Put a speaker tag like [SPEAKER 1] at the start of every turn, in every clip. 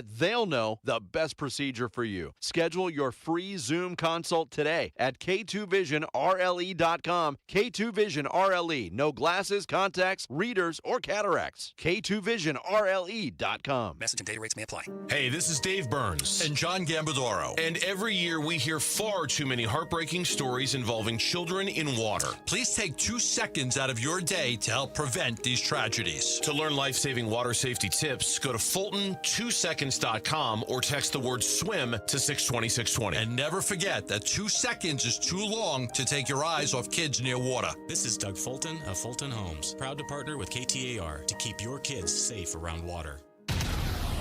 [SPEAKER 1] They'll know the best procedure for you. Schedule your free Zoom consult today at K2VisionRLE.com. K2 Vision RLE. No glasses, contacts, readers, or cataracts. K2VisionRLE.com.
[SPEAKER 2] Message and data rates may apply.
[SPEAKER 3] Hey, this is Dave Burns and John Gambadoro. And every year we hear far too many heartbreaking stories involving children in water.
[SPEAKER 4] Please take 2 seconds out of your day to help prevent these tragedies.
[SPEAKER 3] To learn life-saving water safety tips, go to Fulton2seconds.com or text the word swim to 620-620.
[SPEAKER 4] And never forget that 2 seconds is too long to take your eyes off kids near water.
[SPEAKER 5] This is Doug Fulton of Fulton Homes, proud to partner with KTAR to keep your kids safe around water.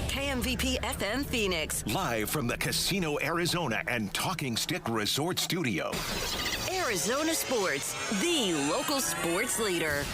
[SPEAKER 6] KMVP FM Phoenix.
[SPEAKER 7] Live from the Casino Arizona and Talking Stick Resort Studio.
[SPEAKER 6] Arizona Sports, the local sports leader.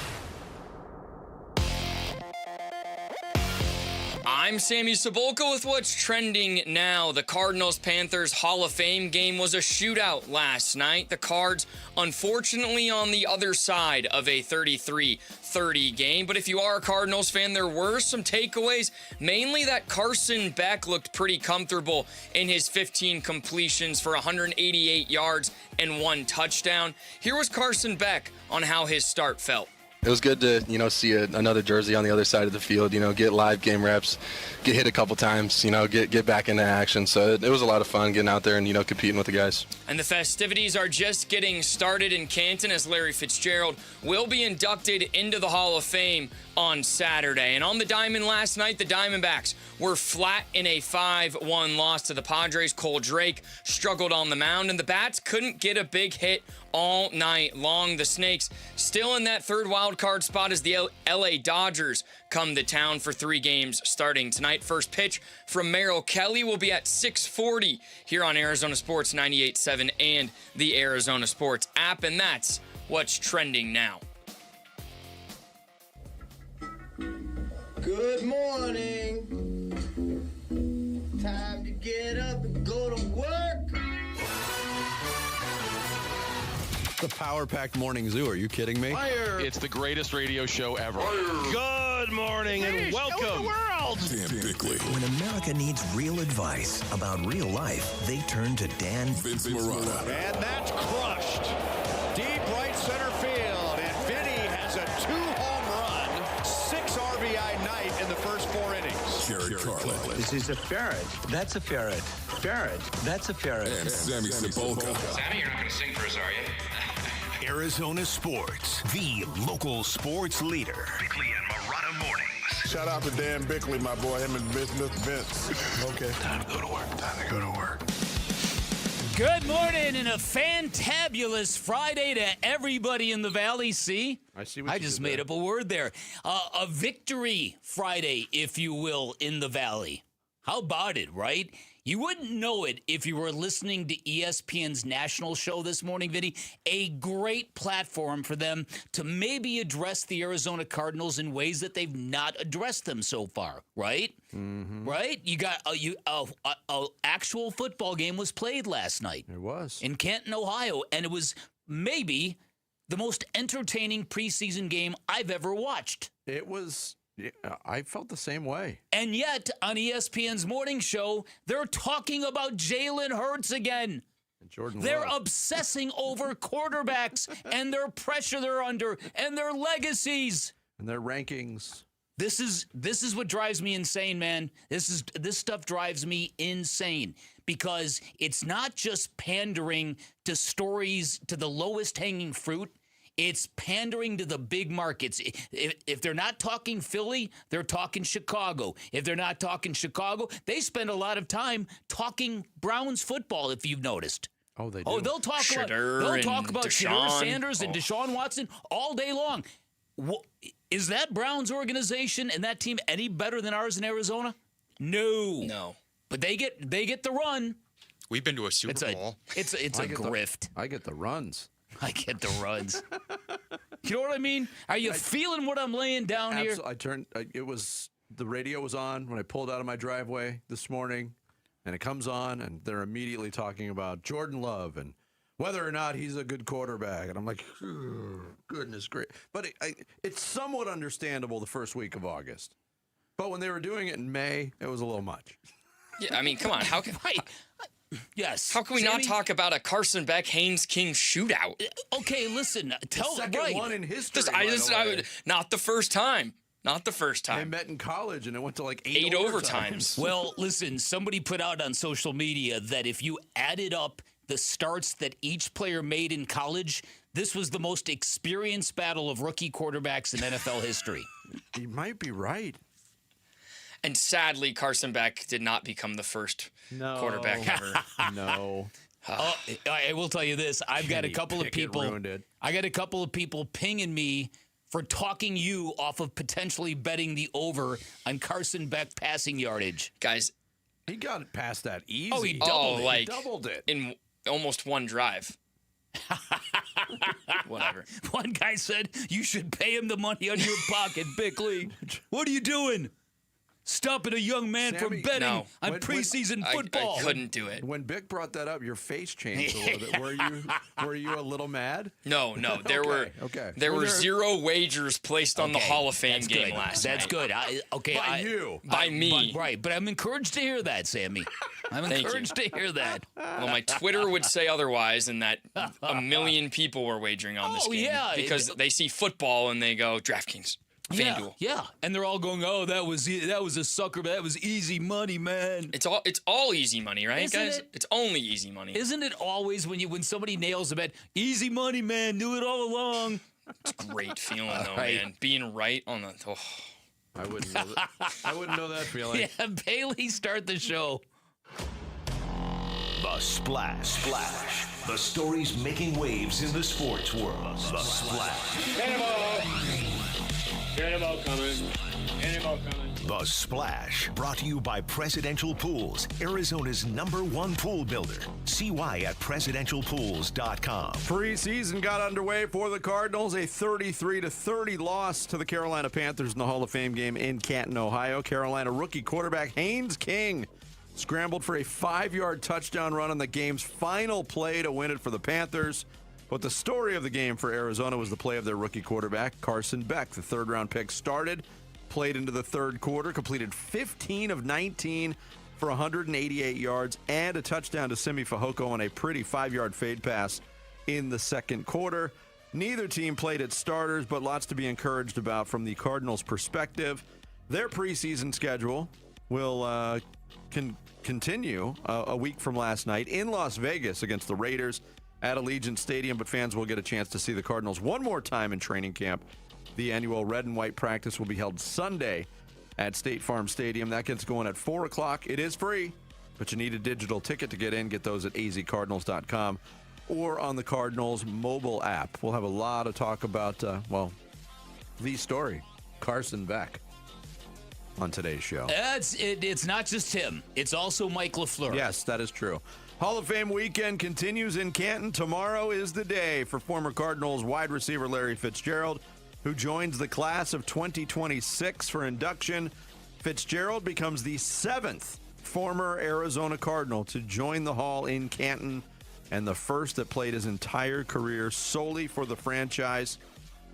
[SPEAKER 8] I'm Sammy Cebulka with what's trending now. The Cardinals-Panthers Hall of Fame game was a shootout last night. The Cards, unfortunately, on the other side of a 33-30 game. But if you are a Cardinals fan, there were some takeaways. Mainly that Carson Beck looked pretty comfortable in his 15 completions for 188 yards and 1 touchdown. Here was Carson Beck on how his start felt.
[SPEAKER 9] It was good to, see another jersey on the other side of the field, get live game reps, get hit a couple times, get back into action. So it was a lot of fun getting out there and, competing with the guys.
[SPEAKER 8] And the festivities are just getting started in Canton as Larry Fitzgerald will be inducted into the Hall of Fame on Saturday. And on the diamond last night, the Diamondbacks were flat in a 5-1 loss to the Padres. Cole Drake struggled on the mound, and the Bats couldn't get a big hit all night long. The Snakes still in that third wild card spot as the LA Dodgers come to town for 3 games starting tonight. First pitch from Merrill Kelly will be at 6:40 here on Arizona Sports 98.7 and the Arizona Sports app, and that's what's trending now.
[SPEAKER 10] Good morning. Time to get up and go to work.
[SPEAKER 1] The power-packed morning zoo. Are you kidding me?
[SPEAKER 10] Fire.
[SPEAKER 11] It's the greatest radio show ever.
[SPEAKER 3] Good morning and welcome.
[SPEAKER 7] Dan Bickley.
[SPEAKER 12] When America needs real advice about real life, they turn to Dan
[SPEAKER 7] Vince Marotta.
[SPEAKER 13] And that's crushed. Deep right center field. And Vinny has a 2-home run, 6 RBI night in the first 4 innings.
[SPEAKER 7] Jared Carlin.
[SPEAKER 14] This is a ferret. That's a ferret. Ferret. That's a ferret.
[SPEAKER 7] And Sammy Cebulka.
[SPEAKER 15] Sammy, you're not going to sing for us, are you?
[SPEAKER 7] Arizona Sports, the local sports leader. Bickley and Marotta mornings.
[SPEAKER 16] Shout out to Dan Bickley, my boy, him and Mr. Vince. Okay.
[SPEAKER 7] Time to go to work. Time to go to work.
[SPEAKER 17] Good morning and a fantabulous Friday to everybody in the Valley. See? I just made up a word there. A victory Friday, if you will, in the Valley. How about it, right? You wouldn't know it if you were listening to ESPN's national show this morning, Vinny. A great platform for them to maybe address the Arizona Cardinals in ways that they've not addressed them so far, right? Mm-hmm. Right? You got a actual football game was played last night.
[SPEAKER 1] It was.
[SPEAKER 17] In Canton, Ohio, and it was maybe the most entertaining preseason game I've ever watched.
[SPEAKER 1] It was. Yeah, I felt the same way.
[SPEAKER 17] And yet, on ESPN's morning show, they're talking about Jalen Hurts again.
[SPEAKER 1] And Jordan
[SPEAKER 17] They're
[SPEAKER 1] Love.
[SPEAKER 17] obsessing over quarterbacks and their pressure they're under and their legacies.
[SPEAKER 1] And their rankings.
[SPEAKER 17] This is what drives me insane, man. This stuff drives me insane because it's not just pandering to stories, to the lowest hanging fruit. It's pandering to the big markets. If they're not talking Philly, they're talking Chicago. If they're not talking Chicago, they spend a lot of time talking Browns football, if you've noticed.
[SPEAKER 1] Oh, they do.
[SPEAKER 17] Oh, they'll talk about Shedeur Sanders and Deshaun Watson all day long. Is that Browns organization and that team any better than ours in Arizona? No. But they get the run.
[SPEAKER 11] We've been to a Super Bowl.
[SPEAKER 17] It's a grift.
[SPEAKER 1] I get the runs.
[SPEAKER 17] I get the runs. You know what I mean? Are you feeling what I'm laying down here?
[SPEAKER 1] The radio was on when I pulled out of my driveway this morning, and it comes on, and they're immediately talking about Jordan Love and whether or not he's a good quarterback. And I'm like, goodness gracious. But it's somewhat understandable the first week of August. But when they were doing it in May, it was a little much.
[SPEAKER 8] Yeah, I mean, come on. How can
[SPEAKER 17] Yes.
[SPEAKER 8] How can we not talk about a Carson Beck Haynes King shootout?
[SPEAKER 17] Okay, listen. Tell
[SPEAKER 1] the second one in history.
[SPEAKER 8] Not the first time. Not the first
[SPEAKER 1] They
[SPEAKER 8] time.
[SPEAKER 1] met in college, and it went to like eight
[SPEAKER 8] overtimes.
[SPEAKER 17] Well, listen, somebody put out on social media that if you added up the starts that each player made in college, this was the most experienced battle of rookie quarterbacks in NFL history.
[SPEAKER 1] You might be right.
[SPEAKER 8] And sadly, Carson Beck did not become the first quarterback ever.
[SPEAKER 1] No.
[SPEAKER 17] I will tell you this. I've got a couple of people. I got a couple of people pinging me for talking you off of potentially betting the over on Carson Beck passing yardage.
[SPEAKER 8] Guys,
[SPEAKER 1] he got it past that easy.
[SPEAKER 17] Oh, he doubled it.
[SPEAKER 8] Like
[SPEAKER 1] he doubled it
[SPEAKER 8] in almost one drive. Whatever.
[SPEAKER 17] One guy said you should pay him the money on your pocket, Bickley. What are you doing? Stopping a young man from betting on preseason football.
[SPEAKER 8] I couldn't do it.
[SPEAKER 1] When Bick brought that up, your face changed a little bit. Were you a little mad?
[SPEAKER 8] No. There were zero wagers placed on the Hall of Fame game last night.
[SPEAKER 17] That's good. By
[SPEAKER 8] me.
[SPEAKER 17] Right, but I'm encouraged to hear that, Sammy. I'm encouraged to hear that.
[SPEAKER 8] Well, my Twitter would say otherwise, and that a million people were wagering on this game.
[SPEAKER 17] Yeah.
[SPEAKER 8] Because they see football and they go, DraftKings. FanDuel.
[SPEAKER 17] Yeah, and they're all going, "Oh, that was a sucker, but that was easy money, man."
[SPEAKER 8] It's all easy money, right, guys? It's only easy money.
[SPEAKER 17] Isn't it always when somebody nails a bet, easy money, man? Knew it all along.
[SPEAKER 8] It's a great feeling, though, man. Being right on the. Oh.
[SPEAKER 1] I wouldn't know that. I wouldn't know that feeling.
[SPEAKER 17] Yeah, Bailey, start the show.
[SPEAKER 12] The Splash. The stories making waves in the sports world. The Splash.
[SPEAKER 2] Cannonball coming.
[SPEAKER 12] The Splash, brought to you by Presidential Pools, Arizona's #1 pool builder. See why at presidentialpools.com.
[SPEAKER 1] Preseason got underway for the Cardinals, a 33-30 loss to the Carolina Panthers in the Hall of Fame game in Canton, Ohio. Carolina rookie quarterback Haynes King scrambled for a 5-yard touchdown run on the game's final play to win it for the Panthers. But the story of the game for Arizona was the play of their rookie quarterback, Carson Beck. The third-round pick started, played into the third quarter, completed 15 of 19 for 188 yards and a touchdown to Simi Fehoko on a pretty 5-yard fade pass in the second quarter. Neither team played its starters, but lots to be encouraged about from the Cardinals' perspective. Their preseason schedule will continue a week from last night in Las Vegas against the Raiders at Allegiant Stadium, but fans will get a chance to see the Cardinals one more time in training camp. The annual red and white practice will be held Sunday at State Farm Stadium. That gets going at 4 o'clock. It is free, but you need a digital ticket to get in. Get those at azcardinals.com or on the Cardinals mobile app. We'll have a lot of talk about, the story, Carson Beck, on today's show.
[SPEAKER 17] It's not just him. It's also Mike LaFleur.
[SPEAKER 1] Yes, that is true. Hall of Fame weekend continues in Canton. Tomorrow is the day for former Cardinals wide receiver Larry Fitzgerald, who joins the class of 2026 for induction. Fitzgerald becomes the 7th former Arizona Cardinal to join the Hall in Canton and the first that played his entire career solely for the franchise.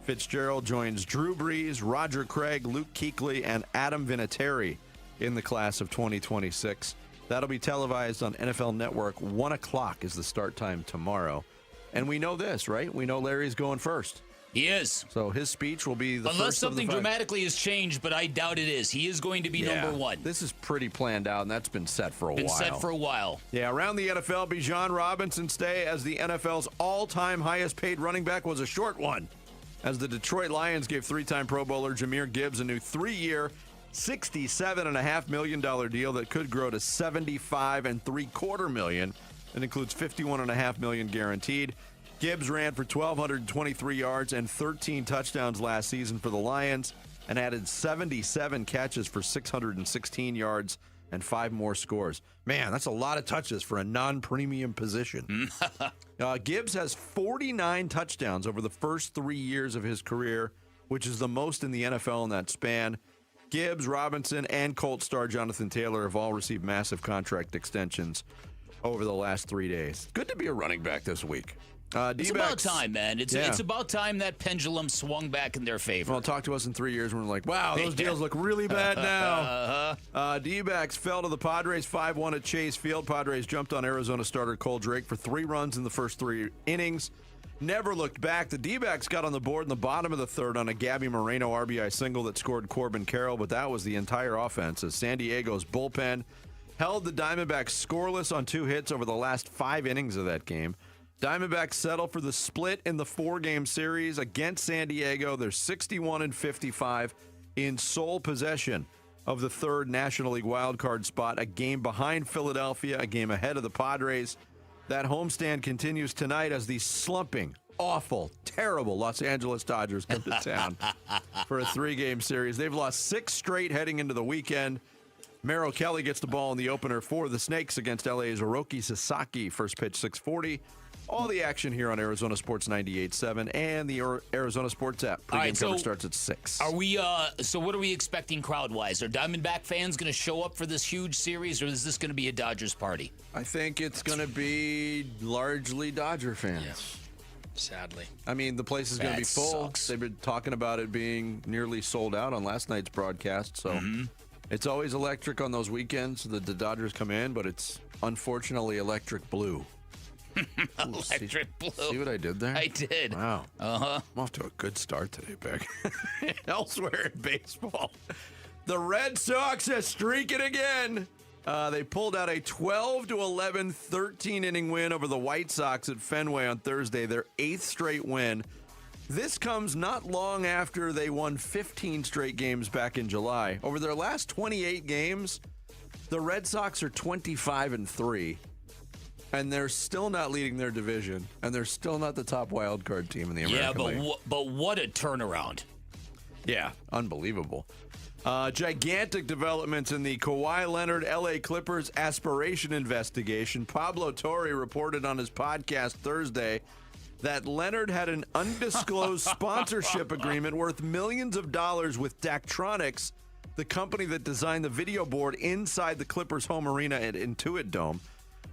[SPEAKER 1] Fitzgerald joins Drew Brees, Roger Craig, Luke Kuechly, and Adam Vinatieri in the class of 2026. That'll be televised on NFL Network. 1 o'clock is the start time tomorrow. And we know this, right? We know Larry's going first.
[SPEAKER 17] He is.
[SPEAKER 1] So his speech will be the
[SPEAKER 17] Unless
[SPEAKER 1] first of the
[SPEAKER 17] something
[SPEAKER 1] five.
[SPEAKER 17] dramatically has changed, but I doubt it is. He is going to be number one.
[SPEAKER 1] This is pretty planned out, and that's been set for a while.
[SPEAKER 17] Set for a while.
[SPEAKER 1] Yeah, around the NFL, Bijan Robinson's stay as the NFL's all-time highest-paid running back was a short one, as the Detroit Lions gave 3-time Pro Bowler Jahmyr Gibbs a new 3-year, $67.5 million deal that could grow to $75.75 million. It includes $51.5 million guaranteed. Gibbs ran for 1,223 yards and 13 touchdowns last season for the Lions and added 77 catches for 616 yards and 5 more scores. Man, that's a lot of touches for a non-premium position. Gibbs has 49 touchdowns over the first 3 years of his career, which is the most in the NFL in that span. Gibbs, Robinson, and Colts star Jonathan Taylor have all received massive contract extensions over the last 3 days. Good to be a running back this week.
[SPEAKER 17] It's about time, man. It's about time that pendulum swung back in their favor.
[SPEAKER 1] Well, talk to us in 3 years when we're like, wow, those deals look really bad now. D-backs fell to the Padres 5-1 at Chase Field. Padres jumped on Arizona starter Cole Drake for 3 runs in the first 3 innings. Never looked back. The D-backs got on the board in the bottom of the third on a Gabby Moreno RBI single that scored Corbin Carroll, but that was the entire offense as San Diego's bullpen held the Diamondbacks scoreless on 2 hits over the last 5 innings of that game. Diamondbacks settle for the split in the 4-game series against San Diego. They're 61-55 in sole possession of the 3rd National League wildcard spot, a game behind Philadelphia, a game ahead of the Padres. That homestand continues tonight as the slumping, awful, terrible Los Angeles Dodgers come to town for a 3-game series. They've lost 6 straight heading into the weekend. Merrill Kelly gets the ball in the opener for the Snakes against LA's Hiroki Sasaki. First pitch 6:40. All the action here on Arizona Sports 98.7 and the Arizona Sports app. Pre-game coverage starts at 6.
[SPEAKER 17] Are we? So what are we expecting crowd-wise? Are Diamondback fans going to show up for this huge series, or is this going to be a Dodgers party?
[SPEAKER 1] I think it's going to be largely Dodger fans.
[SPEAKER 8] Yeah. Sadly.
[SPEAKER 1] I mean, the place is going to be full.
[SPEAKER 17] Sucks.
[SPEAKER 1] They've been talking about it being nearly sold out on last night's broadcast, so it's always electric on those weekends that the Dodgers come in, but it's unfortunately electric blue.
[SPEAKER 17] Electric blue.
[SPEAKER 1] See what I did there?
[SPEAKER 17] I did.
[SPEAKER 1] Wow.
[SPEAKER 17] Uh-huh.
[SPEAKER 1] I'm off to a good start today, Beck. Elsewhere in baseball, the Red Sox are streaking again. They pulled out a 12-11 13-inning win over the White Sox at Fenway on Thursday, their 8th straight win. This comes not long after they won 15 straight games back in July. Over their last 28 games, the Red Sox are 25-3. And they're still not leading their division, and they're still not the top wild card team in the American League.
[SPEAKER 17] Yeah, but what a turnaround.
[SPEAKER 1] Yeah, unbelievable. Gigantic developments in the Kawhi Leonard LA Clippers aspiration investigation. Pablo Torre reported on his podcast Thursday that Leonard had an undisclosed sponsorship agreement worth millions of dollars with Daktronics, the company that designed the video board inside the Clippers' home arena at Intuit Dome.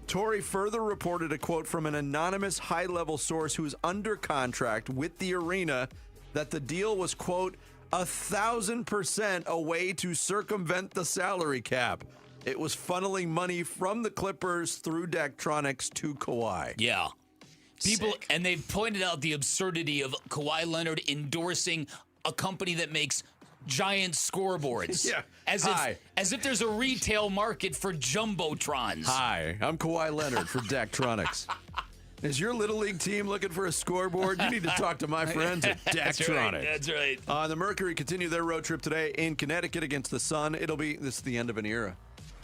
[SPEAKER 1] Torrey further reported a quote from an anonymous high-level source who is under contract with the arena that the deal was, quote, 1,000% a way to circumvent the salary cap. It was funneling money from the Clippers through Daktronics to Kawhi.
[SPEAKER 17] Yeah. And they've pointed out the absurdity of Kawhi Leonard endorsing a company that makes giant scoreboards.
[SPEAKER 1] Yeah.
[SPEAKER 17] As if there's a retail market for jumbotrons.
[SPEAKER 1] Hi, I'm Kawhi Leonard for Daktronics. Is your Little League team looking for a scoreboard? You need to talk to my friends at Daktronics.
[SPEAKER 17] That's right.
[SPEAKER 1] The Mercury continue their road trip today in Connecticut against the Sun. This is the end of an era.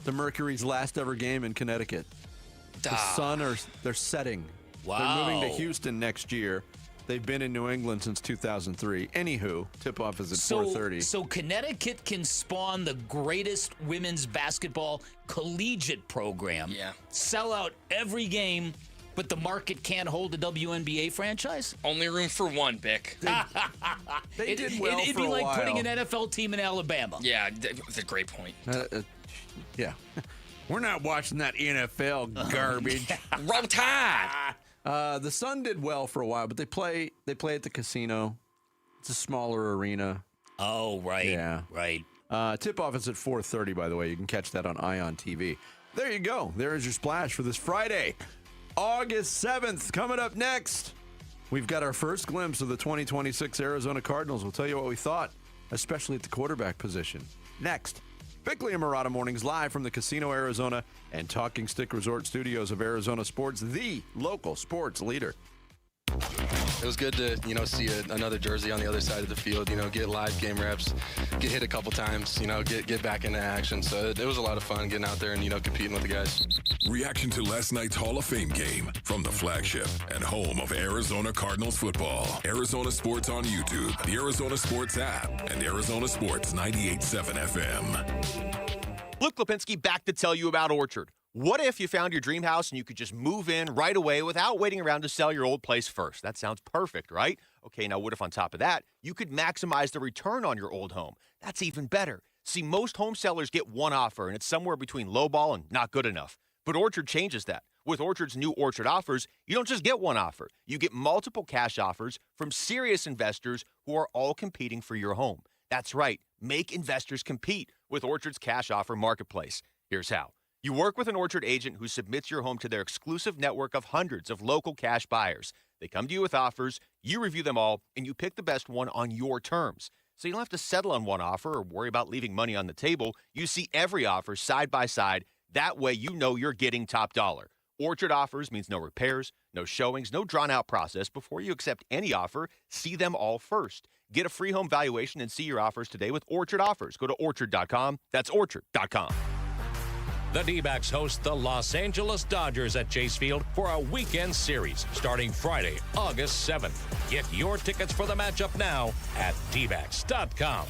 [SPEAKER 1] The Mercury's last ever game in Connecticut. The Sun they're setting.
[SPEAKER 17] Wow.
[SPEAKER 1] They're moving to Houston next year. They've been in New England since 2003. Anywho, tip-off is at 4:30.
[SPEAKER 17] So Connecticut can spawn the greatest women's basketball collegiate program.
[SPEAKER 8] Yeah.
[SPEAKER 17] Sell out every game, but the market can't hold a WNBA franchise?
[SPEAKER 8] Only room for one, Bick.
[SPEAKER 1] They did well
[SPEAKER 17] It'd
[SPEAKER 1] for
[SPEAKER 17] be
[SPEAKER 1] a
[SPEAKER 17] like
[SPEAKER 1] while.
[SPEAKER 17] putting an NFL team in Alabama.
[SPEAKER 8] Yeah, that's a great point.
[SPEAKER 1] Yeah. We're not watching that NFL garbage.
[SPEAKER 8] Roll Tide!
[SPEAKER 1] The Sun did well for a while, but they play at the casino. It's a smaller arena.
[SPEAKER 17] Oh, right.
[SPEAKER 1] Yeah.
[SPEAKER 17] Right.
[SPEAKER 1] Tip-off is at 4:30, by the way. You can catch that on Ion TV. There you go. There is your splash for this Friday, August 7th. Coming up next, we've got our first glimpse of the 2026 Arizona Cardinals. We'll tell you what we thought, especially at the quarterback position. Next. Bickley and Murata Mornings live from the Casino Arizona and Talking Stick Resort Studios of Arizona Sports, the local sports leader.
[SPEAKER 9] It was good to, see another jersey on the other side of the field, get live game reps, get hit a couple times, get back into action. So it was a lot of fun getting out there and, competing with the guys.
[SPEAKER 7] Reaction to last night's Hall of Fame game from the flagship and home of Arizona Cardinals football. Arizona Sports on YouTube, the Arizona Sports app, and Arizona Sports 98.7 FM.
[SPEAKER 2] Luke Lipinski back to tell you about Orchard. What if you found your dream house and you could just move in right away without waiting around to sell your old place first? That sounds perfect, right? Okay, now what if on top of that, you could maximize the return on your old home? That's even better. See, most home sellers get one offer, and it's somewhere between lowball and not good enough. But Orchard changes that. With Orchard's new Orchard offers, you don't just get one offer. You get multiple cash offers from serious investors who are all competing for your home. That's right. Make investors compete with Orchard's cash offer marketplace. Here's how. You work with an Orchard agent who submits your home to their exclusive network of hundreds of local cash buyers. They come to you with offers, you review them all, and you pick the best one on your terms. So you don't have to settle on one offer or worry about leaving money on the table. You see every offer side by side. That way you know you're getting top dollar. Orchard offers means no repairs, no showings, no drawn-out process. Before you accept any offer, see them all first. Get a free home valuation and see your offers today with Orchard Offers. Go to Orchard.com. That's Orchard.com.
[SPEAKER 18] The D-backs host the Los Angeles Dodgers at Chase Field for a weekend series starting Friday, August 7th. Get your tickets for the matchup now at dbacks.com.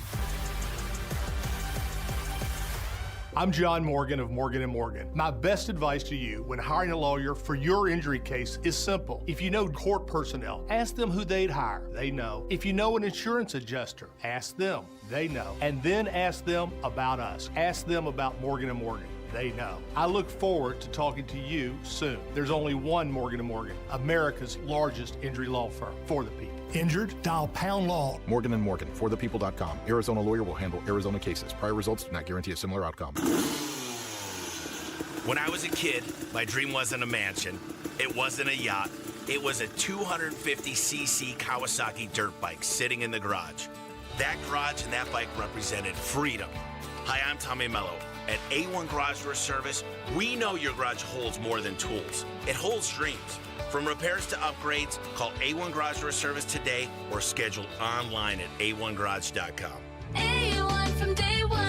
[SPEAKER 19] I'm John Morgan of Morgan & Morgan. My best advice to you when hiring a lawyer for your injury case is simple. If you know court personnel, ask them who they'd hire. They know. If you know an insurance adjuster, ask them. They know. And then ask them about us. Ask them about Morgan & Morgan. They know. I look forward to talking to you soon. There's only one Morgan & Morgan, America's largest injury law firm for the people. Injured? Dial pound law.
[SPEAKER 20] Morgan & Morgan, forthepeople.com. Arizona lawyer will handle Arizona cases. Prior results do not guarantee a similar outcome.
[SPEAKER 21] When I was a kid, my dream wasn't a mansion. It wasn't a yacht. It was a 250cc Kawasaki dirt bike sitting in the garage. That garage and that bike represented freedom. Hi, I'm Tommy Mello. At A1 Garage Door Service, we know your garage holds more than tools. It holds dreams. From repairs to upgrades, call A1 Garage Door Service today or schedule online at a1garage.com.
[SPEAKER 22] A1 from day one.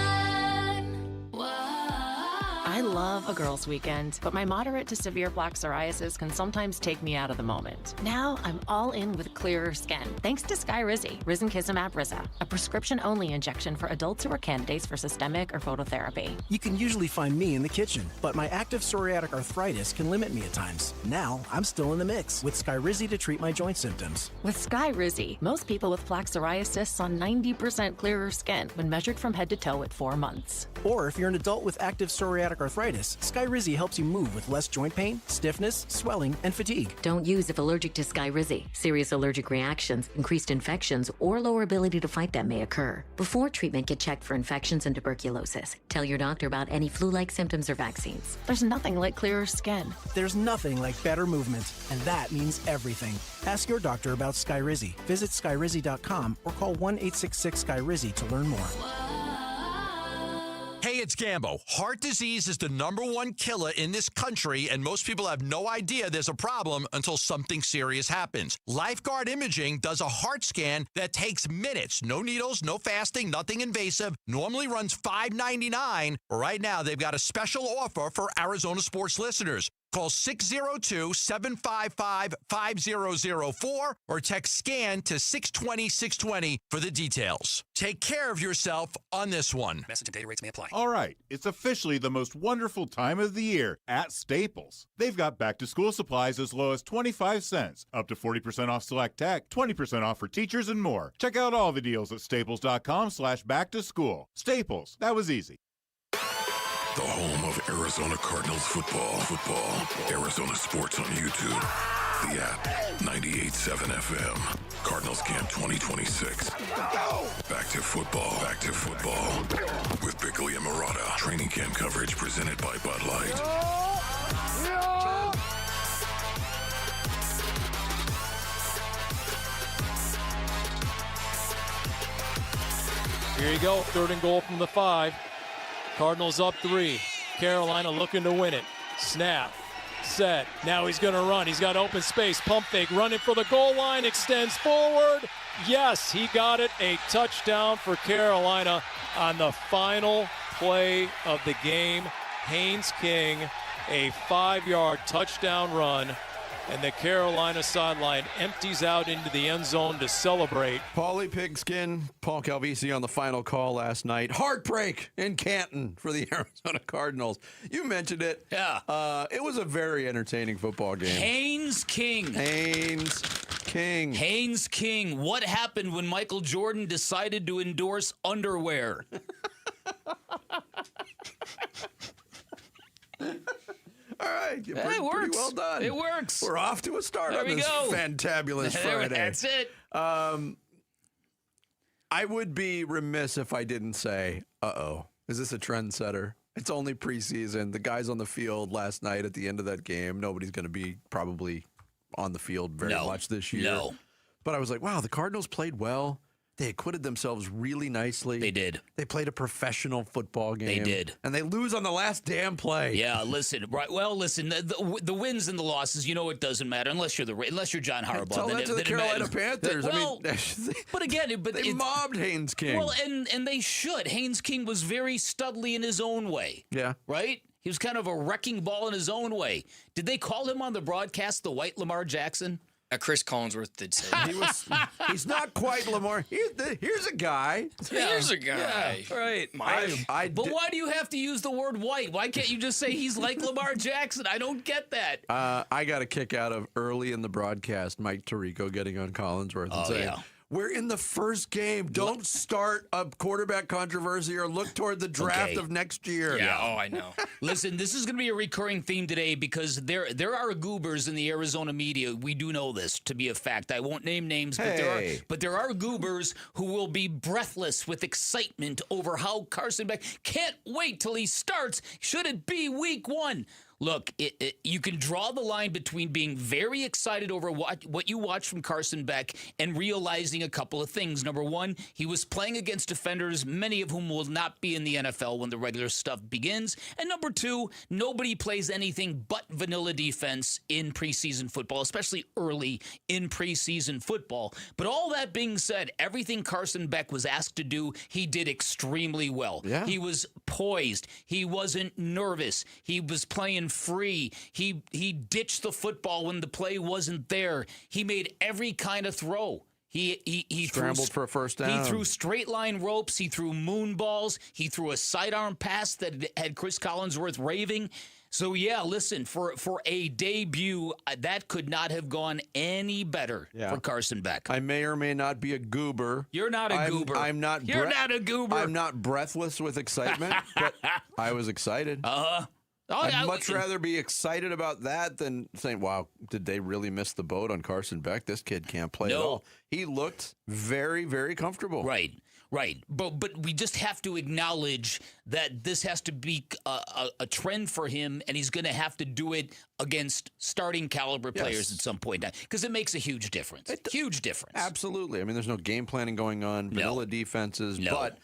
[SPEAKER 23] I love a girls' weekend, but my moderate to severe plaque psoriasis can sometimes take me out of the moment. Now I'm all in with clearer skin, thanks to Skyrizi, Risankizumab Riza, a prescription-only injection for adults who are candidates for systemic or phototherapy.
[SPEAKER 24] You can usually find me in the kitchen, but my active psoriatic arthritis can limit me at times. Now I'm still in the mix with Skyrizi to treat my joint symptoms.
[SPEAKER 23] With Skyrizi, most people with plaque psoriasis saw 90% clearer skin when measured from head to toe at 4 months.
[SPEAKER 24] Or if you're an adult with active psoriatic arthritis, Skyrizi helps you move with less joint pain, stiffness, swelling, and fatigue.
[SPEAKER 25] Don't use if allergic to Skyrizi. Serious allergic reactions, increased infections, or lower ability to fight them may occur. Before treatment, get checked for infections and tuberculosis. Tell your doctor about any flu-like symptoms or vaccines.
[SPEAKER 23] There's nothing like clearer skin.
[SPEAKER 24] There's nothing like better movement, and that means everything. Ask your doctor about Skyrizi. Visit Skyrizi.com or call 1-866-SKYRIZI to learn more.
[SPEAKER 4] Hey, it's Gambo. Heart disease is the #1 killer in this country, and most people have no idea there's a problem until something serious happens. Lifeguard Imaging does a heart scan that takes minutes. No needles, no fasting, nothing invasive. Normally runs $5.99. Right now, they've got a special offer for Arizona sports listeners. Call 602-755-5004 or text SCAN to 620-620 for the details. Take care of yourself on this one.
[SPEAKER 26] Message and data rates may apply.
[SPEAKER 27] All right, it's officially the most wonderful time of the year at Staples. They've got back-to-school supplies as low as 25 cents, up to 40% off select tech, 20% off for teachers, and more. Check out all the deals at staples.com/back-to-school. Staples, that was easy.
[SPEAKER 7] The home of Arizona Cardinals football. Arizona Sports on YouTube. The app, 98.7 FM. Cardinals Camp 2026. Back to football. With Bickley and Murata. Training camp coverage presented by Bud Light.
[SPEAKER 28] Here you go, 3rd and goal from the 5. Cardinals up 3. Carolina looking to win it. Snap. Set. Now he's going to run. He's got open space. Pump fake. Running for the goal line. Extends forward. Yes, he got it. A touchdown for Carolina on the final play of the game. Haynes King, a 5-yard touchdown run. And the Carolina sideline empties out into the end zone to celebrate.
[SPEAKER 1] Paulie Pigskin, Paul Calvisi on the final call last night. Heartbreak in Canton for the Arizona Cardinals. You mentioned it.
[SPEAKER 17] Yeah.
[SPEAKER 1] It was a very entertaining football game.
[SPEAKER 17] Haynes King. What happened when Michael Jordan decided to endorse underwear?
[SPEAKER 1] Hey,
[SPEAKER 17] it
[SPEAKER 1] pretty
[SPEAKER 17] works.
[SPEAKER 1] well done.
[SPEAKER 17] It works.
[SPEAKER 1] We're off to a start
[SPEAKER 17] There
[SPEAKER 1] on
[SPEAKER 17] we
[SPEAKER 1] this
[SPEAKER 17] go.
[SPEAKER 1] fantabulous Friday.
[SPEAKER 17] That's it.
[SPEAKER 1] I would be remiss if I didn't say, is this a trendsetter? It's only preseason. The guys on the field last night at the end of that game, nobody's going to be probably on the field very much this year.
[SPEAKER 17] No.
[SPEAKER 1] But I was like, wow, the Cardinals played well. They acquitted themselves really nicely.
[SPEAKER 17] They did.
[SPEAKER 1] They played a professional football game.
[SPEAKER 17] They did.
[SPEAKER 1] And they lose on the last damn play.
[SPEAKER 17] Yeah, listen. Right. Well, listen. The wins and the losses, it doesn't matter unless you're John Harbaugh.
[SPEAKER 1] Tell that to the Carolina Panthers.
[SPEAKER 17] Well, but again,
[SPEAKER 1] they mobbed Haynes King.
[SPEAKER 17] Well, and they should. Haynes King was very studly in his own way.
[SPEAKER 1] Yeah.
[SPEAKER 17] Right? He was kind of a wrecking ball in his own way. Did they call him on the broadcast the white Lamar Jackson?
[SPEAKER 8] Chris Collinsworth did say that.
[SPEAKER 1] He's not quite Lamar. Here's a guy.
[SPEAKER 8] Here's a guy.
[SPEAKER 17] Yeah, right. But why do you have to use the word white? Why can't you just say he's like Lamar Jackson? I don't get that.
[SPEAKER 1] I got a kick out of early in the broadcast, Mike Tirico getting on Collinsworth and saying, we're in the first game. Don't start a quarterback controversy or look toward the draft of next year.
[SPEAKER 8] Yeah, I know.
[SPEAKER 17] Listen, this is going to be a recurring theme today because there are goobers in the Arizona media. We do know this to be a fact. I won't name names, but there are goobers who will be breathless with excitement over how Carson Beck can't wait till he starts. Should it be week 1? Look, you can draw the line between being very excited over what you watch from Carson Beck and realizing a couple of things. Number one, he was playing against defenders, many of whom will not be in the NFL when the regular stuff begins. And number two, nobody plays anything but vanilla defense in preseason football, especially early in preseason football. But all that being said, everything Carson Beck was asked to do, he did extremely well.
[SPEAKER 1] Yeah.
[SPEAKER 17] He was poised. He wasn't nervous. He was playing free. He ditched the football when the play wasn't there. He made every kind of throw. He
[SPEAKER 1] scrambled for a first down.
[SPEAKER 17] He threw straight line ropes. He threw moon balls. He threw a sidearm pass that had Chris Collinsworth raving. So, yeah, listen, for a debut, that could not have gone any better for Carson Beck.
[SPEAKER 1] I may or may not be a goober.
[SPEAKER 17] You're not a goober.
[SPEAKER 1] I'm not.
[SPEAKER 17] You're not a goober.
[SPEAKER 1] I'm not breathless with excitement, but I was excited. I'd much rather be excited about that than saying, wow, did they really miss the boat on Carson Beck? This kid can't play at all. He looked very, very comfortable.
[SPEAKER 17] Right. But we just have to acknowledge that this has to be a trend for him, and he's going to have to do it against starting caliber players at some point because it makes a huge difference. Huge difference.
[SPEAKER 1] Absolutely. I mean, there's no game planning going on, vanilla defenses, but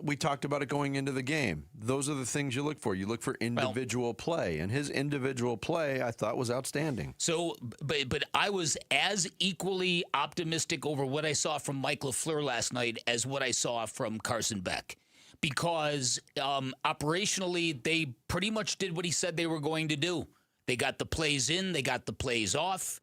[SPEAKER 1] we talked about it going into the game. Those are the things you look for. You look for individual play, and his individual play, I thought, was outstanding.
[SPEAKER 17] So, but I was as equally optimistic over what I saw from Mike LaFleur last night as what I saw from Carson Beck, because operationally, they pretty much did what he said they were going to do. They got the plays in, they got the plays off.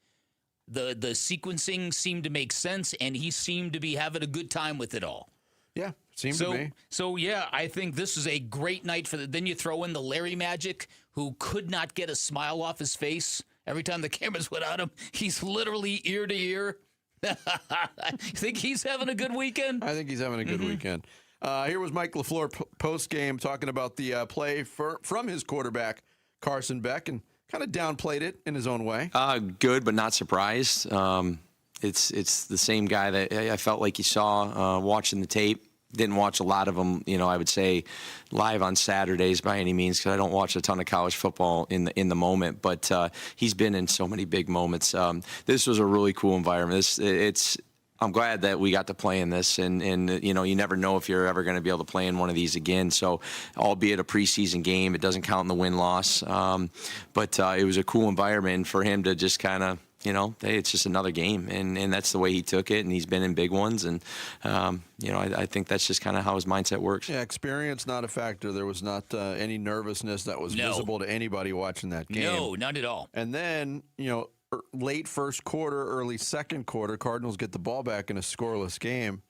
[SPEAKER 17] The sequencing seemed to make sense, and he seemed to be having a good time with it all.
[SPEAKER 1] Yeah, seemed to be.
[SPEAKER 17] So, yeah, I think this is a great night for then you throw in the Larry Magic, who could not get a smile off his face. Every time the cameras went on him, he's literally ear to ear. You think he's having a good weekend?
[SPEAKER 1] I think he's having a good weekend. Here was Mike LaFleur post-game talking about the play from his quarterback, Carson Beck, and kind of downplayed it in his own way.
[SPEAKER 3] Good, but not surprised. It's the same guy that I felt like you saw watching the tape. Didn't watch a lot of them, I would say, live on Saturdays by any means, because I don't watch a ton of college football in the moment. But he's been in so many big moments. This was a really cool environment. I'm glad that we got to play in this, and you never know if you're ever going to be able to play in one of these again. So, albeit a preseason game, it doesn't count in the win-loss. But it was a cool environment for him to just kind of, hey, it's just another game, and that's the way he took it, and he's been in big ones, and I think that's just kind of how his mindset works.
[SPEAKER 1] Yeah, experience not a factor. There was not any nervousness that was visible to anybody watching that game.
[SPEAKER 17] No, not at all.
[SPEAKER 1] And then, late first quarter, early second quarter, Cardinals get the ball back in a scoreless game.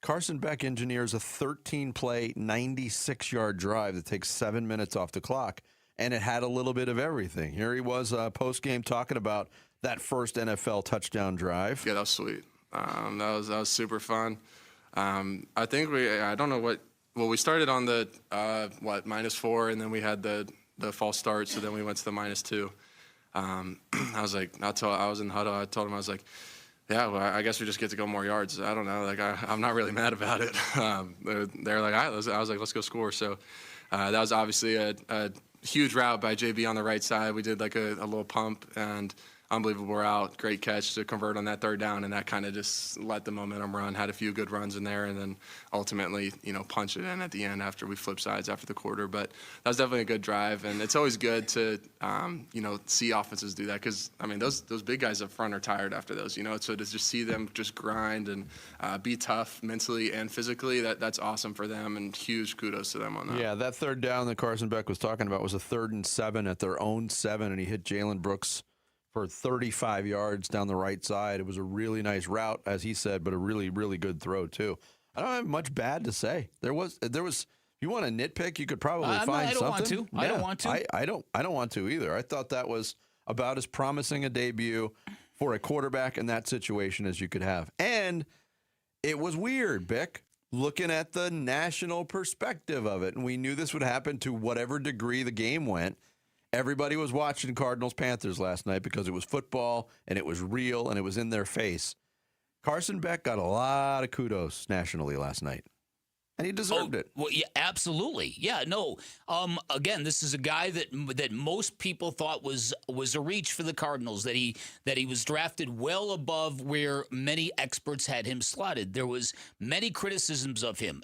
[SPEAKER 1] Carson Beck engineers a 13-play, 96-yard drive that takes 7 minutes off the clock, and it had a little bit of everything. Here he was post-game talking about that first NFL touchdown drive.
[SPEAKER 9] Yeah, that was sweet. That was super fun. I think I don't know what. Well, we started on the -4, and then we had the the false start, so then we went to the -2. I was like, I was in the huddle. I told him, I was like, yeah, well, I guess we just get to go more yards. I don't know. Like, I'm not really mad about it. They're like, all right, I was like, let's go score. So that was obviously a huge route by JB on the right side. We did like a little pump and unbelievable route. Great catch to convert on that third down, and that kind of just let the momentum run. Had a few good runs in there, and then ultimately, punch it in at the end after we flipped sides after the quarter. But that was definitely a good drive, and it's always good to, see offenses do that because, those big guys up front are tired after those, So to just see them just grind and be tough mentally and physically, that's awesome for them, and huge kudos to them on that.
[SPEAKER 1] Yeah, that third down that Carson Beck was talking about was a 3rd and 7 at their own 7, and he hit Jalen Brooks for 35 yards down the right side. It was a really nice route, as he said, but a really, really good throw, too. I don't have much bad to say. There was. If you want to nitpick, you could probably find something.
[SPEAKER 17] I don't want to.
[SPEAKER 1] I don't want to either. I thought that was about as promising a debut for a quarterback in that situation as you could have. And it was weird, Bick, looking at the national perspective of it. And we knew this would happen to whatever degree the game went. Everybody was watching Cardinals-Panthers last night because it was football and it was real and it was in their face. Carson Beck got a lot of kudos nationally last night, and he deserved it.
[SPEAKER 17] Well, yeah, absolutely. Yeah, no. Again, this is a guy that most people thought was a reach for the Cardinals. That he was drafted well above where many experts had him slotted. There was many criticisms of him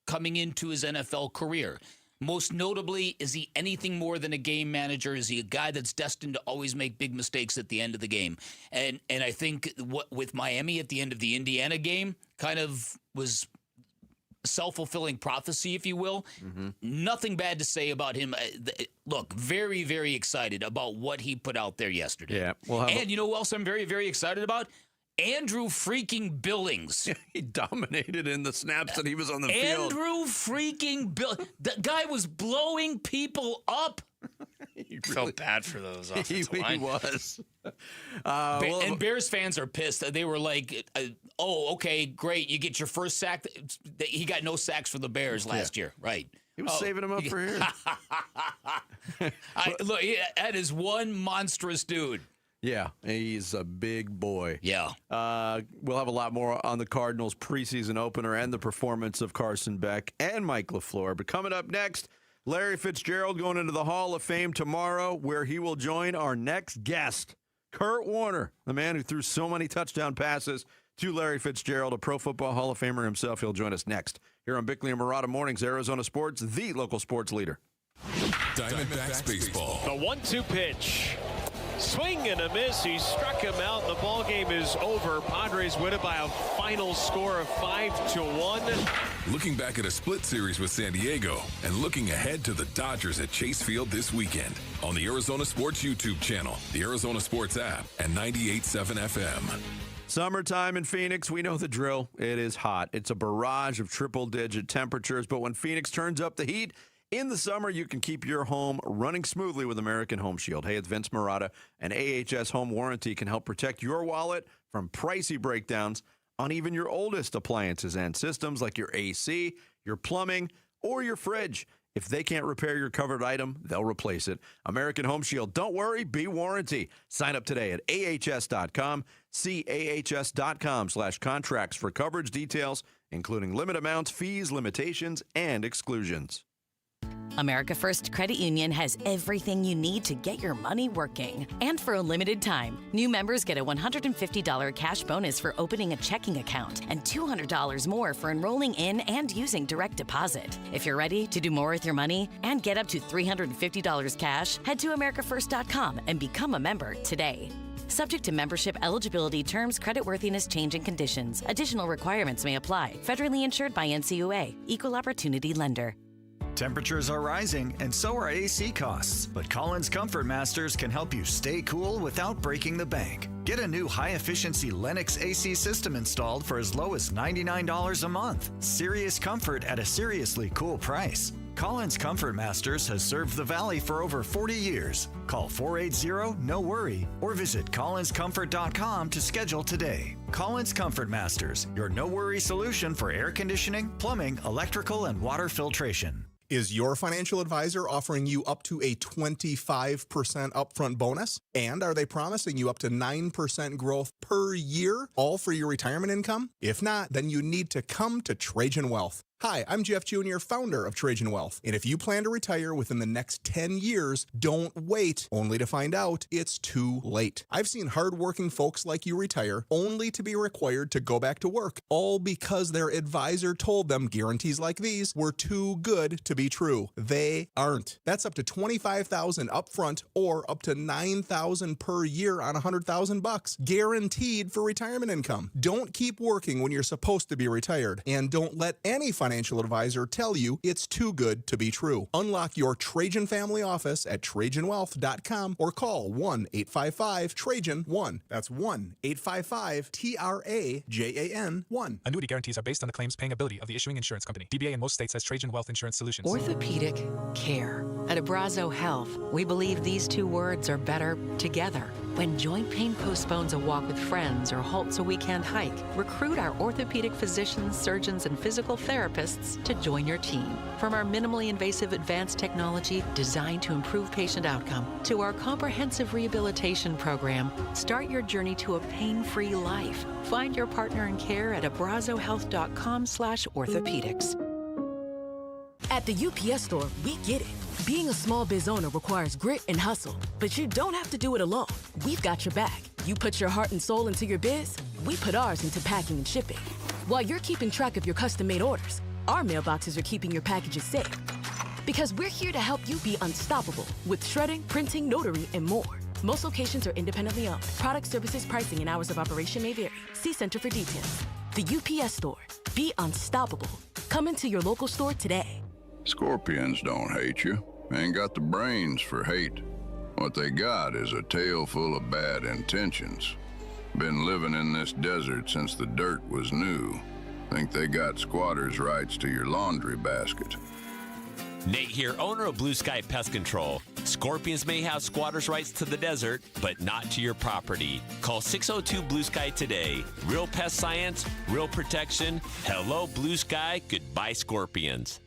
[SPEAKER 17] coming into his NFL career. Most notably, is he anything more than a game manager? Is he a guy that's destined to always make big mistakes at the end of the game? And I think with Miami at the end of the Indiana game kind of was self-fulfilling prophecy, if you will. Mm-hmm. Nothing bad to say about him. Look, very, very excited about what he put out there yesterday.
[SPEAKER 1] Yeah.
[SPEAKER 17] And you know who else I'm very, very excited about? Andrew freaking Billings.
[SPEAKER 1] He dominated in the snaps that he was on the field.
[SPEAKER 17] Andrew freaking Billings. The guy was blowing people up.
[SPEAKER 8] Felt bad for those offensive line.
[SPEAKER 1] He was.
[SPEAKER 17] And Bears fans are pissed. They were like, okay, great. You get your first sack. He got no sacks for the Bears last year. Right.
[SPEAKER 1] He was saving them up for here.
[SPEAKER 17] Look, that is one monstrous dude.
[SPEAKER 1] Yeah, he's a big boy.
[SPEAKER 17] Yeah.
[SPEAKER 1] We'll have a lot more on the Cardinals preseason opener and the performance of Carson Beck and Mike LaFleur. But coming up next, Larry Fitzgerald going into the Hall of Fame tomorrow, where he will join our next guest, Kurt Warner, the man who threw so many touchdown passes to Larry Fitzgerald, a Pro Football Hall of Famer himself. He'll join us next here on Bickley and Murata Mornings, Arizona Sports, the local sports leader.
[SPEAKER 7] Diamondbacks baseball.
[SPEAKER 5] The 1-2 pitch. Swing and a miss. He struck him out. The ball game is over. Padres win it by a final score of 5-1.
[SPEAKER 7] Looking back at a split series with San Diego and looking ahead to the Dodgers at Chase Field this weekend on the Arizona Sports YouTube channel, the Arizona Sports app, and 98.7 FM.
[SPEAKER 1] Summertime in Phoenix, we know the drill. It is hot. It's a barrage of triple-digit temperatures, but when Phoenix turns up the heat, in the summer, you can keep your home running smoothly with American Home Shield. Hey, it's Vince Murata, and AHS Home Warranty can help protect your wallet from pricey breakdowns on even your oldest appliances and systems like your AC, your plumbing, or your fridge. If they can't repair your covered item, they'll replace it. American Home Shield. Don't worry, be warranty. Sign up today at ahs.com. See ahs.com/contracts for coverage details, including limit amounts, fees, limitations, and exclusions.
[SPEAKER 6] America First Credit Union has everything you need to get your money working. And for a limited time, new members get a $150 cash bonus for opening a checking account and $200 more for enrolling in and using direct deposit. If you're ready to do more with your money and get up to $350 cash, head to americafirst.com and become a member today. Subject to membership eligibility, terms, creditworthiness, change, and conditions. Additional requirements may apply. Federally insured by NCUA. Equal Opportunity Lender.
[SPEAKER 10] Temperatures are rising, and so are AC costs. But Collins Comfort Masters can help you stay cool without breaking the bank. Get a new high-efficiency Lennox AC system installed for as low as $99 a month. Serious comfort at a seriously cool price. Collins Comfort Masters has served the Valley for over 40 years. Call 480-NO-WORRY or visit collinscomfort.com to schedule today. Collins Comfort Masters, your no-worry solution for air conditioning, plumbing, electrical, and water filtration.
[SPEAKER 2] Is your financial advisor offering you up to a 25% upfront bonus? And are they promising you up to 9% growth per year, all for your retirement income? If not, then you need to come to Trajan Wealth. Hi, I'm Jeff Jr., founder of Trajan Wealth. And if you plan to retire within the next 10 years, don't wait, only to find out it's too late. I've seen hardworking folks like you retire only to be required to go back to work, all because their advisor told them guarantees like these were too good to be true. They aren't. That's up to $25,000 upfront or up to $9,000 per year on $100,000, guaranteed for retirement income. Don't keep working when you're supposed to be retired, and don't let any financial advisor tell you it's too good to be true. Unlock your Trajan family office at TrajanWealth.com or call 1-855-TRAJAN-1. That's 1-855-TRAJAN-1.
[SPEAKER 11] Annuity guarantees are based on the claims paying ability of the issuing insurance company. DBA in most states has Trajan Wealth Insurance Solutions.
[SPEAKER 12] Orthopedic care. At Abrazo Health, we believe these two words are better together. When joint pain postpones a walk with friends or halts a weekend hike, recruit our orthopedic physicians, surgeons, and physical therapists to join your team. From our minimally invasive advanced technology designed to improve patient outcome to our comprehensive rehabilitation program, start your journey to a pain-free life. Find your partner in care at abrazohealth.com/orthopedics.
[SPEAKER 13] At the UPS Store, we get it. Being a small biz owner requires grit and hustle, but you don't have to do it alone. We've got your back. You put your heart and soul into your biz, we put ours into packing and shipping. While you're keeping track of your custom-made orders, our mailboxes are keeping your packages safe. Because we're here to help you be unstoppable with shredding, printing, notary, and more. Most locations are independently owned. Product, services, pricing, and hours of operation may vary. See Center for details. The UPS Store. Be unstoppable. Come into your local store today.
[SPEAKER 14] Scorpions don't hate you. Ain't got the brains for hate. What they got is a tail full of bad intentions. Been living in this desert since the dirt was new. Think they got squatters' rights to your laundry basket.
[SPEAKER 15] Nate here, owner of Blue Sky Pest Control. Scorpions may have squatters' rights to the desert, but not to your property. Call 602 Blue Sky today. Real pest science, real protection. Hello, Blue Sky. Goodbye, Scorpions.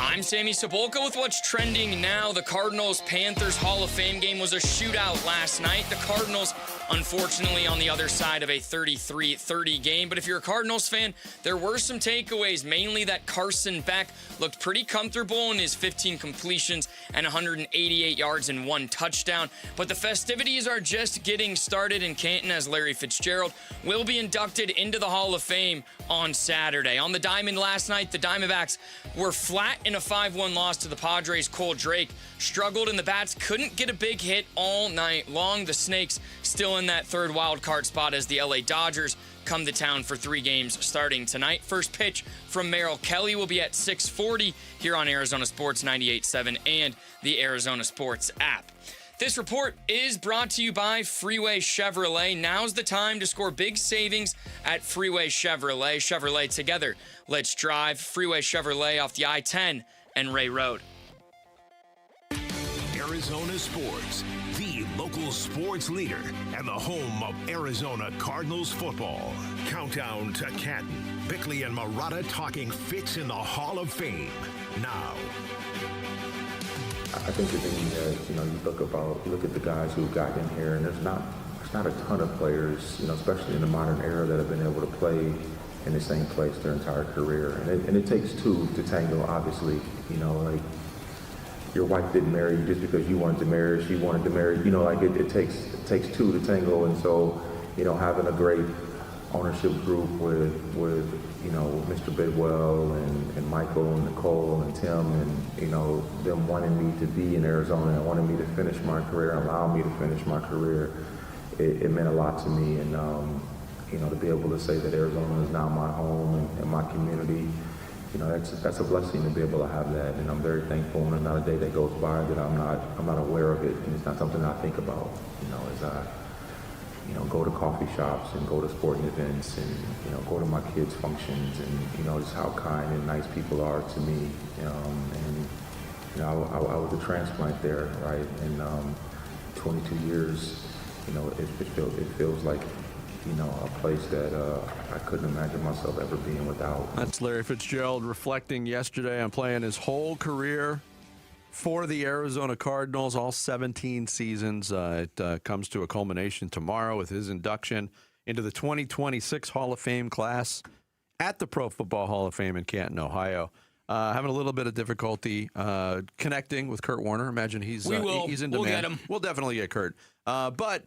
[SPEAKER 8] I'm Sammy Cebulka with what's trending now. The Cardinals-Panthers Hall of Fame game was a shootout last night. The Cardinals, unfortunately, on the other side of a 33-30 game. But if you're a Cardinals fan, there were some takeaways, mainly that Carson Beck looked pretty comfortable in his 15 completions and 188 yards and 1 touchdown. But the festivities are just getting started in Canton as Larry Fitzgerald will be inducted into the Hall of Fame on Saturday. On the diamond last night, the Diamondbacks were flat in a 5-1 loss to the Padres. Cole Drake struggled and the bats couldn't get a big hit all night long. The Snakes still in that third wild card spot as the LA Dodgers come to town for 3 games starting tonight. First pitch from Merrill Kelly will be at 6:40 here on Arizona Sports 98.7 and the Arizona Sports app. This report is brought to you by Freeway Chevrolet. Now's the time to score big savings at Freeway Chevrolet. Chevrolet together. Let's drive. Freeway Chevrolet off the I-10 and Ray Road.
[SPEAKER 16] Arizona Sports, the local sports leader and the home of Arizona Cardinals football. Countdown to Canton. Bickley and Marotta talking fits in the Hall of Fame. Now.
[SPEAKER 26] I think the thing that, you look at the guys who've gotten in here, and there's not a ton of players, especially in the modern era, that have been able to play in the same place their entire career. And it takes two to tango, obviously. Like your wife didn't marry you just because you wanted to marry her, she wanted to marry you. It takes two to tango. And so, having a great ownership group with Mr. Bidwell and Michael and Nicole and Tim and, them wanting me to be in Arizona and wanting me to finish my career, allowing me to finish my career, it meant a lot to me. And, to be able to say that Arizona is now my home and my community, that's a blessing to be able to have that. And I'm very thankful, and there's not a day that goes by that I'm not aware of it. And it's not something I think about, as I go to coffee shops and go to sporting events and, go to my kids' functions and, just how kind and nice people are to me. I was a transplant there, right? And 22 years, it feels like a place that I couldn't imagine myself ever being without.
[SPEAKER 1] That's Larry Fitzgerald reflecting yesterday on playing his whole career for the Arizona Cardinals, all 17 seasons. It comes to a culmination tomorrow with his induction into the 2026 Hall of Fame class at the Pro Football Hall of Fame in Canton, Ohio. Having a little bit of difficulty connecting with Kurt Warner. Imagine he's in demand.
[SPEAKER 17] We'll get him.
[SPEAKER 1] We'll definitely get Kurt. But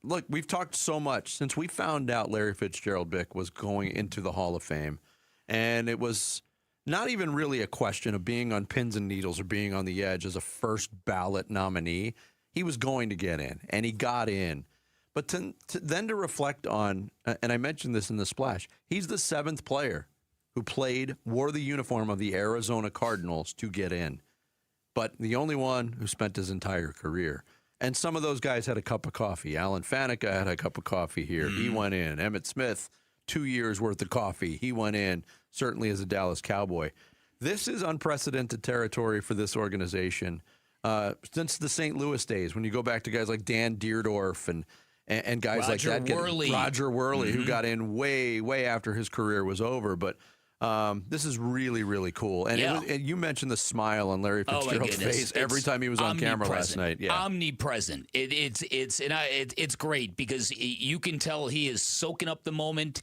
[SPEAKER 1] look, we've talked so much since we found out Larry Fitzgerald Bick was going into the Hall of Fame, and it was not even really a question of being on pins and needles or being on the edge as a first ballot nominee. He was going to get in, and he got in. But then to reflect on, and I mentioned this in the splash, he's the 7th player who wore the uniform of the Arizona Cardinals to get in, but the only one who spent his entire career. And some of those guys had a cup of coffee. Alan Faneca had a cup of coffee here. He went in. Emmitt Smith, 2 years worth of coffee. He went in, certainly as a Dallas Cowboy. This is unprecedented territory for this organization since the St. Louis days, when you go back to guys like Dan Deerdorf and guys like that. Roger Worley, who got in way, way after his career was over. But this is really, really cool. And, and you mentioned the smile on Larry Fitzgerald's face every time he was on camera last night. Yeah,
[SPEAKER 17] omnipresent. It's great because you can tell he is soaking up the moment.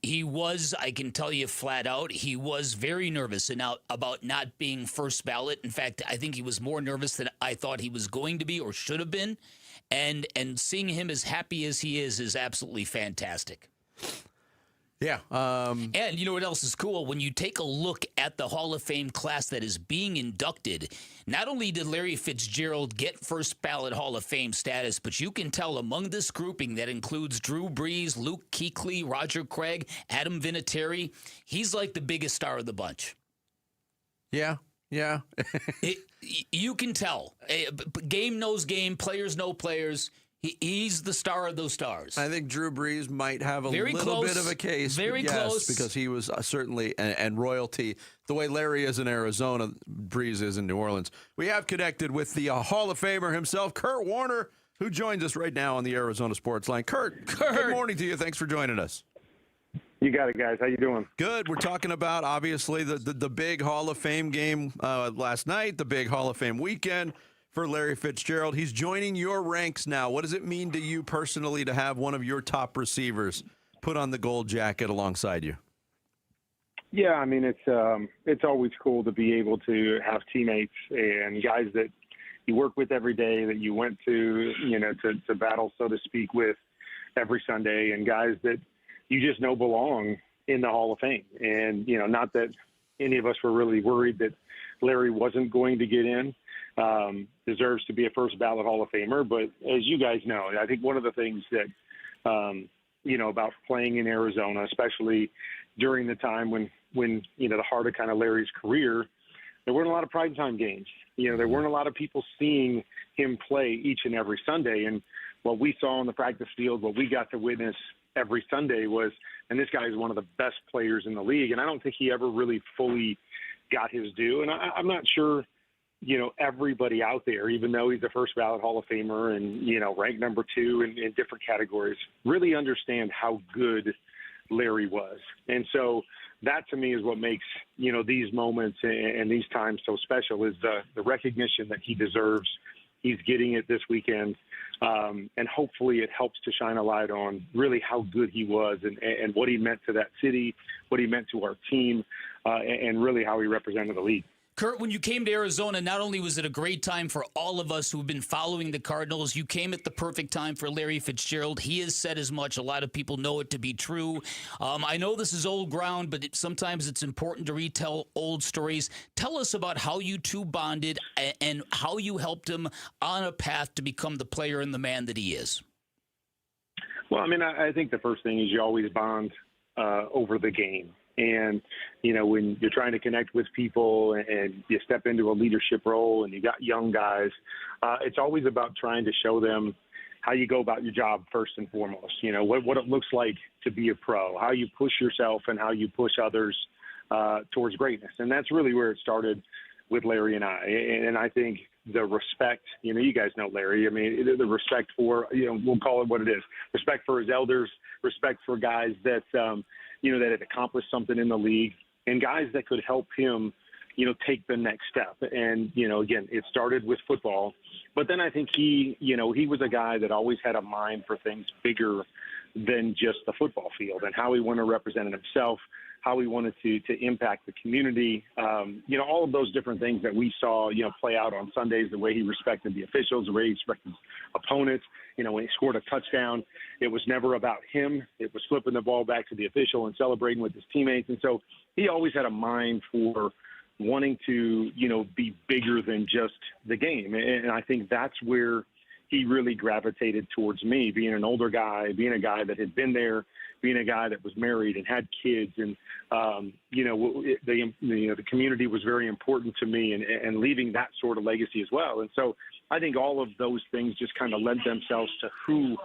[SPEAKER 17] He was, I can tell you flat out, he was very nervous about not being first ballot. In fact, I think he was more nervous than I thought he was going to be or should have been. And seeing him as happy as he is absolutely fantastic.
[SPEAKER 1] Yeah.
[SPEAKER 17] And you know what else is cool? When you take a look at the Hall of Fame class that is being inducted, not only did Larry Fitzgerald get first ballot Hall of Fame status, but you can tell among this grouping that includes Drew Brees, Luke Kuechly, Roger Craig, Adam Vinatieri, he's like the biggest star of the bunch.
[SPEAKER 1] Yeah. Yeah.
[SPEAKER 17] You can tell. Game knows game, players know players. He's the star of those stars.
[SPEAKER 1] I think Drew Brees might have a little bit of a case.
[SPEAKER 17] Very close.
[SPEAKER 1] Because he was certainly, and royalty, the way Larry is in Arizona, Brees is in New Orleans. We have connected with the Hall of Famer himself, Kurt Warner, who joins us right now on the Arizona Sports Line. Kurt, good morning to you. Thanks for joining us.
[SPEAKER 18] You got it, guys. How you doing?
[SPEAKER 1] Good. We're talking about, obviously, the big Hall of Fame game last night, the big Hall of Fame weekend for Larry Fitzgerald. He's joining your ranks now. What does it mean to you personally to have one of your top receivers put on the gold jacket alongside you?
[SPEAKER 18] Yeah, I mean, it's always cool to be able to have teammates and guys that you work with every day, that you went to, to battle, so to speak, with every Sunday, and guys that you just know belong in the Hall of Fame. And, not that any of us were really worried that Larry wasn't going to get in. Deserves to be a first ballot Hall of Famer. But as you guys know, I think one of the things that, about playing in Arizona, especially during the time when the heart of kind of Larry's career, there weren't a lot of primetime games. There weren't a lot of people seeing him play each and every Sunday. And what we saw on the practice field, what we got to witness every Sunday was, and this guy is one of the best players in the league. And I don't think he ever really fully got his due. And I'm not sure, everybody out there, even though he's a first ballot Hall of Famer and, ranked number 2 in different categories, really understand how good Larry was. And so that to me is what makes, these moments and these times so special, is the recognition that he deserves. He's getting it this weekend. And hopefully it helps to shine a light on really how good he was and what he meant to that city, what he meant to our team, and really how he represented the league.
[SPEAKER 17] Kurt, when you came to Arizona, not only was it a great time for all of us who've been following the Cardinals, you came at the perfect time for Larry Fitzgerald. He has said as much. A lot of people know it to be true. I know this is old ground, but sometimes it's important to retell old stories. Tell us about how you two bonded and how you helped him on a path to become the player and the man that he is.
[SPEAKER 18] Well, I mean, I think the first thing is you always bond over the game. And, when you're trying to connect with people and you step into a leadership role and you got young guys, it's always about trying to show them how you go about your job first and foremost, what it looks like to be a pro, how you push yourself and how you push others towards greatness. And that's really where it started with Larry and I. And I think the respect, you guys know Larry. I mean, the respect for, we'll call it what it is. Respect for his elders, respect for guys that, that had accomplished something in the league, and guys that could help him, take the next step. And, again, it started with football. But then I think he was a guy that always had a mind for things bigger than just the football field, and how he wanted to represent himself, how he wanted to impact the community, all of those different things that we saw, play out on Sundays, the way he respected the officials, the way he respected his opponents. When he scored a touchdown, it was never about him. It was flipping the ball back to the official and celebrating with his teammates. And so he always had a mind for wanting to, be bigger than just the game. And I think that's where he really gravitated towards me, being an older guy, being a guy that had been there, being a guy that was married and had kids. And, the community was very important to me, and leaving that sort of legacy as well. And so I think all of those things just kind of lent themselves to who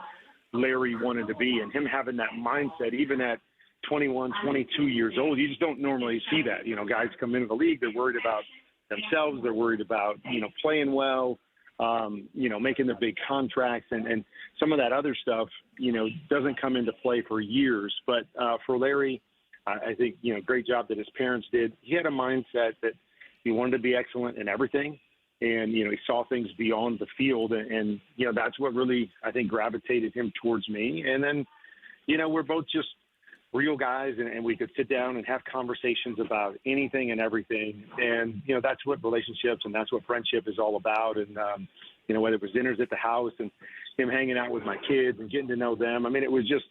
[SPEAKER 18] Larry wanted to be, and him having that mindset, even at 21, 22 years old. You just don't normally see that. Guys come into the league, they're worried about themselves. They're worried about, playing well, making the big contracts, and some of that other stuff, doesn't come into play for years. But for Larry, I think, great job that his parents did. He had a mindset that he wanted to be excellent in everything. And, he saw things beyond the field. And that's what really, I think, gravitated him towards me. And then, we're both just real guys, and we could sit down and have conversations about anything and everything. And, that's what relationships and that's what friendship is all about. And, whether it was dinners at the house and him hanging out with my kids and getting to know them. I mean, it was just,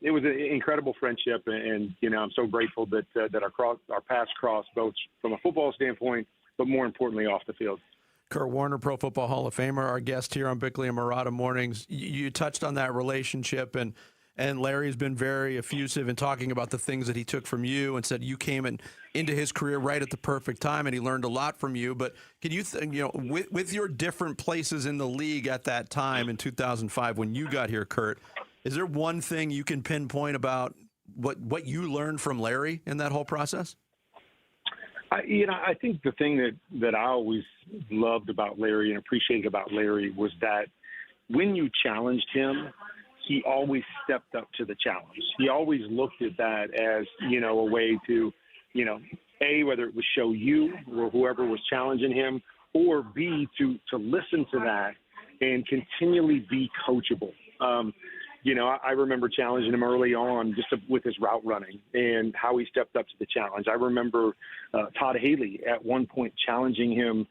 [SPEAKER 18] it was an incredible friendship. And, I'm so grateful that our paths crossed, both from a football standpoint, but more importantly off the field.
[SPEAKER 1] Kurt Warner, Pro Football Hall of Famer, our guest here on Bickley and Marotta Mornings. You touched on that relationship, and Larry's been very effusive in talking about the things that he took from you, and said you came into his career right at the perfect time, and he learned a lot from you. But can you with your different places in the league at that time in 2005 when you got here, Kurt, is there one thing you can pinpoint about what you learned from Larry in that whole process?
[SPEAKER 18] I think the thing that I always loved about Larry and appreciated about Larry was that when you challenged him, he always stepped up to the challenge. He always looked at that as, a way to, whether it was show you or whoever was challenging him, or B, to listen to that and continually be coachable. I remember challenging him early on just with his route running and how he stepped up to the challenge. I remember Todd Haley at one point challenging him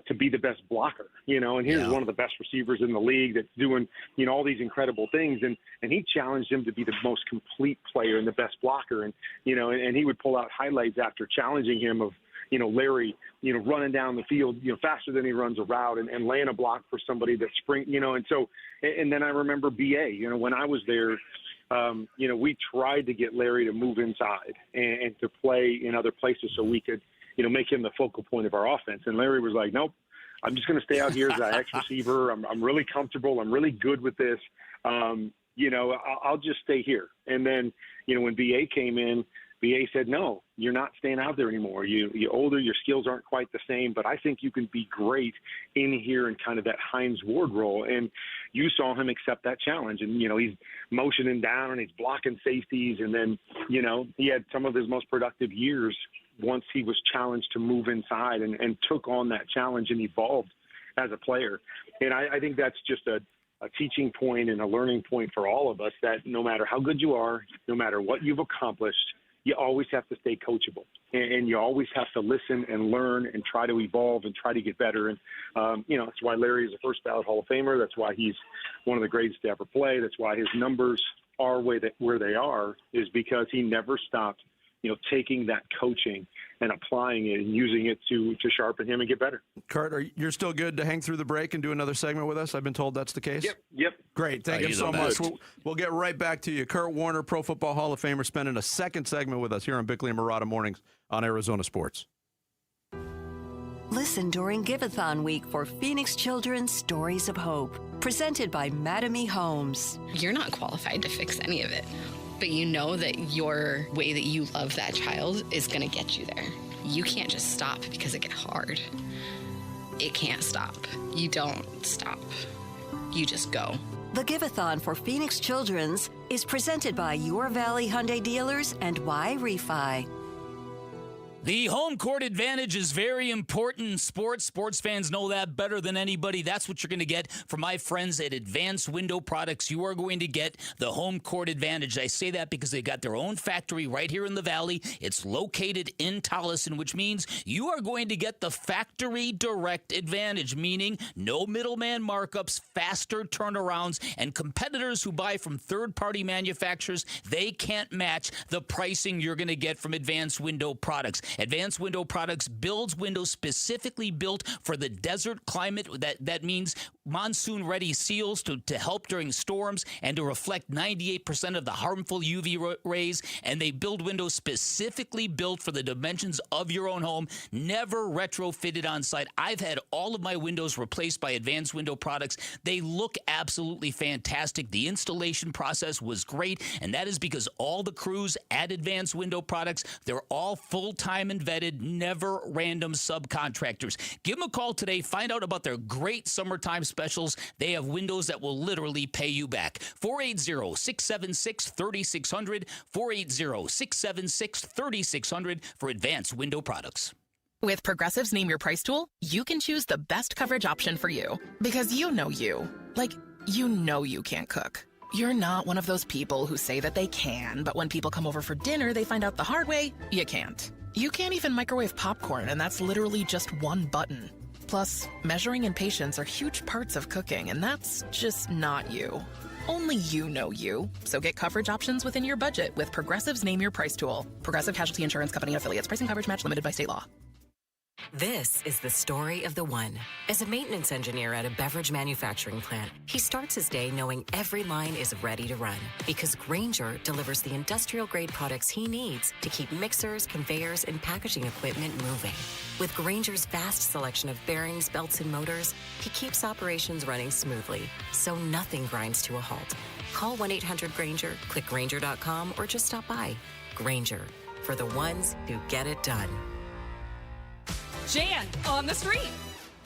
[SPEAKER 18] to be the best blocker, and here's one of the best receivers in the league that's doing, all these incredible things. And he challenged him to be the most complete player and the best blocker. And, and he would pull out highlights after challenging him of, Larry, running down the field, faster than he runs a route and laying a block for somebody that and so, and then I remember BA, when I was there, we tried to get Larry to move inside and to play in other places so we could, make him the focal point of our offense. And Larry was like, nope, I'm just going to stay out here as an X receiver. I'm really comfortable. I'm really good with this. I'll just stay here. And then, when BA came in, BA said, no, you're not staying out there anymore. You're older, your skills aren't quite the same, but I think you can be great in here in kind of that Hines Ward role. And you saw him accept that challenge. And, he's motioning down and he's blocking safeties. And then, he had some of his most productive years once he was challenged to move inside and took on that challenge and evolved as a player. And I think that's just a teaching point and a learning point for all of us, that no matter how good you are, no matter what you've accomplished, you always have to stay coachable, and you always have to listen and learn and try to evolve and try to get better. And, that's why Larry is a first ballot Hall of Famer. That's why he's one of the greatest to ever play. That's why his numbers are where they are, is because he never stopped, taking that coaching and applying it and using it to sharpen him and get better.
[SPEAKER 1] Kurt, you're still good to hang through the break and do another segment with us? I've been told that's the case.
[SPEAKER 18] Yep.
[SPEAKER 1] Great. Thank you so much. We'll get right back to you. Kurt Warner, Pro Football Hall of Famer, spending a second segment with us here on Bickley and Marotta Mornings on Arizona Sports.
[SPEAKER 4] Listen during Give-a-thon week for Phoenix Children's Stories of Hope, presented by Mattamy Homes.
[SPEAKER 19] You're not qualified to fix any of it, but you know that your way that you love that child is going to get you there. you can't just stop because it get hard. It can't stop. You don't stop. You just go.
[SPEAKER 4] The Give-a-thon for Phoenix Children's is presented by Your Valley Hyundai Dealers and Y Refi.
[SPEAKER 17] The home court advantage is very important in sports. Sports fans know that better than anybody. That's what you're going to get from my friends at Advanced Window Products. You are going to get the home court advantage. I say that because they got their own factory right here in the Valley. It's located in Tolleson, which means you are going to get the factory direct advantage, meaning no middleman markups, faster turnarounds, and competitors who buy from third-party manufacturers, they can't match the pricing you're going to get from Advanced Window Products. Advanced Window Products builds windows specifically built for the desert climate. That means monsoon-ready seals to help during storms and to reflect 98% of the harmful UV rays. And they build windows specifically built for the dimensions of your own home, never retrofitted on site. I've had all of my windows replaced by Advanced Window Products. They look absolutely fantastic. The installation process was great, and that is because all the crews at Advanced Window Products, they're all full-time and vetted, never random subcontractors. Give them a call today. Find out about their great summertime specials. They have windows that will literally pay you back. 480-676-3600, 480-676-3600 for Advanced Window Products.
[SPEAKER 20] With Progressive's Name Your Price tool, you can choose the best coverage option for you. Because you know you. Like, you know you can't cook. You're not one of those people who say that they can, but when people come over for dinner, they find out the hard way, you can't. You can't even microwave popcorn, and that's literally just one button. Plus, measuring and patience are huge parts of cooking, and that's just not you. Only you know you. So get coverage options within your budget with Progressive's Name Your Price tool. Progressive Casualty Insurance Company and affiliates. Price and coverage match limited by state law.
[SPEAKER 21] This is the story of the one. As a maintenance engineer at a beverage manufacturing plant, he starts his day knowing every line is ready to run because Grainger delivers the industrial-grade products he needs to keep mixers, conveyors, and packaging equipment moving. With Grainger's vast selection of bearings, belts, and motors, he keeps operations running smoothly, so nothing grinds to a halt. Call 1-800-GRAINGER, click Grainger.com, or just stop by. Grainger, for the ones who get it done.
[SPEAKER 22] Jan on the street.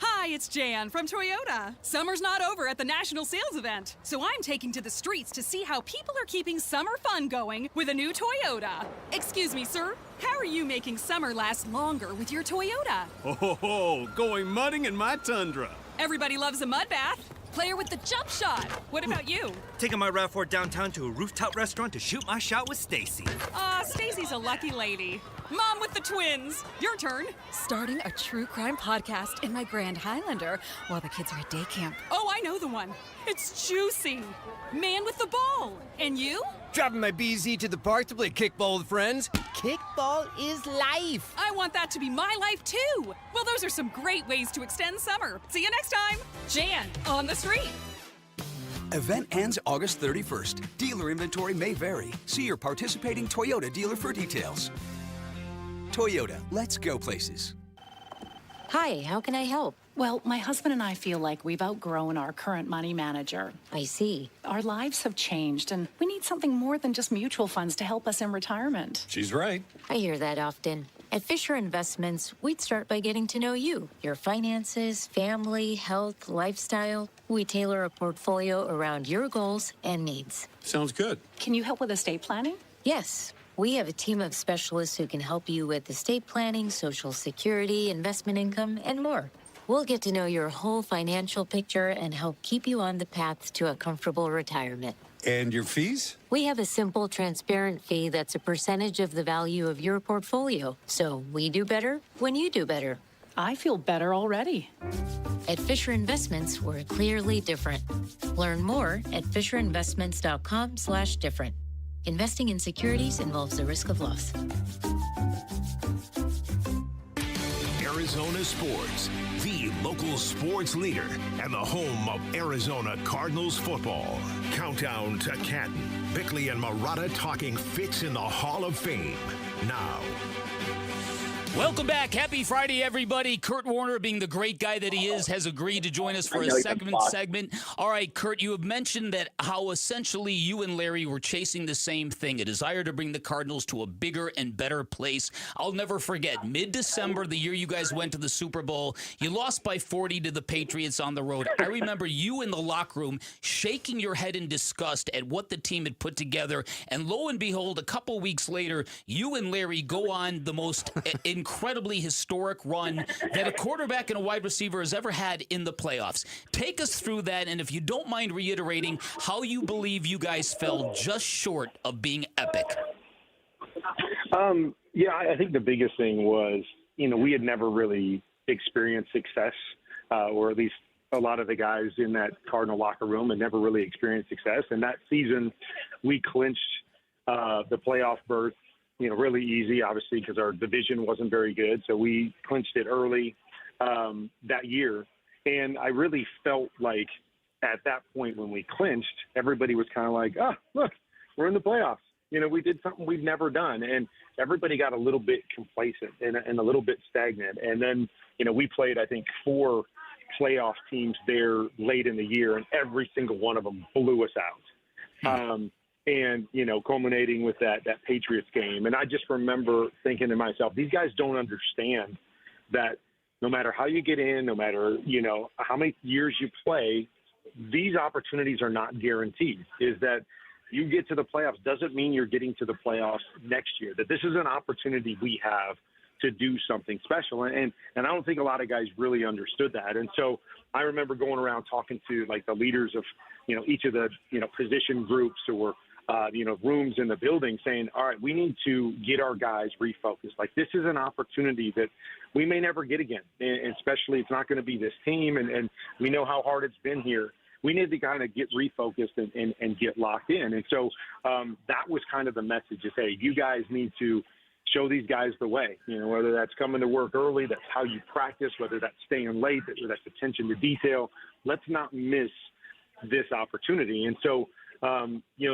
[SPEAKER 22] Hi, it's Jan from Toyota. Summer's not over at the National Sales Event, so I'm taking to the streets to see how people are keeping summer fun going with a new Toyota. Excuse me, sir. How are you making summer last longer with your Toyota?
[SPEAKER 23] Oh, going mudding in my Tundra.
[SPEAKER 22] Everybody loves a mud bath. Player with the jump shot. What about you?
[SPEAKER 24] Taking my RAV4 downtown to a rooftop restaurant to shoot my shot with Stacy.
[SPEAKER 22] Stacy's a lucky lady. Mom with the twins. Your turn.
[SPEAKER 25] Starting a true crime podcast in my Grand Highlander while the kids are at day camp.
[SPEAKER 22] Oh, I know the one. It's juicy. Man with the ball. And you?
[SPEAKER 26] Dropping my BZ to the park to play kickball with friends. Kickball is life.
[SPEAKER 22] I want that to be my life, too. Well, those are some great ways to extend summer. See you next time. Jan on the street.
[SPEAKER 27] Event ends August 31st. Dealer inventory may vary. See your participating Toyota dealer for details. Toyota, let's go places.
[SPEAKER 28] Hi, how can I help?
[SPEAKER 29] Well, my husband and I feel like we've outgrown our current money manager.
[SPEAKER 28] I see.
[SPEAKER 29] Our lives have changed, and we need something more than just mutual funds to help us in retirement.
[SPEAKER 27] She's right.
[SPEAKER 28] I hear that often. At Fisher Investments, we'd start by getting to know you, your finances, family, health, lifestyle. We tailor a portfolio around your goals and needs.
[SPEAKER 27] Sounds good.
[SPEAKER 29] Can you help with estate planning?
[SPEAKER 28] Yes. We have a team of specialists who can help you with estate planning, Social Security, investment income, and more. We'll get to know your whole financial picture and help keep you on the path to a comfortable retirement.
[SPEAKER 27] And your fees?
[SPEAKER 28] We have a simple, transparent fee that's a percentage of the value of your portfolio. So we do better when you do better.
[SPEAKER 29] I feel better already.
[SPEAKER 28] At Fisher Investments, we're clearly different. Learn more at fisherinvestments.com/different. Investing in securities involves the risk of loss.
[SPEAKER 16] Arizona Sports, the local sports leader and the home of Arizona Cardinals football. Countdown to Canton, Bickley and Marotta talking fits in the Hall of Fame. Now.
[SPEAKER 17] Welcome back. Happy Friday, everybody. Kurt Warner, being the great guy that he is, has agreed to join us for a second segment. All right, Kurt, you have mentioned that how essentially you and Larry were chasing the same thing, a desire to bring the Cardinals to a bigger and better place. I'll never forget, mid-December, the year you guys went to the Super Bowl, you lost by 40 to the Patriots on the road. I remember you in the locker room shaking your head in disgust at what the team had put together, and lo and behold, a couple weeks later, you and Larry go on the most incredibly historic run that a quarterback and a wide receiver has ever had in the playoffs. Take us through that, and if you don't mind reiterating how you believe you guys fell just short of being epic.
[SPEAKER 18] Yeah, I think the biggest thing was, we had never really experienced success, or at least a lot of the guys in that Cardinal locker room had never really experienced success. And that season, we clinched the playoff berth, really easy, obviously, because our division wasn't very good. So we clinched it early that year. And I really felt like at that point when we clinched, everybody was kind of like, oh, look, we're in the playoffs. We did something we've never done. And everybody got a little bit complacent and a little bit stagnant. And then, we played, I think, 4 playoff teams there late in the year, and every single one of them blew us out. And, culminating with that Patriots game. And I just remember thinking to myself, these guys don't understand that no matter how you get in, no matter, how many years you play, these opportunities are not guaranteed. Is that you get to the playoffs doesn't mean you're getting to the playoffs next year, that this is an opportunity we have to do something special. And I don't think a lot of guys really understood that. And so I remember going around talking to like the leaders of, each of the, position groups or, rooms in the building saying, all right, we need to get our guys refocused. Like, this is an opportunity that we may never get again. And especially it's not going to be this team. And we know how hard it's been here. We need to kind of get refocused and get locked in. And so that was kind of the message is, hey, you guys need to show these guys the way, whether that's coming to work early, that's how you practice, whether that's staying late, whether that's attention to detail. Let's not miss this opportunity. And so,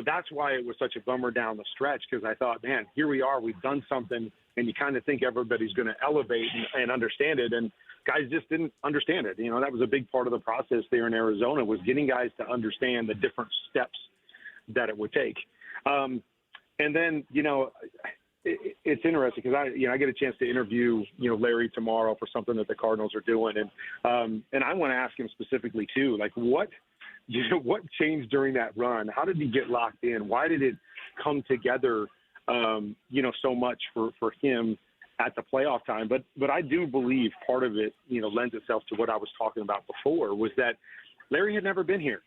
[SPEAKER 18] that's why it was such a bummer down the stretch, because I thought, man, here we are, we've done something, and you kind of think everybody's going to elevate and understand it. And guys just didn't understand it. That was a big part of the process there in Arizona, was getting guys to understand the different steps that it would take. And then, it's interesting because I get a chance to interview, Larry tomorrow for something that the Cardinals are doing. And I want to ask him specifically too, like what changed during that run? How did he get locked in? Why did it come together, so much for him at the playoff time? But I do believe part of it, lends itself to what I was talking about before, was that Larry had never been here,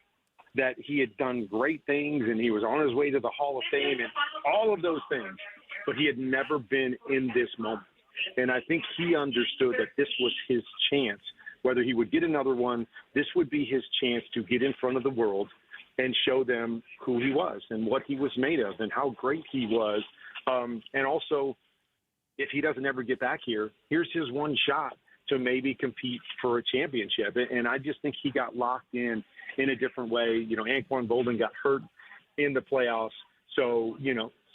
[SPEAKER 18] that he had done great things and he was on his way to the Hall of Fame and all of those things, but he had never been in this moment. And I think he understood that this was his chance. Whether he would get another one, this would be his chance to get in front of the world and show them who he was and what he was made of and how great he was. And also, if he doesn't ever get back here, here's his one shot to maybe compete for a championship. And I just think he got locked in a different way. Anquan Bolden got hurt in the playoffs. So,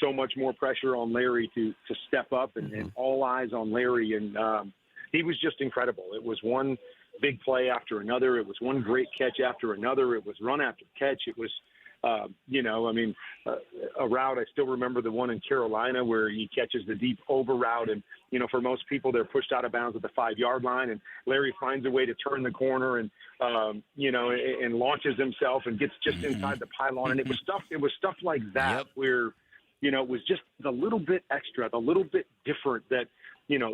[SPEAKER 18] so much more pressure on Larry to step up and all eyes on Larry. And he was just incredible. It was one big play after another. It was one great catch after another. It was run after catch. It was, a route. I still remember the one in Carolina where he catches the deep over route. And, for most people, they're pushed out of bounds at the 5-yard line. And Larry finds a way to turn the corner and, and launches himself and gets just inside the pylon. And it was stuff like that where, it was just the little bit extra, the little bit different that,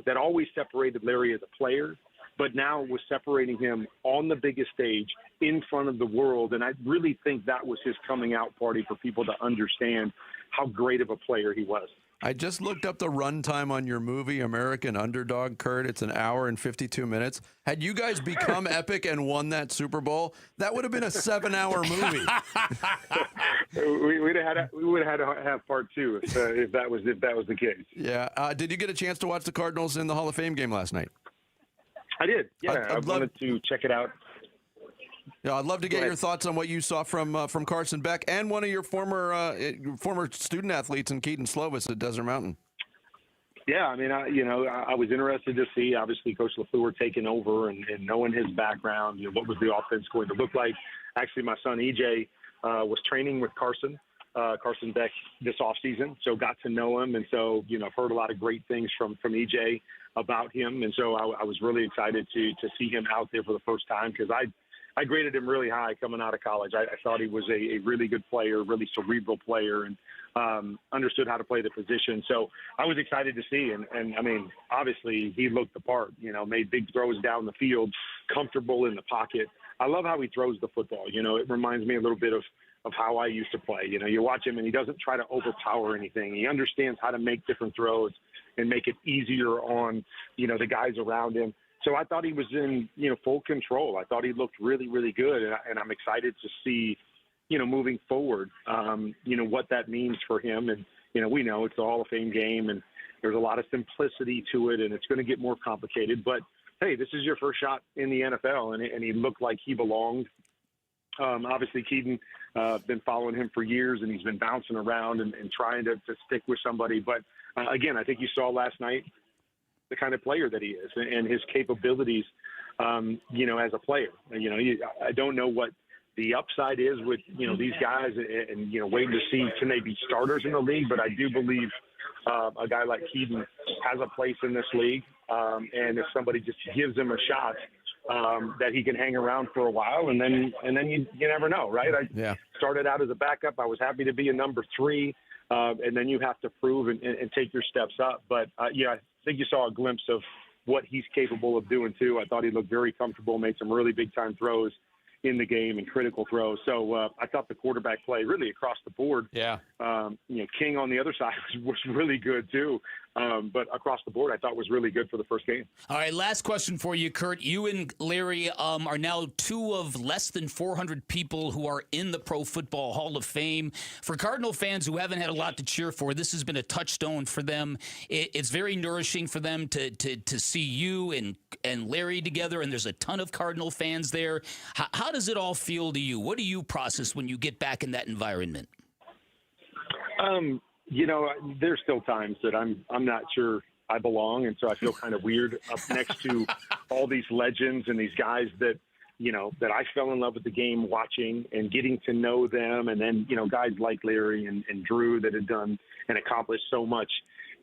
[SPEAKER 18] that always separated Larry as a player, but now was separating him on the biggest stage in front of the world. And I really think that was his coming out party for people to understand how great of a player he was.
[SPEAKER 1] I just looked up the runtime on your movie, American Underdog, Kurt. It's an hour and 52 minutes. Had you guys become epic and won that Super Bowl, that would have been a 7-hour movie.
[SPEAKER 18] we would have had to have part 2 if that was the case.
[SPEAKER 1] Yeah. Did you get a chance to watch the Cardinals in the Hall of Fame game last night?
[SPEAKER 18] I did. Yeah, I wanted to check it out.
[SPEAKER 1] Yeah, I'd love to get your thoughts on what you saw from Carson Beck and one of your former student athletes in Keaton Slovis at Desert Mountain.
[SPEAKER 18] Yeah, I mean, I was interested to see, obviously, Coach LaFleur taking over and knowing his background, what was the offense going to look like. Actually, my son, EJ, was training with Carson Beck this offseason, so got to know him. And so, I've heard a lot of great things from EJ about him. And so I was really excited to see him out there for the first time because I graded him really high coming out of college. I thought he was a really good player, really cerebral player, and understood how to play the position. So I was excited to see. And I mean, obviously, he looked the part, made big throws down the field, comfortable in the pocket. I love how he throws the football. It reminds me a little bit of how I used to play. You watch him, and he doesn't try to overpower anything. He understands how to make different throws and make it easier on, the guys around him. So I thought he was in, full control. I thought he looked really, really good. And I'm excited to see, moving forward, what that means for him. And, we know it's a Hall of Fame game and there's a lot of simplicity to it and it's going to get more complicated. But, hey, this is your first shot in the NFL and he looked like he belonged. Obviously, Keaton, been following him for years and he's been bouncing around and trying to stick with somebody. But, again, I think you saw last night the kind of player that he is and his capabilities, as a player. I don't know what the upside is with, these guys and waiting to see can they be starters in the league. But I do believe a guy like Keaton has a place in this league. And if somebody just gives him a shot, that he can hang around for a while and then you never know, right? I started out as a backup. I was happy to be a number 3. And then you have to prove and take your steps up. But, I think you saw a glimpse of what he's capable of doing, too. I thought he looked very comfortable, made some really big-time throws in the game and critical throws. So I thought the quarterback play really across the board. Yeah. King on the other side was really good, too. But across the board, I thought was really good for the first game.
[SPEAKER 17] All right, last question for you, Kurt. You and Larry are now 2 of less than 400 people who are in the Pro Football Hall of Fame. For Cardinal fans who haven't had a lot to cheer for, this has been a touchstone for them. It's very nourishing for them to see you and Larry together, and there's a ton of Cardinal fans there. How does it all feel to you? What do you process when you get back in that environment?
[SPEAKER 18] There's still times that I'm not sure I belong, and so I feel kind of weird up next to all these legends and these guys that I fell in love with the game watching and getting to know them, and then guys like Larry and Drew that had done and accomplished so much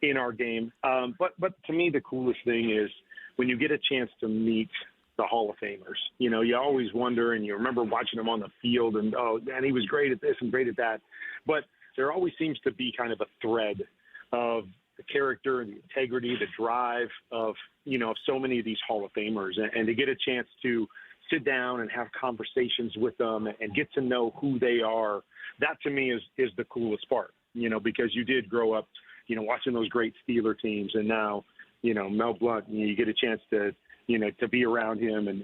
[SPEAKER 18] in our game. But to me, the coolest thing is when you get a chance to meet the Hall of Famers. You always wonder, and you remember watching them on the field, and he was great at this and great at that, but there always seems to be kind of a thread of the character and the integrity, the drive of, so many of these Hall of Famers. And to get a chance to sit down and have conversations with them and get to know who they are, that to me is the coolest part, because you did grow up, watching those great Steeler teams. And now, Mel Blount, you get a chance to be around him and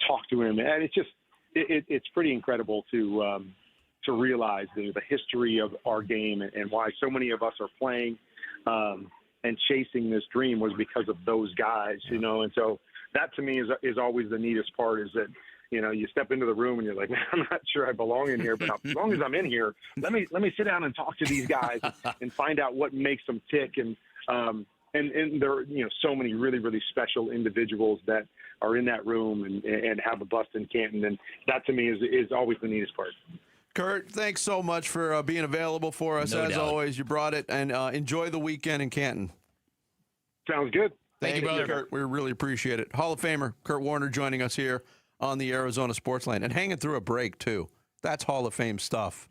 [SPEAKER 18] talk to him. And it's just, it's pretty incredible to realize the history of our game and why so many of us are playing and chasing this dream was because of those guys, and so that to me is always the neatest part is that, you step into the room and you're like, man, I'm not sure I belong in here, but as long as I'm in here, let me sit down and talk to these guys and find out what makes them tick. And there are, so many really, really special individuals that are in that room and have a bust in Canton. And that to me is always the neatest part.
[SPEAKER 1] Kurt, thanks so much for being available for us.
[SPEAKER 17] No
[SPEAKER 1] As
[SPEAKER 17] doubt.
[SPEAKER 1] always, you brought it, and enjoy the weekend in Canton.
[SPEAKER 18] Sounds good.
[SPEAKER 17] Thank you, brother.
[SPEAKER 1] Kurt. We really appreciate it. Hall of Famer Kurt Warner joining us here on the Arizona Sports Line and hanging through a break, too. That's Hall of Fame stuff.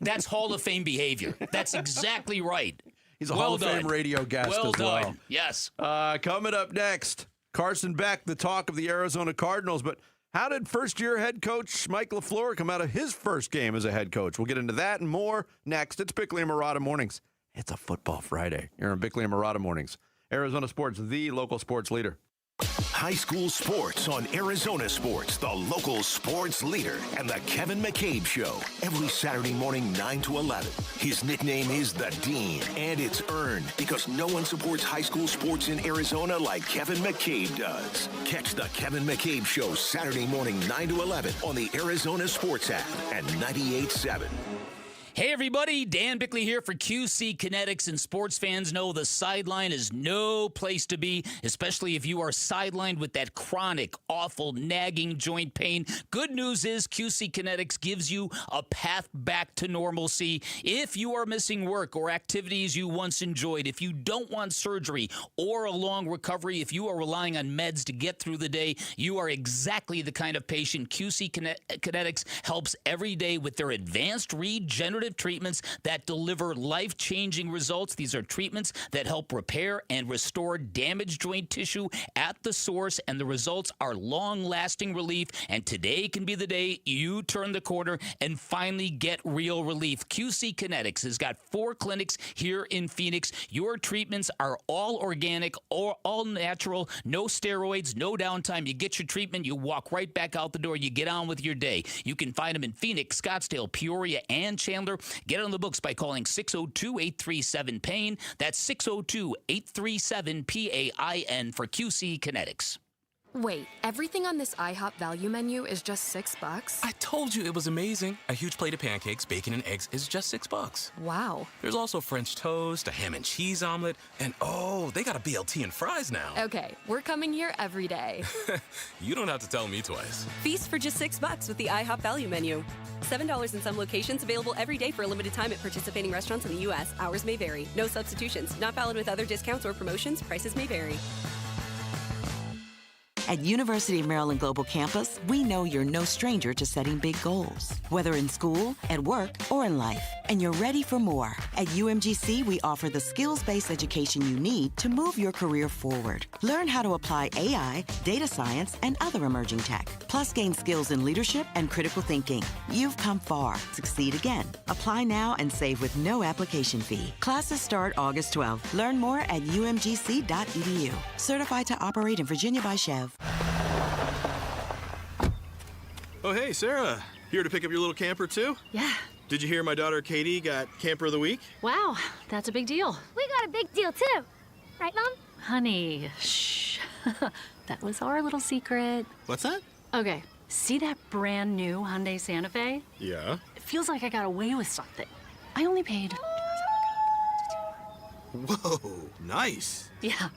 [SPEAKER 17] That's Hall of Fame behavior. That's exactly right.
[SPEAKER 1] He's a Hall of Fame radio guest
[SPEAKER 17] well
[SPEAKER 1] as well.
[SPEAKER 17] done. Yes.
[SPEAKER 1] Coming up next, Carson Beck, the talk of the Arizona Cardinals, but how did first-year head coach Mike LaFleur come out of his first game as a head coach? We'll get into that and more next. It's Bickley and Marotta Mornings. It's a football Friday. You're on Bickley and Marotta Mornings. Arizona Sports, the local sports leader.
[SPEAKER 16] High school sports on Arizona Sports, the local sports leader, and the Kevin McCabe Show. Every Saturday morning, 9 to 11. His nickname is The Dean, and it's earned because no one supports high school sports in Arizona like Kevin McCabe does. Catch the Kevin McCabe Show Saturday morning, 9 to 11 on the Arizona Sports app and 98.7.
[SPEAKER 17] Hey everybody, Dan Bickley here for QC Kinetics, and sports fans know the sideline is no place to be, especially if you are sidelined with that chronic, awful, nagging joint pain. Good news is QC Kinetics gives you a path back to normalcy. If you are missing work or activities you once enjoyed, if you don't want surgery or a long recovery, if you are relying on meds to get through the day, you are exactly the kind of patient QC Kinetics helps every day with their advanced regenerative treatments that deliver life-changing results. These are treatments that help repair and restore damaged joint tissue at the source, and the results are long-lasting relief. And today can be the day you turn the corner and finally get real relief. QC Kinetics has got 4 clinics here in Phoenix. Your treatments are all organic or all natural, no steroids, no downtime. You get your treatment, you walk right back out the door, you get on with your day. You can find them in Phoenix, Scottsdale, Peoria, and Chandler. Get on the books by calling 602-837-PAIN. That's 602-837-PAIN for QC Kinetics.
[SPEAKER 2] Wait, everything on this IHOP value menu is just $6?
[SPEAKER 3] I told you it was amazing. A huge plate of pancakes, bacon, and eggs is just $6.
[SPEAKER 2] Wow.
[SPEAKER 3] There's also French toast, a ham and cheese omelet, and oh, they got a BLT and fries now.
[SPEAKER 2] Okay, we're coming here every day.
[SPEAKER 3] You don't have to tell me twice.
[SPEAKER 5] Feast for just $6 with the IHOP value menu. $7 in some locations, available every day for a limited time at participating restaurants in the U.S. Hours may vary. No substitutions. Not valid with other discounts or promotions. Prices may vary.
[SPEAKER 6] At University of Maryland Global Campus, we know you're no stranger to setting big goals, whether in school, at work, or in life, and you're ready for more. At UMGC, we offer the skills-based education you need to move your career forward. Learn how to apply AI, data science, and other emerging tech, plus gain skills in leadership and critical thinking. You've come far. Succeed again. Apply now and save with no application fee. Classes start August 12th. Learn more at umgc.edu. Certified to operate in Virginia by Chev.
[SPEAKER 7] Oh, hey, Sarah. Here to pick up your little camper, too?
[SPEAKER 9] Yeah.
[SPEAKER 7] Did you hear my daughter Katie got Camper of the Week?
[SPEAKER 9] Wow, that's a big deal.
[SPEAKER 10] We got a big deal, too. Right, Mom?
[SPEAKER 9] Honey, shh. That was our little secret.
[SPEAKER 7] What's that?
[SPEAKER 9] Okay, see that brand new Hyundai Santa Fe?
[SPEAKER 7] Yeah.
[SPEAKER 9] It feels like I got away with something. I only paid...
[SPEAKER 7] Whoa, nice.
[SPEAKER 9] Yeah.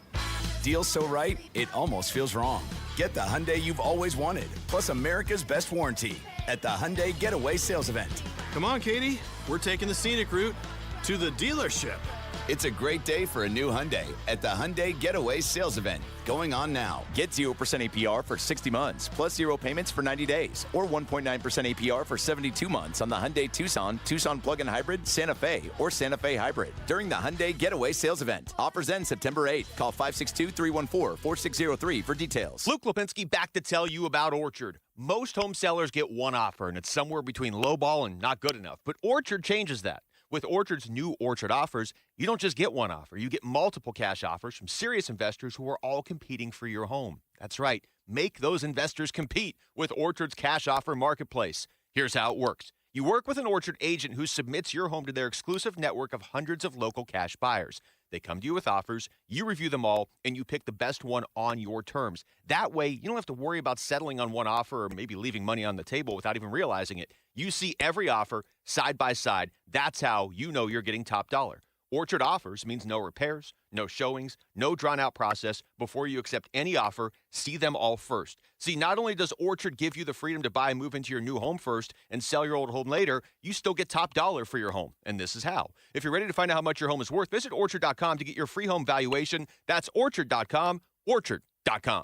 [SPEAKER 11] Deal so right, it almost feels wrong. Get the Hyundai you've always wanted, plus America's best warranty at the Hyundai Getaway Sales Event.
[SPEAKER 7] Come on, Katie. We're taking the scenic route to the dealership.
[SPEAKER 11] It's a great day for a new Hyundai at the Hyundai Getaway Sales Event, going on now. Get 0% APR for 60 months, plus 0 payments for 90 days, or 1.9% APR for 72 months on the Hyundai Tucson, Tucson Plug-in Hybrid, Santa Fe, or Santa Fe Hybrid during the Hyundai Getaway Sales Event. Offers end September 8th. Call 562-314-4603 for details.
[SPEAKER 12] Luke Lipinski back to tell you about Orchard. Most home sellers get one offer, and it's somewhere between lowball and not good enough. But Orchard changes that. With Orchard's new Orchard offers, you don't just get one offer. You get multiple cash offers from serious investors who are all competing for your home. That's right. Make those investors compete with Orchard's cash offer marketplace. Here's how it works. You work with an Orchard agent who submits your home to their exclusive network of hundreds of local cash buyers. They come to you with offers, you review them all, and you pick the best one on your terms. That way, you don't have to worry about settling on one offer or maybe leaving money on the table without even realizing it. You see every offer side by side. That's how you know you're getting top dollar. Orchard offers means no repairs, no showings, no drawn-out process. Before you accept any offer, see them all first. See, not only does Orchard give you the freedom to buy and move into your new home first and sell your old home later, you still get top dollar for your home. And this is how. If you're ready to find out how much your home is worth, visit Orchard.com to get your free home valuation. That's Orchard.com, Orchard.com.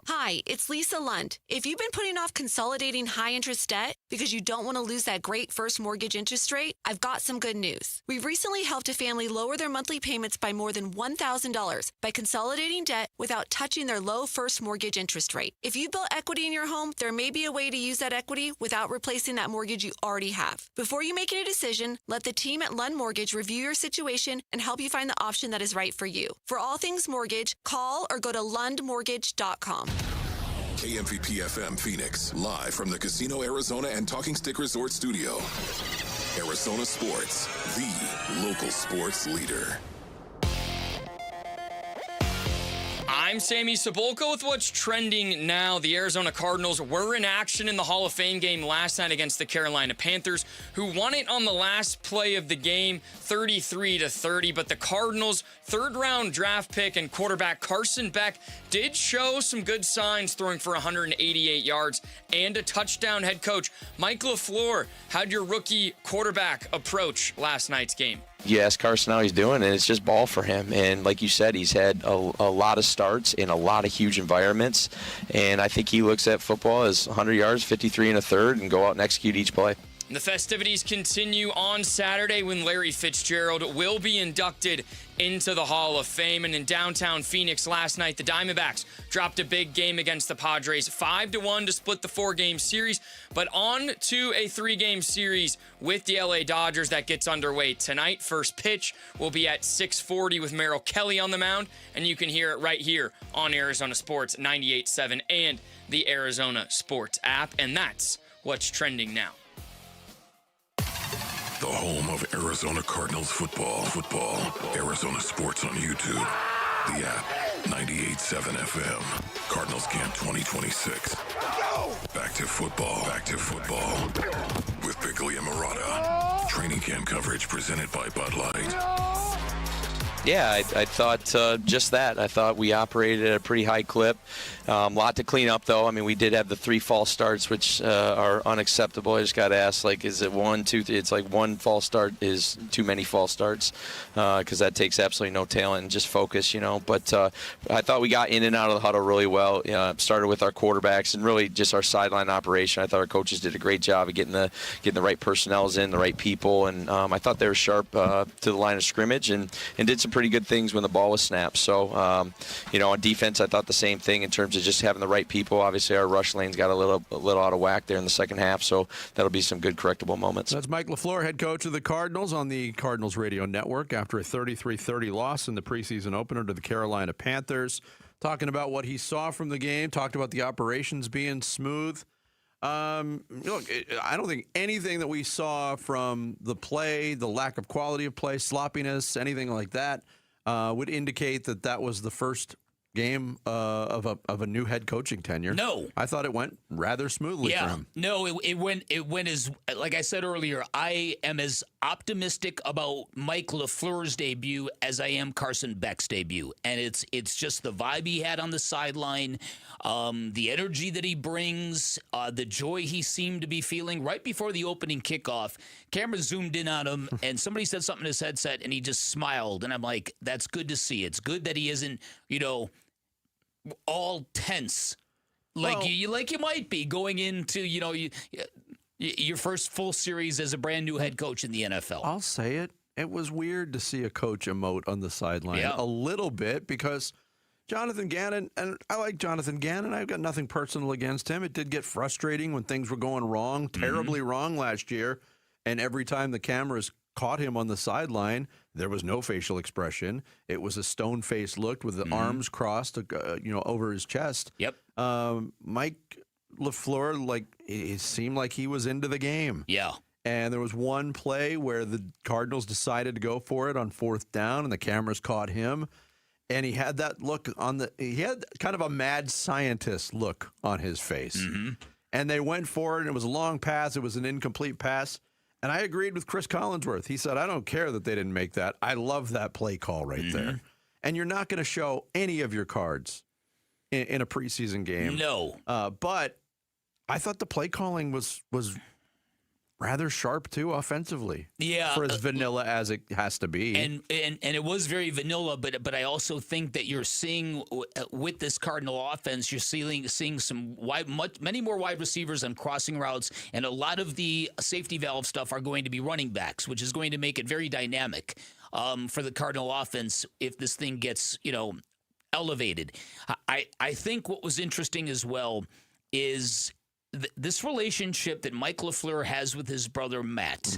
[SPEAKER 30] Hi, it's Lisa Lund. If you've been putting off consolidating high-interest debt because you don't want to lose that great first mortgage interest rate, I've got some good news. We've recently helped a family lower their monthly payments by more than $1,000 by consolidating debt without touching their low first mortgage interest rate. If you built equity in your home, there may be a way to use that equity without replacing that mortgage you already have. Before you make any decision, let the team at Lund Mortgage review your situation and help you find the option that is right for you. For all things mortgage, call or go to lundmortgage.com.
[SPEAKER 31] KMVP FM Phoenix, live from the Casino Arizona and Talking Stick Resort Studio. Arizona Sports, the local sports leader.
[SPEAKER 8] I'm I'm Sammy Cebulka with what's trending now. The Arizona Cardinals were in action in the Hall of Fame game last night against the Carolina Panthers, who won it on the last play of the game, 33-30. But the Cardinals' third-round draft pick and quarterback Carson Beck did show some good signs, throwing for 188 yards and a touchdown. Head coach Mike LaFleur, how'd your rookie quarterback approach last night's game?
[SPEAKER 4] You ask Carson how he's doing, and it's just ball for him. And like you said, he's had a lot of starts in a lot of huge environments. And I think he looks at football as 100 yards, 53 and a third, and go out and execute each play.
[SPEAKER 8] The festivities continue on Saturday when Larry Fitzgerald will be inducted into the Hall of Fame. And in downtown Phoenix last night, the Diamondbacks dropped a big game against the Padres, 5-1 to split the 4-game series, but on to a 3-game series with the LA Dodgers that gets underway tonight. First pitch will be at 6:40 with Merrill Kelly on the mound, and you can hear it right here on Arizona Sports 98.7 and the Arizona Sports app. And that's what's trending now.
[SPEAKER 31] The home of Arizona Cardinals football. Arizona Sports on YouTube. The app, 98.7 FM. Cardinals Camp 2026. Back to football. With Bickley and Murata. Training camp coverage presented by Bud Light.
[SPEAKER 4] Yeah, I thought just that. I thought we operated at a pretty high clip. Lot to clean up, though. I mean, we did have the 3 false starts, which are unacceptable. I just got to ask, like, is it 1, 2, 3? It's like 1 false start is too many false starts because that takes absolutely no talent and just focus, But I thought we got in and out of the huddle really well. Started with our quarterbacks and really just our sideline operation. I thought our coaches did a great job of getting the right personnels in, the right people, and I thought they were sharp to the line of scrimmage and did some pretty good things when the ball was snapped. So, on defense, I thought the same thing in terms of just having the right people. Obviously, our rush lanes got a little out of whack there in the second half, so that'll be some good correctable moments.
[SPEAKER 1] That's Mike LaFleur, head coach of the Cardinals on the Cardinals Radio Network after a 33-30 loss in the preseason opener to the Carolina Panthers. Talking about what he saw from the game, talked about the operations being smooth. Look, I don't think anything that we saw from the play, the lack of quality of play, sloppiness, anything like that, would indicate that was the first game of a new head coaching tenure.
[SPEAKER 17] No,
[SPEAKER 1] I thought it went rather smoothly for him.
[SPEAKER 17] No, it went as, like I said earlier, I am as optimistic about Mike LaFleur's debut as I am Carson Beck's debut, and it's just the vibe he had on the sideline, the energy that he brings, the joy he seemed to be feeling right before the opening kickoff. Camera zoomed in on him, and somebody said something in his headset, and he just smiled, and I'm like, that's good to see. It's good that he isn't, all tense like you might be going into your first full series as a brand new head coach in the NFL.
[SPEAKER 1] I'll say it. It was weird to see a coach emote on the sideline a little bit because Jonathan Gannon, and I like Jonathan Gannon. I've got nothing personal against him. It did get frustrating when things were going wrong, terribly wrong last year, and every time the cameras caught him on the sideline, there was no facial expression. It was a stone-faced look with the arms crossed, over his chest.
[SPEAKER 17] Yep.
[SPEAKER 1] Mike LaFleur, it seemed like he was into the game.
[SPEAKER 17] Yeah.
[SPEAKER 1] And there was one play where the Cardinals decided to go for it on 4th down, and the cameras caught him. And he had that look he had kind of a mad scientist look on his face. And they went for it, and it was a long pass. It was an incomplete pass. And I agreed with Chris Collinsworth. He said, I don't care that they didn't make that. I love that play call right there. And you're not going to show any of your cards in a preseason game.
[SPEAKER 17] No.
[SPEAKER 1] But I thought the play calling was rather sharp, too, offensively.
[SPEAKER 17] Yeah.
[SPEAKER 1] For as vanilla as it has to be.
[SPEAKER 17] And it was very vanilla, but I also think that you're seeing, with this Cardinal offense, you're seeing some many more wide receivers on crossing routes, and a lot of the safety valve stuff are going to be running backs, which is going to make it very dynamic for the Cardinal offense if this thing gets, elevated. I think what was interesting as well is this relationship that Mike LaFleur has with his brother Matt,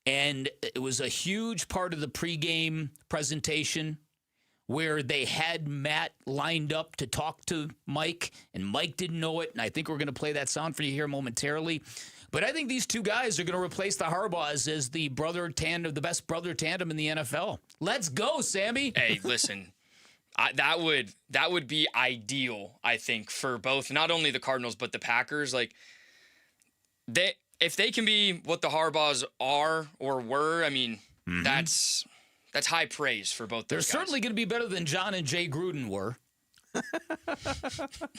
[SPEAKER 17] and it was a huge part of the pregame presentation where they had Matt lined up to talk to Mike, and Mike didn't know it, and I think we're going to play that sound for you here momentarily. But I think these two guys are going to replace the Harbaughs as the best brother tandem in the NFL. Let's go, Sammy.
[SPEAKER 8] Hey, listen. that would be ideal, I think, for both, not only the Cardinals but the Packers. Like, if they can be what the Harbaughs are or were, I mean, that's high praise for both.
[SPEAKER 17] They're certainly going to be better than John and Jay Gruden were.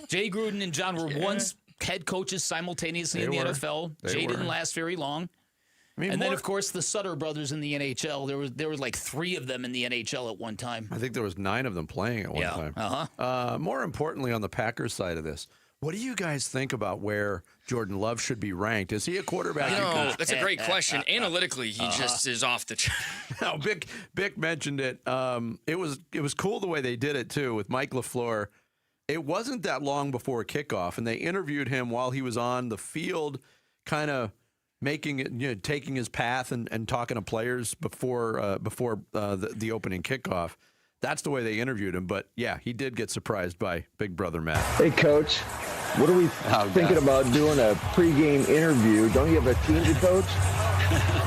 [SPEAKER 17] Jay Gruden and John were once head coaches simultaneously in the NFL. Jay didn't last very long. Then, of course, the Sutter brothers in the NHL. There was like 3 of them in the NHL at one time.
[SPEAKER 1] I think there was 9 of them playing at one time. More importantly, on the Packers side of this, what do you guys think about where Jordan Love should be ranked? Is he a quarterback?
[SPEAKER 8] That's a great question. Analytically, he just is off the chart.
[SPEAKER 1] No, Bick mentioned it. It was cool the way they did it, too, with Mike LaFleur. It wasn't that long before kickoff, and they interviewed him while he was on the field, kind of making it, taking his path and talking to players before the opening kickoff. That's the way they interviewed him. But, yeah, he did get surprised by Big Brother Matt.
[SPEAKER 13] Hey, Coach, what are we thinking about doing a pregame interview? Don't you have a team to coach?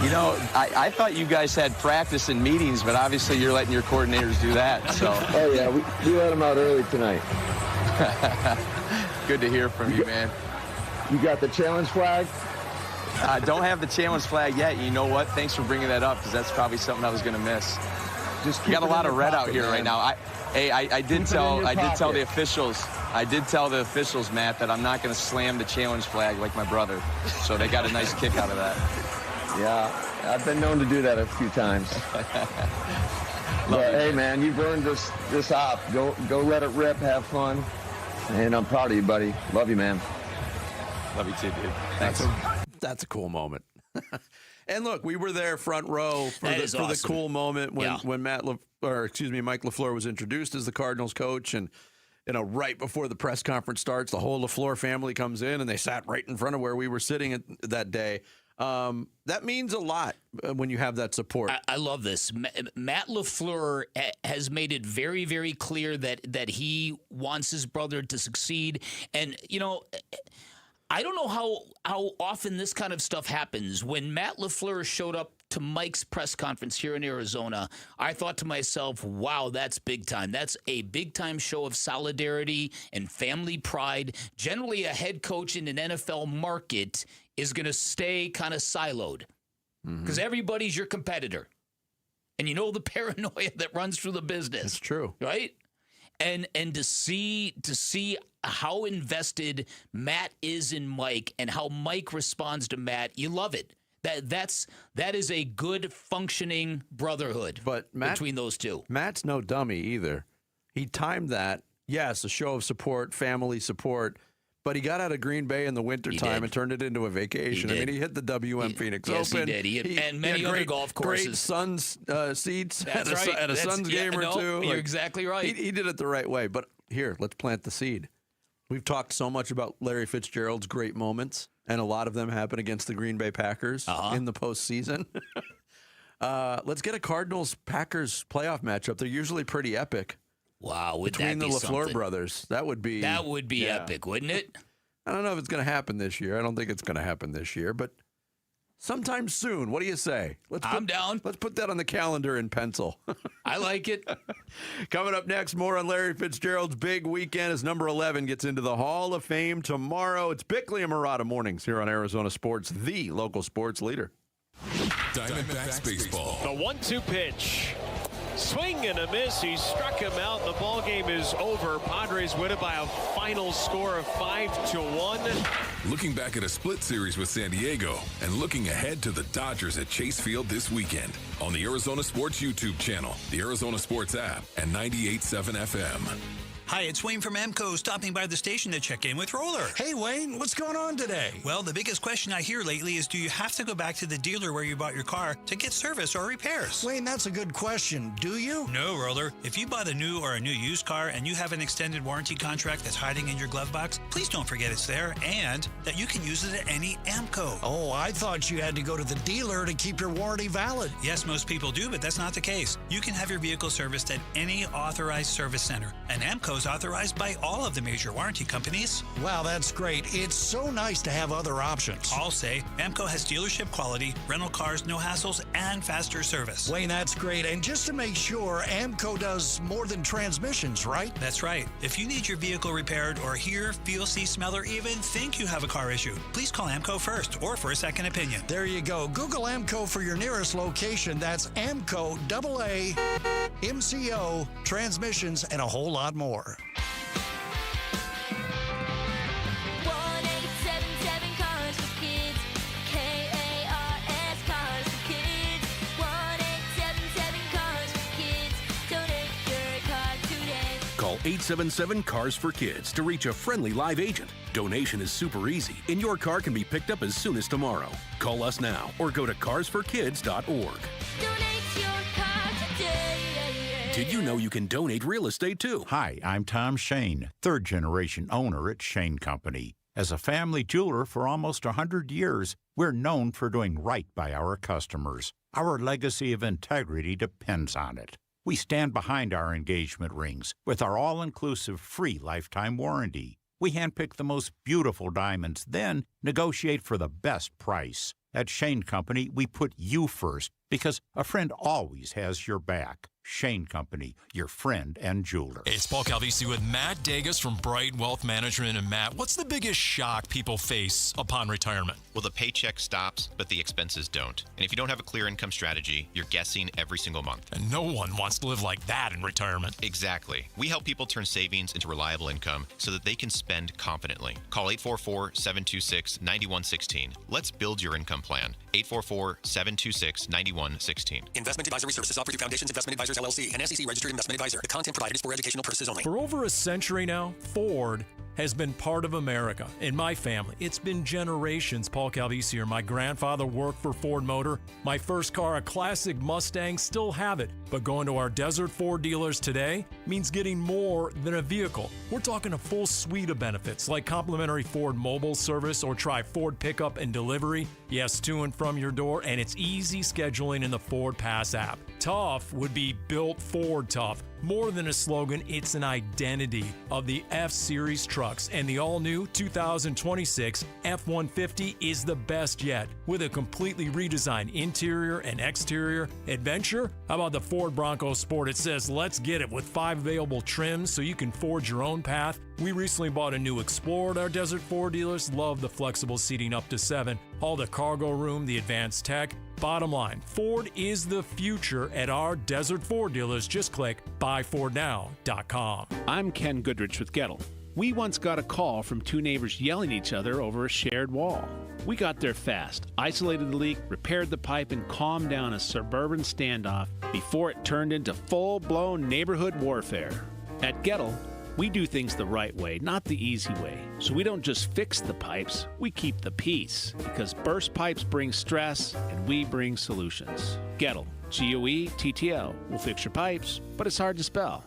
[SPEAKER 4] You know, I thought you guys had practice and meetings, but obviously you're letting your coordinators do that. So.
[SPEAKER 13] Oh, yeah, we let them out early tonight.
[SPEAKER 4] Good to hear from you, man.
[SPEAKER 13] You got the challenge flag?
[SPEAKER 4] I don't have the challenge flag yet. You know what? Thanks for bringing that up, because that's probably something I was going to miss. We got a lot of red out here right now. I did tell the officials, Matt, that I'm not going to slam the challenge flag like my brother. So they got a nice kick out of that.
[SPEAKER 13] Yeah, I've been known to do that a few times. But, hey, man, you've earned this op. Go let it rip, have fun. And I'm proud of you, buddy. Love you, man.
[SPEAKER 4] Love you too, dude. Thanks.
[SPEAKER 1] That's a cool moment. And look, we were there front row for the cool moment when Mike LaFleur was introduced as the Cardinals coach, and right before the press conference starts, the whole LaFleur family comes in, and they sat right in front of where we were sitting that day. That means a lot when you have that support.
[SPEAKER 17] I love this. Matt LaFleur has made it very, very clear that he wants his brother to succeed, and I don't know how often this kind of stuff happens. When Matt LaFleur showed up to Mike's press conference here in Arizona, I thought to myself, wow, that's big time. That's a big-time show of solidarity and family pride. Generally, a head coach in an NFL market is going to stay kind of siloed because everybody's your competitor. And the paranoia that runs through the business.
[SPEAKER 1] It's true.
[SPEAKER 17] Right? And to see how invested Matt is in Mike and how Mike responds to Matt, you love it. That is a good functioning brotherhood between those two.
[SPEAKER 1] Matt's no dummy either. He timed that. Yes, a show of support, family support, but he got out of Green Bay in the wintertime and turned it into a vacation. I mean, he hit the WM Phoenix Open.
[SPEAKER 17] Yes, he did. And many other golf courses.
[SPEAKER 1] Great Suns seats at a Suns game or two.
[SPEAKER 17] You're exactly right.
[SPEAKER 1] He did it the right way. But here, let's plant the seed. We've talked so much about Larry Fitzgerald's great moments, and a lot of them happen against the Green Bay Packers in the postseason. Let's get a Cardinals-Packers playoff matchup. They're usually pretty epic.
[SPEAKER 17] Wow, would
[SPEAKER 1] between
[SPEAKER 17] that be
[SPEAKER 1] the LaFleur
[SPEAKER 17] something?
[SPEAKER 1] brothers. That would be
[SPEAKER 17] epic, wouldn't it?
[SPEAKER 1] I don't know if it's going to happen this year. I don't think it's going to happen this year, but sometime soon. What do you say?
[SPEAKER 17] I'm down.
[SPEAKER 1] Let's put that on the calendar in pencil.
[SPEAKER 17] I like it.
[SPEAKER 1] Coming up next, more on Larry Fitzgerald's big weekend as number 11 gets into the Hall of Fame tomorrow. It's Bickley and Murata mornings here on Arizona Sports, the local sports leader.
[SPEAKER 31] Diamondbacks baseball.
[SPEAKER 14] The 1-2 pitch. Swing and a miss. He struck him out. The ball game is over. Padres win it by a final score of 5-1.
[SPEAKER 31] Looking back at a split series with San Diego and looking ahead to the Dodgers at Chase Field this weekend on the Arizona Sports YouTube channel, the Arizona Sports app, and 98.7 FM.
[SPEAKER 15] Hi, it's Wayne from AMCO, stopping by the station to check in with Roller.
[SPEAKER 19] Hey, Wayne, what's going on today?
[SPEAKER 15] Well, the biggest question I hear lately is, do you have to go back to the dealer where you bought your car to get service or repairs?
[SPEAKER 19] Wayne, that's a good question. Do you?
[SPEAKER 15] No, Roller. If you bought a new or a new used car and you have an extended warranty contract that's hiding in your glove box, please don't forget it's there and that you can use it at any AMCO.
[SPEAKER 19] Oh, I thought you had to go to the dealer to keep your warranty valid.
[SPEAKER 15] Yes, most people do, but that's not the case. You can have your vehicle serviced at any authorized service center, and AMCO AMCO is authorized by all of the major warranty companies.
[SPEAKER 19] Wow, that's great. It's so nice to have other options.
[SPEAKER 15] All say AMCO has dealership quality, rental cars, no hassles, and faster service.
[SPEAKER 19] Wayne, that's great. And just to make sure, AMCO does more than transmissions, right?
[SPEAKER 15] That's right. If you need your vehicle repaired or hear, feel, see, smell, or even think you have a car issue, please call AMCO first or for a second opinion.
[SPEAKER 19] There you go. Google AMCO for your nearest location. That's AMCO, AA, MCO, transmissions, and a whole lot more.
[SPEAKER 10] 1877 Cars for Kids. K-A-R-S Cars for Kids. 1877 Cars for Kids. Donate your car today.
[SPEAKER 16] Call 877 Cars for Kids to reach a friendly live agent. Donation is super easy, and your car can be picked up as soon as tomorrow. Call us now or go to carsforkids.org.
[SPEAKER 10] Donate your car today.
[SPEAKER 16] Did you know you can donate real estate too?
[SPEAKER 18] Hi, I'm Tom Shane, third-generation owner at Shane Company. As a family jeweler for almost 100 years, we're known for doing right by our customers. Our legacy of integrity depends on it. We stand behind our engagement rings with our all-inclusive free lifetime warranty. We handpick the most beautiful diamonds, then negotiate for the best price. At Shane Company, we put you first because a friend always has your back. Shane Company, your friend and jeweler.
[SPEAKER 20] Hey, it's Paul Calvisi with Matt Dagas from Bright Wealth Management. And Matt, what's the biggest shock people face upon retirement?
[SPEAKER 21] Well, the paycheck stops, but the expenses don't. And if you don't have a clear income strategy, you're guessing every single month.
[SPEAKER 20] And no one wants to live like that in retirement.
[SPEAKER 21] Exactly. We help people turn savings into reliable income so that they can spend confidently. Call 844-726-9116. Let's build your income plan. 844-726-9116.
[SPEAKER 22] Investment advisory services offered through Foundations Investment Advisors LLC, an SEC registered investment advisor. The content provided is for educational purposes only.
[SPEAKER 23] For over a century now, Ford has been part of America. In my family, it's been generations. Paul Calvisi here. My grandfather worked for Ford Motor. My first car, a classic Mustang, still have it. But going to our Desert Ford dealers today means getting more than a vehicle. We're talking a full suite of benefits like complimentary Ford mobile service or try Ford pickup and delivery. Yes, to and from your door, and it's easy scheduling in the Ford Pass app. Tough would be built Ford tough. More than a slogan, it's an identity of the F-Series trucks, and the all-new 2026 F-150 is the best yet. With a completely redesigned interior and exterior adventure, how about the Ford Bronco Sport? It says, let's get it, with 5 available trims so you can forge your own path. We recently bought a new Explorer at our Desert Ford dealers. Love the flexible seating up to 7. All the cargo room, the advanced tech. Bottom line, Ford is the future at our Desert Ford dealers. Just click buyfordnow.com.
[SPEAKER 24] I'm Ken Goodrich with Gettle. We once got a call from 2 neighbors yelling at each other over a shared wall. We got there fast, isolated the leak, repaired the pipe, and calmed down a suburban standoff before it turned into full-blown neighborhood warfare. At Gettle, we do things the right way, not the easy way. So we don't just fix the pipes, we keep the peace. Because burst pipes bring stress, and we bring solutions. Gettle, G-O-E-T-T-L. We'll fix your pipes, but it's hard to spell.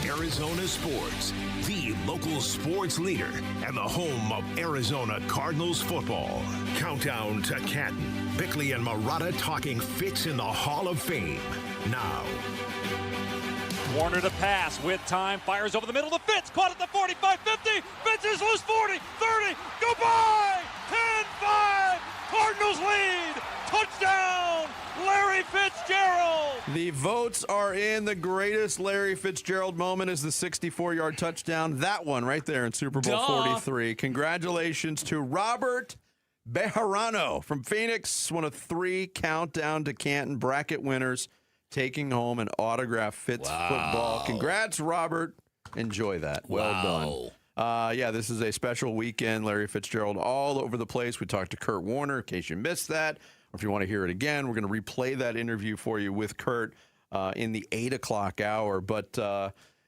[SPEAKER 16] Arizona Sports, the local sports leader and the home of Arizona Cardinals football. Countdown to Canton, Bickley and Marotta talking Fitz in the Hall of Fame. Now.
[SPEAKER 14] Warner to pass with time, fires over the middle to Fitz, caught at the 45, 50, Fitz is loose, 40, 30, goodbye, 10-5, Cardinals lead, touchdown, Larry Fitzgerald.
[SPEAKER 1] The votes are in. The greatest Larry Fitzgerald moment is the 64-yard touchdown. That one right there in Super Bowl 43. Congratulations to Robert Bejarano from Phoenix, one of 3 Countdown to Canton bracket winners, taking home an autographed Fitz football. Congrats, Robert. Enjoy that. Well done. Yeah, this is a special weekend. Larry Fitzgerald all over the place. We talked to Kurt Warner in case you missed that. Or if you want to hear it again, we're going to replay that interview for you with Kurt in the 8 o'clock hour. But,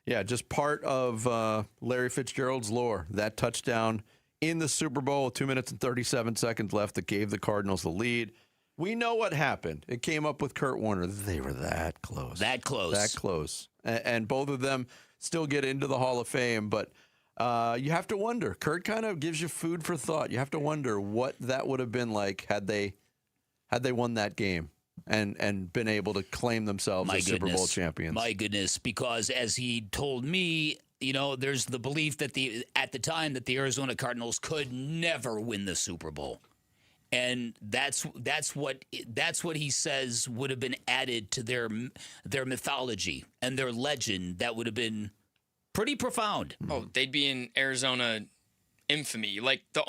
[SPEAKER 1] yeah, just part of Larry Fitzgerald's lore. That touchdown in the Super Bowl, 2 minutes and 37 seconds left, that gave the Cardinals the lead. We know what happened. It came up with Kurt Warner. They were that close.
[SPEAKER 17] That close.
[SPEAKER 1] That close. And both of them still get into the Hall of Fame. But you have to wonder. Kurt kind of gives you food for thought. You have to wonder what that would have been like had they won that game and been able to claim themselves as Super Bowl champions.
[SPEAKER 17] My goodness, because as he told me there's the belief that at the time that the Arizona Cardinals could never win the Super Bowl. And that's what he says would have been added to their mythology and their legend. That would have been pretty profound.
[SPEAKER 8] Oh, they'd be in Arizona infamy. Like the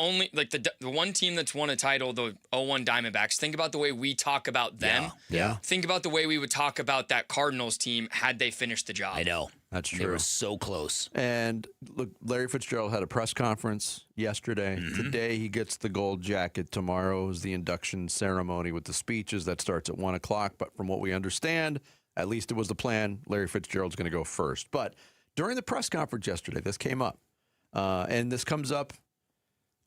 [SPEAKER 8] one team that's won a title, the 01 Diamondbacks. Think about the way we talk about them.
[SPEAKER 1] Yeah.
[SPEAKER 8] Think about the way we would talk about that Cardinals team had they finished the job.
[SPEAKER 17] I know.
[SPEAKER 1] That's true.
[SPEAKER 17] They were so close.
[SPEAKER 1] And look, Larry Fitzgerald had a press conference yesterday. Today he gets the gold jacket. Tomorrow is the induction ceremony with the speeches. That starts at 1 o'clock. But from what we understand, at least it was the plan, Larry Fitzgerald's going to go first. But during the press conference yesterday, this came up. And this comes up,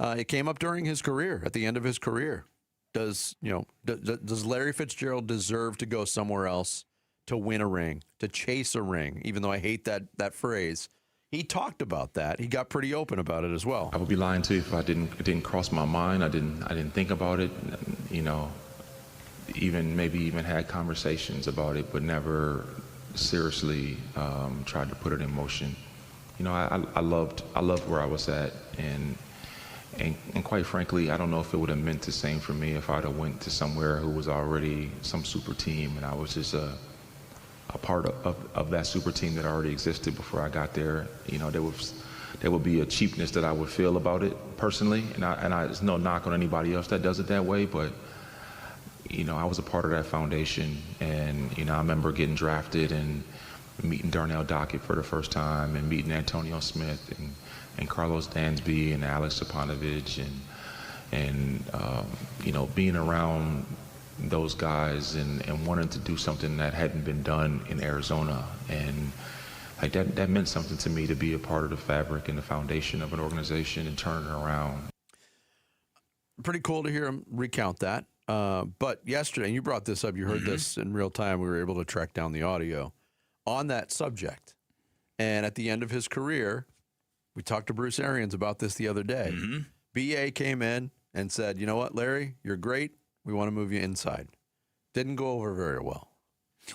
[SPEAKER 1] it came up during his career, at the end of his career. Does Larry Fitzgerald deserve to go somewhere else to win a ring, to chase a ring, even though I hate that phrase? He talked about that. He got pretty open about it as well.
[SPEAKER 2] I would be lying to you if it didn't cross my mind. I didn't think about it, even had conversations about it, but never seriously tried to put it in motion. I loved where I was at, and quite frankly, I don't know if it would have meant the same for me if I'd have went to somewhere who was already some super team, and I was just a part of that super team that already existed before I got there. There would be a cheapness that I would feel about it personally, and there's no knock on anybody else that does it that way, but I was a part of that foundation, and I remember getting drafted and meeting Darnell Dockett for the first time, and meeting Antonio Smith and Carlos Dansby and Alex Sapanovich, and being around those guys and wanting to do something that hadn't been done in Arizona, and like that meant something to me, to be a part of the fabric and the foundation of an organization and turn it around.
[SPEAKER 1] Pretty cool to hear him recount that. But yesterday, and you brought this up, you heard this in real time. We were able to track down the audio on that subject. And at the end of his career, we talked to Bruce Arians about this the other day. BA came in and said, "You know what, Larry, you're great. We want to move you inside." Didn't go over very well.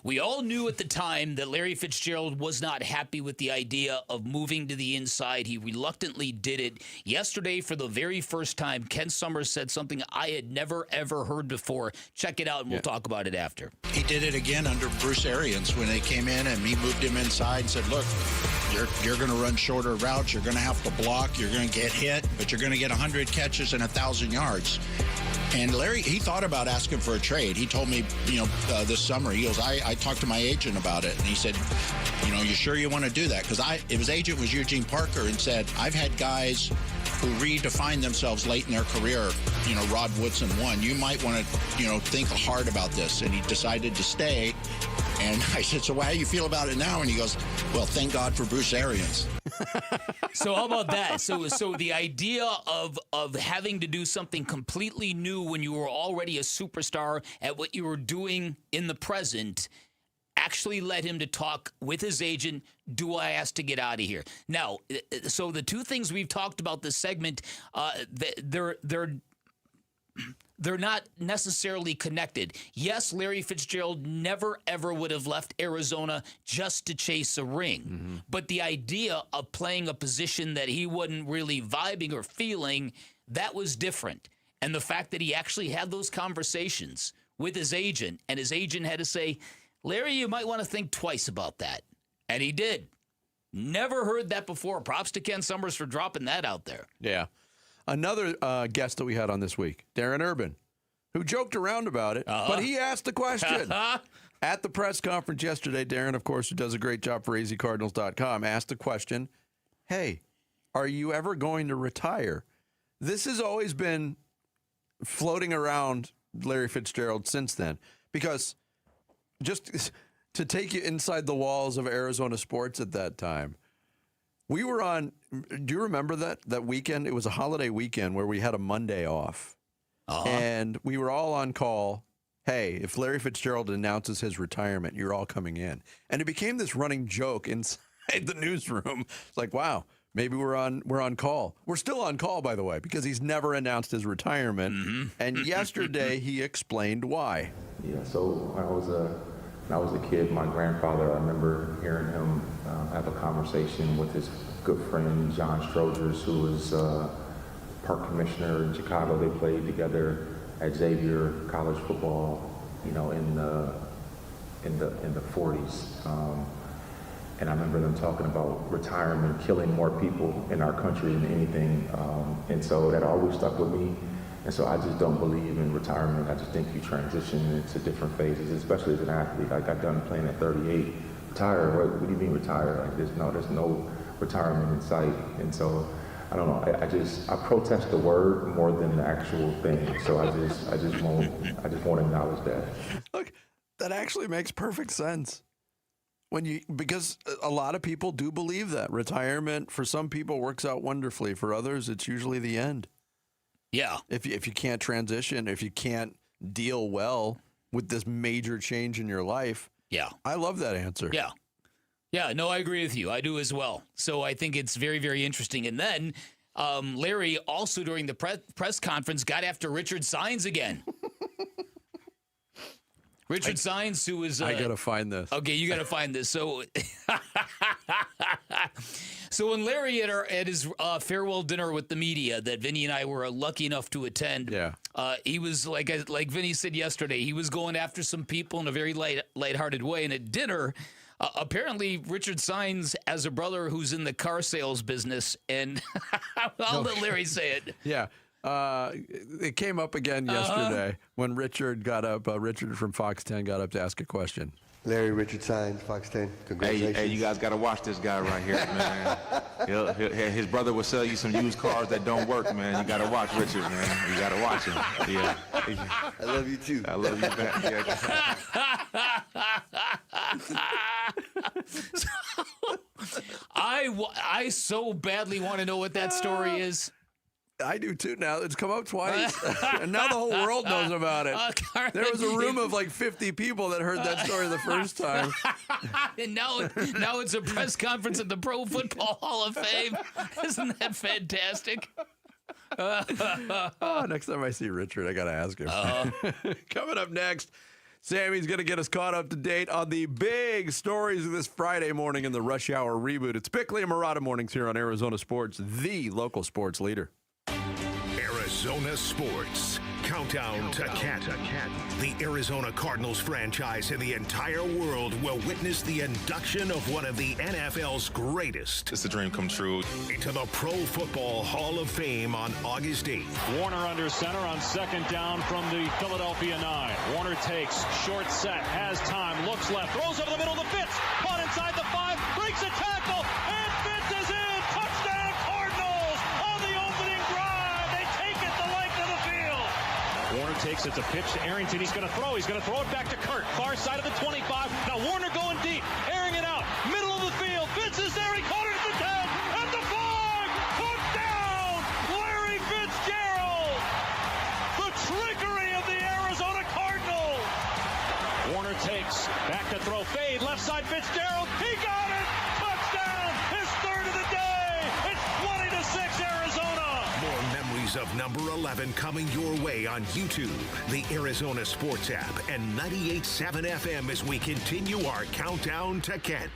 [SPEAKER 17] We all knew at the time that Larry Fitzgerald was not happy with the idea of moving to the inside. He reluctantly did it. Yesterday, for the very first time, Ken Summers said something I had never, ever heard before. Check it out, and we'll talk about it after.
[SPEAKER 3] He did it again under Bruce Arians when they came in, and he moved him inside and said, "Look, you're going to run shorter routes. You're going to have to block. You're going to get hit, but you're going to get 100 catches and 1,000 yards." And Larry, he thought about asking for a trade. He told me, this summer, he goes, I talked to my agent about it, and he said, you sure you want to do that? Because his agent was Eugene Parker, and said, I've had guys who redefine themselves late in their career, Rod Woodson one. You might want to, think hard about this. And he decided to stay. And I said, so how do you feel about it now? And he goes, well, thank God for Bruce Arians.
[SPEAKER 17] So how about that? So the idea of having to do something completely new when you were already a superstar at what you were doing in the present actually led him to talk with his agent. Do I ask to get out of here? Now, so the two things we've talked about this segment, they're not necessarily connected. Yes, Larry Fitzgerald never, ever would have left Arizona just to chase a ring. But the idea of playing a position that he wasn't really vibing or feeling, that was different. And the fact that he actually had those conversations with his agent, and his agent had to say, Larry, you might want to think twice about that. And he did. Never heard that before. Props to Ken Summers for dropping that out there.
[SPEAKER 1] Yeah. Another guest that we had on this week, Darren Urban, who joked around about it, but he asked the question. At the press conference yesterday, Darren, of course, who does a great job for azcardinals.com, asked the question, hey, are you ever going to retire? This has always been floating around Larry Fitzgerald since then, because just to take you inside the walls of Arizona sports at that time, we were on, do you remember that weekend? It was a holiday weekend where we had a Monday off. And we were all on call. Hey, if Larry Fitzgerald announces his retirement, you're all coming in. And it became this running joke inside the newsroom. It's like, wow, maybe we're on call. We're still on call, by the way, because he's never announced his retirement. And yesterday he explained why.
[SPEAKER 2] Yeah, so I was when I was a kid, my grandfather, I remember hearing him have a conversation with his good friend, John Strogers, who was park commissioner in Chicago. They played together at Xavier college football, in the 40s. And I remember them talking about retirement killing more people in our country than anything. And so that always stuck with me. And so I just don't believe in retirement. I just think you transition into different phases, especially as an athlete. Like, I got done playing at 38. Retire? What do you mean retire? Like, there's no retirement in sight. And so I don't know. I protest the word more than the actual thing. So I just won't acknowledge that.
[SPEAKER 1] Look, that actually makes perfect sense. Because a lot of people do believe that retirement for some people works out wonderfully. For others, it's usually the end.
[SPEAKER 17] Yeah.
[SPEAKER 1] If you can't transition, if you can't deal well with this major change in your life.
[SPEAKER 17] Yeah.
[SPEAKER 1] I love that answer.
[SPEAKER 17] Yeah. Yeah, no, I agree with you. I do as well. So I think it's very, very interesting. And then Larry also during the press conference got after Richard Sines again. Richard Sines, who is...
[SPEAKER 1] I got to find this.
[SPEAKER 17] Okay, you got to find this. So so when Larry at his farewell dinner with the media that Vinny and I were lucky enough to attend, he was, like Vinny said yesterday, he was going after some people in a very lighthearted way. And at dinner... apparently, Richard Sines has a brother who's in the car sales business, and I'll let Larry say it.
[SPEAKER 1] Yeah. It came up again yesterday when Richard got up. Richard from Fox 10 got up to ask a question.
[SPEAKER 5] Larry, Richard Sines, Fox 10. Congratulations.
[SPEAKER 6] Hey, you guys got to watch this guy right here, man. His brother will sell you some used cars that don't work, man. You got to watch Richard, man. You got to watch him. Yeah.
[SPEAKER 5] I love you, too.
[SPEAKER 6] I love you back.
[SPEAKER 17] I so badly want to know what that story is.
[SPEAKER 1] I do too now. It's come up twice. And now the whole world knows about it. There was a room of like 50 people that heard that story the first time.
[SPEAKER 17] And now it's a press conference at the Pro Football Hall of Fame. Isn't that fantastic?
[SPEAKER 1] Next time I see Richard, I got to ask him. Coming up next, Sammy's going to get us caught up to date on the big stories of this Friday morning in the Rush Hour reboot. It's Bickley and Murata mornings here on Arizona Sports, the local sports leader.
[SPEAKER 16] Arizona Sports. Countdown to Canton. The Arizona Cardinals franchise in the entire world will witness the induction of one of the NFL's greatest.
[SPEAKER 21] It's a dream come true.
[SPEAKER 16] Into the Pro Football Hall of Fame on August 8th.
[SPEAKER 14] Warner under center on second down from the Philadelphia 9. Warner takes, short set, has time, looks left, throws over the middle to Fitz. Caught inside the 5, breaks a tackle, and Fitz is in. Touchdown Cardinals on the opening drive. They take it the length of the field. Warner takes it to pitch to Arrington. He's going to throw. He's going to throw it back to Kurt. Far side of the 25. Now Warner going deep, airing it out. Middle of the field. Fitz is there. He caught it at the 10. At the 5. Put down. Larry Fitzgerald. The trickery of the Arizona Cardinals. Warner takes. Back to throw. Fade. Left side Fitzgerald. He got it. Touchdown. His third of the day. It's 20-6 Arizona.
[SPEAKER 16] More memories of number 11 coming your way on YouTube, the Arizona Sports app, and 98.7 FM as we continue our countdown to Canton.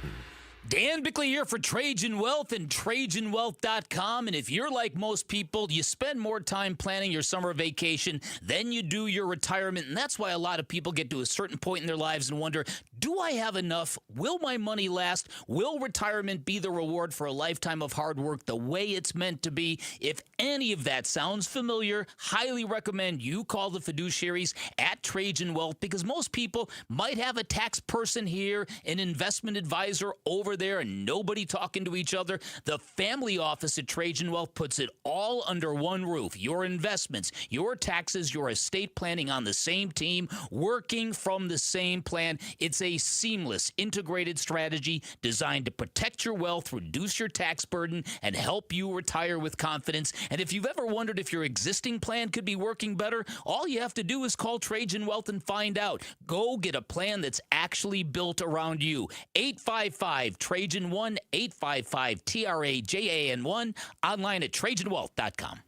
[SPEAKER 17] Dan Bickley here for Trajan Wealth and TrajanWealth.com. And if you're like most people, you spend more time planning your summer vacation than you do your retirement. And that's why a lot of people get to a certain point in their lives and wonder, do I have enough? Will my money last? Will retirement be the reward for a lifetime of hard work the way it's meant to be? If any of that sounds familiar, highly recommend you call the fiduciaries at Trajan Wealth, because most people might have a tax person here, an investment advisor over there, and nobody talking to each other. The family office at Trajan Wealth puts it all under one roof. Your investments, your taxes, your estate planning on the same team, working from the same plan. It's a seamless, integrated strategy designed to protect your wealth, reduce your tax burden, and help you retire with confidence. And if you've ever wondered if your existing plan could be working better, all you have to do is call Trajan Wealth and find out. Go get a plan that's actually built around you. 855-TRAJAN-1, 855-TRAJAN-1, online at TrajanWealth.com.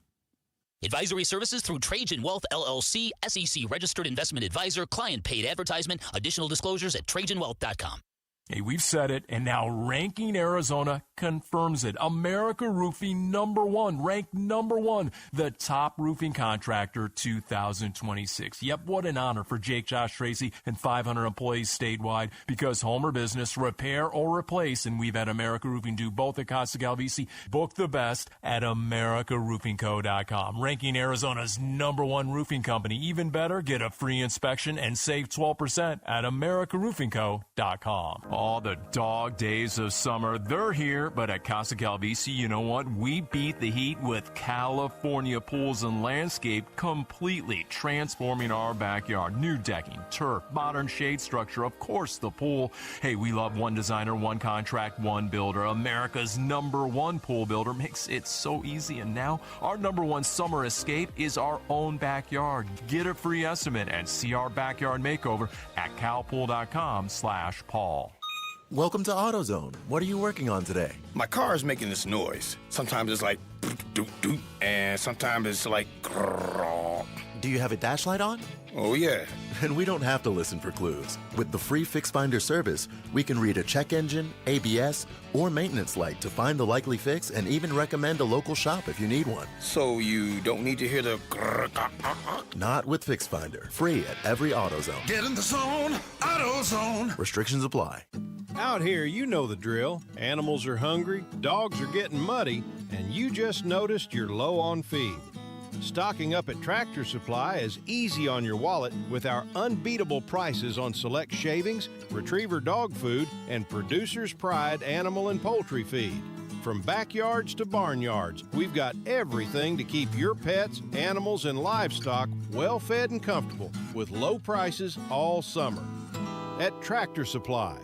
[SPEAKER 17] Advisory services through Trajan Wealth LLC, SEC registered investment advisor, client paid advertisement. Additional disclosures at TrajanWealth.com.
[SPEAKER 23] Hey, we've said it, and now Ranking Arizona confirms it. America Roofing #1, ranked #1, the top roofing contractor 2026. Yep, what an honor for Jake, Josh, Tracy, and 500 employees statewide, because home or business, repair or replace, and we've had America Roofing do both at Costa Galvisi. Book the best at AmericaRoofingCo.com. Ranking Arizona's #1 roofing company. Even better, get a free inspection and save 12% at AmericaRoofingCo.com. All the dog days of summer, they're here, but at Casa Calvisi, you know what? We beat the heat with California Pools and Landscape, completely transforming our backyard. New decking, turf, modern shade structure, of course the pool. Hey, we love one designer, one contract, one builder. America's #1 pool builder makes it so easy. And now our #1 summer escape is our own backyard. Get a free estimate and see our backyard makeover at calpool.com/Paul.
[SPEAKER 7] Welcome to AutoZone. What are you working on today?
[SPEAKER 9] My car is making this noise. Sometimes it's like doot doot, and sometimes it's like grrr.
[SPEAKER 7] Do you have a dash light on?
[SPEAKER 9] Oh yeah.
[SPEAKER 7] And we don't have to listen for clues. With the free Fix Finder service, we can read a check engine, ABS, or maintenance light to find the likely fix and even recommend a local shop if you need one.
[SPEAKER 9] So you don't need to hear the grrr.
[SPEAKER 7] Not with Fix Finder. Free at every AutoZone.
[SPEAKER 9] Get in the zone, AutoZone.
[SPEAKER 7] Restrictions apply.
[SPEAKER 11] Out here, you know the drill. Animals are hungry, dogs are getting muddy, and you just noticed you're low on feed. Stocking up at Tractor Supply is easy on your wallet with our unbeatable prices on select shavings, retriever dog food, and Producer's Pride animal and poultry feed. From backyards to barnyards, we've got everything to keep your pets, animals, and livestock well fed and comfortable with low prices all summer. At Tractor Supply.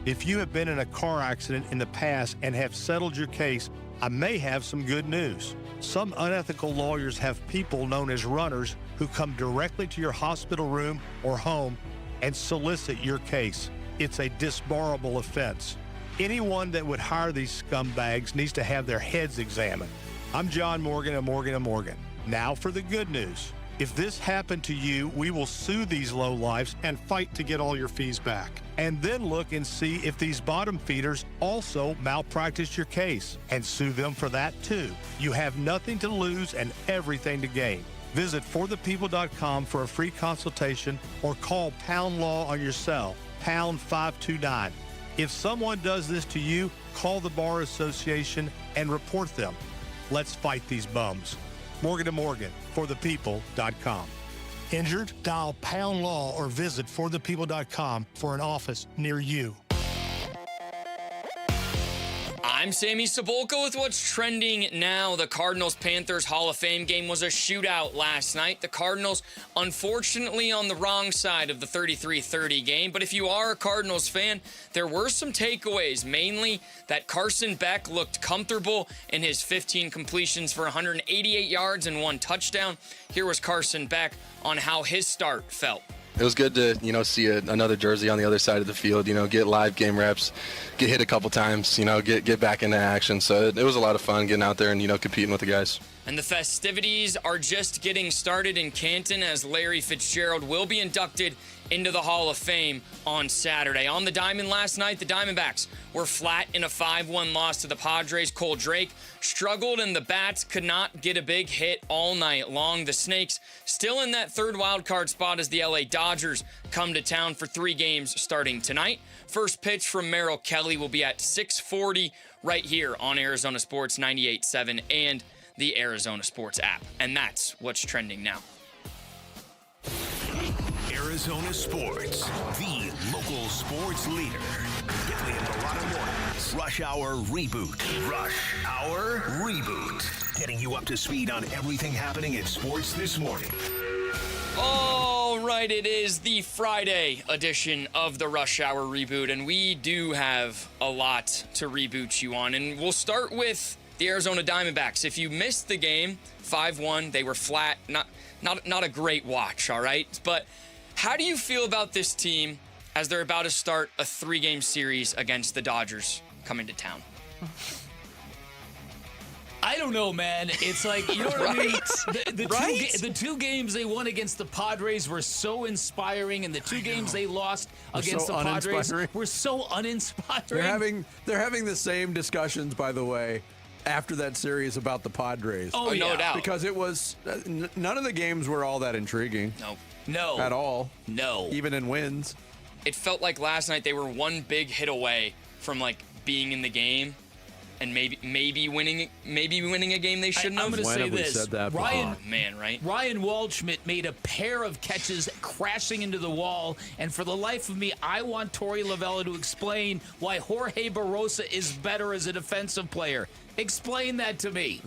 [SPEAKER 12] If you have been in a car accident in the past and have settled your case, I may have some good news. Some unethical lawyers have people known as runners who come directly to your hospital room or home and solicit your case. It's a disbarable offense. Anyone that would hire these scumbags needs to have their heads examined. I'm John Morgan of Morgan & Morgan. Now for the good news. If this happened to you, we will sue these lowlifes and fight to get all your fees back. And then look and see if these bottom feeders also malpracticed your case and sue them for that too. You have nothing to lose and everything to gain. Visit forthepeople.com for a free consultation or call Pound Law on your cell, pound 529. If someone does this to you, call the Bar Association and report them. Let's fight these bums. Morgan & Morgan, forthepeople.com. Injured? Dial Pound Law or visit forthepeople.com for an office near you.
[SPEAKER 8] I'm Sammy Cebulka with what's trending now. The Cardinals-Panthers Hall of Fame game was a shootout last night. The Cardinals, unfortunately, on the wrong side of the 33-30 game. But if you are a Cardinals fan, there were some takeaways, mainly that Carson Beck looked comfortable in his 15 completions for 188 yards and 1 touchdown. Here was Carson Beck on how his start felt.
[SPEAKER 4] It was good to, see another jersey on the other side of the field, get live game reps, get hit a couple times, get back into action. So it was a lot of fun getting out there and, competing with the guys.
[SPEAKER 8] And the festivities are just getting started in Canton as Larry Fitzgerald will be inducted into the Hall of Fame on Saturday. On the diamond last night, the Diamondbacks were flat in a 5-1 loss to the Padres. Cole Drake struggled and the Bats could not get a big hit all night long. The Snakes still in that third wild card spot as the LA Dodgers come to town for 3 games starting tonight. First pitch from Merrill Kelly will be at 6:40 right here on Arizona Sports 98.7 and the Arizona Sports app. And that's what's trending now.
[SPEAKER 16] Arizona Sports, the local sports leader. Bickley and Murata Mornings. Rush Hour Reboot. Rush Hour Reboot. Getting you up to speed on everything happening in sports this morning.
[SPEAKER 8] All right, it is the Friday edition of the Rush Hour Reboot, and we do have a lot to reboot you on. And we'll start with the Arizona Diamondbacks. If you missed the game, 5-1, they were flat. Not a great watch, all right? But how do you feel about this team as they're about to start a 3-game series against the Dodgers coming to town?
[SPEAKER 17] I don't know, man. It's like, you know what I mean? The two games they won against the Padres were so inspiring, and the two games they lost against the Padres were so uninspiring.
[SPEAKER 1] They're having the same discussions, by the way, after that series about the Padres.
[SPEAKER 8] Oh, no doubt.
[SPEAKER 1] Because it was none of the games were all that intriguing.
[SPEAKER 17] No.
[SPEAKER 1] At all.
[SPEAKER 17] No.
[SPEAKER 1] Even in wins.
[SPEAKER 8] It felt like last night they were one big hit away from like being in the game and maybe winning a game they shouldn't have.
[SPEAKER 17] I'm going to say this.
[SPEAKER 1] Said that
[SPEAKER 8] Ryan
[SPEAKER 17] Waldschmidt made a pair of catches crashing into the wall, and for the life of me, I want Torey Lovella to explain why Jorge Barrosa is better as a defensive player. Explain that to me.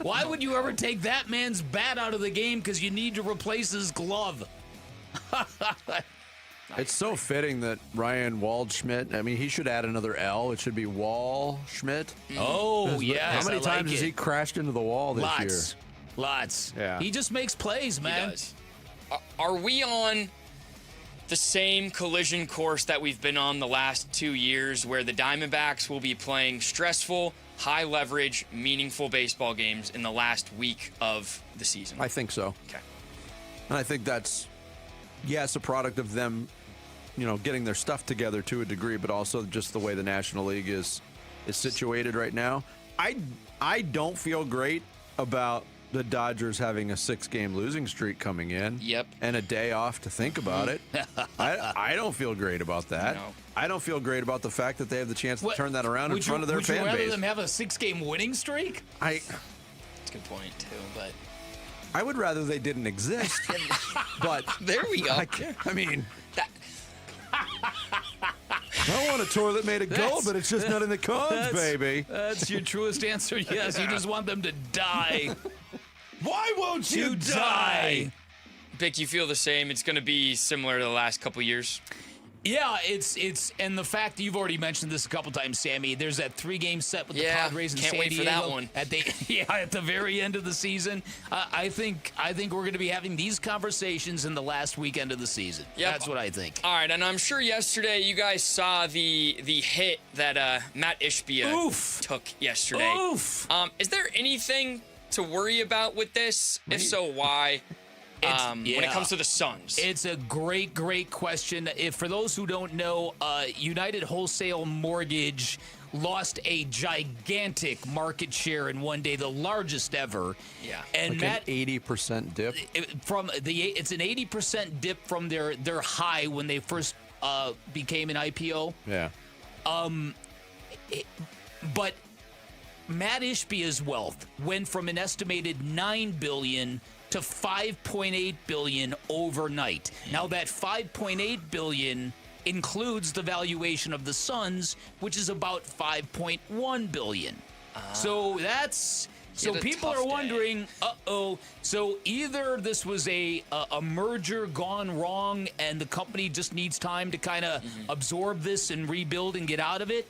[SPEAKER 17] Why would you ever take that man's bat out of the game because you need to replace his glove?
[SPEAKER 1] It's so fitting that Ryan Waldschmidt, I mean, he should add another L. It should be Wall-Schmidt.
[SPEAKER 17] Oh, yes.
[SPEAKER 1] How many times has he crashed into the wall this year?
[SPEAKER 17] Lots.
[SPEAKER 1] Yeah.
[SPEAKER 17] He just makes plays, man.
[SPEAKER 8] He does. Are we on the same collision course that we've been on the last 2 years where the Diamondbacks will be playing stressful, high-leverage, meaningful baseball games in the last week of the season?
[SPEAKER 1] I think so.
[SPEAKER 8] Okay.
[SPEAKER 1] And I think that's, yes, a product of them, getting their stuff together to a degree, but also just the way the National League is situated right now. I don't feel great about the Dodgers having a 6-game losing streak coming in.
[SPEAKER 8] Yep.
[SPEAKER 1] And a day off to think about it. I don't feel great about that.
[SPEAKER 8] No.
[SPEAKER 1] I don't feel great about the fact that they have the chance to turn that around in front of their fan base.
[SPEAKER 17] Would you rather them have a 6-game winning streak?
[SPEAKER 8] That's a good point, too, but...
[SPEAKER 1] I would rather they didn't exist. But
[SPEAKER 8] there we go.
[SPEAKER 1] I mean... I want a tour that made it gold, but it's just not in the cards, baby.
[SPEAKER 17] That's your truest answer, yes. You just want them to die.
[SPEAKER 1] Why won't you die?
[SPEAKER 8] Vic, you feel the same? It's going to be similar to the last couple years?
[SPEAKER 17] Yeah, it's and the fact that you've already mentioned this a couple times, Sammy. There's that 3-game set with the Padres in San Diego.
[SPEAKER 8] Can't wait for that one.
[SPEAKER 17] At the very end of the season. I think we're going to be having these conversations in the last weekend of the season.
[SPEAKER 8] Yep.
[SPEAKER 17] That's what I think.
[SPEAKER 8] All right, and I'm sure yesterday you guys saw the hit that Matt Ishbia took yesterday.
[SPEAKER 17] Oof.
[SPEAKER 8] Is there anything to worry about with this? If so, why? When it comes to the Suns.
[SPEAKER 17] It's a great question. For those who don't know, United Wholesale Mortgage lost a gigantic market share in one day, the largest ever.
[SPEAKER 8] Yeah.
[SPEAKER 17] And
[SPEAKER 1] an 80% dip?
[SPEAKER 17] It's an 80% dip from their high when they first became an IPO.
[SPEAKER 1] Yeah.
[SPEAKER 17] But Matt Ishbia's wealth went from an estimated $9 billion to $5.8 billion overnight. Now that $5.8 billion includes the valuation of the Suns, which is about $5.1 billion. So that's... So people are wondering, so either this was a merger gone wrong and the company just needs time to kind of absorb this and rebuild and get out of it.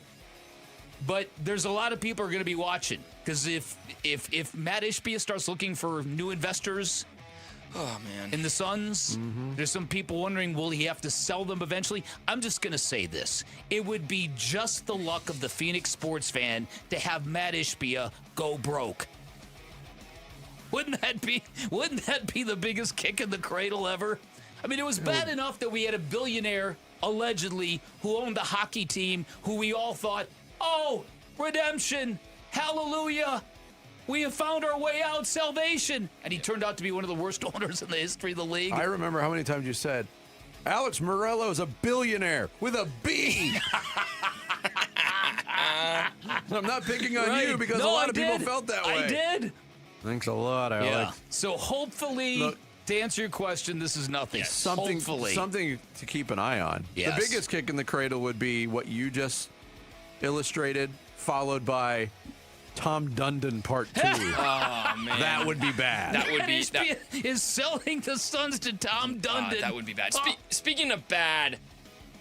[SPEAKER 17] But there's a lot of people are going to be watching because if Matt Ishbia starts looking for new investors in the Suns, there's some people wondering, will he have to sell them eventually? I'm just going to say this. It would be just the luck of the Phoenix sports fan to have Matt Ishbia go broke. Wouldn't that be the biggest kick in the cradle ever? I mean, it was bad enough that we had a billionaire, allegedly, who owned a hockey team who we all thought, oh, redemption, hallelujah, we have found our way out, salvation. And he turned out to be one of the worst owners in the history of the league.
[SPEAKER 1] I remember how many times you said, Alex Morello is a billionaire with a B. I'm not picking on you because a lot of people felt that way.
[SPEAKER 17] I did.
[SPEAKER 1] Thanks a lot, Alex.
[SPEAKER 17] Yeah. So hopefully, to answer your question, this is nothing.
[SPEAKER 1] Something to keep an eye on.
[SPEAKER 17] Yes.
[SPEAKER 1] The biggest kick in the cradle would be what you just illustrated, followed by Tom Dundon Part 2.
[SPEAKER 8] Oh, man.
[SPEAKER 1] That would be bad.
[SPEAKER 8] That would be...
[SPEAKER 17] is selling the Suns to Tom Dundon.
[SPEAKER 8] That would be bad. Speaking of bad,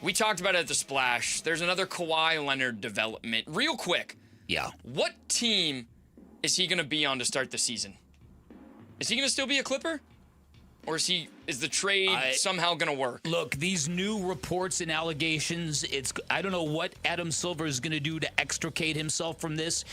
[SPEAKER 8] we talked about it at the Splash. There's another Kawhi Leonard development. Real quick.
[SPEAKER 17] Yeah.
[SPEAKER 8] What team is he going to be on to start the season? Is he going to still be a Clipper? Or is the trade somehow going to work?
[SPEAKER 17] Look, these new reports and allegations, I don't know what Adam Silver is going to do to extricate himself from this.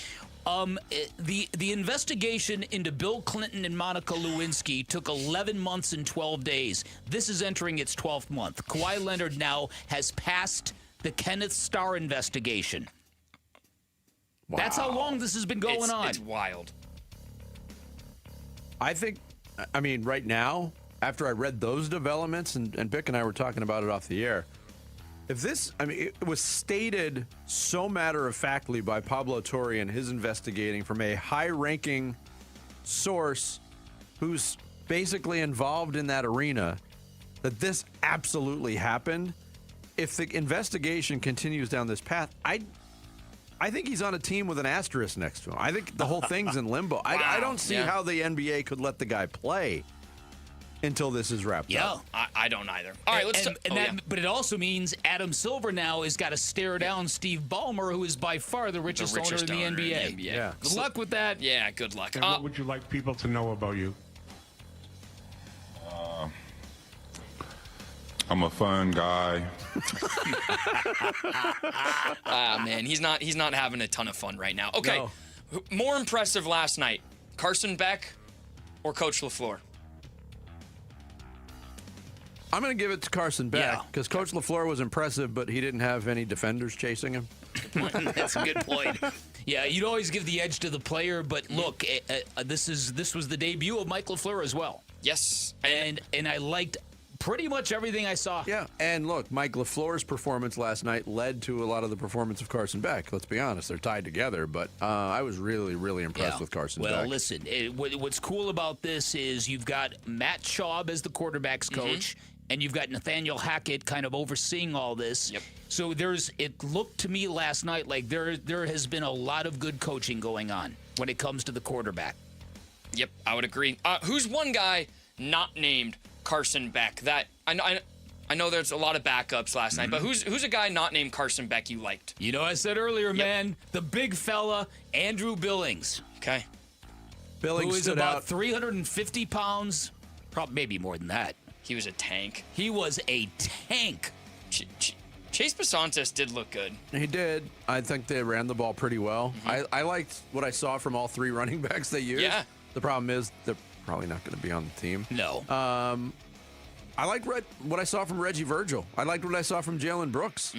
[SPEAKER 17] The investigation into Bill Clinton and Monica Lewinsky took 11 months and 12 days. This is entering its 12th month. Kawhi Leonard now has passed the Kenneth Starr investigation. Wow. That's how long this has been going on.
[SPEAKER 8] It's wild.
[SPEAKER 1] I think, right now, after I read those developments, and Bick and I were talking about it off the air, if this, it was stated so matter-of-factly by Pablo Torre and his investigating from a high-ranking source who's basically involved in that arena, that this absolutely happened. If the investigation continues down this path, I think he's on a team with an asterisk next to him. I think the whole thing's in limbo. Wow. I don't see how the NBA could let the guy play until this is wrapped up.
[SPEAKER 8] I don't either. All right, let's.
[SPEAKER 17] But it also means Adam Silver now has got to stare down Steve Ballmer, who is by far the richest owner in the NBA.
[SPEAKER 8] Yeah.
[SPEAKER 17] Good luck with that.
[SPEAKER 8] Yeah, good luck.
[SPEAKER 10] And what would you like people to know about you?
[SPEAKER 13] I'm a fun guy.
[SPEAKER 8] Man, he's not having a ton of fun right now. Okay, no. More impressive last night, Carson Beck or Coach LaFleur?
[SPEAKER 1] I'm going to give it to Carson Beck because Coach LaFleur was impressive, but he didn't have any defenders chasing him.
[SPEAKER 17] That's a good point. Yeah, you'd always give the edge to the player, but look, this was the debut of Mike LaFleur as well.
[SPEAKER 8] Yes,
[SPEAKER 17] and I liked pretty much everything I saw.
[SPEAKER 1] Yeah, and look, Mike LaFleur's performance last night led to a lot of the performance of Carson Beck. Let's be honest, they're tied together, but I was really, really impressed with Carson Beck.
[SPEAKER 17] Well, listen, what's cool about this is you've got Matt Schaub as the quarterback's coach, and you've got Nathaniel Hackett kind of overseeing all this.
[SPEAKER 8] Yep.
[SPEAKER 17] So it looked to me last night like there has been a lot of good coaching going on when it comes to the quarterback.
[SPEAKER 8] Yep, I would agree. Who's one guy not named Carson Beck? That I know there's a lot of backups last night, but who's a guy not named Carson Beck you liked?
[SPEAKER 17] You know, I said earlier, man, the big fella, Andrew Billings.
[SPEAKER 8] Okay.
[SPEAKER 1] Billings
[SPEAKER 17] who is about 350 pounds, probably maybe more than that.
[SPEAKER 8] He was a tank.
[SPEAKER 17] He was a tank.
[SPEAKER 8] Chase Besantis did look good.
[SPEAKER 1] He did. I think they ran the ball pretty well. I liked what I saw from all three running backs they used.
[SPEAKER 8] Yeah.
[SPEAKER 1] The problem is they're probably not going to be on the team.
[SPEAKER 17] No.
[SPEAKER 1] I liked what I saw from Reggie Virgil. I liked what I saw from Jalen Brooks.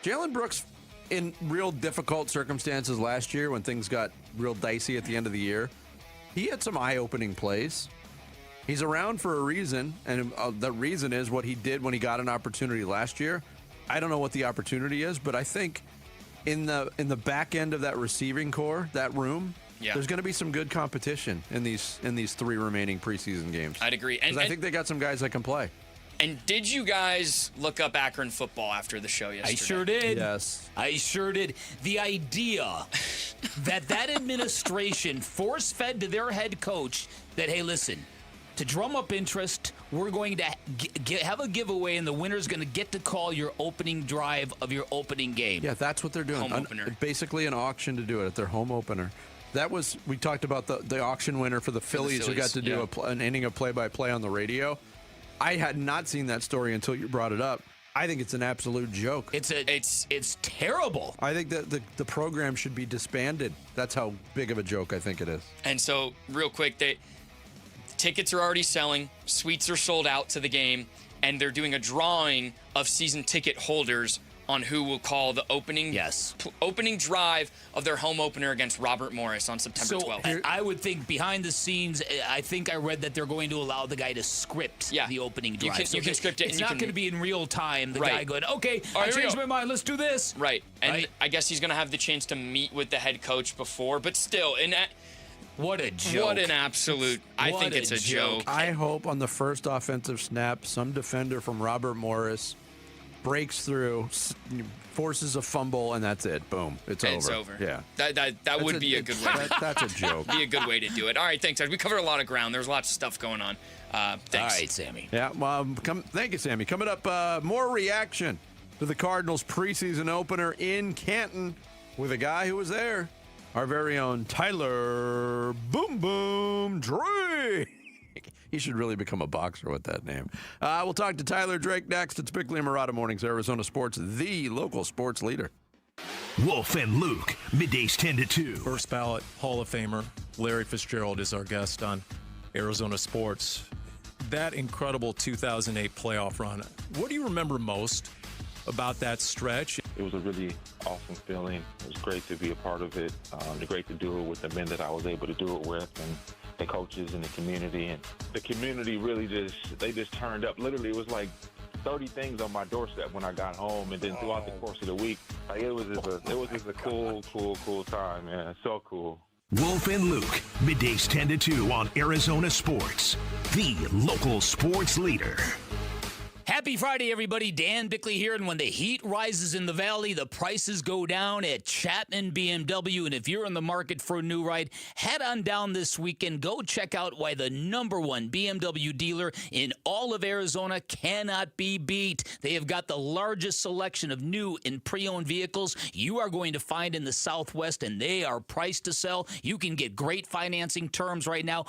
[SPEAKER 1] Jalen Brooks, in real difficult circumstances last year when things got real dicey at the end of the year, he had some eye-opening plays. He's around for a reason, and the reason is what he did when he got an opportunity last year. I don't know what the opportunity is, but I think in the back end of that receiving core, that room, there's going to be some good competition in these three remaining preseason games.
[SPEAKER 8] I'd agree.
[SPEAKER 1] And I think they got some guys that can play.
[SPEAKER 8] And did you guys look up Akron football after the show yesterday?
[SPEAKER 17] I sure did.
[SPEAKER 1] Yes.
[SPEAKER 17] I sure did. The idea that administration force-fed to their head coach that, hey, listen, to drum up interest, we're going to have a giveaway, and the winner's going to get to call your opening drive of your opening game.
[SPEAKER 1] Yeah, that's what they're doing.
[SPEAKER 8] Home opener.
[SPEAKER 1] Basically an auction to do it at their home opener. We talked about the auction winner for the Phillies who got to do an inning of play-by-play on the radio. I had not seen that story until you brought it up. I think it's an absolute joke.
[SPEAKER 17] It's terrible.
[SPEAKER 1] I think that the program should be disbanded. That's how big of a joke I think it is.
[SPEAKER 8] And so, real quick, tickets are already selling. Suites are sold out to the game, and they're doing a drawing of season ticket holders on who will call the opening drive of their home opener against Robert Morris on September 12th.
[SPEAKER 17] I would think behind the scenes, I think I read that they're going to allow the guy to script the opening drive.
[SPEAKER 8] You can script it.
[SPEAKER 17] It's not going to be in real time. The guy going, okay, I changed my mind. Let's do this.
[SPEAKER 8] Right. And I guess he's going to have the chance to meet with the head coach before, but still,
[SPEAKER 17] what a joke.
[SPEAKER 8] What an absolute. I think it's a joke.
[SPEAKER 1] I hope on the first offensive snap, some defender from Robert Morris breaks through, forces a fumble, and that's it. Boom. It's over.
[SPEAKER 8] It's over.
[SPEAKER 1] Yeah.
[SPEAKER 8] That would be a good way.
[SPEAKER 1] That's a joke.
[SPEAKER 8] Be a good way to do it. All right, thanks, guys. We covered a lot of ground. There's lots of stuff going on. Thanks.
[SPEAKER 17] All right, Sammy.
[SPEAKER 1] Yeah, thank you, Sammy. Coming up, more reaction to the Cardinals' preseason opener in Canton with a guy who was there, our very own Tyler Boom Boom Drake. He should really become a boxer with that name. We'll talk to Tyler Drake next. It's Bickley and Murata Mornings, Arizona Sports, the local sports leader.
[SPEAKER 16] Wolf and Luke, middays 10 to 2.
[SPEAKER 23] First ballot Hall of Famer Larry Fitzgerald is our guest on Arizona Sports. That incredible 2008 playoff run, what do you remember most about that stretch?
[SPEAKER 6] It was a really awesome feeling. It was great to be a part of it. Great to do it with the men that I was able to do it with, and the coaches and the community. And the community really just turned up. Literally, it was like 30 things on my doorstep when I got home, and then throughout the course of the week, like, it was just a cool time, man. So cool.
[SPEAKER 16] Wolf and Luke, middays 10 to 2 on Arizona Sports, the local sports leader.
[SPEAKER 17] Happy Friday, everybody. Dan Bickley here. And when the heat rises in the valley, the prices go down at Chapman BMW. And if you're in the market for a new ride, head on down this weekend. Go check out why the #1 BMW dealer in all of Arizona cannot be beat. They have got the largest selection of new and pre-owned vehicles you are going to find in the Southwest, and they are priced to sell. You can get great financing terms right now,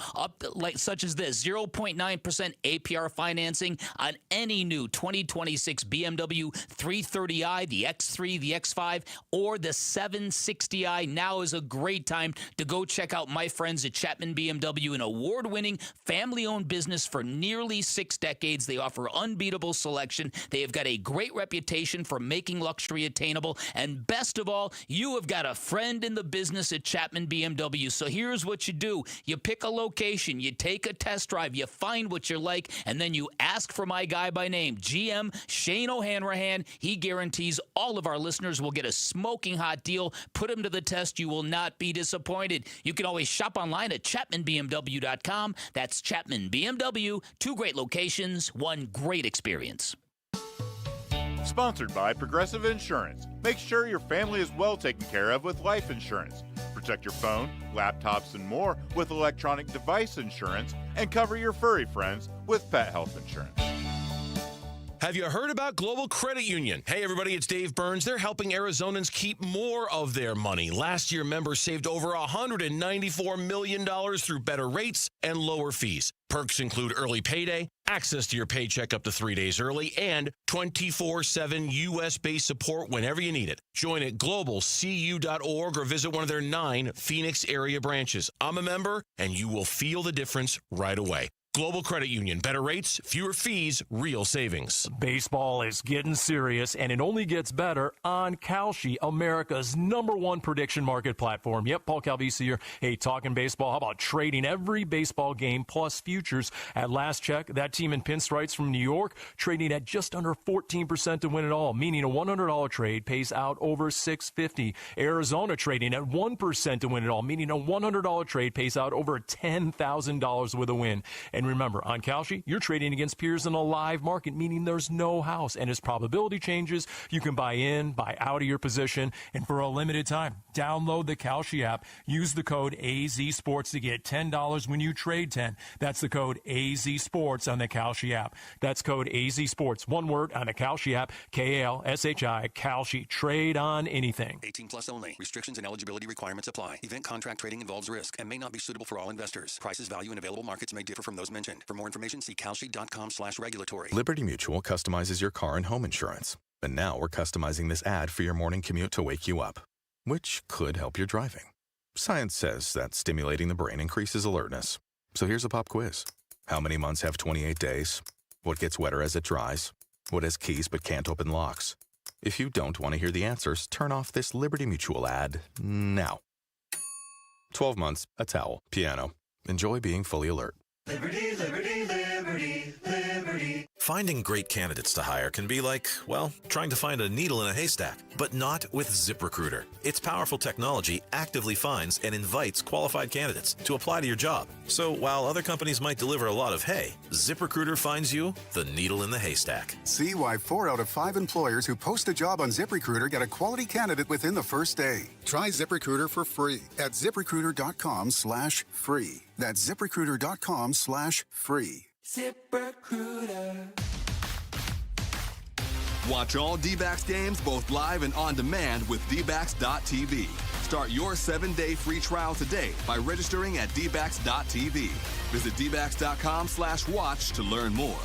[SPEAKER 17] such as this, 0.9% APR financing on any new 2026 BMW 330i, the X3, the X5, or the 760i. Now is a great time to go check out my friends at Chapman BMW, an award-winning family-owned business for nearly 6 decades. They offer unbeatable selection. They have got a great reputation for making luxury attainable. And best of all, you have got a friend in the business at Chapman BMW. So here's what you do. You pick a location, you take a test drive, you find what you like, and then you ask for my guy by name, GM Shane O'Hanrahan. He guarantees all of our listeners will get a smoking hot deal. Put him to the test. You will not be disappointed. You can always shop online at ChapmanBMW.com. That's Chapman BMW. 2 great locations, 1 great experience.
[SPEAKER 15] Sponsored by Progressive Insurance. Make sure your family is well taken care of with life insurance. Protect your phone, laptops, and more with electronic device insurance, and cover your furry friends with pet health insurance.
[SPEAKER 18] Have you heard about Global Credit Union? Hey, everybody, it's Dave Burns. They're helping Arizonans keep more of their money. Last year, members saved over $194 million through better rates and lower fees. Perks include early payday, access to your paycheck up to 3 days early, and 24/7 U.S.-based support whenever you need it. Join at globalcu.org or visit one of their 9 Phoenix area branches. I'm a member, and you will feel the difference right away. Global Credit Union. Better rates, fewer fees, real savings.
[SPEAKER 23] Baseball is getting serious, and it only gets better on Kalshi, America's #1 prediction market platform. Yep, Paul Calvisi here. Hey, talking baseball. How about trading every baseball game plus futures? At last check, that team in pinstripes from New York trading at just under 14% to win it all, meaning a $100 trade pays out over $650. Arizona trading at 1% to win it all, meaning a $100 trade pays out over $10,000 with a win. And remember, on Kalshi, you're trading against peers in a live market, meaning there's no house. And as probability changes, you can buy in, buy out of your position. And for a limited time, download the Kalshi app. Use the code AZSports to get $10 when you trade 10. That's the code AZSports on the Kalshi app. That's code AZSports, one word, on the Kalshi app. Kalshi, Kalshi. Trade on anything.
[SPEAKER 22] 18 plus only. Restrictions and eligibility requirements apply. Event contract trading involves risk and may not be suitable for all investors. Prices, value, and available markets may differ from those mentioned. For more information, see kalshi.com/regulatory.
[SPEAKER 19] Liberty Mutual customizes your car and home insurance. And now we're customizing this ad for your morning commute to wake you up, which could help your driving. Science says that stimulating the brain increases alertness. So here's a pop quiz. How many months have 28 days? What gets wetter as it dries? What has keys but can't open locks? If you don't want to hear the answers, turn off this Liberty Mutual ad now. 12 months, a towel, piano. Enjoy being fully alert.
[SPEAKER 20] Liberty, liberty, liberty, liberty.
[SPEAKER 25] Finding great candidates to hire can be like, well, trying to find a needle in a haystack, but not with ZipRecruiter. Its powerful technology actively finds and invites qualified candidates to apply to your job. So while other companies might deliver a lot of hay, ZipRecruiter finds you the needle in the haystack.
[SPEAKER 26] See why 4 out of 5 employers who post a job on ZipRecruiter get a quality candidate within the first day. Try ZipRecruiter for free at ZipRecruiter.com/free. That's ZipRecruiter.com/free.
[SPEAKER 20] ZipRecruiter.
[SPEAKER 27] Watch all D-backs games both live and on demand with dbacks.tv. Start your 7-day free trial today by registering at dbacks.tv. Visit dbacks.com/watch to learn more.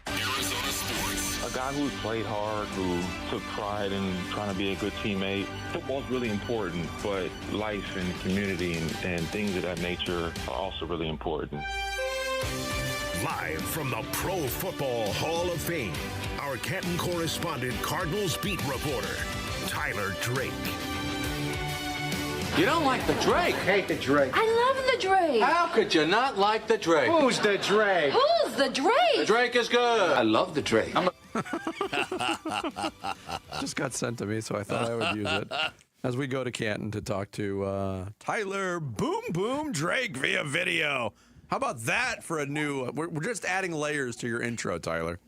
[SPEAKER 20] Arizona
[SPEAKER 16] Sports.
[SPEAKER 6] A guy who played hard, who took pride in trying to be a good teammate. Football's really important, but life and community and things of that nature are also really important.
[SPEAKER 16] Live from the Pro Football Hall of Fame, our Canton correspondent, Cardinals beat reporter, Tyler Drake.
[SPEAKER 2] You don't like the Drake?
[SPEAKER 3] Hate the Drake.
[SPEAKER 2] I love the Drake. How could you not like the Drake?
[SPEAKER 3] Who's the Drake?
[SPEAKER 2] Who's the Drake? The Drake is good. I love the Drake.
[SPEAKER 1] Just got sent to me, so I thought I would use it. As we go to Canton to talk to Tyler Boom Boom Drake via video. How about that for a new... We're just adding layers to your intro, Tyler.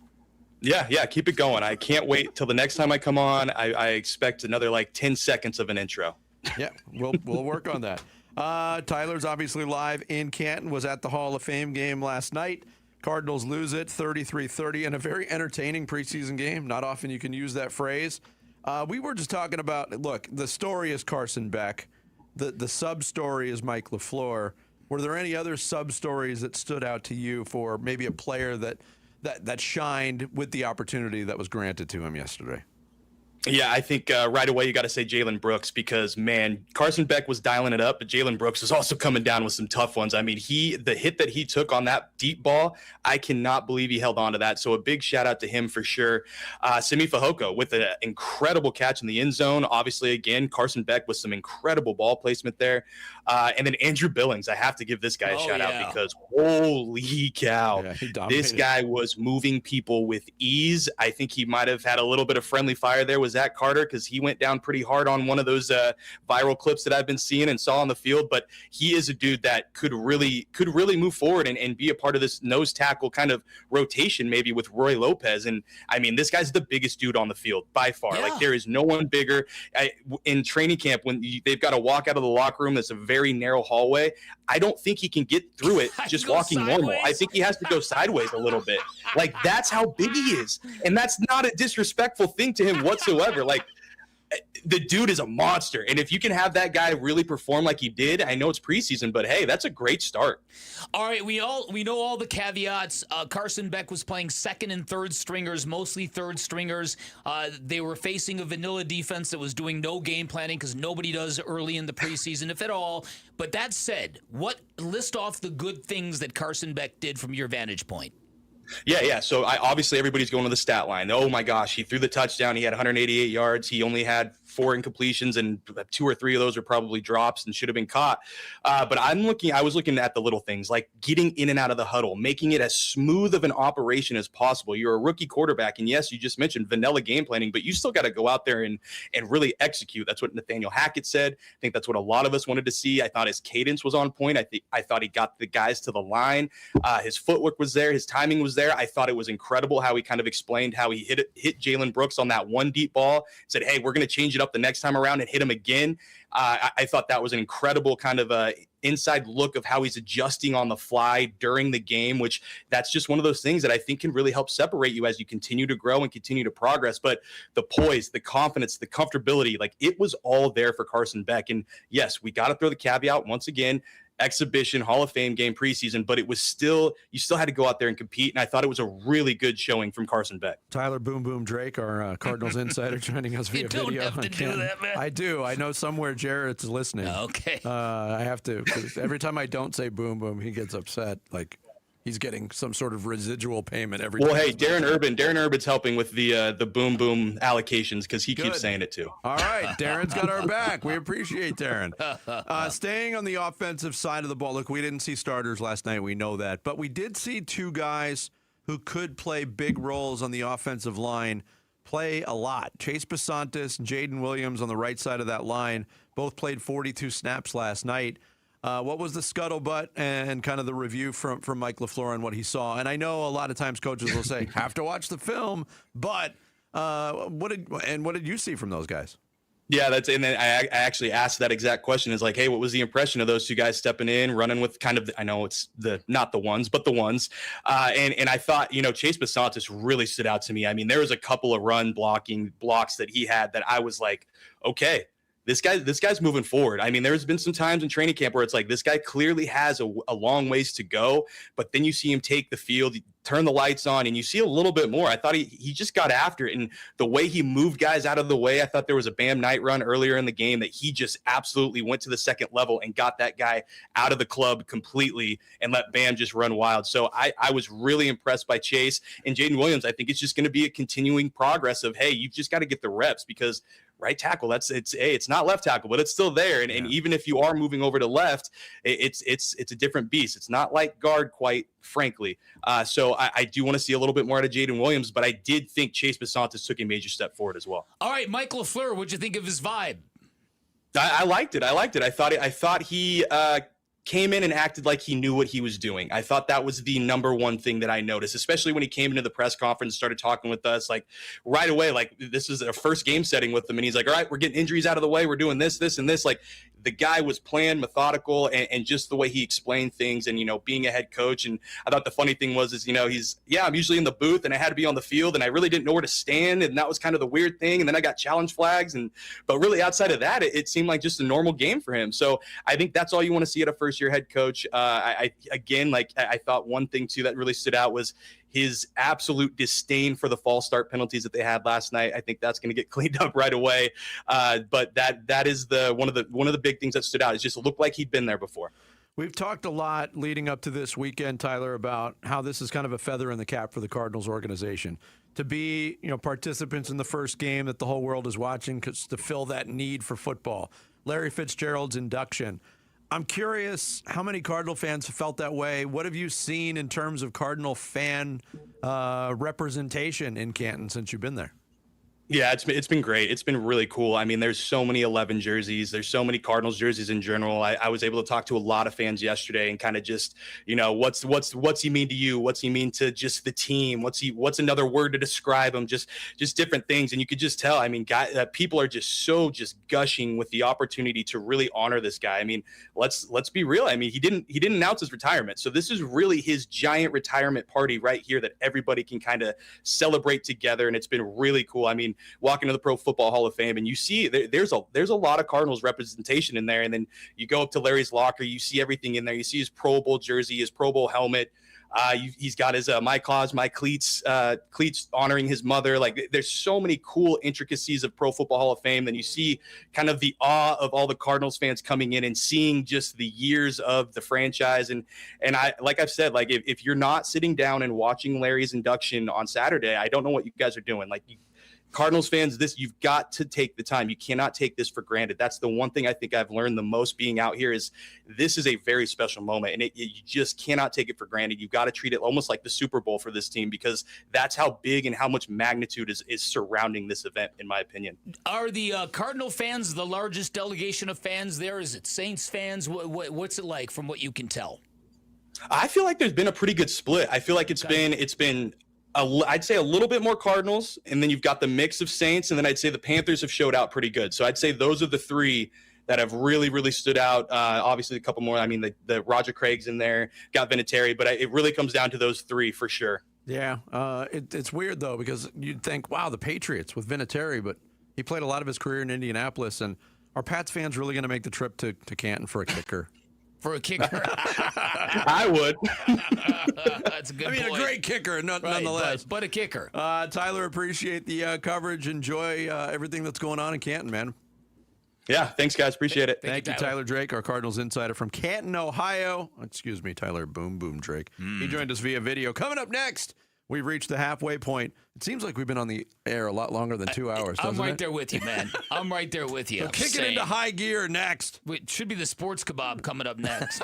[SPEAKER 5] Yeah, keep it going. I can't wait till the next time I come on. I expect another 10 seconds of an intro.
[SPEAKER 1] Yeah, we'll work on that. Tyler's obviously live in Canton, was at the Hall of Fame game last night. Cardinals lose it 33-30 in a very entertaining preseason game. Not often you can use that phrase. We were just talking about, look, the story is Carson Beck. The sub-story is Mike LaFleur. Were there any other sub-stories that stood out to you for maybe a player that shined with the opportunity that was granted to him yesterday?
[SPEAKER 5] Yeah, I think right away you got to say Jalen Brooks because, man, Carson Beck was dialing it up, but Jalen Brooks was also coming down with some tough ones. I mean, the hit that he took on that deep ball, I cannot believe he held on to that. So a big shout out to him for sure. Simi Fehoko with an incredible catch in the end zone. Obviously, again, Carson Beck with some incredible ball placement there. And then Andrew Billings, I have to give this guy a shout out because holy cow, this guy was moving people with ease. I think he might have had a little bit of friendly fire there with Zach Carter because he went down pretty hard on one of those viral clips that I've been seeing and saw on the field. But he is a dude that could really move forward and be a part of this nose tackle kind of rotation maybe with Roy Lopez. And I mean, this guy's the biggest dude on the field by far. Yeah. Like there is no one bigger. In training camp when they've got to walk out of the locker room, that's a very narrow hallway. I don't think he can get through it just walking normal. I think he has to go sideways a little bit. Like that's how big he is. And that's not a disrespectful thing to him whatsoever. Like the dude is a monster. And if you can have that guy really perform like he did, I know it's preseason, but hey, that's a great start.
[SPEAKER 17] All right, we know all the caveats. Carson Beck was playing second and third stringers, mostly third stringers. They were facing a vanilla defense that was doing no game planning because nobody does early in the preseason, if at all. But that said, list off the good things that Carson Beck did from your vantage point?
[SPEAKER 5] Yeah. So obviously everybody's going to the stat line. Oh my gosh, he threw the touchdown. He had 188 yards. He only had 4 incompletions, and 2 or 3 of those are probably drops and should have been caught. But I was looking at the little things like getting in and out of the huddle, making it as smooth of an operation as possible. You're a rookie quarterback, and yes, you just mentioned vanilla game planning, but you still got to go out there and really execute. That's what Nathaniel Hackett said. I think that's what a lot of us wanted to see. I thought his cadence was on point. I thought he got the guys to the line. His footwork was there. His timing was there. I thought it was incredible how he kind of explained how he hit Jalen Brooks on that one deep ball. Said, hey, we're going to change it up the next time around and hit him again. I thought that was an incredible kind of inside look of how he's adjusting on the fly during the game, which that's just one of those things that I think can really help separate you as you continue to grow and continue to progress. But the poise, the confidence, the comfortability, like it was all there for Carson Beck. And yes, we got to throw the caveat once again. Exhibition, Hall of Fame game, preseason, but it was you still had to go out there and compete, and I thought it was a really good showing from Carson Beck.
[SPEAKER 1] Tyler Boom Boom Drake, our Cardinals insider, joining us via video. You don't have to do that, man. I do. I know somewhere Jarrett's listening.
[SPEAKER 17] Okay.
[SPEAKER 1] I have to, because every time I don't say Boom Boom, he gets upset. Like he's getting some sort of residual payment every time.
[SPEAKER 5] Well, hey, Darren Urban's helping with the Boom Boom allocations because he keeps saying it too.
[SPEAKER 1] All right, Darren's got our back. We appreciate Darren. Staying on the offensive side of the ball, look, we didn't see starters last night. We know that. But we did see 2 guys who could play big roles on the offensive line play a lot. Chase Basantis and Jaden Williams on the right side of that line both played 42 snaps last night. What was the scuttlebutt and kind of the review from Mike LaFleur on what he saw? And I know a lot of times coaches will say, have to watch the film, but what did you see from those guys?
[SPEAKER 5] Yeah, and then I actually asked that exact question is like, hey, what was the impression of those 2 guys stepping in, running with kind of, I know it's not the ones, but the ones. And I thought, Chase Basantis really stood out to me. I mean, there was a couple of run blocks that he had that I was like, okay, this guy's moving forward. I mean, there's been some times in training camp where it's like this guy clearly has a long ways to go, but then you see him take the field, turn the lights on, and you see a little bit more. I thought he just got after it, and the way he moved guys out of the way, I thought there was a Bam Knight run earlier in the game that he just absolutely went to the second level and got that guy out of the club completely and let Bam just run wild. So I was really impressed by Chase and Jaden Williams. I think it's just going to be a continuing progress of, hey, you've just got to get the reps, because right tackle, it's not left tackle, but it's still there. And even if you are moving over to left, it's a different beast. It's not like guard, quite frankly. So I do want to see a little bit more out of Jaden Williams, but I did think Chase Bisontis took a major step forward as well.
[SPEAKER 17] All right, Mike LaFleur, what'd you think of his vibe?
[SPEAKER 5] I liked it. I thought he came in and acted like he knew what he was doing. I thought that was the number one thing that I noticed, especially when he came into the press conference, started talking with us, like right away, like this is our first game setting with him. And he's like, all right, we're getting injuries out of the way. We're doing this, and this. Like the guy was planned, methodical, and just the way he explained things and, being a head coach. And I thought the funny thing was, I'm usually in the booth and I had to be on the field and I really didn't know where to stand. And that was kind of the weird thing. And then I got challenge flags. But really outside of that, it seemed like just a normal game for him. So I think that's all you want to see at a first-year head coach. I thought one thing too that really stood out was his absolute disdain for the false start penalties that they had last night. I think that's going to get cleaned up right away. But that is one of the big things that stood out. It just looked like he'd been there before.
[SPEAKER 1] We've talked a lot leading up to this weekend, Tyler, about how this is kind of a feather in the cap for the Cardinals organization. To be, participants in the first game that the whole world is watching, to fill that need for football. Larry Fitzgerald's induction. I'm curious how many Cardinal fans have felt that way. What have you seen in terms of Cardinal fan representation in Canton since you've been there?
[SPEAKER 5] Yeah, it's been great. It's been really cool. I mean, there's so many 11 jerseys. There's so many Cardinals jerseys in general. I was able to talk to a lot of fans yesterday and kind of just, what's he mean to you? What's he mean to just the team? What's another word to describe him? Just different things. And you could just tell, I mean, people are just gushing with the opportunity to really honor this guy. I mean, let's be real. I mean, he didn't announce his retirement. So this is really his giant retirement party right here that everybody can kind of celebrate together. And it's been really cool. I mean, walk into the Pro Football Hall of Fame and you see there's a lot of Cardinals representation in there. And then you go up to Larry's locker, you see everything in there. You see his Pro Bowl jersey, his Pro Bowl helmet. He's got his my cause, my cleats honoring his mother. Like there's so many cool intricacies of Pro Football Hall of Fame. Then you see kind of the awe of all the Cardinals fans coming in and seeing just the years of the franchise. And I, like I've said, like if you're not sitting down and watching Larry's induction on Saturday, I don't know what you guys are doing. Like Cardinals fans, you've got to take the time. You cannot take this for granted. That's the one thing I think I've learned the most being out here is this is a very special moment, and you just cannot take it for granted. You've got to treat it almost like the Super Bowl for this team because that's how big and how much magnitude is surrounding this event, in my opinion.
[SPEAKER 17] Are the Cardinal fans the largest delegation of fans there? Is it Saints fans? What's it like from what you can tell?
[SPEAKER 5] I feel like there's been a pretty good split. I feel like it's been I'd say a little bit more Cardinals, and then you've got the mix of Saints, and then I'd say the Panthers have showed out pretty good. So I'd say those are the three that have really, really stood out. Obviously, a couple more. I mean, the Roger Craig's in there, got Vinatieri, but it really comes down to those three for sure.
[SPEAKER 1] Yeah, it's weird, though, because you'd think, wow, the Patriots with Vinatieri, but he played a lot of his career in Indianapolis, and are Pats fans really going to make the trip to Canton for a kicker?
[SPEAKER 17] For a kicker?
[SPEAKER 5] I would.
[SPEAKER 17] That's a good point.
[SPEAKER 1] A great kicker, nonetheless.
[SPEAKER 17] But a kicker.
[SPEAKER 1] Tyler, appreciate the coverage. Enjoy everything that's going on in Canton, man.
[SPEAKER 5] Yeah, thanks, guys. Appreciate it.
[SPEAKER 1] Thank you, Tyler Drake, our Cardinals insider from Canton, Ohio. Excuse me, Tyler Boom Drake. He joined us via video. Coming up next, we've reached the halfway point. It seems like we've been on the air a lot longer than 2 hours, doesn't it?
[SPEAKER 17] I'm right there with you, man. I'm right there with you.
[SPEAKER 1] We'll kick it into high gear next.
[SPEAKER 17] It should be the sports kebab coming up next.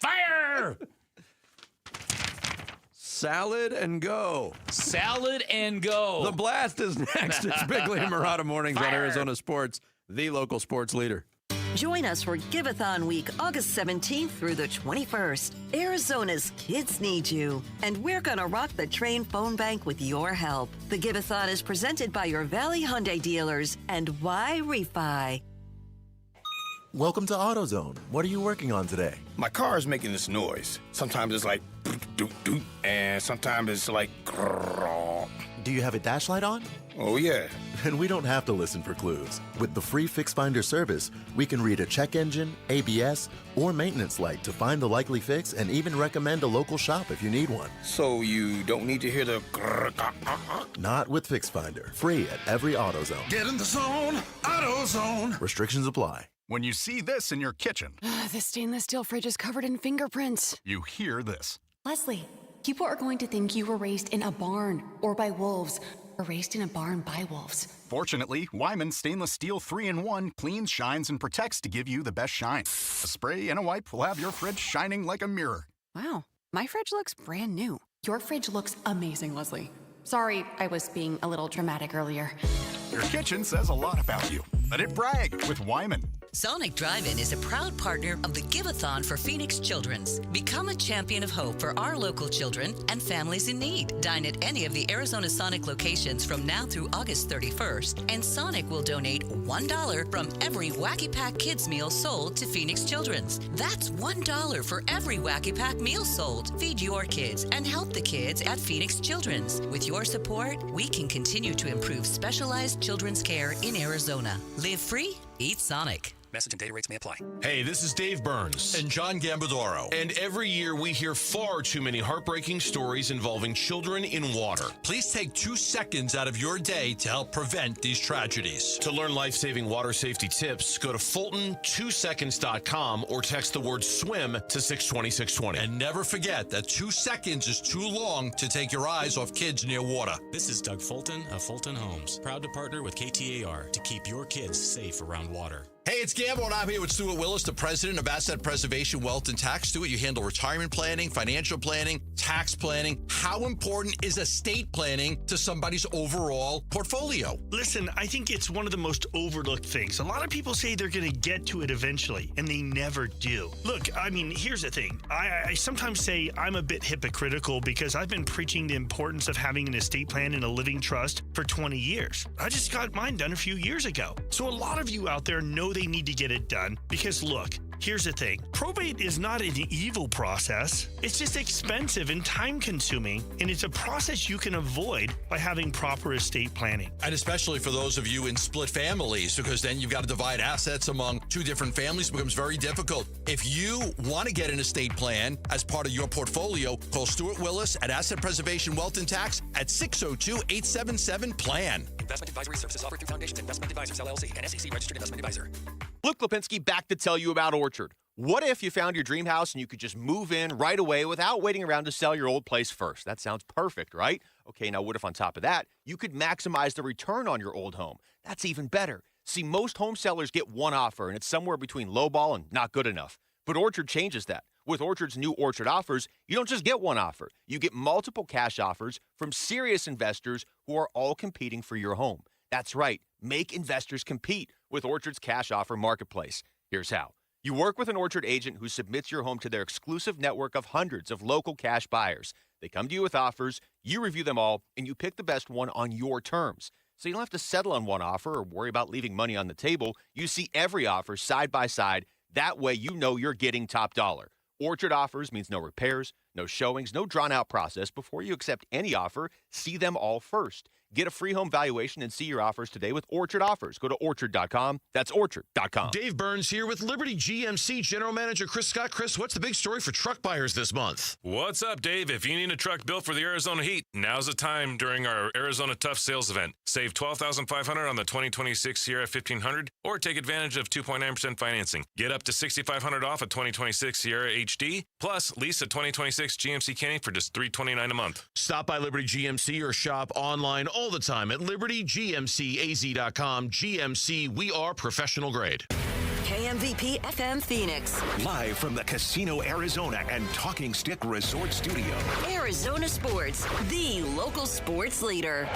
[SPEAKER 17] Fire!
[SPEAKER 1] Salad and go.
[SPEAKER 17] Salad and go.
[SPEAKER 1] The blast is next. It's Bigley and Murata Mornings on Arizona Sports, the local sports leader.
[SPEAKER 3] Join us for Give-a-thon Week, August 17th through the 21st. Arizona's kids need you, and we're going to rock the Train phone bank with your help. The Give-a-thon is presented by your Valley Hyundai dealers and Why Refi.
[SPEAKER 7] Welcome to AutoZone. What are you working on today?
[SPEAKER 9] My car is making this noise. Sometimes it's like doot doot, and sometimes it's like grrr.
[SPEAKER 7] Do you have a dash light on?
[SPEAKER 4] Oh, yeah.
[SPEAKER 7] And we don't have to listen for clues. With the free Fix Finder service, we can read a check engine, ABS, or maintenance light to find the likely fix and even recommend a local shop if you need one.
[SPEAKER 4] So you don't need to hear the...
[SPEAKER 7] Not with Fix Finder. Free at every AutoZone.
[SPEAKER 4] Get in the zone, AutoZone.
[SPEAKER 7] Restrictions apply.
[SPEAKER 9] When you see this in your kitchen,
[SPEAKER 11] The stainless steel fridge is covered in fingerprints.
[SPEAKER 9] you hear this.
[SPEAKER 11] Leslie, people are going to think you were raised in a barn or by wolves or raised in a barn by wolves.
[SPEAKER 9] Fortunately, Wyman Stainless Steel 3-in-1 cleans, shines, and protects to give you the best shine. A spray and a wipe will have your fridge shining like a mirror.
[SPEAKER 11] Wow, my fridge looks brand new. Your fridge looks amazing, Leslie. Sorry, I was being a little dramatic earlier.
[SPEAKER 9] Your kitchen says a lot about you. Let it brag with Wyman.
[SPEAKER 3] Sonic Drive-In is a proud partner of the Give-a-thon for Phoenix Children's. Become a champion of hope for our local children and families in need. Dine at any of the Arizona Sonic locations from now through August 31st, and Sonic will donate $1 from every Wacky Pack Kids meal sold to Phoenix Children's. That's $1 for every Wacky Pack meal sold. Feed your kids and help the kids at Phoenix Children's. With your support, we can continue to improve specialized children's care in Arizona. Live free, eat Sonic.
[SPEAKER 22] Message and data rates may apply.
[SPEAKER 18] Hey, this is Dave Burns.
[SPEAKER 25] And John Gambadoro.
[SPEAKER 18] And every year we hear far too many heartbreaking stories involving children in water.
[SPEAKER 25] Please take 2 seconds out of your day to help prevent these tragedies.
[SPEAKER 18] To learn life-saving water safety tips, go to Fulton2seconds.com or text the word SWIM to 620-620.
[SPEAKER 25] And never forget that 2 seconds is too long to take your eyes off kids near water.
[SPEAKER 12] This is Doug Fulton of Fulton Homes, proud to partner with KTAR to keep your kids safe around water.
[SPEAKER 25] Hey, it's Gamble, and I'm here with Stuart Willis, the president of Asset Preservation Wealth and Tax. Stuart, you handle retirement planning, financial planning, tax planning. How important is estate planning to somebody's overall portfolio?
[SPEAKER 14] Listen, I think it's one of the most overlooked things. A lot of people say they're going to get to it eventually, and they never do. Look, I mean, here's the thing. I sometimes say I'm a bit hypocritical because I've been preaching the importance of having an estate plan and a living trust for 20 years. I just got mine done a few years ago. So a lot of you out there know they need to get it done because look, here's the thing. Probate is not an evil process. It's just expensive and time consuming, and it's a process you can avoid by having proper estate planning.
[SPEAKER 25] And especially for those of you in split families, because then you've got to divide assets among 2 different families. It becomes very difficult. If you want to get an estate plan as part of your portfolio, call Stuart Willis at Asset Preservation Wealth and Tax at 602-877-PLAN.
[SPEAKER 22] Investment advisory services offered through Foundations Investment Advisors, LLC, and SEC registered investment advisor.
[SPEAKER 21] Luke Lipinski back to tell you about Orchard. What if you found your dream house and you could just move in right away without waiting around to sell your old place first? That sounds perfect, right? Okay, now what if on top of that, you could maximize the return on your old home? That's even better. See, most home sellers get one offer, and it's somewhere between lowball and not good enough. But Orchard changes that. With Orchard's new Orchard offers, you don't just get one offer. You get multiple cash offers from serious investors who are all competing for your home. That's right. Make investors compete with Orchard's cash offer marketplace. Here's how. You work with an Orchard agent who submits your home to their exclusive network of hundreds of local cash buyers. They come to you with offers, you review them all, and you pick the best one on your terms. So you don't have to settle on one offer or worry about leaving money on the table. You see every offer side by side. That way you know you're getting top dollar. Orchard offers means no repairs, no showings, no drawn-out process. Before you accept any offer, see them all first. Get a free home valuation and see your offers today with Orchard Offers. Go to Orchard.com. That's Orchard.com.
[SPEAKER 18] Dave Burns here with Liberty GMC General Manager Chris Scott. Chris, what's the big story for truck buyers this month?
[SPEAKER 24] What's up, Dave? If you need a truck built for the Arizona heat, now's the time during our Arizona Tough Sales event. Save $12,500 on the 2026 Sierra 1500 or take advantage of 2.9% financing. Get up to $6,500 off a 2026 Sierra HD, plus lease a 2026 GMC Kenny for just $329 a month.
[SPEAKER 18] Stop by Liberty GMC or shop online all the time at libertygmcaz.com. GMC, we are professional grade.
[SPEAKER 3] KMVP FM Phoenix.
[SPEAKER 16] Live from the Casino Arizona and Talking Stick Resort Studio.
[SPEAKER 3] Arizona Sports, the local sports leader.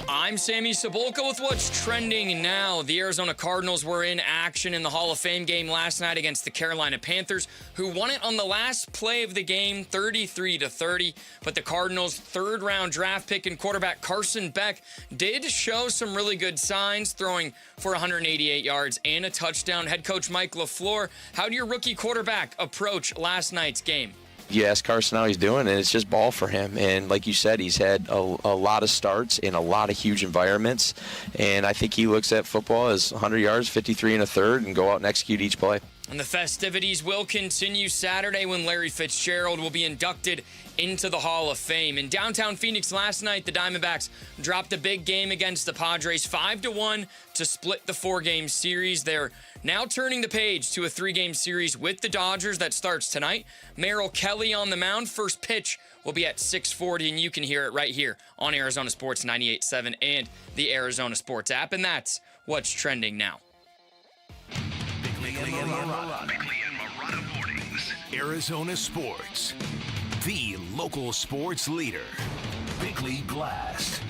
[SPEAKER 8] I'm Sammy Cebulka with what's trending now. The Arizona Cardinals were in action in the Hall of Fame game last night against the Carolina Panthers, who won it on the last play of the game, 33-30. But the Cardinals' third-round draft pick and quarterback Carson Beck did show some really good signs, throwing for 188 yards and a touchdown. Head coach Mike LaFleur, how did your rookie quarterback approach last night's game?
[SPEAKER 10] you ask Carson how he's doing, and it's just ball for him. And like you said, he's had a lot of starts in a lot of huge environments. And I think he looks at football as 100 yards, 53 and a third, and go out and execute each play.
[SPEAKER 8] And the festivities will continue Saturday when Larry Fitzgerald will be inducted into the Hall of Fame. In downtown Phoenix last night, the Diamondbacks dropped a big game against the Padres, 5-1 to split the 4-game series. They're now turning the page to a 3-game series with the Dodgers that starts tonight. Merrill Kelly on the mound. First pitch will be at 6:40, and you can hear it right here on Arizona Sports 98.7 and the Arizona Sports app. And that's what's trending now.
[SPEAKER 16] Bickley and Marotta Mornings. Arizona Sports, the local sports leader. Bickley Blast.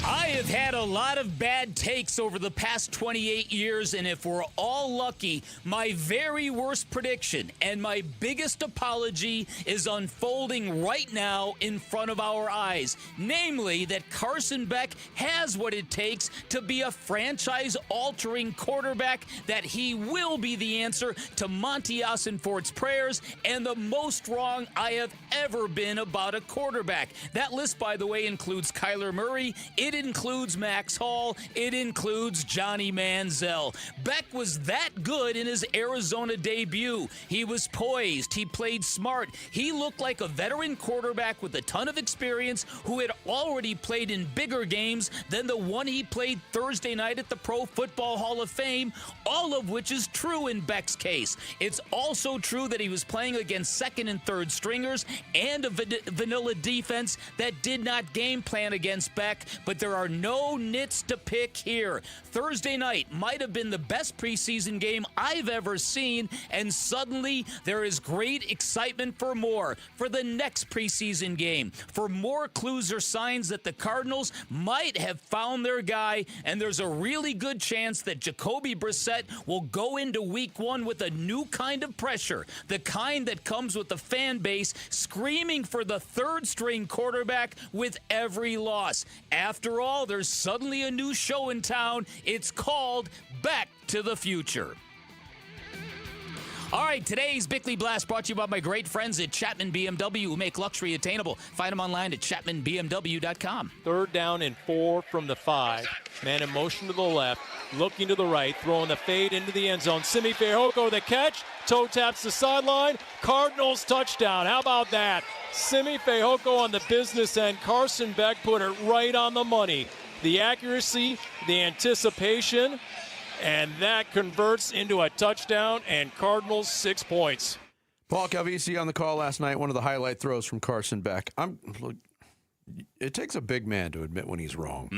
[SPEAKER 17] I have had a lot of bad takes over the past 28 years, and if we're all lucky, my very worst prediction and my biggest apology is unfolding right now in front of our eyes. Namely, that Carson Beck has what it takes to be a franchise-altering quarterback, that he will be the answer to Monty Ossenfort's prayers, and the most wrong I have ever been about a quarterback. That list, by the way, includes Kyler Murray. It includes Max Hall. It includes Johnny Manziel. Beck was that good in his Arizona debut. He was poised. He played smart. He looked like a veteran quarterback with a ton of experience who had already played in bigger games than the one he played Thursday night at the Pro Football Hall of Fame, all of which is true in Beck's case. It's also true that he was playing against second and third stringers and a vanilla defense that did not game plan against Beck, but there are no nits to pick here. Thursday night might have been the best preseason game I've ever seen, and suddenly there is great excitement for more, for the next preseason game, for more clues or signs that the Cardinals might have found their guy, and there's a really good chance that Jacoby Brissett will go into week one with a new kind of pressure, the kind that comes with the fan base screaming for the third-string quarterback with every loss. After all, there's suddenly a new show in town. It's called Back to the Future. All right, today's Bickley Blast brought to you by my great friends at Chapman BMW, who make luxury attainable. Find them online at chapmanbmw.com.
[SPEAKER 13] 3rd down and 4 from the 5. Man in motion to the left, looking to the right, throwing the fade into the end zone. Simi Fehoko the catch, toe taps the sideline. Cardinals touchdown. How about that? Simi Fehoko on the business end. Carson Beck put it right on the money. The accuracy, the anticipation, and that converts into a touchdown, and Cardinals 6 points.
[SPEAKER 1] Paul Calvisi on the call last night, one of the highlight throws from Carson Beck. It takes a big man to admit when he's wrong.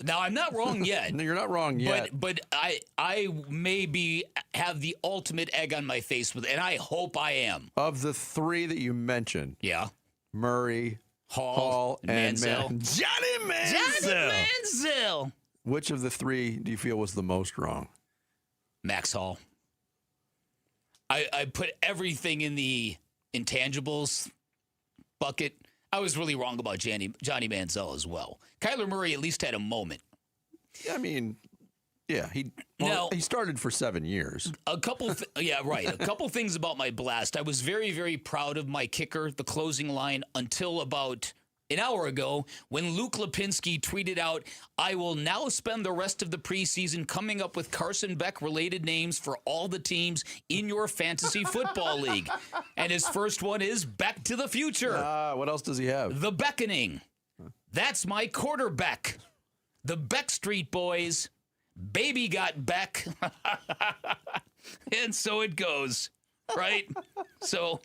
[SPEAKER 17] Now, I'm not wrong yet.
[SPEAKER 1] No, you're not wrong yet.
[SPEAKER 17] But I maybe have the ultimate egg on my face with it, and I hope I am.
[SPEAKER 1] Of the 3 that you mentioned, Murray, Hall, and
[SPEAKER 17] Manziel.
[SPEAKER 1] Johnny Manziel.
[SPEAKER 17] Johnny Manziel.
[SPEAKER 1] Which of the 3 do you feel was the most wrong?
[SPEAKER 17] Max Hall. I put everything in the intangibles bucket. I was really wrong about Johnny Manziel as well. Kyler Murray at least had a moment.
[SPEAKER 1] I mean, yeah, he started for 7 years.
[SPEAKER 17] A couple things about my blast. I was very, very proud of my kicker, the closing line, until about an hour ago when Luke Lipinski tweeted out, "I will now spend the rest of the preseason coming up with Carson Beck-related names for all the teams in your fantasy football league." And his first one is Back to the Future.
[SPEAKER 1] What else does he have?
[SPEAKER 17] The Beckoning. That's my quarterback. The Beck Street Boys. Baby got Beck. And so it goes, right? So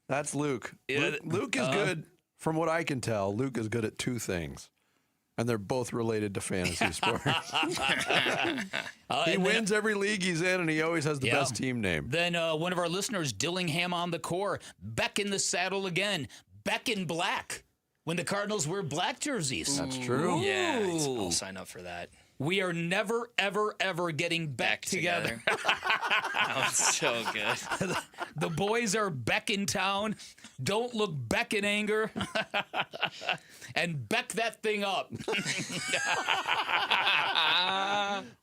[SPEAKER 1] that's Luke. Luke is good. From what I can tell, Luke is good at 2 things, and they're both related to fantasy sports. He wins every league he's in, and he always has the best team name.
[SPEAKER 17] Then one of our listeners, Dillingham on the core, Beck in the saddle again, Beck in black, when the Cardinals wear black jerseys.
[SPEAKER 1] That's true.
[SPEAKER 17] Ooh.
[SPEAKER 8] Yeah, I'll sign up for that.
[SPEAKER 17] We are never, ever, ever getting back together.
[SPEAKER 8] That was so good.
[SPEAKER 17] The boys are Beck in town. Don't look Beck in anger. And Beck that thing up.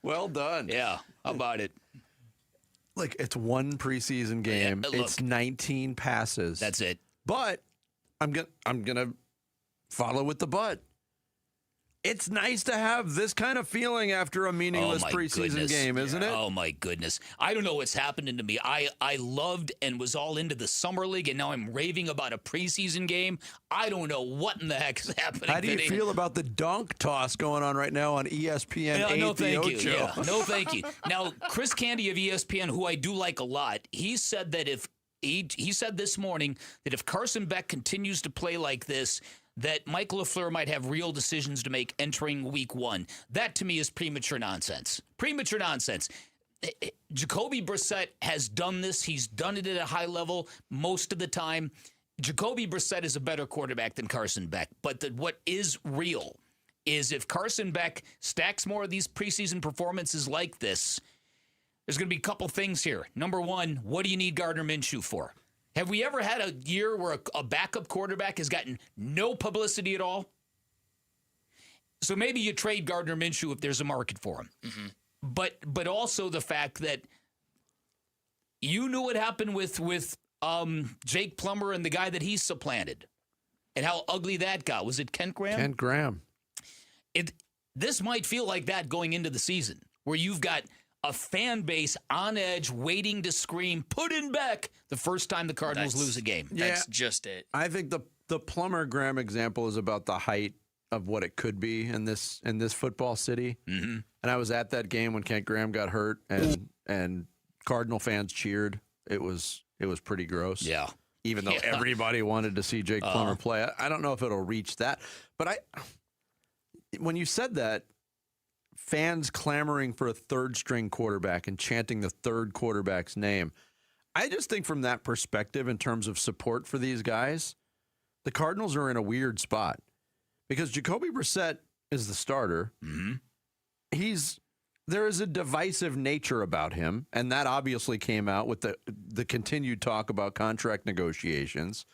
[SPEAKER 1] Well done.
[SPEAKER 17] Yeah, how about it?
[SPEAKER 1] Like, it's one preseason game.
[SPEAKER 17] Yeah, look,
[SPEAKER 1] it's 19 passes.
[SPEAKER 17] That's it.
[SPEAKER 1] But I'm gonna follow with the but. It's nice to have this kind of feeling after a meaningless preseason game, isn't it?
[SPEAKER 17] Oh, my goodness. I don't know what's happening to me. I loved and was all into the Summer League, and now I'm raving about a preseason game. I don't know what in the heck is happening.
[SPEAKER 1] How do you feel about the dunk toss going on right now on ESPN?
[SPEAKER 17] No, thank you. Yeah, no, thank you. Now, Chris Candy of ESPN, who I do like a lot, he said that he said this morning that if Carson Beck continues to play like this, that Mike LaFleur might have real decisions to make entering week 1. That, to me, is premature nonsense. Premature nonsense. Jacoby Brissett has done this. He's done it at a high level most of the time. Jacoby Brissett is a better quarterback than Carson Beck. But what is real is if Carson Beck stacks more of these preseason performances like this, there's going to be a couple things here. Number one, what do you need Gardner Minshew for? Have we ever had a year where a backup quarterback has gotten no publicity at all? So maybe you trade Gardner Minshew if there's a market for him.
[SPEAKER 8] Mm-hmm.
[SPEAKER 17] But also the fact that you knew what happened with Jake Plummer and the guy that he supplanted and how ugly that got. Was it Kent Graham?
[SPEAKER 1] Kent Graham.
[SPEAKER 17] This might feel like that going into the season, where you've got a fan base on edge waiting to scream, put in Beck, the first time the Cardinals lose a game.
[SPEAKER 8] That's just it.
[SPEAKER 1] I think the Plummer Graham example is about the height of what it could be in this football city.
[SPEAKER 17] Mm-hmm.
[SPEAKER 1] And I was at that game when Kent Graham got hurt, and Cardinal fans cheered. It was pretty gross.
[SPEAKER 17] Yeah.
[SPEAKER 1] Even though everybody wanted to see Jake Plummer play. I don't know if it'll reach that. But when you said that, fans clamoring for a third-string quarterback and chanting the third quarterback's name, I just think from that perspective, in terms of support for these guys, the Cardinals are in a weird spot. Because Jacoby Brissett is the starter.
[SPEAKER 17] Mm-hmm.
[SPEAKER 1] There is a divisive nature about him, and that obviously came out with the continued talk about contract negotiations.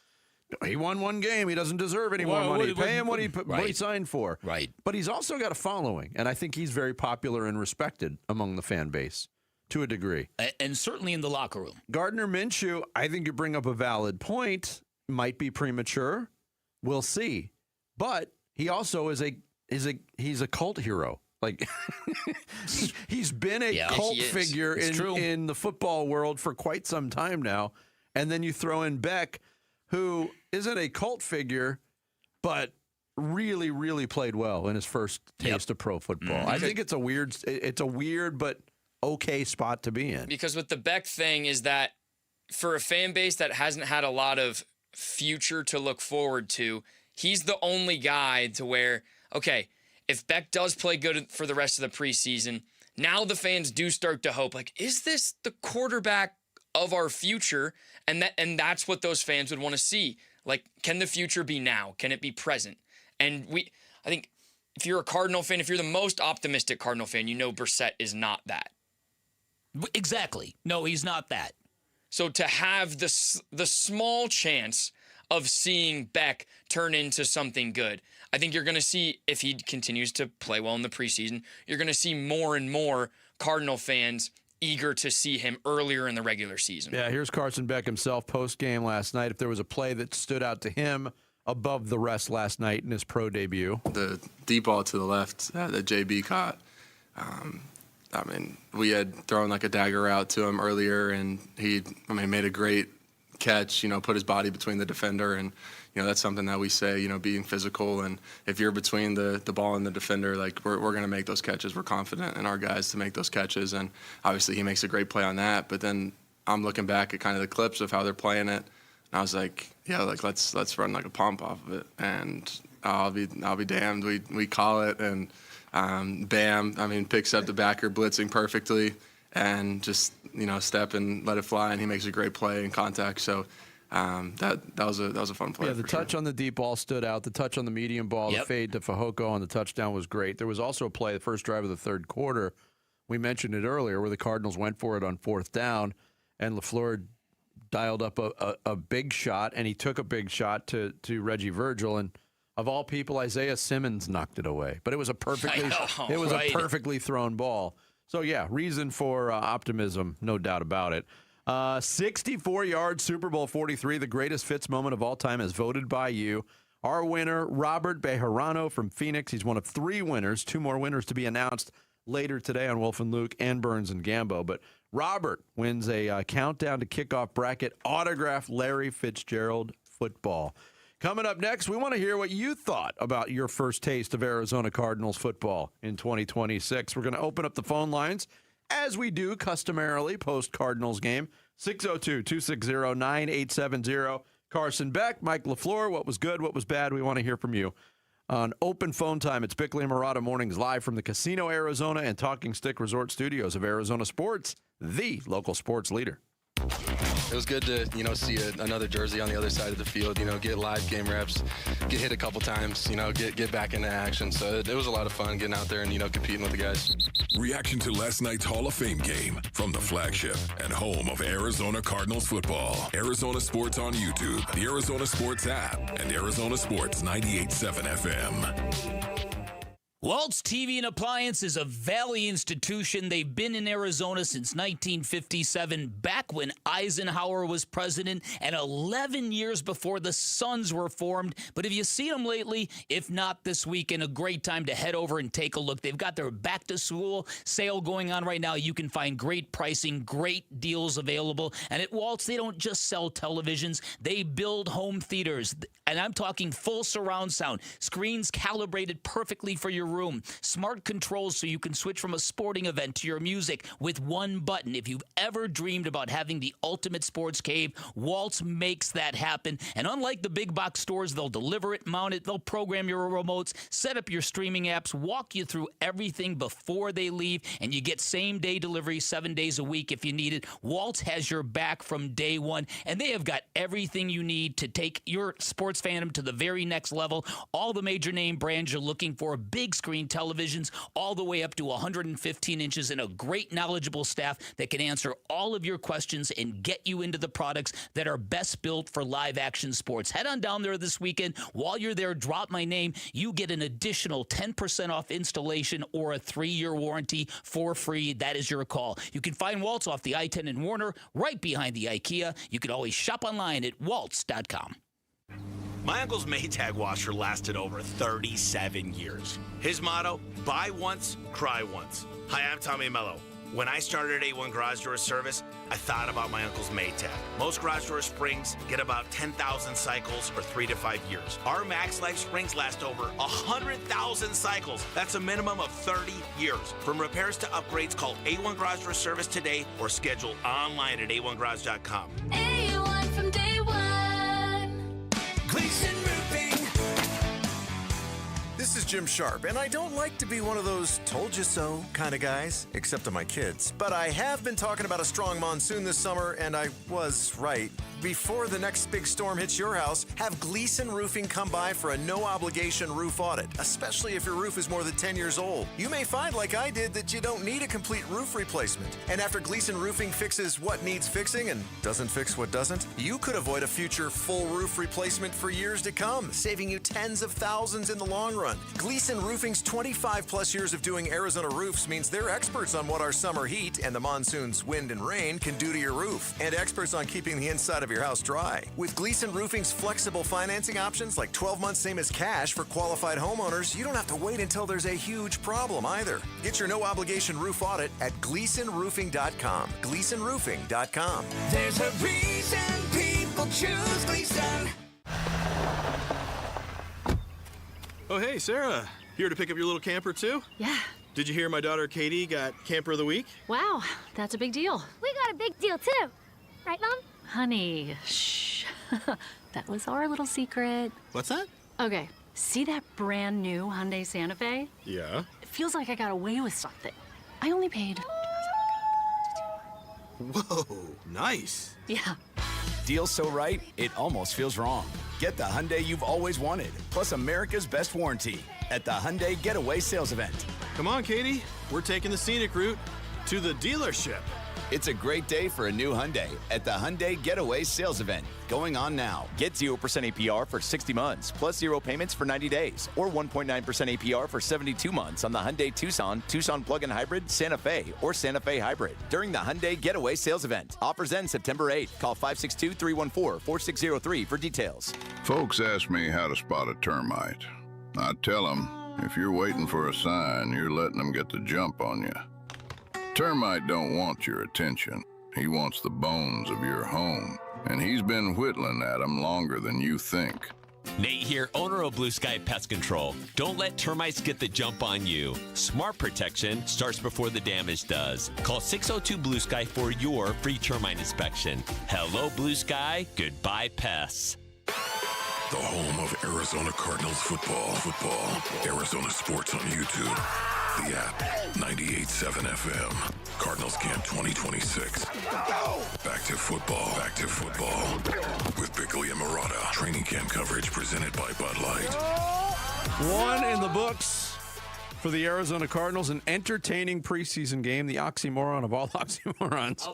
[SPEAKER 1] He won one game. He doesn't deserve any more money. Pay him what he signed for.
[SPEAKER 17] Right.
[SPEAKER 1] But he's also got a following, and I think he's very popular and respected among the fan base to a degree.
[SPEAKER 17] And certainly in the locker room.
[SPEAKER 1] Gardner Minshew, I think you bring up a valid point. Might be premature. We'll see. But he also is a cult hero. Like he's been a cult figure in the football world for quite some time now. And then you throw in Beck, who isn't a cult figure, but really, really played well in his first taste of pro football.
[SPEAKER 8] Mm-hmm.
[SPEAKER 1] I think it's a weird but okay spot to be in.
[SPEAKER 8] Because with the Beck thing is that for a fan base that hasn't had a lot of future to look forward to, he's the only guy to where, okay, if Beck does play good for the rest of the preseason, now the fans do start to hope, like, is this the quarterback of our future? And that's what those fans would want to see. Like, can the future be now? Can it be present? And I think if you're a Cardinal fan, if you're the most optimistic Cardinal fan, you know Brissett is not that.
[SPEAKER 17] Exactly. No, he's not that.
[SPEAKER 8] So to have the small chance of seeing Beck turn into something good, I think you're going to see, if he continues to play well in the preseason, you're going to see more and more Cardinal fans eager to see him earlier in the regular season.
[SPEAKER 1] Yeah, here's Carson Beck himself post-game last night. If there was a play that stood out to him above the rest last night in his pro debut.
[SPEAKER 6] The deep ball to the left that JB caught. We had thrown like a dagger out to him earlier, and he made a great catch, put his body between the defender, and that's something that we say, being physical, and if you're between the ball and the defender, like we're going to make those catches. We're confident in our guys to make those catches, and obviously he makes a great play on that. But then I'm looking back at kind of the clips of how they're playing it, and I was like, yeah, like let's run like a pump off of it, and I'll be damned. We call it, and Bam, picks up the backer blitzing perfectly, and just step and let it fly, and he makes a great play in contact. So that was a fun play.
[SPEAKER 1] Yeah, the touch on the deep ball stood out. The touch on the medium ball, the fade to Fehoko on the touchdown was great. There was also a play, the first drive of the third quarter, we mentioned it earlier, where the Cardinals went for it on fourth down, and LaFleur dialed up a big shot, and he took a big shot to Reggie Virgil, and of all people, Isaiah Simmons knocked it away. But it was a perfectly thrown ball. So, yeah, reason for optimism, no doubt about it. 64-yard Super Bowl 43, the greatest Fitz moment of all time, as voted by you. Our winner, Robert Bejarano from Phoenix. He's one of 3 winners. 2 more winners to be announced later today on Wolf and Luke and Burns and Gambo. But Robert wins a countdown to kickoff bracket autographed Larry Fitzgerald football. Coming up next, we want to hear what you thought about your first taste of Arizona Cardinals football in 2026. We're going to open up the phone lines, as we do customarily post-Cardinals game. 602-260-9870. Carson Beck, Mike LaFleur, what was good, what was bad? We want to hear from you. On open phone time, it's Bickley and Murata Mornings live from the Casino Arizona and Talking Stick Resort Studios of Arizona Sports, the local sports leader.
[SPEAKER 6] It was good to, see another jersey on the other side of the field, get live game reps, get hit a couple times, get back into action. So it was a lot of fun getting out there and, competing with the guys.
[SPEAKER 16] Reaction to last night's Hall of Fame game from the flagship and home of Arizona Cardinals football. Arizona Sports on YouTube, the Arizona Sports app, and Arizona Sports 98.7 FM.
[SPEAKER 17] Waltz TV and Appliance is a Valley institution. They've been in Arizona since 1957, back when Eisenhower was president, and 11 years before the Suns were formed. But have you seen them lately? If not this weekend, a great time to head over and take a look. They've got their back-to-school sale going on right now. You can find great pricing, great deals available. And at Waltz, they don't just sell televisions. They build home theaters. And I'm talking full surround sound, screens calibrated perfectly for your room, smart controls so you can switch from a sporting event to your music with one button. If you've ever dreamed about having the ultimate sports cave, Waltz makes that happen. And unlike the big box stores, they'll deliver it, mount it, they'll program your remotes, set up your streaming apps, walk you through everything before they leave, and you get same-day delivery 7 days a week if you need it. Waltz has your back from day one, and they have got everything you need to take your sports fandom to the very next level. All the major name brands you're looking for, big screen televisions all the way up to 115 inches, and a great knowledgeable staff that can answer all of your questions and get you into the products that are best built for live action sports. Head on down there this weekend. While you're there, drop my name. You get an additional 10% off installation or a 3-year warranty for free. That is your call. You can find Waltz off the I-10 in Warner, right behind the IKEA. You can always shop online at waltz.com.
[SPEAKER 2] My uncle's Maytag washer lasted over 37 years. His motto, buy once, cry once. Hi, I'm Tommy Mello. When I started at A1 Garage Door Service, I thought about my uncle's Maytag. Most garage door springs get about 10,000 cycles or 3 to 5 years. Our Max Life springs last over 100,000 cycles. That's a minimum of 30 years. From repairs to upgrades, call A1 Garage Door Service today or schedule online at a1garage.com.
[SPEAKER 15] A1 from day one. Gleason Roofing.
[SPEAKER 19] This is Jim Sharp, and I don't like to be one of those told you so kind of guys, except to my kids. But I have been talking about a strong monsoon this summer, and I was right. Before the next big storm hits your house, have Gleason Roofing come by for a no-obligation roof audit, especially if your roof is more than 10 years old. You may find, like I did, that you don't need a complete roof replacement. And after Gleason Roofing fixes what needs fixing and doesn't fix what doesn't, you could avoid a future full roof replacement for years to come, saving you tens of thousands in the long run. Gleason Roofing's 25-plus years of doing Arizona roofs means they're experts on what our summer heat and the monsoon's wind and rain can do to your roof, and experts on keeping the inside of your house dry. With Gleason Roofing's flexible financing options like 12 months same as cash for qualified homeowners, you don't have to wait until there's a huge problem either. Get your no-obligation roof audit at GleasonRoofing.com. GleasonRoofing.com.
[SPEAKER 15] There's a reason people choose Gleason.
[SPEAKER 20] Oh, hey, Sarah. Here to pick up your little camper, too?
[SPEAKER 23] Yeah.
[SPEAKER 20] Did you hear my daughter Katie got Camper of the Week?
[SPEAKER 23] Wow, that's a big deal.
[SPEAKER 26] We got a big deal, too. Right, Mom?
[SPEAKER 23] Honey, shh. That was our little secret.
[SPEAKER 20] What's that?
[SPEAKER 23] Okay, see that brand new Hyundai Santa Fe?
[SPEAKER 20] Yeah.
[SPEAKER 23] It feels like I got away with something. I only paid...
[SPEAKER 20] Whoa, nice.
[SPEAKER 23] Yeah.
[SPEAKER 27] Deal so right, it almost feels wrong. Get the Hyundai you've always wanted, plus America's best warranty at the Hyundai Getaway Sales Event.
[SPEAKER 20] Come on, Katie. We're taking the scenic route to the dealership.
[SPEAKER 27] It's a great day for a new Hyundai at the Hyundai Getaway Sales Event, going on now. Get 0% APR for 60 months, plus 0 payments for 90 days, or 1.9% APR for 72 months on the Hyundai Tucson, Tucson Plug-in Hybrid, Santa Fe, or Santa Fe Hybrid during the Hyundai Getaway Sales Event. Offers end September 8th. Call 562-314-4603 for details.
[SPEAKER 4] Folks ask me how to spot a termite. I tell them, if you're waiting for a sign, you're letting them get the jump on you. Termite don't want your attention. He wants the bones of your home, and he's been whittling at them longer than you think.
[SPEAKER 5] Nate here, owner of Blue Sky Pest Control. Don't let termites get the jump on you. Smart protection starts before the damage does. Call 602-BLUE-SKY for your free termite inspection. Hello, Blue Sky. Goodbye, pests.
[SPEAKER 7] The home of Arizona Cardinals football. Arizona Sports on YouTube. The app, 98.7 FM. Cardinals Camp 2026. Back to football. With Bickley and Marotta. Training camp coverage presented by Bud Light.
[SPEAKER 1] One in the books for the Arizona Cardinals, an entertaining preseason game, the oxymoron of all oxymorons.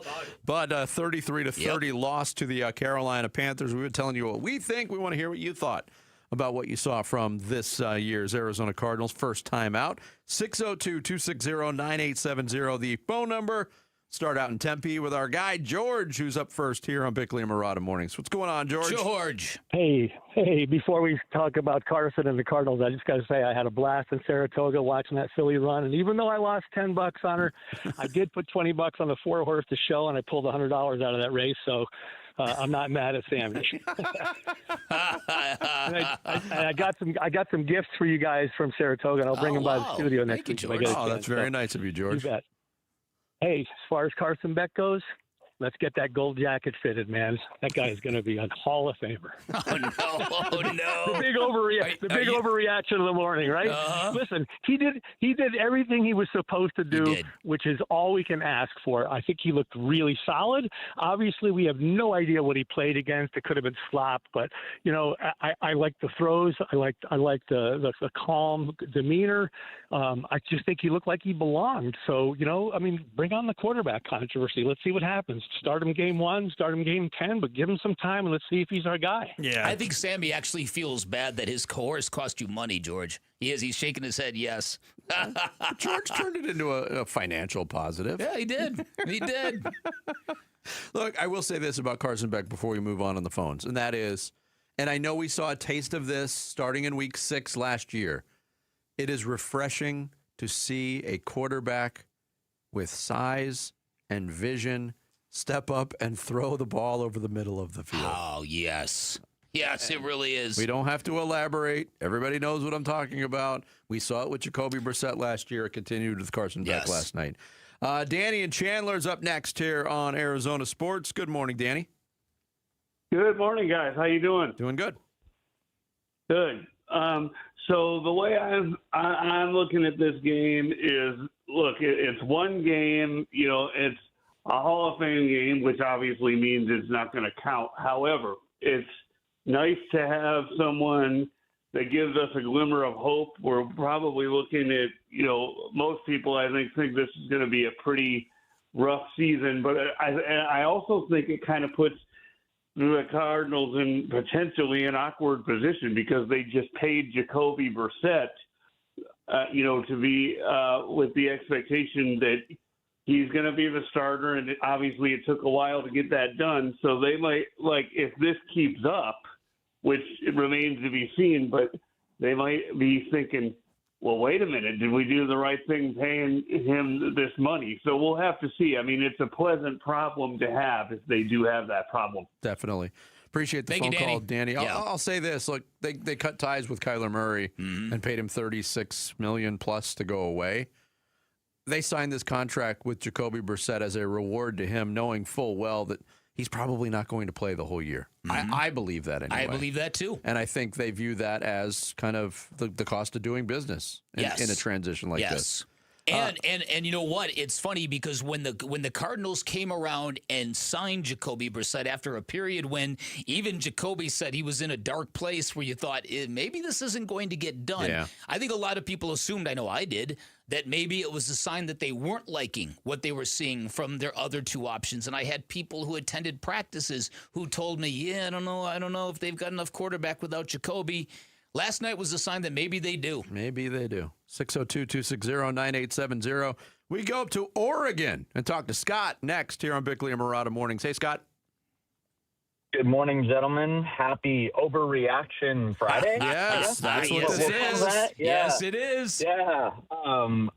[SPEAKER 1] But 33-30 loss to the Carolina Panthers. We were telling you what we think. We want to hear what you thought about what you saw from this year's Arizona Cardinals first time out. 602-260-9870, the phone number. Start out in Tempe with our guy, George, who's up first here on Bickley and Marotta Mornings. What's going on, George?
[SPEAKER 9] Hey, before we talk about Carson and the Cardinals, I just got to say I had a blast in Saratoga watching that filly run. And even though I lost $10 on her, I did put $20 on the 4-horse to show, and I pulled $100 out of that race. So I'm not mad at Sammy. I got some gifts for you guys from Saratoga, and I'll bring them by the studio next week.
[SPEAKER 1] Oh, that's very nice of you, George.
[SPEAKER 9] You bet. Hey, as far as Carson Beck goes, let's get that gold jacket fitted, man. That guy is going to be a Hall of Famer.
[SPEAKER 17] Oh, no.
[SPEAKER 9] The big overreaction of the morning, right?
[SPEAKER 17] Uh-huh.
[SPEAKER 9] Listen, he did everything he was supposed to do, which is all we can ask for. I think he looked really solid. Obviously, we have no idea what he played against. It could have been slop, but I like the throws. I like the calm demeanor. I just think he looked like he belonged. So bring on the quarterback controversy. Let's see what happens. Start him game 1, start him game 10, but give him some time and let's see if he's our guy.
[SPEAKER 17] Yeah. I think Sammy actually feels bad that his course cost you money, George. He is. He's shaking his head, yes.
[SPEAKER 1] George turned it into a financial positive.
[SPEAKER 17] Yeah, he did. He did.
[SPEAKER 1] Look, I will say this about Carson Beck before we move on the phones, and that is, and I know we saw a taste of this starting in week 6 last year, it is refreshing to see a quarterback with size and vision step up and throw the ball over the middle of the field.
[SPEAKER 17] Oh, yes. Yes, it really is.
[SPEAKER 1] We don't have to elaborate. Everybody knows what I'm talking about. We saw it with Jacoby Brissett last year. It continued with Carson Beck last night. Danny and Chandler's up next here on Arizona Sports. Good morning, Danny.
[SPEAKER 11] Good morning, guys. How you doing?
[SPEAKER 1] Doing good.
[SPEAKER 11] Good. So the way I'm looking at this game is, look, it's one game. It's a Hall of Fame game, which obviously means it's not going to count. However, it's nice to have someone that gives us a glimmer of hope. We're probably looking at, most people I think this is going to be a pretty rough season, but I also think it kind of puts the Cardinals in potentially an awkward position because they just paid Jacoby Brissett, to be with the expectation that he's going to be the starter, and obviously it took a while to get that done. So they might, if this keeps up, which it remains to be seen, but they might be thinking, well, wait a minute, did we do the right thing paying him this money? So we'll have to see. I mean, it's a pleasant problem to have if they do have that problem.
[SPEAKER 1] Definitely. Appreciate the phone call, Danny. I'll say this. Look, they cut ties with Kyler Murray and paid him $36 million plus to go away. They signed this contract with Jacoby Brissett as a reward to him, knowing full well that he's probably not going to play the whole year. I believe that anyway.
[SPEAKER 17] I believe that too.
[SPEAKER 1] And I think they view that as kind of the cost of doing business in a transition like this.
[SPEAKER 17] And you know what? It's funny because when the Cardinals came around and signed Jacoby Brissett after a period when even Jacoby said he was in a dark place where you thought maybe this isn't going to get done.
[SPEAKER 1] Yeah.
[SPEAKER 17] I think a lot of people assumed, I know I did, that maybe it was a sign that they weren't liking what they were seeing from their other two options. And I had people who attended practices who told me, I don't know if they've got enough quarterback without Jacoby. Last night was a sign that maybe they do.
[SPEAKER 1] Maybe they do. 602-260-9870. We go up to Oregon and talk to Scott next here on Bickley and Murata Mornings. Hey, Scott.
[SPEAKER 12] Good morning, gentlemen. Happy Overreaction Friday.
[SPEAKER 1] Yes, that's what this is.
[SPEAKER 12] Yeah.
[SPEAKER 17] Yes, it is.
[SPEAKER 12] Yeah.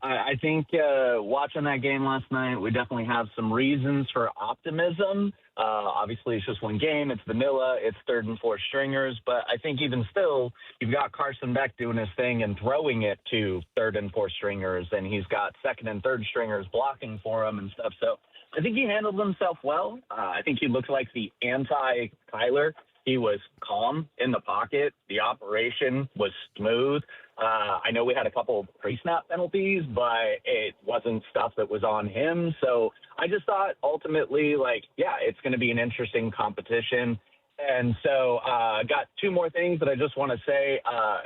[SPEAKER 12] I think watching that game last night, we definitely have some reasons for optimism. Obviously, it's just one game. It's vanilla. It's third and fourth stringers. But I think even still, you've got Carson Beck doing his thing and throwing it to third and fourth stringers, and he's got second and third stringers blocking for him and stuff. So I think he handled himself well. I think he looked like the anti-Kyler. He was calm in the pocket. The operation was smooth. I know we had a couple pre-snap penalties, but it wasn't stuff that was on him. So I just thought ultimately, it's going to be an interesting competition. And so I got two more things that I just want to say.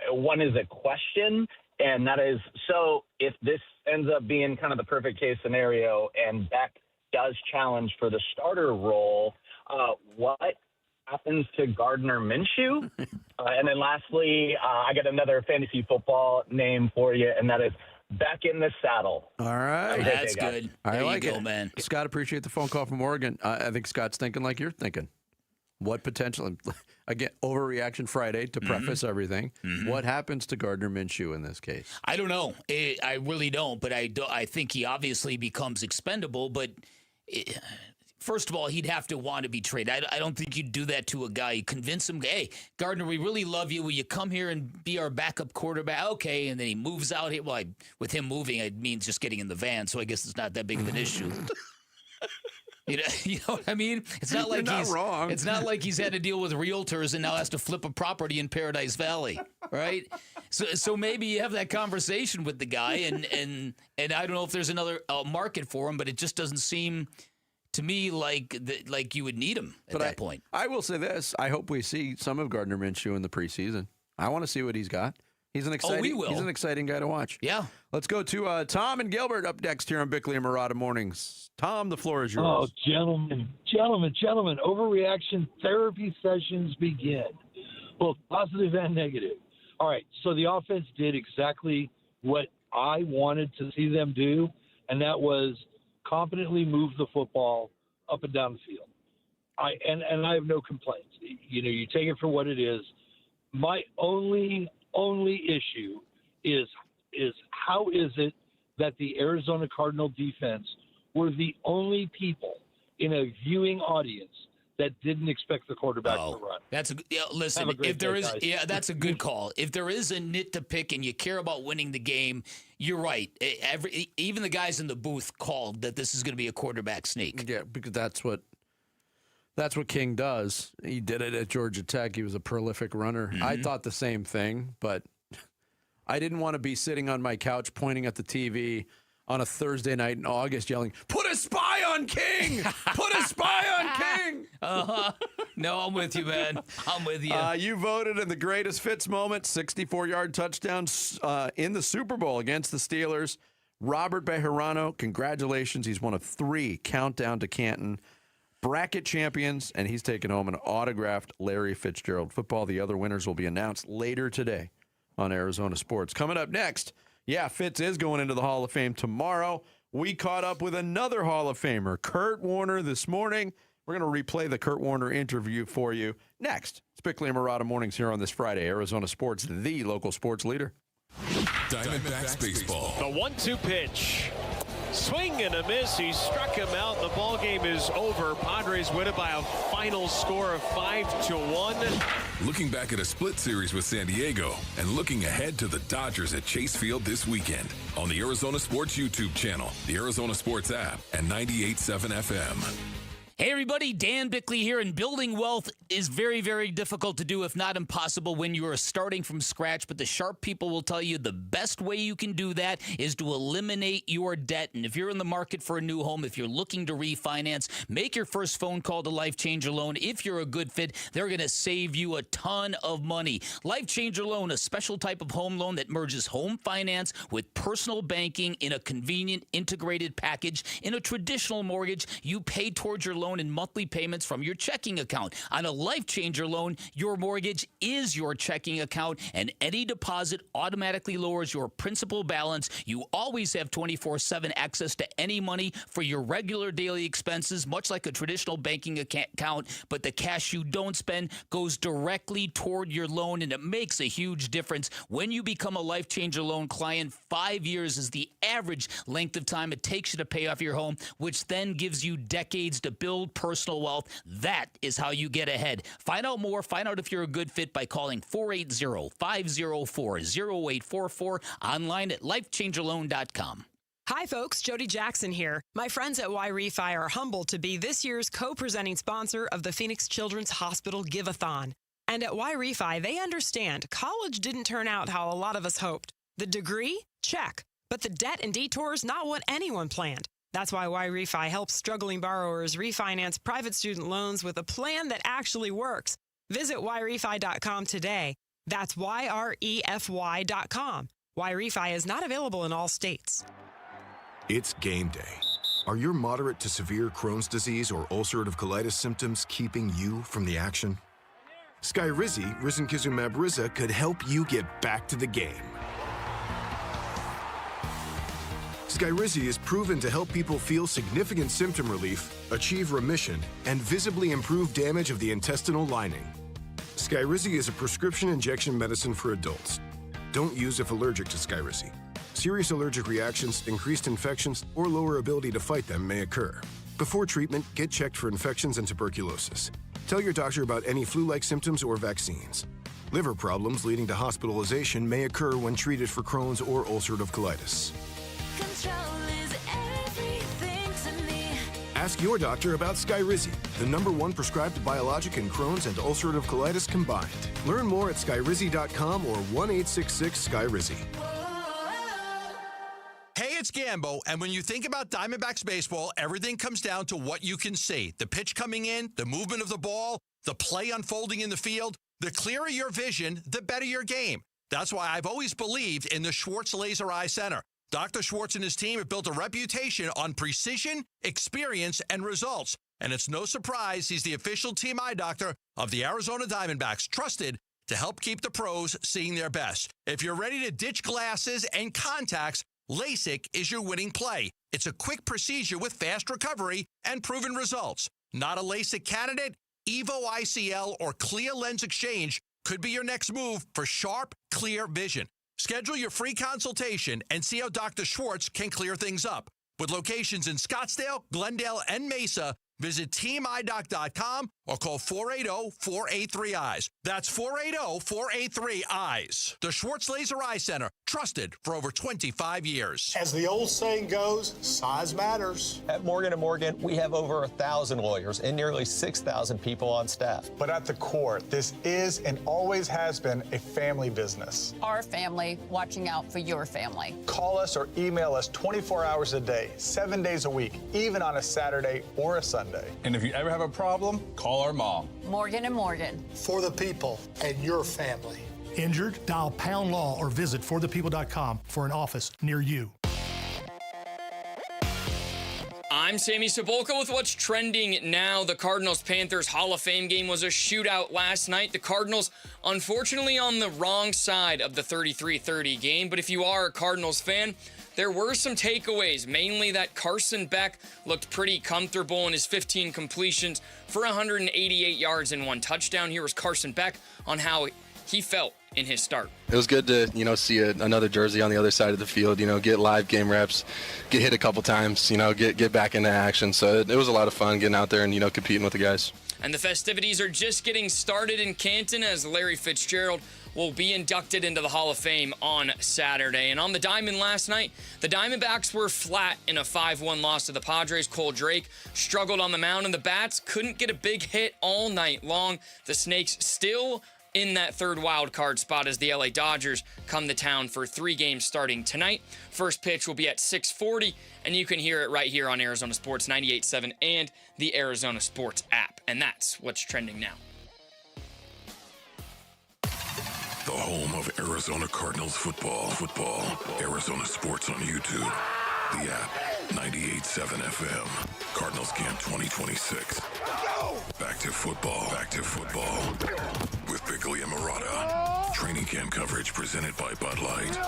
[SPEAKER 12] One is a question, and that is, so if this ends up being kind of the perfect case scenario and Beck does challenge for the starter role, what happens to Gardner Minshew? And then lastly, I got another fantasy football name for you, and that is Back in the Saddle.
[SPEAKER 1] All right.
[SPEAKER 17] That's good.
[SPEAKER 1] I like
[SPEAKER 17] you go,
[SPEAKER 1] it.
[SPEAKER 17] Man.
[SPEAKER 1] Scott, appreciate the phone call from Oregon. I think Scott's thinking like you're thinking. What potential, again, overreaction Friday to preface everything. What happens to Gardner Minshew in this case?
[SPEAKER 17] I don't know. I really don't, but I think he obviously becomes expendable, but first of all, he'd have to want to be traded. I don't think you'd do that to a guy. You convince him, hey, Gardner, we really love you. Will you come here and be our backup quarterback? Okay, and then he moves out here. Well, with him moving, it means just getting in the van, so I guess it's not that big of an issue. You know what I mean? It's not like
[SPEAKER 1] You're not wrong.
[SPEAKER 17] It's not like he's had to deal with realtors and now has to flip a property in Paradise Valley, right? So maybe you have that conversation with the guy, and I don't know if there's another market for him, but it just doesn't seem to me like you would need him at that point.
[SPEAKER 1] I will say this: I hope we see some of Gardner Minshew in the preseason. I want to see what he's got. He's an exciting.
[SPEAKER 17] we will.
[SPEAKER 1] He's an exciting guy to watch.
[SPEAKER 17] Yeah.
[SPEAKER 1] Let's go to Tom and Gilbert up next here on Bickley and Murata Mornings. Tom, the floor is yours.
[SPEAKER 14] Oh, gentlemen. Overreaction therapy sessions begin, both positive and negative. All right, so the offense did exactly what I wanted to see them do, and that was confidently move the football up and down the field. I have no complaints. You take it for what it is. My only issue is how is it that the Arizona Cardinal defense were the only people in a viewing audience that didn't expect the quarterback to run?
[SPEAKER 17] Listen, if there is, that's a good call. If there is a nit to pick and you care about winning the game, you're right. Even the guys in the booth called that this is going to be a quarterback sneak.
[SPEAKER 1] Yeah, because that's what King does. He did it at Georgia Tech. He was a prolific runner. I thought the same thing, but I didn't want to be sitting on my couch pointing at the TV on a Thursday night in August yelling, "Put a spy on King! Put a spy on King!"
[SPEAKER 17] No, I'm with you, man. I'm with you.
[SPEAKER 1] You voted in the greatest Fitz moment, 64-yard touchdown in the Super Bowl against the Steelers. Robert Bejarano, congratulations. He's one of 3 countdown to Canton bracket champions, and he's taken home an autographed Larry Fitzgerald football. The other winners will be announced later today on Arizona Sports. Coming up next, Fitz is going into the Hall of Fame tomorrow. We caught up with another Hall of Famer, Kurt Warner, this morning. We're going to replay the Kurt Warner interview for you next. It's Bickley and Murata Mornings here on this Friday. Arizona Sports, the local sports leader.
[SPEAKER 7] Diamondbacks baseball.
[SPEAKER 13] The 1-2 pitch. Swing and a miss. He struck him out. The ball game is over. Padres win it by a final score of 5-1.
[SPEAKER 7] Looking back at a split series with San Diego and looking ahead to the Dodgers at Chase Field this weekend on the Arizona Sports YouTube channel, the Arizona Sports app, and 98.7 FM.
[SPEAKER 17] Hey everybody, Dan Bickley here, and building wealth is very, very difficult to do, if not impossible, when you are starting from scratch. But the sharp people will tell you the best way you can do that is to eliminate your debt. And if you're in the market for a new home, if you're looking to refinance, make your first phone call to Life Changer Loan. If you're a good fit, they're going to save you a ton of money. Life Changer Loan, a special type of home loan that merges home finance with personal banking in a convenient integrated package. In a traditional mortgage, you pay towards your loan in monthly payments from your checking account. On a Life Changer Loan, your mortgage is your checking account, and any deposit automatically lowers your principal balance. You always have 24/7 access to any money for your regular daily expenses, much like a traditional banking account, but the cash you don't spend goes directly toward your loan, and it makes a huge difference. When you become a Life Changer Loan client, 5 years is the average length of time it takes you to pay off your home, which then gives you decades to build personal wealth. That is how you get ahead. Find out more. Find out if you're a good fit by calling 480-504-0844, online at lifechangerloan.com.
[SPEAKER 3] Hi, folks. Jody Jackson here. My friends at Y-Refi are humbled to be this year's co-presenting sponsor of the Phoenix Children's Hospital Give-a-thon. And at Y-Refi, they understand college didn't turn out how a lot of us hoped. The degree? Check. But the debt and detours, not what anyone planned. That's why Y-Refi helps struggling borrowers refinance private student loans with a plan that actually works. Visit YRefi.com today. That's YREFY.com. Y-Refi is not available in all states.
[SPEAKER 10] It's game day. Are your moderate to severe Crohn's disease or ulcerative colitis symptoms keeping you from the action? Skyrizi, risankizumab Riza, could help you get back to the game. Skyrizi is proven to help people feel significant symptom relief, achieve remission, and visibly improve damage of the intestinal lining. Skyrizi is a prescription injection medicine for adults. Don't use if allergic to Skyrizi. Serious allergic reactions, increased infections, or lower ability to fight them may occur. Before treatment, get checked for infections and tuberculosis. Tell your doctor about any flu-like symptoms or vaccines. Liver problems leading to hospitalization may occur when treated for Crohn's or ulcerative colitis. Ask your doctor about Skyrizi, the #1 prescribed biologic in Crohn's and ulcerative colitis combined. Learn more at skyrizi.com or 1-866-SKYRIZI.
[SPEAKER 18] Hey, it's Gambo, and when you think about Diamondbacks baseball, everything comes down to what you can see. The pitch coming in, the movement of the ball, the play unfolding in the field. The clearer your vision, the better your game. That's why I've always believed in the Schwartz Laser Eye Center. Dr. Schwartz and his team have built a reputation on precision, experience, and results. And it's no surprise he's the official team eye doctor of the Arizona Diamondbacks, trusted to help keep the pros seeing their best. If you're ready to ditch glasses and contacts, LASIK is your winning play. It's a quick procedure with fast recovery and proven results. Not a LASIK candidate? Evo ICL or Clear Lens Exchange could be your next move for sharp, clear vision. Schedule your free consultation and see how Dr. Schwartz can clear things up. With locations in Scottsdale, Glendale, and Mesa, visit teamidoc.com or call 480-483-EYES. That's 480-483-EYES. The Schwartz Laser Eye Center, trusted for over 25 years.
[SPEAKER 21] As the old saying goes, size matters.
[SPEAKER 22] At Morgan & Morgan, we have over 1,000 lawyers and nearly 6,000 people on staff.
[SPEAKER 21] But at the core, this is and always has been a family business.
[SPEAKER 24] Our family watching out for your family.
[SPEAKER 21] Call us or email us 24 hours a day, 7 days a week, even on a Saturday or a Sunday.
[SPEAKER 25] And if you ever have a problem, call our mom.
[SPEAKER 24] Morgan & Morgan.
[SPEAKER 21] For the people and your family.
[SPEAKER 28] Injured? Dial Pound Law or visit forthepeople.com for an office near you.
[SPEAKER 8] I'm Sammy Cebulka with what's trending now. The Cardinals-Panthers Hall of Fame game was a shootout last night. The Cardinals, unfortunately, on the wrong side of the 33-30 game. But if you are a Cardinals fan, there were some takeaways, mainly that Carson Beck looked pretty comfortable in his 15 completions for 188 yards and 1 touchdown. Here was Carson Beck on how he felt in his start.
[SPEAKER 6] It was good to, see another jersey on the other side of the field, get live game reps, get hit a couple times, get back into action. So it was a lot of fun getting out there and, competing with the guys.
[SPEAKER 8] And the festivities are just getting started in Canton as Larry Fitzgerald will be inducted into the Hall of Fame on Saturday. And on the diamond last night, the Diamondbacks were flat in a 5-1 loss to the Padres. Cole Drake struggled on the mound, and the Bats couldn't get a big hit all night long. The Snakes still in that third wild card spot as the LA Dodgers come to town for 3 games starting tonight. First pitch will be at 6:40, and you can hear it right here on Arizona Sports 98.7 and the Arizona Sports app. And that's what's trending now.
[SPEAKER 7] The home of Arizona Cardinals football. Arizona Sports on YouTube. The app, 98.7 FM. Cardinals Camp 2026. Back to football. With Biglia Murata. Training camp coverage presented by Bud Light.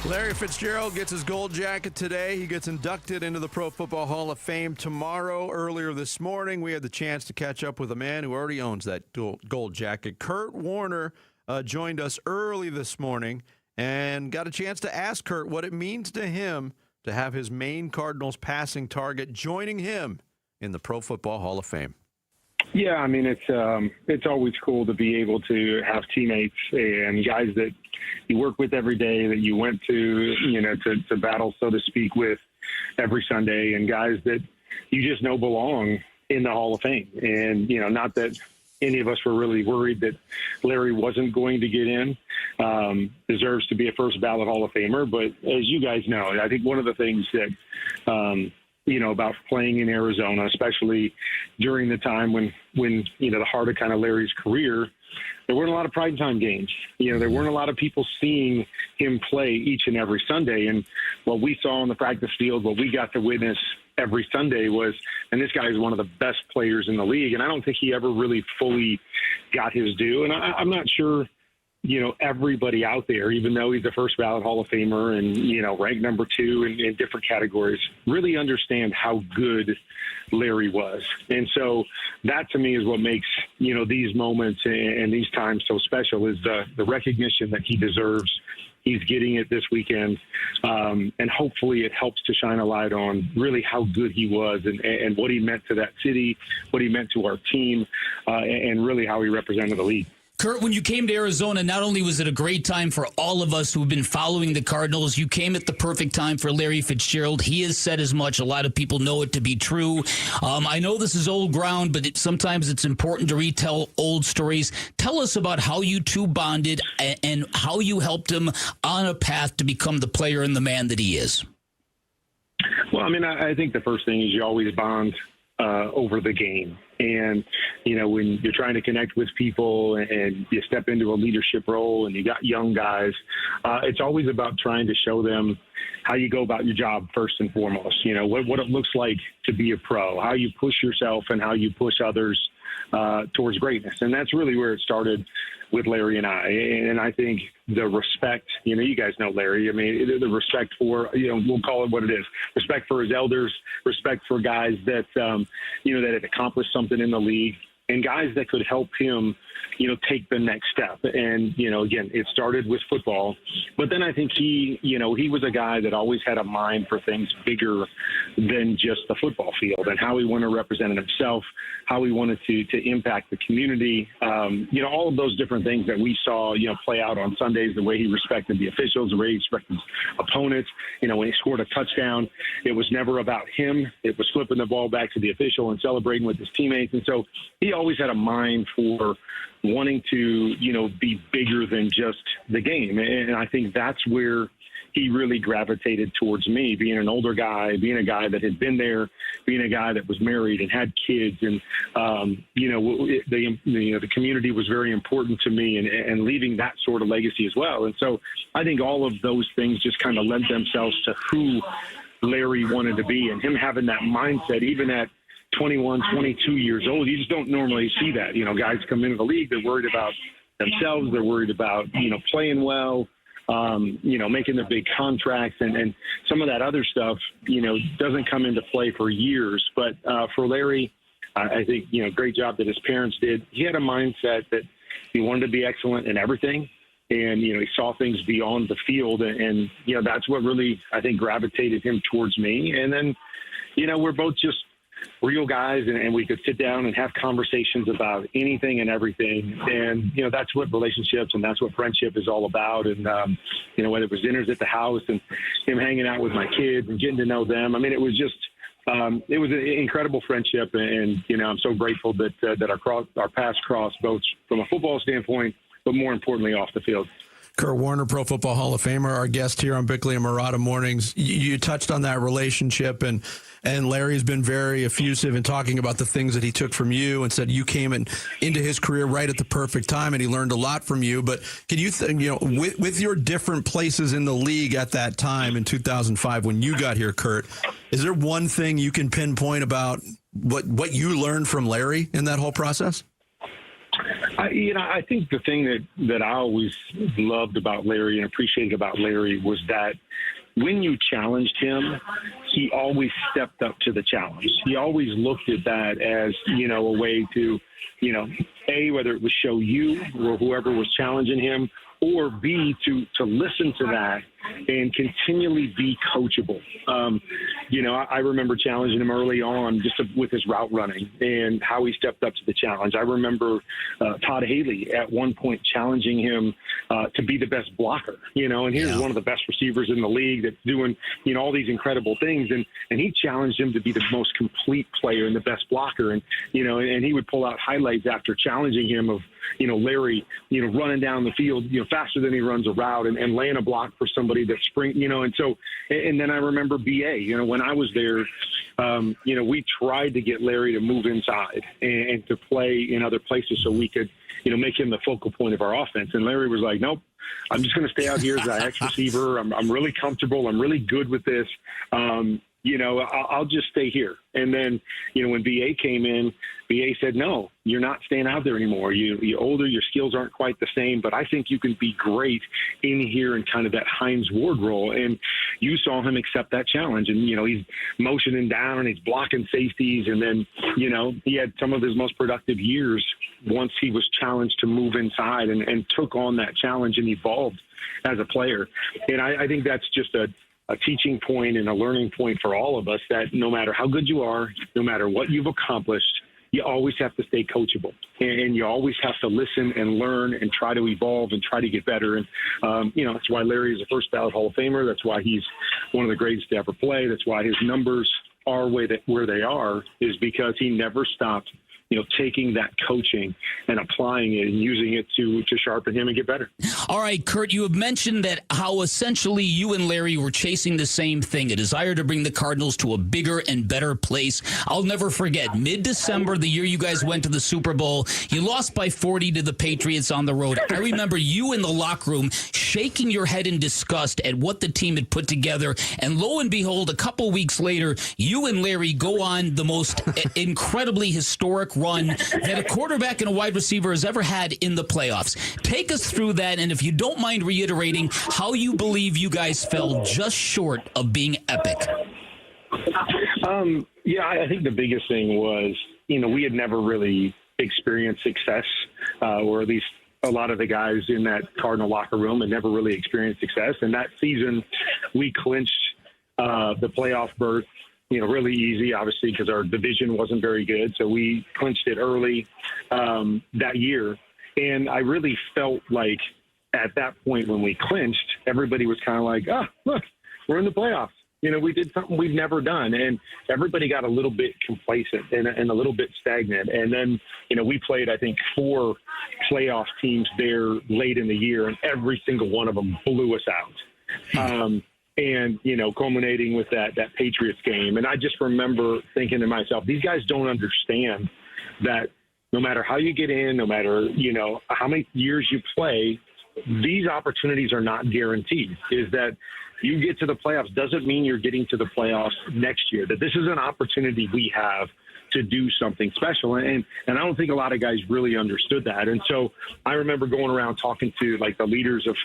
[SPEAKER 1] Larry Fitzgerald gets his gold jacket today. He gets inducted into the Pro Football Hall of Fame tomorrow. Earlier this morning, we had the chance to catch up with a man who already owns that gold jacket. Kurt Warner joined us early this morning and got a chance to ask Kurt what it means to him to have his main Cardinals passing target joining him in the Pro Football Hall of Fame.
[SPEAKER 2] Yeah, I mean, it's always cool to be able to have teammates and guys that you work with every day, that you went to battle, so to speak, with every Sunday, and guys that you just know belong in the Hall of Fame. And, not that any of us were really worried that Larry wasn't going to get in, deserves to be a first ballot Hall of Famer. But as you guys know, I think one of the things that, about playing in Arizona, especially during the time when the heart of kind of Larry's career, there weren't a lot of prime time games. There weren't a lot of people seeing him play each and every Sunday. And what we saw on the practice field, what we got to witness every Sunday was, and this guy is one of the best players in the league, and I don't think he ever really fully got his due. And I'm not sure, everybody out there, even though he's a first ballot Hall of Famer and, ranked number 2 in different categories, really understand how good Larry was. And so that to me is what makes, these moments and these times so special, is the recognition that he deserves. He's getting it this weekend, and hopefully it helps to shine a light on really how good he was and what he meant to that city, what he meant to our team, and really how he represented the league.
[SPEAKER 17] Kurt, when you came to Arizona, not only was it a great time for all of us who've been following the Cardinals, you came at the perfect time for Larry Fitzgerald. He has said as much. A lot of people know it to be true. I know this is old ground, but sometimes it's important to retell old stories. Tell us about how you two bonded and how you helped him on a path to become the player and the man that he is.
[SPEAKER 2] Well, I mean, I think the first thing is you always bond over the game. And, when you're trying to connect with people and you step into a leadership role and you got young guys, it's always about trying to show them how you go about your job first and foremost, what it looks like to be a pro, how you push yourself and how you push others towards greatness. And that's really where it started with Larry and I. And I think the respect, you guys know Larry. I mean, the respect for, we'll call it what it is. Respect for his elders, respect for guys that, that had accomplished something in the league, and guys that could help him, take the next step. And, again, it started with football, but then I think he was a guy that always had a mind for things bigger than just the football field, and how he wanted to represent himself, how he wanted to impact the community, all of those different things that we saw, play out on Sundays, the way he respected the officials, the way he respected his opponents. When he scored a touchdown, it was never about him. It was flipping the ball back to the official and celebrating with his teammates. And so he always had a mind for wanting to, be bigger than just the game. And I think that's where he really gravitated towards me, being an older guy, being a guy that had been there, being a guy that was married and had kids. And, the community was very important to me, and leaving that sort of legacy as well. And so I think all of those things just kind of lend themselves to who Larry wanted to be, and him having that mindset, even at 21, 22 years old. You just don't normally see that. Guys come into the league, they're worried about themselves, they're worried about, playing well, making their big contracts, and some of that other stuff, doesn't come into play for years. But for Larry, I think, great job that his parents did. He had a mindset that he wanted to be excellent in everything. And, he saw things beyond the field. And that's what really, I think, gravitated him towards me. And then, we're both just real guys, and we could sit down and have conversations about anything and everything. And, that's what relationships and that's what friendship is all about. And, whether it was dinners at the house and him hanging out with my kids and getting to know them. I mean, it was just, it was an incredible friendship. And I'm so grateful that our paths crossed both from a football standpoint, but more importantly off the field.
[SPEAKER 1] Kurt Warner, Pro Football Hall of Famer, our guest here on Bickley and Marotta Mornings. You touched on that relationship, and Larry's been very effusive in talking about the things that he took from you and said you came into his career right at the perfect time, and he learned a lot from you. But can you with your different places in the league at that time in 2005 when you got here, Kurt, is there one thing you can pinpoint about what you learned from Larry in that whole process?
[SPEAKER 2] I think the thing that I always loved about Larry and appreciated about Larry was that when you challenged him, he always stepped up to the challenge. He always looked at that as, a way to, A, whether it was show you or whoever was challenging him, or B, to listen to that and continually be coachable. I remember challenging him early on just with his route running and how he stepped up to the challenge. I remember Todd Haley at one point challenging him to be the best blocker, and here's one of the best receivers in the league that's doing, all these incredible things. And he challenged him to be the most complete player and the best blocker. And he would pull out highlights after challenging him of, Larry, running down the field, faster than he runs a route and laying a block for somebody that and then I remember BA, when I was there, we tried to get Larry to move inside and to play in other places so we could, make him the focal point of our offense. And Larry was like, nope, I'm just going to stay out here as an X receiver. I'm really comfortable. I'm really good with this. I'll just stay here. And then, when BA came in, BA said, no, you're not staying out there anymore. You're older, your skills aren't quite the same, but I think you can be great in here in kind of that Hines Ward role. And you saw him accept that challenge. And, he's motioning down and he's blocking safeties. And then, he had some of his most productive years once he was challenged to move inside and took on that challenge and evolved as a player. And I think that's just a teaching point and a learning point for all of us, that no matter how good you are, no matter what you've accomplished, you always have to stay coachable, and you always have to listen and learn and try to evolve and try to get better. And, that's why Larry is a first ballot Hall of Famer. That's why he's one of the greatest to ever play. That's why his numbers are where they are, is because he never stopped, taking that coaching and applying it and using it to sharpen him and get better.
[SPEAKER 17] All right, Kurt, you have mentioned that how essentially you and Larry were chasing the same thing, a desire to bring the Cardinals to a bigger and better place. I'll never forget, mid-December, the year you guys went to the Super Bowl, you lost by 40 to the Patriots on the road. I remember you in the locker room shaking your head in disgust at what the team had put together, and lo and behold, a couple weeks later, you and Larry go on the most incredibly historic run that a quarterback and a wide receiver has ever had in the playoffs. Take us through that, and if you don't mind reiterating how you believe you guys fell just short of being epic.
[SPEAKER 2] I think the biggest thing was, we had never really experienced success, or at least a lot of the guys in that Cardinal locker room had never really experienced success. And that season, we clinched the playoff berth, really easy, obviously, because our division wasn't very good. So we clinched it early that year. And I really felt like at that point when we clinched, everybody was kind of like, look, we're in the playoffs. We did something we've never done. And everybody got a little bit complacent and a little bit stagnant. And then, we played, I think, 4 playoff teams there late in the year, and every single one of them blew us out. And, culminating with that Patriots game. And I just remember thinking to myself, these guys don't understand that no matter how you get in, no matter, how many years you play, these opportunities are not guaranteed. Is that you get to the playoffs doesn't mean you're getting to the playoffs next year, that this is an opportunity we have to do something special. And I don't think a lot of guys really understood that. And so I remember going around talking to like the leaders of,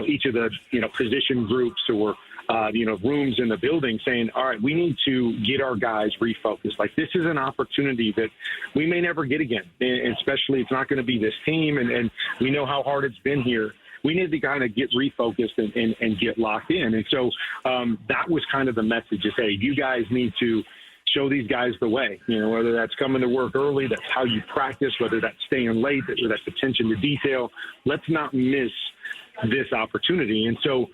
[SPEAKER 2] each of the, position groups or, rooms in the building saying, all right, we need to get our guys refocused. Like, this is an opportunity that we may never get again. And especially it's not going to be this team. And we know how hard it's been here. We need to kind of get refocused and get locked in. And so that was kind of the message is, hey, you guys need to show these guys the way, whether that's coming to work early, that's how you practice, whether that's staying late, whether that's attention to detail. Let's not miss this opportunity. And so,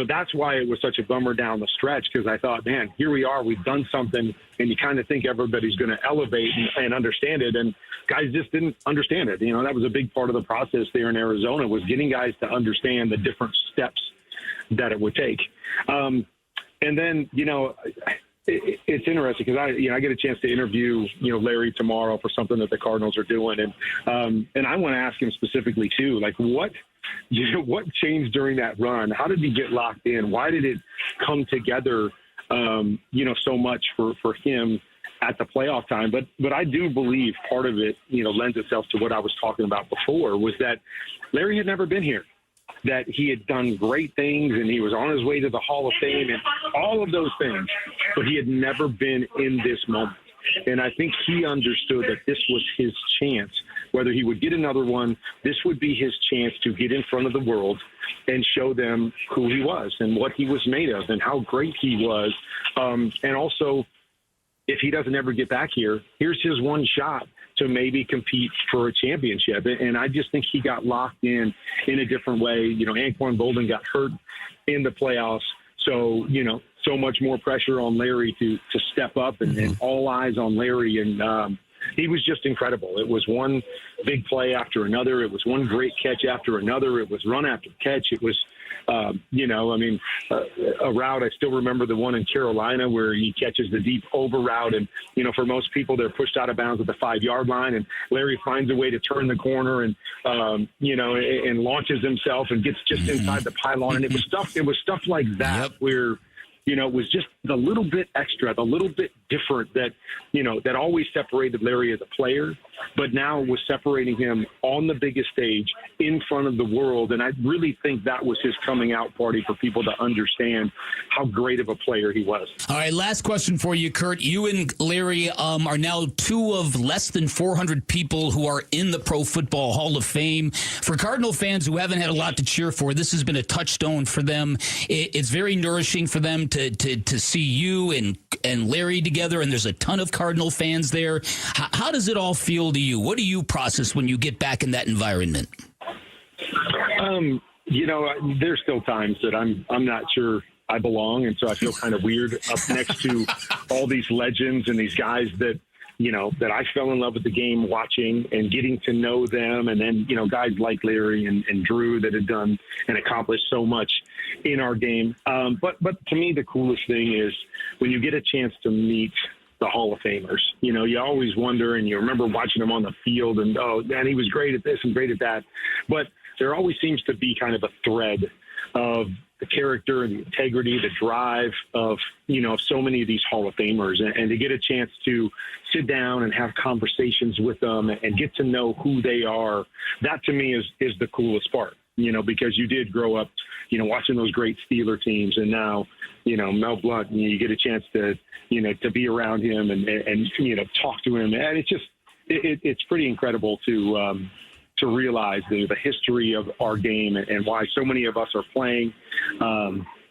[SPEAKER 2] that's why it was such a bummer down the stretch, because I thought, man, here we are, we've done something, and you kind of think everybody's going to elevate and understand it. And guys just didn't understand it. That was a big part of the process there in Arizona, was getting guys to understand the different steps that it would take. And then, it's interesting because I get a chance to interview, Larry tomorrow for something that the Cardinals are doing. And I want to ask him specifically too, like what changed during that run? How did he get locked in? Why did it come together, so much for him at the playoff time? But I do believe part of it, lends itself to what I was talking about before, was that Larry had never been here, that he had done great things and he was on his way to the Hall of Fame and all of those things, but he had never been in this moment. And I think he understood that this was his chance. Whether he would get another one, this would be his chance to get in front of the world and show them who he was and what he was made of and how great he was. And also, if he doesn't ever get back here, here's his one shot to maybe compete for a championship. And I just think he got locked in a different way. Anquan Boldin got hurt in the playoffs. So, so much more pressure on Larry to step up and all eyes on Larry. And he was just incredible. It was one big play after another. It was one great catch after another. It was run after catch. It was, a route. I still remember the one in Carolina where he catches the deep over route. And, for most people, they're pushed out of bounds at the 5-yard line. And Larry finds a way to turn the corner and, and launches himself and gets just inside the pylon. And it was stuff like that where, it was just the little bit extra, the little bit different that, that always separated Larry as a player, but now was separating him on the biggest stage in front of the world. And I really think that was his coming out party for people to understand how great of a player he was.
[SPEAKER 17] All right, last question for you, Kurt. You and Larry are now two of less than 400 people who are in the Pro Football Hall of Fame. For Cardinal fans who haven't had a lot to cheer for, this has been a touchstone for them. It's very nourishing for them to see you and Larry together, and there's a ton of Cardinal fans there. How does it all feel to you? What do you process when you get back in that environment?
[SPEAKER 2] There's still times that I'm not sure I belong, and so I feel kind of weird up next to all these legends and these guys that that I fell in love with the game watching and getting to know them. And then, guys like Larry and Drew that had done and accomplished so much in our game. But to me, the coolest thing is when you get a chance to meet the Hall of Famers. You always wonder, and you remember watching them on the field and, oh, man, he was great at this and great at that. But there always seems to be kind of a thread of the character and the integrity, the drive of, so many of these Hall of Famers, and to get a chance to sit down and have conversations with them and get to know who they are. That to me is the coolest part, because you did grow up, watching those great Steeler teams, and now, Mel Blount, you get a chance to, to be around him and talk to him. And it's just, it's pretty incredible to realize the history of our game and why so many of us are playing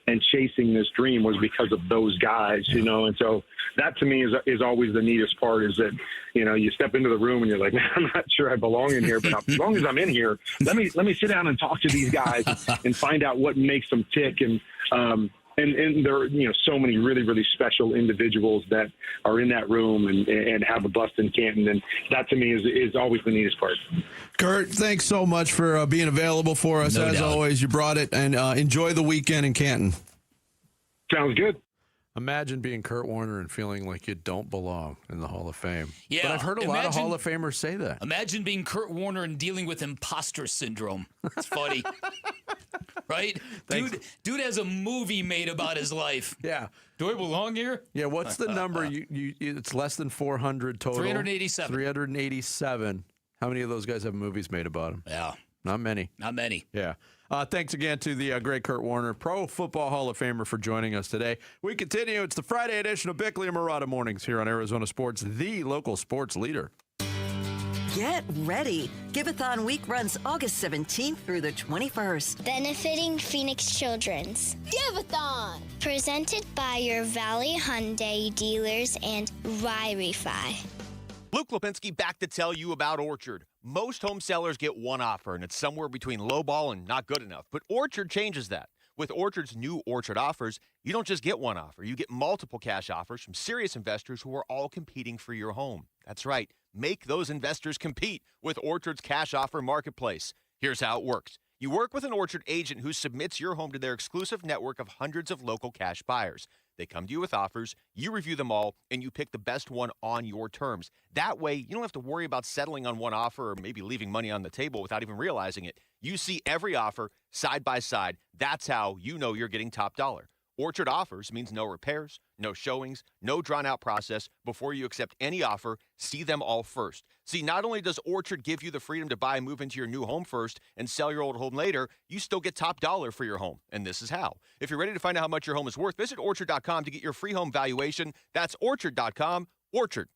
[SPEAKER 2] and chasing this dream was because of those guys, and so that to me is always the neatest part, is that, you step into the room and you're like, man, I'm not sure I belong in here, but as long as I'm in here, let me sit down and talk to these guys and find out what makes them tick. And there are, so many really, really special individuals that are in that room and have a bust in Canton. And that to me is always the neatest part.
[SPEAKER 1] Kurt, thanks so much for being available for us.
[SPEAKER 17] No
[SPEAKER 1] As
[SPEAKER 17] doubt.
[SPEAKER 1] always, you brought it, and enjoy the weekend in Canton.
[SPEAKER 2] Sounds good.
[SPEAKER 1] Imagine being Kurt Warner and feeling like you don't belong in the Hall of Fame.
[SPEAKER 17] Yeah,
[SPEAKER 1] but I've heard a lot of Hall of Famers say that.
[SPEAKER 17] Imagine being Kurt Warner and dealing with imposter syndrome. It's funny. Right? Dude has a movie made about his life.
[SPEAKER 1] Yeah.
[SPEAKER 17] Do I belong here?
[SPEAKER 1] Yeah, what's the number? It's less than 400 total.
[SPEAKER 17] 387.
[SPEAKER 1] 387. How many of those guys have movies made about them?
[SPEAKER 17] Yeah.
[SPEAKER 1] Not many.
[SPEAKER 17] Not many.
[SPEAKER 1] Yeah. Thanks again to the great Kurt Warner, Pro Football Hall of Famer, for joining us today. We continue. It's the Friday edition of Bickley and Murata Mornings here on Arizona Sports, the local sports leader.
[SPEAKER 4] Get ready. Give-a-thon week runs August 17th through the 21st.
[SPEAKER 15] Benefiting Phoenix Children's. Give-a-thon! Presented by your Valley Hyundai dealers and Wi-Fi.
[SPEAKER 28] Luke Lipinski back to tell you about Orchard. Most home sellers get one offer, and it's somewhere between lowball and not good enough. But Orchard changes that. With Orchard's new Orchard offers, you don't just get one offer. You get multiple cash offers from serious investors who are all competing for your home. That's right. Make those investors compete with Orchard's cash offer marketplace. Here's how it works. You work with an Orchard agent who submits your home to their exclusive network of hundreds of local cash buyers. They come to you with offers, you review them all, and you pick the best one on your terms. That way, you don't have to worry about settling on one offer or maybe leaving money on the table without even realizing it. You see every offer side by side. That's how you know you're getting top dollar. Orchard offers means no repairs, no showings, no drawn-out process. Before you accept any offer, see them all first. See, not only does Orchard give you the freedom to buy and move into your new home first and sell your old home later, you still get top dollar for your home. And this is how. If you're ready to find out how much your home is worth, visit Orchard.com to get your free home valuation. That's Orchard.com, Orchard.com.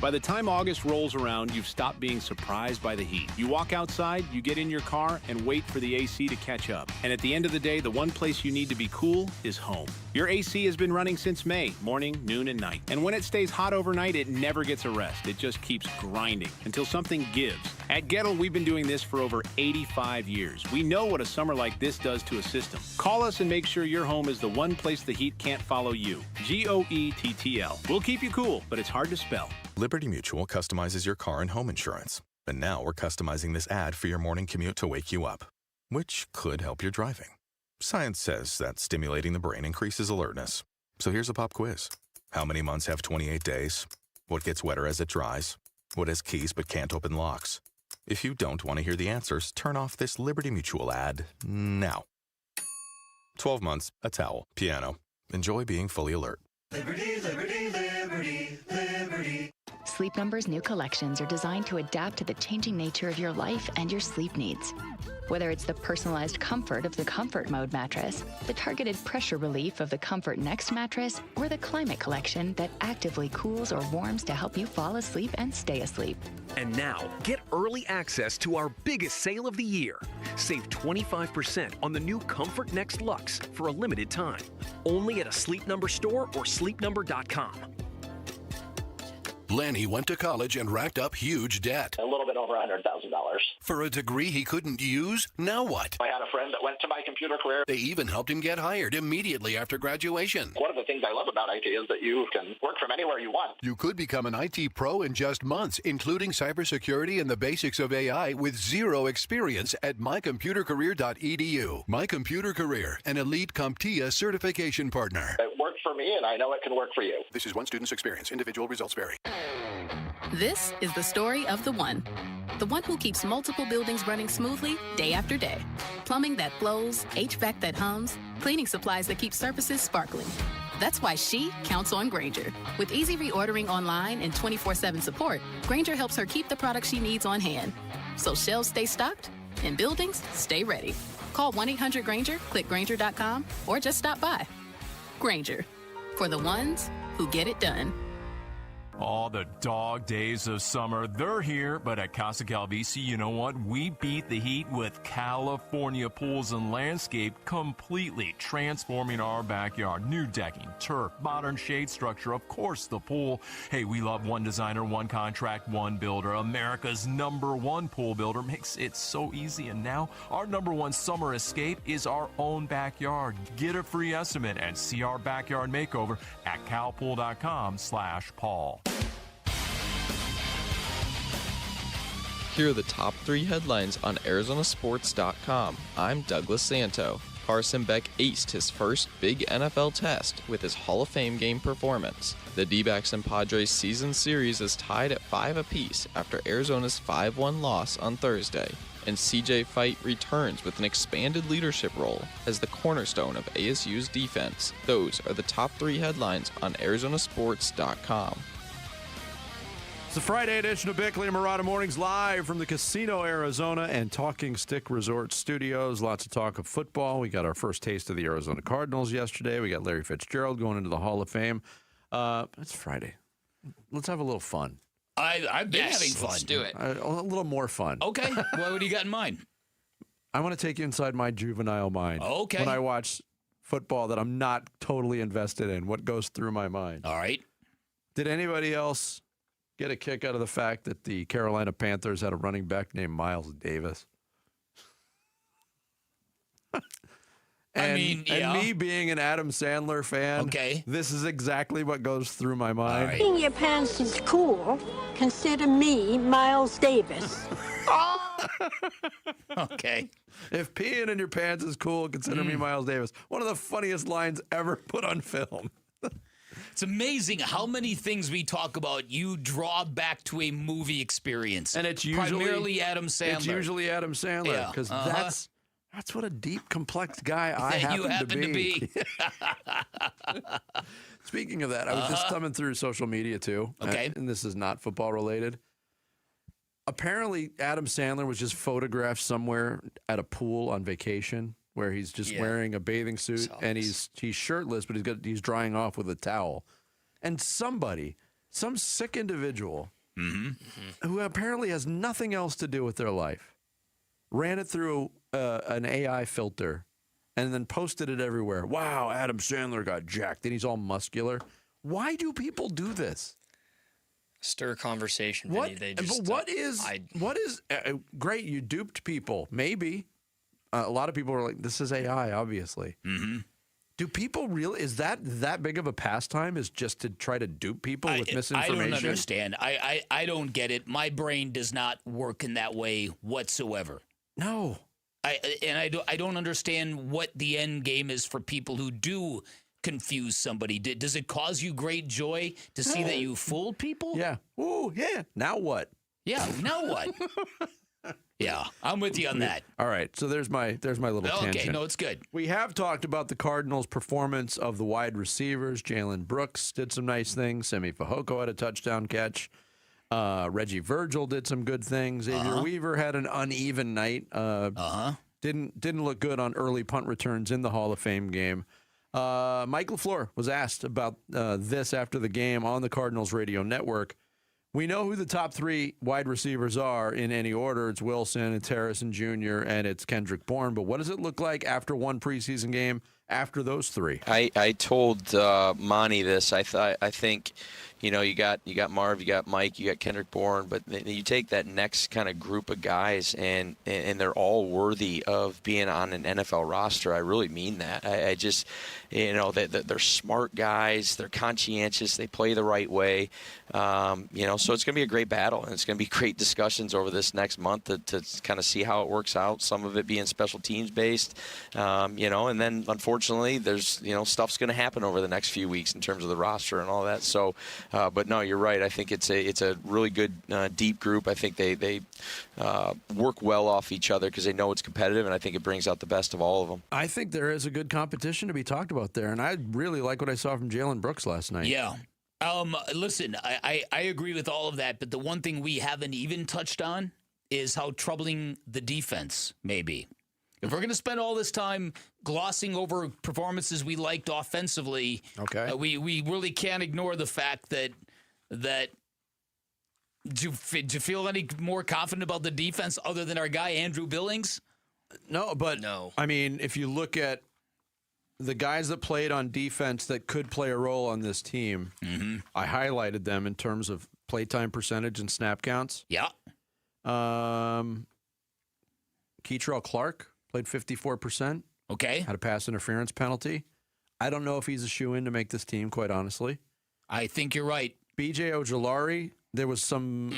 [SPEAKER 16] By the time August rolls around, you've stopped being surprised by the heat. You walk outside, you get in your car, and wait for the AC to catch up. And at the end of the day, the one place you need to be cool is home. Your AC has been running since May, morning, noon, and night. And when it stays hot overnight, it never gets a rest. It just keeps grinding until something gives. At Gettle, we've been doing this for over 85 years. We know what a summer like this does to a system. Call us and make sure your home is the one place the heat can't follow you. GOETTL. We'll keep you cool, but it's hard to spell.
[SPEAKER 19] Liberty Mutual customizes your car and home insurance. And now we're customizing this ad for your morning commute to wake you up, which could help your driving. Science says that stimulating the brain increases alertness. So here's a pop quiz. How many months have 28 days? What gets wetter as it dries? What has keys but can't open locks? If you don't want to hear the answers, turn off this Liberty Mutual ad now. 12 months, a towel, piano. Enjoy being fully alert.
[SPEAKER 20] Liberty, liberty, liberty, liberty.
[SPEAKER 23] Sleep Number's new collections are designed to adapt to the changing nature of your life and your sleep needs. Whether it's the personalized comfort of the Comfort Mode mattress, the targeted pressure relief of the Comfort Next mattress, or the Climate Collection that actively cools or warms to help you fall asleep and stay asleep.
[SPEAKER 26] And now, get early access to our biggest sale of the year. Save 25% on the new Comfort Next Luxe for a limited time. Only at a Sleep Number store or sleepnumber.com.
[SPEAKER 7] Lanny went to college and racked up huge debt.
[SPEAKER 27] A little bit over $100,000.
[SPEAKER 7] For a degree he couldn't use? Now what?
[SPEAKER 27] I had a friend that went to My Computer Career.
[SPEAKER 7] They even helped him get hired immediately after graduation.
[SPEAKER 27] One of the things I love about IT is that you can work from anywhere you want.
[SPEAKER 7] You could become an IT pro in just months, including cybersecurity and the basics of AI with zero experience at mycomputercareer.edu. My Computer Career, an elite CompTIA certification partner.
[SPEAKER 27] It worked for me, and I know it can work for you.
[SPEAKER 7] This is one student's experience. Individual results vary.
[SPEAKER 29] This is the story of the one who keeps multiple buildings running smoothly day after day. Plumbing that flows, HVAC that hums, cleaning supplies that keep surfaces sparkling. That's why she counts on Grainger. With easy reordering online and 24/7 support, Grainger helps her keep the products she needs on hand. So shelves stay stocked and buildings stay ready. Call 1-800-GRAINGER, click Grainger.com, or just stop by. Grainger, for the ones who get it done.
[SPEAKER 30] Oh, the dog days of summer, they're here, but at Casa Calvisi, you know what? We beat the heat with California Pools and Landscape, completely transforming our backyard. New decking, turf, modern shade structure, of course the pool. Hey, we love one designer, one contract, one builder. America's #1 pool builder makes it so easy. And now our #1 summer escape is our own backyard. Get a free estimate and see our backyard makeover at calpool.com/Paul.
[SPEAKER 31] Here are the top 3 headlines on ArizonaSports.com. I'm Douglas Santo. Carson Beck aced his first big NFL test with his Hall of Fame game performance. The D-backs and Padres season series is tied at 5 apiece after Arizona's 5-1 loss on Thursday. And CJ Fight returns with an expanded leadership role as the cornerstone of ASU's defense. Those are the top 3 headlines on ArizonaSports.com.
[SPEAKER 1] It's the Friday edition of Bickley and Murata Mornings live from the Casino Arizona and Talking Stick Resort Studios. Lots of talk of football. We got our first taste of the Arizona Cardinals yesterday. We got Larry Fitzgerald going into the Hall of Fame. It's Friday. Let's have a little fun.
[SPEAKER 17] I've been having fun.
[SPEAKER 8] Let's do it.
[SPEAKER 1] A little more fun.
[SPEAKER 17] Okay. Well, what do you got in mind?
[SPEAKER 1] I want to take you inside my juvenile mind.
[SPEAKER 17] Okay.
[SPEAKER 1] When I watch football that I'm not totally invested in, what goes through my mind?
[SPEAKER 17] All right.
[SPEAKER 1] Did anybody else get a kick out of the fact that the Carolina Panthers had a running back named Miles Davis? And me being an Adam Sandler fan, this is exactly what goes through my mind.
[SPEAKER 3] Peeing your pants is cool. Consider me Miles Davis.
[SPEAKER 17] Okay.
[SPEAKER 1] If peeing in your pants is cool, consider me Miles Davis. One of the funniest lines ever put on film.
[SPEAKER 17] It's amazing how many things we talk about you draw back to a movie experience.
[SPEAKER 1] And it's usually
[SPEAKER 17] primarily Adam Sandler.
[SPEAKER 1] It's usually Adam Sandler because that's what a deep, complex guy I happen to be. Speaking of that, I was just thumbing through social media too.
[SPEAKER 17] Okay.
[SPEAKER 1] And this is not football related. Apparently, Adam Sandler was just photographed somewhere at a pool on vacation where he's just wearing a bathing suit and he's shirtless, but he's drying off with a towel. And some sick individual who apparently has nothing else to do with their life ran it through an AI filter and then posted it everywhere. Wow, Adam Sandler got jacked and he's all muscular. Why do people do this?
[SPEAKER 8] Stir conversation.
[SPEAKER 1] What?
[SPEAKER 8] They just,
[SPEAKER 1] what is great? You duped people. Maybe a lot of people are like, "This is AI." Obviously.
[SPEAKER 17] Mm-hmm.
[SPEAKER 1] Do people really? Is that big of a pastime? Is just to try to dupe people with misinformation?
[SPEAKER 17] I don't understand. I don't get it. My brain does not work in that way whatsoever.
[SPEAKER 1] No.
[SPEAKER 17] I don't understand what the end game is for people who do confuse somebody. Does it cause you great joy to see that you fooled people?
[SPEAKER 1] Yeah. Ooh, yeah. Now what?
[SPEAKER 17] Yeah. Now what? Yeah, I'm with you on that.
[SPEAKER 1] All right. So there's my little tangent.
[SPEAKER 17] Okay. No, it's good.
[SPEAKER 1] We have talked about the Cardinals' performance of the wide receivers. Jalen Brooks did some nice things. Semi Fehoko had a touchdown catch. Reggie Virgil did some good things. Xavier Weaver had an uneven night. Didn't look good on early punt returns in the Hall of Fame game. Mike LaFleur was asked about this after the game on the Cardinals radio network. We know who the top three wide receivers are in any order. It's Wilson, it's Harrison Jr., and it's Kendrick Bourne. But what does it look like after one preseason game after those three?
[SPEAKER 5] I told Monty this. I think, you got Marv, you got Mike, you got Kendrick Bourne, but you take that next kind of group of guys, and they're all worthy of being on an NFL roster. I really mean that. I just, they're smart guys, they're conscientious, they play the right way. So it's going to be a great battle, and it's going to be great discussions over this next month to kind of see how it works out. Some of it being special teams based, and then unfortunately, there's stuff's going to happen over the next few weeks in terms of the roster and all that. So, but no, you're right. I think it's a really good deep group. I think they work well off each other because they know it's competitive, and I think it brings out the best of all of them.
[SPEAKER 1] I think there is a good competition to be talked about there, and I really like what I saw from Jalen Brooks last night.
[SPEAKER 17] Yeah. Listen, I agree with all of that, but the one thing we haven't even touched on is how troubling the defense may be. If we're going to spend all this time glossing over performances we liked offensively, we really can't ignore the fact that do you feel any more confident about the defense other than our guy Andrew Billings?
[SPEAKER 1] No. I mean, if you look at the guys that played on defense that could play a role on this team, I highlighted them in terms of playtime percentage and snap counts.
[SPEAKER 17] Yeah.
[SPEAKER 1] Keitrell Clark played 54%.
[SPEAKER 17] Okay.
[SPEAKER 1] Had a pass interference penalty. I don't know if he's a shoe-in to make this team, quite honestly.
[SPEAKER 17] I think you're right.
[SPEAKER 1] B.J. Ojulari, there was some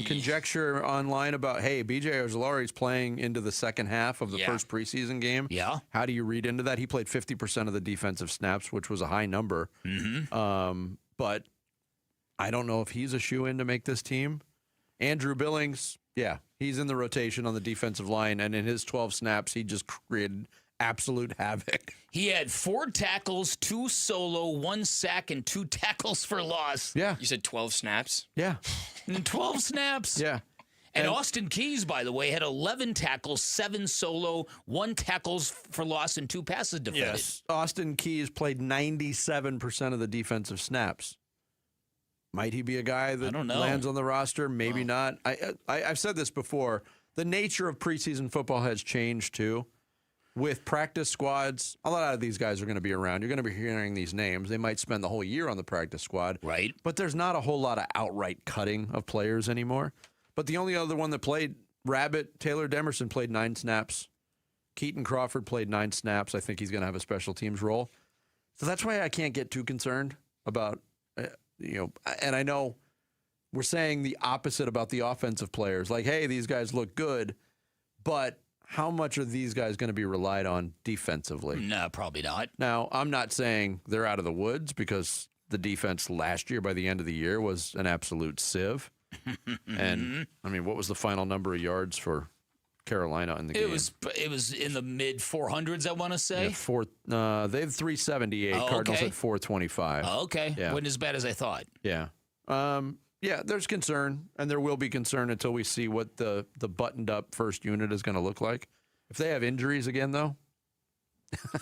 [SPEAKER 1] conjecture online about, hey, B.J. Ojulari's playing into the second half of the first preseason game.
[SPEAKER 17] Yeah.
[SPEAKER 1] How do you read into that? He played 50% of the defensive snaps, which was a high number. But I don't know if he's a shoe-in to make this team. Andrew Billings, yeah, he's in the rotation on the defensive line, and in his 12 snaps, he just created absolute havoc.
[SPEAKER 17] He had 4 tackles, 2 solo, 1 sack, and 2 tackles for loss.
[SPEAKER 1] Yeah.
[SPEAKER 8] You said 12 snaps?
[SPEAKER 1] Yeah.
[SPEAKER 17] 12 snaps?
[SPEAKER 1] Yeah.
[SPEAKER 17] And Austin Keys, by the way, had 11 tackles, 7 solo, 1 tackles for loss, and 2 passes defended.
[SPEAKER 1] Yes. Austin Keys played 97% of the defensive snaps. Might he be a guy that lands on the roster? Maybe not. I've said this before. The nature of preseason football has changed, too. With practice squads, a lot of these guys are going to be around. You're going to be hearing these names. They might spend the whole year on the practice squad.
[SPEAKER 17] Right.
[SPEAKER 1] But there's not a whole lot of outright cutting of players anymore. But the only other one that played, Rabbit, Taylor Demerson played 9 snaps. Keaton Crawford played 9 snaps. I think he's going to have a special teams role. So that's why I can't get too concerned about, and I know we're saying the opposite about the offensive players. Like, hey, these guys look good, but how much are these guys going to be relied on defensively?
[SPEAKER 17] No, probably not.
[SPEAKER 1] Now, I'm not saying they're out of the woods because the defense last year by the end of the year was an absolute sieve. And, I mean, what was the final number of yards for Carolina in the game?
[SPEAKER 17] It was in the mid 400s, I want to say.
[SPEAKER 1] Yeah, they had 378. Cardinals had 425.
[SPEAKER 17] Okay.
[SPEAKER 1] Yeah.
[SPEAKER 17] Wasn't as bad as I thought.
[SPEAKER 1] Yeah. Yeah, there's concern, and there will be concern until we see what the buttoned-up first unit is going to look like. If they have injuries again, though.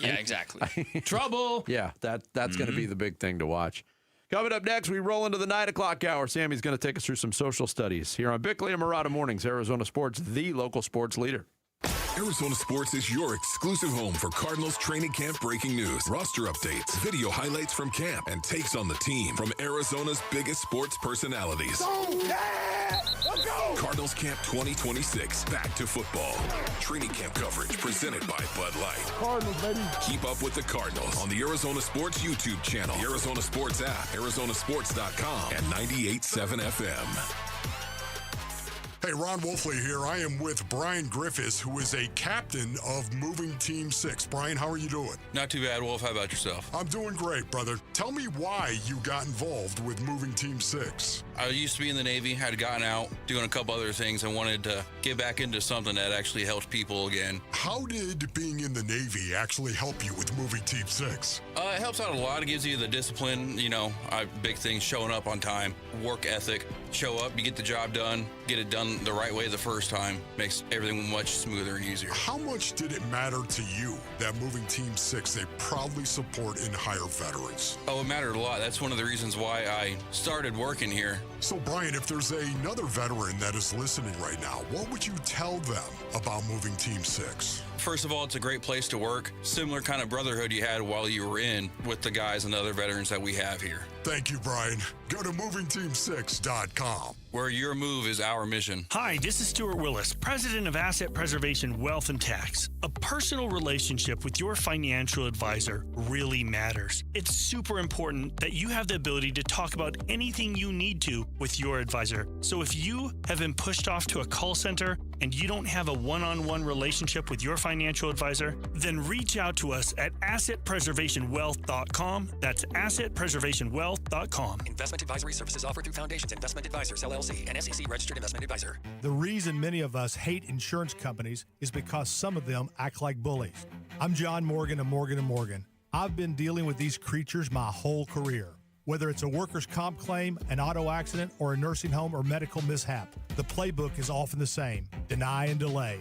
[SPEAKER 17] Yeah, exactly. Trouble.
[SPEAKER 1] Yeah, that's going to be the big thing to watch. Coming up next, we roll into the 9 o'clock hour. Sammy's going to take us through some social studies here on Bickley and Murata Mornings, Arizona Sports, the local sports leader.
[SPEAKER 7] Arizona Sports is your exclusive home for Cardinals training camp breaking news, roster updates, video highlights from camp, and takes on the team from Arizona's biggest sports personalities. Let's go! Cardinals Camp 2026, back to football. Training camp coverage presented by Bud Light.
[SPEAKER 9] Cardinals, baby.
[SPEAKER 7] Keep up with the Cardinals on the Arizona Sports YouTube channel, the Arizona Sports app, ArizonaSports.com, and 98.7 FM.
[SPEAKER 9] Hey, Ron Wolfley here. I am with Brian Griffiths, who is a captain of Moving Team 6. Brian, how are you doing?
[SPEAKER 10] Not too bad, Wolf. How about yourself?
[SPEAKER 9] I'm doing great, brother. Tell me why you got involved with Moving Team 6.
[SPEAKER 10] I used to be in the Navy, had gotten out, doing a couple other things, and wanted to get back into something that actually helped people again.
[SPEAKER 9] How did being in the Navy actually help you with Moving Team 6?
[SPEAKER 10] It helps out a lot. It gives you the discipline, big things, showing up on time, work ethic. Show up, you get the job done, get it done the right way the first time. Makes everything much smoother and easier.
[SPEAKER 9] How much did it matter to you that Moving Team 6, they proudly support and hire veterans?
[SPEAKER 10] Oh, it mattered a lot. That's one of the reasons why I started working here.
[SPEAKER 9] So, Brian, if there's another veteran that is listening right now, what would you tell them about Moving Team 6?
[SPEAKER 10] First of all, it's a great place to work. Similar kind of brotherhood you had while you were in with the guys and the other veterans that we have here.
[SPEAKER 9] Thank you, Brian. Go to movingteam6.com.
[SPEAKER 10] Where your move is our mission.
[SPEAKER 11] Hi, this is Stuart Willis, President of Asset Preservation Wealth and Tax. A personal relationship with your financial advisor really matters. It's super important that you have the ability to talk about anything you need to with your advisor. So if you have been pushed off to a call center and you don't have a one-on-one relationship with your financial advisor, then reach out to us at assetpreservationwealth.com. That's assetpreservationwealth.com.
[SPEAKER 12] Investment advisory services offered through Foundations Investment Advisors, LLC, an SEC registered investment advisor.
[SPEAKER 13] The reason many of us hate insurance companies is because some of them act like bullies. I'm John Morgan of Morgan & Morgan. I've been dealing with these creatures my whole career. Whether it's a workers' comp claim, an auto accident, or a nursing home or medical mishap, the playbook is often the same: deny and delay.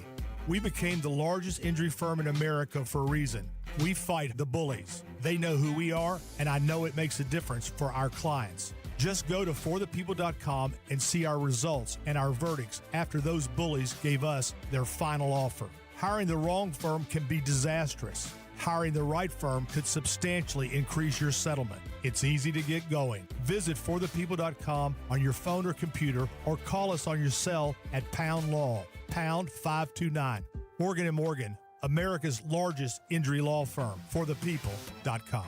[SPEAKER 13] We became the largest injury firm in America for a reason. We fight the bullies. They know who we are, and I know it makes a difference for our clients. Just go to forthepeople.com and see our results and our verdicts after those bullies gave us their final offer. Hiring the wrong firm can be disastrous. Hiring the right firm could substantially increase your settlement. It's easy to get going. Visit forthepeople.com on your phone or computer, or call us on your cell at pound law, pound 529. Morgan & Morgan, America's largest injury law firm. forthepeople.com.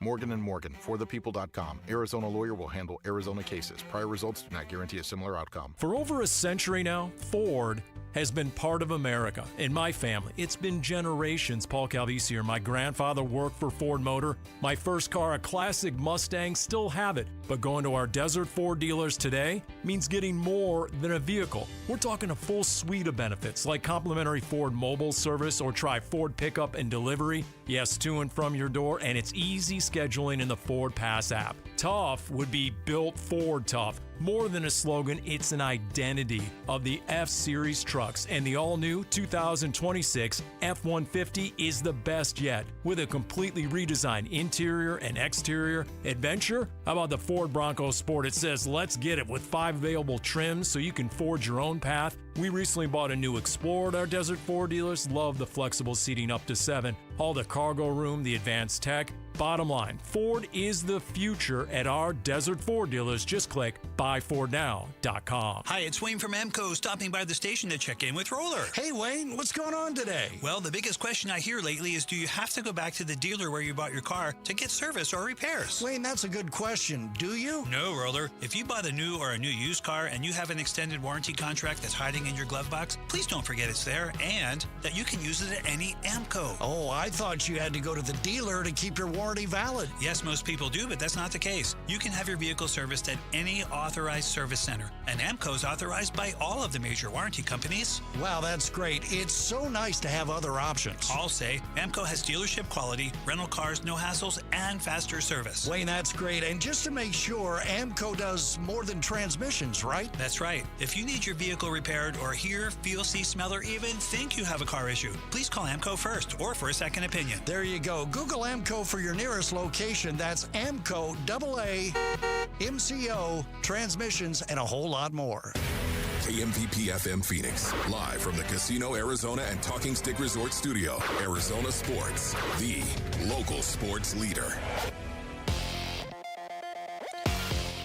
[SPEAKER 14] Morgan & Morgan, forthepeople.com. Arizona lawyer will handle Arizona cases. Prior results do not guarantee a similar outcome.
[SPEAKER 30] For over a century now, Ford has been part of America. In my family, it's been generations. Paul Calvisi here. My grandfather worked for Ford Motor. My first car, a classic Mustang, still have it. But going to our Desert Ford dealers today means getting more than a vehicle. We're talking a full suite of benefits like complimentary Ford mobile service, or try Ford pickup and delivery. Yes, to and from your door, and it's easy scheduling in the Ford Pass app. tough would be built for tough. More than a slogan, it's an identity of the F-Series trucks, and the all-new 2026 F-150 is the best yet. With a completely redesigned interior and exterior adventure, how about the Ford Bronco Sport? It says, let's get it, with 5 available trims so you can forge your own path. We recently bought a new Explorer at our Desert Ford dealers. Love the flexible seating up to 7. All the cargo room, the advanced tech. Bottom line, Ford is the future at our Desert Ford dealers. Just click buyfordnow.com.
[SPEAKER 2] Hi, it's Wayne from AMCO, stopping by the station to check in with Roller.
[SPEAKER 4] Hey, Wayne, what's going on today?
[SPEAKER 2] Well, the biggest question I hear lately is, do you have to go back to the dealer where you bought your car to get service or repairs?
[SPEAKER 4] Wayne, that's a good question. Do you?
[SPEAKER 2] No, Roller. If you bought a new or a new used car and you have an extended warranty contract that's hiding in your glove box, please don't forget it's there and that you can use it at any AMCO.
[SPEAKER 4] Oh, I thought you had to go to the dealer to keep your warranty valid.
[SPEAKER 2] Yes, most people do, but that's not the case. You can have your vehicle serviced at any authorized service center, and AMCO is authorized by all of the major warranty companies.
[SPEAKER 4] Wow, that's great. It's so nice to have other options.
[SPEAKER 2] I'll say AMCO has dealership quality, rental cars, no hassles, and faster service.
[SPEAKER 4] Wayne, that's great. And just to make sure, AMCO does more than transmissions, right?
[SPEAKER 2] That's right. If you need your vehicle repaired or hear, feel, see, smell, or even think you have a car issue, please call AMCO first or for a second opinion.
[SPEAKER 4] There you go. Google AMCO for your nearest location. That's AMCO, AA, MCO, transmissions, and a whole lot more.
[SPEAKER 7] KMVP FM Phoenix, live from the Casino Arizona and Talking Stick Resort Studio. Arizona Sports, the local sports leader.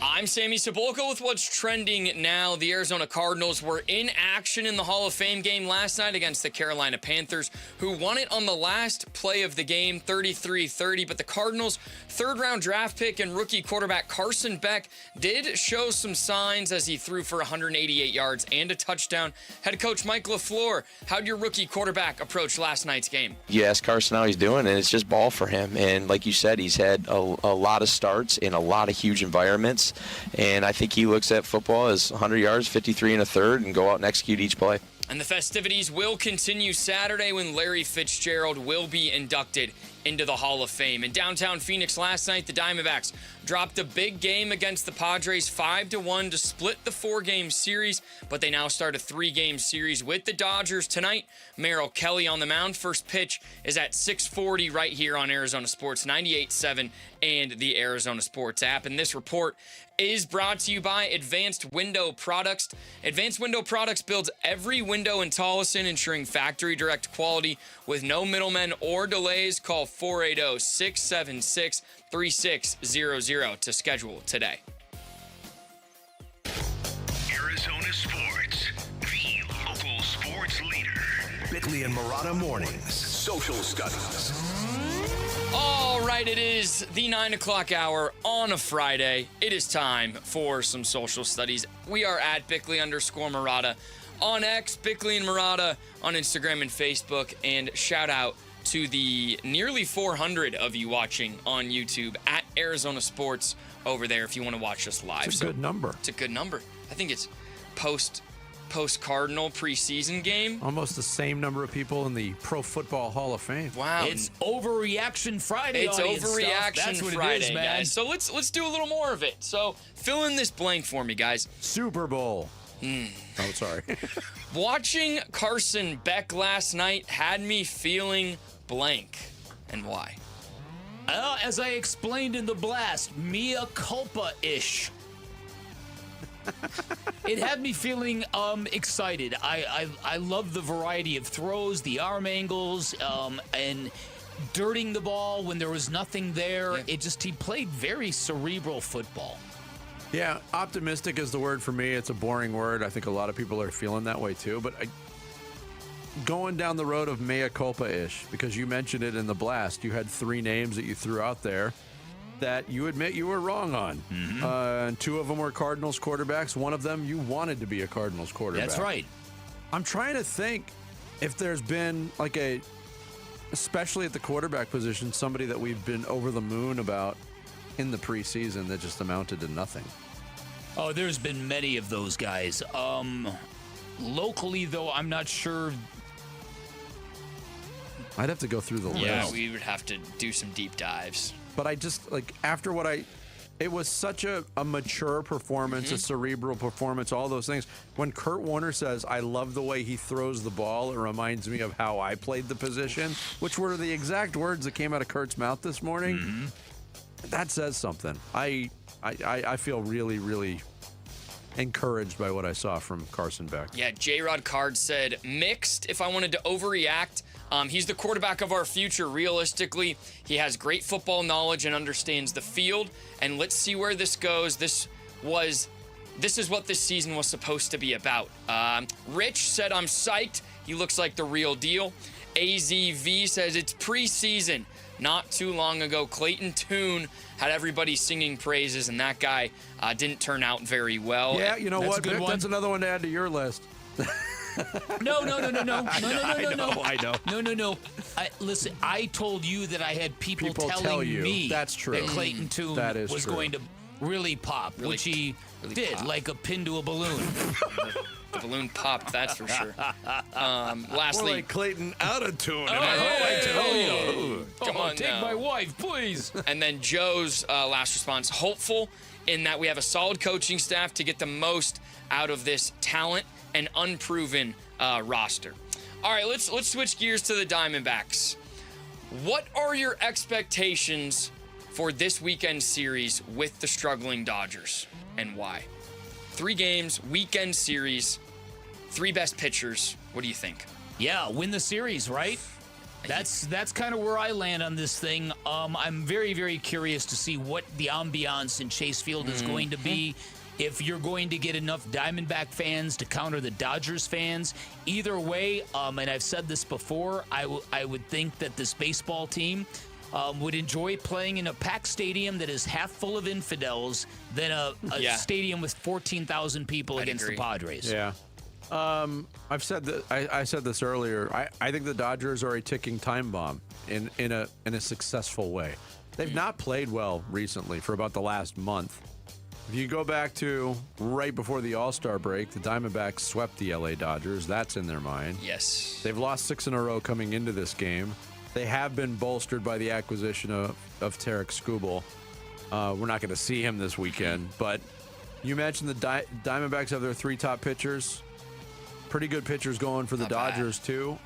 [SPEAKER 8] I'm Sammy Cebulka with what's trending now. The Arizona Cardinals were in action in the Hall of Fame game last night against the Carolina Panthers, who won it on the last play of the game, 33-30. But the Cardinals' third-round draft pick and rookie quarterback Carson Beck did show some signs as he threw for 188 yards and a touchdown. Head coach Mike LaFleur, how'd your rookie quarterback approach last night's game?
[SPEAKER 5] You ask Carson how he's doing, and it's just ball for him. And like you said, he's had a lot of starts in a lot of huge environments. And I think he looks at football as 100 yards, 53 1/3, and go out and execute each play.
[SPEAKER 8] And the festivities will continue Saturday when Larry Fitzgerald will be inducted into the Hall of Fame. In downtown Phoenix last night, the Diamondbacks dropped a big game against the Padres 5-1 to split the 4-game series, but they now start a 3-game series with the Dodgers tonight. Merrill Kelly on the mound. First pitch is at 6:40 right here on Arizona Sports 98.7 and the Arizona Sports app. And this report is brought to you by Advanced Window Products. Advanced Window Products builds every window in Tolleson, ensuring factory direct quality with no middlemen or delays. Call 480-676-3600 to schedule today.
[SPEAKER 6] Arizona Sports, the local sports leader.
[SPEAKER 15] Bickley and Murata Mornings, Social Studies.
[SPEAKER 8] All right, it is the 9 o'clock hour on a Friday. It is time for some social studies. We are at Bickley_Murata on X, Bickley and Murata on Instagram and Facebook. And shout out to the nearly 400 of you watching on YouTube at Arizona Sports over there if you want to watch us live.
[SPEAKER 1] It's a good number.
[SPEAKER 8] It's a good number. I think it's post-Cardinal preseason game.
[SPEAKER 1] Almost the same number of people in the Pro Football Hall of Fame.
[SPEAKER 8] Wow.
[SPEAKER 17] It's Overreaction Friday.
[SPEAKER 8] It's Overreaction
[SPEAKER 17] That's what
[SPEAKER 8] Friday,
[SPEAKER 17] it is, man.
[SPEAKER 8] guys. So let's do a little more of it. So fill in this blank for me, guys.
[SPEAKER 1] Super Bowl. Oh, sorry.
[SPEAKER 8] Watching Carson Beck last night had me feeling blank. And why?
[SPEAKER 17] As I explained in the blast, mea culpa-ish. It had me feeling excited. I love the variety of throws, the arm angles, and dirting the ball when there was nothing there. Yeah. He played very cerebral football.
[SPEAKER 1] Yeah, optimistic is the word for me. It's a boring word. I think a lot of people are feeling that way too. But going down the road of mea culpa-ish, because you mentioned it in the blast, you had 3 names that you threw out there that you admit you were wrong on. Mm-hmm. And 2 of them were Cardinals quarterbacks. One of them you wanted to be a Cardinals quarterback.
[SPEAKER 17] That's right.
[SPEAKER 1] I'm trying to think if there's been especially at the quarterback position, somebody that we've been over the moon about in the preseason that just amounted to nothing.
[SPEAKER 17] Oh, there's been many of those guys. Locally, though, I'm not sure.
[SPEAKER 1] I'd have to go through the list.
[SPEAKER 8] Yeah, we would have to do some deep dives.
[SPEAKER 1] But I just, after what I It was such a mature performance, a cerebral performance, all those things. When Kurt Warner says, I love the way he throws the ball, it reminds me of how I played the position, which were the exact words that came out of Kurt's mouth this morning. That says something. I feel really, really encouraged by what I saw from Carson Beck.
[SPEAKER 8] Yeah, J-Rod Card said, mixed if I wanted to overreact. He's the quarterback of our future, realistically. He has great football knowledge and understands the field. And let's see where this goes. This is what this season was supposed to be about. Rich said, I'm psyched. He looks like the real deal. AZV says, it's preseason. Not too long ago, Clayton Tune had everybody singing praises, and that guy didn't turn out very well.
[SPEAKER 1] Yeah, you know
[SPEAKER 8] That's
[SPEAKER 1] what,
[SPEAKER 8] a good
[SPEAKER 1] Vic,
[SPEAKER 8] one.
[SPEAKER 1] that's another one to add to your list.
[SPEAKER 17] No.
[SPEAKER 1] I know.
[SPEAKER 17] No. Listen, I told you that I had people
[SPEAKER 1] tell
[SPEAKER 17] telling
[SPEAKER 1] you.
[SPEAKER 17] me
[SPEAKER 1] That's true.
[SPEAKER 17] that Clayton Tune
[SPEAKER 1] That is
[SPEAKER 17] was
[SPEAKER 1] true.
[SPEAKER 17] going to really pop, which he did, like a pin to a balloon.
[SPEAKER 8] The balloon popped, that's for sure. Lastly,
[SPEAKER 1] More like Clayton out of tune.
[SPEAKER 8] Come on
[SPEAKER 17] take
[SPEAKER 8] now.
[SPEAKER 17] my wife, please.
[SPEAKER 8] And then Joe's last response, hopeful in that we have a solid coaching staff to get the most out of this talent and unproven roster. All right, let's switch gears to the Diamondbacks. What are your expectations for this weekend series with the struggling Dodgers, and why? 3 games, weekend series, 3 best pitchers. What do you think?
[SPEAKER 17] Yeah, win the series, right? That's kind of where I land on this thing. I'm very, very curious to see what the ambiance in Chase Field is going to be. If you're going to get enough Diamondback fans to counter the Dodgers fans. Either way, and I've said this before, I would think that this baseball team would enjoy playing in a packed stadium that is half full of infidels than a stadium with 14,000 people against the Padres.
[SPEAKER 1] Yeah. I've said that. I said this earlier. I think the Dodgers are a ticking time bomb in a successful way. They've not played well recently for about the last month. If you go back to right before the All-Star break, the Diamondbacks swept the LA Dodgers. That's in their mind.
[SPEAKER 8] Yes.
[SPEAKER 1] They've lost 6 in a row coming into this game. They have been bolstered by the acquisition of Tarek Skubal. We're not going to see him this weekend, but you mentioned the Diamondbacks have their 3 top pitchers. Pretty good pitchers going for the Dodgers, too.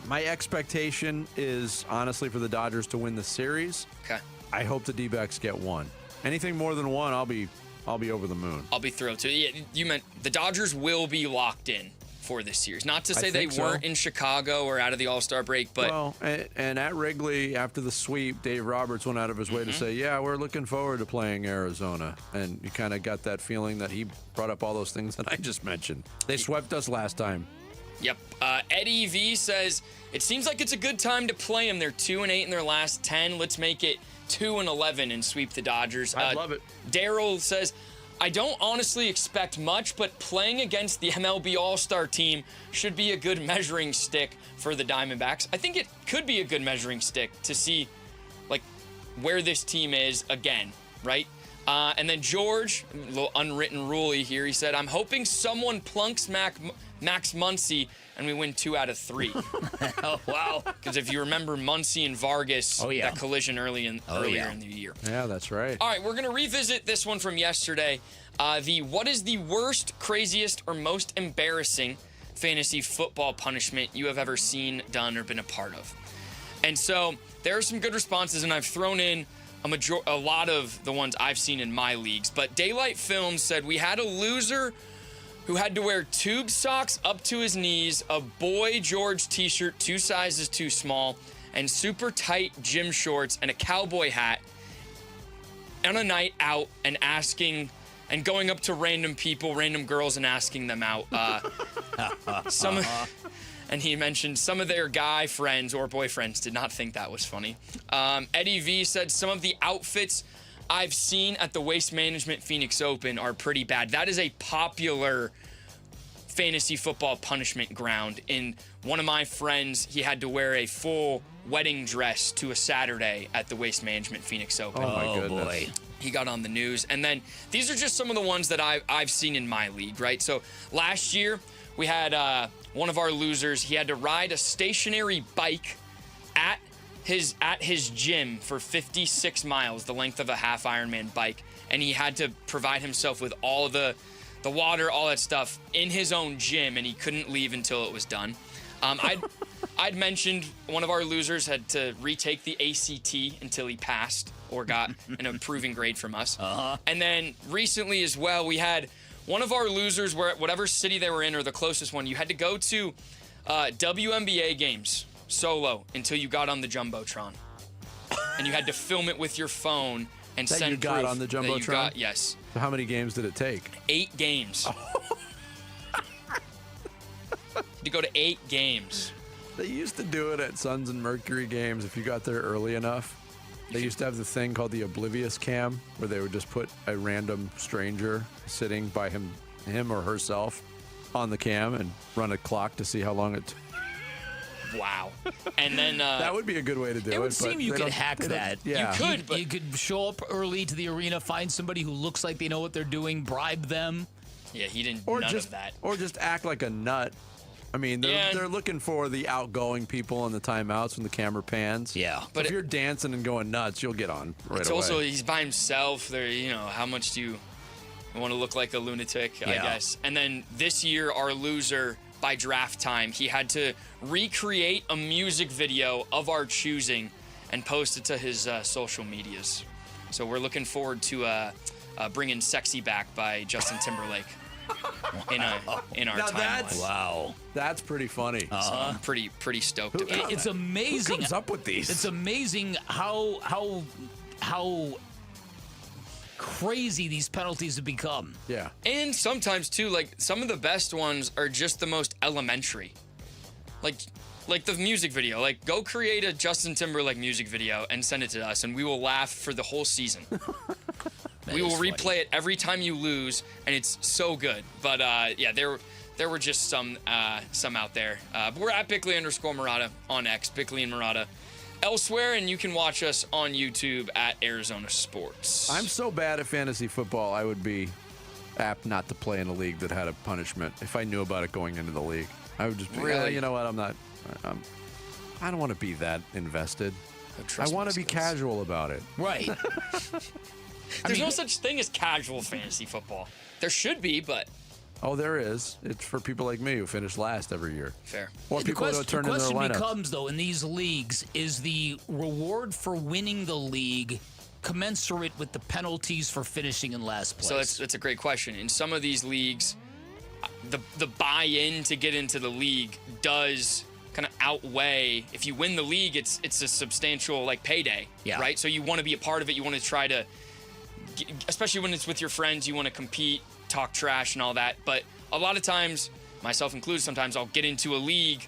[SPEAKER 1] My expectation is, honestly, for the Dodgers to win the series.
[SPEAKER 8] Okay.
[SPEAKER 1] I hope the D-backs get 1. Anything more than 1, I'll be over the moon.
[SPEAKER 8] I'll be thrilled too. Yeah, you meant the Dodgers will be locked in for this series. Not to say they weren't in Chicago or out of the All-Star break, but
[SPEAKER 1] well, and at Wrigley after the sweep, Dave Roberts went out of his way to say, "Yeah, we're looking forward to playing Arizona." And you kind of got that feeling that he brought up all those things that I just mentioned. They swept us last time.
[SPEAKER 8] Yep. Eddie V says it seems like it's a good time to play them. They're 2-8 in their last 10. Let's make it 2-11 and sweep the Dodgers.
[SPEAKER 1] I love it.
[SPEAKER 8] Daryl says, I don't honestly expect much, but playing against the MLB All-Star team should be a good measuring stick for the Diamondbacks. I think it could be a good measuring stick to see like where this team is again, right? And then George, a little unwritten rule here, he said, I'm hoping someone plunks Max Muncy and we win 2 out of 3.
[SPEAKER 17] Oh, wow.
[SPEAKER 8] Because if you remember Muncy and Vargas, that collision earlier in the year.
[SPEAKER 1] Yeah, that's right.
[SPEAKER 8] All right, we're going to revisit this one from yesterday. What is the worst, craziest, or most embarrassing fantasy football punishment you have ever seen, done, or been a part of? And so there are some good responses, and I've thrown in a lot of the ones I've seen in my leagues. But Daylight Films said we had a loser who had to wear tube socks up to his knees, a Boy George t-shirt 2 sizes too small, and super tight gym shorts and a cowboy hat on a night out and going up to random people, random girls, and asking them out. And he mentioned some of their guy friends or boyfriends did not think that was funny. Eddie V said some of the outfits I've seen at the Waste Management Phoenix Open are pretty bad. That is a popular fantasy football punishment ground. In one of my friends, he had to wear a full wedding dress to a Saturday at the Waste Management Phoenix Open.
[SPEAKER 1] Oh, my goodness. Boy.
[SPEAKER 8] He got on the news. And then these are just some of the ones that I've seen in my league, right? So last year, we had one of our losers. He had to ride a stationary bike at his gym for 56 miles, the length of a half Ironman bike. and he had to provide himself with all the water, all that stuff in his own gym, and he couldn't leave until it was done. I'd mentioned one of our losers had to retake the ACT until he passed or got an improving grade from us. And then recently as well, we had one of our losers, where whatever city they were in or the closest one, you had to go to WNBA games solo until you got on the Jumbotron. And you had to film it with your phone and
[SPEAKER 1] that
[SPEAKER 8] send
[SPEAKER 1] you got
[SPEAKER 8] proof
[SPEAKER 1] on the
[SPEAKER 8] that
[SPEAKER 1] Jumbotron?
[SPEAKER 8] you got, yes.
[SPEAKER 1] So how many games did it take?
[SPEAKER 8] 8 games. To go to 8 games.
[SPEAKER 1] They used to do it at Suns and Mercury games if you got there early enough. They used to have the thing called the Oblivious Cam, where they would just put a random stranger sitting by him or herself on the cam and run a clock to see how long it took.
[SPEAKER 8] Wow. And then
[SPEAKER 1] that would be a good way to do it.
[SPEAKER 17] It would seem you could hack that.
[SPEAKER 1] Yeah.
[SPEAKER 17] You could show up early to the arena, find somebody who looks like they know what they're doing, bribe them.
[SPEAKER 8] Yeah, he didn't
[SPEAKER 1] Or
[SPEAKER 8] none
[SPEAKER 1] just
[SPEAKER 8] of that.
[SPEAKER 1] Or just act like a nut. I mean, they're looking for the outgoing people in the timeouts when the camera pans.
[SPEAKER 17] Yeah.
[SPEAKER 1] But if you're dancing and going nuts, you'll get on right
[SPEAKER 8] it's
[SPEAKER 1] away.
[SPEAKER 8] also, he's by himself. There, how much do you want to look like a lunatic, I guess. And then this year, our loser, by draft time, he had to recreate a music video of our choosing and post it to his social medias. So we're looking forward to bringing Sexy back by Justin Timberlake in our
[SPEAKER 1] Now
[SPEAKER 8] timeline.
[SPEAKER 1] That's pretty funny.
[SPEAKER 8] So I'm pretty stoked about that.
[SPEAKER 17] It's amazing.
[SPEAKER 1] Who comes up with these?
[SPEAKER 17] It's amazing how crazy these penalties have become.
[SPEAKER 1] Yeah.
[SPEAKER 8] And sometimes too, like some of the best ones are just the most elementary. Like the music video. Like go create a Justin Timberlake music video and send it to us, and we will laugh for the whole season. We will replay it every time you lose, and it's so good. But yeah, there were just some out there. But we're at Bickley_Murata on X, Bickley and Murata elsewhere, and you can watch us on YouTube at Arizona Sports.
[SPEAKER 1] I'm so bad at fantasy football, I would be apt not to play in a league that had a punishment if I knew about it going into the league. I would just be,
[SPEAKER 8] Really?
[SPEAKER 1] you know what, I don't want to be that invested. I want to be casual about it.
[SPEAKER 17] Right.
[SPEAKER 8] There's no such thing as casual fantasy football. There should be, but...
[SPEAKER 1] Oh, there is. It's for people like me who finish last every year.
[SPEAKER 8] Fair.
[SPEAKER 1] Or people who don't turn in their lineup.
[SPEAKER 17] The question becomes, though, in these leagues, is the reward for winning the league commensurate with the penalties for finishing in last place?
[SPEAKER 8] So that's a great question. In some of these leagues, the buy-in to get into the league does kind of outweigh. If you win the league, it's a substantial payday, right? So you want to be a part of it. You want to try to, especially when it's with your friends, you want to compete, talk trash and all that. But a lot of times, myself included, sometimes I'll get into a league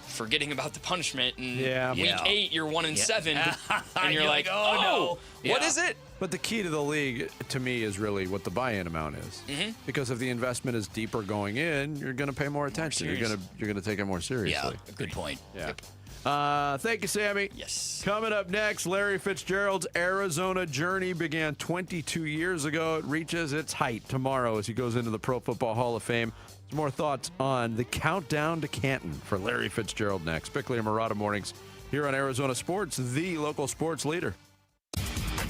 [SPEAKER 8] forgetting about the punishment, and week 8 you're 1-7 and you're like, oh no, what is it?
[SPEAKER 1] But the key to the league, to me, is really what the buy-in amount is.
[SPEAKER 8] Mm-hmm.
[SPEAKER 1] Because if the investment is deeper going in, you're going to pay more attention. You're going to take it more seriously.
[SPEAKER 17] Yeah, good point.
[SPEAKER 1] Yeah. Thank you, Sammy.
[SPEAKER 8] Yes.
[SPEAKER 1] Coming up next, Larry Fitzgerald's Arizona journey began 22 years ago. It reaches its height tomorrow as he goes into the Pro Football Hall of Fame. Some more thoughts on the countdown to Canton for Larry Fitzgerald next. Bickley and Murata mornings here on Arizona Sports, the local sports leader.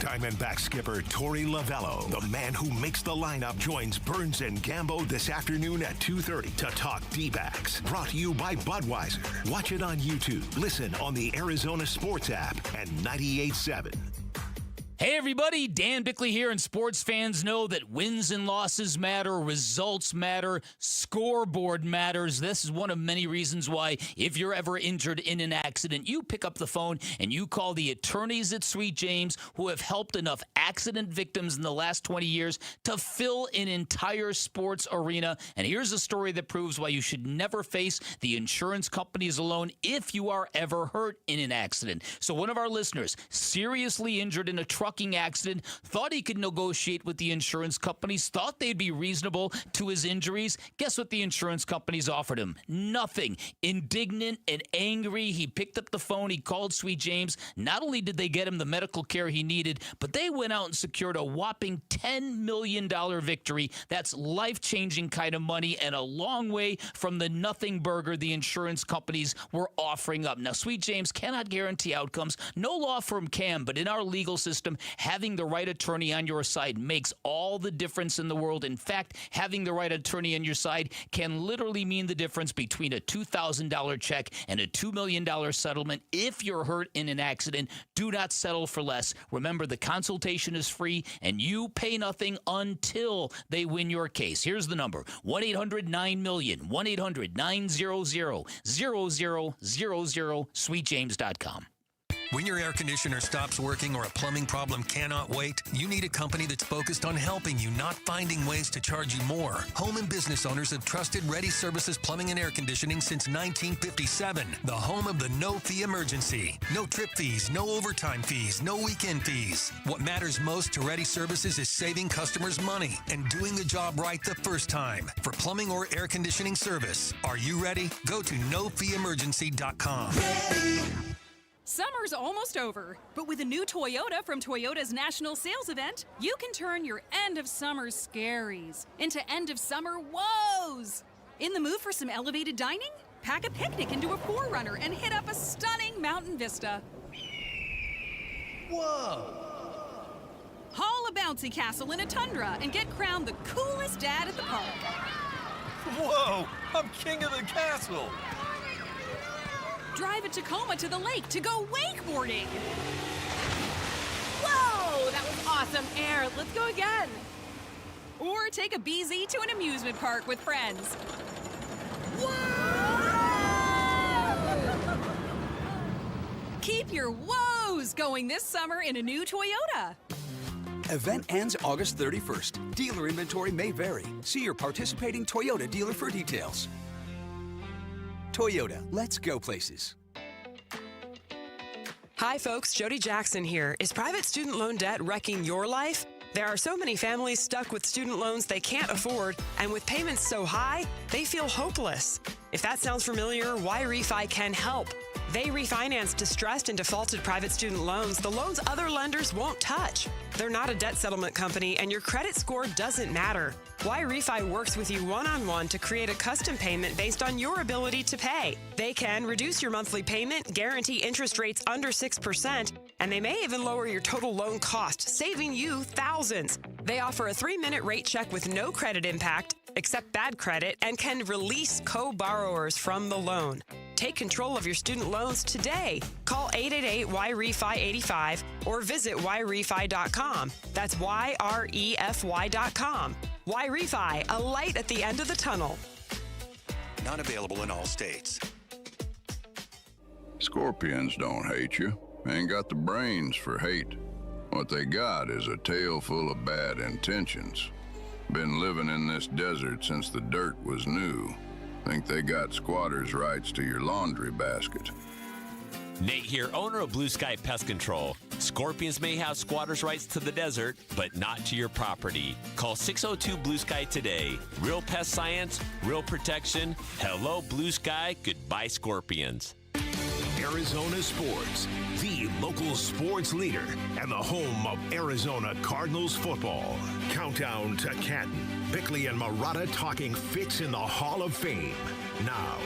[SPEAKER 15] Diamondback skipper Torey Lavello, the man who makes the lineup, joins Burns and Gambo this afternoon at 2:30 to talk D-backs. Brought to you by Budweiser. Watch it on YouTube. Listen on the Arizona Sports app and 98.7.
[SPEAKER 17] Hey everybody, Dan Bickley here, and sports fans know that wins and losses matter, results matter, scoreboard matters. This is one of many reasons why, if you're ever injured in an accident, you pick up the phone and you call the attorneys at Sweet James, who have helped enough accident victims in the last 20 years to fill an entire sports arena. And here's a story that proves why you should never face the insurance companies alone if you are ever hurt in an accident. So one of our listeners, seriously injured in a trucking accident, thought he could negotiate with the insurance companies, thought they'd be reasonable to his injuries. Guess what the insurance companies offered him? Nothing. Indignant and angry, he picked up the phone, he called Sweet James. Not only did they get him the medical care he needed, but they went out and secured a whopping $10 million victory. That's life-changing kind of money and a long way from the nothing burger the insurance companies were offering up. Now, Sweet James cannot guarantee outcomes. No law firm can, but in our legal system, having the right attorney on your side makes all the difference in the world. In fact, having the right attorney on your side can literally mean the difference between a $2,000 check and a $2 million settlement. If you're hurt in an accident, do not settle for less. Remember, the consultation is free, and you pay nothing until they win your case. Here's the number, 1-800-9-MILLION, 1-800-900-0000, sweetjames.com.
[SPEAKER 12] When your air conditioner stops working or a plumbing problem cannot wait, you need a company that's focused on helping you, not finding ways to charge you more. Home and business owners have trusted Ready Services Plumbing and Air Conditioning since 1957. The home of the no-fee emergency. No trip fees, no overtime fees, no weekend fees. What matters most to Ready Services is saving customers money and doing the job right the first time. For plumbing or air conditioning service, are you ready? Go to nofeeemergency.com.
[SPEAKER 16] Summer's almost over, but with a new Toyota from Toyota's National Sales Event, you can turn your end of summer scaries into end of summer woes. In the mood for some elevated dining? Pack a picnic into a 4Runner and hit up a stunning mountain vista.
[SPEAKER 12] Whoa!
[SPEAKER 16] Haul a bouncy castle in a Tundra and get crowned the coolest dad at the park.
[SPEAKER 18] Whoa! I'm king of the castle!
[SPEAKER 16] Drive a Tacoma to the lake to go wakeboarding.
[SPEAKER 19] Whoa, that was awesome air. Let's go again.
[SPEAKER 16] Or take a BZ to an amusement park with friends. Keep your woes going this summer in a new Toyota.
[SPEAKER 20] Event ends August 31st. Dealer inventory may vary. See your participating Toyota dealer for details. Toyota, let's go places.
[SPEAKER 21] Hi folks, Jody Jackson here. Is private student loan debt wrecking your life? There are so many families stuck with student loans they can't afford, and with payments so high, they feel hopeless. If that sounds familiar, Y-Refi can help. They refinance distressed and defaulted private student loans, the loans other lenders won't touch. They're not a debt settlement company, and your credit score doesn't matter. Y-Refi works with you one-on-one to create a custom payment based on your ability to pay. They can reduce your monthly payment, guarantee interest rates under 6%, and they may even lower your total loan cost, saving you thousands. They offer a 3-minute rate check with no credit impact, accept bad credit, and can release co-borrowers from the loan. Take control of your student loans today. Call 888-YREFI-85 or visit YREFI.com. That's YREFY.com. Y-Refi, a light at the end of the tunnel.
[SPEAKER 12] Not available in all states.
[SPEAKER 22] Scorpions don't hate you. Ain't got the brains for hate. What they got is a tail full of bad intentions. Been living in this desert since the dirt was new. Think they got squatters' rights to your laundry basket.
[SPEAKER 21] Nate here, owner of Blue Sky Pest Control. Scorpions may have squatters' rights to the desert, but not to your property. Call 602 Blue Sky today. Real pest science, real protection. Hello, Blue Sky. Goodbye, Scorpions.
[SPEAKER 15] Arizona Sports, the local sports leader and the home of Arizona Cardinals football. Countdown to Canton. Bickley and Marotta talking fits in the Hall of Fame. Now.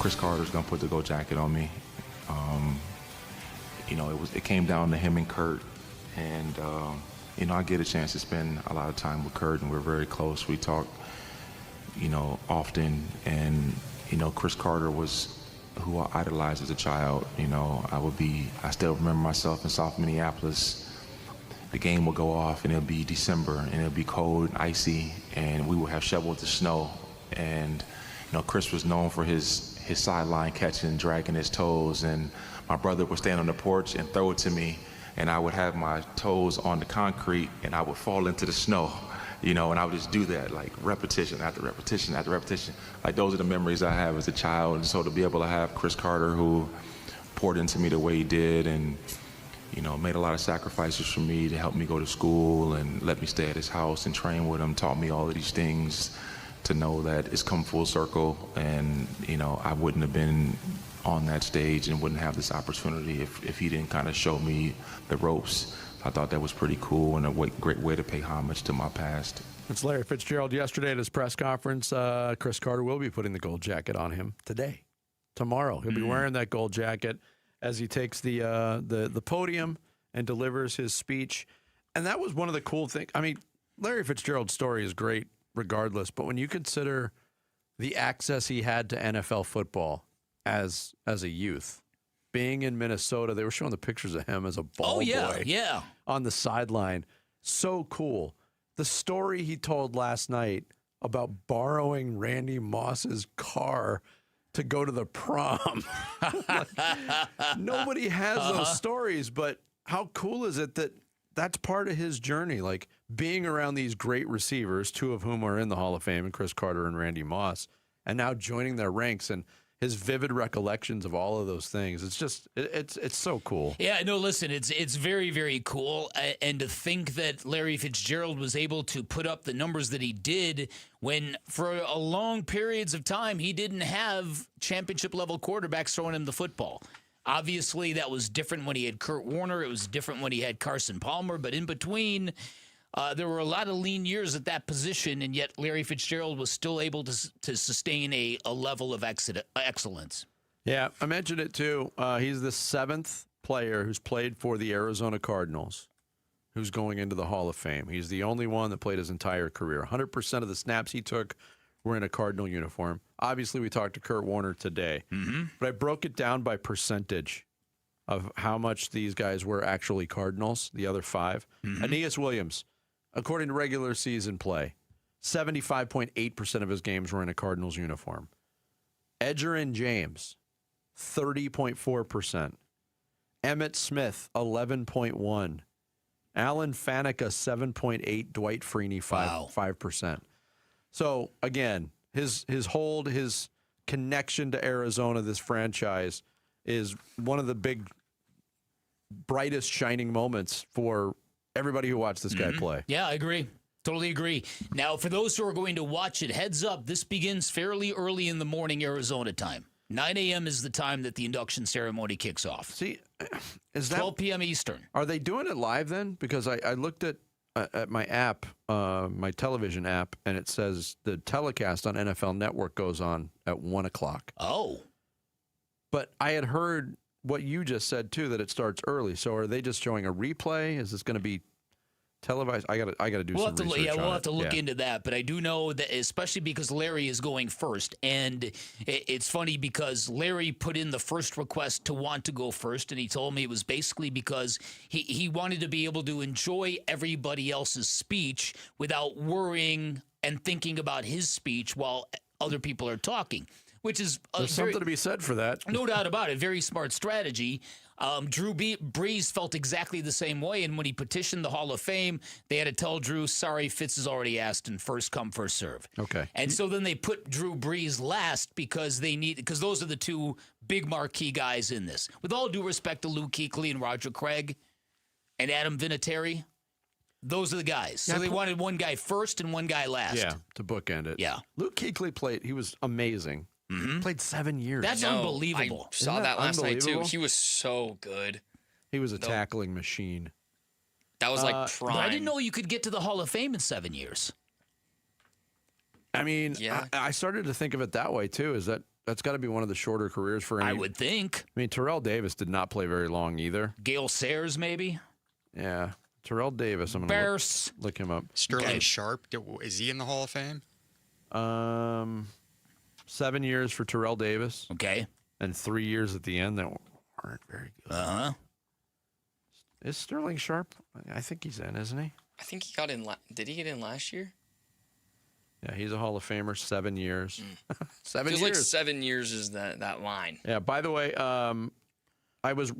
[SPEAKER 23] Chris Carter's gonna put the gold jacket on me. It came down to him and Kurt, and I get a chance to spend a lot of time with Kurt, and we're very close. We talk, often, and Chris Carter was who I idolized as a child. I still remember myself in South Minneapolis. The game would go off, and it'll be December, and it'll be cold and icy, and we would have shoveled the snow. And Chris was known for his sideline catching and dragging his toes, and my brother would stand on the porch and throw it to me, and I would have my toes on the concrete, and I would fall into the snow, and I would just do that, like repetition after repetition after repetition. Like, those are the memories I have as a child. And so to be able to have Chris Carter, who poured into me the way he did, and made a lot of sacrifices for me to help me go to school and let me stay at his house and train with him, taught me all of these things, to know that it's come full circle, and I wouldn't have been on that stage and wouldn't have this opportunity if he didn't kind of show me the ropes. I thought that was pretty cool and a great way to pay homage to my past.
[SPEAKER 1] It's Larry Fitzgerald yesterday at his press conference. Chris Carter will be putting the gold jacket on him today. Tomorrow. He'll be wearing that gold jacket as he takes the podium and delivers his speech. And that was one of the cool things. I mean, Larry Fitzgerald's story is great regardless, but when you consider the access he had to NFL football as a youth, being in Minnesota, they were showing the pictures of him as a ball boy on the sideline. So cool. The story he told last night about borrowing Randy Moss's car to go to the prom. Nobody has those stories, but how cool is it that that's part of his journey? Like being around these great receivers, two of whom are in the Hall of Fame, and Chris Carter and Randy Moss, and now joining their ranks and his vivid recollections of all of those things. It's just, it's so cool.
[SPEAKER 17] Yeah, no, listen, it's very, very cool. And to think that Larry Fitzgerald was able to put up the numbers that he did when for a long periods of time he didn't have championship-level quarterbacks throwing him the football. Obviously, that was different when he had Kurt Warner. It was different when he had Carson Palmer. But in between, there were a lot of lean years at that position, and yet Larry Fitzgerald was still able to sustain a level of excellence.
[SPEAKER 1] Yeah, I mentioned it too. He's the 7th player who's played for the Arizona Cardinals who's going into the Hall of Fame. He's the only one that played his entire career. 100% of the snaps he took were in a Cardinal uniform. Obviously, we talked to Kurt Warner today, but I broke it down by percentage of how much these guys were actually Cardinals, the other 5. Aeneas Williams, according to regular season play, 75.8% of his games were in a Cardinals uniform. Edgerrin James, 30.4%. Emmitt Smith, 11.1%. Alan Faneca, 7.8%. Dwight Freeney, 5%. So, again, his hold, his connection to Arizona, this franchise, is one of the big, brightest, shining moments for everybody who watched this guy play.
[SPEAKER 17] Yeah, I agree. Totally agree. Now, for those who are going to watch it, heads up, this begins fairly early in the morning Arizona time. 9 a.m. is the time that the induction ceremony kicks off.
[SPEAKER 1] See, is that
[SPEAKER 17] 12 p.m. Eastern.
[SPEAKER 1] Are they doing it live then? Because I looked at my app, my television app, and it says the telecast on NFL Network goes on at 1 o'clock.
[SPEAKER 17] Oh.
[SPEAKER 1] But I had heard what you just said, too, that it starts early. So are they just showing a replay? Is this going to be televised? I got to do some research.
[SPEAKER 17] Yeah, we'll have to look into that. But I do know that, especially because Larry is going first. And it's funny because Larry put in the first request to want to go first. And he told me it was basically because he wanted to be able to enjoy everybody else's speech without worrying and thinking about his speech while other people are talking. Which is
[SPEAKER 1] there's something to be said for that.
[SPEAKER 17] No doubt about it. Very smart strategy. Drew Brees felt exactly the same way, and when he petitioned the Hall of Fame, they had to tell Drew, sorry, Fitz has already asked, and first come, first serve.
[SPEAKER 1] Okay.
[SPEAKER 17] And so then they put Drew Brees last because those are the two big marquee guys in this. With all due respect to Luke Kuechly and Roger Craig and Adam Vinatieri, those are the guys. So they wanted one guy first and one guy last.
[SPEAKER 1] Yeah, to bookend it.
[SPEAKER 17] Yeah.
[SPEAKER 1] Luke Kuechly played. He was amazing. Played 7 years.
[SPEAKER 17] That's unbelievable.
[SPEAKER 8] I saw that last night, too. He was so good.
[SPEAKER 1] He was a tackling machine.
[SPEAKER 8] That was like prime.
[SPEAKER 17] But I didn't know you could get to the Hall of Fame in 7 years.
[SPEAKER 1] I mean, I started to think of it that way, too, is that's got to be one of the shorter careers for any.
[SPEAKER 17] I would think.
[SPEAKER 1] I mean, Terrell Davis did not play very long either.
[SPEAKER 17] Gale Sayers, maybe?
[SPEAKER 1] Yeah. Terrell Davis. I'm going to look him up.
[SPEAKER 3] Sterling Sharp, is he in the Hall of Fame?
[SPEAKER 1] 7 years for Terrell Davis.
[SPEAKER 17] Okay.
[SPEAKER 1] And 3 years at the end that weren't very good.
[SPEAKER 17] Uh-huh.
[SPEAKER 1] Is Sterling Sharp? I think he's in, isn't he?
[SPEAKER 8] I think he got in. Did he get in last year?
[SPEAKER 1] Yeah, he's a Hall of Famer. 7 years. 7
[SPEAKER 8] Feels
[SPEAKER 1] years.
[SPEAKER 8] like 7 years is that line.
[SPEAKER 1] Yeah. By the way,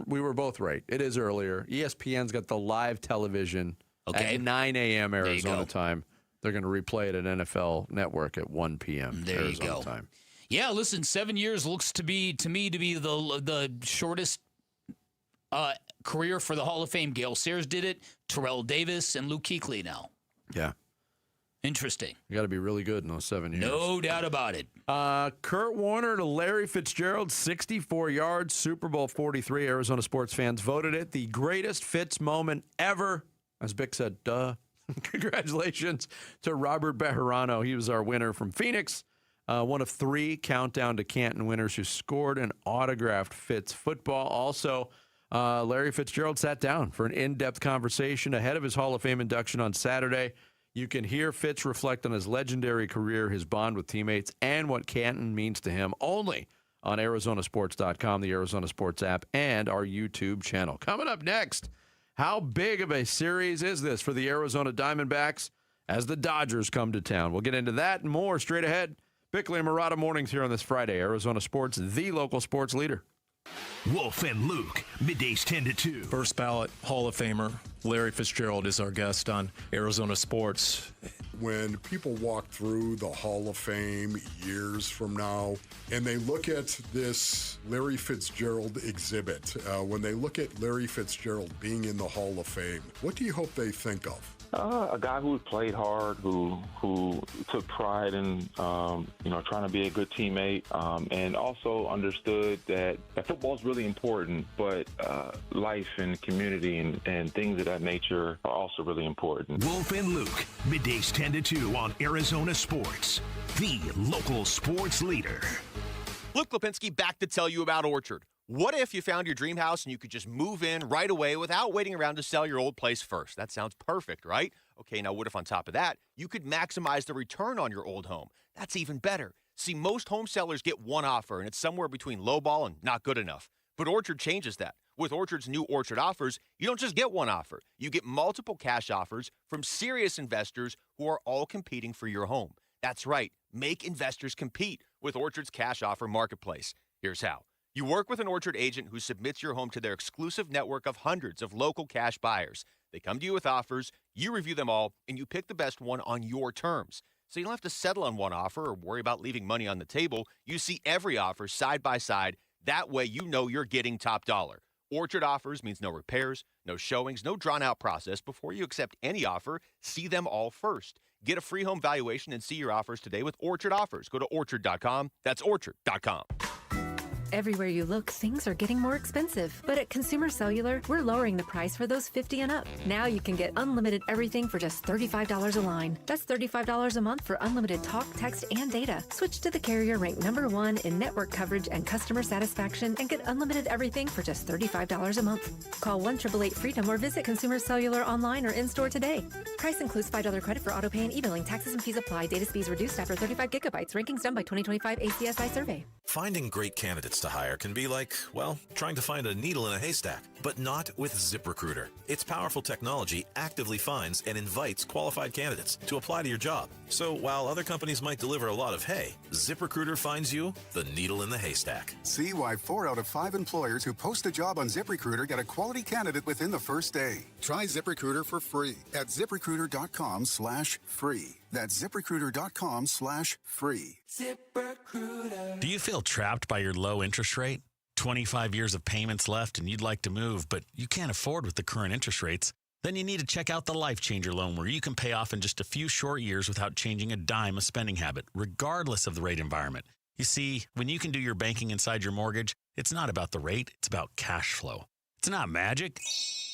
[SPEAKER 1] we were both right. It is earlier. ESPN's got the live television at 9 a.m. Arizona time. They're going to replay it at NFL Network at 1 p.m.
[SPEAKER 17] There
[SPEAKER 1] Arizona
[SPEAKER 17] you go.
[SPEAKER 1] Time.
[SPEAKER 17] Yeah, listen, 7 years looks to me to be the shortest career for the Hall of Fame. Gale Sayers did it, Terrell Davis, and Luke Kuechly now.
[SPEAKER 1] Yeah.
[SPEAKER 17] Interesting.
[SPEAKER 1] You got to be really good in those 7 years.
[SPEAKER 17] No doubt about it.
[SPEAKER 1] Kurt Warner to Larry Fitzgerald, 64 yards, Super Bowl 43. Arizona sports fans voted it the greatest Fitz moment ever. As Bick said, duh. Congratulations to Robert Bejarano. He was our winner from Phoenix. One of 3 countdown to Canton winners who scored an autographed Fitz football. Also, Larry Fitzgerald sat down for an in-depth conversation ahead of his Hall of Fame induction on Saturday. You can hear Fitz reflect on his legendary career, his bond with teammates, and what Canton means to him only on ArizonaSports.com, the Arizona Sports app, and our YouTube channel. Coming up next, how big of a series is this for the Arizona Diamondbacks as the Dodgers come to town? We'll get into that and more straight ahead. Bickley and Murata mornings here on this Friday. Arizona Sports, the local sports leader.
[SPEAKER 15] Wolf and Luke, middays 10 to 2.
[SPEAKER 9] First ballot Hall of Famer Larry Fitzgerald is our guest on Arizona Sports.
[SPEAKER 10] When people walk through the Hall of Fame years from now and they look at this Larry Fitzgerald exhibit, when they look at Larry Fitzgerald being in the Hall of Fame, what do you hope they think of?
[SPEAKER 11] A guy who played hard, who took pride in trying to be a good teammate, and also understood that football is really important, but life and community and things of that nature are also really important.
[SPEAKER 15] Wolf and Luke, middays 10 to 2 on Arizona Sports, the local sports leader.
[SPEAKER 13] Luke Lipinski back to tell you about Orchard. What if you found your dream house and you could just move in right away without waiting around to sell your old place first? That sounds perfect, right? Okay, now what if on top of that, you could maximize the return on your old home? That's even better. See, most home sellers get one offer, and it's somewhere between lowball and not good enough. But Orchard changes that. With Orchard's new Orchard offers, you don't just get one offer. You get multiple cash offers from serious investors who are all competing for your home. That's right. Make investors compete with Orchard's cash offer marketplace. Here's how. You work with an Orchard agent who submits your home to their exclusive network of hundreds of local cash buyers. They come to you with offers, you review them all, and you pick the best one on your terms. So you don't have to settle on one offer or worry about leaving money on the table. You see every offer side by side. That way you know you're getting top dollar. Orchard offers means no repairs, no showings, no drawn-out process. Before you accept any offer, see them all first. Get a free home valuation and see your offers today with Orchard Offers. Go to Orchard.com. That's Orchard.com.
[SPEAKER 24] Everywhere you look, things are getting more expensive. But at Consumer Cellular, we're lowering the price for those 50 and up. Now you can get unlimited everything for just $35 a line. That's $35 a month for unlimited talk, text, and data. Switch to the carrier ranked #1 in network coverage and customer satisfaction and get unlimited everything for just $35 a month. Call 1-888-FREEDOM or visit Consumer Cellular online or in-store today. Price includes $5 credit for auto pay and e-billing. Taxes and fees apply. Data speeds reduced after 35 gigabytes. Rankings done by 2025 ACSI survey.
[SPEAKER 25] Finding great candidates to hire can be like, well, trying to find a needle in a haystack, but not with ZipRecruiter. Its powerful technology actively finds and invites qualified candidates to apply to your job. So while other companies might deliver a lot of hay, ZipRecruiter finds you the needle in the haystack.
[SPEAKER 26] See why 4 out of 5 employers who post a job on ZipRecruiter get a quality candidate within the first day. Try ZipRecruiter for free at ZipRecruiter.com/free. That's ZipRecruiter.com/free.
[SPEAKER 27] ZipRecruiter. Do you feel trapped by your low interest rate? 25 years of payments left and you'd like to move, but you can't afford with the current interest rates? Then you need to check out the Life Changer loan, where you can pay off in just a few short years without changing a dime of spending habit, regardless of the rate environment. You see, when you can do your banking inside your mortgage, it's not about the rate, it's about cash flow. It's not magic,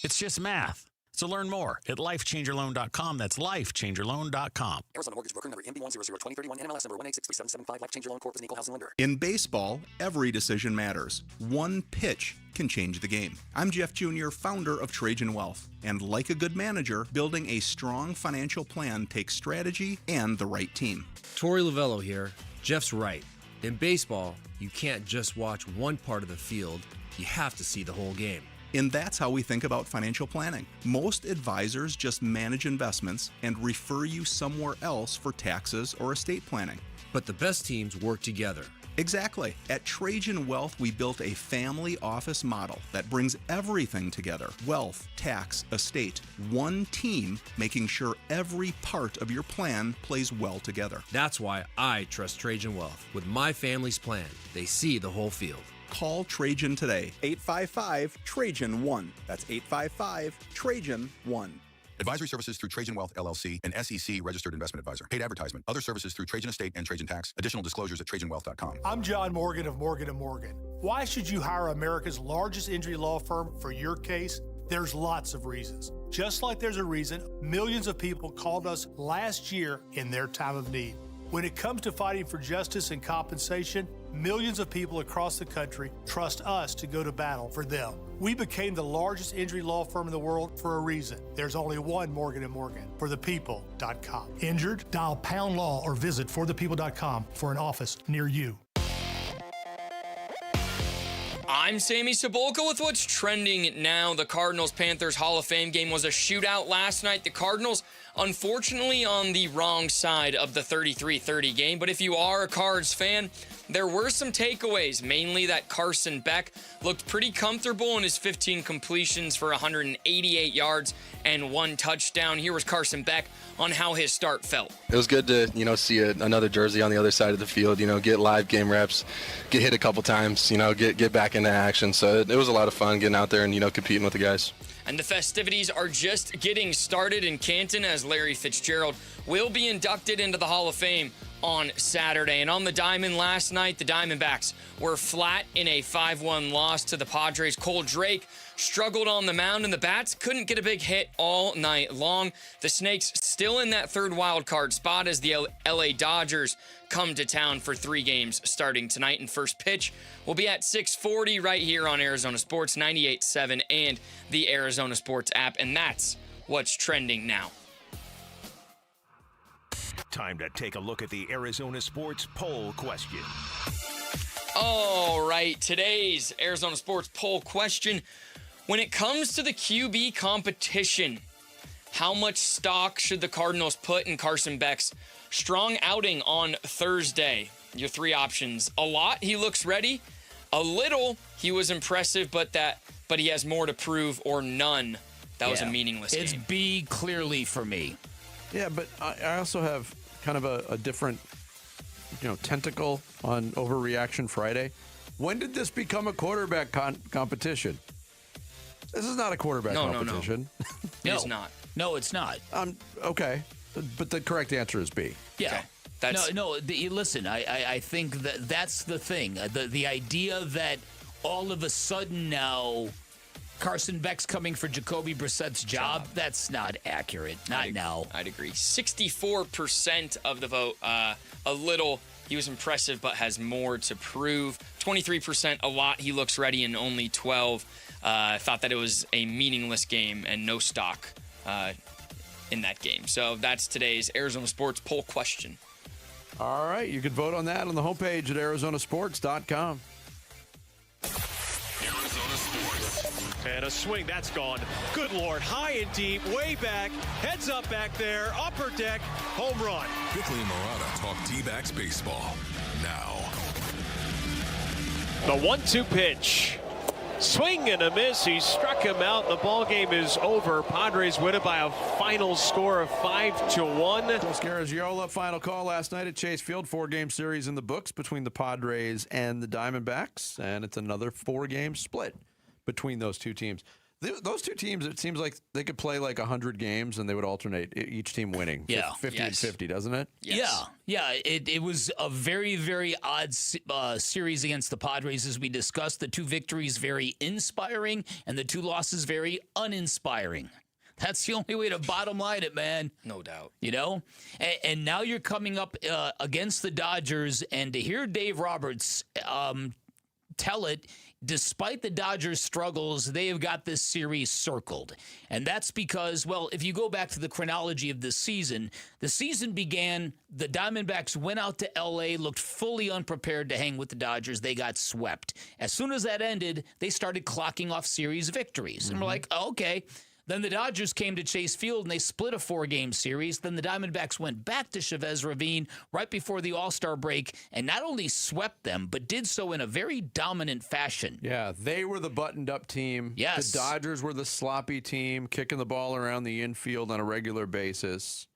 [SPEAKER 27] it's just math. So learn more at lifechangerloan.com. That's lifechangerloan.com.
[SPEAKER 28] Arizona Mortgage Broker number MB1002031, NMLS number 1863775. Life Changer Loan Corp is an equal housing lender.
[SPEAKER 29] In baseball, every decision matters. One pitch can change the game. I'm Jeff Jr., founder of Trajan Wealth. And like a good manager, building a strong financial plan takes strategy and the right team.
[SPEAKER 31] Torey Lavello here. Jeff's right. In baseball, you can't just watch one part of the field. You have to see the whole game.
[SPEAKER 29] And that's how we think about financial planning. Most advisors just manage investments and refer you somewhere else for taxes or estate planning.
[SPEAKER 31] But the best teams work together.
[SPEAKER 29] Exactly. At Trajan Wealth, we built a family office model that brings everything together. Wealth, tax, estate. One team making sure every part of your plan plays well together.
[SPEAKER 31] That's why I trust Trajan Wealth. With my family's plan, they see the whole field.
[SPEAKER 29] Call Trajan today. 855-TRAJAN-1. That's 855-TRAJAN-1.
[SPEAKER 14] Advisory services through Trajan Wealth, LLC, an SEC registered investment advisor. Paid advertisement. Other services through Trajan Estate and Trajan Tax. Additional disclosures at TrajanWealth.com.
[SPEAKER 32] I'm John Morgan of Morgan & Morgan. Why should you hire America's largest injury law firm for your case? There's lots of reasons. Just like there's a reason millions of people called us last year in their time of need. When it comes to fighting for justice and compensation, millions of people across the country trust us to go to battle for them. We became the largest injury law firm in the world for a reason. There's only one Morgan & Morgan, forthepeople.com. Injured? Dial pound law or visit forthepeople.com for an office near you.
[SPEAKER 8] I'm Sammy Cebulka with what's trending now. The Cardinals-Panthers Hall of Fame game was a shootout last night. The Cardinals, unfortunately, on the wrong side of the 33-30 game. But if you are a Cards fan, there were some takeaways, mainly that Carson Beck looked pretty comfortable in his 15 completions for 188 yards and 1 touchdown. Here was Carson Beck on how his start felt.
[SPEAKER 2] It was good to, see another jersey on the other side of the field, get live game reps, get hit a couple times, get back into action. So it was a lot of fun getting out there and, competing with the guys.
[SPEAKER 8] And the festivities are just getting started in Canton as Larry Fitzgerald will be inducted into the Hall of Fame on Saturday. And on the diamond last night, the Diamondbacks were flat in a 5-1 loss to the Padres. Cole Drake struggled on the mound, and the Bats couldn't get a big hit all night long. The Snakes still in that third wild card spot as the LA Dodgers come to town for 3 games starting tonight. And first pitch will be at 6:40 right here on Arizona Sports 98.7 and the Arizona Sports app. And that's what's trending now.
[SPEAKER 15] Time to take a look at the Arizona Sports poll question.
[SPEAKER 8] All right, today's Arizona Sports poll question. When it comes to the QB competition, how much stock should the Cardinals put in Carson Beck's strong outing on Thursday? Your 3 options. A lot, he looks ready. A little, he was impressive, but he has more to prove, or none. That was a meaningless game.
[SPEAKER 17] It's B clearly for me.
[SPEAKER 1] Yeah, but I also have kind of a different, tentacle on Overreaction Friday. When did this become a quarterback competition? This is not a quarterback competition.
[SPEAKER 8] No. It's not.
[SPEAKER 17] No, it's not.
[SPEAKER 1] Okay, but the correct answer is B.
[SPEAKER 17] Yeah. Okay. Listen, I think that's the thing. The idea that all of a sudden now Carson Beck's coming for Jacoby Brissett's job, that's not accurate. Not now.
[SPEAKER 8] I'd agree. 64% of the vote. A little, he was impressive, but has more to prove. 23%, a lot, he looks ready, and only 12 thought that it was a meaningless game and no stock in that game. So that's today's Arizona Sports poll question.
[SPEAKER 1] All right, you can vote on that on the homepage at arizonasports.com.
[SPEAKER 4] Arizona Sports. And a swing, that's gone. Good Lord, high and deep, way back, heads up back there, upper deck, home run.
[SPEAKER 5] Bickley and Murata talk D-backs baseball now.
[SPEAKER 4] The 1-2 pitch. Swing and a miss. He struck him out. The ball game is over. Padres win it by a final score of 5-1.
[SPEAKER 1] Dos Garagiola, final call last night at Chase Field. 4-game series in the books between the Padres and the Diamondbacks, and it's another 4-game split between those two teams. Those two teams, it seems like they could play like 100 games and they would alternate, each team winning.
[SPEAKER 17] Yeah.
[SPEAKER 1] 50 and 50, doesn't it?
[SPEAKER 17] Yes. Yeah. It was a very, very odd series against the Padres, as we discussed. The 2 victories very inspiring and the 2 losses very uninspiring. That's the only way to bottom line it, man.
[SPEAKER 8] No doubt.
[SPEAKER 17] And now you're coming up against the Dodgers, and to hear Dave Roberts tell it, despite the Dodgers' struggles, they have got this series circled. And that's because, well, if you go back to the chronology of this season, the season began, the Diamondbacks went out to L.A., looked fully unprepared to hang with the Dodgers. They got swept. As soon as that ended, they started clocking off series victories. And we're like, oh, okay. Then the Dodgers came to Chase Field, and they split a 4-game series. Then the Diamondbacks went back to Chavez Ravine right before the All-Star break and not only swept them, but did so in a very dominant fashion.
[SPEAKER 1] Yeah, they were the buttoned-up team.
[SPEAKER 17] Yes.
[SPEAKER 1] The Dodgers were the sloppy team, kicking the ball around the infield on a regular basis.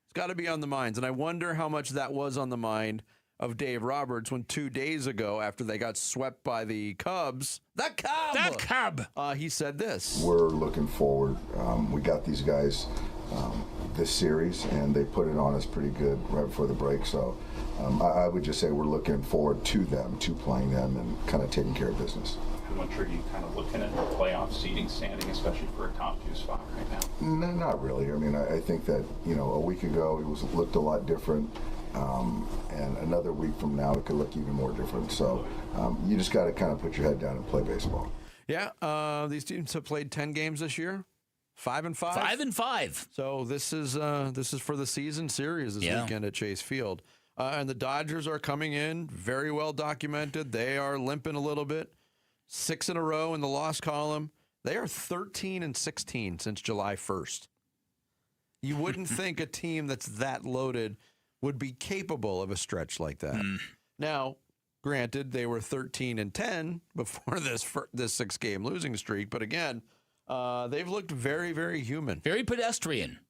[SPEAKER 1] It's got to be on the minds, and I wonder how much that was on the mind of Dave Roberts when 2 days ago, after they got swept by the Cubs, he said this.
[SPEAKER 6] We're looking forward. We got these guys this series, and they put it on us pretty good right before the break. So I would just say we're looking forward to them, to playing them, and kind of taking care of business.
[SPEAKER 7] How much are you kind of looking at the playoff seeding standing, especially for a top 2 spot right now?
[SPEAKER 6] No, not really. I mean, I think that, a week ago it looked a lot different. And another week from now, it could look even more different. So you just got to kind of put your head down and play baseball.
[SPEAKER 1] Yeah, these teams have played 10 games this year. 5-5.
[SPEAKER 17] 5-5.
[SPEAKER 1] So this is for the season series this weekend at Chase Field. And the Dodgers are coming in very well documented. They are limping a little bit. 6 in a row in the loss column. They are 13-16 since July 1st. You wouldn't think a team that's that loaded would be capable of a stretch like that. Now, granted, they were 13-10 before this 6-game losing streak, but again, they've looked very, very human.
[SPEAKER 17] Very pedestrian.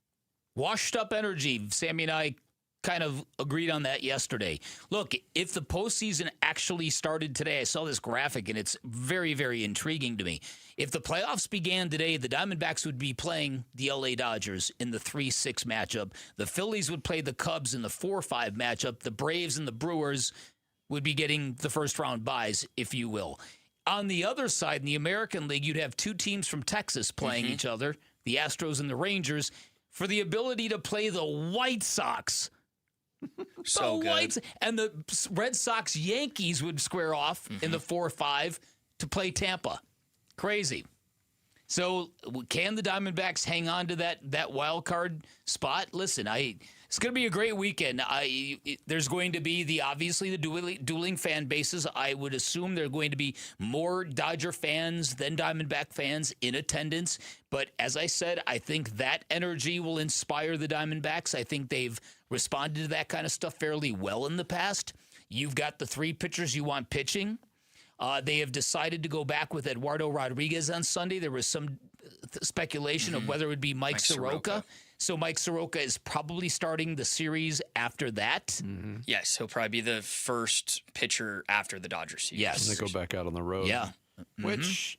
[SPEAKER 17] Washed up energy. Sammy and I kind of agreed on that yesterday. Look, if the postseason actually started today, I saw this graphic, and it's very, very intriguing to me. If the playoffs began today, the Diamondbacks would be playing the LA Dodgers in the 3-6 matchup. The Phillies would play the Cubs in the 4-5 matchup. The Braves and the Brewers would be getting the first-round byes, if you will. On the other side, in the American League, you'd have two teams from Texas playing each other, the Astros and the Rangers, for the ability to play the White Sox.
[SPEAKER 8] So good.
[SPEAKER 17] And the Red Sox Yankees would square off in the 4-5 to play Tampa. Crazy. So can the Diamondbacks hang on to that wild card spot? Listen, it's going to be a great weekend. There's going to be obviously the dueling fan bases. I would assume there are going to be more Dodger fans than Diamondback fans in attendance. But as I said, I think that energy will inspire the Diamondbacks. I think they've responded to that kind of stuff fairly well in the past. You've got the 3 pitchers you want pitching. They have decided to go back with Eduardo Rodriguez on Sunday. There was some speculation of whether it would be Mike Soroka. So Mike Soroka is probably starting the series after that.
[SPEAKER 8] Yes, he'll probably be the first pitcher after the Dodgers series.
[SPEAKER 17] Yes.
[SPEAKER 1] And they go back out on the road.
[SPEAKER 17] Yeah.
[SPEAKER 1] Which,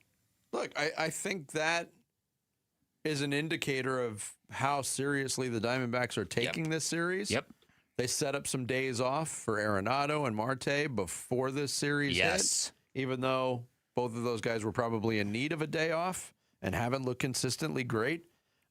[SPEAKER 1] look, I think that is an indicator of how seriously the Diamondbacks are taking this series.
[SPEAKER 17] Yep.
[SPEAKER 1] They set up some days off for Arenado and Marte before this series hit, even though both of those guys were probably in need of a day off and haven't looked consistently great.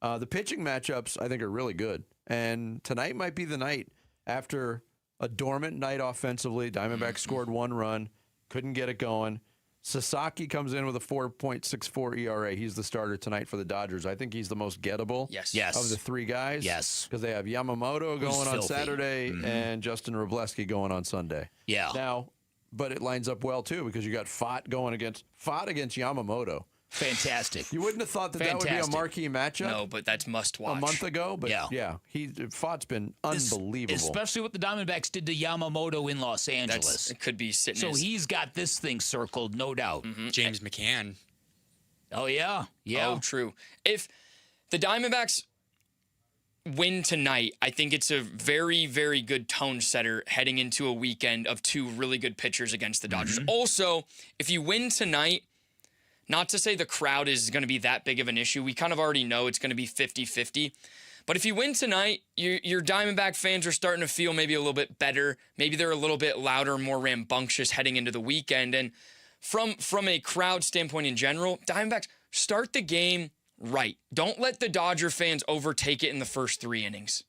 [SPEAKER 1] The pitching matchups, I think, are really good. And tonight might be the night. After a dormant night offensively, Diamondbacks scored 1 run, couldn't get it going. Sasaki comes in with a 4.64 ERA. He's the starter tonight for the Dodgers. I think he's the most gettable of the 3 guys.
[SPEAKER 17] Yes.
[SPEAKER 1] Because they have Yamamoto going on Saturday and Justin Wroblewski going on Sunday.
[SPEAKER 17] Yeah.
[SPEAKER 1] Now, but it lines up well, too, because you got Fott going against Yamamoto.
[SPEAKER 17] Fantastic.
[SPEAKER 1] You wouldn't have thought that would be a marquee matchup.
[SPEAKER 8] No, but that's must watch.
[SPEAKER 1] A month ago, but Fott's been unbelievable.
[SPEAKER 17] Especially what the Diamondbacks did to Yamamoto in Los Angeles.
[SPEAKER 8] It could be sitting.
[SPEAKER 17] So he's got this thing circled, no doubt.
[SPEAKER 3] James McCann.
[SPEAKER 17] Oh, yeah. Yeah.
[SPEAKER 8] Oh, true. If the Diamondbacks win tonight, I think it's a very, very good tone setter heading into a weekend of 2 really good pitchers against the Dodgers. Also, if you win tonight, not to say the crowd is going to be that big of an issue. We kind of already know it's going to be 50-50. But if you win tonight, your Diamondback fans are starting to feel maybe a little bit better. Maybe they're a little bit louder, more rambunctious heading into the weekend. And from a crowd standpoint in general, Diamondbacks, start the game right. Don't let the Dodger fans overtake it in the first 3 innings.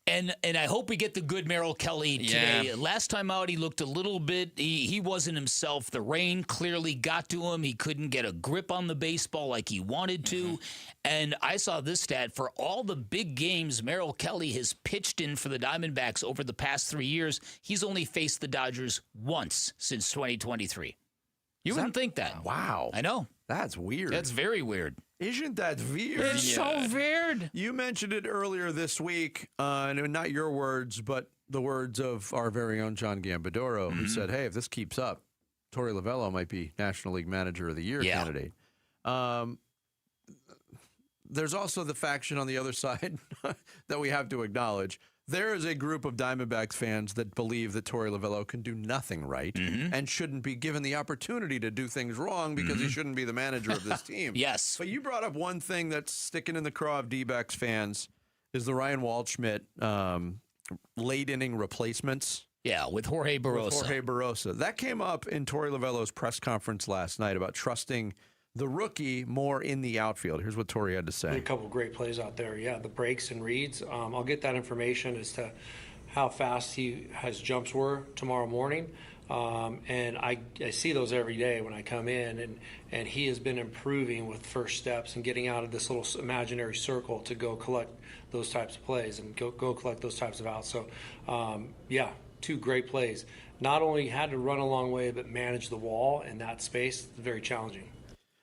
[SPEAKER 17] And I hope we get the good Merrill Kelly today. Last time out, he looked a little bit, he wasn't himself. The rain clearly got to him. He couldn't get a grip on the baseball like he wanted to. And I saw this stat. For all the big games Merrill Kelly has pitched in for the Diamondbacks over the past 3 years, he's only faced the Dodgers once since 2023. You wouldn't think that.
[SPEAKER 1] Wow.
[SPEAKER 17] I know.
[SPEAKER 1] That's weird.
[SPEAKER 17] That's very weird.
[SPEAKER 1] Isn't that weird?
[SPEAKER 17] It's so weird.
[SPEAKER 1] You mentioned it earlier this week, not your words, but the words of our very own John Gambadoro, who said, hey, if this keeps up, Torey Lovullo might be National League Manager of the Year candidate. There's also the faction on the other side that we have to acknowledge. There is a group of Diamondbacks fans that believe that Torey Lovullo can do nothing right and shouldn't be given the opportunity to do things wrong because he shouldn't be the manager of this team.
[SPEAKER 17] Yes.
[SPEAKER 1] But you brought up one thing that's sticking in the craw of D-backs fans is the Ryan Waldschmidt late inning replacements.
[SPEAKER 17] Yeah, with Jorge Barrosa.
[SPEAKER 1] That came up in Torey Lovullo's press conference last night about trusting the rookie more in the outfield. Here's what Torey had to say.
[SPEAKER 9] A couple of great plays out there. Yeah, the breaks and reads. I'll get that information as to
[SPEAKER 3] how fast his jumps were tomorrow morning. And I see those every day when I come in, and he has been improving with first steps and getting out of this little imaginary circle to go collect those types of plays and go collect those types of outs. So, 2 great plays. Not only had to run a long way, but manage the wall in that space. Very challenging.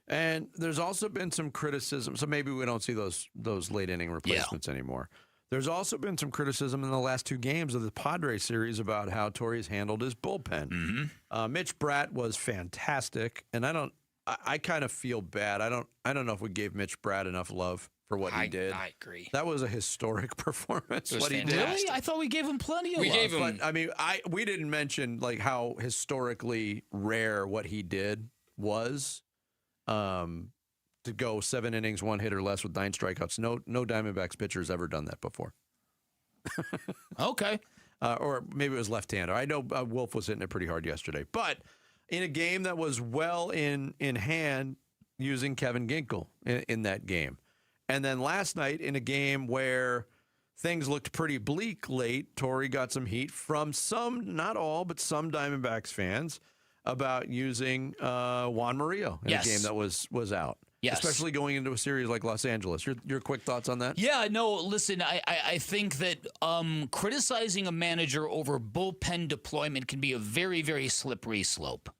[SPEAKER 1] And there's also been some criticism, so maybe we don't see those late inning replacements anymore. There's also been some criticism in the last 2 games of the Padres series about how Torrey's handled his bullpen.
[SPEAKER 17] Mm-hmm.
[SPEAKER 1] Mitch Bratt was fantastic, and I kind of feel bad. I don't know if we gave Mitch Bratt enough love for what he did.
[SPEAKER 8] I agree.
[SPEAKER 1] That was a historic performance.
[SPEAKER 8] What
[SPEAKER 1] he
[SPEAKER 8] did.
[SPEAKER 17] Really? I thought we gave him plenty of love.
[SPEAKER 1] But I mean, we didn't mention like how historically rare what he did was. To go 7 innings, 1 hit or less with 9 strikeouts. No Diamondbacks pitcher's ever done that before.
[SPEAKER 17] Okay.
[SPEAKER 1] Or maybe it was left-hander. I know Wolf was hitting it pretty hard yesterday. But in a game that was well in hand using Kevin Ginkel in that game. And then last night in a game where things looked pretty bleak late, Torrey got some heat from some, not all, but some Diamondbacks fans about using Juan Murillo in a game that was out.
[SPEAKER 17] Yes.
[SPEAKER 1] Especially going into a series like Los Angeles. Your quick thoughts on that?
[SPEAKER 17] Yeah, no, listen, I think that criticizing a manager over bullpen deployment can be a very, very slippery slope.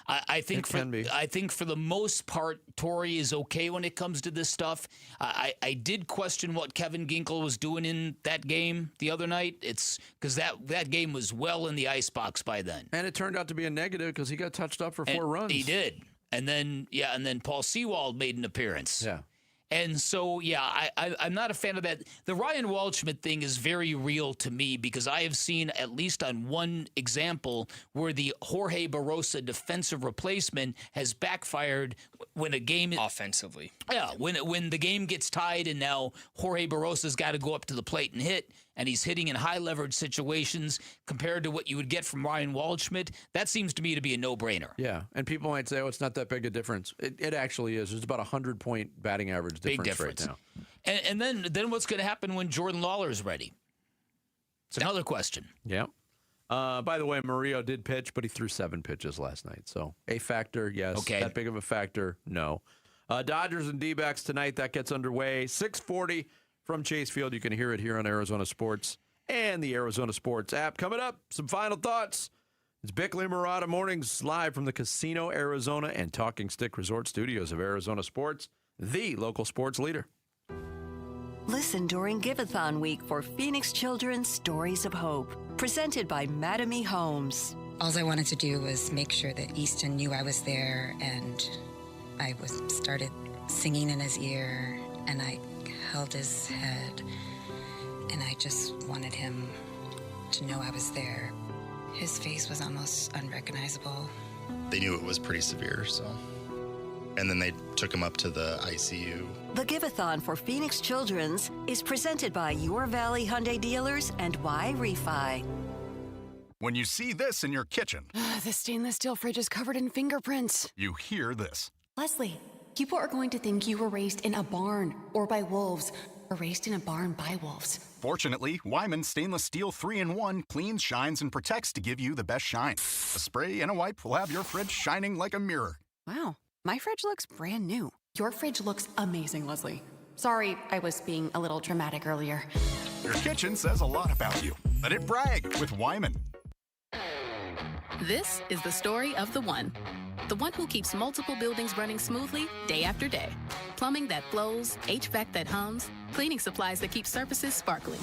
[SPEAKER 17] I think for the most part, Torrey is okay when it comes to this stuff. I did question what Kevin Ginkel was doing in that game the other night. It's because that game was well in the icebox by then.
[SPEAKER 1] And it turned out to be a negative because he got touched up for 4 runs.
[SPEAKER 17] He did. And then Paul Sewald made an appearance.
[SPEAKER 1] Yeah.
[SPEAKER 17] And so, I'm not a fan of that. The Ryan Waldschmidt thing is very real to me because I have seen at least on one example where the Jorge Barrosa defensive replacement has backfired when a game
[SPEAKER 8] offensively.
[SPEAKER 17] Yeah, when the game gets tied and now Jorge Barrosa's got to go up to the plate and hit, and he's hitting in high leverage situations compared to what you would get from Ryan Waldschmidt. That seems to me to be a no-brainer.
[SPEAKER 1] Yeah, and people might say, it's not that big a difference. It actually is. There's about 100-point batting average difference right now.
[SPEAKER 17] And then what's going to happen when Jordan Lawler's ready? It's another question.
[SPEAKER 1] Yeah. By the way, Murillo did pitch, but he threw 7 pitches last night. So a factor, yes.
[SPEAKER 17] Okay.
[SPEAKER 1] That big of a factor, no. Dodgers and D-backs tonight. That gets underway. 6:40 from Chase Field. You can hear it here on Arizona Sports and the Arizona Sports app. Coming up, some final thoughts. It's Bickley Murata Mornings live from the Casino Arizona and Talking Stick Resort Studios of Arizona Sports, the local sports leader.
[SPEAKER 9] Listen during Give-a-thon week for Phoenix Children's Stories of Hope, presented by Madame E. Homes.
[SPEAKER 10] All I wanted to do was make sure that Easton knew I was there, and I started singing in his ear, and I held his head, and I just wanted him to know I was there. His face was almost unrecognizable.
[SPEAKER 12] They knew it was pretty severe, so. And then they took him up to the ICU.
[SPEAKER 9] The Give-a-thon for Phoenix Children's is presented by Your Valley Hyundai Dealers and Y Refi.
[SPEAKER 26] When you see this in your kitchen,
[SPEAKER 16] the stainless steel fridge is covered in fingerprints.
[SPEAKER 26] you hear this.
[SPEAKER 16] Leslie, people are going to think you were raised in a barn or by wolves, or raised in a barn by wolves.
[SPEAKER 26] Fortunately, Wyman Stainless Steel 3-in-1 cleans, shines, and protects to give you the best shine. A spray and a wipe will have your fridge shining like a mirror.
[SPEAKER 16] Wow, my fridge looks brand new. Your fridge looks amazing, Leslie. Sorry, I was being a little dramatic earlier.
[SPEAKER 26] Your kitchen says a lot about you. Let it brag with Wyman.
[SPEAKER 18] This is the story of the one. The one who keeps multiple buildings running smoothly day after day. Plumbing that flows, HVAC that hums, cleaning supplies that keep surfaces sparkling.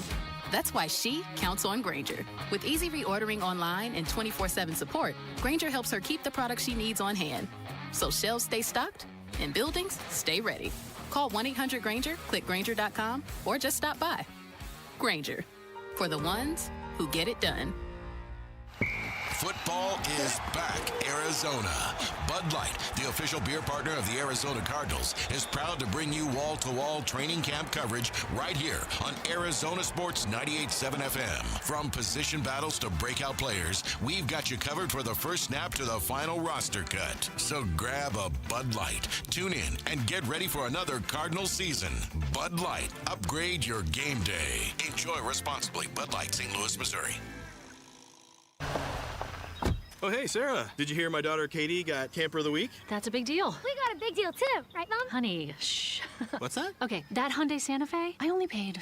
[SPEAKER 18] That's why she counts on Grainger. With easy reordering online and 24/7 support, Grainger helps her keep the products she needs on hand. So shelves stay stocked and buildings stay ready. Call 1-800-GRAINGER, click Grainger.com, or just stop by. Grainger, for the ones who get it done.
[SPEAKER 5] Football is back, Arizona. Bud Light, the official beer partner of the Arizona Cardinals, is proud to bring you wall-to-wall training camp coverage right here on Arizona Sports 98.7 FM. From position battles to breakout players, we've got you covered for the first snap to the final roster cut. So grab a Bud Light, tune in, and get ready for another Cardinals season. Bud Light, upgrade your game day. Enjoy responsibly. Bud Light, St. Louis, Missouri.
[SPEAKER 11] Oh, hey, Sarah. Did you hear my daughter Katie got Camper of the Week?
[SPEAKER 13] That's a big deal.
[SPEAKER 19] We got a big deal, too. Right, Mom?
[SPEAKER 13] Honey, shh.
[SPEAKER 11] What's that?
[SPEAKER 13] Okay, that Hyundai Santa Fe, I only paid...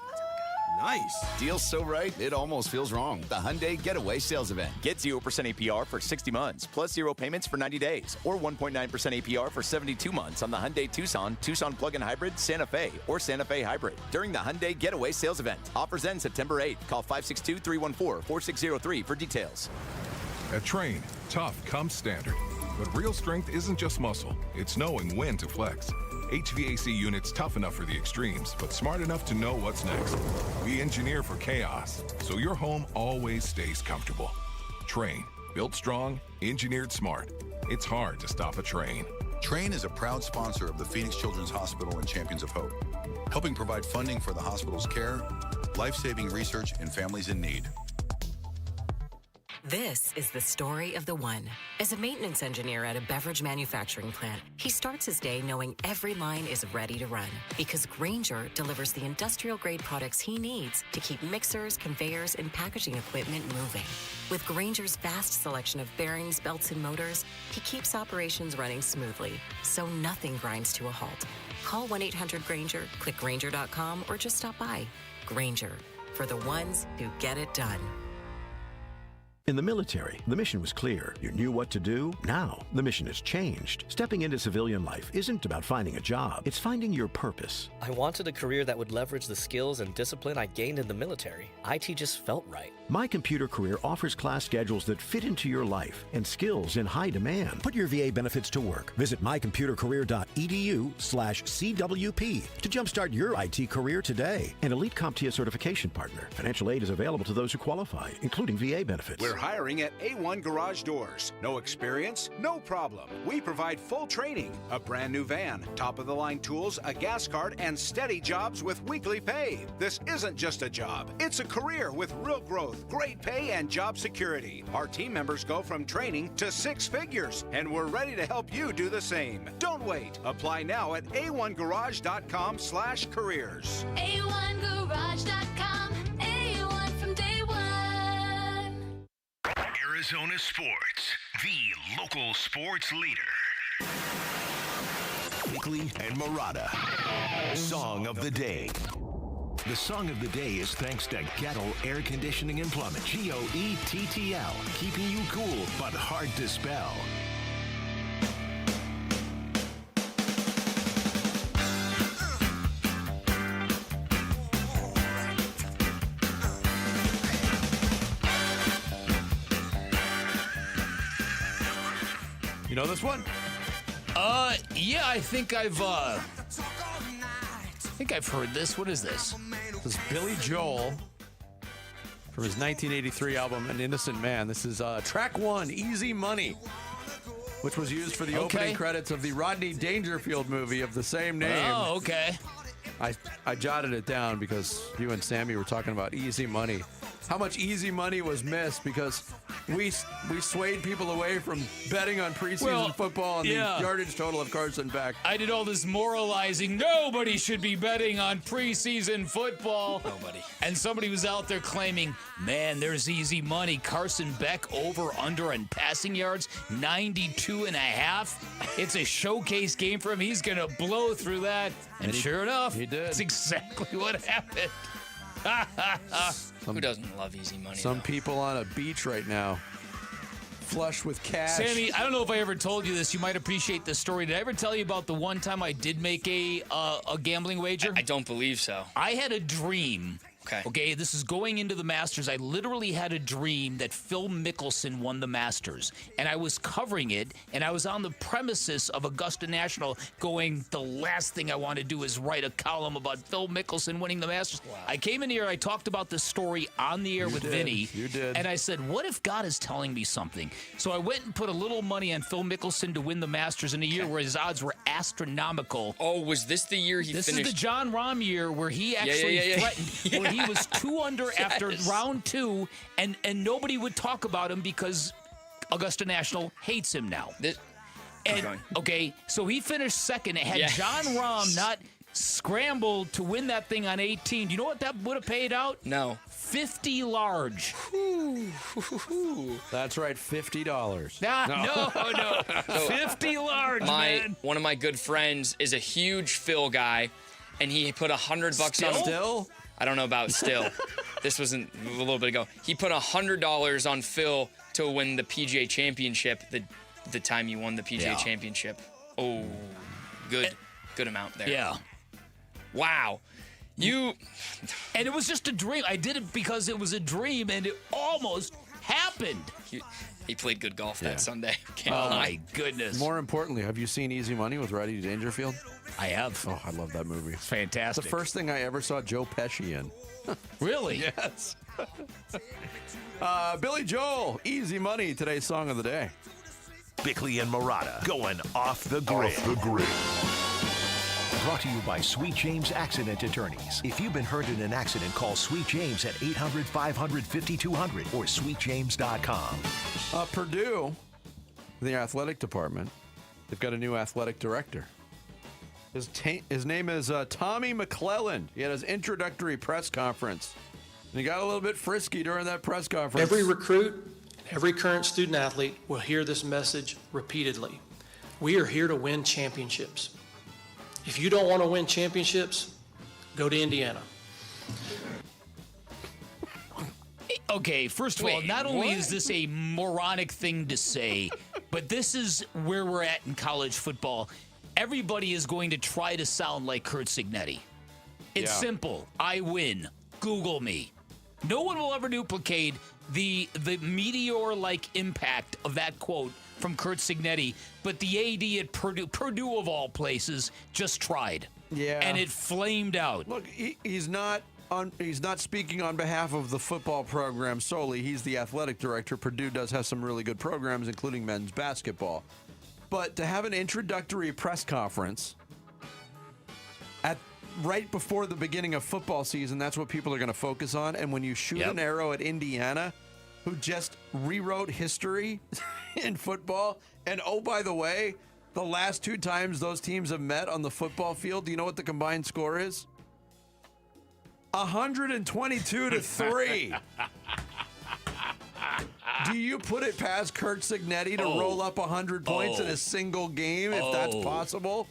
[SPEAKER 11] Nice.
[SPEAKER 20] Deal's so right, it almost feels wrong. The Hyundai Getaway Sales Event.
[SPEAKER 21] Get 0% APR for 60 months, plus 0 payments for 90 days, or 1.9% APR for 72 months on the Hyundai Tucson, Tucson Plug-in Hybrid, Santa Fe, or Santa Fe Hybrid during the Hyundai Getaway Sales Event. Offers end September 8th. Call 562-314-4603 for details.
[SPEAKER 5] At Train, tough comes standard. But real strength isn't just muscle, it's knowing when to flex. HVAC units tough enough for the extremes, but smart enough to know what's next. We engineer for chaos, so your home always stays comfortable. Train, built strong, engineered smart. It's hard to stop a train.
[SPEAKER 14] Train is a proud sponsor of the Phoenix Children's Hospital and Champions of Hope, helping provide funding for the hospital's care, life-saving research, and families in need.
[SPEAKER 22] This is the story of the one. As a maintenance engineer at a beverage manufacturing plant, he starts his day knowing every line is ready to run because Grainger delivers the industrial-grade products he needs to keep mixers, conveyors, and packaging equipment moving. With Grainger's vast selection of bearings, belts, and motors, he keeps operations running smoothly, so nothing grinds to a halt. Call 1-800-GRAINGER, click Grainger.com, or just stop by. Grainger, for the ones who get it done.
[SPEAKER 23] In the military, the mission was clear. You knew what to do. Now, the mission has changed. Stepping into civilian life isn't about finding a job. It's finding your purpose.
[SPEAKER 24] I wanted a career that would leverage the skills and discipline I gained in the military. IT just felt right.
[SPEAKER 23] My Computer Career offers class schedules that fit into your life and skills in high demand. Put your VA benefits to work. Visit mycomputercareer.edu/CWP to jumpstart your IT career today. An elite CompTIA certification partner. Financial aid is available to those who qualify, including VA benefits.
[SPEAKER 25] We're hiring at A1 Garage Doors. No experience? No problem. We provide full training, a brand new van, top-of-the-line tools, a gas card, and steady jobs with weekly pay. This isn't just a job. It's a career with real growth, great pay, and job security. Our team members go from training to 6 figures, and we're ready to help you do the same. Don't wait. Apply now at a1garage.com/careers.
[SPEAKER 19] A1garage.com. A1 from day one.
[SPEAKER 15] Arizona Sports, the local sports leader. Bickley and Murata. Song of the day. The song of the day is thanks to Gettle Air Conditioning and Plumbing. GOETTL, keeping you cool but hard to spell.
[SPEAKER 1] You know this one?
[SPEAKER 17] Yeah, I think I've heard this. What is this?
[SPEAKER 1] This is Billy Joel from his 1983 album, An Innocent Man. This is track 1, Easy Money, which was used for the opening credits of the Rodney Dangerfield movie of the same name.
[SPEAKER 17] Oh, okay.
[SPEAKER 1] I jotted it down because you and Sammy were talking about easy money. How much easy money was missed because we swayed people away from betting on preseason football and the yardage total of Carson Beck.
[SPEAKER 17] I did all this moralizing. Nobody should be betting on preseason football.
[SPEAKER 24] Nobody.
[SPEAKER 17] And somebody was out there claiming, man, there's easy money. Carson Beck over, under, and passing yards, 92.5. It's a showcase game for him. He's going to blow through that. And sure enough,
[SPEAKER 1] he did.
[SPEAKER 17] That's exactly what happened.
[SPEAKER 8] Who doesn't love easy money?
[SPEAKER 1] Some people on a beach right now, flush with cash.
[SPEAKER 17] Sammy, I don't know if I ever told you this. You might appreciate this story. Did I ever tell you about the one time I did make a gambling wager?
[SPEAKER 8] I don't believe so.
[SPEAKER 17] I had a dream Okay, this is going into the Masters. I literally had a dream that Phil Mickelson won the Masters, and I was covering it, and I was on the premises of Augusta National going, the last thing I want to do is write a column about Phil Mickelson winning the Masters. Wow. I came in here, I talked about this story on the air with Vinny.
[SPEAKER 1] You did.
[SPEAKER 17] And I said, what if God is telling me something? So I went and put a little money on Phil Mickelson to win the Masters in a year where his odds were astronomical.
[SPEAKER 8] Oh, was this the year he
[SPEAKER 17] This
[SPEAKER 8] finished?
[SPEAKER 17] is the John Rahm year where he actually threatened, where he was 2 under after round 2, and nobody would talk about him because Augusta National hates him now. Okay, so he finished second. Had John Rahm not scrambled to win that thing on 18, do you know what that would have paid out?
[SPEAKER 8] No.
[SPEAKER 17] 50 large.
[SPEAKER 1] That's right, $50.
[SPEAKER 17] No. 50 large, man.
[SPEAKER 8] One of my good friends is a huge Phil guy, and he put $100 on
[SPEAKER 1] Still?
[SPEAKER 8] I don't know about still. This wasn't a little bit ago. He put $100 on Phil to win the PGA Championship the time you won the PGA Championship. Oh, good amount there.
[SPEAKER 17] Yeah.
[SPEAKER 8] Wow.
[SPEAKER 17] And it was just a dream. I did it because it was a dream, and it almost happened.
[SPEAKER 8] He played good golf that Sunday.
[SPEAKER 17] Oh, my goodness.
[SPEAKER 1] More importantly, have you seen Easy Money with Rodney Dangerfield?
[SPEAKER 17] I have.
[SPEAKER 1] Oh, I love that movie.
[SPEAKER 17] It's fantastic.
[SPEAKER 1] It's the first thing I ever saw Joe Pesci in.
[SPEAKER 17] Really?
[SPEAKER 1] Yes. Billy Joel, Easy Money, today's song of the day.
[SPEAKER 15] Bickley and Murata going off the grid. Brought to you by Sweet James Accident Attorneys. If you've been hurt in an accident, call Sweet James at 800-500-5200 or sweetjames.com.
[SPEAKER 1] Purdue, the athletic department, they've got a new athletic director. His name is Tommy McClelland. He had his introductory press conference, and he got a little bit frisky during that press conference.
[SPEAKER 2] Every recruit, every current student athlete will hear this message repeatedly. We are here to win championships. If you don't want to win championships, go to Indiana.
[SPEAKER 17] Okay, first of all, not only is this a moronic thing to say, but this is where we're at in college football. Everybody is going to try to sound like Curt Cignetti. It's simple. I win. Google me. No one will ever duplicate the meteor-like impact of that quote from Curt Cignetti, but the AD at Purdue of all places, just tried.
[SPEAKER 1] Yeah.
[SPEAKER 17] And it flamed out.
[SPEAKER 1] Look, he's not speaking on behalf of the football program solely. He's the athletic director. Purdue does have some really good programs, including men's basketball. But to have an introductory press conference right before the beginning of football season, that's what people are going to focus on. And when you shoot an arrow at Indiana, who just rewrote history in football, and oh, by the way, the last 2 times those teams have met on the football field, do you know what the combined score is? 122-3. Do you put it past Curt Cignetti to roll up 100 points in a single game, if that's possible?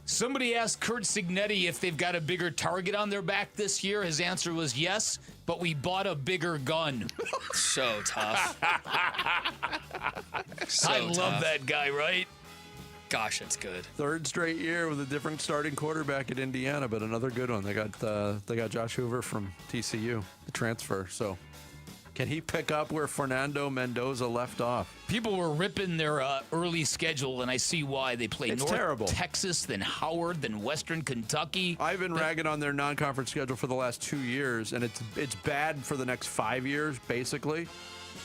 [SPEAKER 17] Somebody asked Curt Cignetti if they've got a bigger target on their back this year. His answer was yes, but we bought a bigger gun.
[SPEAKER 8] So tough.
[SPEAKER 17] I love that guy, right?
[SPEAKER 8] Gosh, it's good.
[SPEAKER 1] 3rd straight year with a different starting quarterback at Indiana, but another good one. They got Josh Hoover from TCU, the transfer. So can he pick up where Fernando Mendoza left off?
[SPEAKER 17] People were ripping their early schedule, and I see why. They play North Texas, then Howard, then Western Kentucky.
[SPEAKER 1] I've been ragging on their non-conference schedule for the last 2 years, and it's bad for the next 5 years, basically.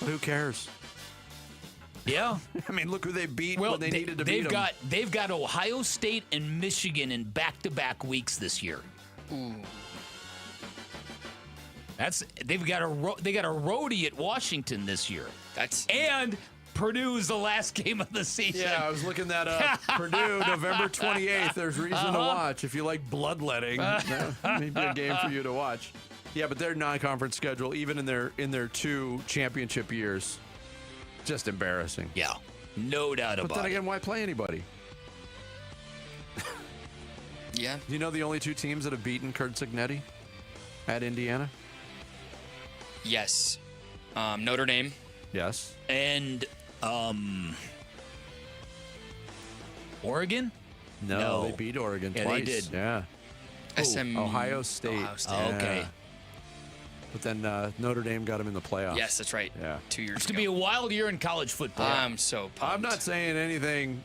[SPEAKER 1] But who cares?
[SPEAKER 17] Yeah.
[SPEAKER 1] I mean, look who they beat when they needed to beat them.
[SPEAKER 17] They've got Ohio State and Michigan in back-to-back weeks this year.
[SPEAKER 8] Ooh.
[SPEAKER 17] They got a roadie at Washington this year. And Purdue's the last game of the season.
[SPEAKER 1] Yeah, I was looking that up. Purdue, November 28th. There's reason to watch if you like bloodletting. Maybe a game for you to watch. Yeah, but their non-conference schedule, even in their 2 championship years, just embarrassing.
[SPEAKER 17] Yeah, no doubt about it.
[SPEAKER 1] But then again, why play anybody?
[SPEAKER 8] Yeah.
[SPEAKER 1] Do you know the only 2 teams that have beaten Curt Cignetti at Indiana?
[SPEAKER 8] Yes. Notre Dame.
[SPEAKER 1] Yes.
[SPEAKER 17] And Oregon?
[SPEAKER 1] No, they beat Oregon twice.
[SPEAKER 17] They did.
[SPEAKER 1] Yeah. Ohio State.
[SPEAKER 17] Okay.
[SPEAKER 1] But then Notre Dame got him in the playoffs.
[SPEAKER 8] Yes, that's right.
[SPEAKER 1] Yeah.
[SPEAKER 8] 2 years
[SPEAKER 17] It's
[SPEAKER 8] ago.
[SPEAKER 17] going to be a wild year in college football.
[SPEAKER 8] I'm so pumped.
[SPEAKER 1] I'm not saying anything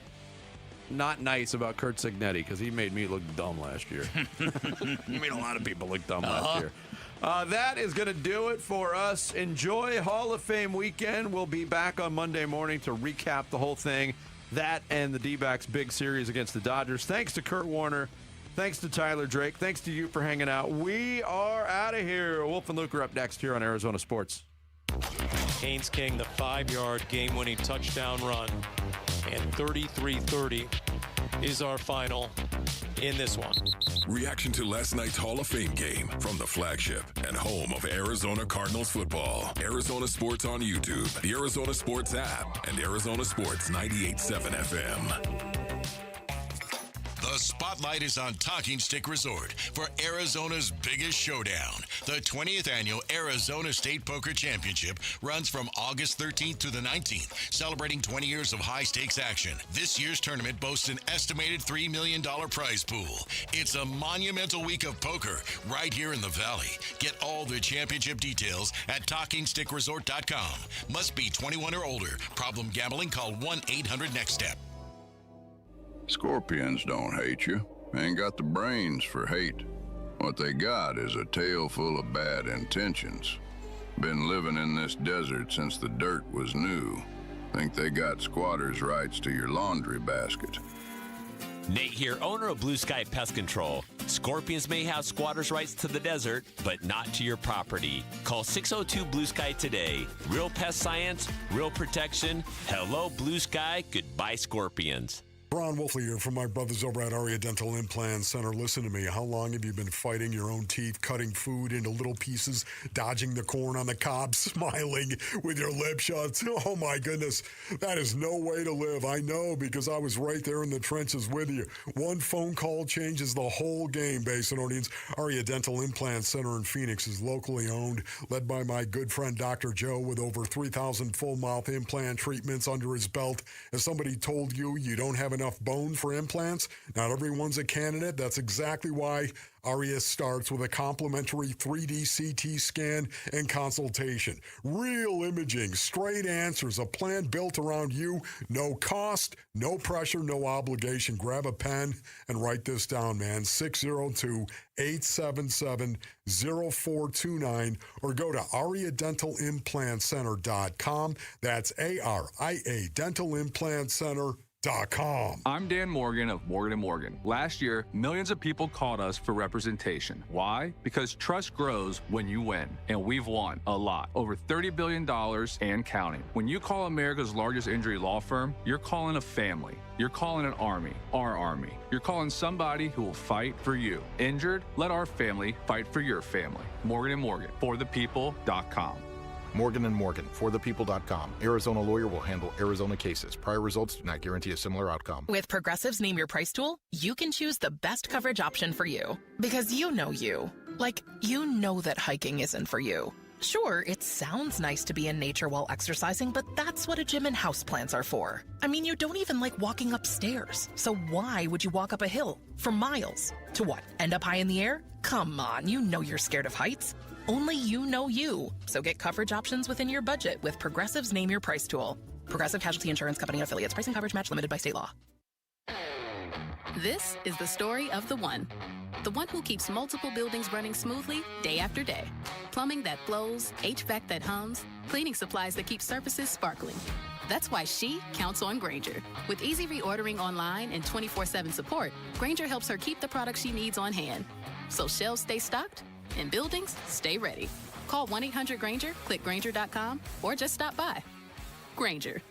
[SPEAKER 1] not nice about Kurt Signetti because he made me look dumb last year. He made a lot of people look dumb last year. That is going to do it for us. Enjoy Hall of Fame weekend. We'll be back on Monday morning to recap the whole thing. That and the D-backs big series against the Dodgers. Thanks to Kurt Warner. Thanks to Tyler Drake. Thanks to you for hanging out. We are out of here. Wolf and Luke are up next here on Arizona Sports.
[SPEAKER 3] Haynes King, the 5-yard game-winning touchdown run. And 33-30 is our final in this one.
[SPEAKER 4] Reaction to last night's Hall of Fame game from the flagship and home of Arizona Cardinals football. Arizona Sports on YouTube, the Arizona Sports app, and Arizona Sports 98.7 FM.
[SPEAKER 5] The spotlight is on Talking Stick Resort for Arizona's biggest showdown. The 20th annual Arizona State Poker Championship runs from August 13th to the 19th, celebrating 20 years of high-stakes action. This year's tournament boasts an estimated $3 million prize pool. It's a monumental week of poker right here in the Valley. Get all the championship details at TalkingStickResort.com. Must be 21 or older. Problem gambling? Call 1-800-NEXT-STEP.
[SPEAKER 6] Scorpions don't hate you. Ain't got the brains for hate. What they got is a tail full of bad intentions. Been living in this desert since the dirt was new. Think they got squatters' rights to your laundry basket.
[SPEAKER 7] Nate here, owner of Blue Sky Pest Control. Scorpions may have squatters' rights to the desert, but not to your property. Call 602 Blue Sky today. Real pest science, real protection. Hello, Blue Sky. Goodbye, Scorpions.
[SPEAKER 10] Ron Wolfley here from my brothers over at Aria Dental Implant Center. Listen to me. How long have you been fighting your own teeth, cutting food into little pieces, dodging the corn on the cob, smiling with your lip shut? Oh, my goodness. That is no way to live. I know, because I was right there in the trenches with you. One phone call changes the whole game, Basinonians. Aria Dental Implant Center in Phoenix is locally owned, led by my good friend Dr. Joe, with over 3,000 full-mouth implant treatments under his belt. As somebody told you, you don't have enough bone for implants? Not everyone's a candidate. That's exactly why Aria starts with a complimentary 3D CT scan and consultation. Real imaging, straight answers, a plan built around you. No cost, no pressure, no obligation. Grab a pen and write this down, man. 602-877-0429 or go to ariadentalimplantcenter.com. That's ARIA Dental Implant Center.
[SPEAKER 12] I'm Dan Morgan of Morgan & Morgan. Last year, millions of people called us for representation. Why? Because trust grows when you win, and we've won a lot. Over $30 billion and counting. When you call America's largest injury law firm, you're calling a family. You're calling an army, our army. You're calling somebody who will fight for you. Injured? Let our family fight for your family. Morgan & Morgan, forthepeople.com.
[SPEAKER 27] Morgan & Morgan, forthepeople.com. Arizona lawyer will handle Arizona cases. Prior results do not guarantee a similar outcome.
[SPEAKER 28] With Progressive's Name Your Price tool, you can choose the best coverage option for you. Because you know you. Like, you know that hiking isn't for you. Sure, it sounds nice to be in nature while exercising, but that's what a gym and houseplants are for. I mean, you don't even like walking upstairs. So why would you walk up a hill for miles? To what, end up high in the air? Come on, you know you're scared of heights. Only you know you. So get coverage options within your budget with Progressive's Name Your Price tool. Progressive Casualty Insurance Company and affiliates. Price and coverage match limited by state law.
[SPEAKER 18] This is the story of the one who keeps multiple buildings running smoothly day after day. Plumbing that flows, HVAC that hums, cleaning supplies that keep surfaces sparkling. That's why she counts on Grainger. With easy reordering online and 24/7 support, Grainger helps her keep the products she needs on hand. So shelves stay stocked and buildings stay ready. Call 1-800-GRAINGER, click Grainger.com, or just stop by. Grainger,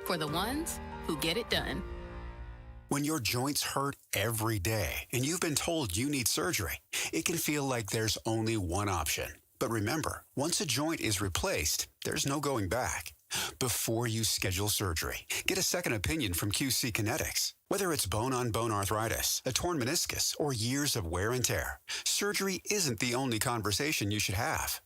[SPEAKER 18] for the ones who get it done.
[SPEAKER 29] When your joints hurt every day and you've been told you need surgery, it can feel like there's only one option. But remember, once a joint is replaced, there's no going back. Before you schedule surgery, get a second opinion from QC Kinetics. Whether it's bone-on-bone arthritis, a torn meniscus, or years of wear and tear, surgery isn't the only conversation you should have.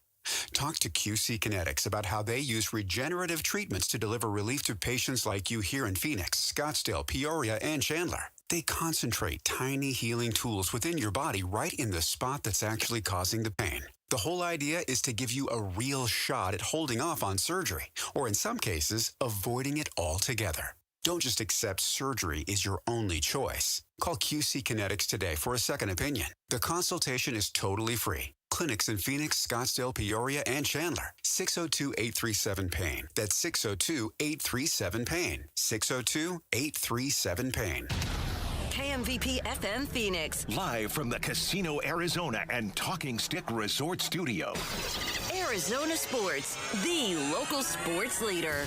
[SPEAKER 29] Talk to QC Kinetics about how they use regenerative treatments to deliver relief to patients like you here in Phoenix, Scottsdale, Peoria, and Chandler. They concentrate tiny healing tools within your body right in the spot that's actually causing the pain. The whole idea is to give you a real shot at holding off on surgery, or in some cases, avoiding it altogether. Don't just accept surgery is your only choice. Call QC Kinetics today for a second opinion. The consultation is totally free. Clinics in Phoenix, Scottsdale, Peoria, and Chandler. 602-837-PAIN. That's 602-837-PAIN. 602-837-PAIN.
[SPEAKER 9] KMVP FM Phoenix.
[SPEAKER 15] Live from the Casino Arizona and Talking Stick Resort Studio.
[SPEAKER 9] Arizona Sports, the local sports leader.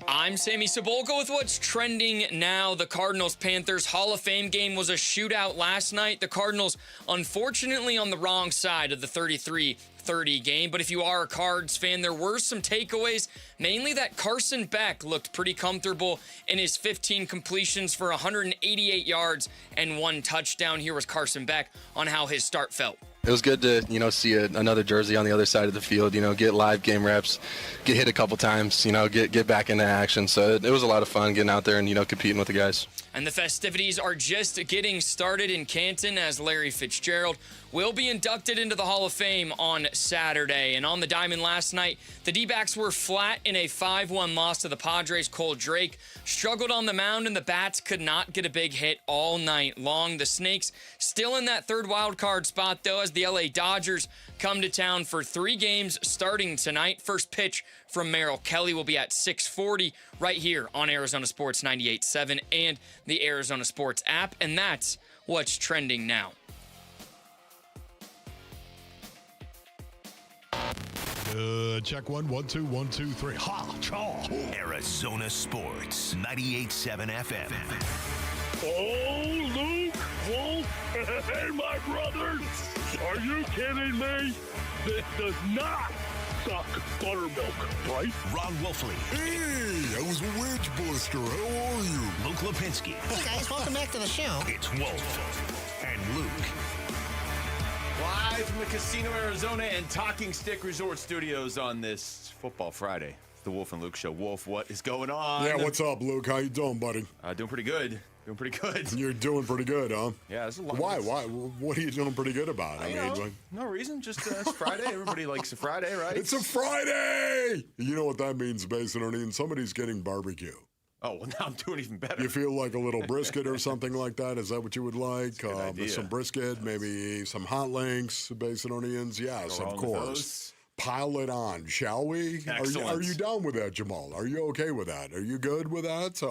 [SPEAKER 8] I'm Sammy Cebulka with what's trending now. The Cardinals-Panthers Hall of Fame game was a shootout last night. The Cardinals, unfortunately, on the wrong side of the 33-30 game. But if you are a Cards fan, there were some takeaways, mainly that Carson Beck looked pretty comfortable in his 15 completions for 188 yards and 1 touchdown. Here was Carson Beck on how his start felt.
[SPEAKER 11] It was good to, see another jersey on the other side of the field, get live game reps, get hit a couple times, get back into action. So it was a lot of fun getting out there and, competing with the guys.
[SPEAKER 8] And the festivities are just getting started in Canton as Larry Fitzgerald will be inducted into the Hall of Fame on Saturday. And on the diamond last night, the D-backs were flat in a 5-1 loss to the Padres. Cole Drake struggled on the mound, and the bats could not get a big hit all night long. The Snakes still in that third wild card spot, though, as the LA Dodgers come to town for 3 games starting tonight. First pitch from Merrill Kelly will be at 6:40 right here on Arizona Sports 98.7 and the Arizona Sports app. And that's what's trending now.
[SPEAKER 10] Check 1, 1, 2, 1, 2, 3. Ha! Chaw!
[SPEAKER 15] Arizona Sports 98.7 FM.
[SPEAKER 13] Oh, Luke, Wolf, and my brothers. Are you kidding me? This does not suck buttermilk, right?
[SPEAKER 15] Ron Wolfley.
[SPEAKER 10] Hey, I was a wedge buster. How are you?
[SPEAKER 15] Luke Lipinski.
[SPEAKER 14] Hey, guys, welcome back to the show.
[SPEAKER 15] It's Wolf and Luke.
[SPEAKER 1] Live from the Casino Arizona and Talking Stick Resort Studios on this Football Friday. It's the Wolf and Luke Show. Wolf, what is going on?
[SPEAKER 10] Yeah, what's up, Luke? How you doing, buddy?
[SPEAKER 1] Doing pretty good. Doing pretty good.
[SPEAKER 10] You're doing pretty good, huh?
[SPEAKER 1] Yeah, it's a lot.
[SPEAKER 10] Why? What are you doing pretty good about?
[SPEAKER 1] No reason. Just it's Friday. Everybody likes a Friday, right?
[SPEAKER 10] It's a Friday! You know what that means, basically? Somebody's getting barbecue.
[SPEAKER 1] Oh, well, now I'm doing even better.
[SPEAKER 10] You feel like a little brisket or something like that? Is that what you would like? Some brisket, maybe some hot links, Basinonians? Yes, of course. Pile it on, shall we? Are you down with that, Jamal? Are you okay with that? Are you good with that?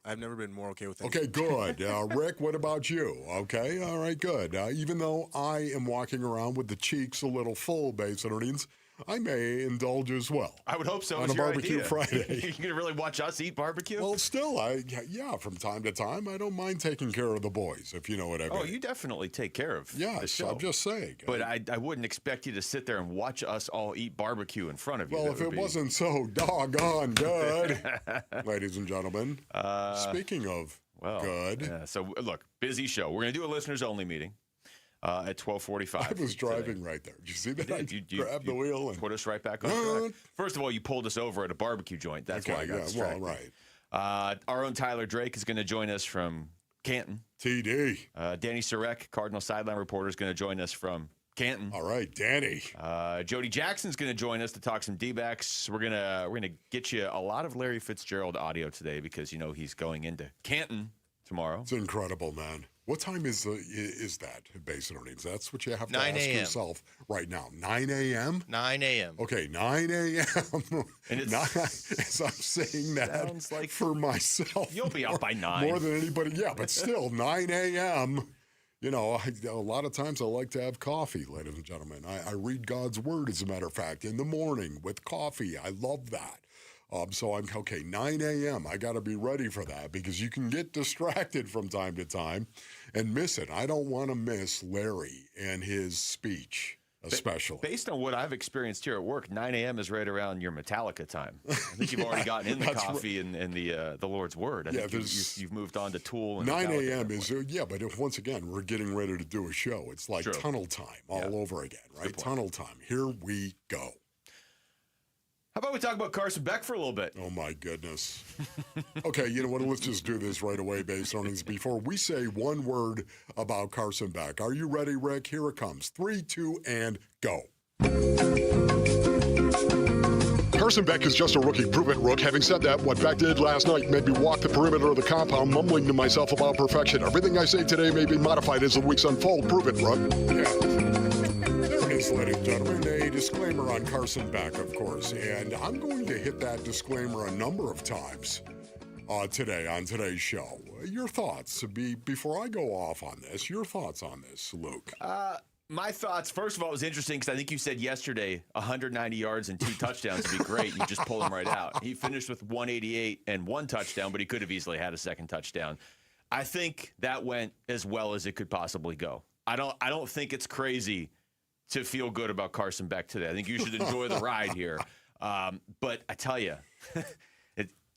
[SPEAKER 16] I've never been more okay with that.
[SPEAKER 10] Okay, good. Rick, what about you? Okay, all right, good. Even though I am walking around with the cheeks a little full, Basinonians, I may indulge as well.
[SPEAKER 1] I would hope so.
[SPEAKER 10] On a barbecue Friday.
[SPEAKER 1] You're going to really watch us eat barbecue?
[SPEAKER 10] Well, still, from time to time, I don't mind taking care of the boys, if you know what I mean.
[SPEAKER 1] Oh, you definitely take care of the show.
[SPEAKER 10] I'm just saying.
[SPEAKER 1] But I wouldn't expect you to sit there and watch us all eat barbecue in front of you.
[SPEAKER 10] Well, if it wasn't so doggone good, ladies and gentlemen, speaking of good.
[SPEAKER 1] Yeah, so, look, busy show. We're going to do a listeners-only meeting. At 12:45.
[SPEAKER 10] I was driving right there. Did you see that? You grabbed the wheel and
[SPEAKER 1] put us right back on track. First of all, you pulled us over at a barbecue joint. That's why I got distracted.
[SPEAKER 10] Well, right.
[SPEAKER 1] Our own Tyler Drake is going to join us from Canton.
[SPEAKER 10] TD.
[SPEAKER 1] Danny Sarek, Cardinal sideline reporter, is going to join us from Canton.
[SPEAKER 10] All right, Danny.
[SPEAKER 1] Jody Jackson's going to join us to talk some D-backs. We're gonna get you a lot of Larry Fitzgerald audio today because he's going into Canton tomorrow.
[SPEAKER 10] It's incredible, man. What time is that, Basin Earnings? That's what you have to
[SPEAKER 16] 9
[SPEAKER 10] ask
[SPEAKER 16] a.m.
[SPEAKER 10] yourself right now. 9 a.m.?
[SPEAKER 16] 9 a.m.
[SPEAKER 10] Okay, 9 a.m.
[SPEAKER 1] And it's
[SPEAKER 10] as I'm saying that
[SPEAKER 1] like
[SPEAKER 10] for myself.
[SPEAKER 1] You'll be up by 9.
[SPEAKER 10] More than anybody. Yeah, but still, 9 a.m. A lot of times I like to have coffee, ladies and gentlemen. I read God's Word, as a matter of fact, in the morning with coffee. I love that. So I'm, 9 a.m. I got to be ready for that because you can get distracted from time to time and miss it. I don't want to miss Larry and his speech, especially.
[SPEAKER 1] Based on what I've experienced here at work, 9 a.m. is right around your Metallica time. I think you've already gotten in the coffee and the Lord's Word. I think you've moved on to Tool. And
[SPEAKER 10] 9 a.m. is, but once again, we're getting ready to do a show. It's like tunnel time all over again, right? Tunnel time. Here we go.
[SPEAKER 1] How about we talk about Carson Beck for a little bit?
[SPEAKER 10] Oh, my goodness. Okay, you know what? Let's just do this right away, Base Earnings, before we say one word about Carson Beck. Are you ready, Rick? Here it comes. 3, 2, and go.
[SPEAKER 2] Carson Beck is just a rookie. Prove it, Rook. Having said that, what Beck did last night made me walk the perimeter of the compound, mumbling to myself about perfection. Everything I say today may be modified as the weeks unfold. Prove it, Rook.
[SPEAKER 10] Yeah. There it is, ladies and gentlemen. A disclaimer on Carson Beck, of course. And I'm going to hit that disclaimer a number of times today on today's show. Your thoughts, before I go off on this, your thoughts on this, Luke?
[SPEAKER 1] My thoughts, first of all, it was interesting because I think you said yesterday 190 yards and 2 touchdowns would be great. You just pull him right out. He finished with 188 and 1 touchdown, but he could have easily had a second touchdown. I think that went as well as it could possibly go. I don't think it's crazy to feel good about Carson Beck today. I think you should enjoy the ride here. But I tell you,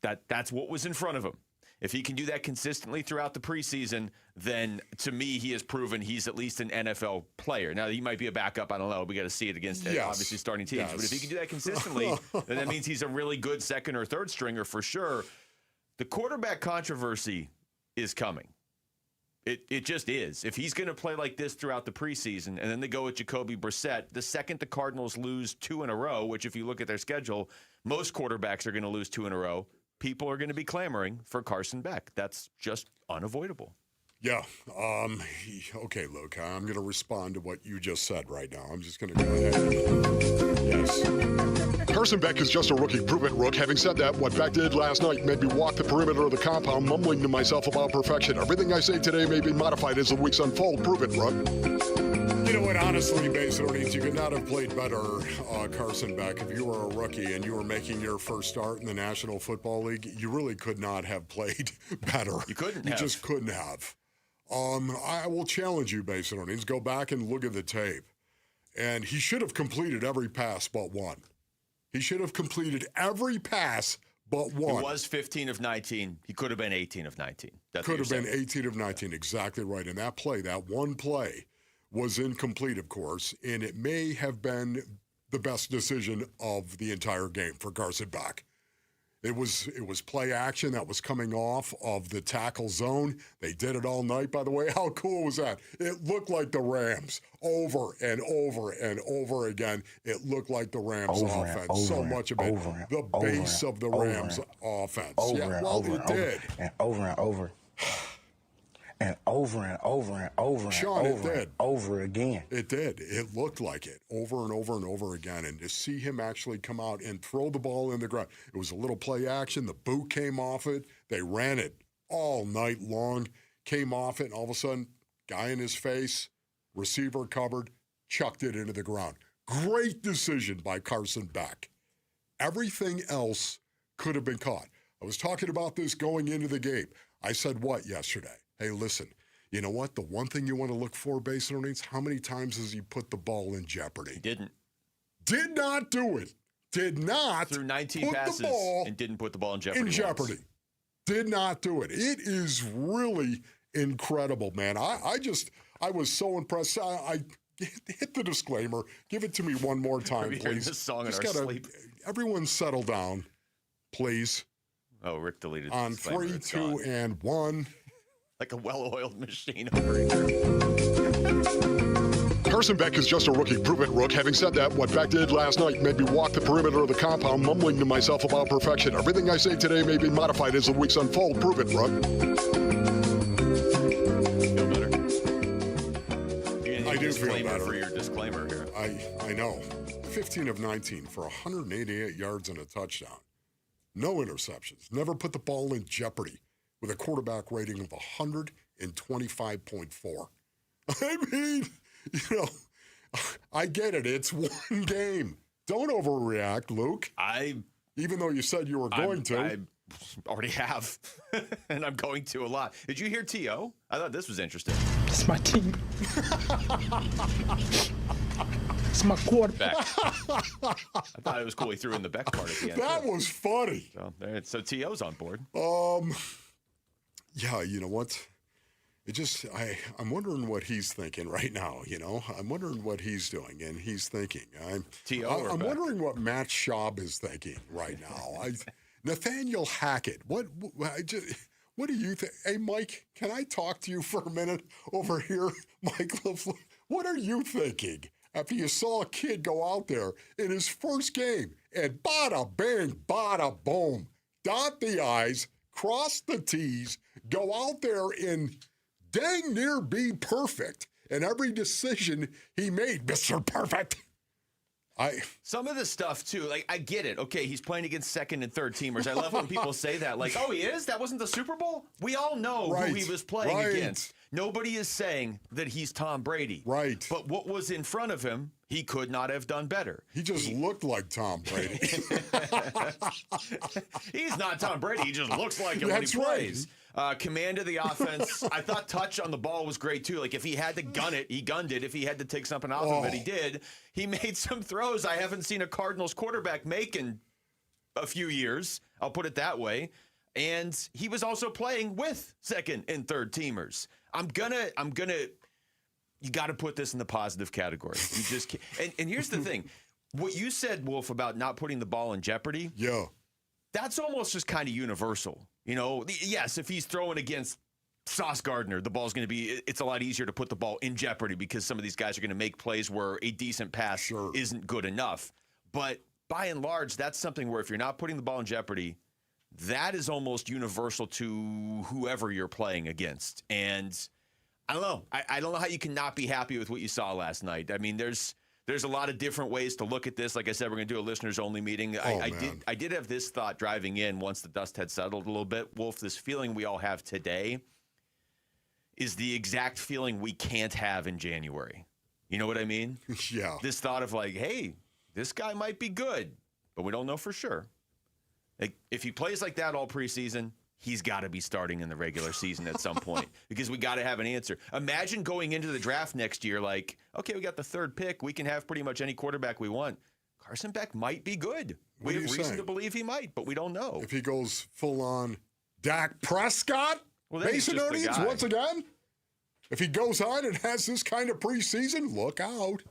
[SPEAKER 1] that's what was in front of him. If he can do that consistently throughout the preseason, then to me, he has proven he's at least an NFL player. Now, he might be a backup. I don't know. We got to see it against obviously starting teams. Yes. But if he can do that consistently, then that means he's a really good second or third stringer for sure. The quarterback controversy is coming. It just is. If he's going to play like this throughout the preseason, and then they go with Jacoby Brissett, the second the Cardinals lose 2 in a row, which if you look at their schedule, most quarterbacks are going to lose 2 in a row, people are going to be clamoring for Carson Beck. That's just unavoidable.
[SPEAKER 10] Yeah. Okay, Luke, I'm going to respond to what you just said right now. I'm just going to go ahead. Yes.
[SPEAKER 2] Carson Beck is just a rookie. Prove it, Rook. Having said that, what Beck did last night made me walk the perimeter of the compound, mumbling to myself about perfection. Everything I say today may be modified as the weeks unfold. Prove it, Rook.
[SPEAKER 10] You know what? Honestly, Base Earnings, you could not have played better, Carson Beck. If you were a rookie and you were making your first start in the National Football League, you really could not have played better.
[SPEAKER 1] You couldn't
[SPEAKER 10] have.
[SPEAKER 1] You
[SPEAKER 10] just couldn't have. I will challenge you, Base Earnings. Go back and look at the tape. And he should have completed every pass but one. He should have completed every pass but one.
[SPEAKER 1] He was 15 of 19. He could have been 18 of 19.
[SPEAKER 10] Could have been 18 of 19. Exactly right. And that play, that one play, was incomplete, of course, and it may have been the best decision of the entire game for Carson Beck. It was play action that was coming off of the tackle zone. They did it all night, by the way. How cool was that? It looked like the Rams over and over and over again. It looked like the Rams offense. So much of it. The base of the Rams offense. Yeah, well, it did.
[SPEAKER 19] And over and over. And over and over and over
[SPEAKER 10] Sean,
[SPEAKER 19] and over
[SPEAKER 10] it did.
[SPEAKER 19] and over again.
[SPEAKER 10] It did. It looked like it over and over and over again. And to see him actually come out and throw the ball in the ground, it was a little play action. The boot came off it. They ran it all night long, came off it, and all of a sudden, guy in his face, receiver covered, chucked it into the ground. Great decision by Carson Beck. Everything else could have been caught. I was talking about this going into the game. I said what yesterday? Hey, listen, you know what? The one thing you want to look for, Base Earnings, how many times has he put the ball in jeopardy?
[SPEAKER 1] He didn't.
[SPEAKER 10] Did not do it. Did not.
[SPEAKER 1] Threw 19 passes and didn't put the ball in jeopardy.
[SPEAKER 10] Did not do it. It is really incredible, man. I was so impressed. I hit the disclaimer. Give it to me one more time, please.
[SPEAKER 1] This song in our sleep.
[SPEAKER 10] Everyone settle down, please.
[SPEAKER 1] Oh, Rick deleted
[SPEAKER 10] on 3, 2, and 1.
[SPEAKER 1] Like a well-oiled machine over here.
[SPEAKER 2] Carson Beck is just a rookie. Prove it, Rook. Having said that, what Beck did last night made me walk the perimeter of the compound, mumbling to myself about perfection. Everything I say today may be modified as the weeks unfold. Prove it, Rook.
[SPEAKER 1] Feel better?
[SPEAKER 10] I do feel better.
[SPEAKER 1] For your disclaimer here.
[SPEAKER 10] I know. 15 of 19 for 188 yards and a touchdown. No interceptions. Never put the ball in jeopardy. With a quarterback rating of 125.4. I mean, you know, I get it. It's one game. Don't overreact, Luke. Even though you said you were going to.
[SPEAKER 1] I already have. And I'm going to a lot. Did you hear T.O.? I thought this was interesting.
[SPEAKER 19] It's my team. It's my quarterback.
[SPEAKER 1] I thought it was cool he threw in the Beck part at the end.
[SPEAKER 10] That was funny.
[SPEAKER 1] So T.O.'s on board.
[SPEAKER 10] Yeah, you know what? I'm wondering what he's thinking right now, I'm wondering what he's doing, and he's thinking. I'm wondering what Matt Schaub is thinking right now. Nathaniel Hackett, what do you think? Hey, Mike, can I talk to you for a minute over here? Mike LaFleur, what are you thinking after you saw a kid go out there in his first game and bada bang, bada boom, dot the I's, cross the T's, go out there and dang near be perfect in every decision he made, Mr. Perfect?
[SPEAKER 1] Some of the stuff, too, I get it. Okay, he's playing against second and third teamers. I love when people say that. Oh, he is? That wasn't the Super Bowl? We all know who he was playing against. Nobody is saying that he's Tom Brady.
[SPEAKER 10] Right.
[SPEAKER 1] But what was in front of him, he could not have done better.
[SPEAKER 10] He just looked like Tom Brady.
[SPEAKER 1] He's not Tom Brady. He just looks like him when he plays. Command of the offense. I thought touch on the ball was great, too. If he had to gun it, he gunned it. If he had to take something off of it, he did. He made some throws I haven't seen a Cardinals quarterback make in a few years. I'll put it that way. And he was also playing with second and third teamers. You got to put this in the positive category. You just can't. And here's the thing. What you said, Wolf, about not putting the ball in jeopardy.
[SPEAKER 10] Yeah.
[SPEAKER 1] That's almost just kind of universal. Yes, if he's throwing against Sauce Gardner, the ball's going to be, it's a lot easier to put the ball in jeopardy because some of these guys are going to make plays where a decent pass isn't good enough. But by and large, that's something where if you're not putting the ball in jeopardy, that is almost universal to whoever you're playing against. And I don't know. I don't know how you can not be happy with what you saw last night. I mean, there's a lot of different ways to look at this. Like I said, we're going to do a listeners-only meeting. I did have this thought driving in once the dust had settled a little bit. Wolf, this feeling we all have today is the exact feeling we can't have in January. You know what I mean?
[SPEAKER 10] Yeah.
[SPEAKER 1] This thought of hey, this guy might be good, but we don't know for sure. If he plays like that all preseason, he's got to be starting in the regular season at some point because we got to have an answer. Imagine going into the draft next year okay, we got the third pick. We can have pretty much any quarterback we want. Carson Beck might be good. We have reason to believe he might, but we don't know.
[SPEAKER 10] If he goes full-on Dak Prescott, Mason Onions, once again, if he goes on and has this kind of preseason, look out.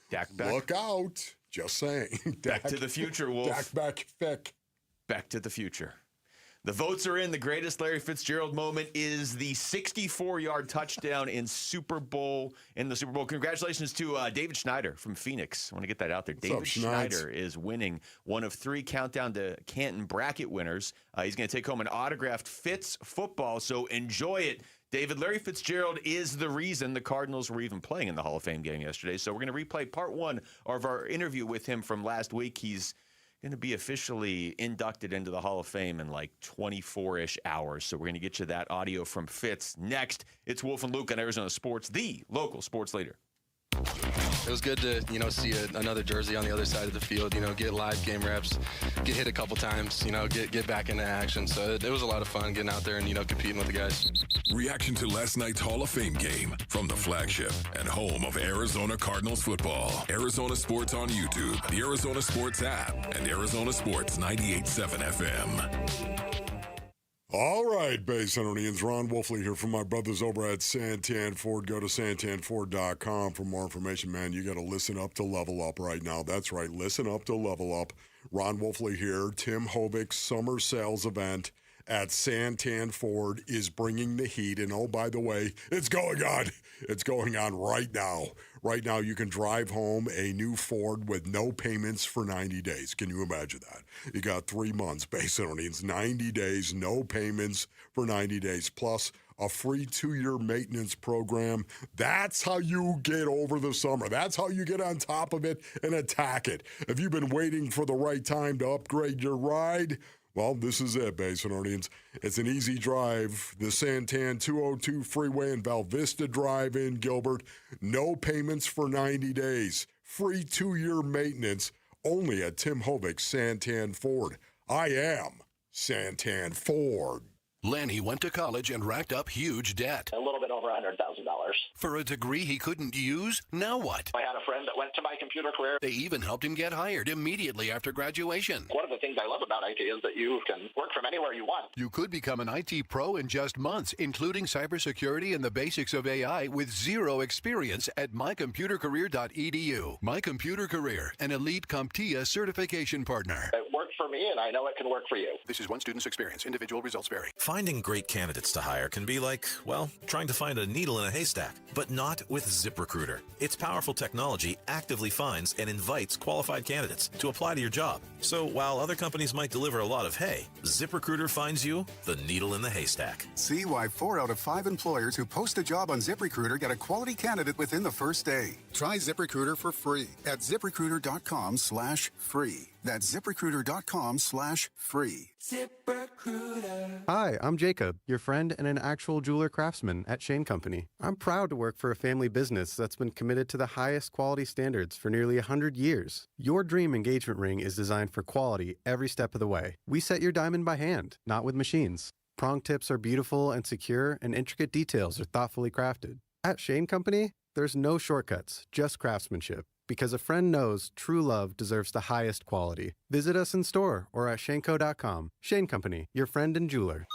[SPEAKER 1] Dak Beck.
[SPEAKER 10] Look out. Just saying.
[SPEAKER 1] Back to the future, Wolf.
[SPEAKER 10] Dak Beck.
[SPEAKER 1] Back to the future. The votes are in. The greatest Larry Fitzgerald moment is the 64-yard touchdown in the Super Bowl. Congratulations to David Schneider from Phoenix. I want to get that out there. David Schneider is winning one of 3 Countdown to Canton bracket winners. He's going to take home an autographed Fitz football, so enjoy it. David, Larry Fitzgerald is the reason the Cardinals were even playing in the Hall of Fame game yesterday. So we're going to replay part 1 of our interview with him from last week. He's going to be officially inducted into the Hall of Fame in 24-ish hours. So we're going to get you that audio from Fitz next. It's Wolf and Luke on Arizona Sports, the local sports leader.
[SPEAKER 11] It was good to, see another jersey on the other side of the field, get live game reps, get hit a couple times, get back into action. So it was a lot of fun getting out there and, competing with the guys.
[SPEAKER 4] Reaction to last night's Hall of Fame game from the flagship and home of Arizona Cardinals football. Arizona Sports on YouTube, the Arizona Sports app, and Arizona Sports 98.7 FM.
[SPEAKER 10] All right, Basinonians. Ron Wolfley here from my brothers over at Santan Ford. Go to santanford.com for more information, man. You got to listen up to level up right now. That's right. Listen up to level up. Ron Wolfley here. Tim Hovick's summer sales event at Santan Ford is bringing the heat. And oh, by the way, it's going on. It's going on right now. Right now, you can drive home a new Ford with no payments for 90 days. Can you imagine that? You got 3 months, basically. It's 90 days, no payments for 90 days, plus a free 2-year maintenance program. That's how you get over the summer. That's how you get on top of it and attack it. If you've been waiting for the right time to upgrade your ride, well, this is it, Basinonians. It's an easy drive. The Santan 202 freeway and Val Vista Drive in Gilbert. No payments for 90 days. Free 2-year maintenance only at Tim Hovick's Santan Ford. I am Santan Ford.
[SPEAKER 5] Lanny went to college and racked up huge debt.
[SPEAKER 3] A little bit over $100,000.
[SPEAKER 5] For a degree he couldn't use? Now what?
[SPEAKER 3] I had a friend that went to My Computer Career.
[SPEAKER 5] They even helped him get hired immediately after graduation.
[SPEAKER 3] One of the things I love about IT is that you can work from anywhere you want.
[SPEAKER 17] You could become an IT pro in just months, including cybersecurity and the basics of AI with zero experience at mycomputercareer.edu. My Computer Career, an elite CompTIA certification partner.
[SPEAKER 3] It worked for me, and I know it can work for you.
[SPEAKER 17] This is one student's experience. Individual results vary.
[SPEAKER 20] Finding great candidates to hire can be like, well, trying to find a needle in a haystack, but not with ZipRecruiter. Its powerful technology actively finds and invites qualified candidates to apply to your job. So while other companies might deliver a lot of hay, ZipRecruiter finds you the needle in the haystack.
[SPEAKER 21] See why 4 out of 5 employers who post a job on ZipRecruiter get a quality candidate within the first day. Try ZipRecruiter for free at ZipRecruiter.com/free. That's ZipRecruiter.com/free.
[SPEAKER 22] ZipRecruiter. Hi, I'm Jacob, your friend and an actual jeweler craftsman at Shane Company. I'm proud to work for a family business that's been committed to the highest quality standards for nearly 100 years. Your dream engagement ring is designed for quality every step of the way. We set your diamond by hand, not with machines. Prong tips are beautiful and secure, and intricate details are thoughtfully crafted. At Shane Company, there's no shortcuts, just craftsmanship. Because a friend knows true love deserves the highest quality. Visit us in store or at shaneco.com. Shane Company, your friend and jeweler.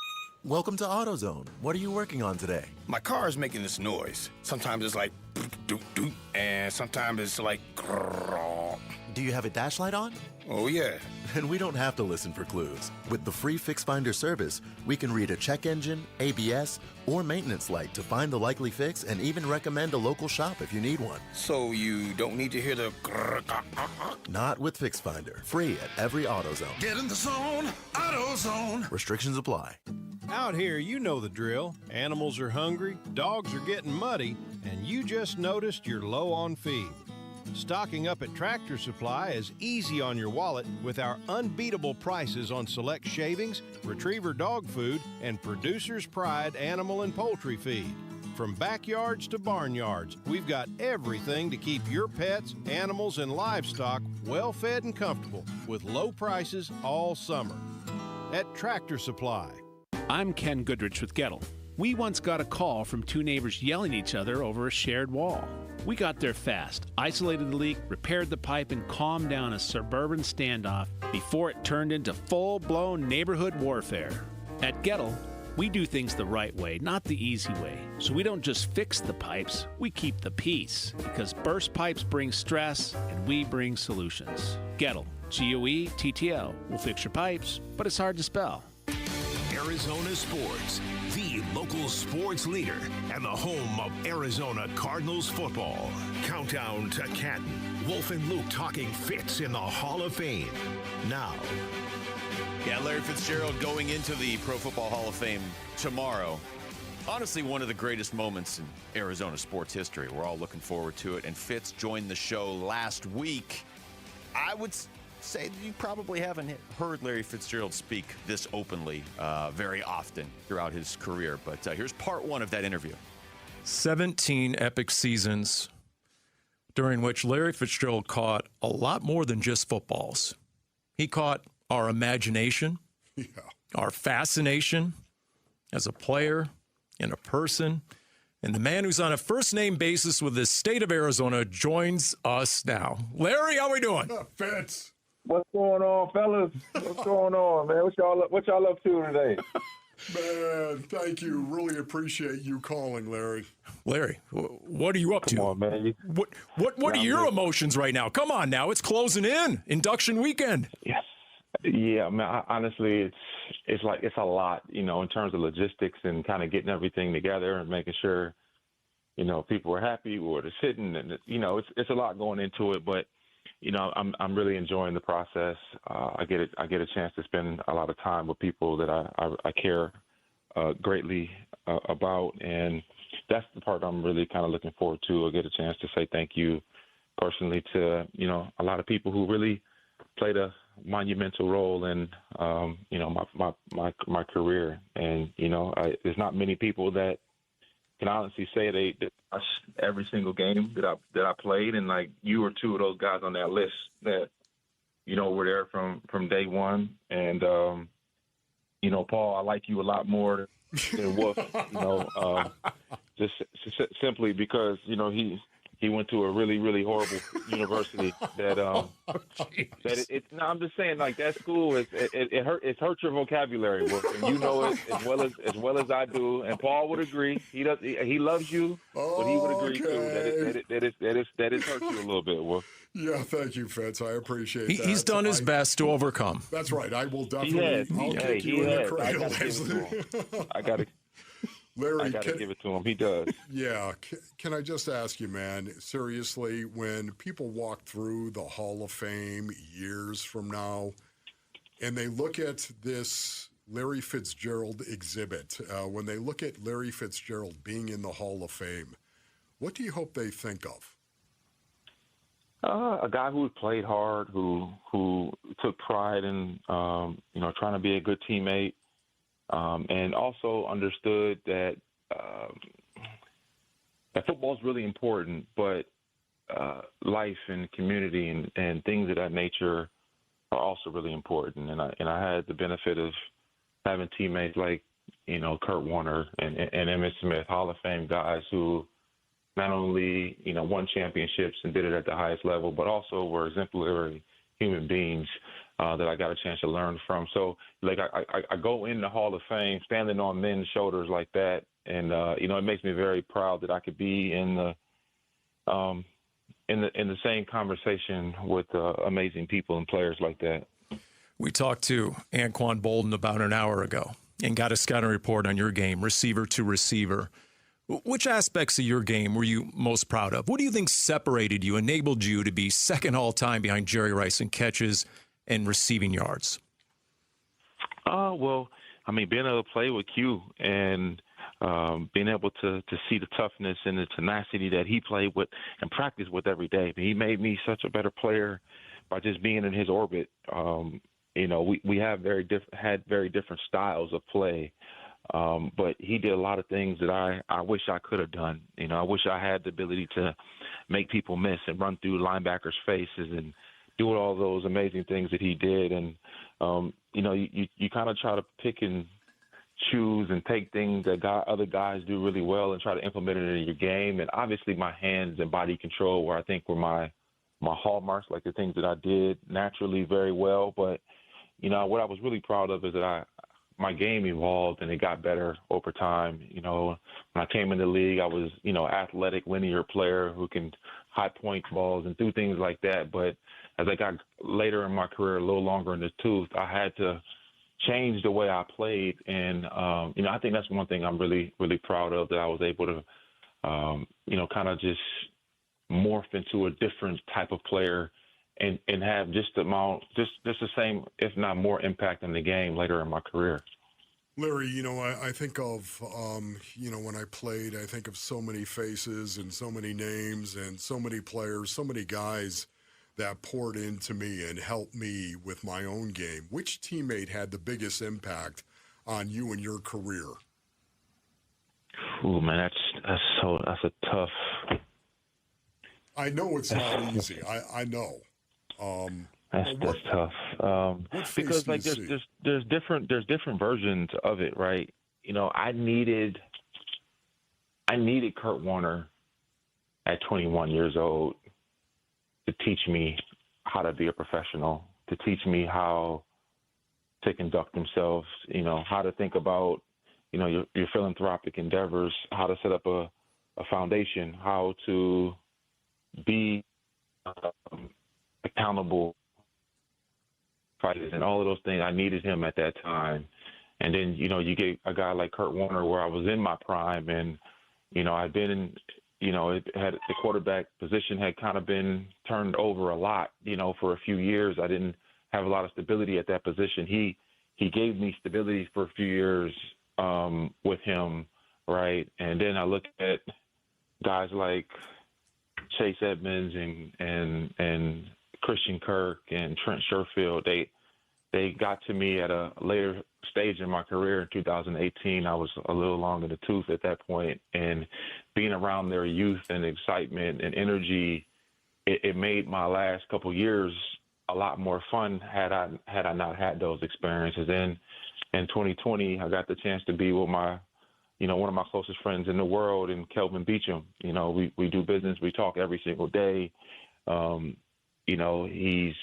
[SPEAKER 23] Welcome to AutoZone. What are you working on today?
[SPEAKER 27] My car is making this noise. Sometimes it's like doop doop, and sometimes it's like grrr.
[SPEAKER 23] Do you have a dash light on?
[SPEAKER 27] Oh yeah.
[SPEAKER 23] Then we don't have to listen for clues. With the free Fix Finder service, we can read a check engine, ABS, or maintenance light to find the likely fix and even recommend a local shop if you need one.
[SPEAKER 27] So you don't need to hear the grrr.
[SPEAKER 23] Not with Fix Finder. Free at every AutoZone.
[SPEAKER 27] Get in the zone, AutoZone.
[SPEAKER 23] Restrictions apply.
[SPEAKER 28] Out here, you know the drill. Animals are hungry, dogs are getting muddy, and you just noticed you're low on feed. Stocking up at Tractor Supply is easy on your wallet with our unbeatable prices on select shavings, retriever dog food, and Producer's Pride animal and poultry feed. From backyards to barnyards, we've got everything to keep your pets, animals, and livestock well fed and comfortable with low prices all summer. At Tractor Supply.
[SPEAKER 29] I'm Ken Goodrich with Gettle. We once got a call from 2 neighbors yelling at each other over a shared wall. We got there fast, isolated the leak, repaired the pipe, and calmed down a suburban standoff before it turned into full-blown neighborhood warfare. At Gettle, we do things the right way, not the easy way. So we don't just fix the pipes, we keep the peace. Because burst pipes bring stress, and we bring solutions. Gettle, G-O-E-T-T-L. We'll fix your pipes, but it's hard to spell.
[SPEAKER 15] Arizona Sports, the local sports leader and the home of Arizona Cardinals football. Countdown to Canton. Wolf and Luke talking Fitz in the Hall of Fame. Now.
[SPEAKER 1] Yeah, Larry Fitzgerald going into the Pro Football Hall of Fame tomorrow. Honestly, one of the greatest moments in Arizona sports history. We're all looking forward to it. And Fitz joined the show last week. I would say you probably haven't heard Larry Fitzgerald speak this openly very often throughout his career. But here's part 1 of that interview.
[SPEAKER 24] 17 epic seasons during which Larry Fitzgerald caught a lot more than just footballs. He caught our imagination, our fascination as a player and a person. And the man who's on a first-name basis with the state of Arizona joins us now. Larry, how we doing?
[SPEAKER 2] Fitz.
[SPEAKER 25] What's going on, fellas? What's going on, man? What y'all up to today?
[SPEAKER 2] Man, thank you. Really appreciate you calling, Larry.
[SPEAKER 24] Larry, what are you up to?
[SPEAKER 25] Come on, man.
[SPEAKER 24] What are your emotions right now? Come on now, it's closing in. Induction weekend.
[SPEAKER 25] Yes. Yeah, man. Honestly, it's a lot, in terms of logistics and kind of getting everything together and making sure, people are happy where they're sitting, and it's a lot going into it, but. I'm really enjoying the process. I get a chance to spend a lot of time with people that I care greatly about, and that's the part I'm really kind of looking forward to. I get a chance to say thank you personally to a lot of people who really played a monumental role in my career, and there's not many people that can honestly say they watched every single game that I played, and like you were 2 of those guys on that list that were there from day one. And Paul, I like you a lot more than Wolf. Just simply because he He went to a really, really horrible university that no, I'm just saying, like, that school it's hurt your vocabulary, Wolf, and you know it as well as I do. And Paul would agree. He loves you, but he would agree too that it's hurt you a little bit, Wolf.
[SPEAKER 10] Yeah, thank you, Fitz. I appreciate that.
[SPEAKER 24] He's done his best to overcome.
[SPEAKER 10] That's right. I will definitely. I'll kick you in the cradle.
[SPEAKER 25] I got to.
[SPEAKER 10] Larry,
[SPEAKER 25] I got to give it to him. He does.
[SPEAKER 10] Yeah. Can I just ask you, man, seriously, when people walk through the Hall of Fame years from now and they look at this Larry Fitzgerald exhibit, when they look at Larry Fitzgerald being in the Hall of Fame, what do you hope they think of?
[SPEAKER 25] A guy who played hard, who took pride in, trying to be a good teammate. And also understood that football is really important, but life and community and things of that nature are also really important. And I had the benefit of having teammates like, Kurt Warner and Emmitt Smith, Hall of Fame guys who not only, won championships and did it at the highest level, but also were exemplary human beings that I got a chance to learn from. So, like, I go in the Hall of Fame standing on men's shoulders like that, and it makes me very proud that I could be in the same conversation with amazing people and players like that.
[SPEAKER 24] We talked to Anquan Bolden about an hour ago and got a scouting report on your game, receiver to receiver. Which aspects of your game were you most proud of? What do you think separated you, enabled you to be second all-time behind Jerry Rice in catches and receiving yards?
[SPEAKER 25] Well, I mean, being able to play with Q and being able to see the toughness and the tenacity that he played with and practiced with every day. He made me such a better player by just being in his orbit. We have had very different styles of play. But he did a lot of things that I wish I could have done. I wish I had the ability to make people miss and run through linebackers' faces and do all those amazing things that he did. And, you kind of try to pick and choose and take things that other guys do really well and try to implement it in your game. And obviously my hands and body control were my hallmarks, like the things that I did naturally very well. But, what I was really proud of is that my game evolved and it got better over time. When I came in the league, I was, athletic, linear player who can high point balls and do things like that. But as I got later in my career, a little longer in the tooth, I had to change the way I played. And, I think that's one thing I'm really, really proud of, that I was able to, kind of just morph into a different type of player and have just the same, if not more, impact in the game later in my career.
[SPEAKER 10] Larry, I think of, when I played, I think of so many faces and so many names and so many players, so many guys that poured into me and helped me with my own game. Which teammate had the biggest impact on you and your career?
[SPEAKER 25] Ooh, man, that's a tough.
[SPEAKER 10] I know it's not easy. I know.
[SPEAKER 25] That's tough. Because there's different versions of it, right? I needed Kurt Warner at 21 years old to teach me how to be a professional, to teach me how to conduct themselves, how to think about, your philanthropic endeavors, how to set up a foundation, how to be accountable fighters and all of those things. I needed him at that time. And then, you get a guy like Kurt Warner where I was in my prime and, I've been in, the quarterback position had kind of been turned over a lot, for a few years. I didn't have a lot of stability at that position. He gave me stability for a few years with him, right? And then I look at guys like Chase Edmonds and Christian Kirk and Trent Sherfield. They got to me at a later stage in my career in 2018. I was a little long in the tooth at that point, and being around their youth and excitement and energy, it made my last couple of years a lot more fun had I not had those experiences. And in 2020, I got the chance to be with my one of my closest friends in the world, and Kelvin Beachum. We do business. We talk every single day. He's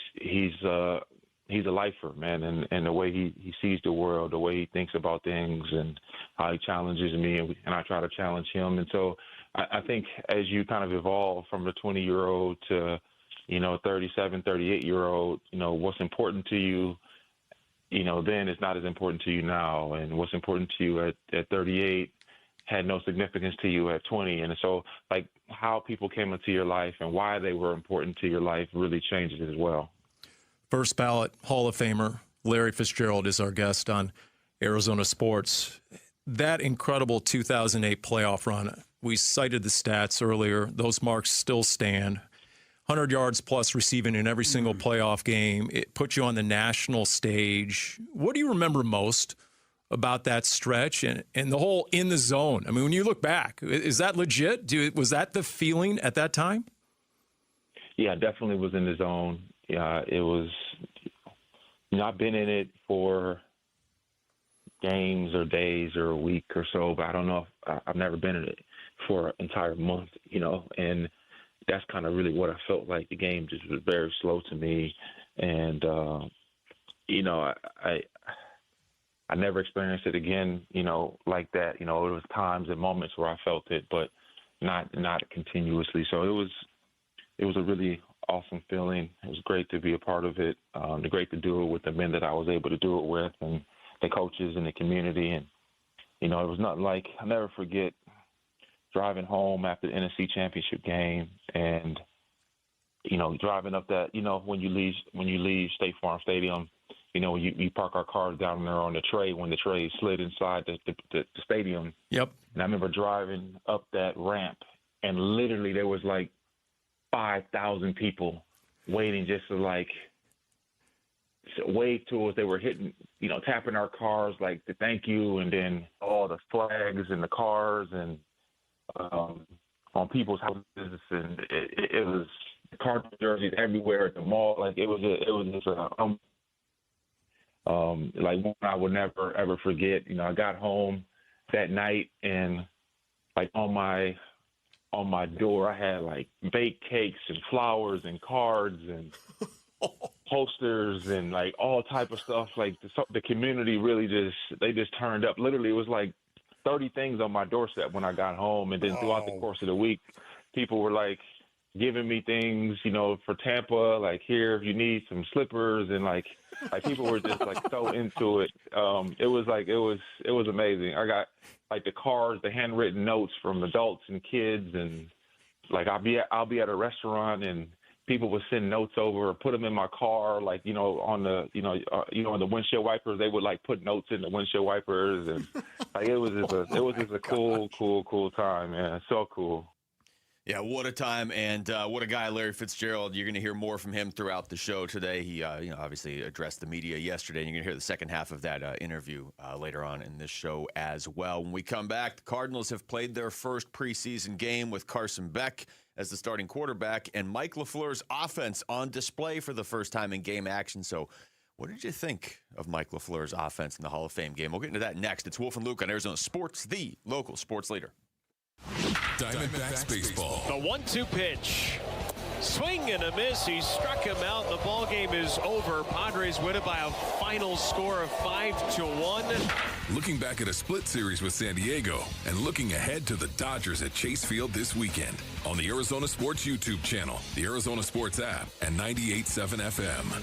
[SPEAKER 25] a lifer, man, and the way he sees the world, the way he thinks about things, and how he challenges me, and I try to challenge him. And so I think as you kind of evolve from the 20-year-old to 37, 38-year-old, what's important to you, then it's not as important to you now, and what's important to you at 38 had no significance to you at 20. And so, like, how people came into your life and why they were important to your life really changes as well.
[SPEAKER 24] First ballot Hall of Famer Larry Fitzgerald is our guest on Arizona Sports. That incredible 2008 playoff run, we cited the stats earlier. Those marks still stand. 100 yards plus receiving in every single playoff game. It put you on the national stage. What do you remember most about that stretch and the whole in the zone? I mean, when you look back, is that legit? Was that the feeling at that time?
[SPEAKER 25] Yeah, definitely was in the zone. Yeah, it was. I've been in it for games or days or a week or so, but I don't know if I've never been in it for an entire month, and that's kind of really what I felt like. The game just was very slow to me, and I never experienced it again, like that. There was times and moments where I felt it, but not continuously. So it was a really awesome feeling. It was great to be a part of it. Great to do it with the men that I was able to do it with, and the coaches and the community. And it was nothing like, I'll never forget driving home after the NFC Championship game, and driving up that, when you leave State Farm Stadium, you park our cars down there on the tray when the tray slid inside the stadium.
[SPEAKER 24] Yep.
[SPEAKER 25] And I remember driving up that ramp, and literally there was like 5,000 people waiting just to wave to us. They were hitting, tapping our cars like to thank you, and then all the flags in the cars and on people's houses, and it was Cardinals jerseys everywhere at the mall. Like it was just like one I would never ever forget. I got home that night, and like on my door I had like baked cakes and flowers and cards and posters and like all type of stuff. Like the community really just turned up. Literally, it was like 30 things on my doorstep when I got home, and then throughout the course of the week, people were like giving me things, for Tampa, like, here, if you need some slippers, and like people were just like so into it. It was amazing. I got like the cards, the handwritten notes from adults and kids, and like I'll be at a restaurant and people would send notes over or put them in my car, like, on the, on the windshield wipers. They would like put notes in the windshield wipers, and like it was just a cool time, man. So cool.
[SPEAKER 6] Yeah, what a time, and what a guy, Larry Fitzgerald. You're going to hear more from him throughout the show today. He, obviously addressed the media yesterday, and you're going to hear the second half of that interview later on in this show as well. When we come back, the Cardinals have played their first preseason game with Carson Beck as the starting quarterback, and Mike LaFleur's offense on display for the first time in game action. So what did you think of Mike LaFleur's offense in the Hall of Fame game? We'll get into that next. It's Wolf and Luke on Arizona Sports, the local sports leader.
[SPEAKER 4] Diamondbacks baseball.
[SPEAKER 7] The 1-2 pitch. Swing and a miss. He struck him out. The ball game is over. Padres win it by a final score of 5-1.
[SPEAKER 4] Looking back at a split series with San Diego and looking ahead to the Dodgers at Chase Field this weekend on the Arizona Sports YouTube channel, the Arizona Sports app, and 98.7 FM.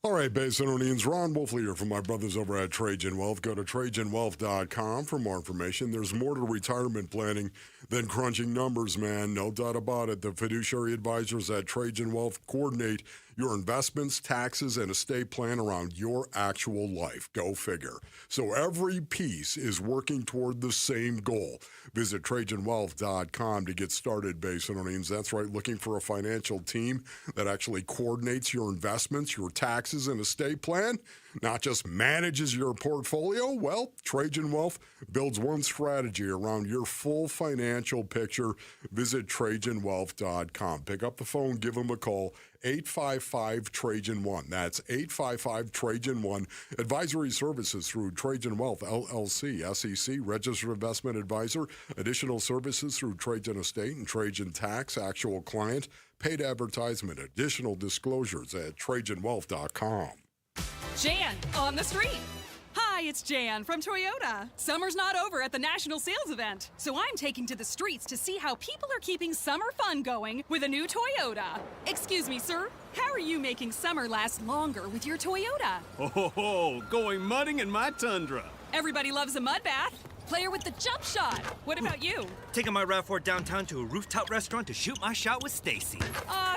[SPEAKER 10] All right, Basinonians, Ron Wolf here from my brothers over at Trajan Wealth. Go to TrajanWealth.com for more information. There's more to retirement planning than crunching numbers, man. No doubt about it. The fiduciary advisors at Trajan Wealth coordinate your investments, taxes, and estate plan around your actual life. Go figure. So every piece is working toward the same goal. Visit TrajanWealth.com to get started, Basinonians. That's right, looking for a financial team that actually coordinates your investments, your taxes, and estate plan?
[SPEAKER 2] not just manages your portfolio. Well, Trajan Wealth builds one strategy around your full financial picture. Visit TrajanWealth.com. Pick up the phone, give them a call, 855-TRAJAN-1. That's 855-TRAJAN-1. Advisory services through Trajan Wealth, LLC, SEC, registered investment advisor. Additional services through Trajan Estate and Trajan Tax, actual client, paid advertisement. Additional disclosures at TrajanWealth.com.
[SPEAKER 8] Jan on the street. Hi, it's Jan from Toyota. Summer's not over at the National Sales Event, so I'm taking to the streets to see how people are keeping summer fun going with a new Toyota. Excuse me, sir. How are you making summer last longer with your Toyota?
[SPEAKER 9] Oh, going mudding in my Tundra.
[SPEAKER 8] Everybody loves a mud bath. Player with the jump shot. What about you?
[SPEAKER 12] Taking my RAV4 downtown to a rooftop restaurant to shoot my shot with Stacy.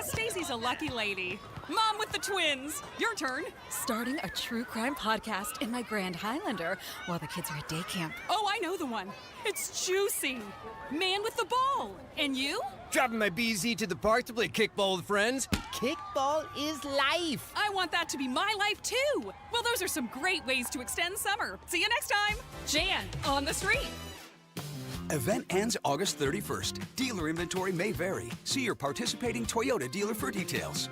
[SPEAKER 8] Stacy's a lucky lady. Mom with the twins. Your turn.
[SPEAKER 13] Starting a true crime podcast in my Grand Highlander while the kids are at day camp.
[SPEAKER 8] Oh, I know the one. It's juicy. Man with the ball. And you?
[SPEAKER 14] Dropping my BZ to the park to play kickball with friends. Kickball is life.
[SPEAKER 8] I want that to be my life, too. Well, those are some great ways to extend summer. See you next time. Jan on the street.
[SPEAKER 16] Event ends August 31st. Dealer inventory may vary. See your participating Toyota dealer for details.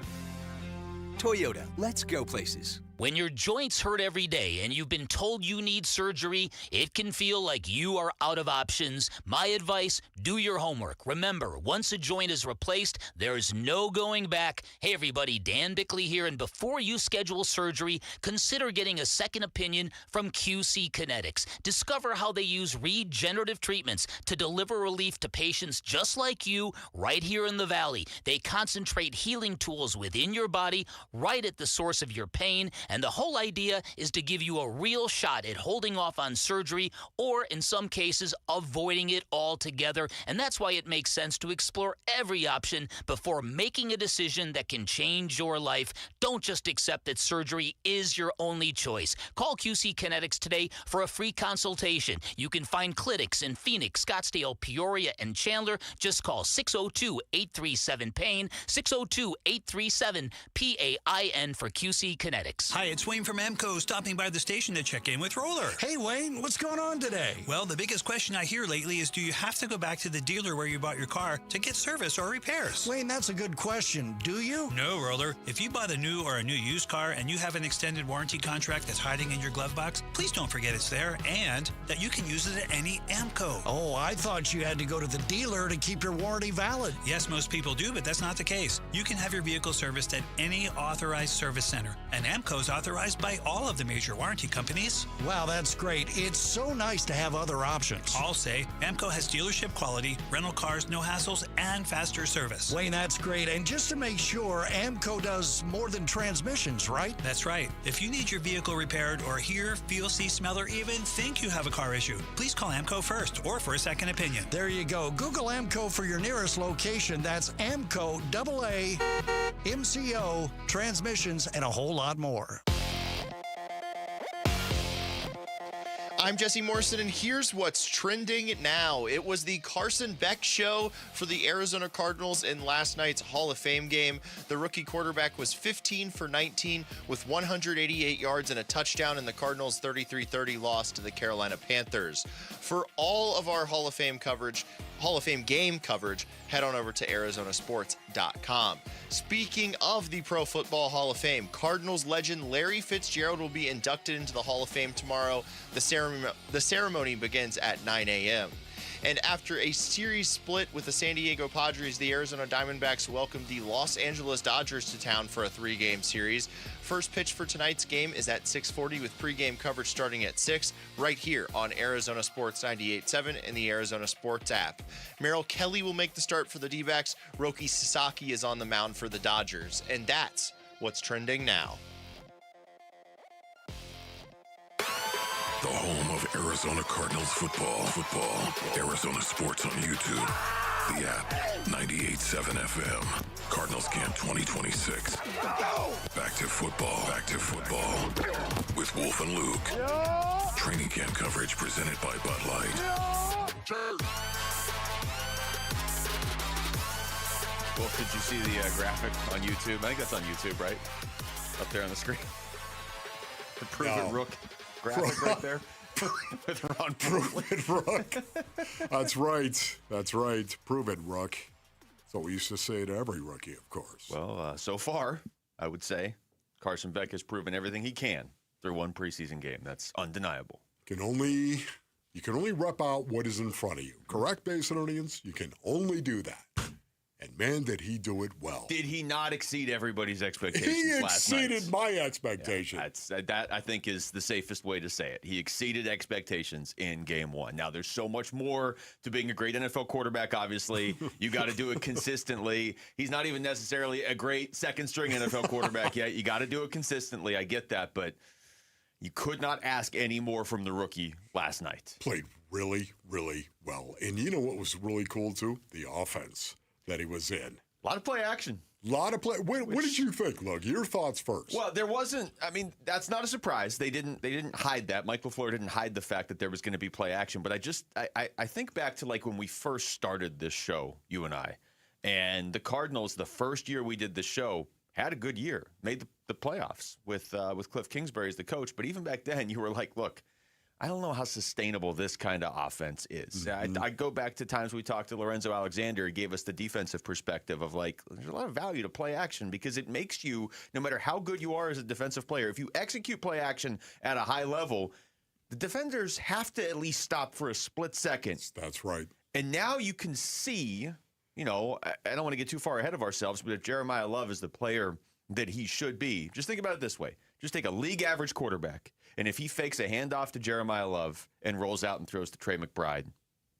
[SPEAKER 16] Toyota, let's go places.
[SPEAKER 18] When your joints hurt every day and you've been told you need surgery, it can feel like you are out of options. My advice, do your homework. Remember, once a joint is replaced, there's no going back. Hey everybody, Dan Bickley here, and before you schedule surgery, consider getting a second opinion from QC Kinetics. Discover how they use regenerative treatments to deliver relief to patients just like you right here in the Valley. They concentrate healing tools within your body right at the source of your pain. And the whole idea is to give you a real shot at holding off on surgery or, in some cases, avoiding it altogether. And that's why it makes sense to explore every option before making a decision that can change your life. Don't just accept that surgery is your only choice. Call QC Kinetics today for a free consultation. You can find clinics in Phoenix, Scottsdale, Peoria, and Chandler. Just call 602-837-PAIN, 602-837-PAIN for QC Kinetics.
[SPEAKER 19] Hi, it's Wayne from AMCO, stopping by the station to check in with Roller.
[SPEAKER 26] Hey, Wayne, what's going on today?
[SPEAKER 19] Well, the biggest question I hear lately is, do you have to go back to the dealer where you bought your car to get service or repairs?
[SPEAKER 26] Wayne, that's a good question. Do you?
[SPEAKER 19] No, Roller. If you bought a new or a new used car and you have an extended warranty contract that's hiding in your glove box, please don't forget it's there and that you can use it at any AMCO.
[SPEAKER 26] Oh, I thought you had to go to the dealer to keep your warranty valid.
[SPEAKER 19] Yes, most people do, but that's not the case. You can have your vehicle serviced at any authorized service center, and AMCO is authorized by all of the major warranty companies.
[SPEAKER 26] Wow, that's great. It's so nice to have other options.
[SPEAKER 19] I'll say AMCO has dealership quality, rental cars, no hassles, and faster service.
[SPEAKER 26] Wayne, that's great. And just to make sure, AMCO does more than transmissions, right?
[SPEAKER 19] That's right. If you need your vehicle repaired or hear, feel, see, smell, or even think you have a car issue, please call AMCO first or for a second opinion.
[SPEAKER 26] There you go. Google AMCO for your nearest location. That's AMCO, AA, MCO, transmissions, and a whole lot more.
[SPEAKER 30] I'm Jesse Morrison, and here's what's trending now. It was the Carson Beck show for the Arizona Cardinals in last night's Hall of Fame game. The rookie quarterback was 15 for 19 with 188 yards and a touchdown in the Cardinals' 33-30 loss to the Carolina Panthers. For all of our Hall of Fame game coverage, head on over to ArizonaSports.com. Speaking of the Pro Football Hall of Fame, Cardinals legend Larry Fitzgerald will be inducted into the Hall of Fame tomorrow. The ceremony begins at 9 a.m. And after a series split with the San Diego Padres, the Arizona Diamondbacks welcomed the Los Angeles Dodgers to town for a 3-game series. First pitch for tonight's game is at 6:40 with pregame coverage starting at 6 right here on Arizona Sports 98.7 and the Arizona Sports app. Merrill Kelly will make the start for the D-backs. Roki Sasaki is on the mound for the Dodgers. And that's what's trending now.
[SPEAKER 4] The home of Arizona Cardinals football. Arizona Sports on YouTube. The app, 98.7 FM. Cardinals Camp 2026. Back to football. With Wolf and Luke. Training camp coverage presented by Bud Light.
[SPEAKER 6] Wolf, did you see the graphic on YouTube? I think that's on YouTube, right? Up there on the screen. Prove it, Rook graphic right there. With Ron
[SPEAKER 2] Prove it, Rook. That's right. That's right. Prove it, Rook. That's what we used to say to every rookie, of course.
[SPEAKER 6] Well, so far, I would say Carson Beck has proven everything he can through one preseason game. That's undeniable.
[SPEAKER 2] You can only rep out what is in front of you. Correct, Basinonians? You can only do that. And man, did he do it well.
[SPEAKER 6] Did he not exceed everybody's expectations
[SPEAKER 2] He
[SPEAKER 6] last night?
[SPEAKER 2] exceeded my expectations.
[SPEAKER 6] Yeah, that, I think, is the safest way to say it. He exceeded expectations in game one. Now, there's so much more to being a great NFL quarterback, obviously. You got to do it consistently. He's not even necessarily a great second-string NFL quarterback yet. You got to do it consistently. I get that, but you could not ask any more from the rookie last night.
[SPEAKER 2] Played really, really well. And you know what was really cool, too? The offense that he was in.
[SPEAKER 6] A lot of play action.
[SPEAKER 2] A lot of play. What did you think, Look? Your thoughts first.
[SPEAKER 6] Well, there wasn't. I mean, that's not a surprise. They didn't hide that. Mike LaFleur didn't hide the fact that there was going to be play action. But I think back to like when we first started this show, you and I, and the Cardinals. The first year we did the show had a good year, made the playoffs with Cliff Kingsbury as the coach. But even back then, you were like, look, I don't know how sustainable this kind of offense is. Mm-hmm. I go back to times we talked to Lorenzo Alexander. He gave us the defensive perspective of like, there's a lot of value to play action because it makes you, no matter how good you are as a defensive player, if you execute play action at a high level, the defenders have to at least stop for a split second.
[SPEAKER 2] That's right.
[SPEAKER 6] And now you can see, you know, I don't want to get too far ahead of ourselves, but if Jeremiah Love is the player that he should be, just think about it this way. Just take a league average quarterback, and if he fakes a handoff to Jeremiah Love and rolls out and throws to Trey McBride,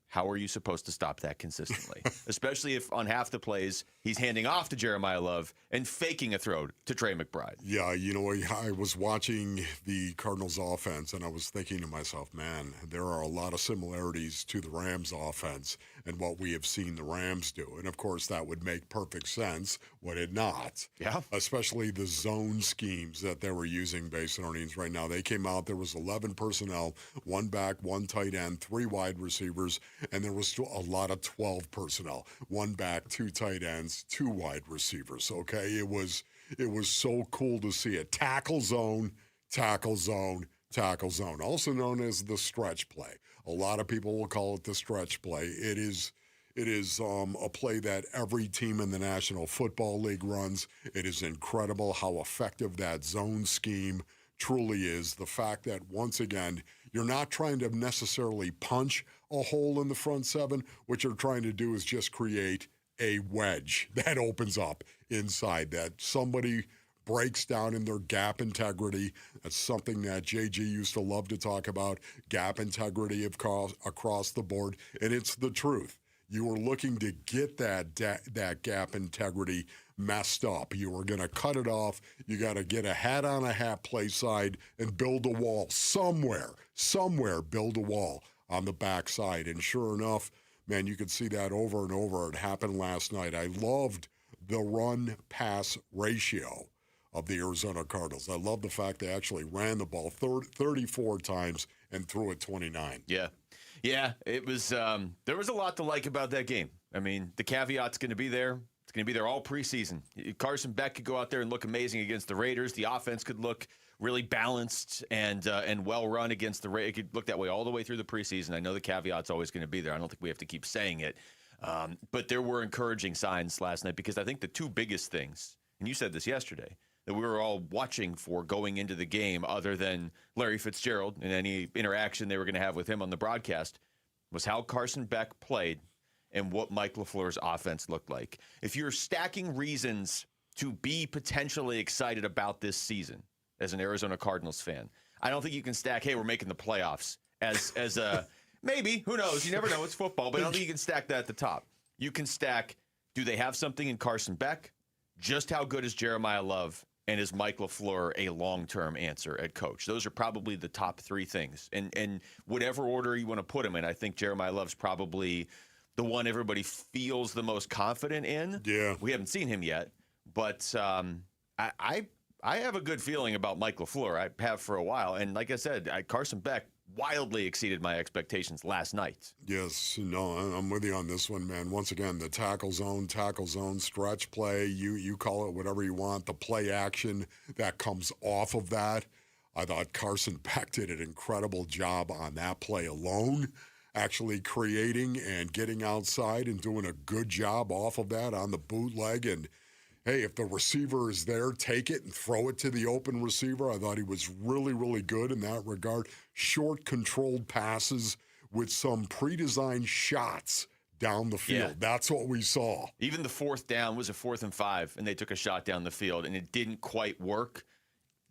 [SPEAKER 6] how are you supposed to stop that consistently? Especially if on half the plays he's handing off to Jeremiah Love and faking a throw to Trey McBride.
[SPEAKER 2] Yeah, you know, I was watching the Cardinals offense and I was thinking to myself, man, there are a lot of similarities to the Rams offense and what we have seen the Rams do. And of course, that would make perfect sense, would it not?
[SPEAKER 6] Yeah.
[SPEAKER 2] Especially the zone schemes that they were using based on earnings right now. They came out, there was 11 personnel, 1 back, 1 tight end, 3 wide receivers, and there was a lot of 12 personnel, 1 back, 2 tight ends, 2 wide receivers. Okay, it was so cool to see it. Tackle zone, tackle zone, tackle zone, also known as the stretch play. A lot of people will call it the stretch play. It is a play that every team in the National Football League runs. It is incredible how effective that zone scheme truly is. The fact that, once again, you're not trying to necessarily punch a hole in the front seven. What you're trying to do is just create a wedge that opens up inside, that somebody breaks down in their gap integrity. That's something that JG used to love to talk about, gap integrity across the board, and it's the truth. You were looking to get that gap integrity messed up. You were going to cut it off. You got to get a hat on a hat play side and build a wall somewhere, build a wall on the backside. And sure enough, man, you could see that over and over. It happened last night. I loved the run-pass ratio of the Arizona Cardinals. I love the fact they actually ran the ball 34 times and threw it 29.
[SPEAKER 6] Yeah, it was. There was a lot to like about that game. I mean, the caveat's going to be there. It's going to be there all preseason. Carson Beck could go out there and look amazing against the Raiders. The offense could look really balanced and well run against the Raiders. It could look that way all the way through the preseason. I know the caveat's always going to be there. I don't think we have to keep saying it. But there were encouraging signs last night because I think the two biggest things, and you said this yesterday, that we were all watching for going into the game, other than Larry Fitzgerald and any interaction they were going to have with him on the broadcast, was how Carson Beck played and what Mike LaFleur's offense looked like. If you're stacking reasons to be potentially excited about this season as an Arizona Cardinals fan, I don't think you can stack, hey, we're making the playoffs as a maybe, who knows? You never know. It's football, but I don't think you can stack that at the top. You can stack, do they have something in Carson Beck? Just how good is Jeremiah Love? And is Mike LaFleur a long-term answer at coach? Those are probably the top 3 things. And whatever order you want to put them in, I think Jeremiah Love's probably the one everybody feels the most confident in.
[SPEAKER 2] Yeah.
[SPEAKER 6] We haven't seen him yet, but I have a good feeling about Mike LaFleur. I have for a while. And like I said, Carson Beck wildly exceeded my expectations last night.
[SPEAKER 2] Yes, no, I'm with you on this one, man. Once again, the tackle zone, stretch play, you call it whatever you want, the play action that comes off of that. I thought Carson Beck did an incredible job on that play alone, actually creating and getting outside and doing a good job off of that on the bootleg. And, hey, if the receiver is there, take it and throw it to the open receiver. I thought he was really, really good in that regard. Short, controlled passes with some pre-designed shots down the field.
[SPEAKER 6] Yeah.
[SPEAKER 2] That's what we saw.
[SPEAKER 6] Even the fourth down was a 4th and 5, and they took a shot down the field, and it didn't quite work.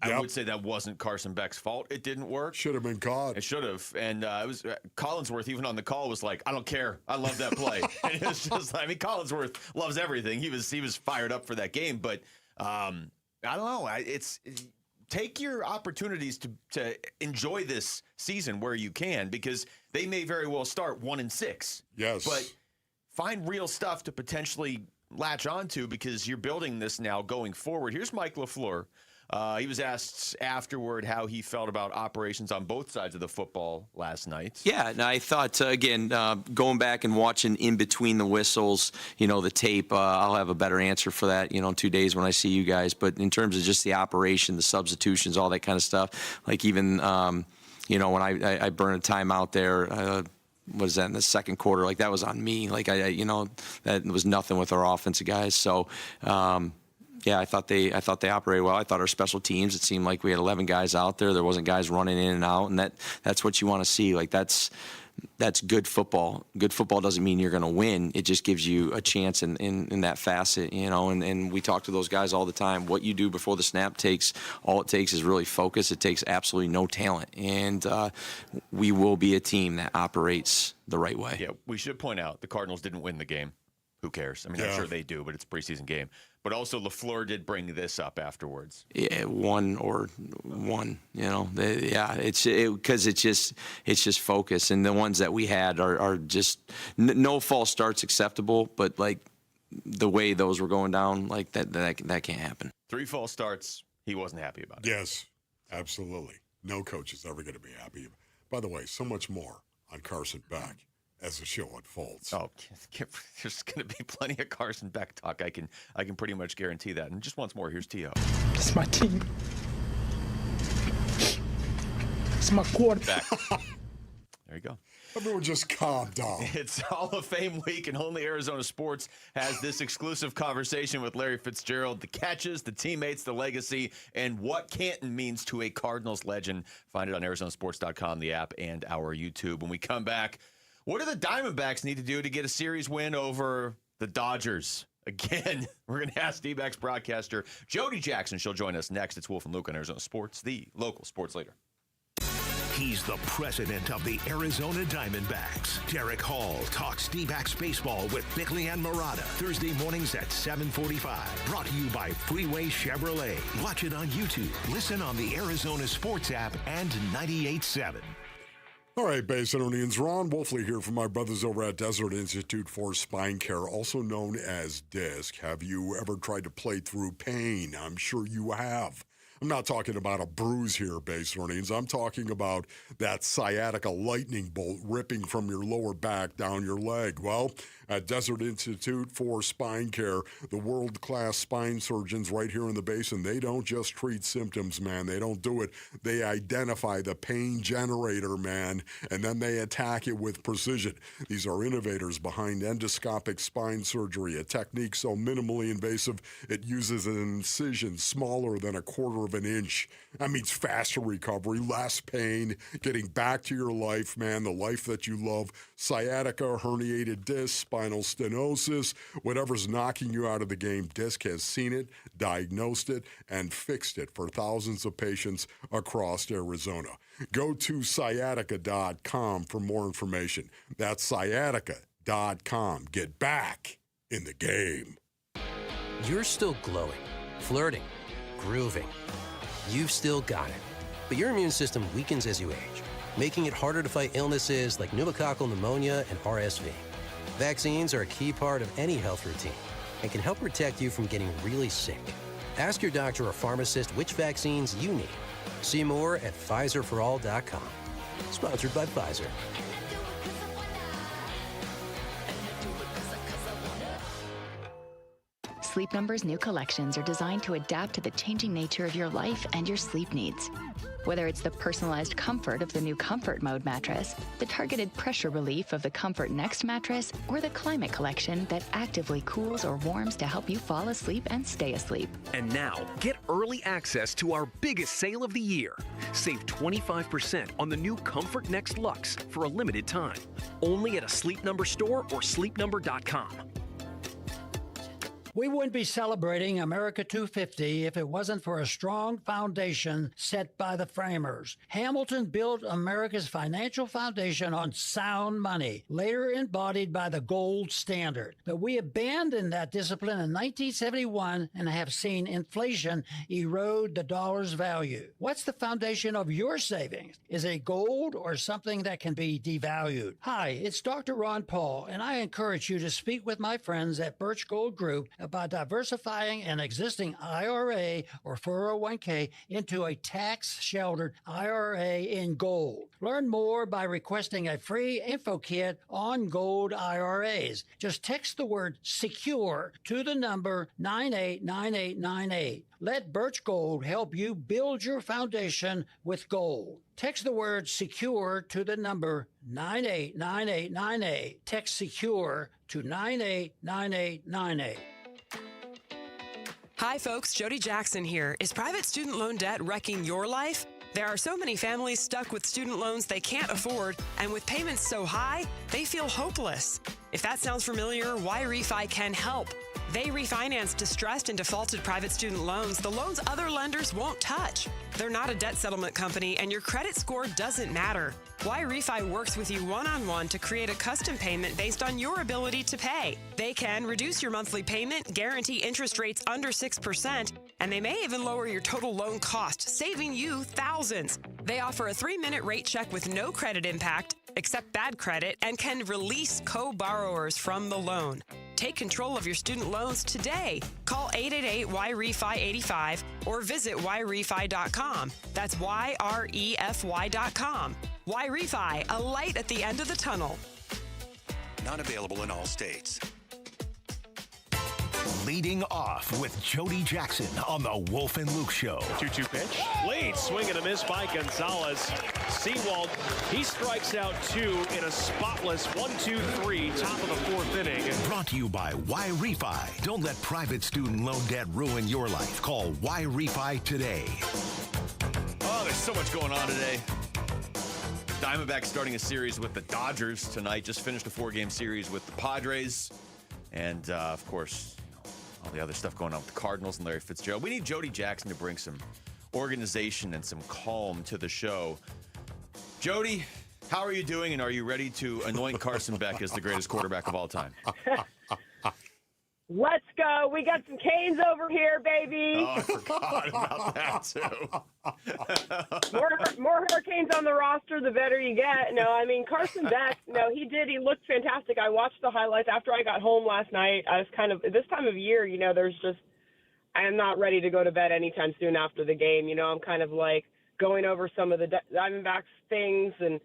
[SPEAKER 6] I would say that wasn't Carson Beck's fault. It didn't work.
[SPEAKER 2] Should have been caught.
[SPEAKER 6] It should have. And it was Collinsworth, even on the call, was like, I don't care. I love that play. And it was just, I mean, Collinsworth loves everything. He was fired up for that game. But I don't know. Take your opportunities to enjoy this season where you can, because they may very well start 1-6.
[SPEAKER 2] Yes.
[SPEAKER 6] But find real stuff to potentially latch onto, because you're building this now going forward. Here's Mike LaFleur. He was asked afterward how he felt about operations on both sides of the football last night.
[SPEAKER 3] Yeah, and I thought, again, going back and watching in between the whistles, the tape, I'll have a better answer for that, in 2 days when I see you guys. But in terms of just the operation, the substitutions, all that kind of stuff, like even, when I burned a timeout there, was that in the second quarter? Like, that was on me. Like, that was nothing with our offensive guys. So, yeah, I thought they operated well. I thought our special teams, it seemed like we had 11 guys out there. There wasn't guys running in and out, and that's what you want to see. Like, that's good football. Good football doesn't mean you're going to win. It just gives you a chance in that facet, and we talk to those guys all the time. What you do before the snap all it takes is really focus. It takes absolutely no talent, and we will be a team that operates the right way.
[SPEAKER 6] Yeah, we should point out the Cardinals didn't win the game. Who cares? I mean, I'm sure they do, but it's a preseason game. But also, LaFleur did bring this up afterwards.
[SPEAKER 3] Yeah, one. It's because it's just focus, and the ones that we had are just no false starts acceptable. But like the way those were going down, like that can't happen.
[SPEAKER 6] 3 false starts. He wasn't happy about it.
[SPEAKER 2] Yes, absolutely. No coach is ever going to be happy. By the way, so much more on Carson Beck as the show unfolds.
[SPEAKER 6] Oh, there's going to be plenty of Carson Beck talk. I can pretty much guarantee that. And just once more, here's T.O.
[SPEAKER 5] It's my team. It's my quarterback.
[SPEAKER 6] There you go.
[SPEAKER 2] Everyone just calm down.
[SPEAKER 6] It's Hall of Fame week, and only Arizona Sports has this exclusive conversation with Larry Fitzgerald. The catches, the teammates, the legacy, and what Canton means to a Cardinals legend. Find it on ArizonaSports.com, the app, and our YouTube. When we come back, what do the Diamondbacks need to do to get a series win over the Dodgers? Again, we're going to ask D-backs broadcaster Jody Jackson. She'll join us next. It's Wolf and Luke on Arizona Sports, the local sports leader.
[SPEAKER 15] He's the president of the Arizona Diamondbacks. Derek Hall talks D-backs baseball with Bickley and Murata. Thursday mornings at 7:45. Brought to you by Freeway Chevrolet. Watch it on YouTube. Listen on the Arizona Sports app and 98.7.
[SPEAKER 2] All right, Basinonians, Ron Wolfley here from my brothers over at Desert Institute for Spine Care, also known as DISC. Have you ever tried to play through pain? I'm sure you have. I'm not talking about a bruise here, Basinonians. I'm talking about that sciatica lightning bolt ripping from your lower back down your leg. Well, at Desert Institute for Spine Care, the world-class spine surgeons right here in the Basin, they don't just treat symptoms, man. They don't do it. They identify the pain generator, man, and then they attack it with precision. These are innovators behind endoscopic spine surgery, a technique so minimally invasive it uses an incision smaller than a quarter of an inch. That means faster recovery, less pain, getting back to your life, man, the life that you love. Sciatica, herniated disc, spinal stenosis, whatever's knocking you out of the game, DISC has seen it, diagnosed it, and fixed it for thousands of patients across Arizona. Go to sciatica.com for more information. That's sciatica.com. Get back in the game.
[SPEAKER 11] You're still glowing, flirting, grooving. You've still got it. But your immune system weakens as you age, making it harder to fight illnesses like pneumococcal pneumonia and RSV. Vaccines are a key part of any health routine and can help protect you from getting really sick. Ask your doctor or pharmacist which vaccines you need. See more at PfizerForAll.com. Sponsored by Pfizer.
[SPEAKER 1] Sleep Number's new collections are designed to adapt to the changing nature of your life and your sleep needs. Whether it's the personalized comfort of the new Comfort Mode mattress, the targeted pressure relief of the Comfort Next mattress, or the Climate Collection that actively cools or warms to help you fall asleep and stay asleep.
[SPEAKER 17] And now, get early access to our biggest sale of the year. Save 25% on the new Comfort Next Luxe for a limited time. Only at a Sleep Number store or sleepnumber.com.
[SPEAKER 20] We wouldn't be celebrating America 250 if it wasn't for a strong foundation set by the framers. Hamilton built America's financial foundation on sound money, later embodied by the gold standard. But we abandoned that discipline in 1971 and have seen inflation erode the dollar's value. What's the foundation of your savings? Is it gold or something that can be devalued? Hi, it's Dr. Ron Paul, and I encourage you to speak with my friends at Birch Gold Group about diversifying an existing IRA or 401k into a tax-sheltered IRA in gold. Learn more by requesting a free info kit on gold IRAs. Just text the word SECURE to the number 989898. Let Birch Gold help you build your foundation with gold. Text the word SECURE to the number 989898. Text SECURE to 989898.
[SPEAKER 21] Hi, folks. Jody Jackson here. Is private student loan debt wrecking your life? There are so many families stuck with student loans they can't afford, and with payments so high, they feel hopeless. If that sounds familiar, Why Refi can help. They refinance distressed and defaulted private student loans, the loans other lenders won't touch. They're not a debt settlement company, and your credit score doesn't matter. Why Refi works with you one-on-one to create a custom payment based on your ability to pay. They can reduce your monthly payment, guarantee interest rates under 6%, and they may even lower your total loan cost, saving you thousands. They offer a 3-minute rate check with no credit impact, accept bad credit, and can release co-borrowers from the loan. Take control of your student loans today. Call 888-YREFI-85 or visit YREFI.com. That's YREFY.com. Why Refi, a light at the end of the tunnel.
[SPEAKER 15] Not available in all states. Leading off with Jody Jackson on the Wolf and Luke Show.
[SPEAKER 7] 2-2 pitch. Late swing and a miss by Gonzalez. Seawald, he strikes out 2 in a spotless 1-2-3 top of the 4th inning.
[SPEAKER 15] Brought to you by Why Refi. Don't let private student loan debt ruin your life. Call Why Refi today.
[SPEAKER 6] Oh, there's so much going on today. Diamondbacks starting a series with the Dodgers tonight. Just finished a 4-game series with the Padres. And, of course, all the other stuff going on with the Cardinals and Larry Fitzgerald. We need Jody Jackson to bring some organization and some calm to the show. Jody, how are you doing, and are you ready to anoint Carson Beck as the greatest quarterback of all time?
[SPEAKER 22] Let's go. We got some Canes over here, baby.
[SPEAKER 6] Oh, I forgot about that, too.
[SPEAKER 22] More Hurricanes on the roster, the better you get. No, I mean, Carson Beck, no, he did. He looked fantastic. I watched the highlights after I got home last night. I was kind of, this time of year, you know, there's just, I am not ready to go to bed anytime soon after the game. You know, I'm kind of like going over some of the Diamondbacks things and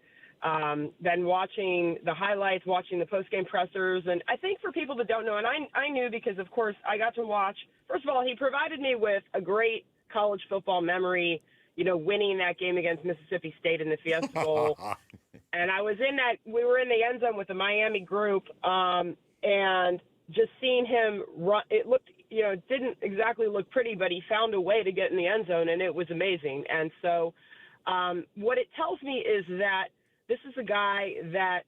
[SPEAKER 22] then watching the highlights, watching the post-game pressers. And I think for people that don't know, and I knew because, of course, I got to watch. First of all, he provided me with a great college football memory, you know, winning that game against Mississippi State in the Fiesta Bowl. And I was we were in the end zone with the Miami group, and just seeing him run, it looked, you know, it didn't exactly look pretty, but he found a way to get in the end zone, and it was amazing. And so what it tells me is that this is a guy that,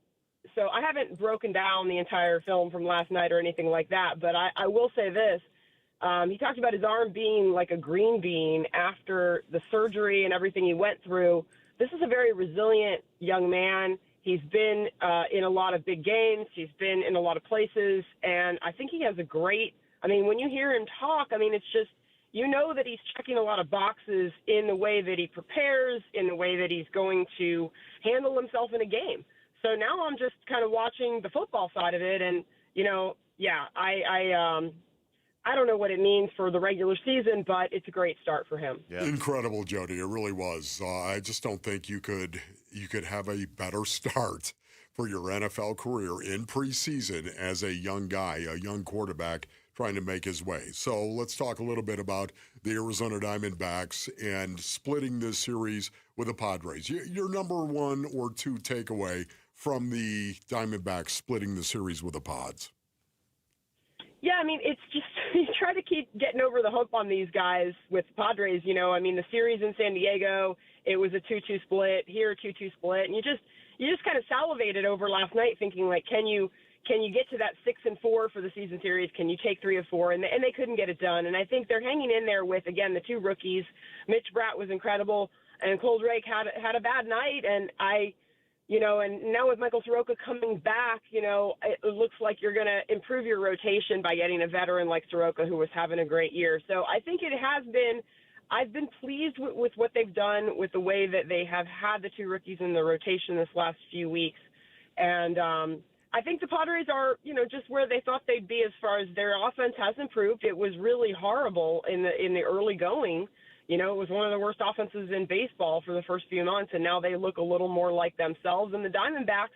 [SPEAKER 22] so I haven't broken down the entire film from last night or anything like that, but I will say this. He talked about his arm being like a green bean after the surgery and everything he went through. This is a very resilient young man. He's been in a lot of big games. He's been in a lot of places, and I think he has a great, I mean, when you hear him talk, I mean, it's just, you know that he's checking a lot of boxes in the way that he prepares, in the way that he's going to handle himself in a game. So now I'm just kind of watching the football side of it, and, you know, yeah, I don't know what it means for the regular season, but it's a great start for him.
[SPEAKER 2] Yeah. Incredible, Jody. It really was. I just don't think you could have a better start for your NFL career in preseason as a young guy, a young quarterback, trying to make his way. So let's talk a little bit about the Arizona Diamondbacks and splitting this series with the Padres. Your number one or two takeaway from the Diamondbacks splitting the series with the Pods?
[SPEAKER 22] Yeah, I mean, it's just you try to keep getting over the hump on these guys with Padres. I mean, the series in San Diego, it was a 2-2 split. Here, 2-2 split, and you just kind of salivated over last night, thinking like, can you get to that 6-4 for the season series? Can you take 3 of 4? And they couldn't get it done. And I think they're hanging in there with, again, the two rookies. Mitch Bratt was incredible, and Cole Drake had a bad night, and and now with Michael Soroka coming back, it looks like you're going to improve your rotation by getting a veteran like Soroka who was having a great year. So I think I've been pleased with what they've done with the way that they have had the two rookies in the rotation this last few weeks. And I think the Padres are, just where they thought they'd be as far as their offense has improved. It was really horrible in the early going. It was one of the worst offenses in baseball for the first few months, and now they look a little more like themselves. And the Diamondbacks,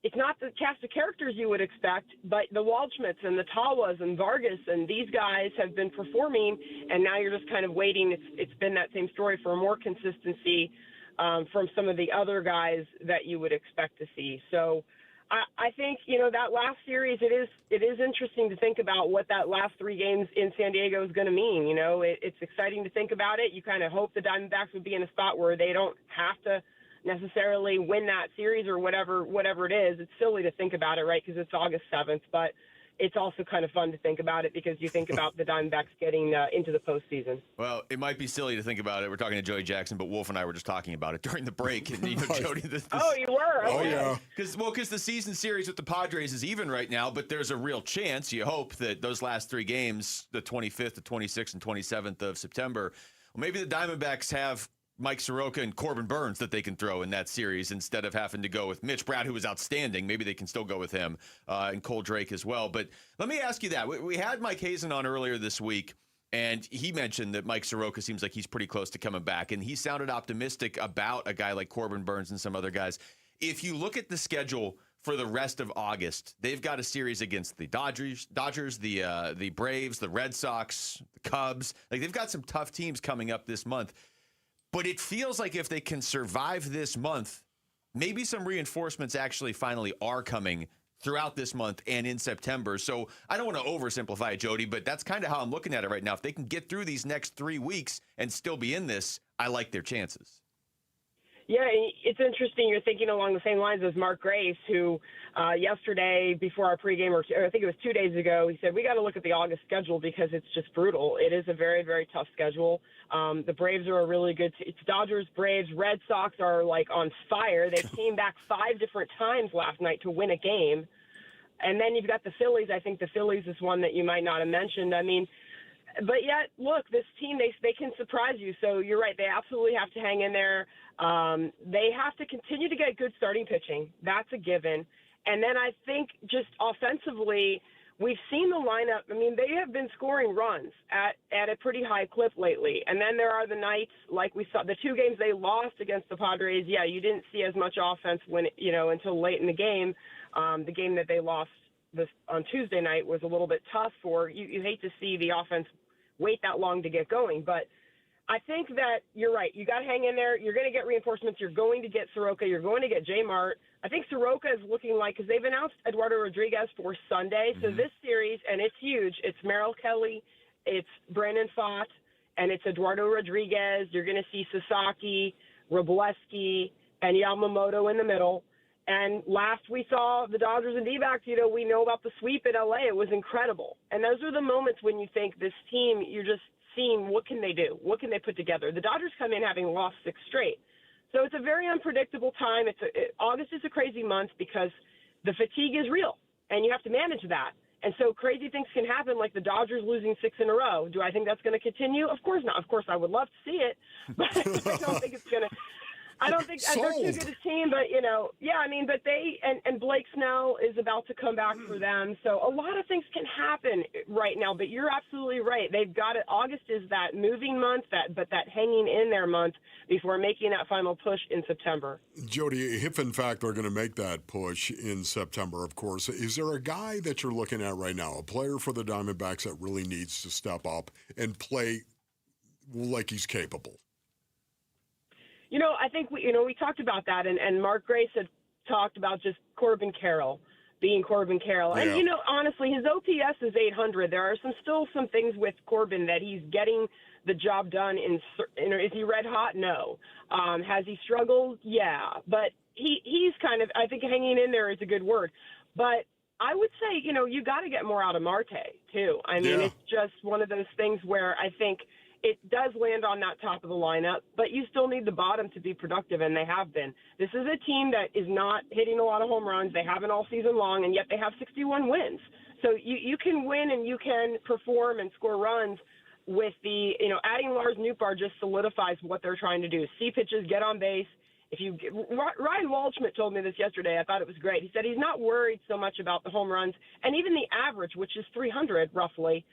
[SPEAKER 22] it's not the cast of characters you would expect, but the Waldschmidts and the Tawas and Vargas and these guys have been performing, and now you're just kind of waiting. It's been that same story for more consistency from some of the other guys that you would expect to see. So I think, that last series, it is interesting to think about what that last 3 games in San Diego is going to mean. It's exciting to think about it. You kind of hope the Diamondbacks would be in a spot where they don't have to necessarily win that series or whatever it is. It's silly to think about it, right, because it's August 7th, but it's also kind of fun to think about it because you think about the Diamondbacks getting into the postseason.
[SPEAKER 6] Well, it might be silly to think about it. We're talking to Joey Jackson, but Wolf and I were just talking about it during the break. And Jody,
[SPEAKER 22] oh, you were?
[SPEAKER 2] Oh, yeah.
[SPEAKER 6] Because the season series with the Padres is even right now, but there's a real chance, you hope, that those last 3 games, the 25th, the 26th, and 27th of September, well, maybe the Diamondbacks have Mike Soroka and Corbin Burns that they can throw in that series instead of having to go with Mitch Bratt, who was outstanding. Maybe they can still go with him and Cole Drake as well. But let me ask you that. We had Mike Hazen on earlier this week, and he mentioned that Mike Soroka seems like he's pretty close to coming back, and he sounded optimistic about a guy like Corbin Burns and some other guys. If you look at the schedule for the rest of August, they've got a series against the Dodgers, the Braves, the Red Sox, the Cubs. Like, they've got some tough teams coming up this month. But it feels like if they can survive this month, maybe some reinforcements actually finally are coming throughout this month and in September. So I don't want to oversimplify it, Jody, but that's kind of how I'm looking at it right now. If they can get through these next 3 weeks and still be in this, I like their chances.
[SPEAKER 22] Yeah, it's interesting. You're thinking along the same lines as Mark Grace, who yesterday before our pregame, or I think it was 2 days ago, he said, we got to look at the August schedule because it's just brutal. It is a very, very tough schedule. The Braves are a really good it's Dodgers, Braves, Red Sox are like on fire. They came back 5 different times last night to win a game. And then you've got the Phillies. I think the Phillies is one that you might not have mentioned. I mean, but yet, look, this team, they can surprise you. So you're right. They absolutely have to hang in there. They have to continue to get good starting pitching. That's a given. And then I think just offensively, we've seen the lineup. I mean, they have been scoring runs at a pretty high clip lately. And then there are the nights like we saw the 2 games they lost against the Padres. Yeah, you didn't see as much offense until late in the game. The game that they lost on Tuesday night was a little bit tough for you. Hate to see the offense wait that long to get going, but I think that you're right. You got to hang in there. You're going to get reinforcements. You're going to get Soroka. You're going to get J Mart. I think Soroka is looking like, because they've announced Eduardo Rodriguez for Sunday. So this series, and it's huge, it's Merrill Kelly, it's Brandon Pfaadt, and it's Eduardo Rodriguez. You're going to see Sasaki, Robleski, and Yamamoto in the middle. And last we saw the Dodgers and D-backs, we know about the sweep in L.A. It was incredible. And those are the moments when you think this team, you're just seeing what can they do? What can they put together? The Dodgers come in having lost 6 straight. So it's a very unpredictable time. August is a crazy month because the fatigue is real, and you have to manage that. And so crazy things can happen, like the Dodgers losing 6 in a row. Do I think that's going to continue? Of course not. Of course, I would love to see it, but I don't think it's going to. I don't think they're too good a team, but but they and Blake Snell is about to come back for them. So a lot of things can happen right now, but you're absolutely right. They've got it. August is that moving month, that hanging in there month before making that final push in September.
[SPEAKER 2] Jody, if in fact they're going to make that push in September, of course, is there a guy that you're looking at right now, a player for the Diamondbacks that really needs to step up and play like he's capable?
[SPEAKER 22] I think we talked about that, and Mark Grace had talked about just Corbin Carroll being Corbin Carroll.
[SPEAKER 2] Yeah.
[SPEAKER 22] And, honestly, his OPS is 800. There are still some things with Corbin that he's getting the job done in. Is he red hot? No. Has he struggled? Yeah. But he's kind of, I think hanging in there is a good word. But I would say, you got to get more out of Marte, too. I mean, It's just one of those things where I think it does land on that top of the lineup, but you still need the bottom to be productive, and they have been. This is a team that is not hitting a lot of home runs. They haven't all season long, and yet they have 61 wins. So you can win and you can perform and score runs with the, adding Lars Nootbaar just solidifies what they're trying to do. See pitches, get on base. Ryan Waldschmidt told me this yesterday. I thought it was great. He said he's not worried so much about the home runs and even the average, which is 300 roughly.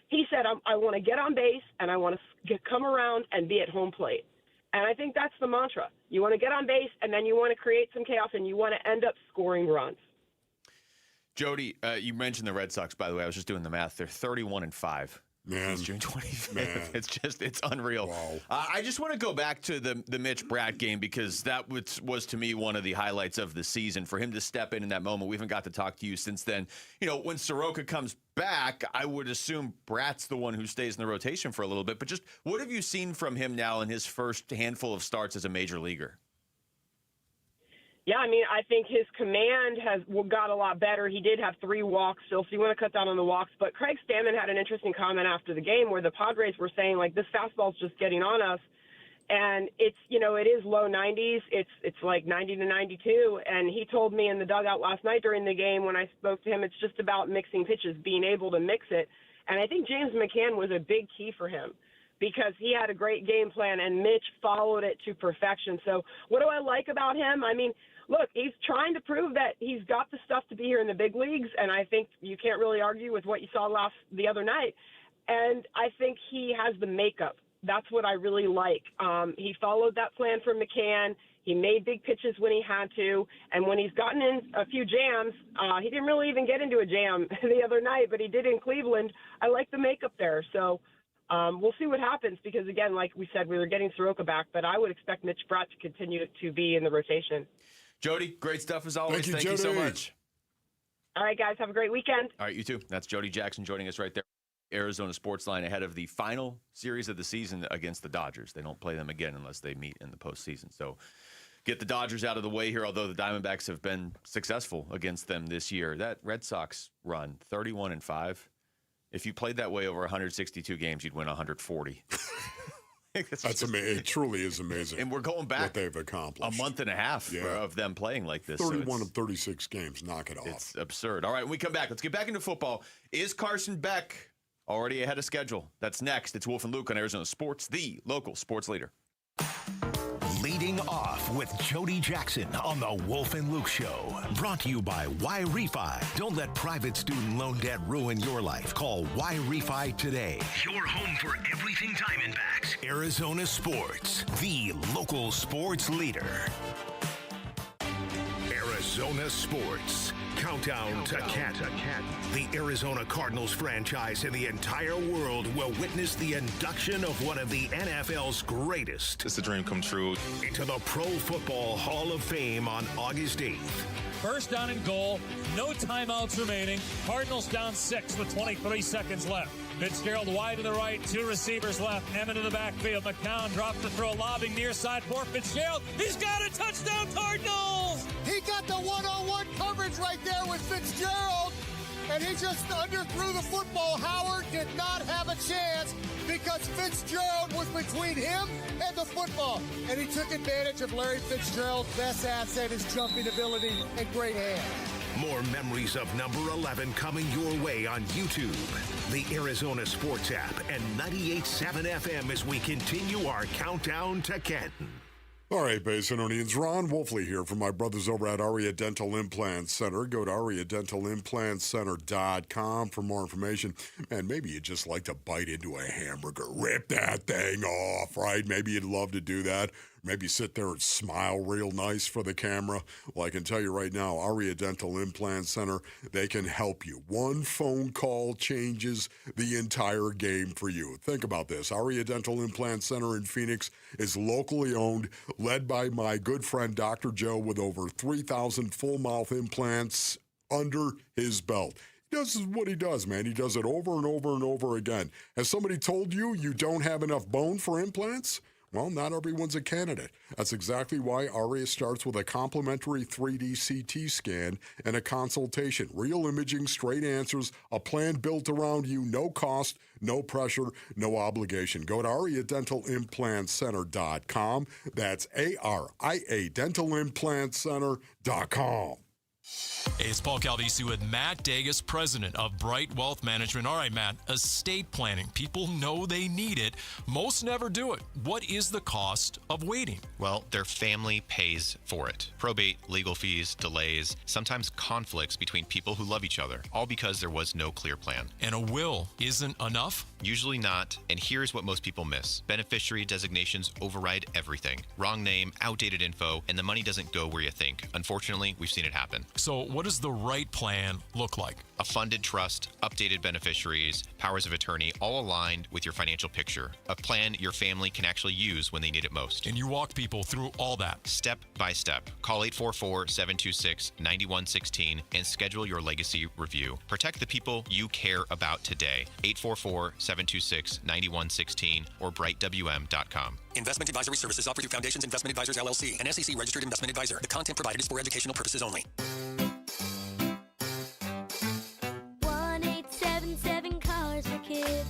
[SPEAKER 22] He said, I want to get on base, and I want to come around and be at home plate. And I think that's the mantra. You want to get on base, and then you want to create some chaos, and you want to end up scoring runs.
[SPEAKER 6] Jody, you mentioned the Red Sox, by the way. I was just doing the math. They're 31-5.
[SPEAKER 2] Man.
[SPEAKER 6] Since June 25th. It's unreal.
[SPEAKER 2] Wow.
[SPEAKER 6] I just want to go back to the Mitch Bratt game because that was to me one of the highlights of the season. For him to step in that moment, we haven't got to talk to you since then. When Soroka comes back, I would assume Bratt's the one who stays in the rotation for a little bit. But just what have you seen from him now in his first handful of starts as a major leaguer?
[SPEAKER 22] Yeah, I think his command has got a lot better. He did have 3 walks still, so you want to cut down on the walks. But Craig Stammen had an interesting comment after the game where the Padres were saying, this fastball's just getting on us. And it's, it is low 90s. It's like 90 to 92. And he told me in the dugout last night during the game when I spoke to him, it's just about mixing pitches, being able to mix it. And I think James McCann was a big key for him, because he had a great game plan and Mitch followed it to perfection. So what do I like about him? Look, he's trying to prove that he's got the stuff to be here in the big leagues, and I think you can't really argue with what you saw the other night. And I think he has the makeup. That's what I really like. He followed that plan from McCann. He made big pitches when he had to, and when he's gotten in a few jams, he didn't really even get into a jam the other night, but he did in Cleveland. I like the makeup there. So we'll see what happens because, again, like we said, we were getting Soroka back, but I would expect Mitch Bratt to continue to be in the rotation.
[SPEAKER 6] Jody, great stuff as always.
[SPEAKER 2] Thank you
[SPEAKER 6] so much.
[SPEAKER 22] All right, guys, have a great weekend.
[SPEAKER 6] All right, you too. That's Jody Jackson joining us right there. Arizona Sports Line ahead of the final series of the season against the Dodgers. They don't play them again unless they meet in the postseason. So get the Dodgers out of the way here, although the Diamondbacks have been successful against them this year. That Red Sox run, 31-5. If you played that way over 162 games, you'd win 140.
[SPEAKER 2] That's amazing. It truly is amazing.
[SPEAKER 6] And we're going back
[SPEAKER 2] what they've accomplished.
[SPEAKER 6] A month and a half of them playing like this.
[SPEAKER 2] 31 of 36 games. Knock it off.
[SPEAKER 6] It's absurd. All right, when we come back, let's get back into football. Is Carson Beck already ahead of schedule? That's next. It's Wolf and Luke on Arizona Sports, the local sports leader.
[SPEAKER 15] Leading off with Jody Jackson on the Wolf and Luke Show. Brought to you by Y-Refi. Don't let private student loan debt ruin your life. Call Y-Refi today. Your home for everything Diamondbacks. Arizona Sports, the local sports leader. Arizona Sports. Countdown to Canton. The Arizona Cardinals franchise in the entire world will witness the induction of one of the NFL's greatest.
[SPEAKER 9] It's a dream come true.
[SPEAKER 15] Into the Pro Football Hall of Fame on August 8th.
[SPEAKER 10] First down and goal, no timeouts remaining. Cardinals down 6 with 23 seconds left. Fitzgerald wide to the right, 2 receivers left. Emmett in the backfield. McCown drops the throw, lobbing near side for Fitzgerald. He's got a touchdown, Cardinals!
[SPEAKER 12] He got the one-on-one coverage right there with Fitzgerald, and he just underthrew the football. Howard did not have a chance because Fitzgerald was between him and the football, and he took advantage of Larry Fitzgerald's best asset, his jumping ability and great hands.
[SPEAKER 15] More memories of number 11 coming your way on YouTube, the Arizona Sports app, and 98.7 FM as we continue our countdown to Canton.
[SPEAKER 2] All right, Basinonians, Ron Wolfley here from my brothers over at Aria Dental Implant Center. Go to ariadentalimplantcenter.com for more information. And maybe you'd just like to bite into a hamburger, rip that thing off, right? Maybe you'd love to do that. Maybe sit there and smile real nice for the camera. Well, I can tell you right now, Aria Dental Implant Center, they can help you. One phone call changes the entire game for you. Think about this. Aria Dental Implant Center in Phoenix is locally owned, led by my good friend Dr. Joe, with over 3,000 full mouth implants under his belt. This is what he does, man. He does it over and over and over again. Has somebody told you you don't have enough bone for implants? Well, not everyone's a candidate. That's exactly why Aria starts with a complimentary 3D CT scan and a consultation. Real imaging, straight answers, a plan built around you, no cost, no pressure, no obligation. Go to ariadentalimplantcenter.com. That's ARIA dentalimplantcenter.com.
[SPEAKER 8] Hey, it's Paul Calvisi with Matt Dagas, president of Bright Wealth Management. All right, Matt, estate planning. People know they need it. Most never do it. What is the cost of waiting?
[SPEAKER 9] Well, their family pays for it. Probate, legal fees, delays, sometimes conflicts between people who love each other, all because there was no clear plan.
[SPEAKER 8] And a will isn't enough?
[SPEAKER 9] Usually not, and here's what most people miss. Beneficiary designations override everything. Wrong name, outdated info, and the money doesn't go where you think. Unfortunately, we've seen it happen.
[SPEAKER 8] So what does the right plan look like?
[SPEAKER 9] A funded trust, updated beneficiaries, powers of attorney, all aligned with your financial picture. A plan your family can actually use when they need it most.
[SPEAKER 8] And you walk people through all that.
[SPEAKER 9] Step by step. Call 844-726-9116 and schedule your legacy review. Protect the people you care about today. 844-726-9116 or brightwm.com.
[SPEAKER 11] Investment advisory services offered through Foundations Investment Advisors, LLC, an SEC registered investment advisor. The content provided is for educational purposes only.
[SPEAKER 13] 1-877 Cars for Kids.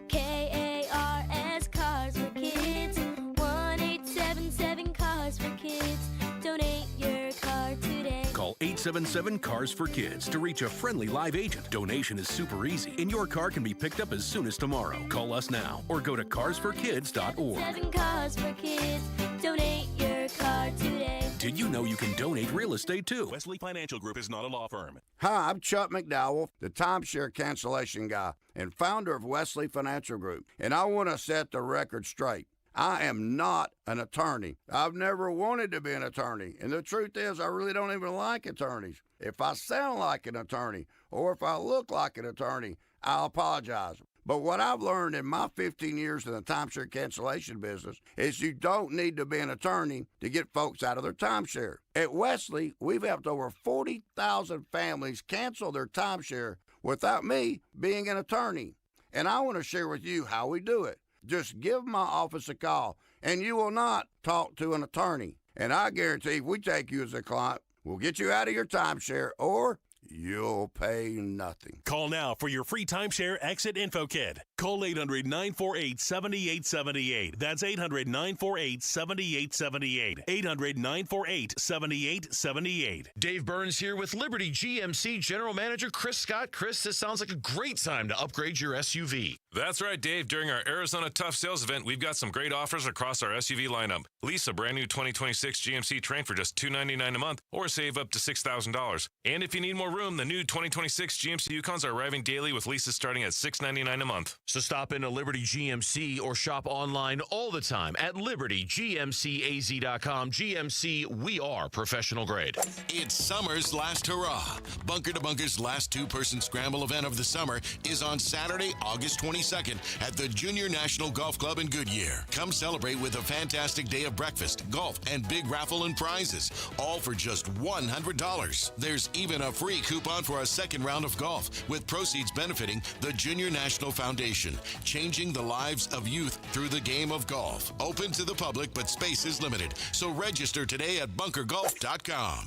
[SPEAKER 13] KARS Cars for Kids. 1-877 Cars for Kids. Donate your car today.
[SPEAKER 17] Call 877-CARS-FOR-KIDS to reach a friendly live agent. Donation is super easy, and your car can be picked up as soon as tomorrow. Call us now or go to carsforkids.org.
[SPEAKER 13] 7 Cars for Kids. Donate your car today.
[SPEAKER 17] Did you know you can donate real estate too?
[SPEAKER 14] Wesley Financial Group is not a law firm.
[SPEAKER 23] Hi, I'm Chuck McDowell, the timeshare cancellation guy and founder of Wesley Financial Group, and I want to set the record straight. I am not an attorney. I've never wanted to be an attorney, and the truth is I really don't even like attorneys. If I sound like an attorney or if I look like an attorney, I'll apologize. But what I've learned in my 15 years in the timeshare cancellation business is you don't need to be an attorney to get folks out of their timeshare. At Wesley, we've helped over 40,000 families cancel their timeshare without me being an attorney. And I want to share with you how we do it. Just give my office a call, and you will not talk to an attorney. And I guarantee if we take you as a client, we'll get you out of your timeshare, or you'll pay nothing.
[SPEAKER 14] Call now for your free timeshare exit info kit. Call 800-948-7878. That's 800-948-7878. 800-948-7878.
[SPEAKER 24] Dave Burns here with Liberty GMC General Manager Chris Scott. Chris, this sounds like a great time to upgrade your SUV.
[SPEAKER 25] That's right, Dave. During our Arizona Tough Sales event, we've got some great offers across our SUV lineup. Lease a brand new 2026 GMC Train for just $299 a month or save up to $6,000. And if you need more room, the new 2026 GMC Yukons are arriving daily with leases starting at $699 a month.
[SPEAKER 24] So stop into Liberty GMC or shop online all the time at libertygmcaz.com. GMC, we are professional grade.
[SPEAKER 27] It's summer's last hurrah. Bunker to Bunker's last two-person scramble event of the summer is on Saturday, August 22nd at the Junior National Golf Club in Goodyear. Come celebrate with a fantastic day of breakfast, golf, and big raffle and prizes, all for just $100. There's even a free coupon for a second round of golf, with proceeds benefiting the Junior National Foundation, changing the lives of youth through the game of golf. Open to the public, but space is limited, so register today at bunkergolf.com.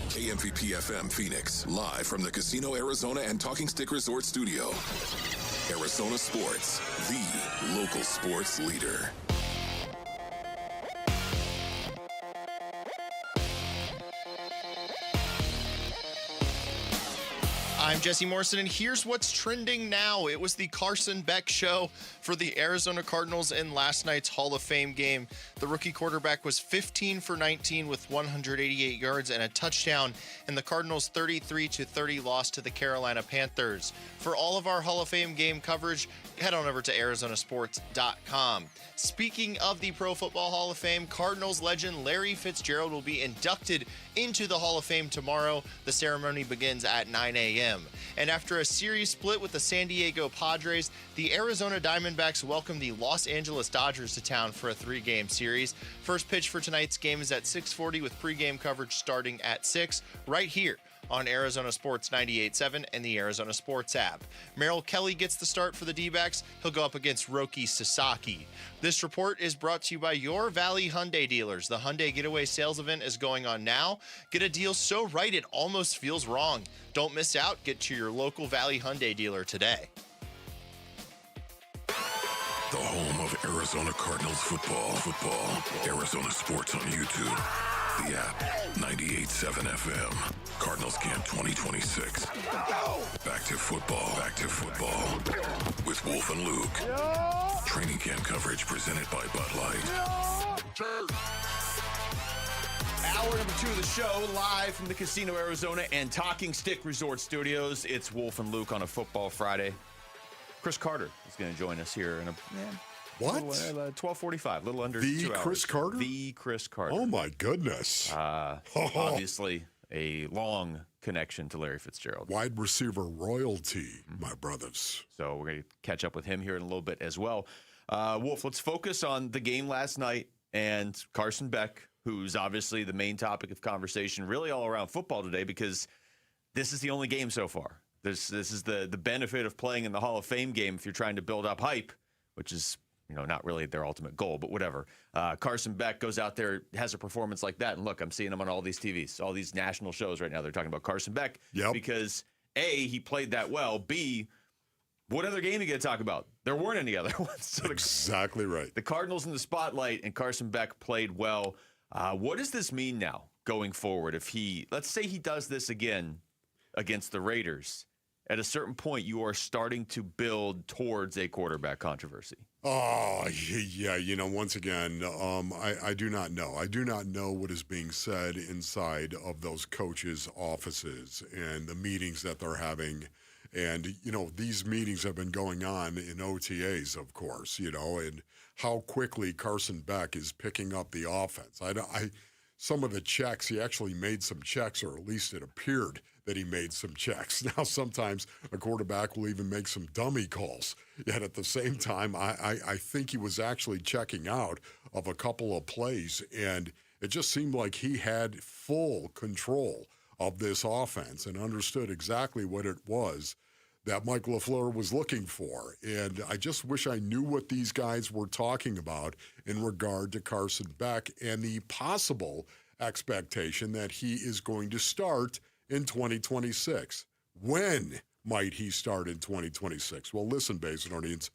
[SPEAKER 4] KMVP FM Phoenix, live from the Casino Arizona and Talking Stick Resort Studio. Arizona Sports, the local sports leader.
[SPEAKER 1] I'm Jesse Morrison, and here's what's trending now. It was the Carson Beck show for the Arizona Cardinals in last night's Hall of Fame game. The rookie quarterback was 15 for 19 with 188 yards and a touchdown in the Cardinals' 33-30 loss to the Carolina Panthers. For all of our Hall of Fame game coverage, head on over to arizonasports.com. Speaking of the Pro Football Hall of Fame, Cardinals legend Larry Fitzgerald will be inducted into the Hall of Fame tomorrow. The ceremony begins at 9 a.m. And after a series split with the San Diego Padres, the Arizona Diamondbacks welcome the Los Angeles Dodgers to town for a 3-game series. First pitch for tonight's game is at 6:40 with pregame coverage starting at 6 right here on Arizona Sports 98.7 and the Arizona Sports app. Merrill Kelly gets the start for the D-backs. He'll go up against Roki Sasaki. This report is brought to you by your Valley Hyundai dealers. The Hyundai Getaway Sales Event is going on now. Get a deal so right it almost feels wrong. Don't miss out. Get to your local Valley Hyundai dealer today.
[SPEAKER 4] The home of Arizona Cardinals football. Arizona Sports on YouTube. The app, 98.7 FM. Cardinals Camp 2026. Back to football. With Wolf and Luke. Training camp coverage presented by Bud Light.
[SPEAKER 6] Hour number 2 of the show, live from the Casino Arizona and Talking Stick Resort Studios. It's Wolf and Luke on a Football Friday. Chris Carter is going to join us here in a...
[SPEAKER 2] What?
[SPEAKER 6] 12:45, a little under 2 hours.
[SPEAKER 2] Chris Carter?
[SPEAKER 6] The Chris Carter.
[SPEAKER 2] Oh, my goodness.
[SPEAKER 6] Obviously, a long connection to Larry Fitzgerald.
[SPEAKER 2] Wide receiver royalty, my brothers.
[SPEAKER 6] So we're going to catch up with him here in a little bit as well. Wolf, let's focus on the game last night and Carson Beck, who's obviously the main topic of conversation really all around football today because this is the only game so far. This is the benefit of playing in the Hall of Fame game if you're trying to build up hype, which is not really their ultimate goal, but whatever. Carson Beck goes out there, has a performance like that, and look, I'm seeing him on all these TVs, all these national shows right now. They're talking about Carson Beck because, A, he played that well, B, what other game are you going to talk about? There weren't any other ones. So
[SPEAKER 2] exactly right.
[SPEAKER 6] The Cardinals in the spotlight, and Carson Beck played well. What does this mean now going forward? If let's say he does this again against the Raiders, at a certain point, you are starting to build towards a quarterback controversy.
[SPEAKER 2] Oh, yeah. Once again, I do not know. I do not know what is being said inside of those coaches' offices and the meetings that they're having. And, these meetings have been going on in OTAs, of course, and how quickly Carson Beck is picking up the offense. Some of the checks, he actually made some checks, or at least it appeared that he made some checks. Now, sometimes a quarterback will even make some dummy calls. Yet at the same time, I think he was actually checking out of a couple of plays, and it just seemed like he had full control of this offense and understood exactly what it was that Mike LaFleur was looking for. And I just wish I knew what these guys were talking about in regard to Carson Beck and the possible expectation that he is going to start in 2026. When might he start in 2026? Well, listen, Basinonians,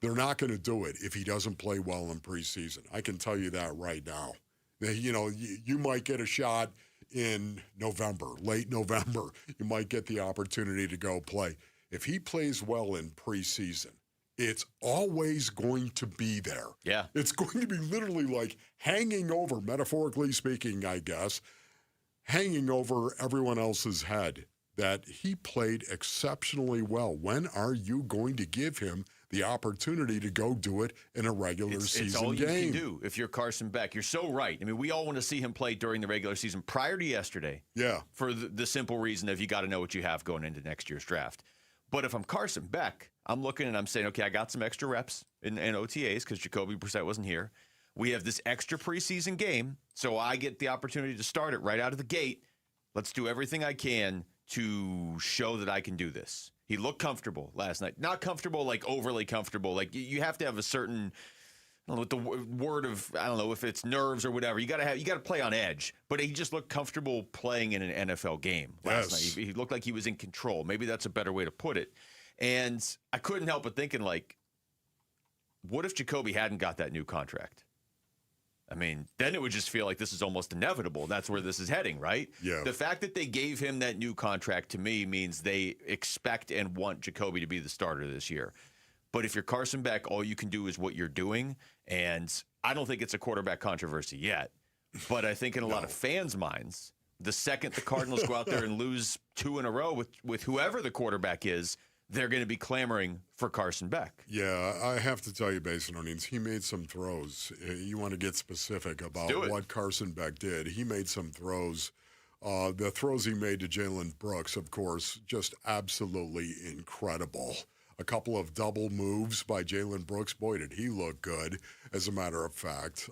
[SPEAKER 2] they're not going to do it if he doesn't play well in preseason. I can tell you that right now. You might get a shot in November, late November. You might get the opportunity to go play. If he plays well in preseason, it's always going to be there.
[SPEAKER 6] Yeah.
[SPEAKER 2] It's going to be literally like hanging over, metaphorically speaking, I guess, hanging over everyone else's head that he played exceptionally well. When are you going to give him the opportunity to go do it in a regular season game?
[SPEAKER 6] It's all you can do if you're Carson Beck. You're so right. I mean, we all want to see him play during the regular season prior to yesterday.
[SPEAKER 2] Yeah.
[SPEAKER 6] For the simple reason of you got to know what you have going into next year's draft. But if I'm Carson Beck, I'm looking and I'm saying, okay, I got some extra reps in OTAs because Jacoby Brissett wasn't here. We have this extra preseason game, so I get the opportunity to start it right out of the gate. Let's do everything I can to show that I can do this. He looked comfortable last night. Not comfortable, like overly comfortable. Like you have to have a certain, I don't know what the word of, I don't know if it's nerves or whatever. You got to play on edge. But he just looked comfortable playing in an NFL game last night. He looked like he was in control. Maybe that's a better way to put it. And I couldn't help but thinking, like, what if Jacoby hadn't got that new contract? I mean, then it would just feel like this is almost inevitable. That's where this is heading, right?
[SPEAKER 2] Yeah.
[SPEAKER 6] The fact that they gave him that new contract to me means they expect and want Jacoby to be the starter this year. But if you're Carson Beck, all you can do is what you're doing. And I don't think it's a quarterback controversy yet. But I think in a lot of fans' minds, the second the Cardinals go out there and lose 2 in a row with whoever the quarterback is, they're going to be clamoring for Carson Beck.
[SPEAKER 2] Yeah, I have to tell you, Basin Onions, he made some throws. You want to get specific about what Carson Beck did. He made some throws. The throws he made to Jalen Brooks, of course, just absolutely incredible. A couple of double moves by Jalen Brooks. Boy, did he look good, as a matter of fact.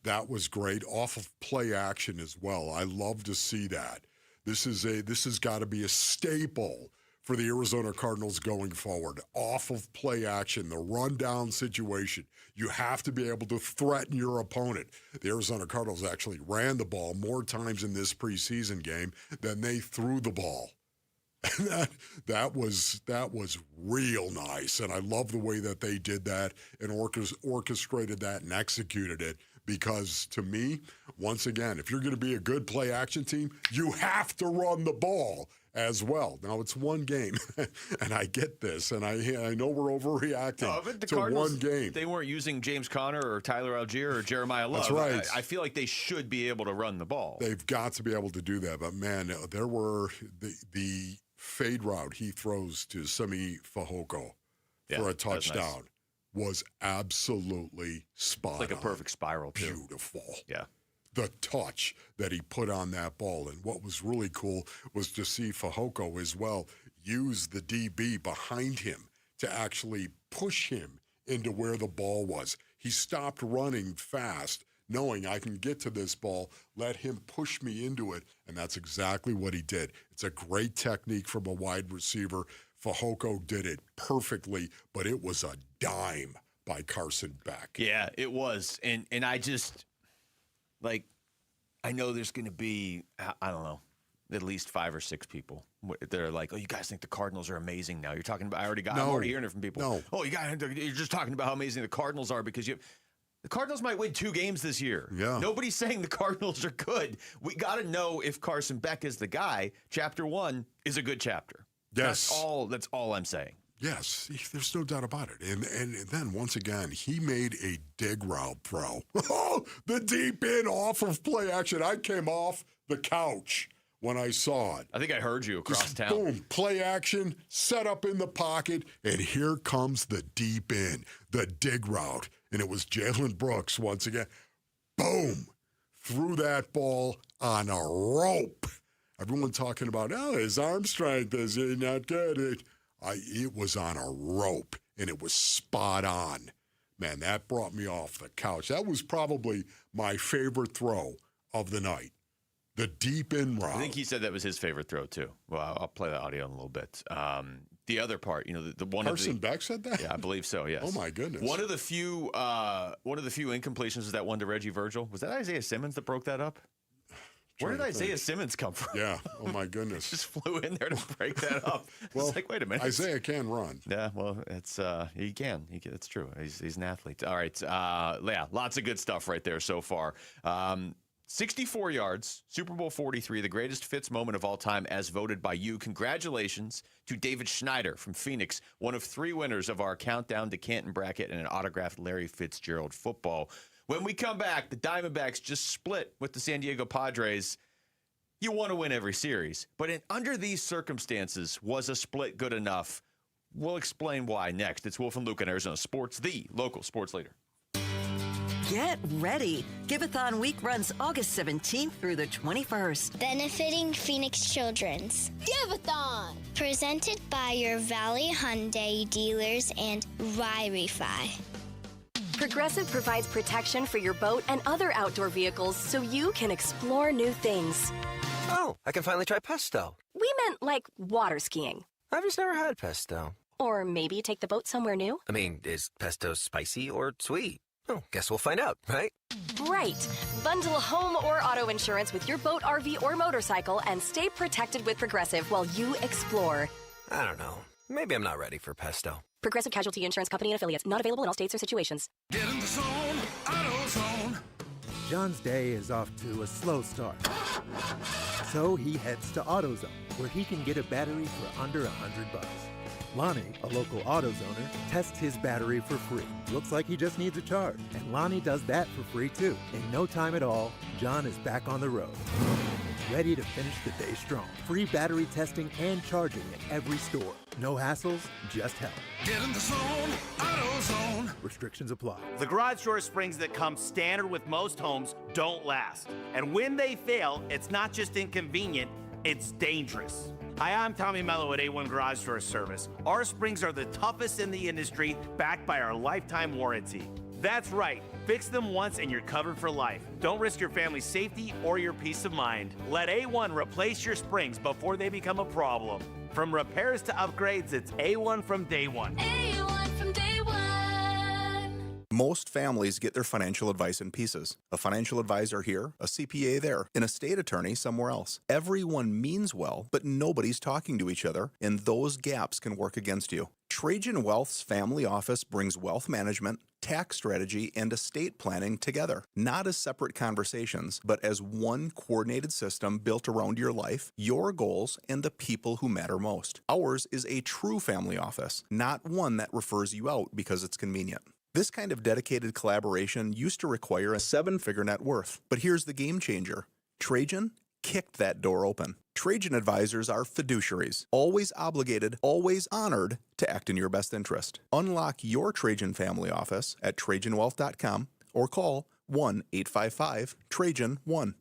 [SPEAKER 2] That was great. Off of play action as well. I love to see that. This has got to be a staple for the Arizona Cardinals going forward. Off of play action, the rundown situation. You have to be able to threaten your opponent. The Arizona Cardinals actually ran the ball more times in this preseason game than they threw the ball. And that was real nice, and I love the way that they did that and orchestrated that and executed it. Because to me, once again, if you're going to be a good play action team, you have to run the ball as well. Now it's one game, and I get this, and I know we're overreacting to one game.
[SPEAKER 6] They weren't using James Conner or Tyler Algier or Jeremiah Love.
[SPEAKER 2] That's right.
[SPEAKER 6] I feel like they should be able to run the ball.
[SPEAKER 2] They've got to be able to do that. But man, there were the fade route he throws to Semi Fehoko for a touchdown was absolutely spot on.
[SPEAKER 6] Like a perfect spiral, too.
[SPEAKER 2] Beautiful.
[SPEAKER 6] Yeah.
[SPEAKER 2] The touch that he put on that ball. And what was really cool was to see Fehoko as well use the DB behind him to actually push him into where the ball was. He stopped running fast, knowing I can get to this ball, let him push me into it, and that's exactly what he did. It's a great technique from a wide receiver. Fehoko did it perfectly, but it was a dime by Carson Beck.
[SPEAKER 6] Yeah, it was. And I just, like, I know there's going to be, I don't know, at least 5 or 6 people that are like, oh, you guys think the Cardinals are amazing now. You're talking about, I'm already hearing it from people.
[SPEAKER 2] No.
[SPEAKER 6] Oh, you're just talking about how amazing the Cardinals are because the Cardinals might win 2 games this year.
[SPEAKER 2] Yeah.
[SPEAKER 6] Nobody's saying the Cardinals are good. We got to know if Carson Beck is the guy. Chapter 1 is a good chapter.
[SPEAKER 2] Yes.
[SPEAKER 6] That's all I'm saying.
[SPEAKER 2] Yes, there's no doubt about it. And then, once again, he made a dig route throw. Oh, the deep in off of play action. I came off the couch when I saw it.
[SPEAKER 6] I think I heard you across
[SPEAKER 2] Just
[SPEAKER 6] town.
[SPEAKER 2] Boom, play action, set up in the pocket, and here comes the deep in, the dig route. And it was Jalen Brooks once again. Boom, threw that ball on a rope. Everyone talking about, his arm strength is not good. It was on a rope, and it was spot on. Man, that brought me off the couch. That was probably my favorite throw of the night. The deep in route.
[SPEAKER 6] I think he said that was his favorite throw, too. Well, I'll play the audio in a little bit. The other part, the one
[SPEAKER 2] Carson Beck said that?
[SPEAKER 6] Yeah, I believe so, yes.
[SPEAKER 2] Oh, my goodness.
[SPEAKER 6] One of the few incompletions was that one to Reggie Virgil. Was that Isaiah Simmons that broke that up? Where did Isaiah Simmons come from?
[SPEAKER 2] Yeah. Oh, my goodness.
[SPEAKER 6] Just flew in there to break that up.
[SPEAKER 2] Well,
[SPEAKER 6] it's like, wait a minute.
[SPEAKER 2] Isaiah can run.
[SPEAKER 6] Yeah, well, it's he can. It's true. He's an athlete. All right. Yeah, lots of good stuff right there so far. 64 yards, Super Bowl 43, the greatest Fitz moment of all time as voted by you. Congratulations to David Schneider from Phoenix, one of 3 winners of our Countdown to Canton bracket and an autographed Larry Fitzgerald football. When we come back, the Diamondbacks just split with the San Diego Padres. You want to win every series, but under these circumstances, was a split good enough? We'll explain why next. It's Wolf and Luke in Arizona Sports, the local sports leader.
[SPEAKER 3] Get ready. Give-a-thon week runs August 17th through the 21st.
[SPEAKER 5] Benefiting Phoenix Children's. Give-a-thon! Presented by your Valley Hyundai dealers and Ry-Refi.
[SPEAKER 16] Progressive provides protection for your boat and other outdoor vehicles so you can explore new things.
[SPEAKER 18] Oh, I can finally try pesto.
[SPEAKER 16] We meant like water skiing.
[SPEAKER 18] I've just never had pesto.
[SPEAKER 16] Or maybe take the boat somewhere new.
[SPEAKER 18] I mean, is pesto spicy or sweet? Oh, guess we'll find out, right?
[SPEAKER 16] Right. Bundle home or auto insurance with your boat, RV, or motorcycle and stay protected with Progressive while you explore.
[SPEAKER 18] I don't know. Maybe I'm not ready for pesto.
[SPEAKER 16] Progressive Casualty Insurance Company and Affiliates. Not available in all states or situations.
[SPEAKER 15] Get in the zone, AutoZone.
[SPEAKER 7] John's day is off to a slow start. So he heads to AutoZone, where he can get a battery for under $100. Lonnie, a local AutoZoner, tests his battery for free. Looks like he just needs a charge, and Lonnie does that for free too. In no time at all, John is back on the road, ready to finish the day strong. Free battery testing and charging at every store. No hassles, just help.
[SPEAKER 10] Get in the zone, AutoZone.
[SPEAKER 7] Restrictions apply.
[SPEAKER 19] The garage door springs that come standard with most homes don't last. And when they fail, it's not just inconvenient, it's dangerous. Hi, I'm Tommy Mello at A1 Garage Door Service. Our springs are the toughest in the industry, backed by our lifetime warranty. That's right. Fix them once and you're covered for life. Don't risk your family's safety or your peace of mind. Let A1 replace your springs before they become a problem. From repairs to upgrades, it's A1 from day one.
[SPEAKER 13] A1 from day one.
[SPEAKER 20] Most families get their financial advice in pieces. A financial advisor here, a CPA there, an estate attorney somewhere else. Everyone means well, but nobody's talking to each other, and those gaps can work against you. Trajan Wealth's family office brings wealth management, tax strategy, and estate planning together, not as separate conversations, but as one coordinated system built around your life, your goals, and the people who matter most. Ours is a true family office, not one that refers you out because it's convenient. This kind of dedicated collaboration used to require a 7-figure net worth, but here's the game changer. Trajan kicked that door open. Trajan advisors are fiduciaries, always obligated, always honored to act in your best interest. Unlock your Trajan family office at TrajanWealth.com or call 1-855-TRAJAN-1.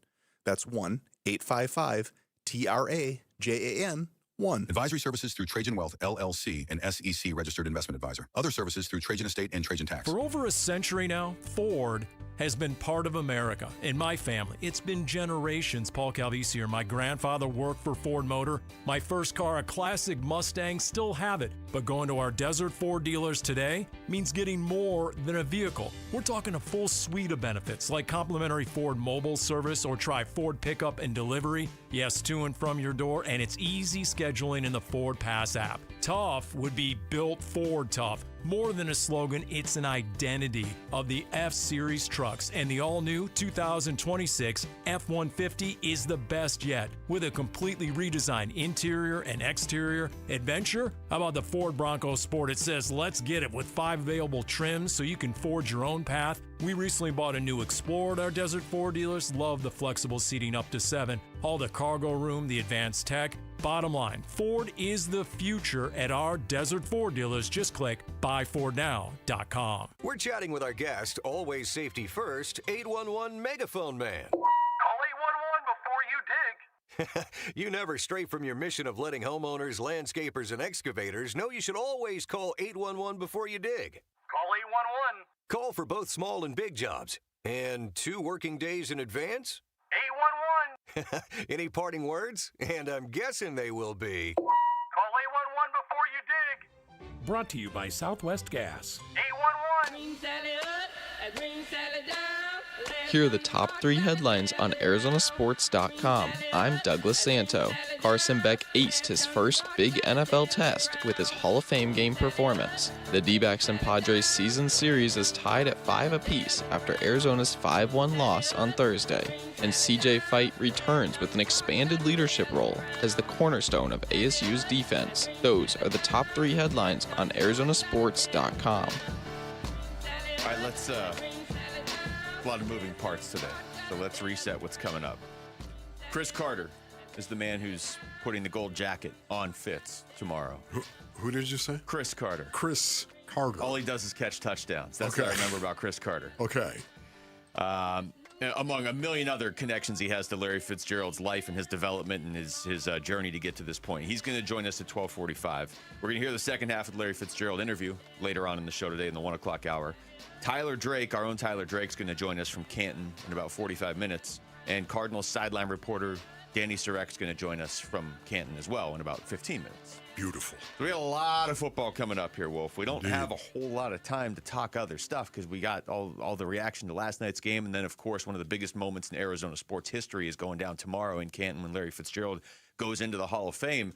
[SPEAKER 20] That's 1-855-TRAJAN-1.
[SPEAKER 21] Advisory services through Trajan Wealth, LLC, an SEC registered investment advisor. Other services through Trajan Estate and Trajan Tax.
[SPEAKER 8] For over a century now, Ford has been part of America. In my family, it's been generations. Paul Calvisi here. My grandfather worked for Ford Motor. My first car, a classic Mustang, still have it. But going to our Desert Ford dealers today means getting more than a vehicle. We're talking a full suite of benefits like complimentary Ford mobile service or try Ford pickup and delivery. Yes, to and from your door, and it's easy scheduling in the Ford Pass app. Tough would be built Ford tough. More than a slogan, it's an identity of the F-Series trucks, and the all-new 2026 F-150 is the best yet. With a completely redesigned interior and exterior. Adventure? How about the Ford Bronco Sport? It says, let's get it, with 5 available trims so you can forge your own path. We recently bought a new Explorer at our Desert Ford dealers. Love the flexible seating up to 7. All the cargo room, the advanced tech. Bottom line, Ford is the future at our Desert Ford dealers. Just click buyfordnow.com.
[SPEAKER 22] We're chatting with our guest, always safety first, 811 Megaphone Man.
[SPEAKER 26] Call 811 before you dig.
[SPEAKER 22] You never stray from your mission of letting homeowners, landscapers, and excavators know you should always call 811 before you dig.
[SPEAKER 26] Call 811.
[SPEAKER 22] Call for both small and big jobs. And 2 working days in advance?
[SPEAKER 26] 811.
[SPEAKER 22] Any parting words? And I'm guessing they will be.
[SPEAKER 26] Call 811 before you dig.
[SPEAKER 14] Brought to you by Southwest Gas.
[SPEAKER 26] 811.
[SPEAKER 28] Here are the top 3 headlines on ArizonaSports.com. I'm Douglas Santo. Carson Beck aced his first big NFL test with his Hall of Fame game performance. The D-backs and Padres season series is tied at 5 apiece after Arizona's 5-1 loss on Thursday. And CJ Fight returns with an expanded leadership role as the cornerstone of ASU's defense. Those are the top 3 headlines on ArizonaSports.com.
[SPEAKER 6] All right, let's a lot of moving parts today, so let's reset what's coming up. Chris Carter is the man who's putting the gold jacket on Fitz tomorrow.
[SPEAKER 2] Who did you say?
[SPEAKER 6] Chris Carter.
[SPEAKER 2] Chris Carter.
[SPEAKER 6] All he does is catch touchdowns. That's what I remember about Chris Carter.
[SPEAKER 2] Okay.
[SPEAKER 6] Among a million other connections he has to Larry Fitzgerald's life and his development and his journey to get to this point. He's going to join us at 12:45. We're going to hear the second half of the Larry Fitzgerald interview later on in the show today in the 1 o'clock hour. Tyler Drake, our own Tyler Drake's going to join us from Canton in about 45 minutes. And Cardinals sideline reporter Danny Surek's going to join us from Canton as well in about 15 minutes.
[SPEAKER 2] Beautiful.
[SPEAKER 6] So we got a lot of football coming up here, Wolf. We don't have a whole lot of time to talk other stuff because we got all the reaction to last night's game. And then, of course, one of the biggest moments in Arizona sports history is going down tomorrow in Canton when Larry Fitzgerald goes into the Hall of Fame.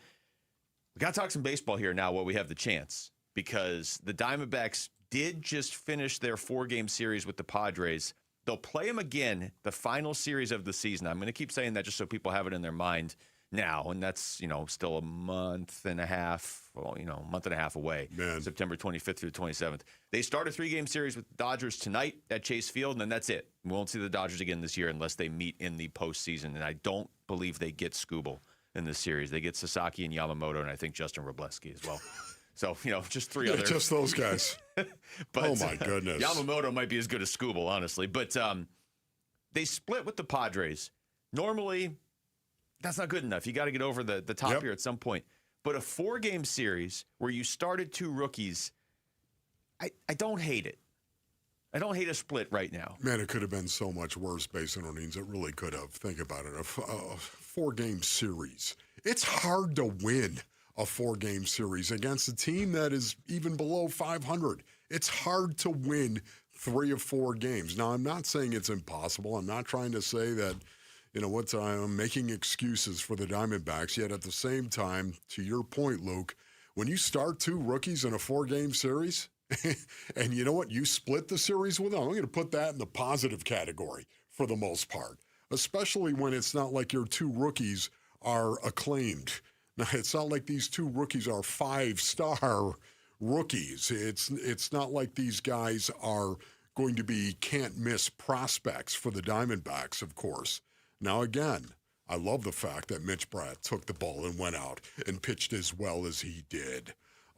[SPEAKER 6] We got to talk some baseball here now while we have the chance, because the Diamondbacks did just finish their 4-game series with the Padres. They'll play them again, the final series of the season. I'm going to keep saying that just so people have it in their mind now, and that's, still a month and a half away.
[SPEAKER 2] Man.
[SPEAKER 6] September 25th through the 27th. They start a 3-game series with the Dodgers tonight at Chase Field, and then that's it. We won't see the Dodgers again this year unless they meet in the postseason, and I don't believe they get Skubal in this series. They get Sasaki and Yamamoto, and I think Justin Wrobleski as well. So, just three other.
[SPEAKER 2] Just those guys.
[SPEAKER 6] But,
[SPEAKER 2] oh, my goodness.
[SPEAKER 6] Yamamoto might be as good as Skubal, honestly. But they split with the Padres. Normally, that's not good enough. You got to get over the top here at some point. But a 4-game series where you started 2 rookies, I don't hate it. I don't hate a split right now.
[SPEAKER 2] Man, it could have been so much worse, Base and Orleans. It really could have. Think about it. A 4-game series. It's hard to win a 4-game series against a team that is even below 500. It's hard to win 3 of 4 games. Now, I'm not saying it's impossible. I'm not trying to say that, I'm making excuses for the Diamondbacks. Yet at the same time, to your point, Luke, when you start 2 rookies in a 4-game series, and you know what? You split the series with them. I'm going to put that in the positive category for the most part, especially when it's not like your 2 rookies are acclaimed. Now, it's not like these 2 rookies are 5-star rookies. It's not like these guys are going to be can't-miss prospects for the Diamondbacks, of course. Now, again, I love the fact that Mitch Bratt took the ball and went out and pitched as well as he did.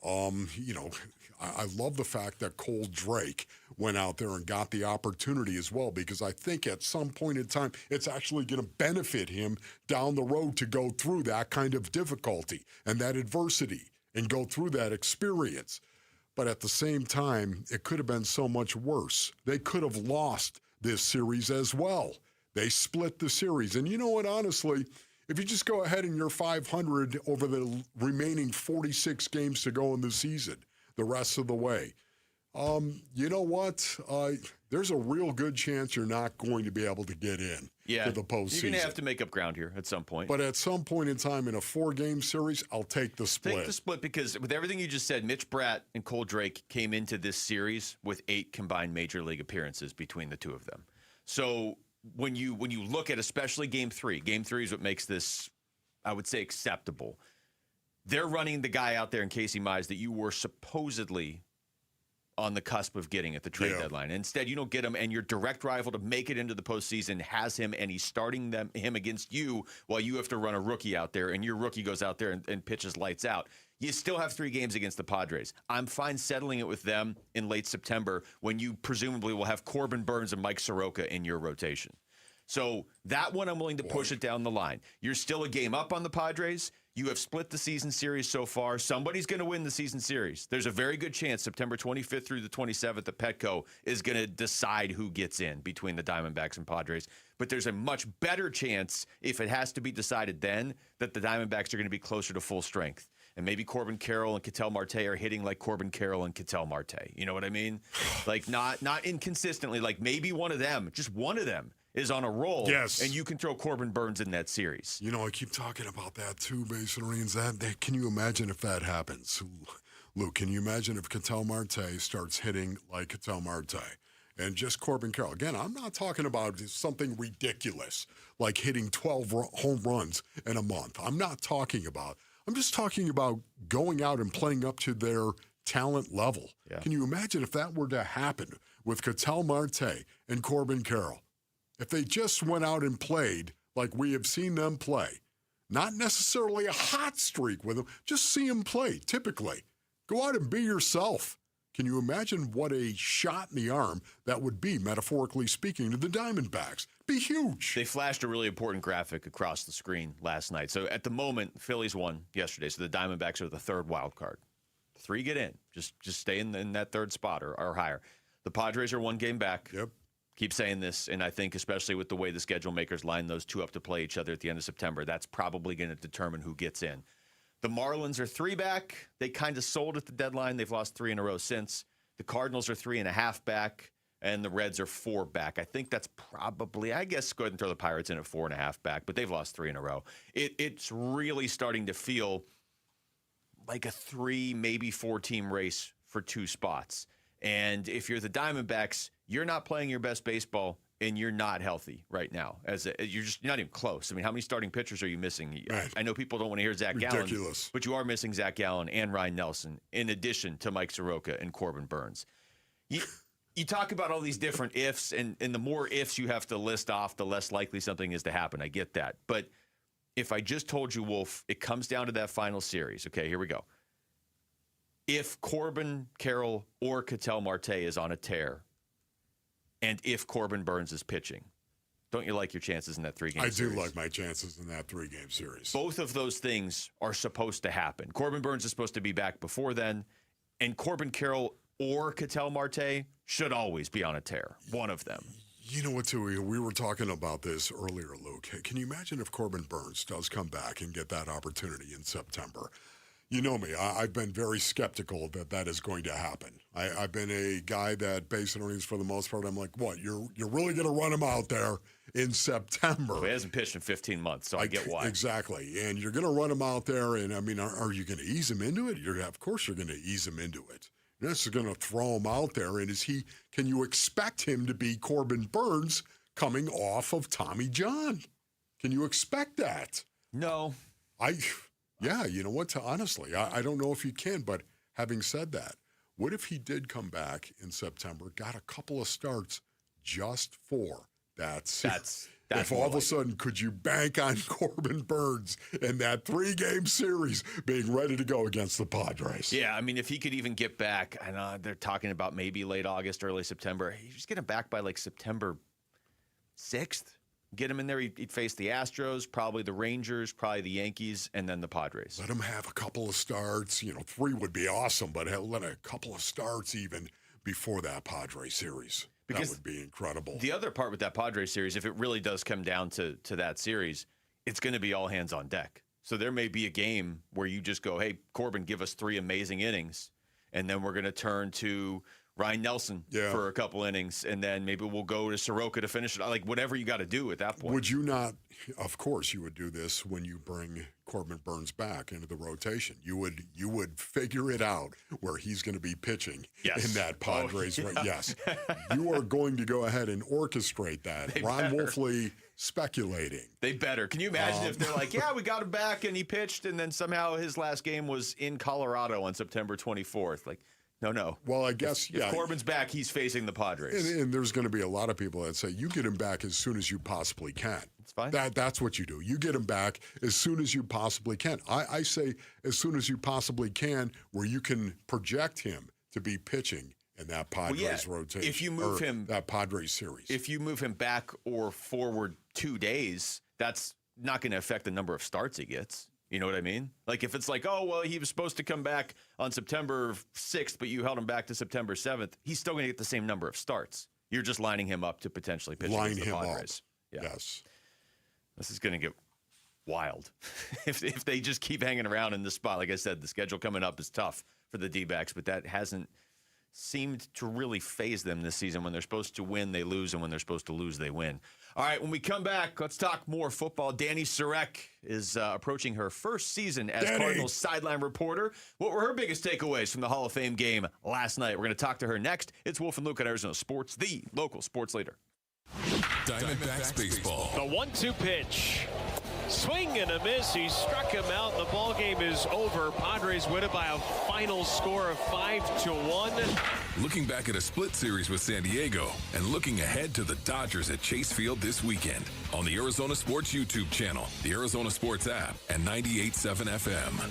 [SPEAKER 2] I love the fact that Cole Drake went out there and got the opportunity as well, because I think at some point in time, it's actually going to benefit him down the road to go through that kind of difficulty and that adversity and go through that experience. But at the same time, it could have been so much worse. They could have lost this series as well. They split the series. And you know what, honestly, if you just go ahead and you're 500 over the remaining 46 games to go in the season, the rest of the way, you know what? There's a real good chance you're not going to be able to get in to the postseason.
[SPEAKER 6] You're going to have to make up ground here at some point.
[SPEAKER 2] But at some point in time in a 4-game series, I'll take the split.
[SPEAKER 6] Take the split because with everything you just said, Mitch Bratt and Cole Drake came into this series with 8 combined major league appearances between the 2 of them. So when you look at especially Game 3 is what makes this, I would say, acceptable. They're running the guy out there in Casey Mize that you were supposedly on the cusp of getting at the trade deadline. Instead, you don't get him, and your direct rival to make it into the postseason has him, and he's starting him against you while you have to run a rookie out there, and your rookie goes out there and pitches lights out. You still have 3 games against the Padres. I'm fine settling it with them in late September when you presumably will have Corbin Burns and Mike Soroka in your rotation. So that one I'm willing to push it down the line. You're still a game up on the Padres. You have split the season series so far. Somebody's going to win the season series. There's a very good chance September 25th through the 27th at Petco is going to decide who gets in between the Diamondbacks and Padres. But there's a much better chance, if it has to be decided then, that the Diamondbacks are going to be closer to full strength. And maybe Corbin Carroll and Ketel Marte are hitting like Corbin Carroll and Ketel Marte. You know what I mean? Like not inconsistently, like maybe one of them, just one of them, is on a roll.
[SPEAKER 2] Yes.
[SPEAKER 6] And you can throw Corbin Burns in that series.
[SPEAKER 2] I keep talking about that too, Basin Reigns. Can you imagine if that happens? Luke, can you imagine if Ketel Marte starts hitting like Ketel Marte? And just Corbin Carroll. Again, I'm not talking about something ridiculous like hitting 12 home runs in a month. I'm just talking about going out and playing up to their talent level. Yeah. Can you imagine if that were to happen with Ketel Marte and Corbin Carroll? If they just went out and played like we have seen them play, not necessarily a hot streak with them, just see them play, typically. Go out and be yourself. Can you imagine what a shot in the arm that would be, metaphorically speaking, to the Diamondbacks? Be huge.
[SPEAKER 6] They flashed a really important graphic across the screen last night. So at the moment, Phillies won yesterday, so the Diamondbacks are the 3rd wild card. 3 get in. Just stay in that 3rd spot or higher. The Padres are 1 game back.
[SPEAKER 2] Yep.
[SPEAKER 6] Keep saying this, and I think especially with the way the schedule makers line those 2 up to play each other at the end of September, that's probably going to determine who gets in. The Marlins are 3 back. They kind of sold at the deadline. They've lost 3 in a row since. The Cardinals are 3.5 back, and the Reds are 4 back. I think that's probably, I guess, go ahead and throw the Pirates in at 4.5 back, but they've lost 3 in a row. It's really starting to feel like a 3, maybe 4-team race for 2 spots. And if you're the Diamondbacks, you're not playing your best baseball and you're not healthy right now, you're not even close. I mean, how many starting pitchers are you missing?
[SPEAKER 2] Right.
[SPEAKER 6] I know people don't want to hear Zach Gallen, but you are missing Zach Gallen and Ryan Nelson, in addition to Mike Soroka and Corbin Burns. You talk about all these different ifs, and the more ifs you have to list off, the less likely something is to happen. I get that. But if I just told you, Wolf, it comes down to that final series. Okay, here we go. If Corbin Carroll or Ketel Marte is on a tear, and if Corbin Burns is pitching, don't you like your chances in that 3-game series?
[SPEAKER 2] I do like my chances in that 3-game series.
[SPEAKER 6] Both of those things are supposed to happen. Corbin Burns is supposed to be back before then, and Corbin Carroll or Ketel Marte should always be on a tear. One of them.
[SPEAKER 2] You know what, too? We were talking about this earlier, Luke. Can you imagine if Corbin Burns does come back and get that opportunity in September? You know me. I've been very skeptical that is going to happen. I've been a guy that base earnings for the most part, I'm like, what? You're really going to run him out there in September?
[SPEAKER 6] Well, he hasn't pitched in 15 months, so I get why.
[SPEAKER 2] Exactly. And you're going to run him out there, and I mean, are you going to ease him into it? Of course you're going to ease him into it. You're not just going to throw him out there. And can you expect him to be Corbin Burns coming off of Tommy John? Can you expect that?
[SPEAKER 6] No.
[SPEAKER 2] Yeah, you know what? Honestly, I don't know if you can. But having said that, what if he did come back in September, got a couple of starts just for that season? If all of a sudden, could you bank on Corbin Burns in that 3-game series being ready to go against the Padres?
[SPEAKER 6] Yeah, I mean, if he could even get back, I know they're talking about maybe late August, early September. He's just getting back by like September 6th. Get him in there. He'd face the Astros, probably the Rangers, probably the Yankees, and then the Padres.
[SPEAKER 2] Let him have a couple of starts. 3 would be awesome, but let a couple of starts even before that Padres series. Because that would be incredible.
[SPEAKER 6] The other part with that Padres series, if it really does come down to that series, it's going to be all hands on deck. So there may be a game where you just go, hey, Corbin, give us 3 amazing innings, and then we're going to turn to Ryan Nelson for a couple innings, and then maybe we'll go to Soroka to finish it. Like, whatever you got to do at that point.
[SPEAKER 2] Would you not, of course you would do this when you bring Corbin Burns back into the rotation. You would figure it out where he's going to be pitching in that Padres. Yes. You are going to go ahead and orchestrate that. Ron Wolfley speculating.
[SPEAKER 6] They better. Can you imagine if they're like, yeah, we got him back and he pitched, and then somehow his last game was in Colorado on September 24th. Like, no.
[SPEAKER 2] Well, I guess,
[SPEAKER 6] if Corbin's back, he's facing the Padres.
[SPEAKER 2] And there's going to be a lot of people that say, you get him back as soon as you possibly can.
[SPEAKER 6] It's fine.
[SPEAKER 2] That's what you do. You get him back as soon as you possibly can. I say as soon as you possibly can, where you can project him to be pitching in that Padres rotation.
[SPEAKER 6] If you move him,
[SPEAKER 2] that Padres series.
[SPEAKER 6] If you move him back or forward 2 days, that's not going to affect the number of starts he gets. You know what I mean? Like, if it's like, oh, well, he was supposed to come back on September 6th, but you held him back to September 7th, he's still going to get the same number of starts. You're just lining him up to potentially pitch against the Padres.
[SPEAKER 2] Yeah. Yes.
[SPEAKER 6] This is going to get wild if they just keep hanging around in this spot. Like I said, the schedule coming up is tough for the D-backs, but that hasn't seemed to really phase them this season. When they're supposed to win, they lose, and when they're supposed to lose, they win. All right, when we come back, let's talk more football. Danny Sarek is approaching her first season as Cardinals sideline reporter. What were her biggest takeaways from the Hall of Fame game last night? We're going to talk to her next. It's Wolf and Luke at Arizona Sports, the local sports leader.
[SPEAKER 4] Diamondbacks baseball.
[SPEAKER 9] The 1-2 pitch. Swing and a miss. He struck him out. The ball game is over. Padres win it by a final score of 5-1.
[SPEAKER 4] Looking back at a split series with San Diego and looking ahead to the Dodgers at Chase Field this weekend on the Arizona Sports YouTube channel, the Arizona Sports app, and 98.7 FM.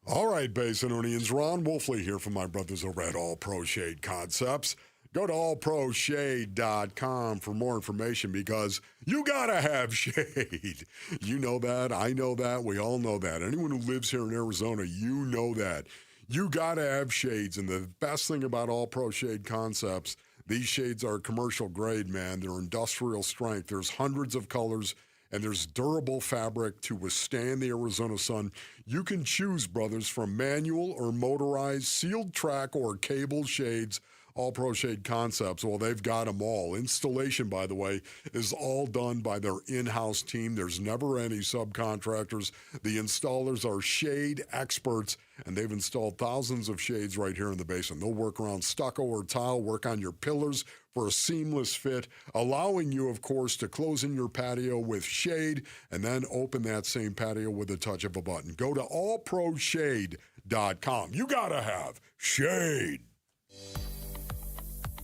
[SPEAKER 2] All right, Basinonians. Ron Wolfley here from my brothers over at All Pro Shade Concepts. Go to allproshade.com for more information because you got to have shade. You know that. I know that. We all know that. Anyone who lives here in Arizona, you know that. You got to have shades. And the best thing about All Pro Shade Concepts, these shades are commercial grade, man. They're industrial strength. There's hundreds of colors, and there's durable fabric to withstand the Arizona sun. You can choose, brothers, from manual or motorized, sealed track or cable shades. All Pro Shade Concepts, well, they've got them all. Installation, by the way, is all done by their in-house team. There's never any subcontractors. The installers are shade experts, and they've installed thousands of shades right here in the basin. They'll work around stucco or tile, work on your pillars for a seamless fit, allowing you, of course, to close in your patio with shade and then open that same patio with a touch of a button. Go to allproshade.com. You got to have shade.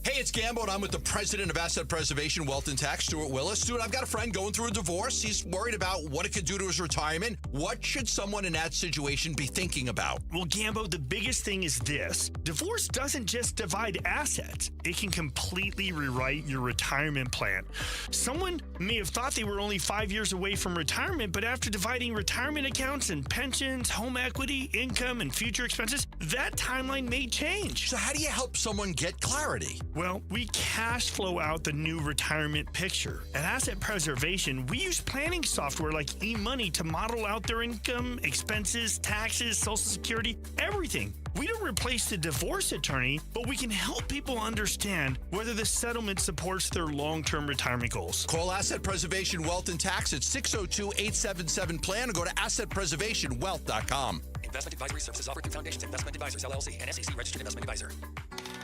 [SPEAKER 1] Hey, it's Gambo, and I'm with the president of Asset Preservation, Wealth and Tax, Stuart Willis. Stuart, I've got a friend going through a divorce. He's worried about what it could do to his retirement. What should someone in that situation be thinking about?
[SPEAKER 11] Well, Gambo, the biggest thing is this. Divorce doesn't just divide assets. It can completely rewrite your retirement plan. Someone may have thought they were only 5 years away from retirement, but after dividing retirement accounts and pensions, home equity, income, and future expenses, that timeline may change.
[SPEAKER 1] So how do you help someone get clarity?
[SPEAKER 11] Well, we cash flow out the new retirement picture. At Asset Preservation, we use planning software like eMoney to model out their income, expenses, taxes, Social Security, everything. We don't replace the divorce attorney, but we can help people understand whether the settlement supports their long-term retirement goals.
[SPEAKER 1] Call Asset Preservation Wealth and Tax at 602-877-PLAN or go to assetpreservationwealth.com.
[SPEAKER 12] Investment advisory services offered through Foundations Investment Advisors, LLC, and SEC Registered Investment Advisor.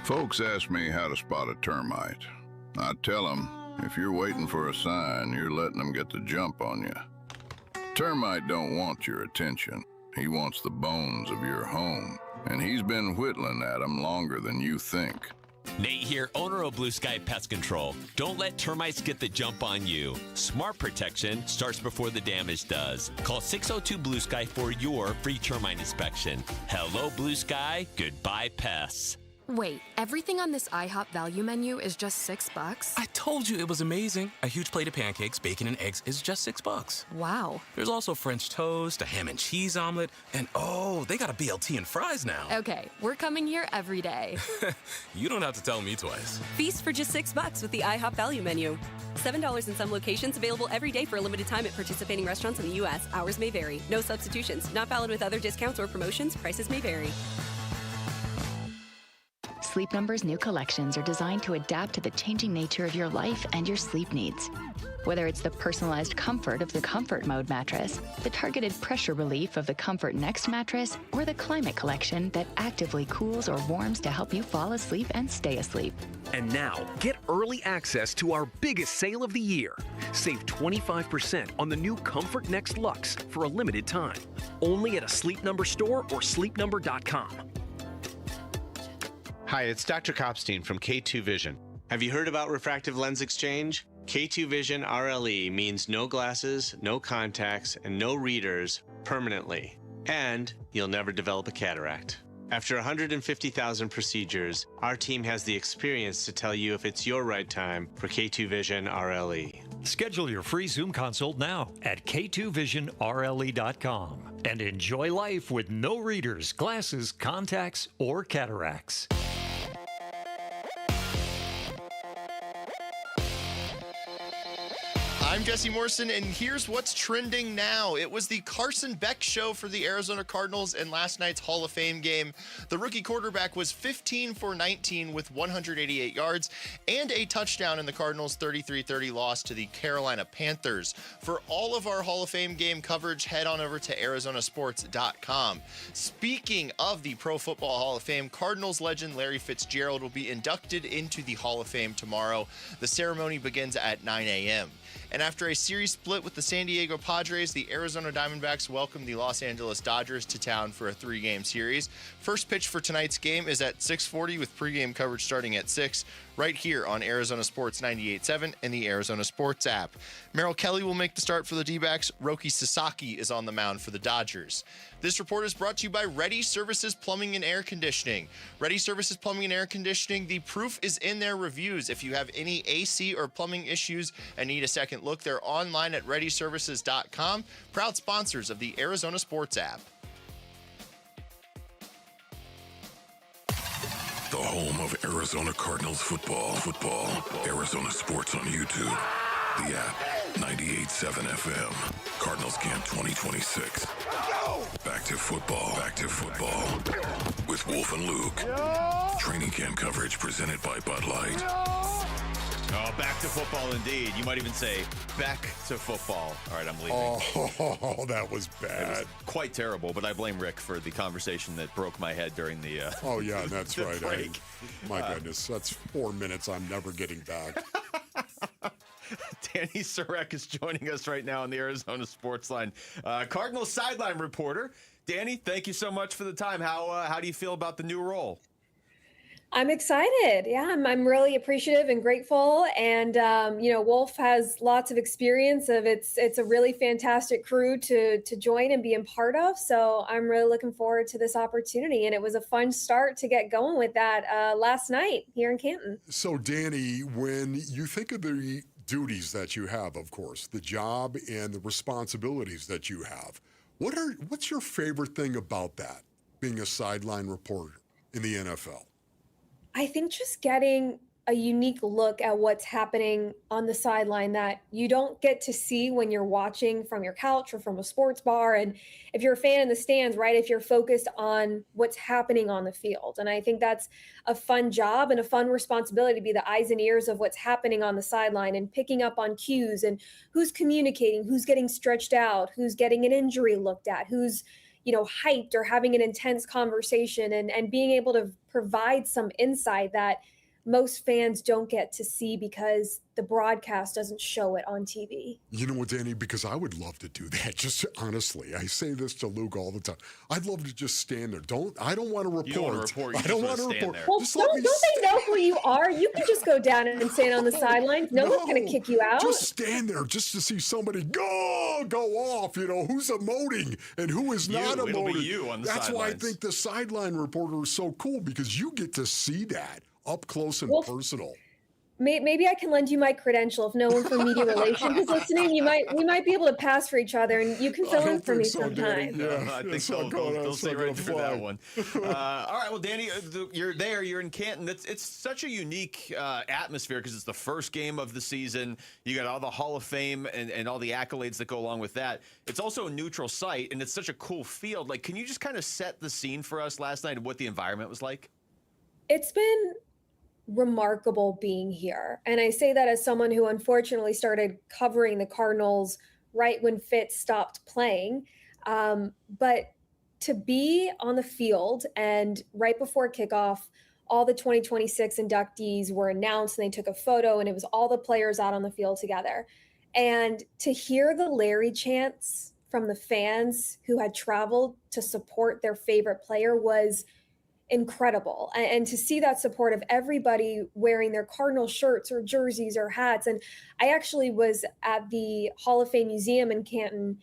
[SPEAKER 17] Folks ask me how to spot a termite. I tell them, if you're waiting for a sign, you're letting them get the jump on you. Termite don't want your attention. He wants the bones of your home, and he's been whittling at them longer than you think.
[SPEAKER 23] Nate here, owner of Blue Sky Pest Control. Don't let termites get the jump on you. Smart protection starts before the damage does. Call 602-BLUE-SKY for your free termite inspection. Hello, Blue Sky. Goodbye, pests.
[SPEAKER 24] Wait, everything on this IHOP value menu is just $6?
[SPEAKER 25] I told you it was amazing. A huge plate of pancakes, bacon, and eggs is just $6.
[SPEAKER 24] Wow.
[SPEAKER 25] There's also French toast, a ham and cheese omelet, and oh, they got a BLT and fries now.
[SPEAKER 24] Okay, we're coming here every day.
[SPEAKER 25] You don't have to tell me twice.
[SPEAKER 27] Feast for just $6 with the IHOP value menu. $7 in some locations, available every day for a limited time at participating restaurants in the U.S. Hours may vary. No substitutions. Not valid with other discounts or promotions. Prices may vary.
[SPEAKER 29] Sleep Number's new collections are designed to adapt to the changing nature of your life and your sleep needs. Whether it's the personalized comfort of the Comfort Mode mattress, the targeted pressure relief of the Comfort Next mattress, or the Climate Collection that actively cools or warms to help you fall asleep and stay asleep.
[SPEAKER 30] And now, get early access to our biggest sale of the year. Save 25% on the new Comfort Next Luxe for a limited time. Only at a Sleep Number store or sleepnumber.com.
[SPEAKER 31] Hi, it's Dr. Kopstein from K2 Vision. Have you heard about refractive lens exchange? K2 Vision RLE means no glasses, no contacts, and no readers permanently. And you'll never develop a cataract. After 150,000 procedures, our team has the experience to tell you if it's your right time for K2 Vision RLE.
[SPEAKER 32] Schedule your free Zoom consult now at k2visionrle.com and enjoy life with no readers, glasses, contacts, or cataracts.
[SPEAKER 33] I'm Jesse Morrison, and here's what's trending now. It was the Carson Beck show for the Arizona Cardinals in last night's Hall of Fame game. The rookie quarterback was 15 for 19 with 188 yards and a touchdown in the Cardinals' 33-30 loss to the Carolina Panthers. For all of our Hall of Fame game coverage, head on over to arizonasports.com. Speaking of the Pro Football Hall of Fame, Cardinals legend Larry Fitzgerald will be inducted into the Hall of Fame tomorrow. The ceremony begins at 9 a.m. And after a series split with the San Diego Padres, the Arizona Diamondbacks welcome the Los Angeles Dodgers to town for a 3-game series. First pitch for tonight's game is at 6:40 with pregame coverage starting at 6, right here on Arizona Sports 98.7 and the Arizona Sports app. Merrill Kelly will make the start for the D-backs. Roki Sasaki is on the mound for the Dodgers. This report is brought to you by Ready Services Plumbing and Air Conditioning. Ready Services Plumbing and Air Conditioning, the proof is in their reviews. If you have any AC or plumbing issues and need a second look, they're online at ReadyServices.com. Proud sponsors of the Arizona Sports app.
[SPEAKER 4] The home of Arizona Cardinals football. Arizona Sports on YouTube. The app, 98.7 FM. Cardinals Camp 2026. Back to football. With Wolf and Luke. Training camp coverage presented by Bud Light.
[SPEAKER 6] Oh, back to football indeed. You might even say back to football. All right, I'm leaving.
[SPEAKER 2] Oh, that was bad.
[SPEAKER 6] It was quite terrible, but I blame Rick for the conversation that broke my head during the
[SPEAKER 2] oh, yeah, that's
[SPEAKER 6] the
[SPEAKER 2] right.
[SPEAKER 6] break.
[SPEAKER 2] My goodness, that's 4 minutes I'm never getting back.
[SPEAKER 6] Danny Sarek is joining us right now on the Arizona Sports Line. Cardinals sideline reporter. Danny, thank you so much for the time. How do you feel about the new role?
[SPEAKER 3] I'm excited. Yeah, I'm really appreciative and grateful. And, Wolf has lots of experience it's a really fantastic crew to join and be a part of. So I'm really looking forward to this opportunity. And it was a fun start to get going with that last night here in Canton.
[SPEAKER 2] So, Danny, when you think of the duties that you have, of course, the job and the responsibilities that you have, what's your favorite thing about that, being a sideline reporter in the NFL?
[SPEAKER 3] I think just getting a unique look at what's happening on the sideline that you don't get to see when you're watching from your couch or from a sports bar. And if you're a fan in the stands, right, if you're focused on what's happening on the field. And I think that's a fun job and a fun responsibility to be the eyes and ears of what's happening on the sideline and picking up on cues and who's communicating, who's getting stretched out, who's getting an injury looked at, who's hyped or having an intense conversation and being able to provide some insight that most fans don't get to see because the broadcast doesn't show it on TV.
[SPEAKER 2] You know what, Danny? Because I would love to do that. Just honestly, I say this to Luke all the time. I'd love to just stand there. I don't want to report.
[SPEAKER 6] You don't want to report.
[SPEAKER 2] I don't want to report.
[SPEAKER 3] Well, don't they know who you are? You can just go down and stand on the sidelines. No one's going to kick you out.
[SPEAKER 2] Just stand there just to see somebody go off. Who's emoting and who is not emoting.
[SPEAKER 6] It'll be you on the
[SPEAKER 2] That's why I
[SPEAKER 6] sidelines.
[SPEAKER 2] think the sideline reporter is so cool because you get to see that up close and personal.
[SPEAKER 3] Maybe I can lend you my credential if no one from media relations is listening. We might be able to pass for each other, and you can fill in for me sometime.
[SPEAKER 2] Yeah,
[SPEAKER 6] I think they'll stay right through that one. All right, well, Danny, you're there. You're in Canton. It's such a unique atmosphere because it's the first game of the season. You got all the Hall of Fame and all the accolades that go along with that. It's also a neutral site, and it's such a cool field. Like, can you just kind of set the scene for us last night of what the environment was like?
[SPEAKER 3] It's been remarkable being here. And I say that as someone who unfortunately started covering the Cardinals right when Fitz stopped playing. But to be on the field and right before kickoff, all the 2026 inductees were announced and they took a photo and it was all the players out on the field together. And to hear the Larry chants from the fans who had traveled to support their favorite player was incredible. And to see that support of everybody wearing their Cardinal shirts or jerseys or hats. And I actually was at the Hall of Fame Museum in Canton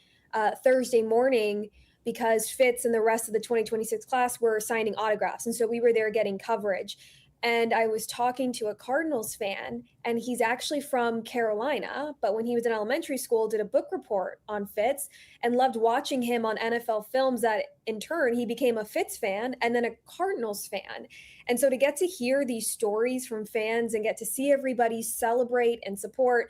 [SPEAKER 3] Thursday morning because Fitz and the rest of the 2026 class were signing autographs. And so we were there getting coverage. And I was talking to a Cardinals fan, and he's actually from Carolina, but when he was in elementary school, did a book report on Fitz and loved watching him on NFL films that in turn, he became a Fitz fan and then a Cardinals fan. And so to get to hear these stories from fans and get to see everybody celebrate and support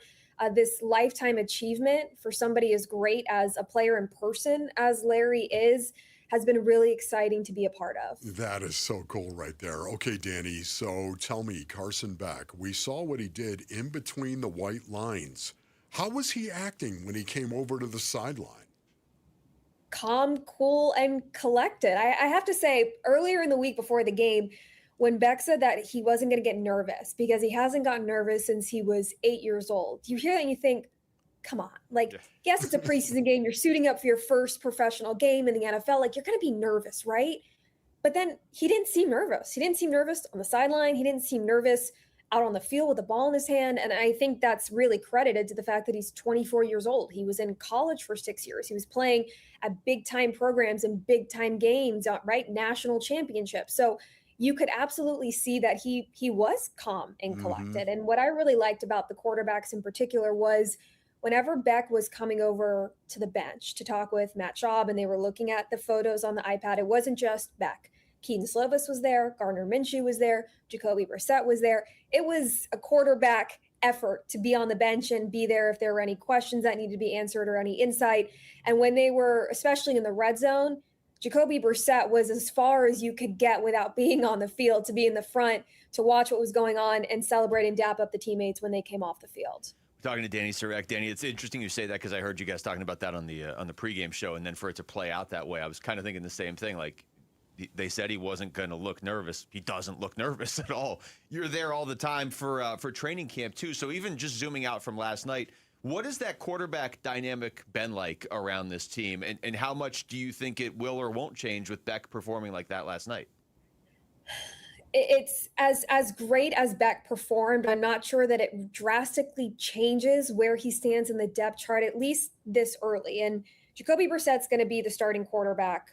[SPEAKER 3] this lifetime achievement for somebody as great as a player in person as Larry is, has been really exciting to be a part of.
[SPEAKER 2] That is so cool right there. Okay, Danny, so tell me, Carson Beck, we saw what he did in between the white lines. How was he acting when he came over to the sideline?
[SPEAKER 3] Calm, cool, and collected. I have to say, earlier in the week before the game, when Beck said that he wasn't going to get nervous because he hasn't gotten nervous since he was 8 years old, you hear that and you think, come on. Like, yes, it's a preseason game. You're suiting up for your first professional game in the NFL. Like, you're going to be nervous, right? But then he didn't seem nervous. He didn't seem nervous on the sideline. He didn't seem nervous out on the field with the ball in his hand. And I think that's really credited to the fact that he's 24 years old. He was in college for 6 years. He was playing at big-time programs and big-time games, right? National championships. So you could absolutely see that he was calm and collected. And what I really liked about the quarterbacks in particular was whenever Beck was coming over to the bench to talk with Matt Schaub and they were looking at the photos on the iPad, it wasn't just Beck. Keaton Slovis was there, Gardner Minshew was there, Jacoby Brissett was there. It was a quarterback effort to be on the bench and be there if there were any questions that needed to be answered or any insight. And when they were, especially in the red zone, Jacoby Brissett was as far as you could get without being on the field, to be in the front, to watch what was going on and celebrate and dap up the teammates when they came off the field.
[SPEAKER 6] Talking to Danny Surek. Danny, it's interesting you say that because I heard you guys talking about that on the pregame show, and then for it to play out that way, I was kind of thinking the same thing. Like, they said he wasn't going to look nervous. He doesn't look nervous at all. You're there all the time for training camp too. So even just zooming out from last night, what has that quarterback dynamic been like around this team, and how much do you think it will or won't change with Beck performing like that last night?
[SPEAKER 3] It's as great as Beck performed. I'm not sure that it drastically changes where he stands in the depth chart, at least this early. And Jacoby Brissett's going to be the starting quarterback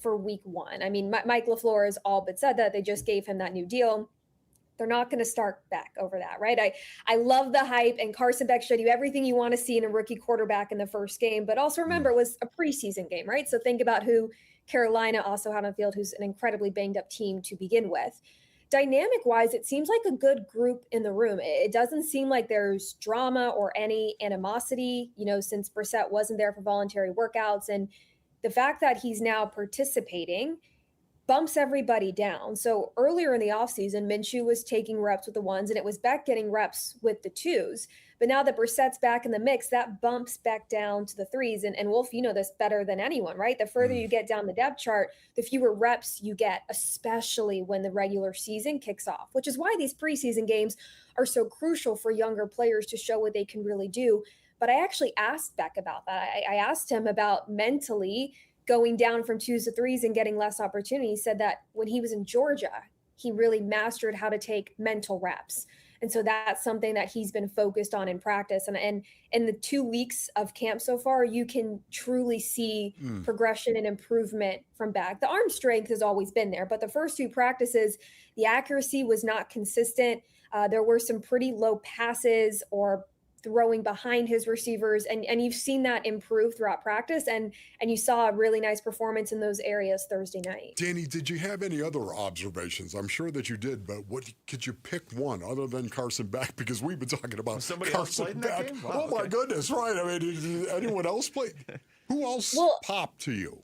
[SPEAKER 3] for week 1. I mean, Mike LaFleur has all but said that. They just gave him that new deal. They're not going to start Beck over that, right? I love the hype, and Carson Beck showed you everything you want to see in a rookie quarterback in the first game. But also remember, it was a preseason game, right? So think about who Carolina also had on the field, who's an incredibly banged up team to begin with. Dynamic wise, it seems like a good group in the room. It doesn't seem like there's drama or any animosity, since Brissett wasn't there for voluntary workouts. And the fact that he's now participating bumps everybody down. So earlier in the offseason, Minshew was taking reps with the ones, and it was Beck getting reps with the twos. But now that Brissett's back in the mix, that bumps Beck down to the threes. And Wolf, you know this better than anyone, right? The further you get down the depth chart, the fewer reps you get, especially when the regular season kicks off, which is why these preseason games are so crucial for younger players to show what they can really do. But I actually asked Beck about that. I asked him about mentally going down from twos to threes and getting less opportunity. He said that when he was in Georgia, he really mastered how to take mental reps. And so that's something that he's been focused on in practice. And in the 2 weeks of camp so far, you can truly see progression and improvement from Beck. The arm strength has always been there, but the first 2 practices, the accuracy was not consistent. There were some pretty low passes or throwing behind his receivers, and you've seen that improve throughout practice, and you saw a really nice performance in those areas Thursday night.
[SPEAKER 2] Danny, did you have any other observations? I'm sure that you did, but what could you pick one other than Carson Beck? Because we've been talking about
[SPEAKER 6] somebody
[SPEAKER 2] Carson
[SPEAKER 6] else played in
[SPEAKER 2] Beck.
[SPEAKER 6] that game? Wow,
[SPEAKER 2] my goodness, right? I mean, did anyone else play? Who else popped to you?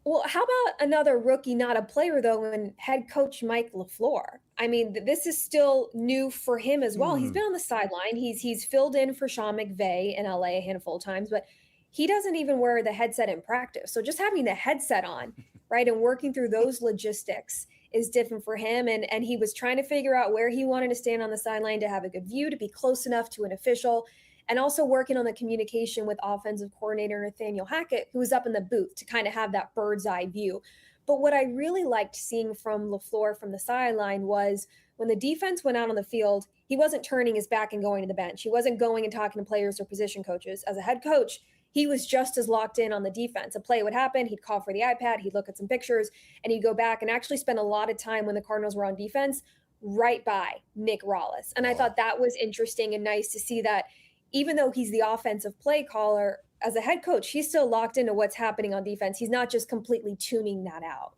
[SPEAKER 3] Well, how about another rookie, not a player, though, and head coach Mike LaFleur? I mean, this is still new for him as well. He's been on the sideline. He's filled in for Sean McVay in LA a handful of times, but he doesn't even wear the headset in practice. So just having the headset on, right, and working through those logistics is different for him. And he was trying to figure out where he wanted to stand on the sideline to have a good view, to be close enough to an official, and also working on the communication with offensive coordinator Nathaniel Hackett, who was up in the booth, to kind of have that bird's eye view. But what I really liked seeing from LaFleur from the sideline was when the defense went out on the field, he wasn't turning his back and going to the bench. He wasn't going and talking to players or position coaches. As a head coach, he was just as locked in on the defense. A play would happen, he'd call for the iPad, he'd look at some pictures, and he'd go back and actually spend a lot of time when the Cardinals were on defense right by Nick Rallis. And I thought that was interesting and nice to see that even though he's the offensive play caller, as a head coach, he's still locked into what's happening on defense. He's not just completely tuning that out.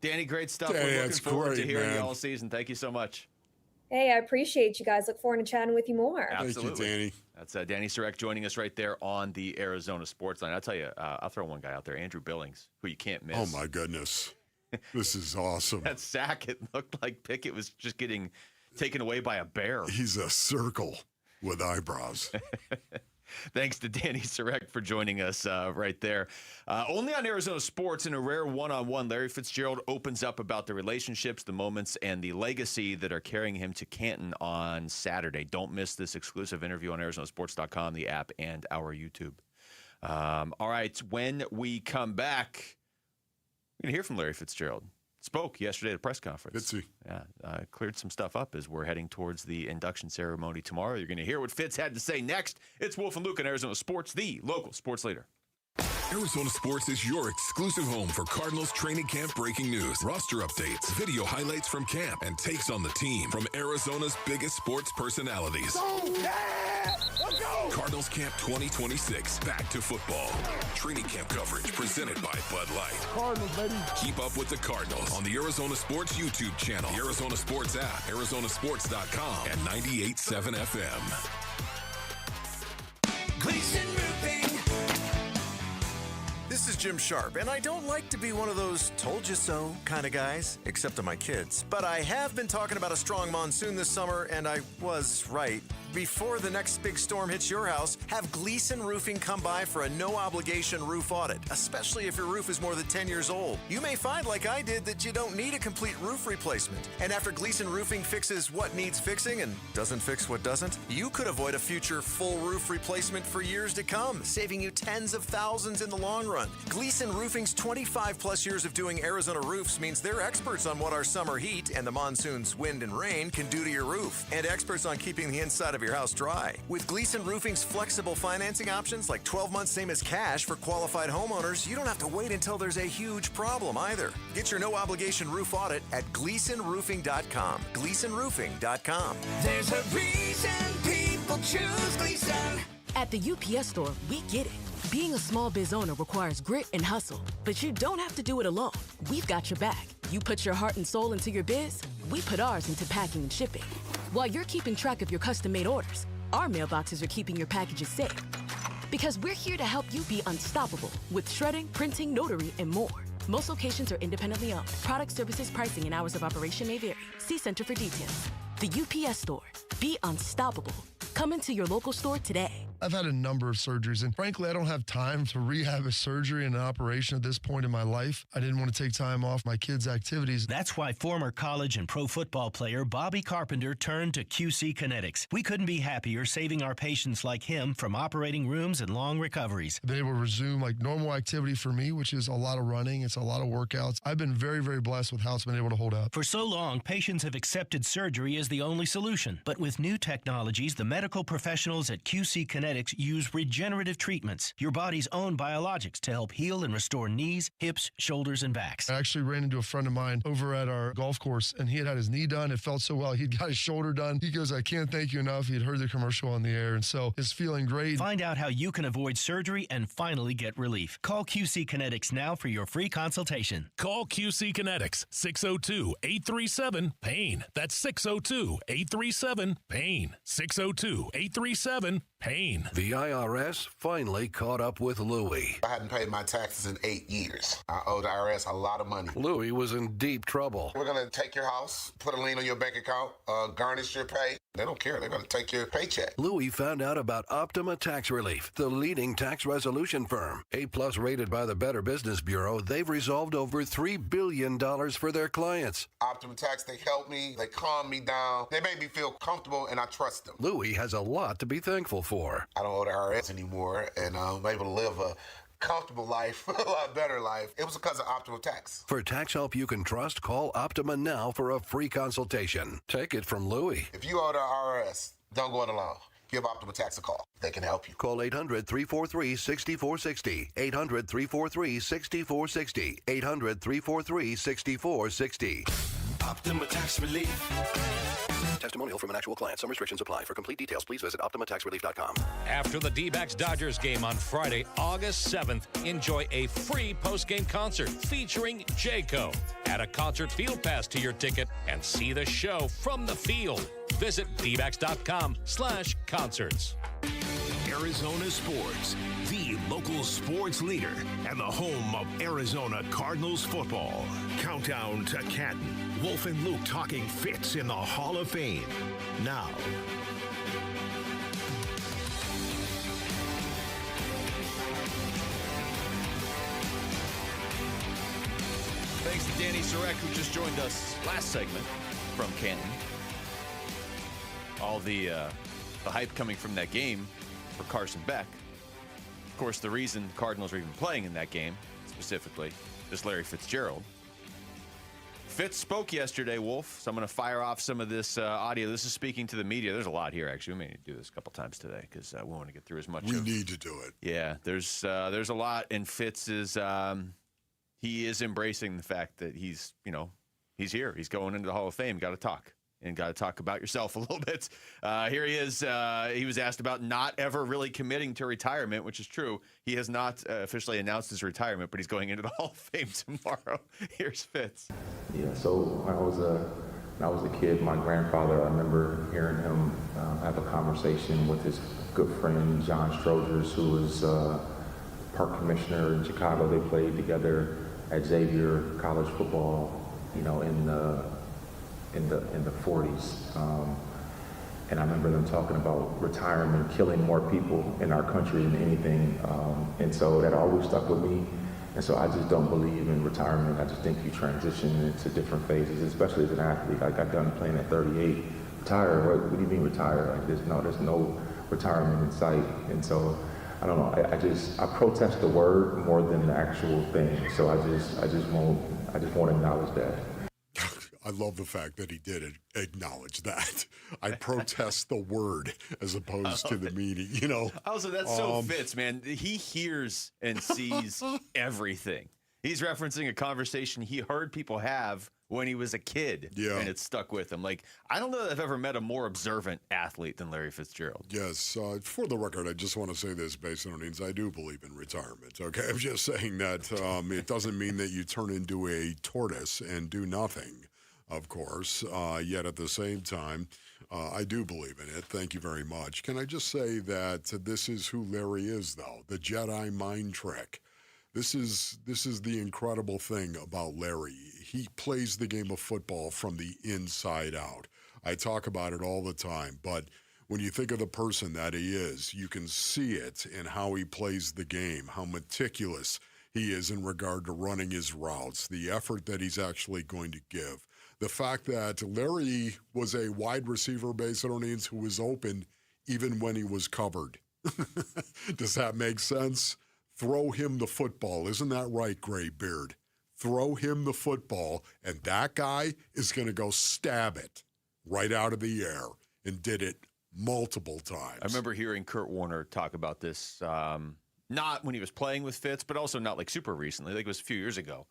[SPEAKER 6] Danny, great stuff.
[SPEAKER 2] Danny,
[SPEAKER 6] We're looking forward to hearing you
[SPEAKER 2] man.
[SPEAKER 6] all season. Thank you so much.
[SPEAKER 3] Hey, I appreciate you guys. Look forward to chatting with you more.
[SPEAKER 6] Absolutely.
[SPEAKER 2] Thank you, Danny.
[SPEAKER 6] That's Danny Surek joining us right there on the Arizona Sports Line. I'll tell you, I'll throw one guy out there, Andrew Billings, who you can't miss.
[SPEAKER 2] Oh, my goodness. This is awesome.
[SPEAKER 6] That sack, it looked like Pickett was just getting taken away by a bear.
[SPEAKER 2] He's a circle with eyebrows.
[SPEAKER 6] Thanks to Danny Surek for joining us right there. Only on Arizona Sports, in a rare one-on-one, Larry Fitzgerald opens up about the relationships, the moments, and the legacy that are carrying him to Canton on Saturday. Don't miss this exclusive interview on ArizonaSports.com, the app, and our YouTube. All right, when we come back, we're going to hear from Larry Fitzgerald. Spoke yesterday at a press conference.
[SPEAKER 2] Fitzy.
[SPEAKER 6] Yeah, cleared some stuff up as we're heading towards the induction ceremony tomorrow. You're going to hear what Fitz had to say next. It's Wolf and Luke on Arizona Sports, the local sports leader.
[SPEAKER 4] Arizona Sports is your exclusive home for Cardinals training camp breaking news, roster updates, video highlights from camp, and takes on the team from Arizona's biggest sports personalities. Let's go! Cardinals Camp 2026, back to football. Training camp coverage presented by Bud Light.
[SPEAKER 2] Cardinals, baby.
[SPEAKER 4] Keep up with the Cardinals on the Arizona Sports YouTube channel, the Arizona Sports app, ArizonaSports.com, and 98.7 FM.
[SPEAKER 5] Gleason Roofing. This is Jim Sharp, and I don't like to be one of those told you so kind of guys, except to my kids. But I have been talking about a strong monsoon this summer, and I was right. Before the next big storm hits your house, have Gleason Roofing come by for a no-obligation roof audit, especially if your roof is more than 10 years old. You may find, like I did, that you don't need a complete roof replacement. And after Gleason Roofing fixes what needs fixing and doesn't fix what doesn't, you could avoid a future full roof replacement for years to come, saving you tens of thousands in the long run. Gleason Roofing's 25-plus years of doing Arizona roofs means they're experts on what our summer heat and the monsoon's wind and rain can do to your roof, and experts on keeping the inside of your house dry. With Gleason Roofing's flexible financing options like 12 months same as cash for qualified homeowners, you don't have to wait until there's a huge problem either. Get your no-obligation roof audit at GleasonRoofing.com. GleasonRoofing.com.
[SPEAKER 7] There's a reason people choose Gleason.
[SPEAKER 8] At the UPS store, we get it. Being a small biz owner requires grit and hustle, but you don't have to do it alone. We've got your back. You put your heart and soul into your biz, we put ours into packing and shipping. While you're keeping track of your custom-made orders, our mailboxes are keeping your packages safe. Because we're here to help you be unstoppable with shredding, printing, notary, and more. Most locations are independently owned. Product, services, pricing, and hours of operation may vary. See Center for details. The UPS store. Be unstoppable. Come into your local store today.
[SPEAKER 10] I've had a number of surgeries, and frankly, I don't have time to rehab a surgery and an operation at this point in my life. I didn't want to take time off my kids' activities.
[SPEAKER 13] That's why former college and pro football player Bobby Carpenter turned to QC Kinetics. We couldn't be happier saving our patients like him from operating rooms and long recoveries.
[SPEAKER 10] I've been able to resume like normal activity for me, which is a lot of running. It's a lot of workouts. I've been very, very blessed with how it's been able to hold up.
[SPEAKER 13] For so long, patients have accepted surgery as the only solution. But with new technologies, the medical professionals at QC Kinetics use regenerative treatments, your body's own biologics, to help heal and restore knees, hips, shoulders, and backs.
[SPEAKER 10] I actually ran into a friend of mine over at our golf course, and he had his knee done. It felt so well. He'd got his shoulder done. He goes, I can't thank you enough. He had heard the commercial on the air, and so it's feeling great.
[SPEAKER 13] Find out how you can avoid surgery and finally get relief. Call QC Kinetics now for your free consultation.
[SPEAKER 14] Call QC Kinetics, 602-837-PAIN. That's 602-837-PAIN. 602-837-PAIN.
[SPEAKER 15] The IRS finally caught up with Louie.
[SPEAKER 16] I hadn't paid my taxes in 8 years. I owe the IRS a lot of money.
[SPEAKER 15] Louie was in deep trouble.
[SPEAKER 16] We're going to take your house, put a lien on your bank account, garnish your pay. They don't care. They're going to take your paycheck.
[SPEAKER 15] Louie found out about Optima Tax Relief, the leading tax resolution firm. A-plus rated by the Better Business Bureau, they've resolved over $3 billion for their clients.
[SPEAKER 16] Optima Tax, they help me. They calm me down. They make me feel comfortable, and I trust them.
[SPEAKER 15] Louie has a lot to be thankful for.
[SPEAKER 16] I don't owe the IRS anymore, and I'm able to live a comfortable life, a lot better life. It was because of Optima Tax.
[SPEAKER 15] For tax help you can trust, call Optima now for a free consultation. Take it from Louie.
[SPEAKER 16] If you owe the IRS, don't go it alone. Give Optima Tax a call. They can help you.
[SPEAKER 15] Call 800-343-6460. 800-343-6460. 800-343-6460.
[SPEAKER 7] Optima Tax Relief.
[SPEAKER 15] Testimonial from an actual client. Some restrictions apply. For complete details, please visit OptimaTaxRelief.com.
[SPEAKER 18] After the D-backs-Dodgers game on Friday, August 7th, enjoy a free post-game concert featuring Jayco. Add a concert field pass to your ticket and see the show from the field. Visit dbacks.com/concerts.
[SPEAKER 19] Arizona Sports, the local sports leader and the home of Arizona Cardinals football. Countdown to Canton. Wolf and Luke talking Fitz in the Hall of Fame. Now.
[SPEAKER 6] Thanks to Danny Sarek, who just joined us last segment from Canton. All the hype coming from that game for Carson Beck. Of course, the reason the Cardinals are even playing in that game, specifically, is Larry Fitzgerald. Fitz spoke yesterday, Wolf, so I'm going to fire off some of this audio. This is speaking to the media. There's a lot here, actually. We may need to do this a couple times today because we want to get through as much.
[SPEAKER 2] We need to do it.
[SPEAKER 6] Yeah, there's a lot, and Fitz is he is embracing the fact that he's here. He's going into the Hall of Fame. Got to talk. And got to talk about yourself a little bit. Here he is. He was asked about not ever really committing to retirement, which is true. He has not officially announced his retirement, but he's going into the Hall of Fame tomorrow. Here's Fitz.
[SPEAKER 20] Yeah, so when I was a kid, my grandfather, I remember hearing him have a conversation with his good friend, John Strogers, who was park commissioner in Chicago. They played together at Xavier college football, in the 40s. And I remember them talking about retirement killing more people in our country than anything. And so that always stuck with me. And so I just don't believe in retirement. I just think you transition into different phases, especially as an athlete. I got done playing at 38. Retire? What do you mean retire? Like there's no retirement in sight. And so I don't know. I protest the word more than the actual thing. So I just won't acknowledge that.
[SPEAKER 2] I love the fact that he did acknowledge that. I protest the word as opposed to the meaning,
[SPEAKER 6] Also, that's so Fitz, man. He hears and sees everything. He's referencing a conversation he heard people have when he was a kid, and it stuck with him. Like, I don't know that I've ever met a more observant athlete than Larry Fitzgerald.
[SPEAKER 2] Yes. For the record, I just want to say this based on means I do believe in retirement, okay? I'm just saying that it doesn't mean that you turn into a tortoise and do nothing. Of course, yet at the same time, I do believe in it. Thank you very much. Can I just say that this is who Larry is, though, the Jedi mind trick. This is the incredible thing about Larry. He plays the game of football from the inside out. I talk about it all the time, but when you think of the person that he is, you can see it in how he plays the game, how meticulous he is in regard to running his routes, the effort that he's actually going to give. The fact that Larry was a wide receiver based on needs who was open even when he was covered. Does that make sense? Throw him the football. Isn't that right, Gray Beard? Throw him the football, and that guy is going to go stab it right out of the air, and did it multiple times.
[SPEAKER 6] I remember hearing Kurt Warner talk about this, not when he was playing with Fitz, but also not like super recently. Like it was a few years ago.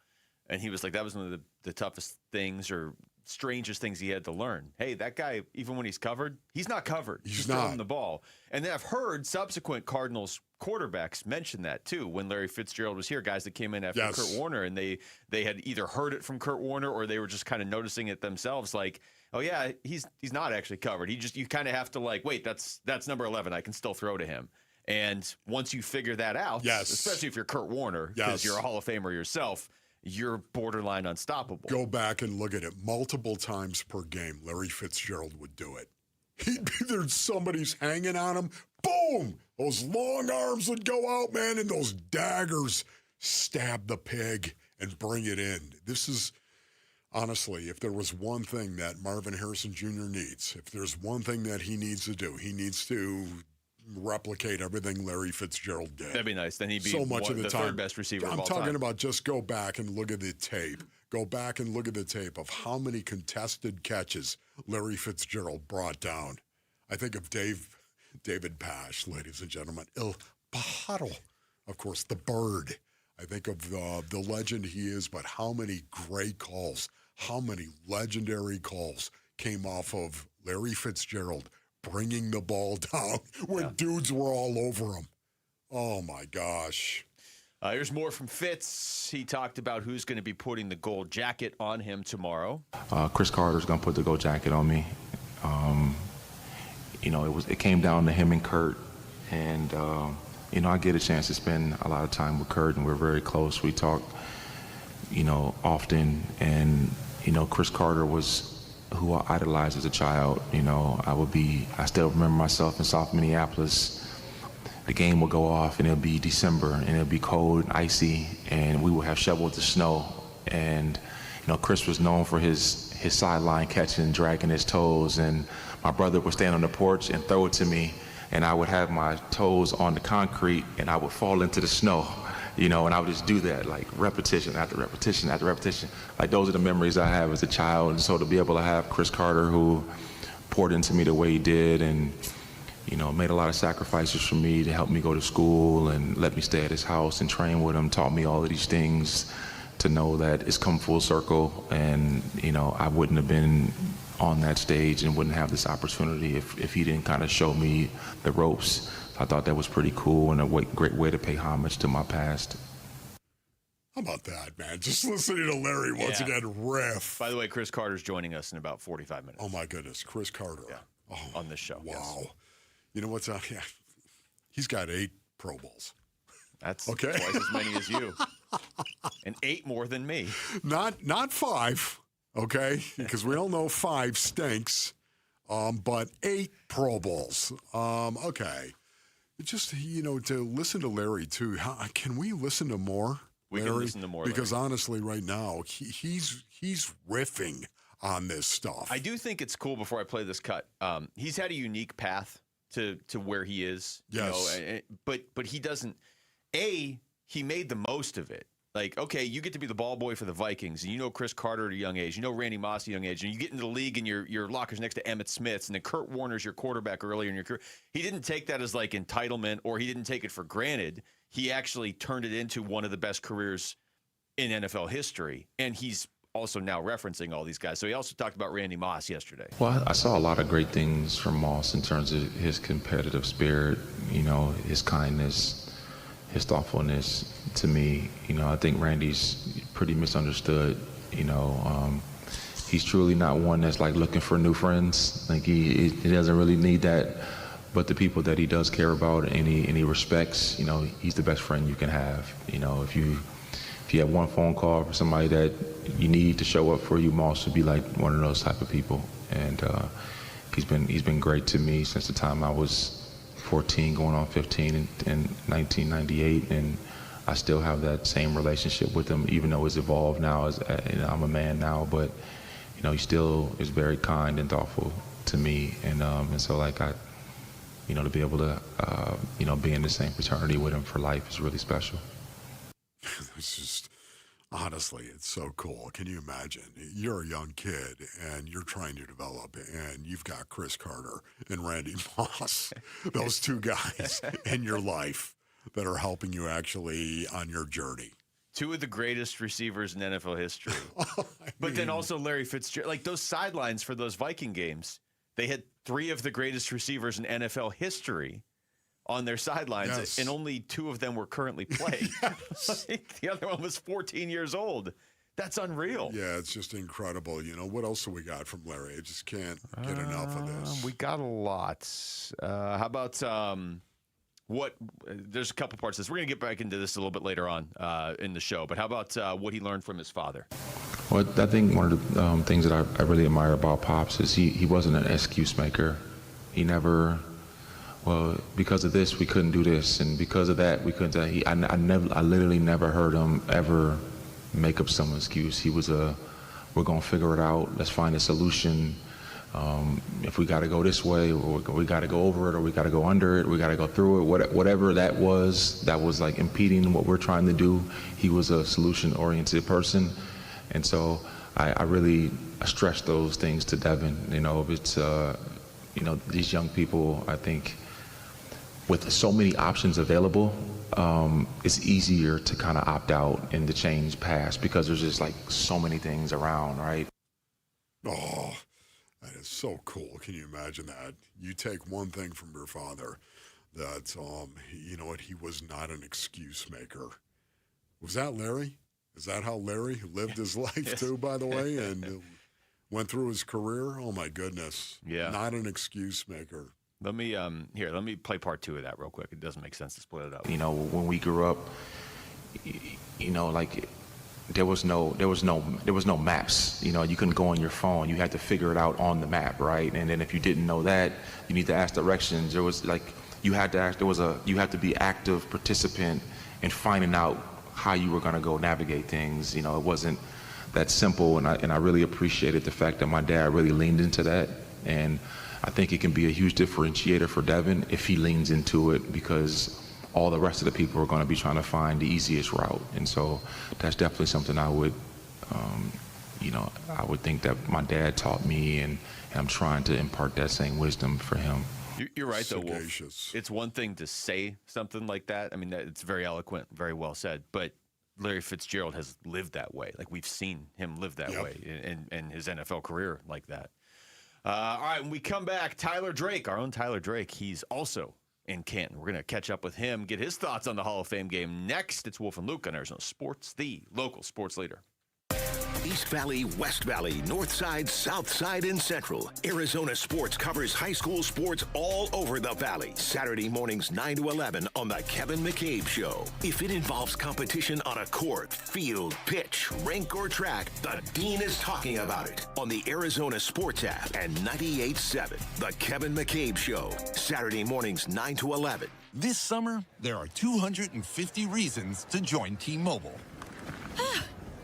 [SPEAKER 6] And he was like, that was one of the toughest things or strangest things he had to learn. Hey, that guy, even when he's covered, he's not covered. He's not throwing the ball. And then I've heard subsequent Cardinals quarterbacks mention that too. When Larry Fitzgerald was here, guys that came in after Kurt Warner, and they had either heard it from Kurt Warner or they were just kind of noticing it themselves. Like, oh yeah, he's not actually covered. You kind of have to like, wait, that's number 11. I can still throw to him. And once you figure that out, especially if you're Kurt Warner, because you're a Hall of Famer yourself, you're borderline unstoppable.
[SPEAKER 2] Go back and look at it. Multiple times per game, Larry Fitzgerald would do it. There's somebody's hanging on him. Boom! Those long arms would go out, man, and those daggers stab the pig and bring it in. This is, honestly, if there was one thing that Marvin Harrison Jr. needs, if there's one thing that he needs to do, he needs to replicate everything Larry Fitzgerald did.
[SPEAKER 6] That'd be nice. Then he'd be
[SPEAKER 2] so much of the time,
[SPEAKER 6] third best receiver
[SPEAKER 2] I'm
[SPEAKER 6] of all
[SPEAKER 2] talking
[SPEAKER 6] time.
[SPEAKER 2] about just go back and look at the tape. Go back and look at the tape of how many contested catches Larry Fitzgerald brought down. I think of David Pash, ladies and gentlemen. Il Pájaro, of course, the bird. I think of the legend he is, but how many great calls, how many legendary calls came off of Larry Fitzgerald bringing the ball down when dudes were all over him. Oh, my gosh.
[SPEAKER 6] Here's more from Fitz. He talked about who's going to be putting the gold jacket on him tomorrow.
[SPEAKER 20] Chris Carter's going to put the gold jacket on me. It came down to him and Kurt. And, I get a chance to spend a lot of time with Kurt, and we're very close. We talk, often. And, Chris Carter was who I idolized as a child. I still remember myself in South Minneapolis. The game would go off and it'll be December and it'll be cold and icy, and we would have shoveled the snow. And, Chris was known for his sideline catching and dragging his toes, and my brother would stand on the porch and throw it to me, and I would have my toes on the concrete and I would fall into the snow. And I would just do that, like repetition after repetition after repetition. Like, those are the memories I have as a child. And so to be able to have Chris Carter, who poured into me the way he did, and, made a lot of sacrifices for me to help me go to school and let me stay at his house and train with him, taught me all of these things, to know that it's come full circle. And, I wouldn't have been on that stage and wouldn't have this opportunity if he didn't kind of show me the ropes. I thought that was pretty cool and a great way to pay homage to my past.
[SPEAKER 2] How about that, man? Just listening to Larry once again riff.
[SPEAKER 6] By the way, Chris Carter's joining us in about 45 minutes.
[SPEAKER 2] Oh, my goodness. Chris Carter.
[SPEAKER 6] Yeah. On this show.
[SPEAKER 2] Wow.
[SPEAKER 6] Yes.
[SPEAKER 2] You know what's up? Yeah. He's got 8 Pro Bowls.
[SPEAKER 6] That's
[SPEAKER 2] Okay.
[SPEAKER 6] twice as many as you. And 8 more than me.
[SPEAKER 2] Not 5, okay? Because we all know 5 stinks. But 8 Pro Bowls. Okay. Just, to listen to Larry, too. Can we listen to more?
[SPEAKER 6] We
[SPEAKER 2] Larry?
[SPEAKER 6] can listen to more.
[SPEAKER 2] Because
[SPEAKER 6] Larry.
[SPEAKER 2] honestly, right now, he's riffing on this stuff.
[SPEAKER 6] I do think it's cool before I play this cut. He's had a unique path to where he is.
[SPEAKER 2] Yes.
[SPEAKER 6] But he doesn't. He made the most of it. Like, okay, you get to be the ball boy for the Vikings, and you know Chris Carter at a young age, you know Randy Moss at a young age, and you get into the league and your locker's next to Emmitt Smith's, and then Kurt Warner's your quarterback earlier in your career. He didn't take that as like entitlement, or he didn't take it for granted. He actually turned it into one of the best careers in NFL history, and he's also now referencing all these guys. So he also talked about Randy Moss yesterday.
[SPEAKER 20] Well, I saw a lot of great things from Moss in terms of his competitive spirit, his kindness, his thoughtfulness to me. I think Randy's pretty misunderstood. He's truly not one that's like looking for new friends. Like he doesn't really need that. But the people that he does care about and he respects, he's the best friend you can have. If you have one phone call for somebody that you need to show up for you, Moss would be like one of those type of people. And he's been great to me since the time I was 14 going on 15 in 1998, and I still have that same relationship with him, even though it's evolved now. I'm a man now, but he still is very kind and thoughtful to me, and so like I, to be able to be in the same fraternity with him for life is really special.
[SPEAKER 2] It's just, honestly, it's so cool. Can you imagine? You're a young kid, and you're trying to develop, and you've got Chris Carter and Randy Moss, those 2 guys in your life that are helping you actually on your journey.
[SPEAKER 6] 2 of the greatest receivers in NFL history. Then also Larry Fitzgerald. Like those sidelines for those Viking games, they had 3 of the greatest receivers in NFL history on their sidelines,
[SPEAKER 2] Yes.
[SPEAKER 6] and only 2 of them were currently playing. Like, the other one was 14 years old. That's unreal.
[SPEAKER 2] Yeah, it's just incredible. What else do we got from Larry? I just can't get enough of this.
[SPEAKER 6] We got a lot. How about there's a couple parts of this. We're going to get back into this a little bit later on in the show, but how about what he learned from his father?
[SPEAKER 20] Well, I think one of the things that I really admire about Pops is he wasn't an excuse maker. He never, well, because of this, we couldn't do this, and because of that, we couldn't. I literally never heard him ever make up some excuse. He was we're going to figure it out. Let's find a solution. If we got to go this way, or we got to go over it, or we got to go under it, we got to go through it, whatever that was like impeding what we're trying to do. He was a solution-oriented person, and so I really stress those things to Devin. It's these young people, I think, with so many options available, it's easier to kind of opt out and to change paths because there's just like so many things around, right?
[SPEAKER 2] Oh, that is so cool. Can you imagine that? You take one thing from your father, that, he was not an excuse maker. Was that Larry? Is that how Larry lived his life
[SPEAKER 6] Yes.
[SPEAKER 2] too, by the way, and went through his career? Oh, my goodness.
[SPEAKER 6] Yeah.
[SPEAKER 2] Not an excuse maker.
[SPEAKER 6] Let me play part 2 of that real quick. It doesn't make sense to split it up.
[SPEAKER 20] When we grew up, like there was no maps. You couldn't go on your phone. You had to figure it out on the map, right? And then if you didn't know that, you need to ask directions. There was like you had to be active participant in finding out how you were going to go navigate things. It wasn't that simple, and I really appreciated the fact that my dad really leaned into that, and I think it can be a huge differentiator for Devin if he leans into it, because all the rest of the people are going to be trying to find the easiest route. And so that's definitely something I would think that my dad taught me, and I'm trying to impart that same wisdom for him.
[SPEAKER 6] You're right, though, Wolf.
[SPEAKER 2] Sagacious.
[SPEAKER 6] It's one thing to say something like that. I mean, it's very eloquent, very well said, but Larry Fitzgerald has lived that way. Like, we've seen him live that way in his NFL career like that. All right, when we come back, Tyler Drake, our own Tyler Drake, he's also in Canton. We're going to catch up with him, get his thoughts on the Hall of Fame game next. It's Wolf and Luke on Arizona Sports, the local sports leader.
[SPEAKER 19] East Valley, West Valley, North Side, South Side, and Central. Arizona Sports covers high school sports all over the Valley. Saturday mornings 9 to 11 on The Kevin McCabe Show. If it involves competition on a court, field, pitch, rink, or track, the Dean is talking about it on the Arizona Sports app and 98.7. The Kevin McCabe Show. Saturday mornings 9 to 11.
[SPEAKER 1] This summer, there are 250 reasons to join T-Mobile.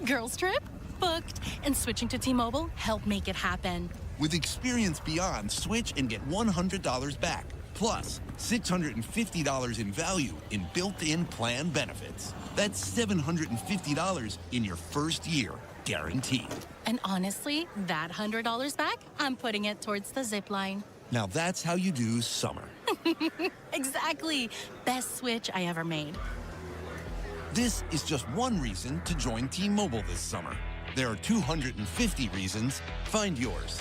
[SPEAKER 9] Girls trip? Booked. And switching to T-Mobile helped make it happen.
[SPEAKER 1] With Experience Beyond, switch and get $100 back. Plus, $650 in value in built-in plan benefits. That's $750 in your first year, guaranteed.
[SPEAKER 9] And honestly, that $100 back, I'm putting it towards the zip line.
[SPEAKER 1] Now that's how you do summer.
[SPEAKER 9] Exactly. Best switch I ever made.
[SPEAKER 1] This is just one reason to join T-Mobile this summer. There are 250 reasons. Find yours.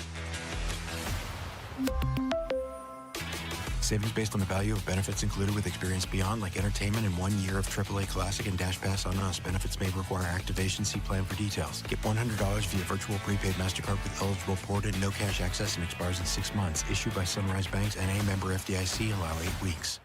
[SPEAKER 11] Savings based on the value of benefits included with Experience Beyond, like entertainment and 1 year of AAA Classic and Dash Pass on us. Benefits may require activation. See plan for details. Get $100 via virtual prepaid MasterCard with eligible port and no cash access and expires in 6 months. Issued by Sunrise Banks, N.A. member FDIC. Allow 8 weeks.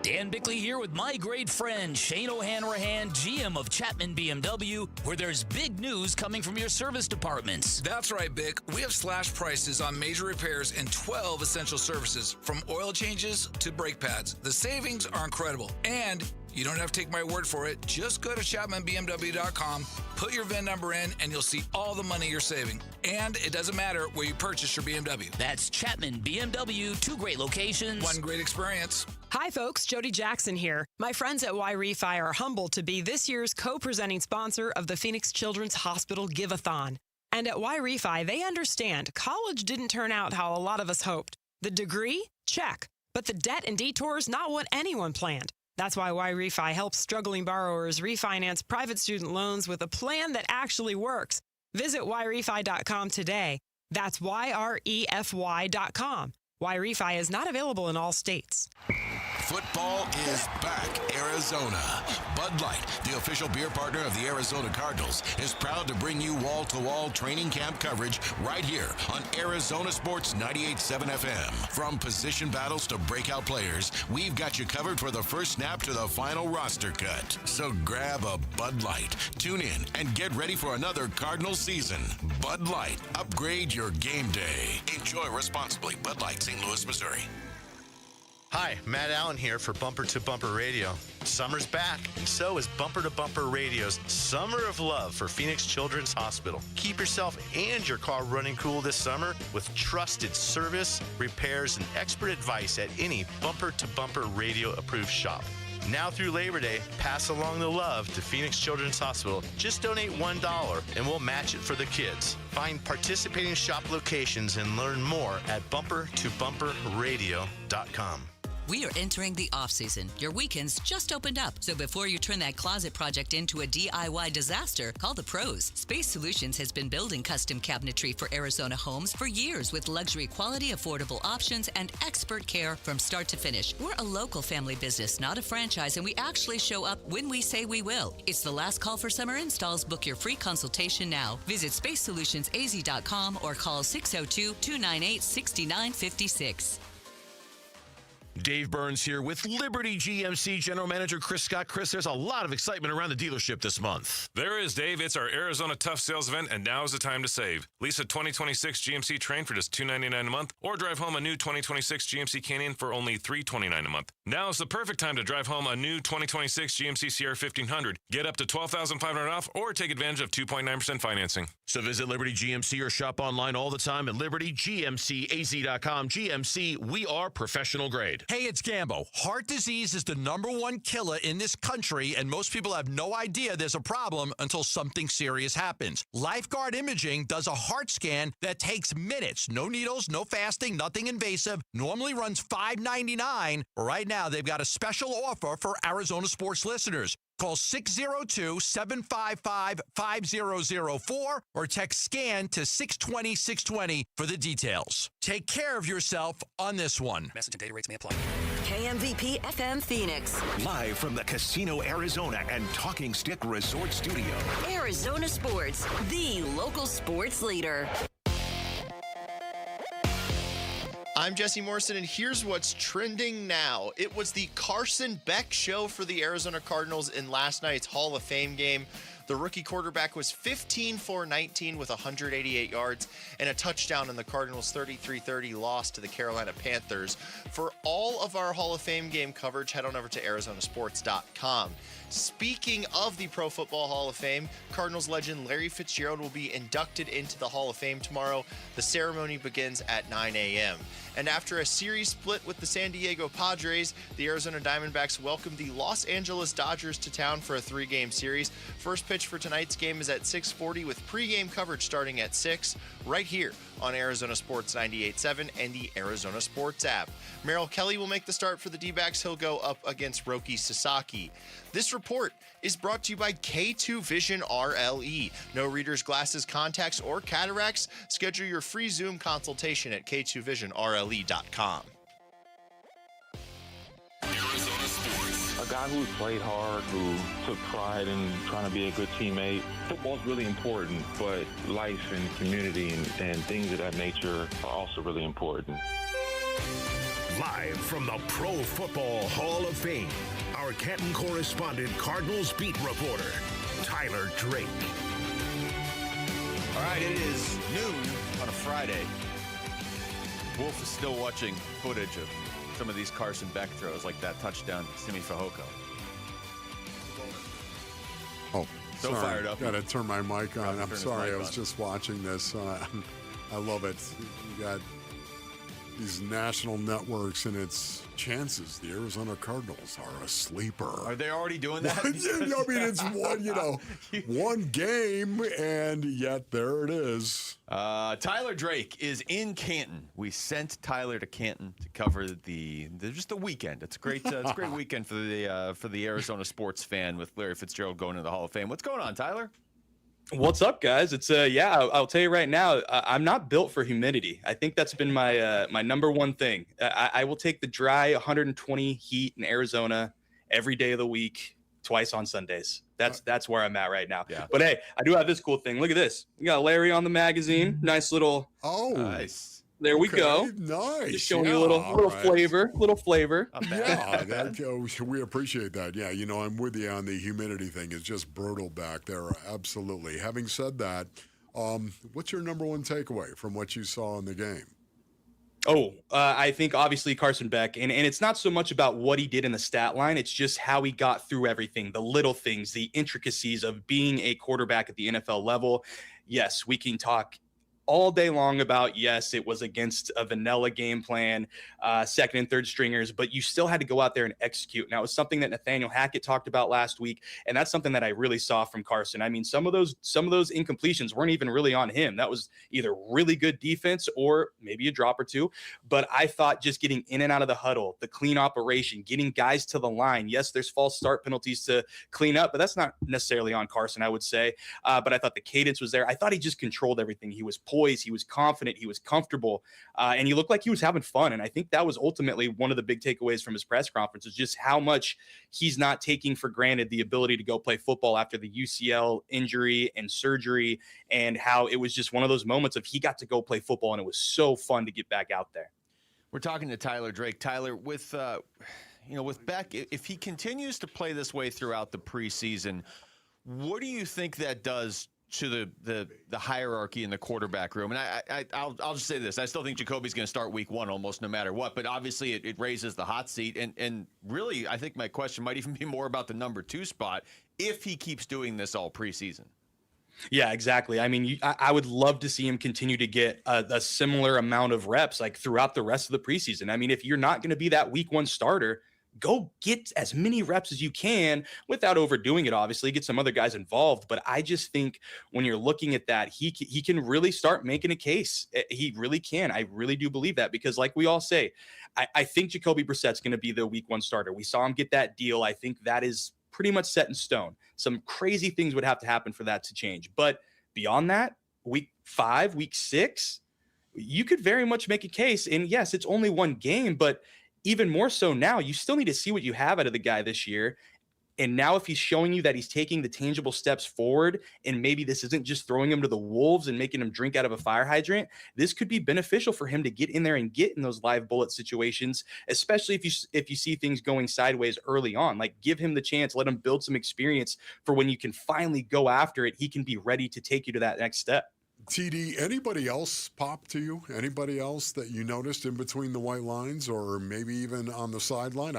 [SPEAKER 12] Dan Bickley here with my great friend Shane O'Hanrahan, GM of Chapman BMW, where there's big news coming from your service departments.
[SPEAKER 17] That's right, Bick. We have slashed prices on major repairs and 12 essential services, from oil changes to brake pads. The savings are incredible, and you don't have to take my word for it. Just go to ChapmanBMW.com, put your VIN number in, and you'll see all the money you're saving. And it doesn't matter where you purchase your BMW.
[SPEAKER 12] That's Chapman BMW, 2 great locations.
[SPEAKER 17] 1 great experience.
[SPEAKER 21] Hi, folks. Jody Jackson here. My friends at Y-Refi are humbled to be this year's co-presenting sponsor of the Phoenix Children's Hospital Give-a-thon. And at Y-Refi, they understand college didn't turn out how a lot of us hoped. The degree? Check. But the debt and detours, not what anyone planned. That's why Y-Refi helps struggling borrowers refinance private student loans with a plan that actually works. Visit YRefi.com today. That's YREFY.com. Y-Refi is not available in all states.
[SPEAKER 4] Football is back, Arizona. Bud Light, the official beer partner of the Arizona Cardinals, is proud to bring you wall-to-wall training camp coverage right here on Arizona Sports 98.7 FM. From position battles to breakout players, we've got you covered for the first snap to the final roster cut. So grab a Bud Light, tune in, and get ready for another Cardinals season. Bud Light, upgrade your game day. Enjoy responsibly. Bud Light, St. Louis, Missouri.
[SPEAKER 5] Hi, Matt Allen here for Bumper to Bumper Radio. Summer's back, and so is Bumper to Bumper Radio's Summer of Love for Phoenix Children's Hospital. Keep yourself and your car running cool this summer with trusted service, repairs, and expert advice at any Bumper to Bumper Radio approved shop. Now through Labor Day, pass along the love to Phoenix Children's Hospital. Just donate $1 and we'll match it for the kids. Find participating shop locations and learn more at bumpertobumperradio.com.
[SPEAKER 22] We are entering the off-season. Your weekends just opened up, so before you turn that closet project into a DIY disaster, call the pros. Space Solutions has been building custom cabinetry for Arizona homes for years with luxury quality, affordable options, and expert care from start to finish. We're a local family business, not a franchise, and we actually show up when we say we will. It's the last call for summer installs. Book your free consultation now. Visit SpaceSolutionsAZ.com or call 602-298-6956.
[SPEAKER 23] Dave Burns here with Liberty GMC General Manager Chris Scott. Chris, there's a lot of excitement around the dealership this month.
[SPEAKER 24] There is, Dave. It's our Arizona Tough Sales event, and now is the time to save. Lease a 2026 GMC Train for just $299 a month, or drive home a new 2026 GMC Canyon for only $329 a month. Now is the perfect time to drive home a new 2026 GMC Sierra 1500. Get up to $12,500 off, or take advantage of 2.9% financing.
[SPEAKER 23] So visit Liberty GMC or shop online all the time at LibertyGMCAZ.com. GMC, we are professional grade.
[SPEAKER 25] Hey, it's Gambo. Heart disease is the #1 killer in this country, and most people have no idea there's a problem until something serious happens. Lifeguard Imaging does a heart scan that takes minutes. No needles, no fasting, nothing invasive. Normally runs $5.99. Right now, they've got a special offer for Arizona sports listeners. Call 602-755-5004 or text SCAN to 620-620 for the details. Take care of yourself on this one.
[SPEAKER 3] Message and data rates may apply.
[SPEAKER 8] KMVP FM Phoenix.
[SPEAKER 19] Live from the Casino Arizona and Talking Stick Resort Studio.
[SPEAKER 8] Arizona Sports, the local sports leader.
[SPEAKER 10] I'm Jesse Morrison, and here's what's trending now. It was the Carson Beck show for the Arizona Cardinals in last night's Hall of Fame game. The rookie quarterback was 15 for 19 with 188 yards and a touchdown in the Cardinals' 33-30 loss to the Carolina Panthers. For all of our Hall of Fame game coverage, head on over to arizonasports.com. Speaking of the Pro Football Hall of Fame, Cardinals legend Larry Fitzgerald will be inducted into the Hall of Fame tomorrow. The ceremony begins at 9 a.m. And after a series split with the San Diego Padres, the Arizona Diamondbacks welcomed the Los Angeles Dodgers to town for a 3-game series. First pitch for tonight's game is at 6:40 with pregame coverage starting at 6 right here on Arizona Sports 98.7 and the Arizona Sports app. Merrill Kelly will make the start for the D-backs. He'll go up against Roki Sasaki. This report is brought to you by K2 Vision RLE. No readers, glasses, contacts, or cataracts. Schedule your free Zoom consultation at k2visionrle.com.
[SPEAKER 20] A guy who's played hard, who took pride in trying to be a good teammate. Football's really important, but life and community and things of that nature are also really important.
[SPEAKER 19] Live from the Pro Football Hall of Fame, our Canton correspondent, Cardinals beat reporter, Tyler Drake.
[SPEAKER 6] All right, it is noon on a Friday. Wolf is still watching footage of some of these Carson Beck throws, like that touchdown to Simi Fehoko.
[SPEAKER 2] Oh,
[SPEAKER 6] so
[SPEAKER 2] sorry.
[SPEAKER 6] fired up.
[SPEAKER 2] Got to turn my mic on. I'm sorry. I was
[SPEAKER 6] on.
[SPEAKER 2] just watching this. I love it. You got these national networks, and it's chances the Arizona Cardinals are a sleeper.
[SPEAKER 6] Are they already doing that?
[SPEAKER 2] I mean, it's one game, and yet there it is.
[SPEAKER 6] Tyler Drake is in Canton. We sent Tyler to Canton to cover just the weekend. It's a great weekend for the Arizona sports fan with Larry Fitzgerald going to the Hall of Fame. What's going on, Tyler?
[SPEAKER 13] What's up, guys? It's I'll tell you right now, I'm not built for humidity. I think that's been my my number one thing. I will take the dry 120 heat in Arizona every day of the week, twice on Sundays. That's where I'm at right now.
[SPEAKER 6] Yeah.
[SPEAKER 13] But hey, I do have this cool thing. Look at this. We got Larry on the magazine. Nice little.
[SPEAKER 2] Oh,
[SPEAKER 6] nice.
[SPEAKER 13] There we go.
[SPEAKER 2] Nice.
[SPEAKER 13] Just showing you a little flavor.
[SPEAKER 2] Yeah, we appreciate that. Yeah, I'm with you on the humidity thing. It's just brutal back there. Absolutely. Having said that, what's your number one takeaway from what you saw in the game?
[SPEAKER 13] I think obviously Carson Beck, and it's not so much about what he did in the stat line. It's just how he got through everything, the little things, the intricacies of being a quarterback at the NFL level. Yes, we can talk all day long about, yes, it was against a vanilla game plan, second and third stringers, but you still had to go out there and execute. Now, it was something that Nathaniel Hackett talked about last week, and that's something that I really saw from Carson. I mean, some of those incompletions weren't even really on him. That was either really good defense or maybe a drop or two. But I thought just getting in and out of the huddle, the clean operation, getting guys to the line. Yes, there's false start penalties to clean up, but that's not necessarily on Carson, I would say. But I thought the cadence was there. I thought he just controlled everything. He was poised. He was confident. He was comfortable. And he looked like he was having fun. And I think that was ultimately one of the big takeaways from his press conference, is just how much he's not taking for granted the ability to go play football after the UCL injury and surgery, and how it was just one of those moments of he got to go play football, and it was so fun to get back out there.
[SPEAKER 6] We're talking to Tyler Drake. Tyler, with Beck, if he continues to play this way throughout the preseason, what do you think that does to the hierarchy in the quarterback room? And I'll just say this. I still think Jacoby's going to start week one almost no matter what, but obviously it raises the hot seat. And really, I think my question might even be more about the number 2 spot if he keeps doing this all preseason.
[SPEAKER 13] Yeah, exactly. I mean, I would love to see him continue to get a similar amount of reps like throughout the rest of the preseason. I mean, if you're not going to be that week 1 starter, go get as many reps as you can without overdoing it, obviously. Get some other guys involved. But I just think when you're looking at that, he can really start making a case. He really can. I really do believe that, because like we all say, I think Jacoby Brissett's going to be the week 1 starter. We saw him get that deal. I think that is pretty much set in stone. Some crazy things would have to happen for that to change. But beyond that, week 5, week 6, you could very much make a case. And yes, it's only one game, but even more so now, you still need to see what you have out of the guy this year. And now if he's showing you that he's taking the tangible steps forward, and maybe this isn't just throwing him to the wolves and making him drink out of a fire hydrant, this could be beneficial for him to get in there and get in those live bullet situations, especially if you see things going sideways early on. Like, give him the chance, let him build some experience for when you can finally go after it. He can be ready to take you to that next step.
[SPEAKER 2] TD, anybody else pop to you? Anybody else that you noticed in between the white lines or maybe even on the sideline?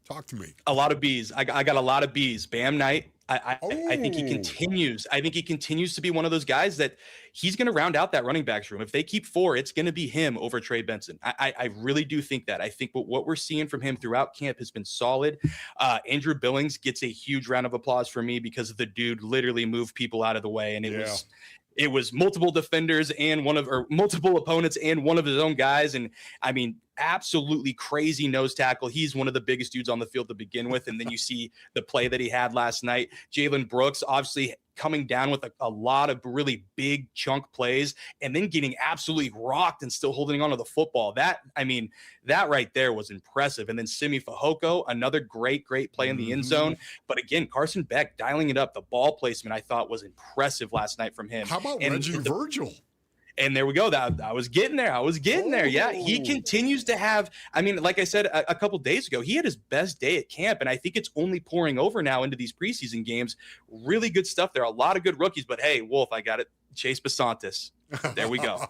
[SPEAKER 2] Talk to me.
[SPEAKER 13] A lot of B's. I got a lot of B's. Bam Knight. I think he continues. I think he continues to be one of those guys that he's going to round out that running backs room. If they keep 4, it's going to be him over Trey Benson. I really do think that. I think what we're seeing from him throughout camp has been solid. Andrew Billings gets a huge round of applause for me because the dude literally moved people out of the way, and it was multiple defenders and multiple opponents and one of his own guys. And I mean, absolutely crazy nose tackle. He's one of the biggest dudes on the field to begin with. And then you see the play that he had last night. Jalen Brooks, obviously coming down with a lot of really big chunk plays and then getting absolutely rocked and still holding on to the football. That right there was impressive. And then Simi Fehoko, another great play in the end zone. But again, Carson Beck dialing it up. The ball placement I thought was impressive last night from him.
[SPEAKER 2] How about Reggie Virgil?
[SPEAKER 13] And there we go. I was getting there. Yeah, he continues to have, I mean, like I said a couple days ago, he had his best day at camp, and I think it's only pouring over now into these preseason games. Really good stuff there. A lot of good rookies, but hey, Wolf, I got it. Chase Basantis. There we go.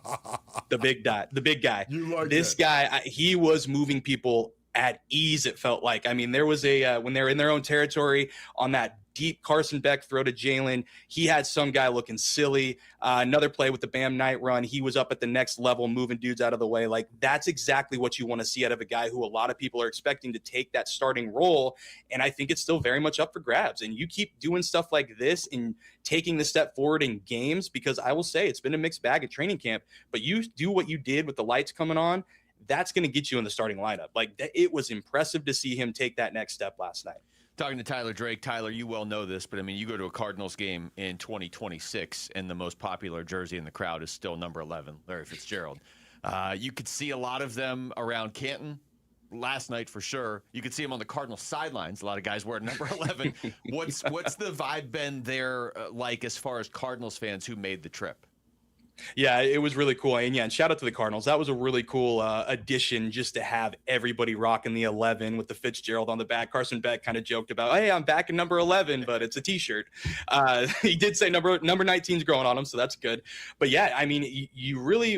[SPEAKER 13] The big guy. This guy, he was moving people at ease, it felt like. I mean, there was when they were in their own territory on that deep Carson Beck throw to Jalen, he had some guy looking silly. Another play with the Bam Knight run, he was up at the next level, moving dudes out of the way. Like, that's exactly what you want to see out of a guy who a lot of people are expecting to take that starting role. And I think it's still very much up for grabs. And you keep doing stuff like this and taking the step forward in games, because I will say it's been a mixed bag at training camp, but you do what you did with the lights coming on, that's going to get you in the starting lineup. Like, it was impressive to see him take that next step last night.
[SPEAKER 6] Talking to Tyler Drake. Tyler, you well know this, but I mean, you go to a Cardinals game in 2026, and the most popular jersey in the crowd is still number 11, Larry Fitzgerald. You could see a lot of them around Canton last night for sure. You could see him on the Cardinals sidelines. A lot of guys wearing number 11. What's the vibe been there like as far as Cardinals fans who made the trip?
[SPEAKER 13] Yeah, it was really cool. And shout out to the Cardinals. That was a really cool addition, just to have everybody rocking the 11 with the Fitzgerald on the back. Carson Beck kind of joked about, hey, I'm back in number 11, but it's a T-shirt. He did say number 19 is growing on him, so that's good. But yeah, I mean, you really,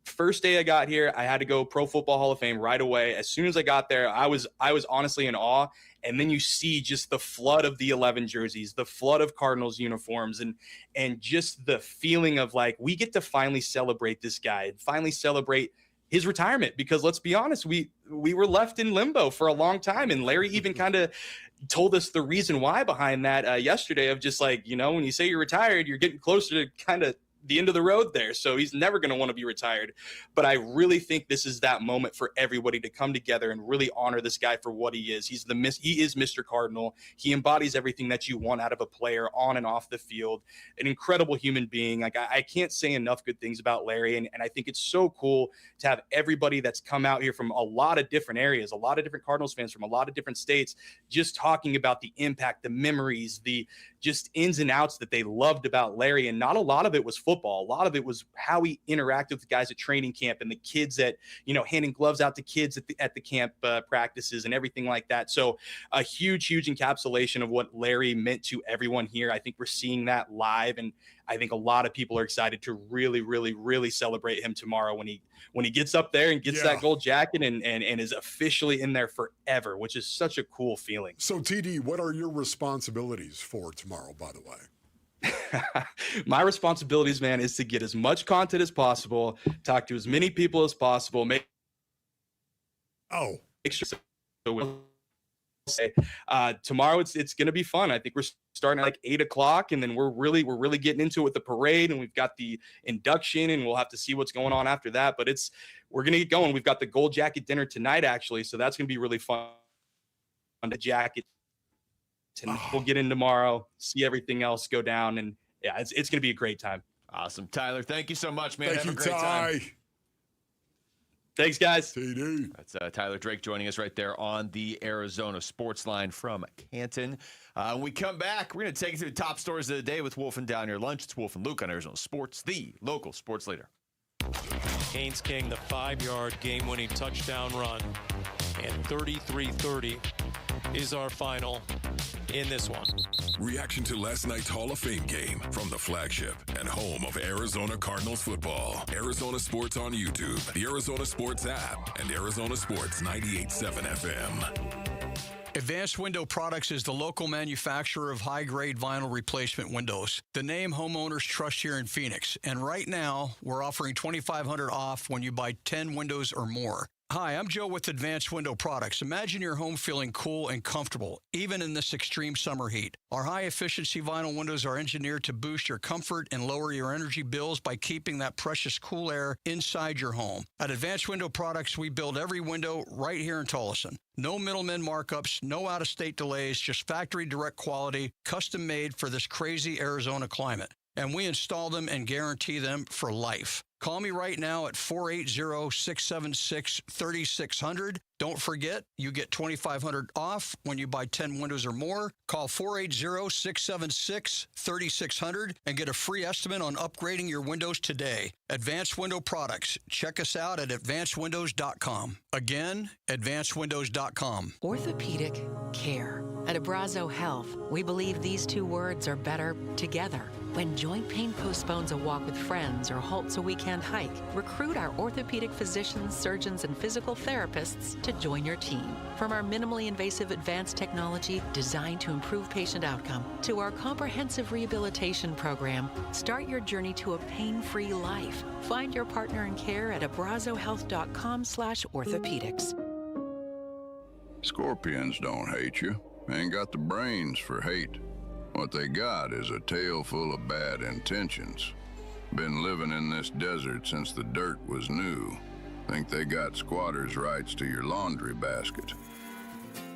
[SPEAKER 13] first day I got here, I had to go Pro Football Hall of Fame right away. As soon as I got there, I was honestly in awe. And then you see just the flood of the 11 jerseys, the flood of Cardinals uniforms, and just the feeling of like, we get to finally celebrate this guy and finally celebrate his retirement. Because let's be honest, we were left in limbo for a long time. And Larry even kind of told us the reason why behind that yesterday, of just like, when you say you're retired, you're getting closer to kind of the end of the road there. So he's never going to want to be retired. But I really think this is that moment for everybody to come together and really honor this guy for what he is. He is Mr. Cardinal. He embodies everything that you want out of a player on and off the field. An incredible human being. Like, I can't say enough good things about Larry. And I think it's so cool to have everybody that's come out here from a lot of different areas, a lot of different Cardinals fans from a lot of different states, just talking about the impact, the memories, the just ins and outs that they loved about Larry. And not a lot of it was football. A lot of it was how he interacted with the guys at training camp and the kids that, handing gloves out to kids at the camp practices and everything like that. So a huge encapsulation of what Larry meant to everyone here. I think we're seeing that live. And I think a lot of people are excited to really celebrate him tomorrow when he gets up there and gets that gold jacket and is officially in there forever, which is such a cool feeling.
[SPEAKER 2] So TD, what are your responsibilities for tomorrow, by the way?
[SPEAKER 13] My responsibilities, man, is to get as much content as possible, talk to as many people as possible, make sure. Tomorrow it's going to be fun. I think we're starting at like 8:00, and then we're really getting into it with the parade, and we've got the induction, and we'll have to see what's going on after that. But we're going to get going. We've got the gold jacket dinner tonight, actually, so that's going to be really fun. The jacket and we'll get in tomorrow, see everything else go down, and yeah, it's going to be a great time.
[SPEAKER 6] Awesome. Tyler, thank you so much, man.
[SPEAKER 2] Thank
[SPEAKER 6] Have
[SPEAKER 2] you,
[SPEAKER 6] a great
[SPEAKER 2] Ty.
[SPEAKER 6] time.
[SPEAKER 13] Thanks, guys.
[SPEAKER 2] TD.
[SPEAKER 6] That's Tyler Drake joining us right there on the Arizona Sports Line from Canton. When we come back, we're going to take you through the top stories of the day with Wolf and Down Your Lunch. It's Wolf and Luke on Arizona Sports, the local sports leader.
[SPEAKER 3] Haynes King, the 5-yard game-winning touchdown run, and 33-30 is our final in this one.
[SPEAKER 4] Reaction to last night's Hall of Fame game from the flagship and home of Arizona Cardinals football. Arizona Sports on YouTube, the Arizona Sports app, and Arizona Sports 98.7 FM.
[SPEAKER 7] Advanced Window Products is the local manufacturer of high-grade vinyl replacement windows. The name homeowners trust here in Phoenix. And right now, we're offering $2,500 off when you buy 10 windows or more. Hi, I'm Joe with Advanced Window Products. Imagine your home feeling cool and comfortable, even in this extreme summer heat. Our high-efficiency vinyl windows are engineered to boost your comfort and lower your energy bills by keeping that precious cool air inside your home. At Advanced Window Products, we build every window right here in Tolleson. No middlemen markups, no out-of-state delays, just factory direct quality, custom made for this crazy Arizona climate. And we install them and guarantee them for life. Call me right now at 480-676-3600. Don't forget, you get $2,500 off when you buy 10 windows or more. Call 480-676-3600 and get a free estimate on upgrading your windows today. Advanced Window Products. Check us out at advancedwindows.com. Again, advancedwindows.com.
[SPEAKER 14] Orthopedic care. At Abrazo Health, we believe these two words are better together. When joint pain postpones a walk with friends or halts a weekend hike, recruit our orthopedic physicians, surgeons, and physical therapists to join your team. From our minimally invasive advanced technology designed to improve patient outcome to our comprehensive rehabilitation program, start your journey to a pain-free life. Find your partner in care at abrazohealth.com/orthopedics.
[SPEAKER 15] Scorpions don't hate you. Ain't got the brains for hate. What they got is a tail full of bad intentions. Been living in this desert since the dirt was new. Think they got squatters' rights to your laundry basket.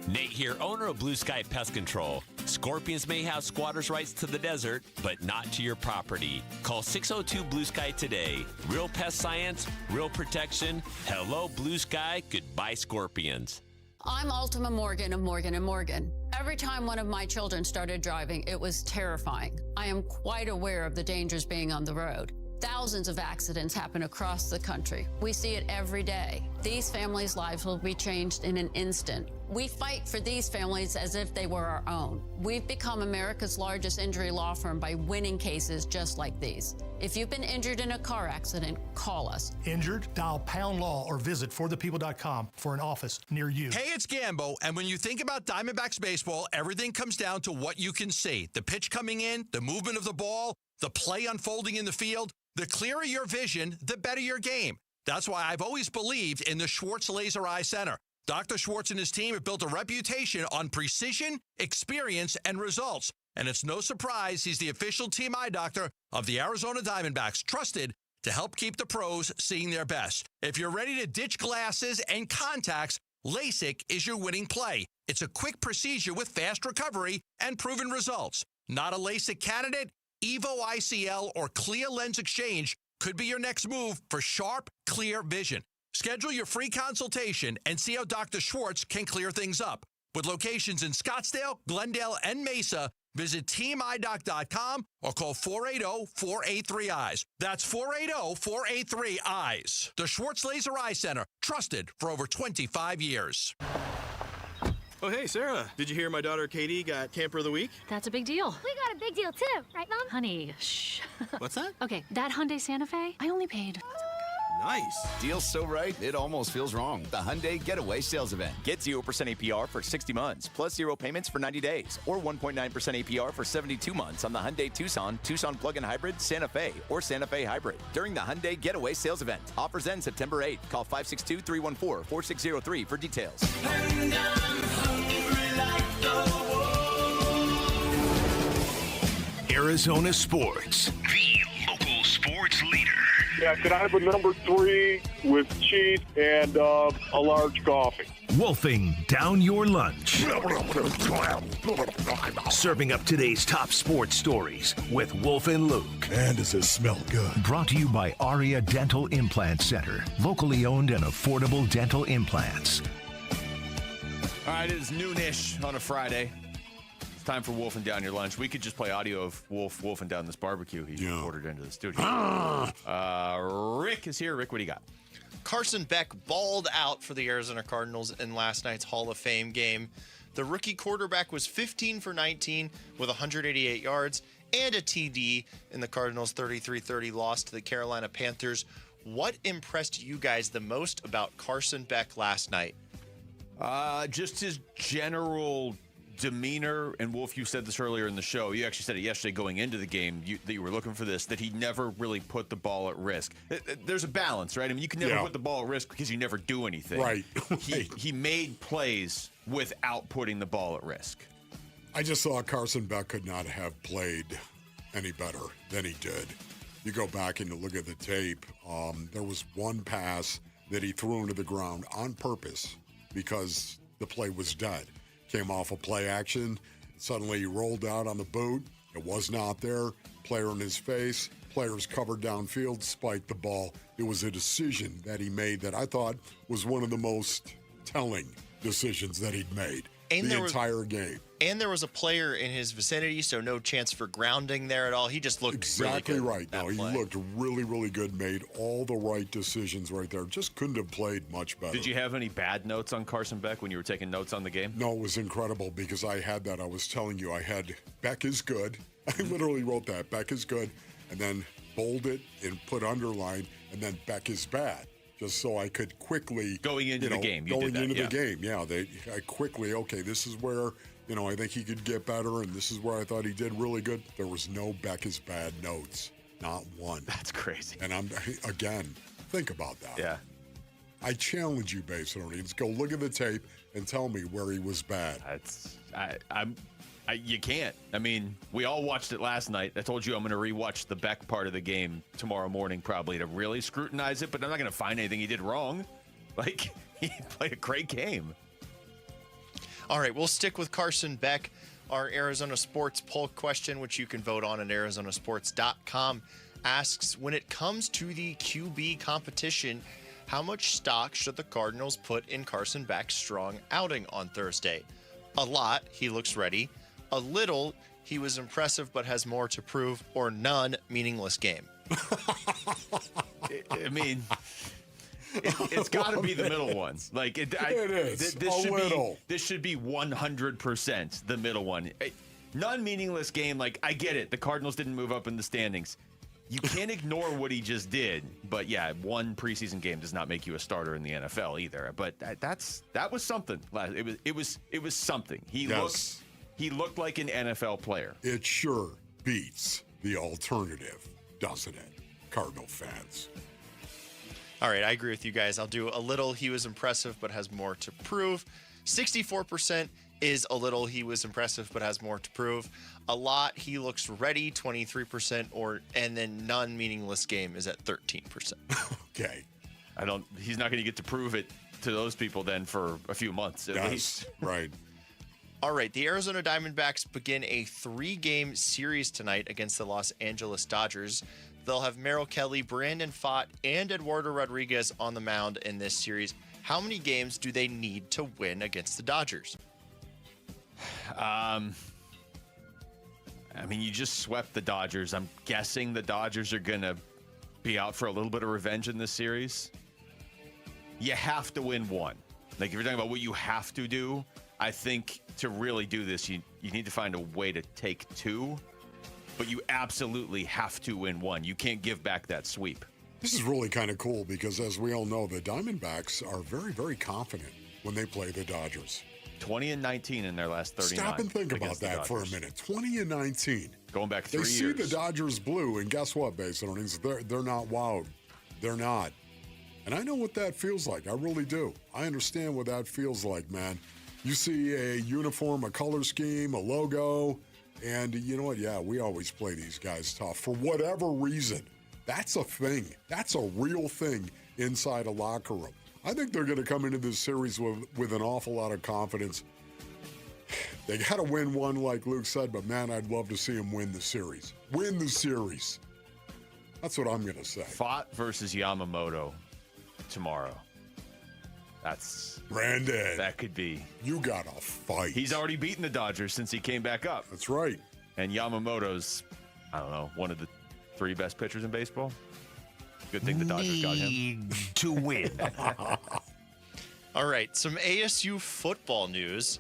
[SPEAKER 16] Nate here, owner of Blue Sky Pest Control. Scorpions may have squatters' rights to the desert, but not to your property. Call 602 Blue Sky today. Real pest science, real protection. Hello, Blue Sky. Goodbye, Scorpions.
[SPEAKER 26] I'm Ultima Morgan of Morgan & Morgan. Every time one of my children started driving, it was terrifying. I am quite aware of the dangers being on the road. Thousands of accidents happen across the country. We see it every day. These families' lives will be changed in an instant. We fight for these families as if they were our own. We've become America's largest injury law firm by winning cases just like these. If you've been injured in a car accident, call us.
[SPEAKER 27] Injured? Dial Pound Law or visit forthepeople.com for an office near you.
[SPEAKER 25] Hey, it's Gambo, and when you think about Diamondbacks baseball, everything comes down to what you can see. The pitch coming in, the movement of the ball, the play unfolding in the field. The clearer your vision, the better your game. That's why I've always believed in the Schwartz Laser Eye Center. Dr. Schwartz and his team have built a reputation on precision, experience, and results. And it's no surprise he's the official team eye doctor of the Arizona Diamondbacks, trusted to help keep the pros seeing their best. If you're ready to ditch glasses and contacts, LASIK is your winning play. It's a quick procedure with fast recovery and proven results. Not a LASIK candidate? Evo ICL or Clear Lens Exchange could be your next move for sharp, clear vision. Schedule your free consultation and see how Dr. Schwartz can clear things up. With locations in Scottsdale, Glendale, and Mesa, visit teamidoc.com or call 480-483-EYES. That's 480-483-EYES. The Schwartz Laser Eye Center, trusted for over 25 years.
[SPEAKER 28] Oh, hey, Sarah. Did you hear my daughter Katie got Camper of the Week?
[SPEAKER 29] That's a big deal.
[SPEAKER 30] We got a big deal, too. Right, Mom?
[SPEAKER 29] Honey, shh.
[SPEAKER 28] What's that?
[SPEAKER 29] Okay, that Hyundai Santa Fe, I only paid...
[SPEAKER 28] Nice.
[SPEAKER 31] Deal's so right, it almost feels wrong. The Hyundai Getaway Sales Event.
[SPEAKER 32] Get 0% APR for 60 months, plus 0 payments for 90 days, or 1.9% APR for 72 months on the Hyundai Tucson, Tucson Plug-in Hybrid, Santa Fe, or Santa Fe Hybrid. During the Hyundai Getaway Sales Event. Offers end September 8th. Call 562-314-4603 for details.
[SPEAKER 33] And I'm hungry like the wolf.
[SPEAKER 19] Arizona Sports, the local sports leader.
[SPEAKER 34] Yeah, could I have a number 3 with cheese and a large coffee?
[SPEAKER 19] wolfing down your lunch. Serving up today's top sports stories with Wolf and Luke.
[SPEAKER 1] Man, does this smell good.
[SPEAKER 19] Brought to you by Aria Dental Implant Center. Locally owned and affordable dental implants.
[SPEAKER 6] All right, it is noonish on a Friday. It's time for Wolfing Down Your Lunch. We could just play audio of Wolf wolfing down this barbecue he ordered into the studio. Rick is here. Rick, what do you got?
[SPEAKER 5] Carson Beck balled out for the Arizona Cardinals in last night's Hall of Fame game. The rookie quarterback was 15 for 19 with 188 yards and a TD in the Cardinals' 33-30 loss to the Carolina Panthers. What impressed you guys the most about Carson Beck last night?
[SPEAKER 6] Just his general demeanor. And Wolf, you said this earlier in the show. You actually said it yesterday going into the game that you were looking for this, that he never really put the ball at risk. There's a balance, right? I mean, you can never put the ball at risk because you never do anything.
[SPEAKER 2] Right.
[SPEAKER 6] He made plays without putting the ball at risk.
[SPEAKER 2] I just thought Carson Beck could not have played any better than he did. You go back and you look at the tape. There was one pass that he threw into the ground on purpose because the play was dead. Came off a play action. Suddenly he rolled out on the boot. It was not there. Player in his face. Players covered downfield, spiked the ball. It was a decision that he made that I thought was one of the most telling decisions that he'd made the entire game.
[SPEAKER 5] And there was a player in his vicinity, so no chance for grounding there at all. He just looked
[SPEAKER 2] exactly
[SPEAKER 5] really good
[SPEAKER 2] right. No, he
[SPEAKER 5] play.
[SPEAKER 2] looked really, really good. Made all the right decisions right there. Just couldn't have played much better.
[SPEAKER 6] Did you have any bad notes on Carson Beck when you were taking notes on the game?
[SPEAKER 2] No, it was incredible because I had that. I was telling you, I had Beck is good. I literally wrote that. Beck is good. And then bold it and put underline. And then Beck is bad. Just so I could quickly.
[SPEAKER 6] Going into the game.
[SPEAKER 2] The game. Yeah. I quickly, okay, this is where. I think he could get better, and this is where I thought he did really good. There was no Beck is bad notes. Not one.
[SPEAKER 6] That's crazy.
[SPEAKER 2] And again, think about that.
[SPEAKER 6] Yeah.
[SPEAKER 2] I challenge you, Basinonians, go look at the tape and tell me where he was bad.
[SPEAKER 6] You can't. I mean, we all watched it last night. I told you I'm going to rewatch the Beck part of the game tomorrow morning probably to really scrutinize it, but I'm not going to find anything he did wrong. Like, he played a great game.
[SPEAKER 5] All right, we'll stick with Carson Beck. Our Arizona Sports poll question, which you can vote on at arizonasports.com, asks, when it comes to the QB competition, how much stock should the Cardinals put in Carson Beck's strong outing on Thursday? A lot, he looks ready. A little, he was impressive but has more to prove. Or none, meaningless game.
[SPEAKER 6] I mean... It's got to be the middle one. Like it is. This should be 100% the middle one. Non-meaningless game. Like I get it. The Cardinals didn't move up in the standings. You can't ignore what he just did. But yeah, one preseason game does not make you a starter in the NFL either. But that was something. It was something. He looked like an NFL player.
[SPEAKER 2] It sure beats the alternative, doesn't it, Cardinal fans?
[SPEAKER 5] All right, I agree with you guys. I'll do a little. He was impressive, but has more to prove. 64% is a little. He was impressive, but has more to prove. A lot. He looks ready. 23%, and then none. Meaningless game is at 13%.
[SPEAKER 2] Okay.
[SPEAKER 6] He's not going to get to prove it to those people then for a few months at least.
[SPEAKER 2] Right.
[SPEAKER 5] All right, the Arizona Diamondbacks begin a 3-game series tonight against the Los Angeles Dodgers. They'll have Merrill Kelly, Brandon Pfaadt, and Eduardo Rodriguez on the mound in this series. How many games do they need to win against the Dodgers?
[SPEAKER 6] I mean, you just swept the Dodgers. I'm guessing the Dodgers are going to be out for a little bit of revenge in this series. You have to win one. Like, if you're talking about what you have to do, I think to really do this, you need to find a way to take 2. But you absolutely have to win one. You can't give back that sweep.
[SPEAKER 2] This is really kind of cool because, as we all know, the Diamondbacks are very, very confident when they play the Dodgers.
[SPEAKER 6] 20-19 in their last 39.
[SPEAKER 2] Stop and think about that for a minute. 20-19.
[SPEAKER 6] Going back 3 years.
[SPEAKER 2] They see the Dodgers blue, and guess what, Basinonians? They're not wowed. They're not. And I know what that feels like. I really do. I understand what that feels like, man. You see a uniform, a color scheme, a logo. And you know what? Yeah, we always play these guys tough for whatever reason. That's a thing. That's a real thing inside a locker room. I think they're going to come into this series with an awful lot of confidence. They got to win one, like Luke said, but man, I'd love to see them win the series. Win the series. That's what I'm going to say.
[SPEAKER 6] Fott versus Yamamoto tomorrow. That's
[SPEAKER 2] Brandon.
[SPEAKER 6] That could be.
[SPEAKER 2] You got to fight.
[SPEAKER 6] He's already beaten the Dodgers since he came back up.
[SPEAKER 2] That's right.
[SPEAKER 6] And Yamamoto's, I don't know, one of the 3 best pitchers in baseball. Good thing the Dodgers got him.
[SPEAKER 19] To win.
[SPEAKER 5] All right, some ASU football news.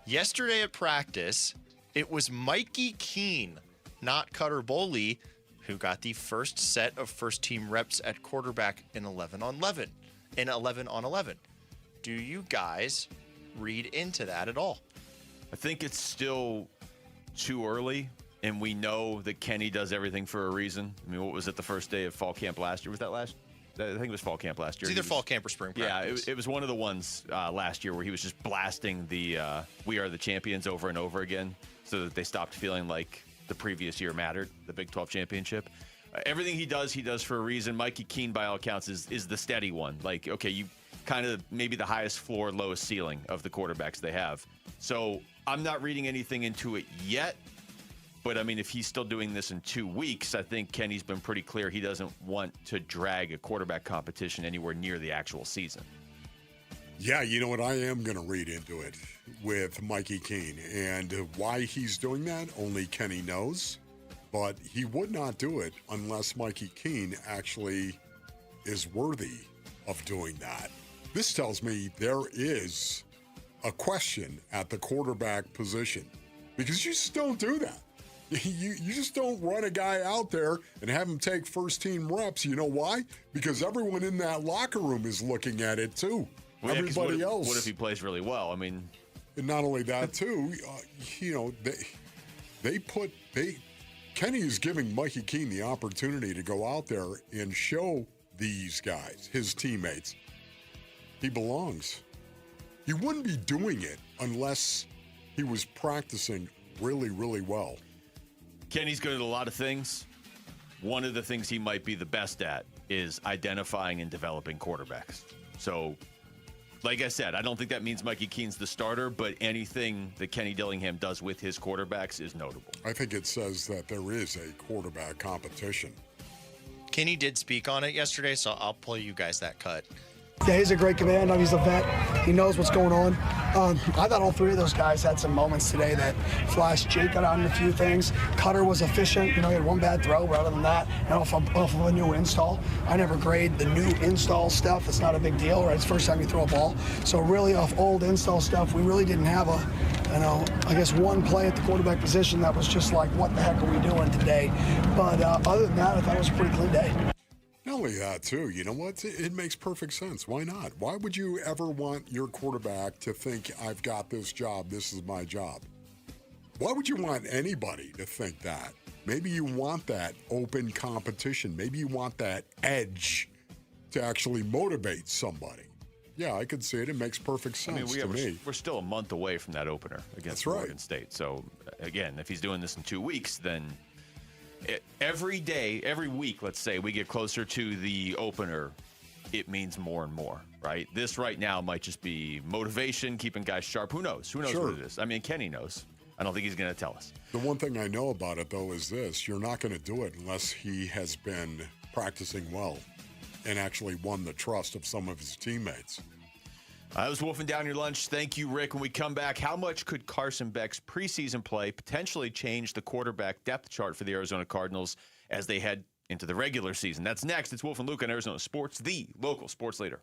[SPEAKER 5] Yesterday at practice, it was Mikey Keene, not Cutter Boley, who got the first set of first-team reps at quarterback in 11 on 11. Do you guys read into that at all?
[SPEAKER 6] I think it's still too early, and we know that Kenny does everything for a reason. I mean, what was it, the first day of fall camp last year? Was that last? I think it was fall camp last year.
[SPEAKER 5] It's either fall camp or spring practice.
[SPEAKER 6] Yeah, it was one of the ones last year where he was just blasting the "We Are the Champions" over and over again, so that they stopped feeling like the previous year mattered, the Big 12 championship. Everything he does for a reason. Mikey Keene, by all accounts, is the steady one. Like, okay, you kind of maybe the highest floor, lowest ceiling of the quarterbacks they have. So I'm not reading anything into it yet. But, I mean, if he's still doing this in 2 weeks, I think Kenny's been pretty clear he doesn't want to drag a quarterback competition anywhere near the actual season.
[SPEAKER 2] Yeah, you know what? I am going to read into it with Mikey Keene. And why he's doing that, only Kenny knows. But he would not do it unless Mikey Keene actually is worthy of doing that. This tells me there is a question at the quarterback position because you just don't do that. You just don't run a guy out there and have him take first-team reps. You know why? Because everyone in that locker room is looking at it, too.
[SPEAKER 6] Well, yeah,
[SPEAKER 2] everybody else.
[SPEAKER 6] What if he plays really well? I mean...
[SPEAKER 2] And not only that, too, Kenny is giving Mikey Keene the opportunity to go out there and show these guys, his teammates, he belongs. He wouldn't be doing it unless he was practicing really, really well.
[SPEAKER 6] Kenny's good at a lot of things. One of the things he might be the best at is identifying and developing quarterbacks. So, like I said, I don't think that means Mikey Keene's the starter, but anything that Kenny Dillingham does with his quarterbacks is notable.
[SPEAKER 2] I think it says that there is a quarterback competition.
[SPEAKER 5] Kenny did speak on it yesterday, so I'll play you guys that cut.
[SPEAKER 1] Yeah, he's a great commander. He's a vet. He knows what's going on. I thought all 3 of those guys had some moments today that flashed. Jake got on a few things. Cutter was efficient. He had one bad throw, but other than that, and off of a new install. I never grade the new install stuff. It's not a big deal, right? It's the first time you throw a ball. So really off old install stuff, we really didn't have one play at the quarterback position that was just like, what the heck are we doing today? But other than that, I thought it was a pretty clean day.
[SPEAKER 2] Not only that, too, you know what? It makes perfect sense. Why not? Why would you ever want your quarterback to think, I've got this job, this is my job? Why would you want anybody to think that? Maybe you want that open competition. Maybe you want that edge to actually motivate somebody. Yeah, I could see it. It makes perfect sense to me.
[SPEAKER 6] We're still a month away from that opener against Oregon State. So, again, if he's doing this in 2 weeks, then... every day, every week, let's say, we get closer to the opener, it means more and more, right? This right now might just be motivation, keeping guys sharp. Who knows? Who knows what it is? I mean, Kenny knows. I don't think he's going to tell us.
[SPEAKER 2] The one thing I know about it, though, is this. You're not going to do it unless he has been practicing well and actually won the trust of some of his teammates.
[SPEAKER 6] I was wolfing down your lunch. Thank you, Rick. When we come back, how much could Carson Beck's preseason play potentially change the quarterback depth chart for the Arizona Cardinals as they head into the regular season? That's next. It's Wolf and Luke on Arizona Sports, the local sports leader.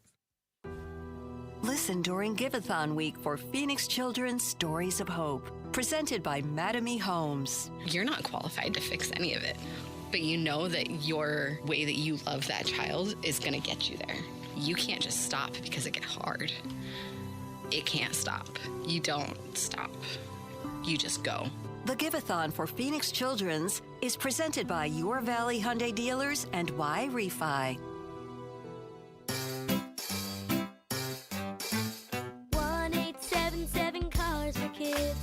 [SPEAKER 8] Listen during Give-a-thon week for Phoenix Children's Stories of Hope, presented by Madame E. Homes.
[SPEAKER 9] You're not qualified to fix any of it, but you know that your way that you love that child is going to get you there. You can't just stop because it gets hard. It can't stop. You don't stop. You just go.
[SPEAKER 8] The Give-a-thon for Phoenix Children's is presented by Your Valley Hyundai Dealers and Y Refi.
[SPEAKER 30] 1877 Cars for Kids.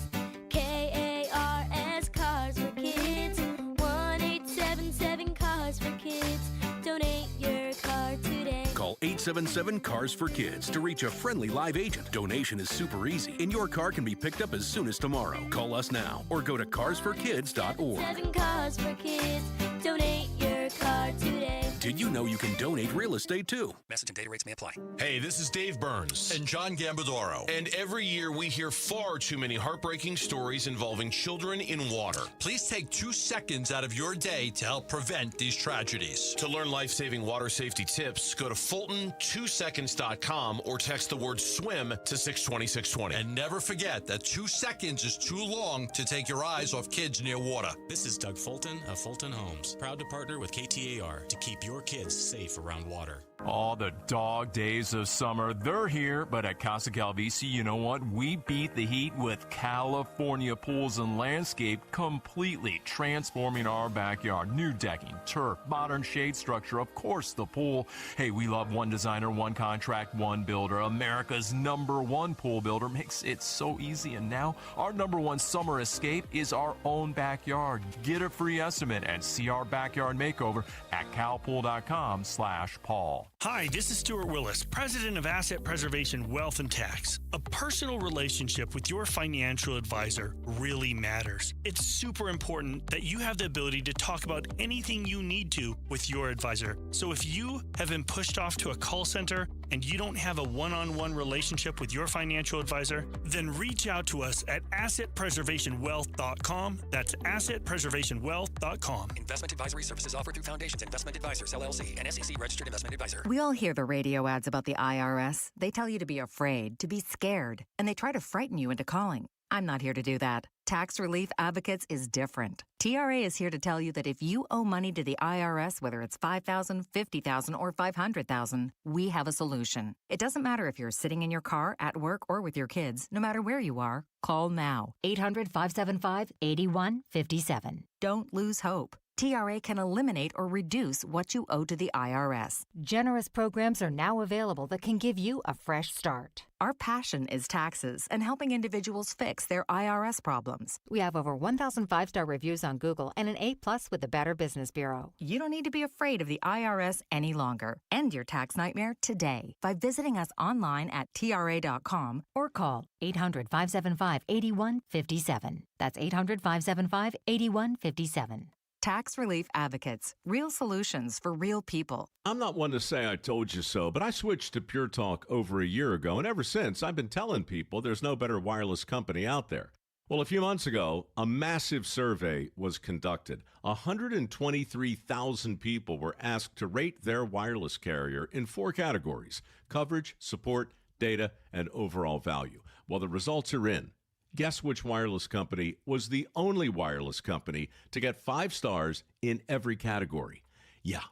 [SPEAKER 30] KARS Cars for Kids. 1877 Cars for Kids. Donate your car today.
[SPEAKER 19] Call
[SPEAKER 3] 1-877-CARS-FOR-KIDS to reach a friendly live agent. Donation is super easy, and your car can be picked up as soon as tomorrow. Call us now or go to carsforkids.org.
[SPEAKER 30] 7 Cars for Kids. Donate your car today.
[SPEAKER 3] Did you know you can donate real estate too?
[SPEAKER 4] Message and data rates may apply.
[SPEAKER 10] Hey, this is Dave Burns.
[SPEAKER 25] And John Gambadoro.
[SPEAKER 10] And every year we hear far too many heartbreaking stories involving children in water.
[SPEAKER 25] Please take 2 seconds out of your day to help prevent these tragedies.
[SPEAKER 10] To learn life-saving water safety tips, go to Fulton2seconds.com or text the word SWIM to 620-620.
[SPEAKER 25] And never forget that 2 seconds is too long to take your eyes off kids near water.
[SPEAKER 11] This is Doug Fulton of Fulton Homes, proud to partner with KTAR to keep your kids safe around water.
[SPEAKER 12] All the dog days of summer, they're here, but at Casa Calvisi, you know what? We beat the heat with California Pools and Landscape, completely transforming our backyard. New decking, turf, modern shade structure, of course the pool. Hey, we love one designer, one contract, one builder. America's #1 pool builder makes it so easy. And now our #1 summer escape is our own backyard. Get a free estimate and see our backyard makeover at calpool.com/Paul.
[SPEAKER 13] Hi, this is Stuart Willis, President of Asset Preservation Wealth and Tax. A personal relationship with your financial advisor really matters. It's super important that you have the ability to talk about anything you need to with your advisor. So if you have been pushed off to a call center and you don't have a one-on-one relationship with your financial advisor, then reach out to us at assetpreservationwealth.com. That's assetpreservationwealth.com.
[SPEAKER 11] Investment advisory services offered through Foundations Investment Advisors, LLC, an SEC registered investment advisor.
[SPEAKER 17] We all hear the radio ads about the IRS. They tell you to be afraid, to be scared, and they try to frighten you into calling. I'm not here to do that. Tax Relief Advocates is different. TRA is here to tell you that if you owe money to the IRS, whether it's $5,000, $50,000, or $500,000, we have a solution. It doesn't matter if you're sitting in your car, at work, or with your kids. No matter where you are, call now. 800-575-8157. Don't lose hope. TRA can eliminate or reduce what you owe to the IRS.
[SPEAKER 18] Generous programs are now available that can give you a fresh start.
[SPEAKER 17] Our passion is taxes and helping individuals fix their IRS problems.
[SPEAKER 18] We have over 1,000 5-star reviews on Google and an A+ with the Better Business Bureau.
[SPEAKER 17] You don't need to be afraid of the IRS any longer. End your tax nightmare today by visiting us online at TRA.com
[SPEAKER 18] or call 800-575-8157. That's 800-575-8157.
[SPEAKER 17] Tax Relief Advocates. Real solutions for real people.
[SPEAKER 20] I'm not one to say I told you so, but I switched to Pure Talk over a year ago, and ever since, I've been telling people there's no better wireless company out there. Well, a few months ago, a massive survey was conducted. 123,000 people were asked to rate their wireless carrier in 4 categories: coverage, support, data, and overall value. Well, the results are in. Guess which wireless company was the only wireless company to get 5 stars in every category? Yeah,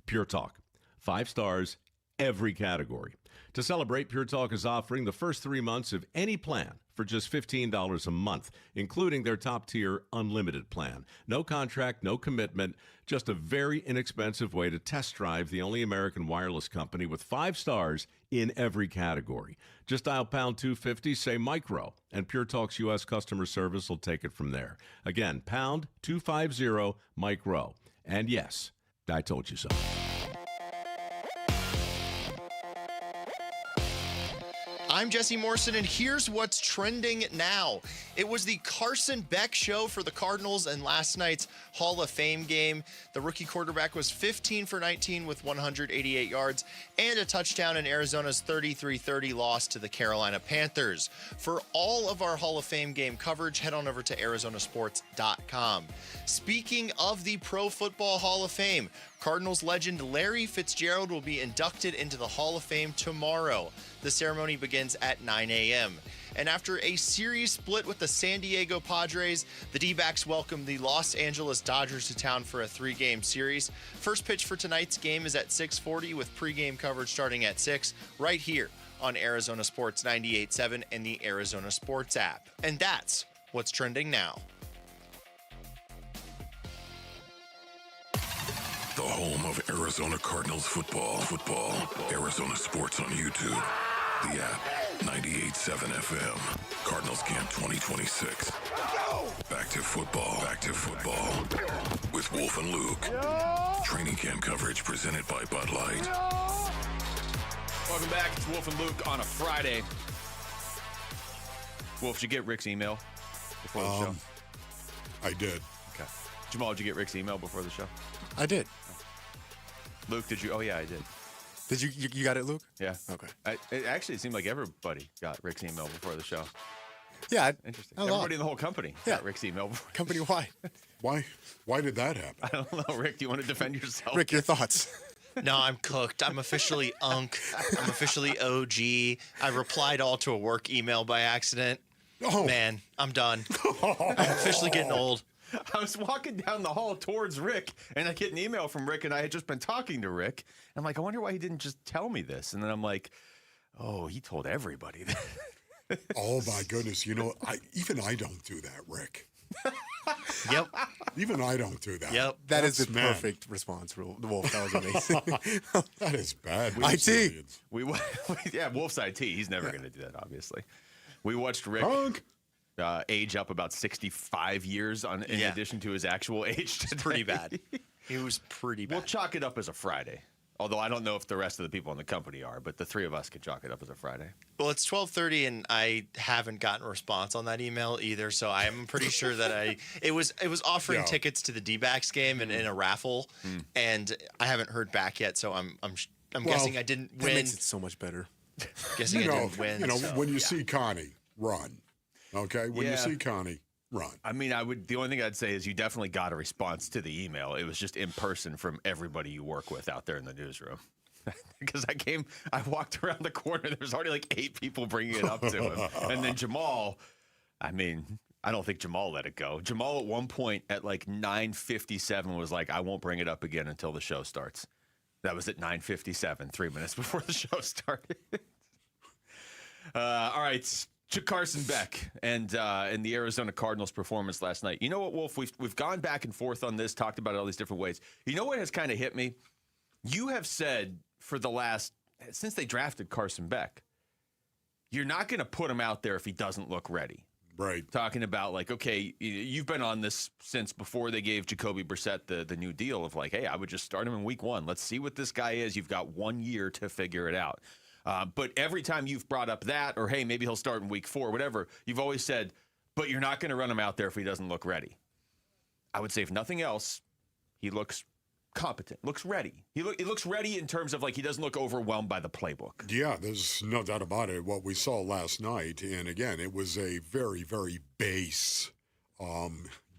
[SPEAKER 20] Pure Talk. 5 stars, every category. To celebrate, Pure Talk is offering the first 3 months of any plan for just $15 a month, including their top-tier unlimited plan. No contract, no commitment, just a very inexpensive way to test drive the only American wireless company with 5 stars in every category. Just dial pound 250, say micro, and Pure Talk's U.S. customer service will take it from there. Again, pound 250 micro. And yes, I told you so.
[SPEAKER 5] I'm Jesse Morrison, and here's what's trending now. It was the Carson Beck show for the Cardinals in last night's Hall of Fame game. The rookie quarterback was 15 for 19 with 188 yards and a touchdown in Arizona's 33-30 loss to the Carolina Panthers. For all of our Hall of Fame game coverage, head on over to arizonasports.com. Speaking of the Pro Football Hall of Fame, Cardinals legend Larry Fitzgerald will be inducted into the Hall of Fame tomorrow. The ceremony begins at 9 a.m. And after a series split with the San Diego Padres, the D-backs welcome the Los Angeles Dodgers to town for a 3-game series. First pitch for tonight's game is at 6:40 with pregame coverage starting at 6 right here on Arizona Sports 98.7 and the Arizona Sports app. And that's what's trending now.
[SPEAKER 21] The home of Arizona Cardinals football. Arizona Sports on YouTube. The app, 98.7 FM. Cardinals Camp 2026. Back to football. With Wolf and Luke. Training camp coverage presented by Bud Light.
[SPEAKER 6] Welcome back. It's Wolf and Luke on a Friday. Wolf, did you get Rick's email before the show?
[SPEAKER 2] I did.
[SPEAKER 6] Okay. Jamal, did you get Rick's email before the show?
[SPEAKER 4] I did.
[SPEAKER 6] Luke, did you? Oh, yeah, I did.
[SPEAKER 4] Did you got it, Luke?
[SPEAKER 6] Yeah.
[SPEAKER 4] Okay.
[SPEAKER 6] It seemed like everybody got Rick's email before the show.
[SPEAKER 4] Yeah.
[SPEAKER 6] Interesting. Everybody in the whole company got Rick's email before.
[SPEAKER 4] Company-wide.
[SPEAKER 2] Why did that happen?
[SPEAKER 6] I don't know. Rick, do you want to defend yourself?
[SPEAKER 4] Rick, your thoughts?
[SPEAKER 5] No, I'm cooked. I'm officially UNC. I'm officially OG. I replied all to a work email by accident.
[SPEAKER 2] Oh.
[SPEAKER 5] Man, I'm done. I'm officially getting old.
[SPEAKER 6] I was walking down the hall towards Rick, and I get an email from Rick, and I had just been talking to Rick. I'm like, I wonder why he didn't just tell me this. And then I'm like, oh, he told everybody that.
[SPEAKER 2] Oh, my goodness. You know, I don't do that, Rick.
[SPEAKER 5] Yep.
[SPEAKER 2] Even I don't do that.
[SPEAKER 5] Yep.
[SPEAKER 4] That is the perfect response, Wolf. That was amazing.
[SPEAKER 2] That is bad.
[SPEAKER 4] IT.
[SPEAKER 6] Yeah, Wolf's IT. He's never going to do that, obviously. We watched Rick age up about 65 years in addition to his actual age today.
[SPEAKER 5] It's pretty bad. It was pretty bad.
[SPEAKER 6] We'll chalk it up as a Friday. Although I don't know if the rest of the people in the company are, but the three of us can chalk it up as a Friday.
[SPEAKER 5] Well, it's 12:30, and I haven't gotten a response on that email either. So I'm pretty sure that it was offering tickets to the D-backs game and in a raffle, and I haven't heard back yet. So I'm guessing I didn't win.
[SPEAKER 4] That makes it so much better.
[SPEAKER 5] Guessing I didn't win.
[SPEAKER 2] You know,
[SPEAKER 5] so,
[SPEAKER 2] when you see Connie, run. Okay, when you see Connie, run.
[SPEAKER 6] I mean, the only thing I'd say is you definitely got a response to the email. It was just in person from everybody you work with out there in the newsroom. Because I walked around the corner, there was already like 8 people bringing it up to him. And then Jamal, I mean, I don't think Jamal let it go. Jamal at one point at like 9:57 was like, I won't bring it up again until the show starts. That was at 9:57, 3 minutes before the show started. All right. To Carson Beck and the Arizona Cardinals' performance last night. You know what, Wolf? We've gone back and forth on this, talked about it all these different ways. You know what has kind of hit me? You have said since they drafted Carson Beck, you're not going to put him out there if he doesn't look ready.
[SPEAKER 2] Right.
[SPEAKER 6] Talking about like, okay, you've been on this since before they gave Jacoby Brissett the new deal of like, hey, I would just start him in week 1. Let's see what this guy is. You've got 1 year to figure it out. But every time you've brought up that, or hey, maybe he'll start in week 4, whatever, you've always said, but you're not going to run him out there if he doesn't look ready. I would say, if nothing else, he looks competent, looks ready. He looks ready in terms of like he doesn't look overwhelmed by the playbook.
[SPEAKER 2] Yeah, there's no doubt about it. What we saw last night, and again, it was a very, very base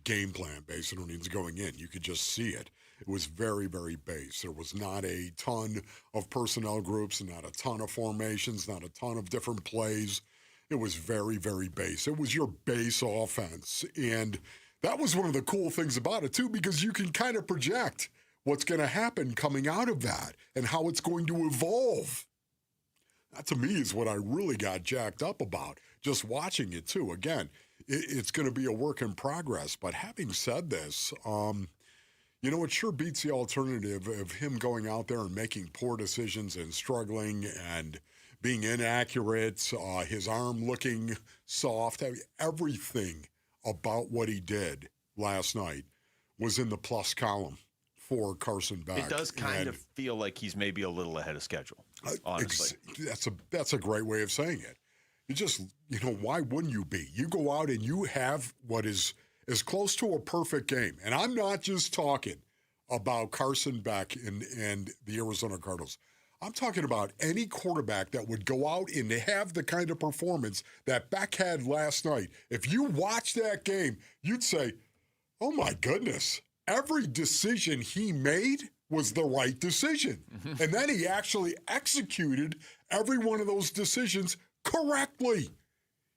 [SPEAKER 2] game plan based on who's going in. You could just see it. It was very, very base. There was not a ton of personnel groups, not a ton of formations, not a ton of different plays. It was very, very base. It was your base offense. And that was one of the cool things about it, too, because you can kind of project what's going to happen coming out of that and how it's going to evolve. That, to me, is what I really got jacked up about, just watching it, too. Again, it's going to be a work in progress. But having said this, you know, it sure beats the alternative of him going out there and making poor decisions and struggling and being inaccurate, his arm looking soft. I mean, everything about what he did last night was in the plus column for Carson Beck.
[SPEAKER 6] It does kind of feel like he's maybe a little ahead of schedule, honestly.
[SPEAKER 2] That's a great way of saying it. You just, why wouldn't you be? You go out and you have what is as close to a perfect game. And I'm not just talking about Carson Beck and the Arizona Cardinals. I'm talking about any quarterback that would go out and have the kind of performance that Beck had last night. If you watch that game, you'd say, oh my goodness, every decision he made was the right decision. Mm-hmm. And then he actually executed every one of those decisions correctly.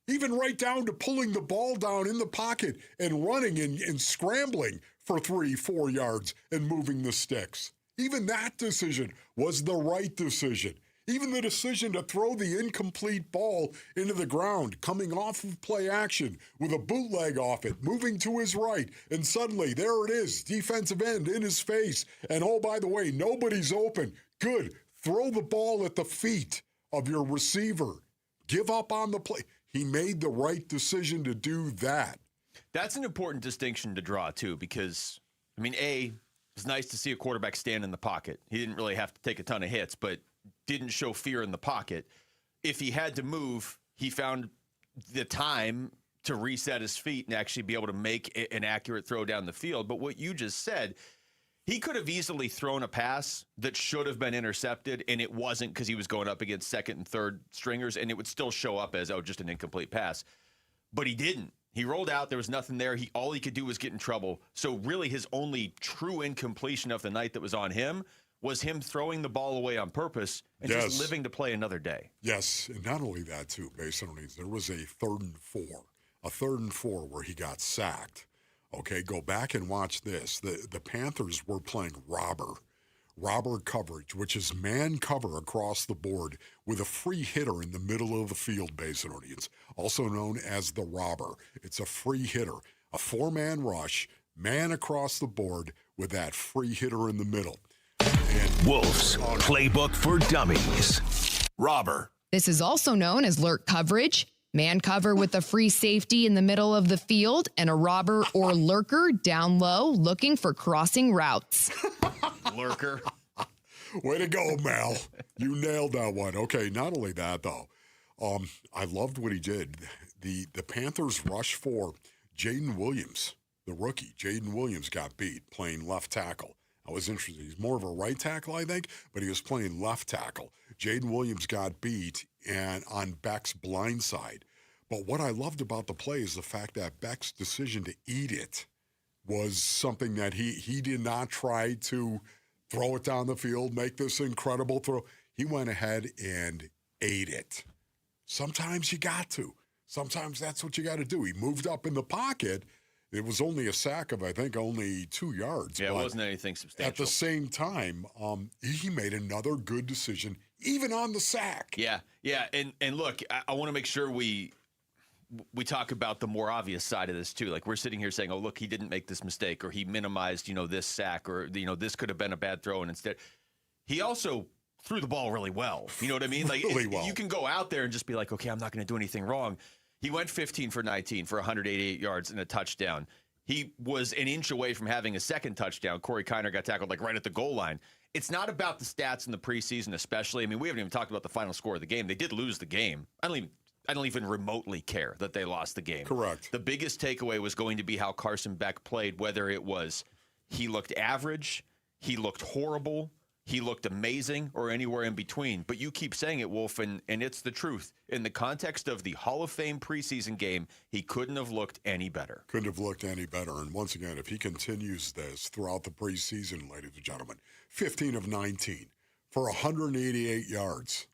[SPEAKER 2] Even right down to pulling the ball down in the pocket and running and scrambling for 3-4 yards and moving the sticks. Even that decision was the right decision. Even the decision to throw the incomplete ball into the ground, coming off of play action with a bootleg off it, moving to his right, and suddenly there it is, defensive end in his face. And oh, by the way, nobody's open. Good. Throw the ball at the feet of your receiver. Give up on the play. He made the right decision to do that.
[SPEAKER 6] That's an important distinction to draw, too, because, it's nice to see a quarterback stand in the pocket. He didn't really have to take a ton of hits, but didn't show fear in the pocket. If he had to move, he found the time to reset his feet and actually be able to make an accurate throw down the field. But what you just said, he could have easily thrown a pass that should have been intercepted, and it wasn't because he was going up against second and third stringers, and it would still show up as, just an incomplete pass. But he didn't. He rolled out. There was nothing there. All he could do was get in trouble. So really his only true incompletion of the night that was on him was him throwing the ball away on purpose and just living to play another day.
[SPEAKER 2] Yes, and not only that, too, Mason, there was a 3rd and 4 where he got sacked. Okay, go back and watch this. The Panthers were playing robber coverage, which is man cover across the board with a free hitter in the middle of the field, Basinonians, also known as the robber. It's a free hitter, a 4-man rush, man across the board with that free hitter in the middle.
[SPEAKER 19] Wolves Playbook for Dummies. Robber.
[SPEAKER 7] This is also known as lurk coverage. Man cover with a free safety in the middle of the field and a robber or lurker down low looking for crossing routes.
[SPEAKER 6] Lurker.
[SPEAKER 2] Way to go, Mel. You nailed that one. Okay, not only that, though. I loved what he did. The Panthers rush for Jaden Williams, the rookie. Jaden Williams got beat playing left tackle. I was interested. He's more of a right tackle, I think, but he was playing left tackle. Jaden Williams got beat and on Beck's blind side. But what I loved about the play is the fact that Beck's decision to eat it was something that he did not try to throw it down the field, make this incredible throw. He went ahead and ate it. Sometimes you got to. Sometimes that's what you got to do. He moved up in the pocket. It was only a sack of, I think, only 2 yards.
[SPEAKER 6] Yeah, it wasn't anything substantial.
[SPEAKER 2] At the same time, he made another good decision, even on the sack.
[SPEAKER 6] Yeah. And look, I want to make sure we talk about the more obvious side of this, too. Like, we're sitting here saying, oh, look, he didn't make this mistake, or he minimized, this sack, or, this could have been a bad throw, and instead he also threw the ball really well. You know what I mean? Like,
[SPEAKER 2] really well.
[SPEAKER 6] You can go out there and just be like, okay, I'm not going to do anything wrong. He went 15 for 19 for 188 yards and a touchdown. He was an inch away from having a second touchdown. Corey Kiner got tackled right at the goal line. It's not about the stats in the preseason, especially. I mean, we haven't even talked about the final score of the game. They did lose the game. I don't even remotely care that they lost the game.
[SPEAKER 2] Correct.
[SPEAKER 6] The biggest takeaway was going to be how Carson Beck played, whether it was he looked average, he looked horrible, he looked amazing, or anywhere in between. But you keep saying it, Wolf, and it's the truth. In the context of the Hall of Fame preseason game, he couldn't have looked any better.
[SPEAKER 2] Couldn't have looked any better. And once again, if he continues this throughout the preseason, ladies and gentlemen, 15 of 19 for 188 yards,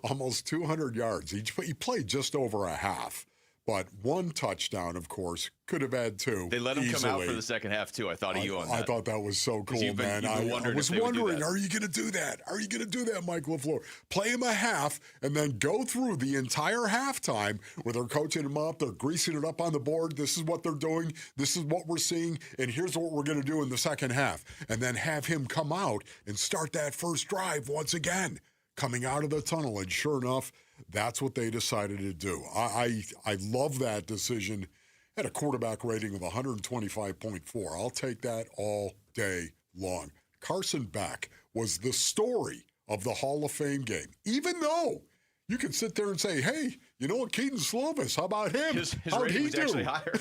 [SPEAKER 2] almost 200 yards. He played just over a half. But one touchdown, of course, could have had 2.
[SPEAKER 6] They let him
[SPEAKER 2] easily.
[SPEAKER 6] come out for the second half, too. I thought of you on that.
[SPEAKER 2] I thought that was so cool, man. I was wondering, are you going to do that? Are you going to do that, Mike LaFleur? Play him a half and then go through the entire halftime where they're coaching him up, they're greasing it up on the board. This is what they're doing. This is what we're seeing. And here's what we're going to do in the second half. And then have him come out and start that first drive once again, coming out of the tunnel. And sure enough, that's what they decided to do. I love that decision. Had a quarterback rating of 125.4. I'll take that all day long. Carson Beck was the story of the Hall of Fame game, even though you can sit there and say, hey, you know what, Keaton Slovis, how about him?
[SPEAKER 6] His
[SPEAKER 2] How'd
[SPEAKER 6] rating
[SPEAKER 2] he
[SPEAKER 6] was
[SPEAKER 2] do?
[SPEAKER 6] actually higher.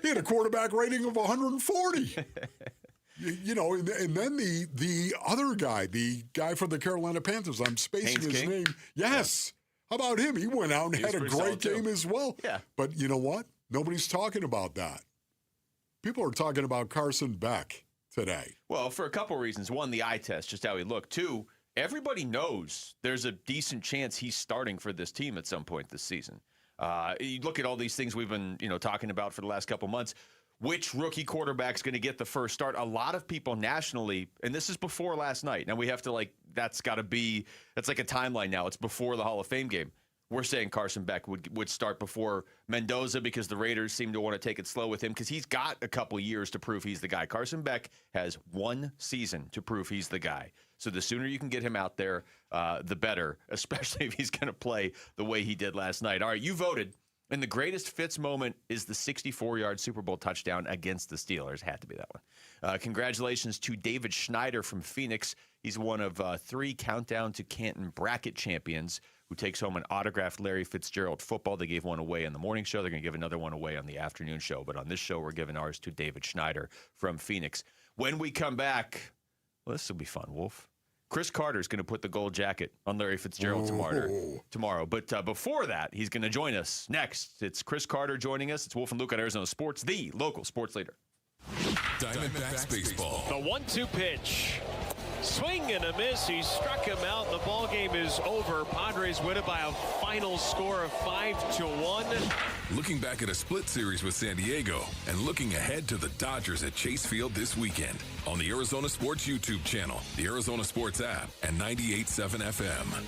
[SPEAKER 2] He had a quarterback rating of 140. And then the other guy, the guy for the Carolina Panthers, I'm spacing
[SPEAKER 6] Haynes
[SPEAKER 2] his
[SPEAKER 6] King?
[SPEAKER 2] name. Yes.
[SPEAKER 6] Yeah.
[SPEAKER 2] How about him? He went out and
[SPEAKER 6] He was
[SPEAKER 2] had a
[SPEAKER 6] pretty
[SPEAKER 2] great
[SPEAKER 6] solid, too.
[SPEAKER 2] game as well.
[SPEAKER 6] Yeah.
[SPEAKER 2] But you know what? Nobody's talking about that. People are talking about Carson Beck today.
[SPEAKER 6] Well, for a couple reasons. One, the eye test, just how he looked. Two, everybody knows there's a decent chance he's starting for this team at some point this season. You look at all these things we've been, talking about for the last couple months. Which rookie quarterback's going to get the first start? A lot of people nationally, and this is before last night. Now we have to that's like a timeline now. It's before the Hall of Fame game. We're saying Carson Beck would start before Mendoza because the Raiders seem to want to take it slow with him because he's got a couple years to prove he's the guy. Carson Beck has 1 season to prove he's the guy. So the sooner you can get him out there, the better, especially if he's going to play the way he did last night. All right, you voted And the greatest Fitz moment is the 64-yard Super Bowl touchdown against the Steelers. Had to be that one. Congratulations to David Schneider from Phoenix. He's one of 3 Countdown to Canton bracket champions who takes home an autographed Larry Fitzgerald football. They gave one away on the morning show. They're going to give another one away on the afternoon show. But on this show, we're giving ours to David Schneider from Phoenix. When we come back, well, this will be fun, Wolf. Chris Carter's going to put the gold jacket on Larry Fitzgerald tomorrow. But before that, he's going to join us next. It's Chris Carter joining us. It's Wolf and Luke at Arizona Sports, the local sports leader.
[SPEAKER 21] Diamondbacks baseball.
[SPEAKER 14] The 1-2 pitch. Swing and a miss. He struck him out. The ball game is over. Padres win it by a final score of 5-1.
[SPEAKER 21] Looking back at a split series with San Diego and looking ahead to the Dodgers at Chase Field this weekend on the Arizona Sports YouTube channel, the Arizona Sports app, and 98.7 FM.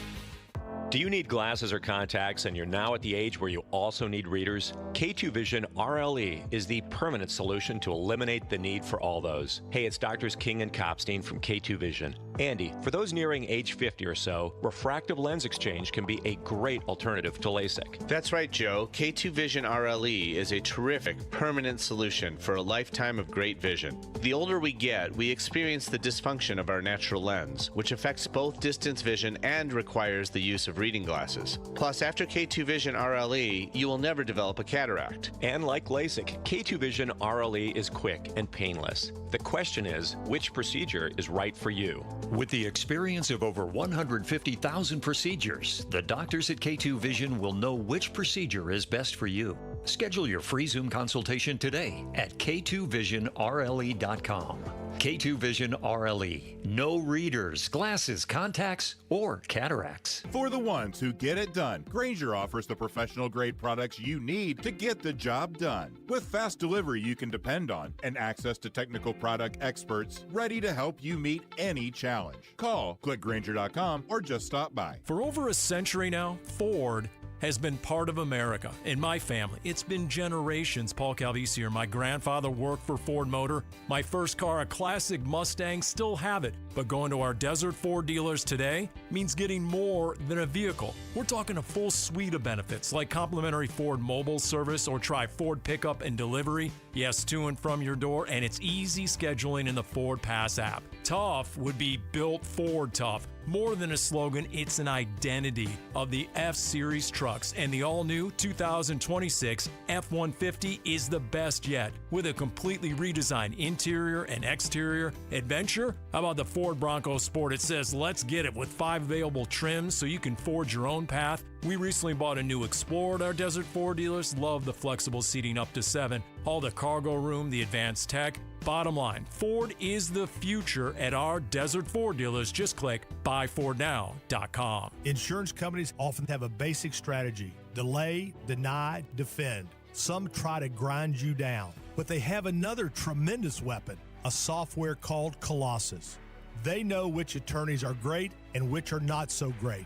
[SPEAKER 15] Do you need glasses or contacts and you're now at the age where you also need readers? K2 Vision RLE is the permanent solution to eliminate the need for all those. Hey, it's Doctors King and Kopstein from K2 Vision. Andy, for those nearing age 50 or so, refractive lens exchange can be a great alternative to LASIK.
[SPEAKER 16] That's right, Joe. K2 Vision RLE is a terrific permanent solution for a lifetime of great vision. The older we get, we experience the dysfunction of our natural lens, which affects both distance vision and requires the use of reading glasses. Plus, after K2 Vision RLE, you will never develop a cataract.
[SPEAKER 15] And like LASIK, K2 Vision RLE is quick and painless. The question is, which procedure is right for you?
[SPEAKER 22] With the experience of over 150,000 procedures, the doctors at K2 Vision will know which procedure is best for you. Schedule your free Zoom consultation today at k2visionrle.com. K2 Vision RLE. No readers, glasses, contacts, or cataracts.
[SPEAKER 23] For the ones who get it done, Grainger offers the professional-grade products you need to get the job done. With fast delivery you can depend on and access to technical product experts ready to help you meet any challenge. Call, click Grainger.com, or just stop by.
[SPEAKER 24] For over a century now, Ford has been part of America. In my family, it's been generations. Paul Calvisi here. My grandfather worked for Ford Motor. My first car, a classic Mustang, still have it. But going to our Desert Ford dealers today means getting more than a vehicle. We're talking a full suite of benefits like complimentary Ford mobile service or try Ford pickup and delivery. Yes, to and from your door, and it's easy scheduling in the Ford Pass app. Tough would be built Ford tough. More than a slogan, it's an identity of the F-Series trucks, and the all-new 2026 F-150 is the best yet. With a completely redesigned interior and exterior adventure, how about the Ford Bronco Sport? It says, let's get it, with 5 available trims so you can forge your own path. We recently bought a new Explorer at our Desert Ford dealers. Love the flexible seating up to 7. All the cargo room, the advanced tech. Bottom line, Ford is the future at our Desert Ford dealers. Just click buyfordnow.com.
[SPEAKER 26] Insurance companies often have a basic strategy: delay, deny, defend. Some try to grind you down, but they have another tremendous weapon, a software called Colossus. They know which attorneys are great and which are not so great.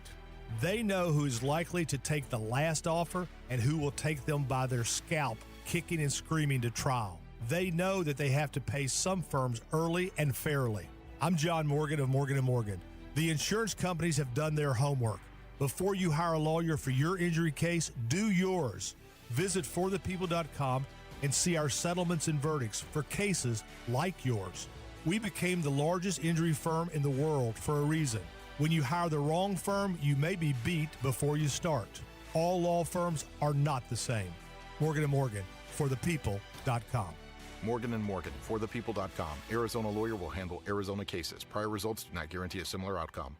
[SPEAKER 26] They know who is likely to take the last offer and who will take them by their scalp, kicking and screaming to trial. They know that they have to pay some firms early and fairly. I'm John Morgan of Morgan & Morgan. The insurance companies have done their homework. Before you hire a lawyer for your injury case, do yours. Visit forthepeople.com and see our settlements and verdicts for cases like yours. We became the largest injury firm in the world for a reason. When you hire the wrong firm, you may be beat before you start. All law firms are not the same. Morgan & Morgan, forthepeople.com.
[SPEAKER 27] Morgan & Morgan, forthepeople.com. Arizona lawyer will handle Arizona cases. Prior results do not guarantee a similar outcome.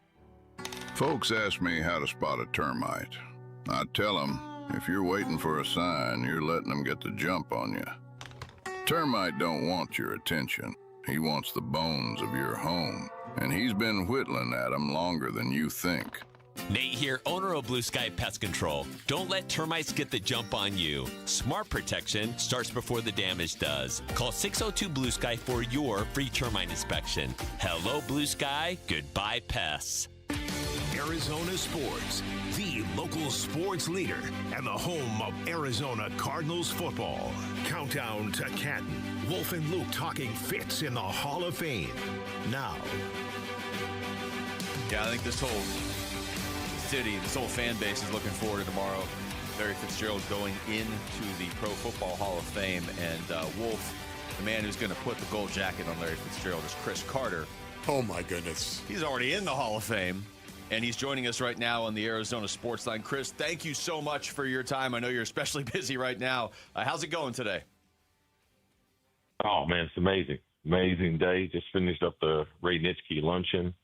[SPEAKER 28] Folks ask me how to spot a termite. I tell them, if you're waiting for a sign, you're letting them get the jump on you. Termite don't want your attention. He wants the bones of your home, and he's been whittling at them longer than you think.
[SPEAKER 30] Nate here, owner of Blue Sky Pest Control. Don't let termites get the jump on you. Smart protection starts before the damage does. Call 602 Blue Sky for your free termite inspection. Hello, Blue Sky. Goodbye, pests.
[SPEAKER 19] Arizona Sports, the local sports leader and the home of Arizona Cardinals football. Countdown to Canton. Wolf and Luke talking Fitz in the Hall of Fame. Now.
[SPEAKER 6] Yeah, I think this whole city, this whole fan base is looking forward to tomorrow. Larry Fitzgerald going into the Pro Football Hall of Fame. And Wolf, the man who's going to put the gold jacket on Larry Fitzgerald is Chris Carter.
[SPEAKER 2] Oh, my goodness.
[SPEAKER 6] He's already in the Hall of Fame. And he's joining us right now on the Arizona Sports Line. Chris, thank you so much for your time. I know you're especially busy right now. How's it going today?
[SPEAKER 1] Oh, man, it's amazing. Amazing day. Just finished up the Ray Nitschke luncheon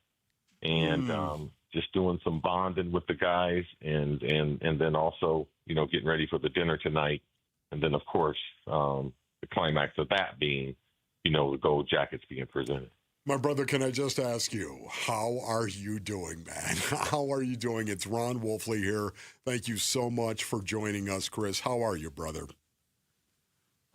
[SPEAKER 1] and just doing some bonding with the guys and then also, getting ready for the dinner tonight. And then, of course, the climax of that being, the gold jackets being presented.
[SPEAKER 2] My brother, can I just ask you, how are you doing, man? How are you doing? It's Ron Wolfley here. Thank you so much for joining us, Chris. How are you, brother?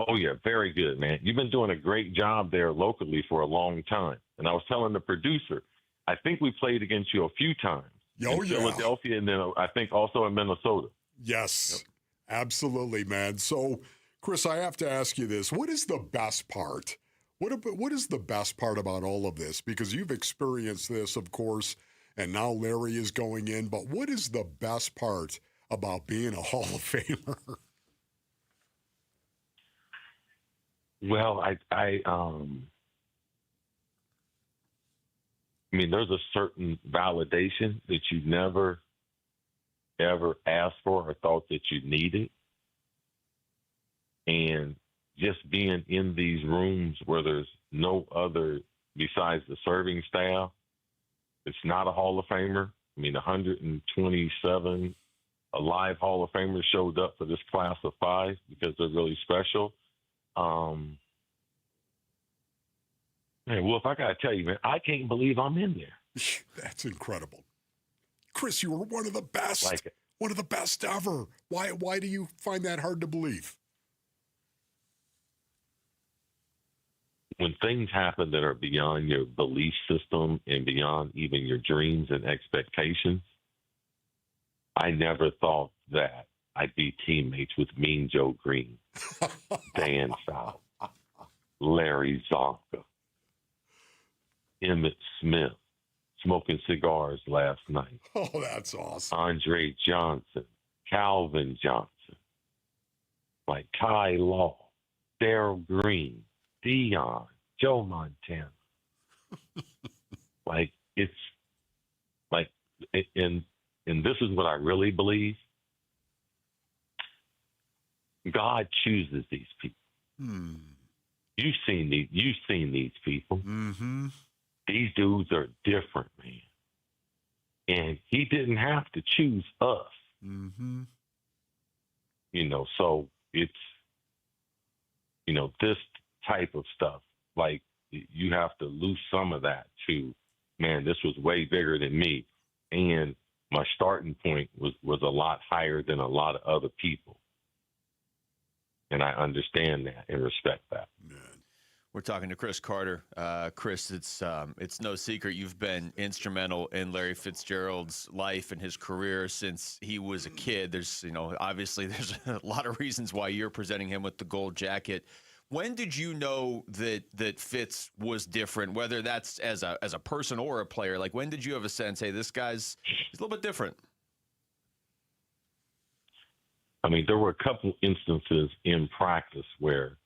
[SPEAKER 1] Oh, yeah, very good, man. You've been doing a great job there locally for a long time. And I was telling the producer, I think we played against you a few times.
[SPEAKER 2] Oh,
[SPEAKER 1] in
[SPEAKER 2] yeah.
[SPEAKER 1] Philadelphia, and then I think also in Minnesota.
[SPEAKER 2] Yes, absolutely, man. So, Chris, I have to ask you this. What is the best part? What is the best part about all of this? Because you've experienced this, of course, and now Larry is going in. But what is the best part about being a Hall of Famer?
[SPEAKER 1] Well, I mean, there's a certain validation that you never, ever asked for or thought that you needed. And just being in these rooms where there's no other besides the serving staff, it's not a Hall of Famer. I mean, 127 alive Hall of Famers showed up for this class of 5 because they're really special. Man, Wolf, I got to tell you, man, I can't believe I'm in there.
[SPEAKER 2] That's incredible. Chris, you were one of the best. One of the best ever. Why do you find that hard to believe?
[SPEAKER 1] When things happen that are beyond your belief system and beyond even your dreams and expectations, I never thought that I'd be teammates with Mean Joe Green, Dan Fowler, Larry Zonka, Emmitt Smith, smoking cigars last night.
[SPEAKER 2] Oh, that's awesome.
[SPEAKER 1] Andre Johnson, Calvin Johnson, like Ty Law, Darryl Green, Dion, Joe Montana. And this is what I really believe. God chooses these people. You've seen these people.
[SPEAKER 2] Mm-hmm.
[SPEAKER 1] These dudes are different, man. And he didn't have to choose us.
[SPEAKER 2] Mm-hmm.
[SPEAKER 1] So it's, this type of stuff, like you have to lose some of that to, man, this was way bigger than me. And my starting point was a lot higher than a lot of other people. And I understand that and respect that.
[SPEAKER 6] We're talking to Chris Carter. Chris, it's no secret you've been instrumental in Larry Fitzgerald's life and his career since he was a kid. There's, obviously there's a lot of reasons why you're presenting him with the gold jacket. When did you know that Fitz was different, whether that's as a person or a player? Like, when did you have a sense, hey, he's a little bit different?
[SPEAKER 1] I mean, there were a couple instances in practice where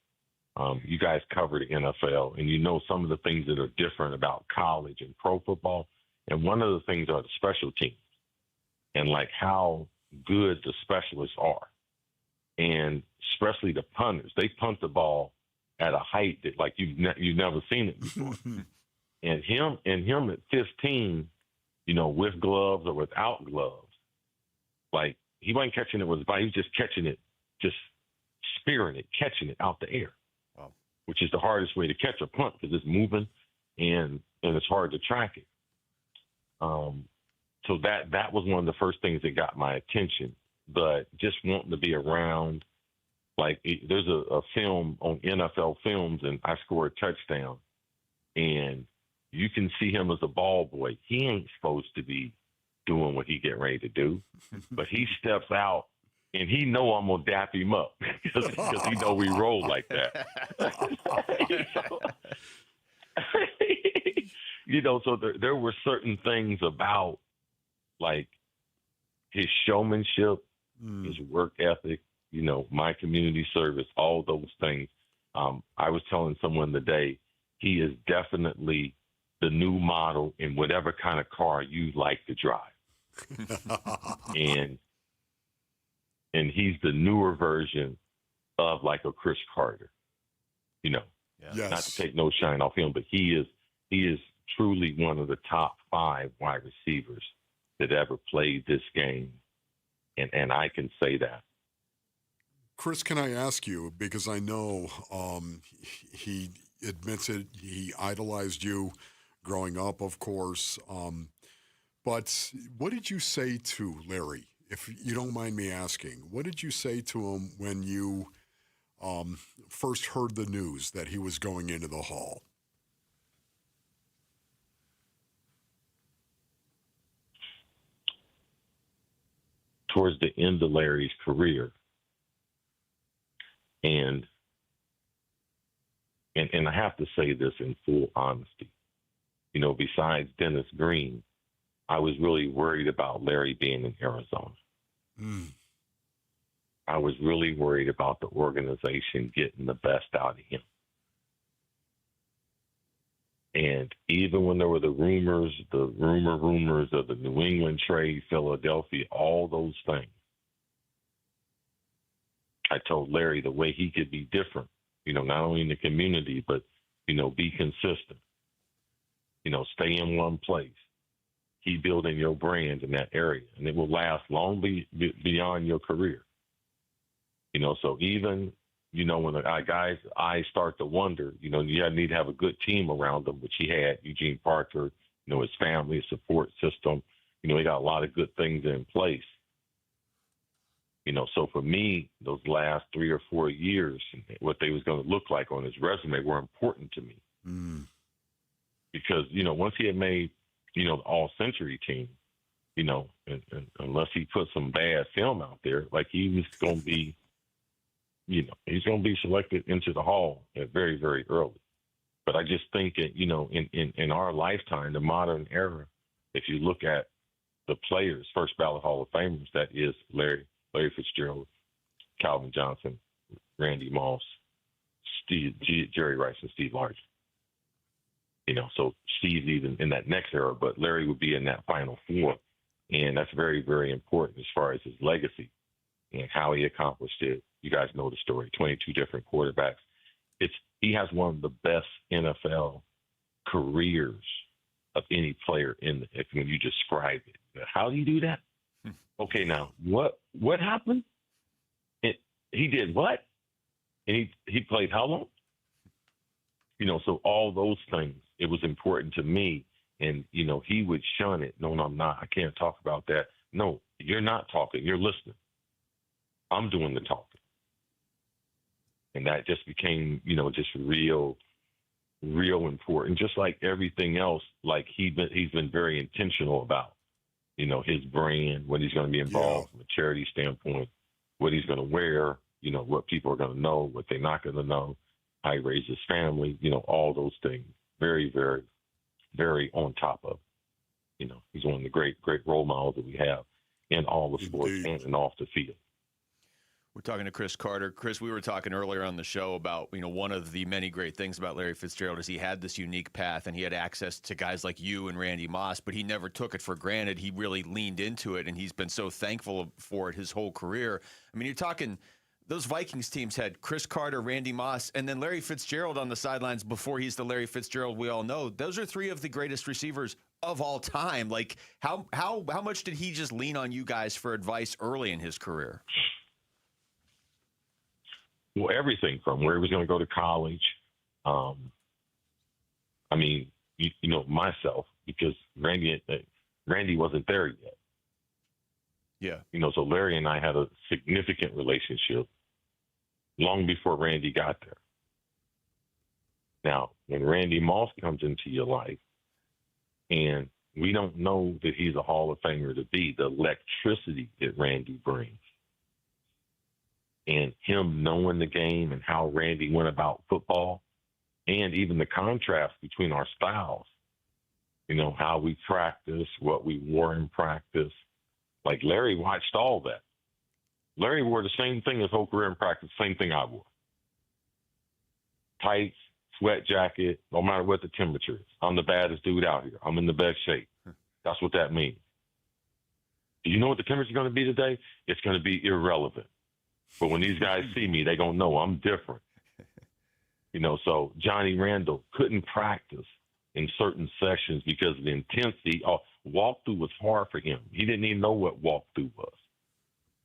[SPEAKER 1] you guys covered the NFL, and some of the things that are different about college and pro football. And one of the things are the special teams and, like, how good the specialists are. And especially the punters. They punt the ball at a height that, like, you've never seen it before. and him at 15, with gloves or without gloves, like, he wasn't catching it with his body. He was just catching it, just spearing it, catching it out the air.
[SPEAKER 6] Wow.
[SPEAKER 1] Which is the hardest way to catch a punt because it's moving and it's hard to track it. So that was one of the first things that got my attention. But just wanting to be around, like, there's a film on NFL Films, and I scored a touchdown, and you can see him as a ball boy. He ain't supposed to be doing what he getting ready to do, but he steps out, and he know I'm gonna dap him up because he know we roll like that. So there were certain things about, like, his showmanship his work ethic, my community service, all those things. I was telling someone today, he is definitely the new model in whatever kind of car you like to drive. and he's the newer version of like a Chris Carter,
[SPEAKER 2] Yes.
[SPEAKER 1] Not to take no shine off him, but he is truly one of the top 5 wide receivers that ever played this game. And I can say that.
[SPEAKER 2] Chris, can I ask you, because I know he admits it, he idolized you growing up, of course. But what did you say to Larry, if you don't mind me asking? What did you say to him when you first heard the news that he was going into the Hall?
[SPEAKER 1] Towards the end of Larry's career, and I have to say this in full honesty, besides Dennis Green, I was really worried about Larry being in Arizona. I was really worried about the organization getting the best out of him. And even when there were the rumors of the New England trade, Philadelphia, all those things, I told Larry the way he could be different, not only in the community, but, be consistent, stay in one place, keep building your brand in that area, and it will last long beyond your career. So even, when the guys' eyes start to wonder, you need to have a good team around them, which he had, Eugene Parker, his family, his support system. He got a lot of good things in place. So for me, those last 3 or 4 years, what they was going to look like on his resume were important to me. Because, once he had made, the all-century team, and unless he put some bad film out there, like he was going to be, he's going to be selected into the Hall very, very early. But I just think that, in our lifetime, the modern era, if you look at the players, first ballot Hall of Famers, that is Larry Fitzgerald, Calvin Johnson, Randy Moss, Jerry Rice, and Steve Largent. So Steve's even in that next era, but Larry would be in that final 4. And that's very, very important as far as his legacy and how he accomplished it. You guys know the story, 22 different quarterbacks. He has one of the best NFL careers of any player when you describe it. How do you do that? Okay, now what happened? He did what? And he played how long? So all those things, it was important to me. And, he would shun it. No, I'm not. I can't talk about that. No, you're not talking. You're listening. I'm doing the talking. And that just became, just real important. Just like everything else, like he's been very intentional about, his brand, what he's going to be involved from a charity standpoint, what he's going to wear, what people are going to know, what they're not going to know, how he raised his family, all those things. Very, very, very on top of. He's one of the great role models that we have in all the sports and off the field.
[SPEAKER 6] We're talking to Chris Carter. Chris, we were talking earlier on the show about, one of the many great things about Larry Fitzgerald is he had this unique path and he had access to guys like you and Randy Moss, but he never took it for granted. He really leaned into it, and he's been so thankful for it his whole career. I mean, you're talking those Vikings teams had Chris Carter, Randy Moss, and then Larry Fitzgerald on the sidelines before he's the Larry Fitzgerald we all know. Those are 3 of the greatest receivers of all time. Like, how much did he just lean on you guys for advice early in his career?
[SPEAKER 1] Well, everything from where he was going to go to college. Myself, because Randy wasn't there yet.
[SPEAKER 6] Yeah.
[SPEAKER 1] So Larry and I had a significant relationship long before Randy got there. Now, when Randy Moss comes into your life, and we don't know that he's a Hall of Famer to be, the electricity that Randy brings, and him knowing the game and how Randy went about football, and even the contrast between our styles, how we practice, what we wore in practice. Like Larry watched all that. Larry wore the same thing his whole career in practice, same thing I wore. Tights, sweat jacket, no matter what the temperature is. I'm the baddest dude out here. I'm in the best shape. That's what that means. Do you know what the temperature is going to be today? It's going to be irrelevant. But when these guys see me, they're going to know I'm different. So Johnny Randall couldn't practice in certain sessions because of the intensity. Walkthrough was hard for him. He didn't even know what walkthrough was.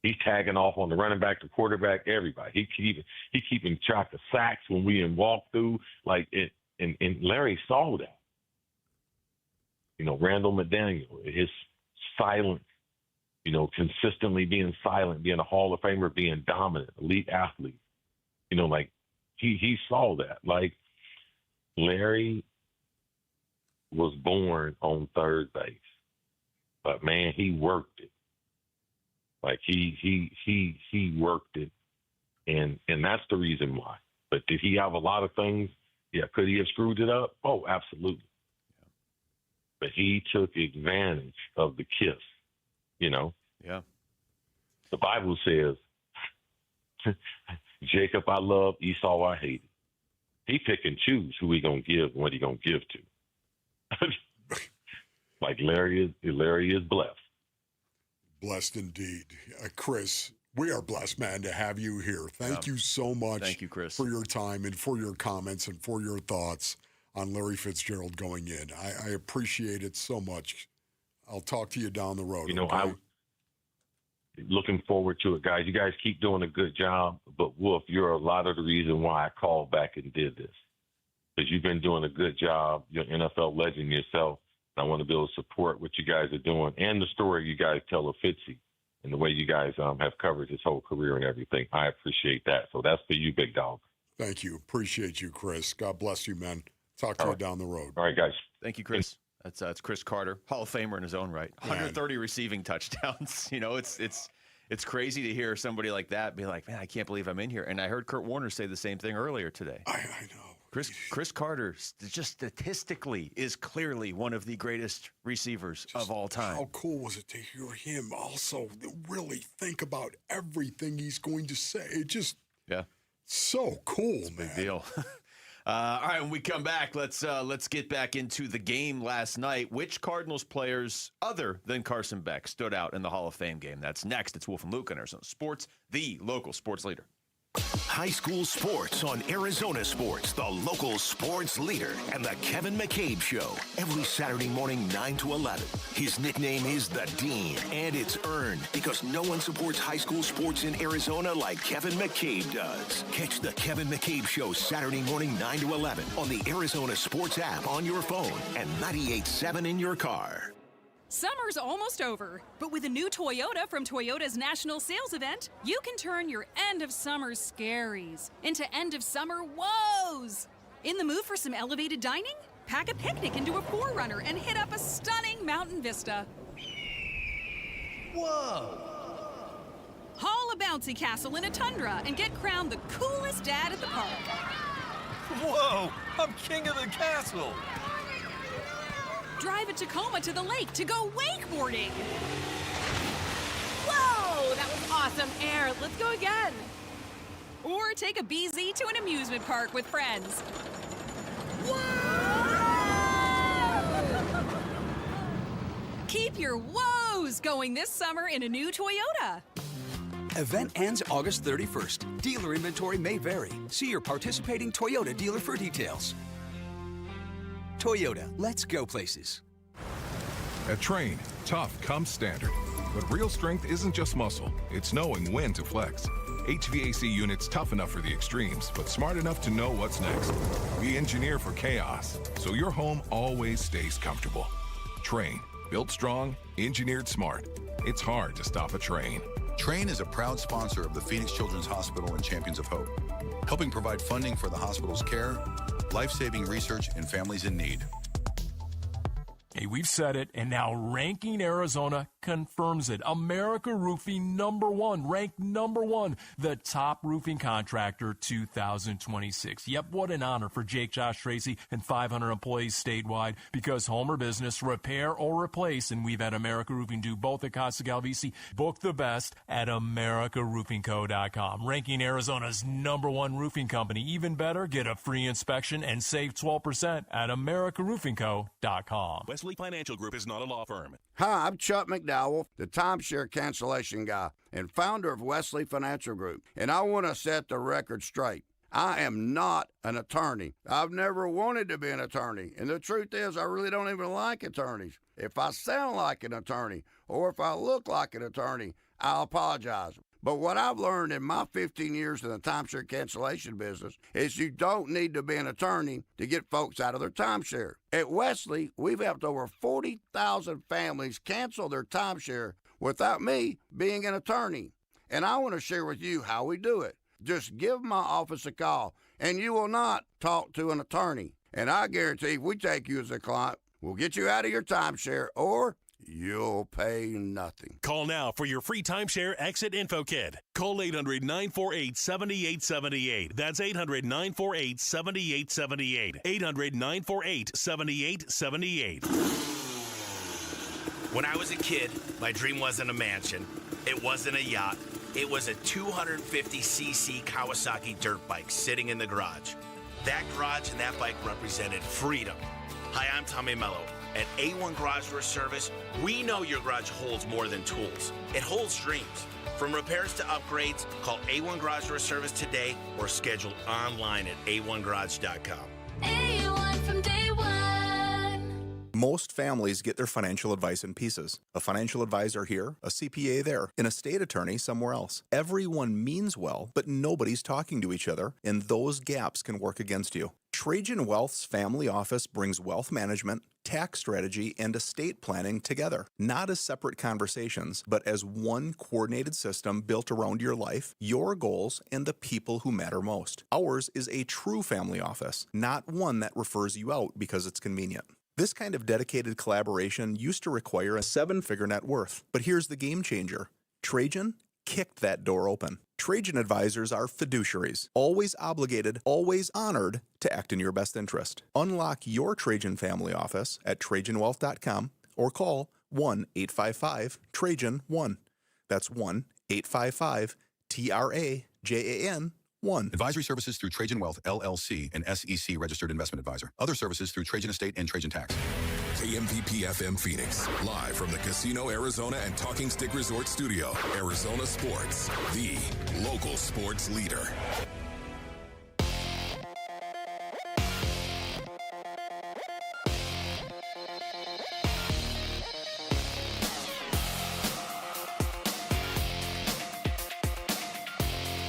[SPEAKER 1] He's tagging off on the running back, the quarterback, everybody. He keeping track of sacks when we in walkthrough. And Larry saw that. Randall McDaniel, his silence, consistently being silent, being a Hall of Famer, being dominant, elite athlete. He saw that. Larry was born on third base, but man, he worked it. He worked it, and that's the reason why. But did he have a lot of things? Yeah. Could he have screwed it up? Oh, absolutely. But he took advantage of the kiss,
[SPEAKER 6] Yeah.
[SPEAKER 1] The Bible says, Jacob I love, Esau I hated. He pick and choose who he going to give and what he going to give to. Larry is blessed.
[SPEAKER 2] Blessed indeed. Chris, we are blessed, man, to have you here. Thank you so much.
[SPEAKER 6] Thank you, Chris,
[SPEAKER 2] for your time and for your comments and for your thoughts on Larry Fitzgerald going in. I appreciate it so much. I'll talk to you down the road. Okay?
[SPEAKER 1] I'm looking forward to it, guys. You guys keep doing a good job, but Wolf, you're a lot of the reason why I called back and did this, because you've been doing a good job. You're an NFL legend yourself. I want to be able to support what you guys are doing and the story you guys tell of Fitzy and the way you guys have covered his whole career and everything. I appreciate that. So that's for you, big dog.
[SPEAKER 2] Thank you. Appreciate you, Chris. God bless you, man. Talk to you down the road.
[SPEAKER 1] All right, guys.
[SPEAKER 6] Thank you, Chris. That's Chris Carter, Hall of Famer in his own right. 130 receiving touchdowns. It's crazy to hear somebody like that be like, man, I can't believe I'm in here. And I heard Kurt Warner say the same thing earlier today.
[SPEAKER 2] I know.
[SPEAKER 6] Chris Carter, just statistically, is clearly one of the greatest receivers of all time.
[SPEAKER 2] How cool was it to hear him also really think about everything he's going to say? It just so cool, man.
[SPEAKER 6] Big deal. All right, when we come back, let's get back into the game last night. Which Cardinals players, other than Carson Beck, stood out in the Hall of Fame game? That's next. It's Wolf and Luke on Arizona Sports, the local sports leader.
[SPEAKER 19] High school sports on Arizona Sports, the local sports leader, and the Kevin McCabe Show. Every Saturday morning, 9 to 11. His nickname is The Dean, and it's earned because no one supports high school sports in Arizona like Kevin McCabe does. Catch the Kevin McCabe Show Saturday morning, 9 to 11 on the Arizona Sports app on your phone and 98.7 in your car.
[SPEAKER 3] Summer's almost over, but with a new Toyota from Toyota's National Sales Event, you can turn your end-of-summer scaries into end-of-summer woes. In the mood for some elevated dining? Pack a picnic into a 4Runner and hit up a stunning mountain vista.
[SPEAKER 8] Whoa!
[SPEAKER 3] Haul a bouncy castle in a Tundra and get crowned the coolest dad at the park.
[SPEAKER 8] Whoa! I'm king of the castle!
[SPEAKER 3] Drive a Tacoma to the lake to go wakeboarding.
[SPEAKER 8] Whoa! That was awesome air. Let's go again.
[SPEAKER 3] Or take a BZ to an amusement park with friends. Keep your woes going this summer in a new Toyota.
[SPEAKER 9] Event ends August 31st. Dealer inventory may vary. See your participating Toyota dealer for details. Toyota, let's go places.
[SPEAKER 10] At Train, tough comes standard. But real strength isn't just muscle, it's knowing when to flex. HVAC units tough enough for the extremes, but smart enough to know what's next. We engineer for chaos, so your home always stays comfortable. Train, built strong, engineered smart. It's hard to stop a train.
[SPEAKER 11] Train is a proud sponsor of the Phoenix Children's Hospital and Champions of Hope, helping provide funding for the hospital's care, life-saving research, and families in need.
[SPEAKER 24] Hey, we've said it, and now Ranking Arizona confirms it. America Roofing #1, ranked #1, the top roofing contractor 2026. Yep, what an honor for Jake, Josh, Tracy, and 500 employees statewide, because home or business, repair or replace, and we've had America Roofing do both at Costa Galvisi. Book the best at AmericaRoofingCo.com. Ranking Arizona's #1 roofing company. Even better, get a free inspection and save 12% at AmericaRoofingCo.com.
[SPEAKER 4] Wesley Financial Group is not a law firm.
[SPEAKER 5] Hi, I'm Chuck McDowell, the timeshare cancellation guy and founder of Wesley Financial Group, and I want to set the record straight. I am not an attorney. I've never wanted to be an attorney, and the truth is I really don't even like attorneys. If I sound like an attorney or if I look like an attorney, I'll apologize. But what I've learned in my 15 years in the timeshare cancellation business is you don't need to be an attorney to get folks out of their timeshare. At Wesley, we've helped over 40,000 families cancel their timeshare without me being an attorney. And I want to share with you how we do it. Just give my office a call, and you will not talk to an attorney. And I guarantee if we take you as a client, we'll get you out of your timeshare, or you'll pay nothing.
[SPEAKER 4] Call now for your free timeshare exit info kit. Call 800-948-7878. That's 800-948-7878. 800-948-7878.
[SPEAKER 7] When I was a kid, my dream wasn't a mansion. It wasn't a yacht. It was a 250cc Kawasaki dirt bike sitting in the garage. That garage and that bike represented freedom. Hi, I'm Tommy Mello. At A1 Garage Door Service, we know your garage holds more than tools. It holds dreams. From repairs to upgrades, call A1 Garage Door Service today or schedule online at a1garage.com.
[SPEAKER 12] A1 from day one.
[SPEAKER 13] Most families get their financial advice in pieces. A financial advisor here, a CPA there, an estate attorney somewhere else. Everyone means well, but nobody's talking to each other, and those gaps can work against you. Trajan Wealth's family office brings wealth management, tax strategy, and estate planning together, not as separate conversations, but as one coordinated system built around your life, your goals, and the people who matter most. Ours is a true family office, not one that refers you out because it's convenient. This kind of dedicated collaboration used to require a 7-figure net worth, but here's the game changer. Trajan kicked that door open. Trajan advisors are fiduciaries, always obligated, always honored to act in your best interest. Unlock your Trajan family office at TrajanWealth.com or call 1-855-TRAJAN-1. That's 1-855-TRAJAN-1.
[SPEAKER 11] Advisory services through Trajan Wealth, LLC, an SEC registered investment advisor. Other services through Trajan Estate and Trajan Tax.
[SPEAKER 21] KMPP FM Phoenix, live from the Casino Arizona and Talking Stick Resort Studio. Arizona Sports, the local sports leader.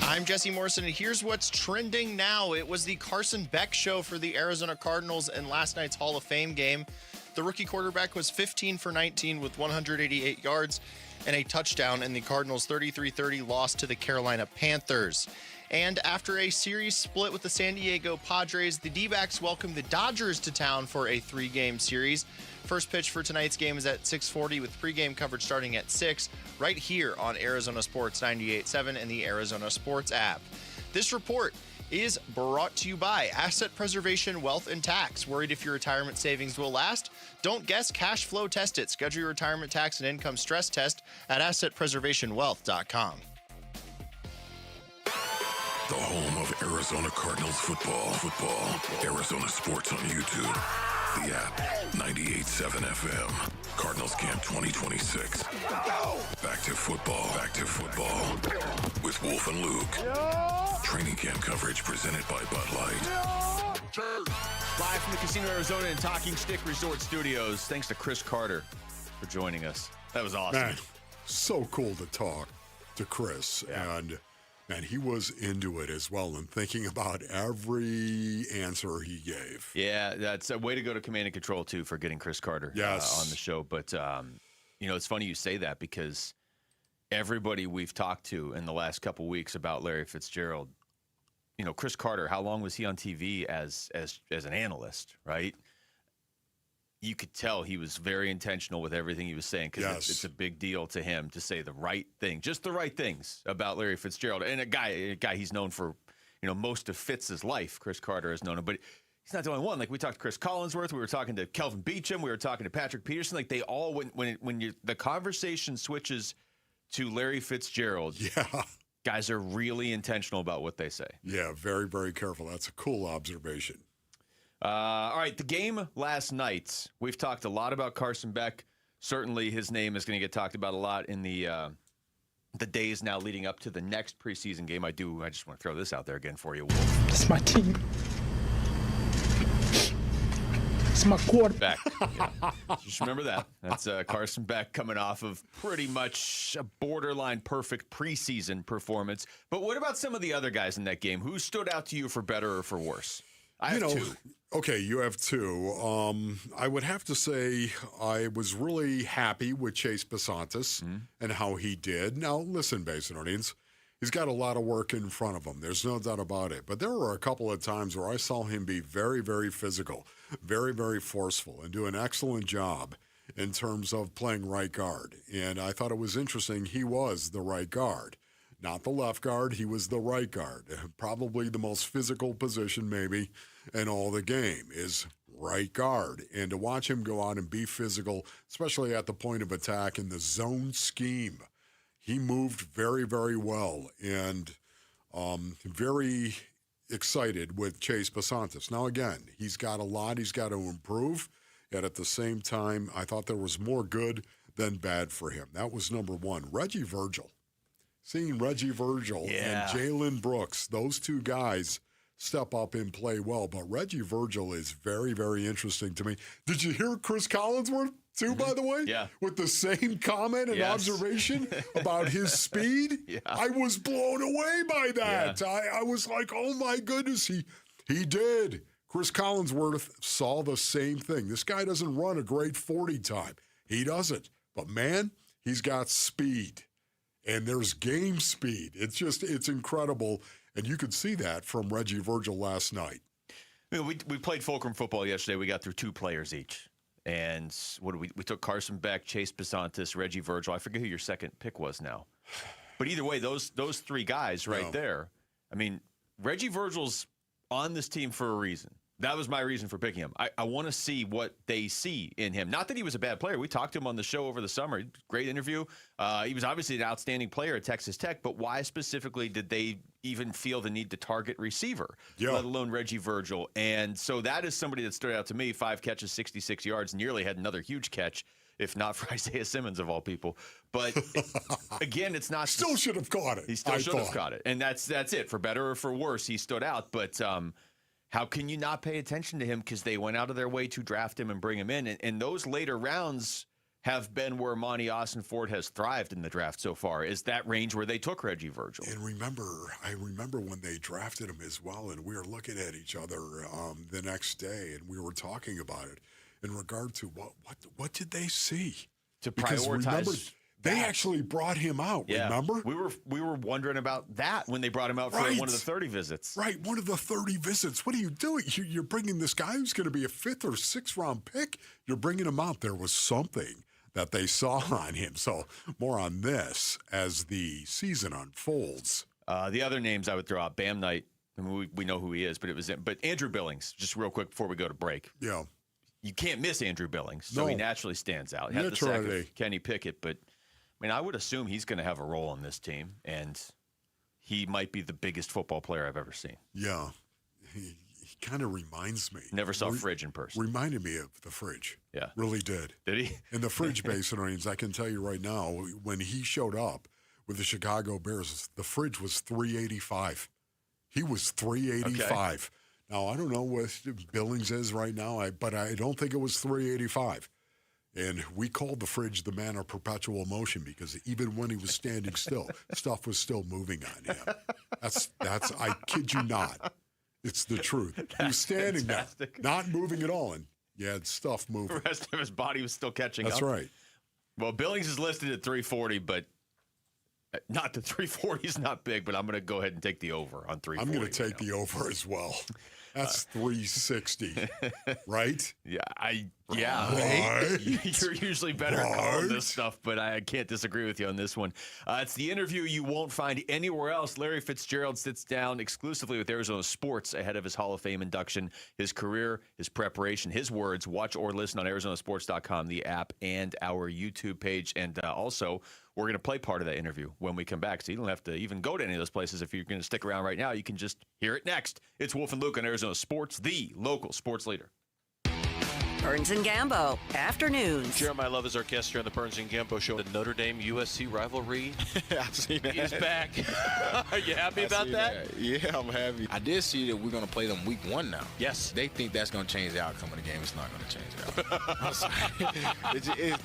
[SPEAKER 17] I'm Jesse Morrison, and here's what's trending now. It was the Carson Beck show for the Arizona Cardinals in last night's Hall of Fame game. The rookie quarterback was 15 for 19 with 188 yards and a touchdown in the Cardinals' 33-30 loss to the Carolina Panthers. And after a series split with the San Diego Padres, the D-backs welcomed the Dodgers to town for a 3-game series. First pitch for tonight's game is at 6:40 with pregame coverage starting at 6 right here on Arizona Sports 98.7 and the Arizona Sports app. This report is brought to you by Asset Preservation Wealth and Tax. Worried if your retirement savings will last? Don't guess, cash flow test it. Schedule your retirement tax and income stress test at AssetPreservationWealth.com.
[SPEAKER 21] The home of Arizona Cardinals football. Arizona Sports on YouTube. The app, 98.7 FM. Cardinals Camp 2026. Back to football. With Wolf and Luke. Training camp coverage presented by Bud Light.
[SPEAKER 6] Live from the Casino Arizona and Talking Stick Resort Studios. Thanks to Chris Carter for joining us. That was awesome.
[SPEAKER 2] Man, so cool to talk to Chris. Yeah. And he was into it as well and thinking about every answer he gave.
[SPEAKER 6] Yeah, that's a way to go to Command and Control, too, for getting Chris Carter on the show. But, it's funny you say that because everybody we've talked to in the last couple weeks about Larry Fitzgerald, Chris Carter, how long was he on TV as an analyst, right? you could tell he was very intentional with everything he was saying because it's a big deal to him to say the right thing, just the right things about Larry Fitzgerald. And a guy he's known for, most of Fitz's life. Chris Carter has known him, but he's not the only one. Like we talked to Chris Collinsworth, we were talking to Kelvin Beachum, we were talking to Patrick Peterson. Like they all, when the conversation switches to Larry Fitzgerald, guys are really intentional about what they say.
[SPEAKER 2] Yeah, very, very careful. That's a cool observation.
[SPEAKER 6] All right, the game last night, we've talked a lot about Carson Beck. Certainly his name is going to get talked about a lot in the days now leading up to the next preseason game. I just want to throw this out there again for you, Wolf.
[SPEAKER 14] It's my team. It's my quarterback.
[SPEAKER 6] Just remember that. That's Carson Beck coming off of pretty much a borderline perfect preseason performance. But what about some of the other guys in that game? Who stood out to you for better or for worse? I have two.
[SPEAKER 2] Okay, you have two. I would have to say I was really happy with Chase Basantis and how he did. Now, listen, Basinonians, he's got a lot of work in front of him. There's no doubt about it. But there were a couple of times where I saw him be very, very physical, very, very forceful, and do an excellent job in terms of playing right guard. And I thought it was interesting. He was the right guard. Not the left guard, he was the right guard. Probably the most physical position maybe in all the game is right guard. And to watch him go out and be physical, especially at the point of attack in the zone scheme, he moved very, very well. And very excited with Chase Basantis. Now, again, he's got a lot he's got to improve. Yet at the same time, I thought there was more good than bad for him. That was number one. Reggie Virgil. Seeing Reggie Virgil and Jalen Brooks, those two guys step up and play well. But Reggie Virgil is very, very interesting to me. Did you hear Chris Collinsworth, too, by the way?
[SPEAKER 6] Yeah.
[SPEAKER 2] With the same comment and observation about his speed? I was blown away by that. Yeah. I was like, oh, my goodness, he did. Chris Collinsworth saw the same thing. This guy doesn't run a great 40 time. He doesn't. But, man, he's got speed. And there's game speed. It's incredible. And you could see that from Reggie Virgil last night.
[SPEAKER 6] We played Fulcrum football yesterday. We got through two players each. And we took Carson Beck, Chase Basantis, Reggie Virgil. I forget who your second pick was now. But either way, those three guys right there, I mean, Reggie Virgil's on this team for a reason. That was my reason for picking him. I want to see what they see in him. Not that he was a bad player. We talked to him on the show over the summer. Great interview. He was obviously an outstanding player at Texas Tech, but why specifically did they even feel the need to target receiver, let alone Reggie Virgil? And so that is somebody that stood out to me. 5 catches, 66 yards, nearly had another huge catch, if not for Isaiah Simmons of all people. But again, it's not.
[SPEAKER 2] Still should have caught it.
[SPEAKER 6] He still should have caught it. And that's it. For better or for worse, he stood out. But how can you not pay attention to him? Because they went out of their way to draft him and bring him in. And those later rounds have been where Monty Austin-Ford has thrived in the draft so far, is that range where they took Reggie Virgil.
[SPEAKER 2] And I remember when they drafted him as well, and we were looking at each other the next day, and we were talking about it in regard to what did they see?
[SPEAKER 6] To
[SPEAKER 2] because
[SPEAKER 6] prioritize.
[SPEAKER 2] Remember, they actually brought him out, remember?
[SPEAKER 6] We were wondering about that when they brought him out for one of the 30 visits.
[SPEAKER 2] Right, one of the 30 visits. What are you doing? You're bringing this guy who's going to be a 5th or 6th round pick. You're bringing him out. There was something that they saw on him. So more on this as the season unfolds.
[SPEAKER 6] The other names I would throw out, Bam Knight. I mean, we know who he is, but Andrew Billings, just real quick before we go to break.
[SPEAKER 2] Yeah.
[SPEAKER 6] You can't miss Andrew Billings, so he naturally stands out. He had the sack of Kenny Pickett, but I mean, I would assume he's going to have a role on this team, and he might be the biggest football player I've ever seen.
[SPEAKER 2] Yeah. He kind of reminds me.
[SPEAKER 6] Never saw Fridge in person.
[SPEAKER 2] Reminded me of the Fridge.
[SPEAKER 6] Yeah.
[SPEAKER 2] Really did.
[SPEAKER 6] Did he?
[SPEAKER 2] In the Fridge Basinonians, I can tell you right now, when he showed up with the Chicago Bears, the Fridge was 385. He was 385. Okay. Now, I don't know what Billings is right now, but I don't think it was 385. And we called the Fridge the man of perpetual motion because even when he was standing still, stuff was still moving on him. That's I kid you not. It's the truth. He was standing there, not moving at all, and you had stuff moving.
[SPEAKER 6] The rest of his body was still catching up.
[SPEAKER 2] That's right.
[SPEAKER 6] Well, Billings is listed at 340, but not the 340 is not big, but I'm going to go ahead and take the over on 340.
[SPEAKER 2] I'm going to take the over as well. That's 360, right?
[SPEAKER 6] Yeah, Yeah, you're usually better at calling this stuff, but I can't disagree with you on this one. It's the interview you won't find anywhere else. Larry Fitzgerald sits down exclusively with Arizona Sports ahead of his Hall of Fame induction, his career, his preparation, his words. Watch or listen on ArizonaSports.com, the app, and our YouTube page. And also, we're going to play part of that interview when we come back, so you don't have to even go to any of those places. If you're going to stick around right now, you can just hear it next. It's Wolf and Luke on Arizona Sports, the local sports leader.
[SPEAKER 15] Burns and Gambo, afternoons.
[SPEAKER 16] Share My Love is our guest here on the Burns and Gambo show. The Notre Dame USC rivalry
[SPEAKER 18] I've seen that.
[SPEAKER 16] is back. Are you happy about that?
[SPEAKER 18] Yeah, I'm happy. I did see that we're going to play them week 1 now.
[SPEAKER 16] Yes.
[SPEAKER 18] They think that's going to change the outcome of the game. It's not going to change the outcome. I'm sorry.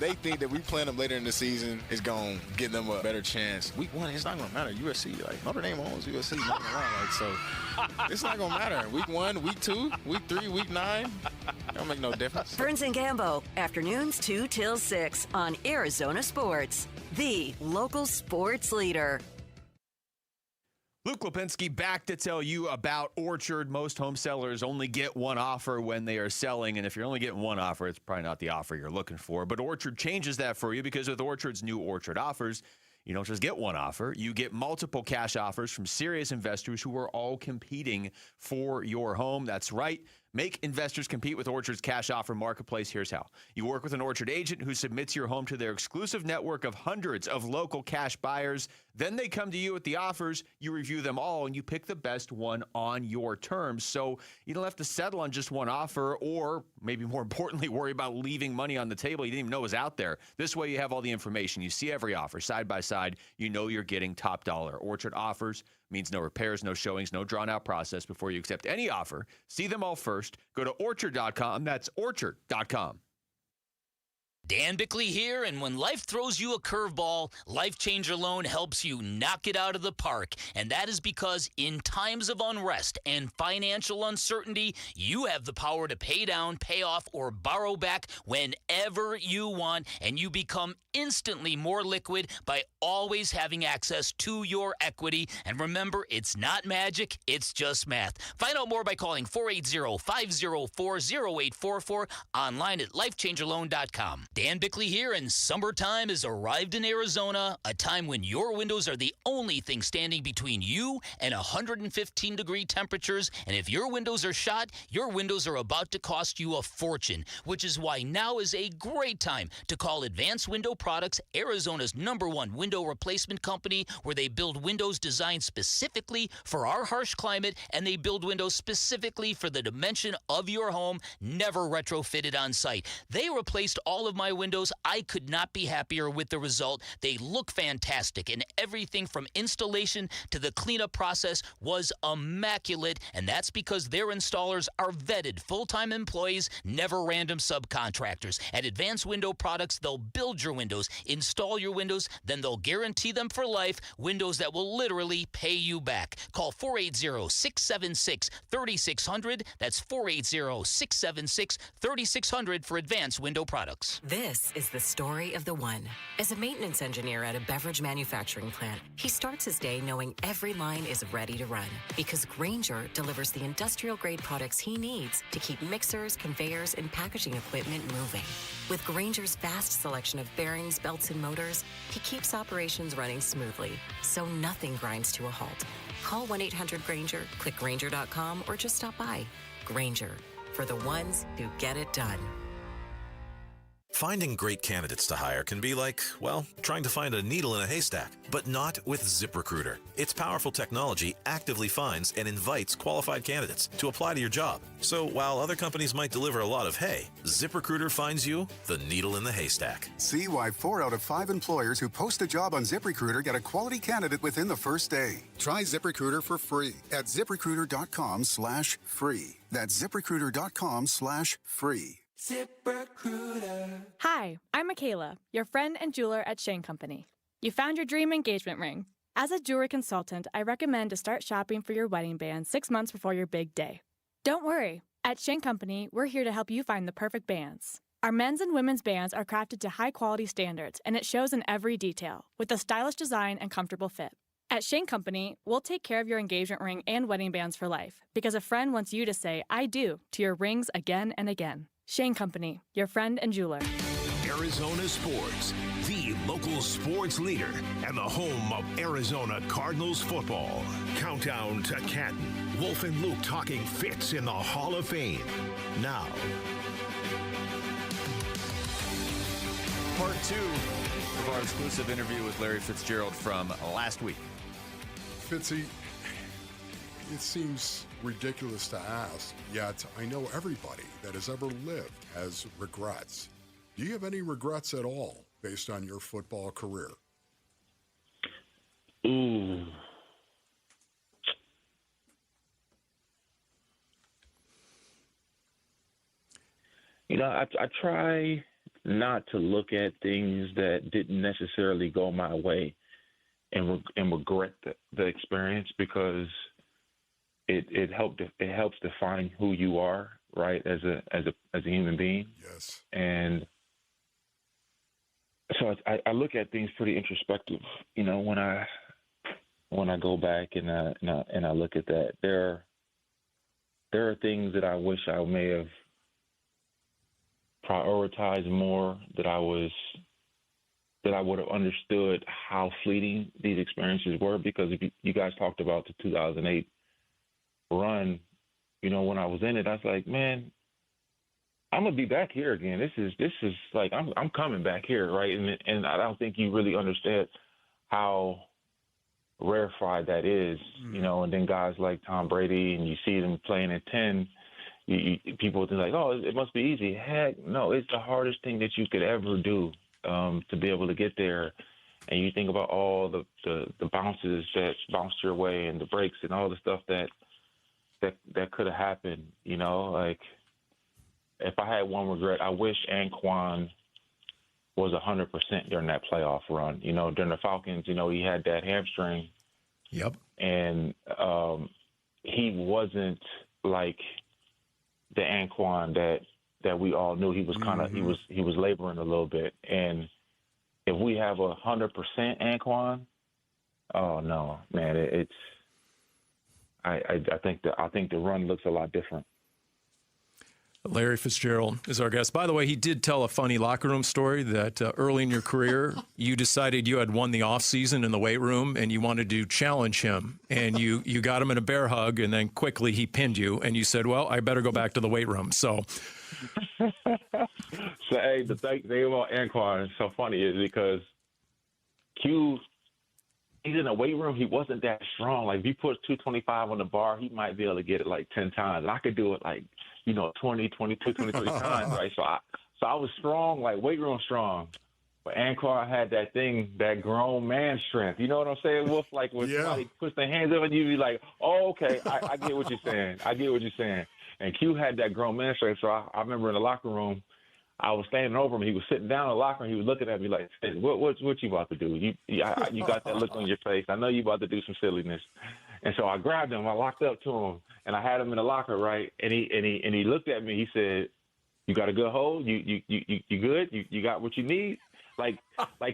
[SPEAKER 18] They think that we playing them later in the season is going to give them a better chance. Week 1, it's not going to matter. USC, like Notre Dame owns USC. Not gonna lie, like, so it's not going to matter. Week 1, week 2, week 3, week 9. It don't make no difference.
[SPEAKER 15] Burns and Gambo, afternoons 2 till 6 on Arizona Sports, the local sports leader.
[SPEAKER 6] Luke Lipinski back to tell you about Orchard. Most home sellers only get one offer when they are selling, and if you're only getting one offer, it's probably not the offer you're looking for. But Orchard changes that for you, because with Orchard's new Orchard offers, you don't just get one offer. You get multiple cash offers from serious investors who are all competing for your home. That's right. Make investors compete with Orchard's cash offer marketplace. Here's how. You work with an Orchard agent who submits your home to their exclusive network of hundreds of local cash buyers. Then they come to you with the offers. You review them all, and you pick the best one on your terms. So you don't have to settle on just one offer, or maybe more importantly, worry about leaving money on the table you didn't even know was out there. This way you have all the information. You see every offer side by side. You know you're getting top dollar. Orchard offers means no repairs, no showings, no drawn-out process before you accept any offer. See them all first. Go to Orchard.com. That's Orchard.com.
[SPEAKER 20] Dan Bickley here, and when life throws you a curveball, Life Changer Loan helps you knock it out of the park. And that is because in times of unrest and financial uncertainty, you have the power to pay down, pay off, or borrow back whenever you want, and you become instantly more liquid by always having access to your equity. And remember, it's not magic, it's just math. Find out more by calling 480-504-0844, online at lifechangerloan.com. Dan Bickley here, and summertime has arrived in Arizona, a time when your windows are the only thing standing between you and 115-degree temperatures. And if your windows are shot, your windows are about to cost you a fortune, which is why now is a great time to call Advanced Window Products, Arizona's #1 window replacement company, where they build windows designed specifically for our harsh climate, and they build windows specifically for the dimension of your home, never retrofitted on site. They replaced all of my windows. I could not be happier with the result. They look fantastic, and everything from installation to the cleanup process was immaculate, and that's because their installers are vetted full-time employees, never random subcontractors. At Advanced Window Products, they'll build your windows, install your windows, then they'll guarantee them for life, windows that will literally pay you back. Call 480-676-3600. That's 480-676-3600 for Advanced Window Products.
[SPEAKER 15] This is the story of the one. As a maintenance engineer at a beverage manufacturing plant, he starts his day knowing every line is ready to run, because Grainger delivers the industrial-grade products he needs to keep mixers, conveyors, and packaging equipment moving. With Grainger's vast selection of bearings, belts, and motors, he keeps operations running smoothly, so nothing grinds to a halt. Call 1-800-GRAINGER, click Grainger.com, or just stop by. Grainger, for the ones who get it done.
[SPEAKER 22] Finding great candidates to hire can be like, well, trying to find a needle in a haystack, but not with ZipRecruiter. Its powerful technology actively finds and invites qualified candidates to apply to your job. So while other companies might deliver a lot of hay, ZipRecruiter finds you the needle in the haystack.
[SPEAKER 23] See why 4 out of 5 employers who post a job on ZipRecruiter get a quality candidate within the first day. Try ZipRecruiter for free at ZipRecruiter.com/free. That's ZipRecruiter.com/free.
[SPEAKER 25] ZipRecruiter. Hi, I'm Michaela, your friend and jeweler at Shane Company. You found your dream engagement ring. As a jewelry consultant, I recommend to start shopping for your wedding band 6 months before your big day. Don't worry. At Shane Company, we're here to help you find the perfect bands. Our men's and women's bands are crafted to high-quality standards, and it shows in every detail, with a stylish design and comfortable fit. At Shane Company, we'll take care of your engagement ring and wedding bands for life, because a friend wants you to say, I do, to your rings again and again. Shane Company, your friend and jeweler.
[SPEAKER 1] Arizona Sports, the local sports leader and the home of Arizona Cardinals football. Countdown to Canton. Wolf and Luke talking fits in the Hall of Fame. Now.
[SPEAKER 6] Part 2 of our exclusive interview with Larry Fitzgerald from last week.
[SPEAKER 2] Fitzy, it seems ridiculous to ask, yet I know everybody that has ever lived has regrets. Do you have any regrets at all based on your football career?
[SPEAKER 3] Ooh. You know, I try not to look at things that didn't necessarily go my way and regret the experience, because it helps define who you are, right, as a human being.
[SPEAKER 2] Yes.
[SPEAKER 3] And so I look at things pretty introspective. You know, when I go back and I look at that, there are things that I wish I may have prioritized more, that I would have understood how fleeting these experiences were. Because if you guys talked about the 2008 run, you know, when I was in it, I was like, man, I'm gonna be back here again. This is like I'm coming back here, right? And I don't think you really understand how rarefied that is, you know. And then guys like Tom Brady, and you see them playing at 10. People think like, oh, it must be easy. Heck, no, it's the hardest thing that you could ever do, to be able to get there. And you think about all the bounces that bounced your way, and the breaks, and all the stuff that could have happened. You know, like, if I had one regret, I wish Anquan was 100% during that playoff run. You know, during the Falcons, you know, he had that hamstring.
[SPEAKER 24] Yep.
[SPEAKER 3] And he wasn't like the Anquan that we all knew. He was kind of he was laboring a little bit. And if we have 100% Anquan, oh no, man, I think the run looks a lot different.
[SPEAKER 24] Larry Fitzgerald is our guest. By the way, he did tell a funny locker room story that early in your career, you decided you had won the offseason in the weight room and you wanted to challenge him. And you got him in a bear hug, and then quickly he pinned you. And you said, well, I better go back to the weight room. So,
[SPEAKER 3] hey, the thing about Anquan is so funny is because he's in a weight room. He wasn't that strong. Like, if you put 225 on the bar, he might be able to get it like 10 times. And I could do it like, 20, 22, 23 times, right? So I was strong, like weight room strong. But Anquan had that thing, that grown man strength. You know what I'm saying, Wolf? Like, when somebody puts their hands up and you be like, oh, okay, I get what you're saying. I get what you're saying. And Q had that grown man strength. So I remember in the locker room, I was standing over him. He was sitting down in the locker room. He was looking at me like, hey, what you about to do? You got that look on your face. I know you about to do some silliness. And so I grabbed him. I locked up to him, and I had him in the locker, right? And he looked at me. He said, "You got a good hold? You good? You got what you need?" Like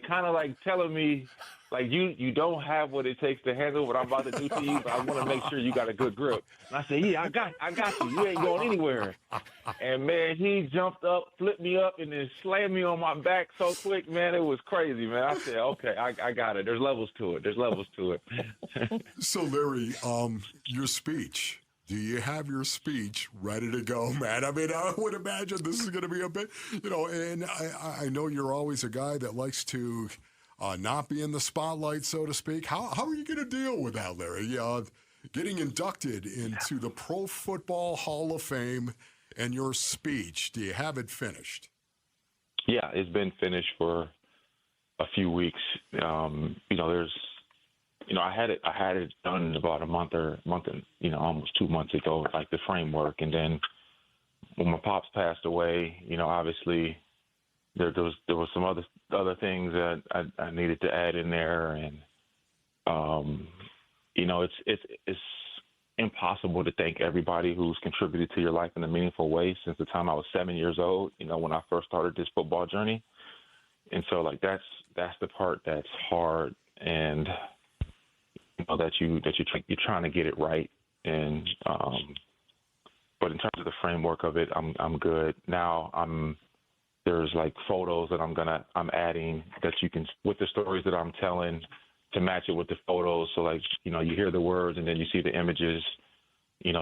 [SPEAKER 3] kind of like telling me, like, you don't have what it takes to handle what I'm about to do to you, but I want to make sure you got a good grip. And I said, yeah, I got you. You ain't going anywhere. And, man, he jumped up, flipped me up, and then slammed me on my back so quick, man. It was crazy, man. I said, okay, I got it. There's levels to it.
[SPEAKER 2] So, Larry, your speech. Do you have your speech ready to go, man? I mean, I would imagine this is going to be a bit, and I know you're always a guy that likes to not be in the spotlight, so to speak. How are you going to deal with that, Larry? Getting inducted into the Pro Football Hall of Fame and your speech, do you have it finished?
[SPEAKER 3] Yeah, it's been finished for a few weeks. I had it done about a month and almost 2 months ago, like the framework. And then when my pops passed away, obviously there was some other things that I needed to add in there. And it's impossible to thank everybody who's contributed to your life in a meaningful way since the time I was 7 years old, when I first started this football journey. And so, like, that's the part that's hard, and that you're trying to get it right. And but in terms of the framework of it, I'm good. Now there's like photos that I'm adding that you can, with the stories that I'm telling, to match it with the photos. So like, you hear the words and then you see the images,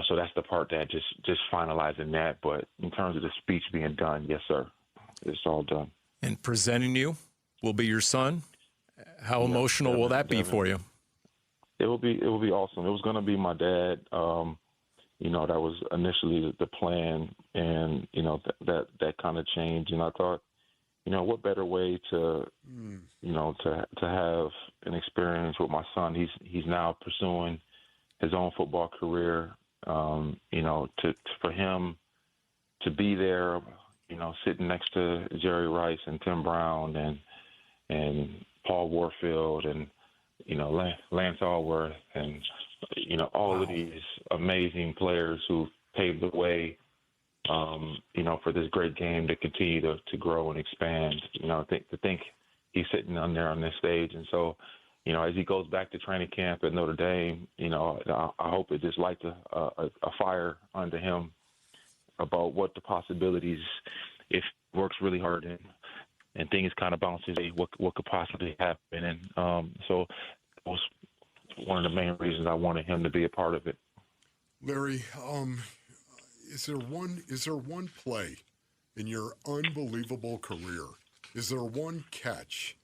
[SPEAKER 3] so that's the part that just finalizing that. But in terms of the speech being done, yes, sir, it's all done.
[SPEAKER 24] And presenting you will be your son. How emotional will that be for you?
[SPEAKER 3] It will be awesome. It was going to be my dad. That was initially the plan, and that kind of changed. And I thought, what better way to have an experience with my son? He's now pursuing his own football career. For him to be there, sitting next to Jerry Rice and Tim Brown and Paul Warfield and Lance Allworth and all of these amazing players who paved the way, for this great game to continue to grow and expand. To think he's sitting on there on this stage, and so as he goes back to training camp at Notre Dame, I hope it just lights a fire under him about what the possibilities, if he works really hard and things kind of bounce his way, what could possibly happen. And so that was one of the main reasons I wanted him to be a part of it.
[SPEAKER 2] Larry, is there one play in your unbelievable career? Is there one catch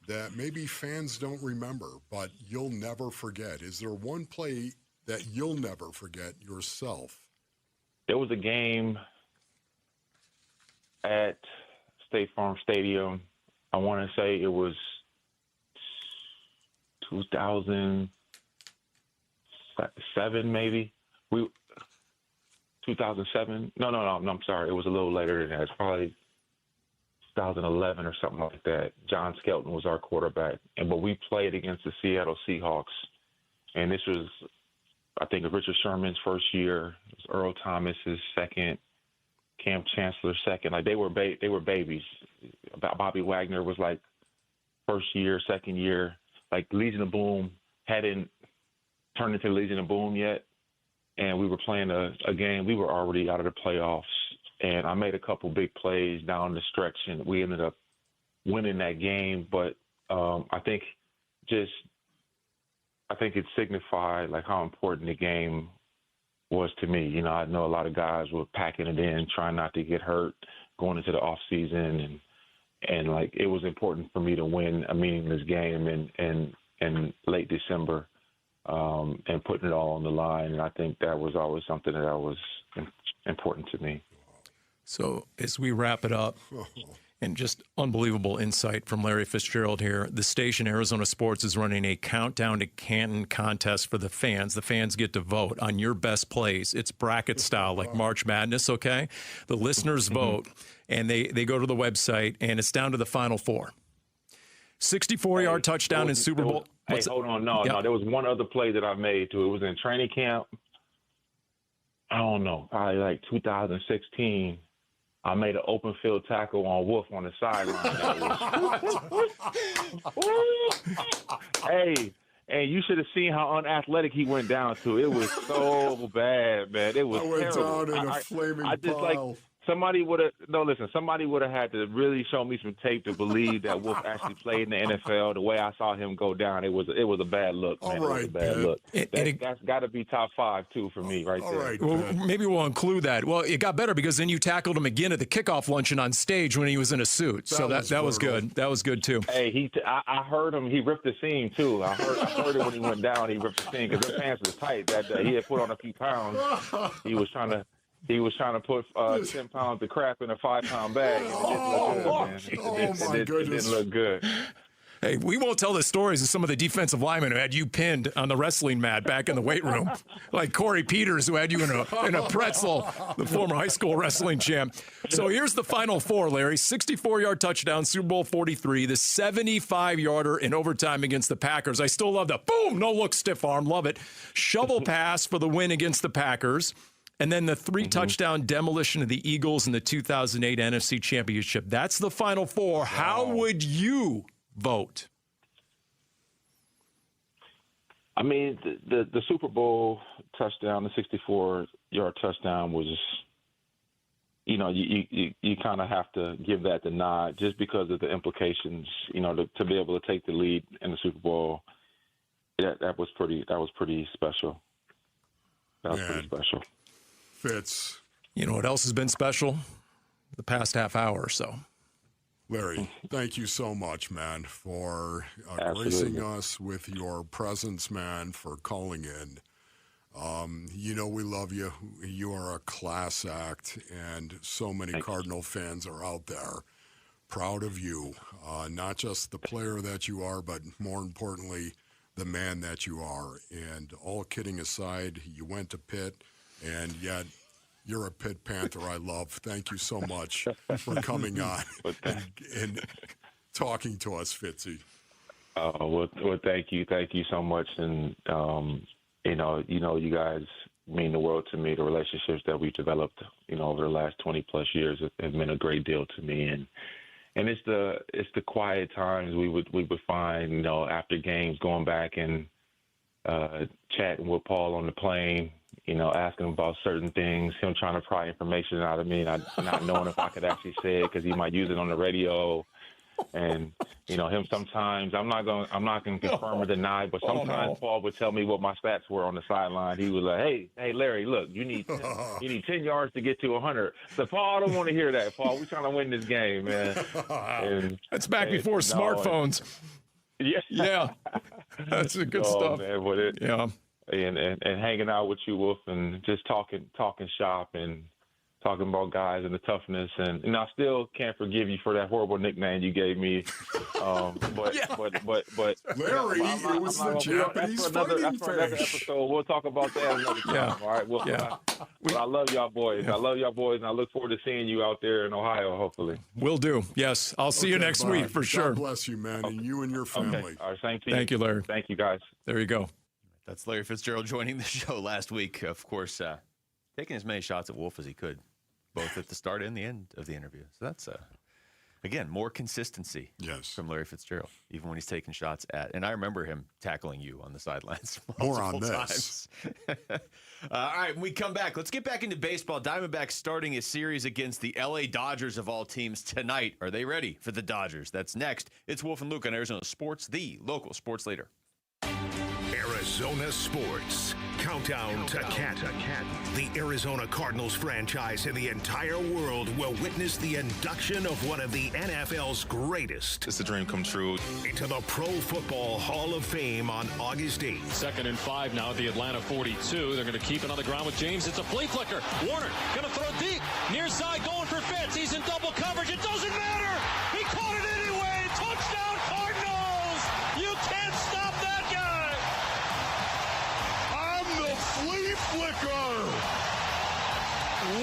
[SPEAKER 2] that maybe fans don't remember, but you'll never forget? Is there one play that you'll never forget yourself?
[SPEAKER 3] There was a game at State Farm Stadium. I want to say it was 2007, maybe. 2007? No, I'm sorry. It was a little later than that. It's probably 2011 or something like that. John Skelton was our quarterback, but we played against the Seattle Seahawks, and this was, I think, Richard Sherman's first year. It was Earl Thomas's second, Cam Chancellor's second. Like they were babies. Bobby Wagner was like first year, second year. Like Legion of Boom hadn't turned into Legion of Boom yet, and we were playing a game. We were already out of the playoffs, and I made a couple big plays down the stretch, and we ended up winning that game. But I think it signified like how important the game was to me. I know a lot of guys were packing it in, trying not to get hurt, going into the off season, and like it was important for me to win a meaningless game in late December, and putting it all on the line. And I think that was always something that was important to me.
[SPEAKER 24] So as we wrap it up, and just unbelievable insight from Larry Fitzgerald here, the station Arizona Sports is running a Countdown to Canton contest for the fans. The fans get to vote on your best plays. It's bracket style, like March Madness, okay? The listeners vote, and they go to the website, and it's down to the Final Four. 64-yard touchdown in Super Bowl.
[SPEAKER 3] Hold on. No, there was one other play that I made, too. It was in training camp. I don't know, probably like 2016. I made an open field tackle on Wolf on the sideline. Hey, you should have seen how unathletic he went down to. It was so bad, man. It was terrible.
[SPEAKER 2] Down in a flaming pile.
[SPEAKER 3] Somebody would have had to really show me some tape to believe that Wolf actually played in the NFL. The way I saw him go down, it was a bad look, man.
[SPEAKER 2] All right,
[SPEAKER 3] it was a bad look. That's got to be top 5 too for me, right there.
[SPEAKER 2] All right,
[SPEAKER 24] well, maybe we'll include that. Well, it got better because then you tackled him again at the kickoff luncheon on stage when he was in a suit. So that was good. That was good too.
[SPEAKER 3] Hey, I heard him. He ripped the seam too. I heard it when he went down. He ripped the seam because his pants was tight that day. He had put on a few pounds. He was trying to put 10 pounds of crap in a 5-pound bag. It didn't look good.
[SPEAKER 24] Hey, we won't tell the stories of some of the defensive linemen who had you pinned on the wrestling mat back in the weight room, like Corey Peters, who had you in a pretzel, the former high school wrestling champ. So here's the Final Four, Larry. 64-yard touchdown, Super Bowl 43, the 75-yarder in overtime against the Packers. I still love the boom, no-look stiff arm, love it. Shovel pass for the win against the Packers. And then the 3-touchdown demolition of the Eagles in the 2008 NFC Championship. That's the Final Four. Wow. How would you vote?
[SPEAKER 3] I mean, the Super Bowl touchdown, the 64, yard touchdown was, you kind of have to give that the nod just because of the implications. To be able to take the lead in the Super Bowl, that was pretty special. That was pretty special.
[SPEAKER 2] Fitz.
[SPEAKER 24] You know what else has been special? The past half hour or so.
[SPEAKER 2] Larry, thank you so much, man, for gracing us with your presence, man, for calling in. We love you. You are a class act, and so many Cardinal fans are out there proud of you. Not just the player that you are, but more importantly, the man that you are. And all kidding aside, you went to Pitt, and yet you're a Pitt Panther I love. Thank you so much for coming on and talking to us, Fitzy.
[SPEAKER 3] Well, thank you. Thank you so much. And, you guys mean the world to me. The relationships that we've developed, over the last 20-plus years have meant a great deal to me. And it's the quiet times we would find, after games, going back and chatting with Paul on the plane, asking him about certain things, him trying to pry information out of me, not knowing if I could actually say it because he might use it on the radio. And, him sometimes, I'm not going to confirm or deny, but sometimes Paul would tell me what my stats were on the sideline. He was like, hey, Larry, look, you need 10 yards to get to 100. So, Paul, I don't want to hear that, Paul. We're trying to win this game, man. And,
[SPEAKER 24] that's back before smartphones. Yeah. That's the good stuff.
[SPEAKER 3] Man, and hanging out with you, Wolf, and just talking shop and talking about guys and the toughness. And I still can't forgive you for that horrible nickname you gave me. But
[SPEAKER 2] Larry, it was the Japanese fighting
[SPEAKER 3] for another episode. We'll talk about that another time. All right. Well, I love y'all boys. I love y'all boys, and I look forward to seeing you out there in Ohio, hopefully.
[SPEAKER 24] Will do. Yes. I'll see you next week for sure.
[SPEAKER 2] God bless you, man, and you and your family.
[SPEAKER 3] Okay. All right. Thank you.
[SPEAKER 24] Thank you, Larry.
[SPEAKER 3] Thank you, guys.
[SPEAKER 24] There you go.
[SPEAKER 6] That's Larry Fitzgerald joining the show last week. Of course, taking as many shots at Wolf as he could, both at the start and the end of the interview. So that's, again, more consistency from Larry Fitzgerald, even when he's taking shots at. And I remember him tackling you on the sidelines
[SPEAKER 2] more on this.
[SPEAKER 6] All right, when we come back, let's get back into baseball. Diamondbacks starting a series against the L.A. Dodgers of all teams tonight. Are they ready for the Dodgers? That's next. It's Wolf and Luke on Arizona Sports, the local sports leader.
[SPEAKER 1] Arizona Sports. Countdown to Canton. The Arizona Cardinals franchise in the entire world will witness the induction of one of the NFL's greatest.
[SPEAKER 5] It's a dream come true.
[SPEAKER 1] Into the Pro Football Hall of Fame on August 8th.
[SPEAKER 8] 2nd and 5 now at the Atlanta 42. They're going to keep it on the ground with James. It's a flea flicker. Warner going to throw deep. Near side going for Fitz. He's in double coverage. It doesn't matter. He caught it anyway. Touchdown Cardinals. You can't stop that guy.
[SPEAKER 5] Flea flicker!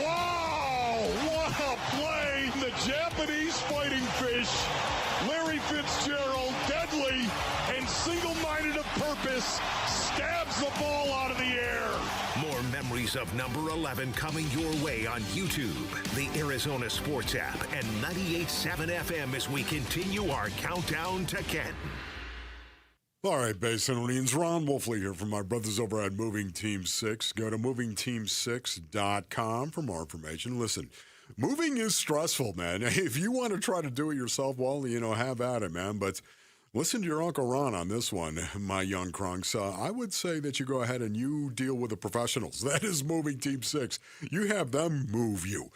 [SPEAKER 5] Wow! What a play! The Japanese fighting fish, Larry Fitzgerald, deadly and single-minded of purpose, stabs the ball out of the air.
[SPEAKER 1] More memories of number 11 coming your way on YouTube, the Arizona Sports app, and 98.7 FM as we continue our countdown to Canton.
[SPEAKER 2] All right, Basinonians, Ron Wolfley here from my brothers over at Moving Team 6. Go to movingteam6.com for more information. Listen, moving is stressful, man. If you want to try to do it yourself, well, have at it, man. But listen to your Uncle Ron on this one, my young crunks. I would say that you go ahead and you deal with the professionals. That is Moving Team 6. You have them move you.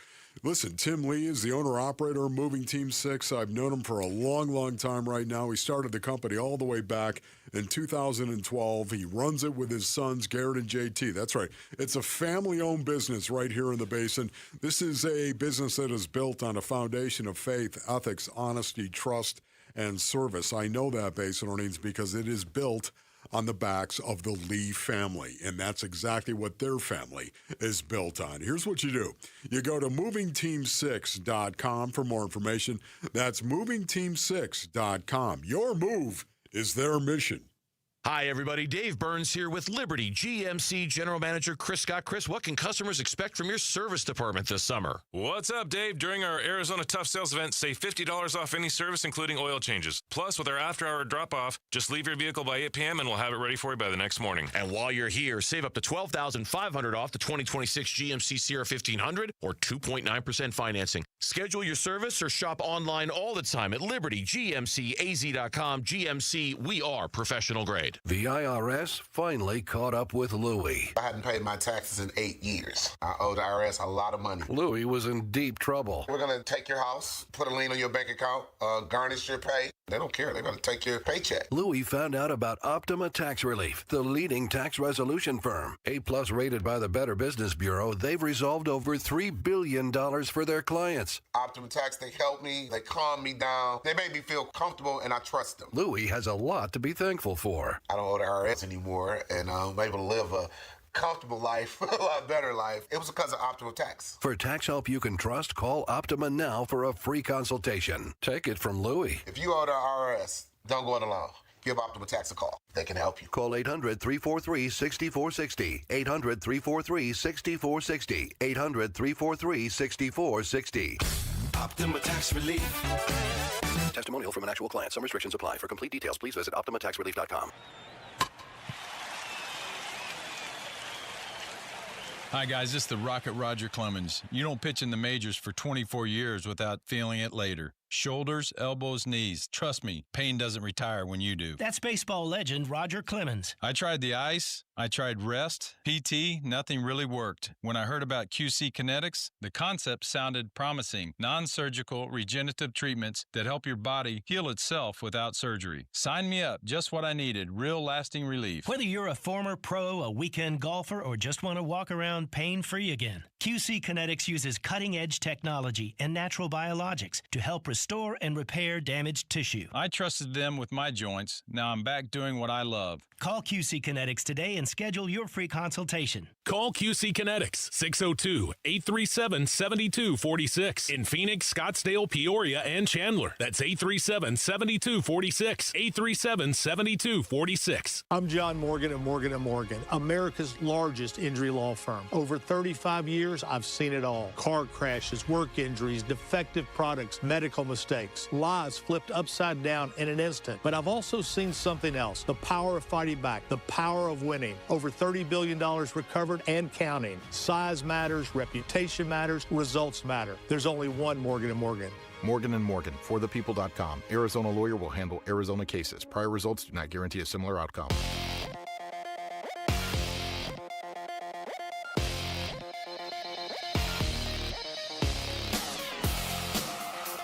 [SPEAKER 2] Listen, Tim Lee is the owner-operator of Moving Team 6. I've known him for a long, long time right now. He started the company all the way back in 2012. He runs it with his sons, Garrett and JT. That's right. It's a family-owned business right here in the Basin. This is a business that is built on a foundation of faith, ethics, honesty, trust, and service. I know that, Basinonians, because it is built on the backs of the Lee family, and that's exactly what their family is built on. Here's what you do. You go to movingteam6.com for more information. That's movingteam6.com. Your move is their mission.
[SPEAKER 4] Hi, everybody. Dave Burns here with Liberty GMC General Manager Chris Scott. Chris, what can customers expect from your service department this summer?
[SPEAKER 7] What's up, Dave? During our Arizona Tough Sales event, save $50 off any service, including oil changes. Plus, with our after-hour drop-off, just leave your vehicle by 8 p.m. and we'll have it ready for you by the next morning.
[SPEAKER 4] And while you're here, save up to $12,500 off the 2026 GMC Sierra 1500 or 2.9% financing. Schedule your service or shop online all the time at LibertyGMCAZ.com. GMC, we are professional grade.
[SPEAKER 9] The IRS finally caught up with Louie.
[SPEAKER 10] I hadn't paid my taxes in 8 years. I owe the IRS a lot of money.
[SPEAKER 9] Louie was in deep trouble.
[SPEAKER 10] We're going to take your house, put a lien on your bank account, garnish your pay. They don't care. They're going to take your paycheck.
[SPEAKER 9] Louie found out about Optima Tax Relief, the leading tax resolution firm. A-plus rated by the Better Business Bureau, they've resolved over $3 billion for their clients.
[SPEAKER 10] Optima Tax, they help me. They calm me down. They make me feel comfortable, and I trust them.
[SPEAKER 9] Louie has a lot to be thankful for.
[SPEAKER 10] I don't owe the IRS anymore, and I'm able to live a comfortable life, a lot better life. It was because of Optima Tax.
[SPEAKER 9] For tax help you can trust, call Optima now for a free consultation. Take it from Louie.
[SPEAKER 10] If you owe the IRS, don't go it alone. Give Optima Tax a call. They can help you.
[SPEAKER 9] Call 800-343-6460. 800-343-6460. 800-343-6460. Optima Tax Relief. Testimonial from an actual client. Some restrictions apply. For complete details, please visit OptimaTaxRelief.com.
[SPEAKER 19] Hi, guys. This is the Rocket Roger Clemens. You don't pitch in the majors for 24 years without feeling it later. Shoulders, elbows, knees. Trust me, pain doesn't retire when you do.
[SPEAKER 26] That's baseball legend Roger Clemens.
[SPEAKER 19] I tried the ice. I tried rest, PT, nothing really worked. When I heard about QC Kinetics, the concept sounded promising. Non-surgical regenerative treatments that help your body heal itself without surgery. Sign me up, just what I needed, real lasting relief.
[SPEAKER 26] Whether you're a former pro, a weekend golfer, or just want to walk around pain-free again, QC Kinetics uses cutting-edge technology and natural biologics to help restore and repair damaged tissue.
[SPEAKER 19] I trusted them with my joints. Now I'm back doing what I love.
[SPEAKER 26] Call QC Kinetics today and schedule your free consultation.
[SPEAKER 27] Call QC Kinetics, 602-837-7246. In Phoenix, Scottsdale, Peoria, and Chandler. That's 837-7246. 837-7246.
[SPEAKER 28] I'm John Morgan at Morgan & Morgan, America's largest injury law firm. Over 35 years, I've seen it all. Car crashes, work injuries, defective products, medical mistakes, lives flipped upside down in an instant. But I've also seen something else, the power of fighting back, the power of winning. Over $30 billion recovered and counting. Size matters, reputation matters, results matter. There's only one Morgan & Morgan.
[SPEAKER 29] Morgan & Morgan, forthepeople.com. Arizona lawyer will handle Arizona cases. Prior results do not guarantee a similar outcome.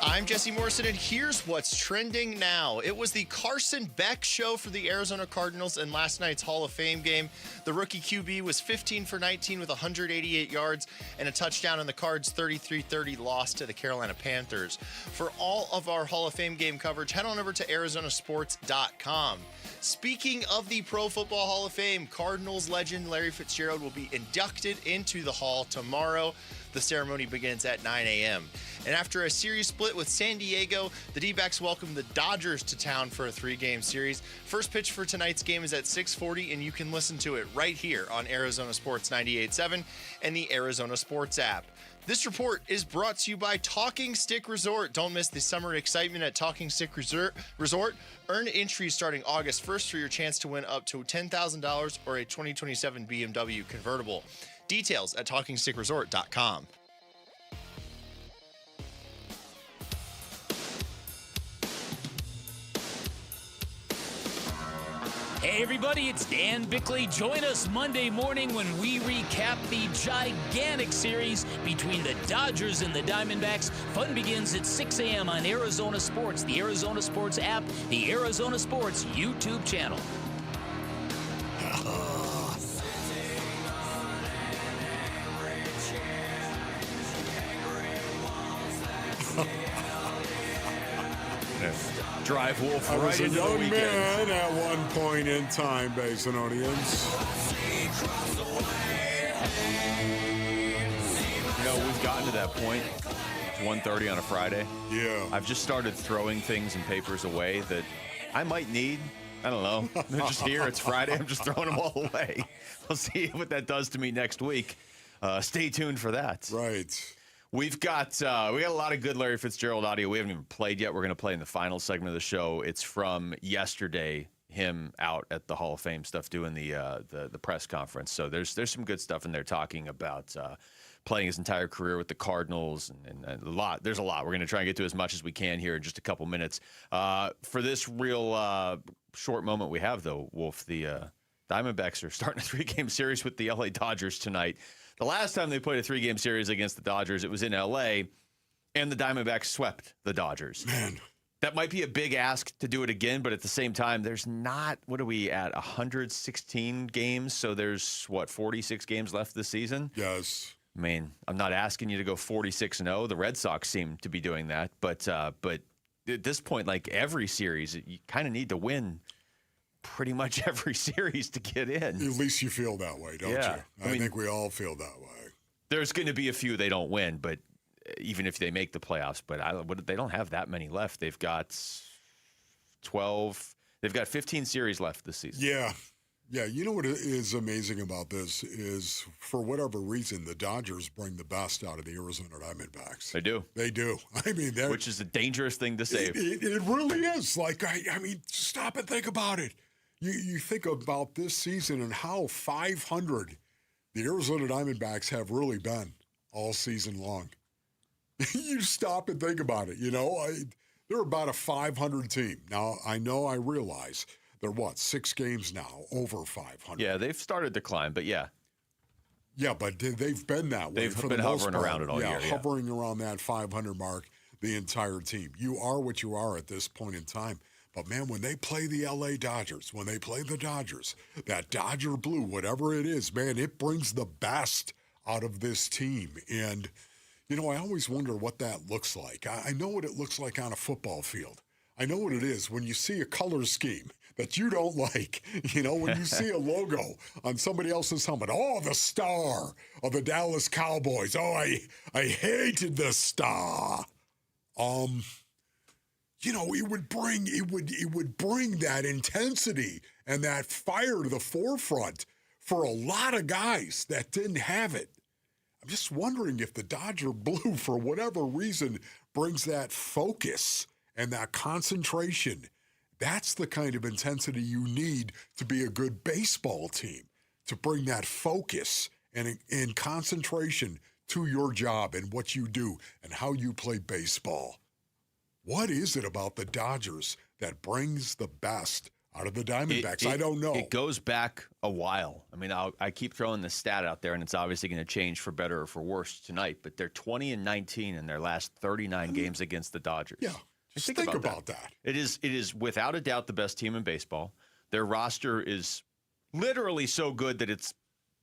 [SPEAKER 17] I'm Jesse Morrison, and here's what's trending now. It was the Carson Beck show for the Arizona Cardinals in last night's Hall of Fame game. The rookie QB was 15 for 19 with 188 yards and a touchdown in the Cards' 33-30 loss to the Carolina Panthers. For all of our Hall of Fame game coverage, head on over to ArizonaSports.com. Speaking of the Pro Football Hall of Fame, Cardinals legend Larry Fitzgerald will be inducted into the Hall tomorrow. The ceremony begins at 9 a.m. And after a series split with San Diego, the D-backs welcome the Dodgers to town for a 3-game series. First pitch for tonight's game is at 6:40, and you can listen to it right here on Arizona Sports 98.7 and the Arizona Sports app. This report is brought to you by Talking Stick Resort. Don't miss the summer excitement at Talking Stick Resort. Earn entries starting August 1st for your chance to win up to $10,000 or a 2027 BMW convertible. Details at TalkingStickResort.com.
[SPEAKER 20] Hey everybody, it's Dan Bickley. Join us Monday morning when we recap the gigantic series between the Dodgers and the Diamondbacks. Fun begins at 6 a.m. on Arizona Sports, the Arizona Sports app, the Arizona Sports YouTube channel.
[SPEAKER 6] Drive Wolf
[SPEAKER 2] I
[SPEAKER 6] right
[SPEAKER 2] was a
[SPEAKER 6] into the
[SPEAKER 2] young
[SPEAKER 6] weekend.
[SPEAKER 2] man at one point in time, Basinonians.
[SPEAKER 6] You know, we've gotten to that point. It's 1:30 on a Friday.
[SPEAKER 2] Yeah.
[SPEAKER 6] I've just started throwing things and papers away that I might need I don't know. They're just here. It's Friday. I'm just throwing them all away. We'll see what that does to me next week. Stay tuned for that.
[SPEAKER 2] Right.
[SPEAKER 6] We got a lot of good Larry Fitzgerald audio we haven't even played yet. We're going to play in the final segment of the show. It's from yesterday, him out at the Hall of Fame stuff doing the press conference. So there's some good stuff in there talking about playing his entire career with the Cardinals and a lot. There's a lot. We're going to try and get to as much as we can here in just a couple minutes. For this real short moment we have, though, Wolf, the Diamondbacks are starting a 3-game series with the LA Dodgers tonight. The last time they played a 3-game series against the Dodgers, it was in LA, and the Diamondbacks swept the Dodgers.
[SPEAKER 2] Man.
[SPEAKER 6] That might be a big ask to do it again, but at the same time, there's not, what are we at, 116 games? So there's, 46 games left this season?
[SPEAKER 2] Yes.
[SPEAKER 6] I mean, I'm not asking you to go 46-0. The Red Sox seem to be doing that. But at this point, like every series, you kind of need to win pretty much every series to get in.
[SPEAKER 2] At least you feel that way, don't you? I mean, think we all feel that way.
[SPEAKER 6] There's going to be a few they don't win, but even if they make the playoffs. But they don't have that many left. They've got 12. They've got 15 series left this season.
[SPEAKER 2] Yeah. Yeah, you know what is amazing about this is, for whatever reason, the Dodgers bring the best out of the Arizona Diamondbacks.
[SPEAKER 6] They do.
[SPEAKER 2] They do. I mean,
[SPEAKER 6] which is a dangerous thing to say.
[SPEAKER 2] It really is. Like, I mean, stop and think about it. You think about this season and how 500 the Arizona Diamondbacks have really been all season long. You stop and think about it. You know, they're about a 500 team. Now, I realize they're 6 games now over 500.
[SPEAKER 6] Yeah, they've started to climb, but yeah.
[SPEAKER 2] Yeah, but they've been that way.
[SPEAKER 6] They've been hovering around it all year. Yeah,
[SPEAKER 2] hovering around that 500 mark the entire team. You are what you are at this point in time. But, man, when they play the LA Dodgers, when they play the Dodgers, that Dodger blue, whatever it is, man, it brings the best out of this team. And, you know, I always wonder what that looks like. I know what it looks like on a football field. I know what it is when you see a color scheme that you don't like. You know, when you see a logo on somebody else's helmet. Oh, the star of the Dallas Cowboys. Oh, I hated the star. You know, it would bring that intensity and that fire to the forefront for a lot of guys that didn't have it. I'm just wondering if the Dodger blue, for whatever reason, brings that focus and that concentration. That's the kind of intensity you need to be a good baseball team, to bring that focus and concentration to your job and what you do and how you play baseball. What is it about the Dodgers that brings the best out of the Diamondbacks? I don't know.
[SPEAKER 6] It goes back a while. I mean, I keep throwing this stat out there, and it's obviously going to change for better or for worse tonight, but they're 20-19 in their last 39 games against the Dodgers.
[SPEAKER 2] Yeah. Just think about that.
[SPEAKER 6] It is without a doubt the best team in baseball. Their roster is literally so good that it's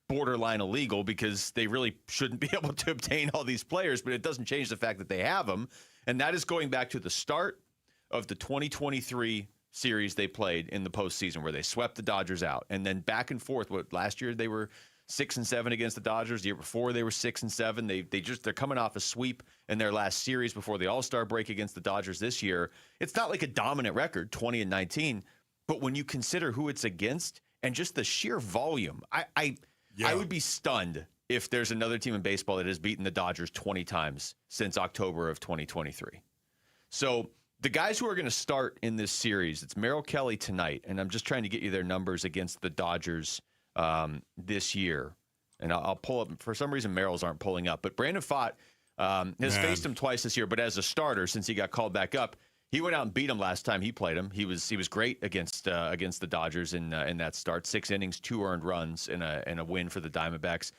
[SPEAKER 6] borderline illegal because they really shouldn't be able to obtain all these players, but it doesn't change the fact that they have them. And that is going back to the start of the 2023 series they played in the postseason where they swept the Dodgers out. And then back and forth. Last year they were 6-7 against the Dodgers. The year before they were 6-7. They're coming off a sweep in their last series before the All-Star break against the Dodgers this year. It's not like a dominant record, 20-19, but when you consider who it's against and just the sheer volume, I would be stunned if there's another team in baseball that has beaten the Dodgers 20 times since October of 2023. So the guys who are going to start in this series, it's Merrill Kelly tonight, and I'm just trying to get you their numbers against the Dodgers this year. And I'll pull up. For some reason, Merrill's aren't pulling up. But Brandon Pfaadt has faced him twice this year, but as a starter, since he got called back up, he went out and beat him last time he played him. He was great against the Dodgers in that start. 6 innings, 2 earned runs, and a win for the Diamondbacks.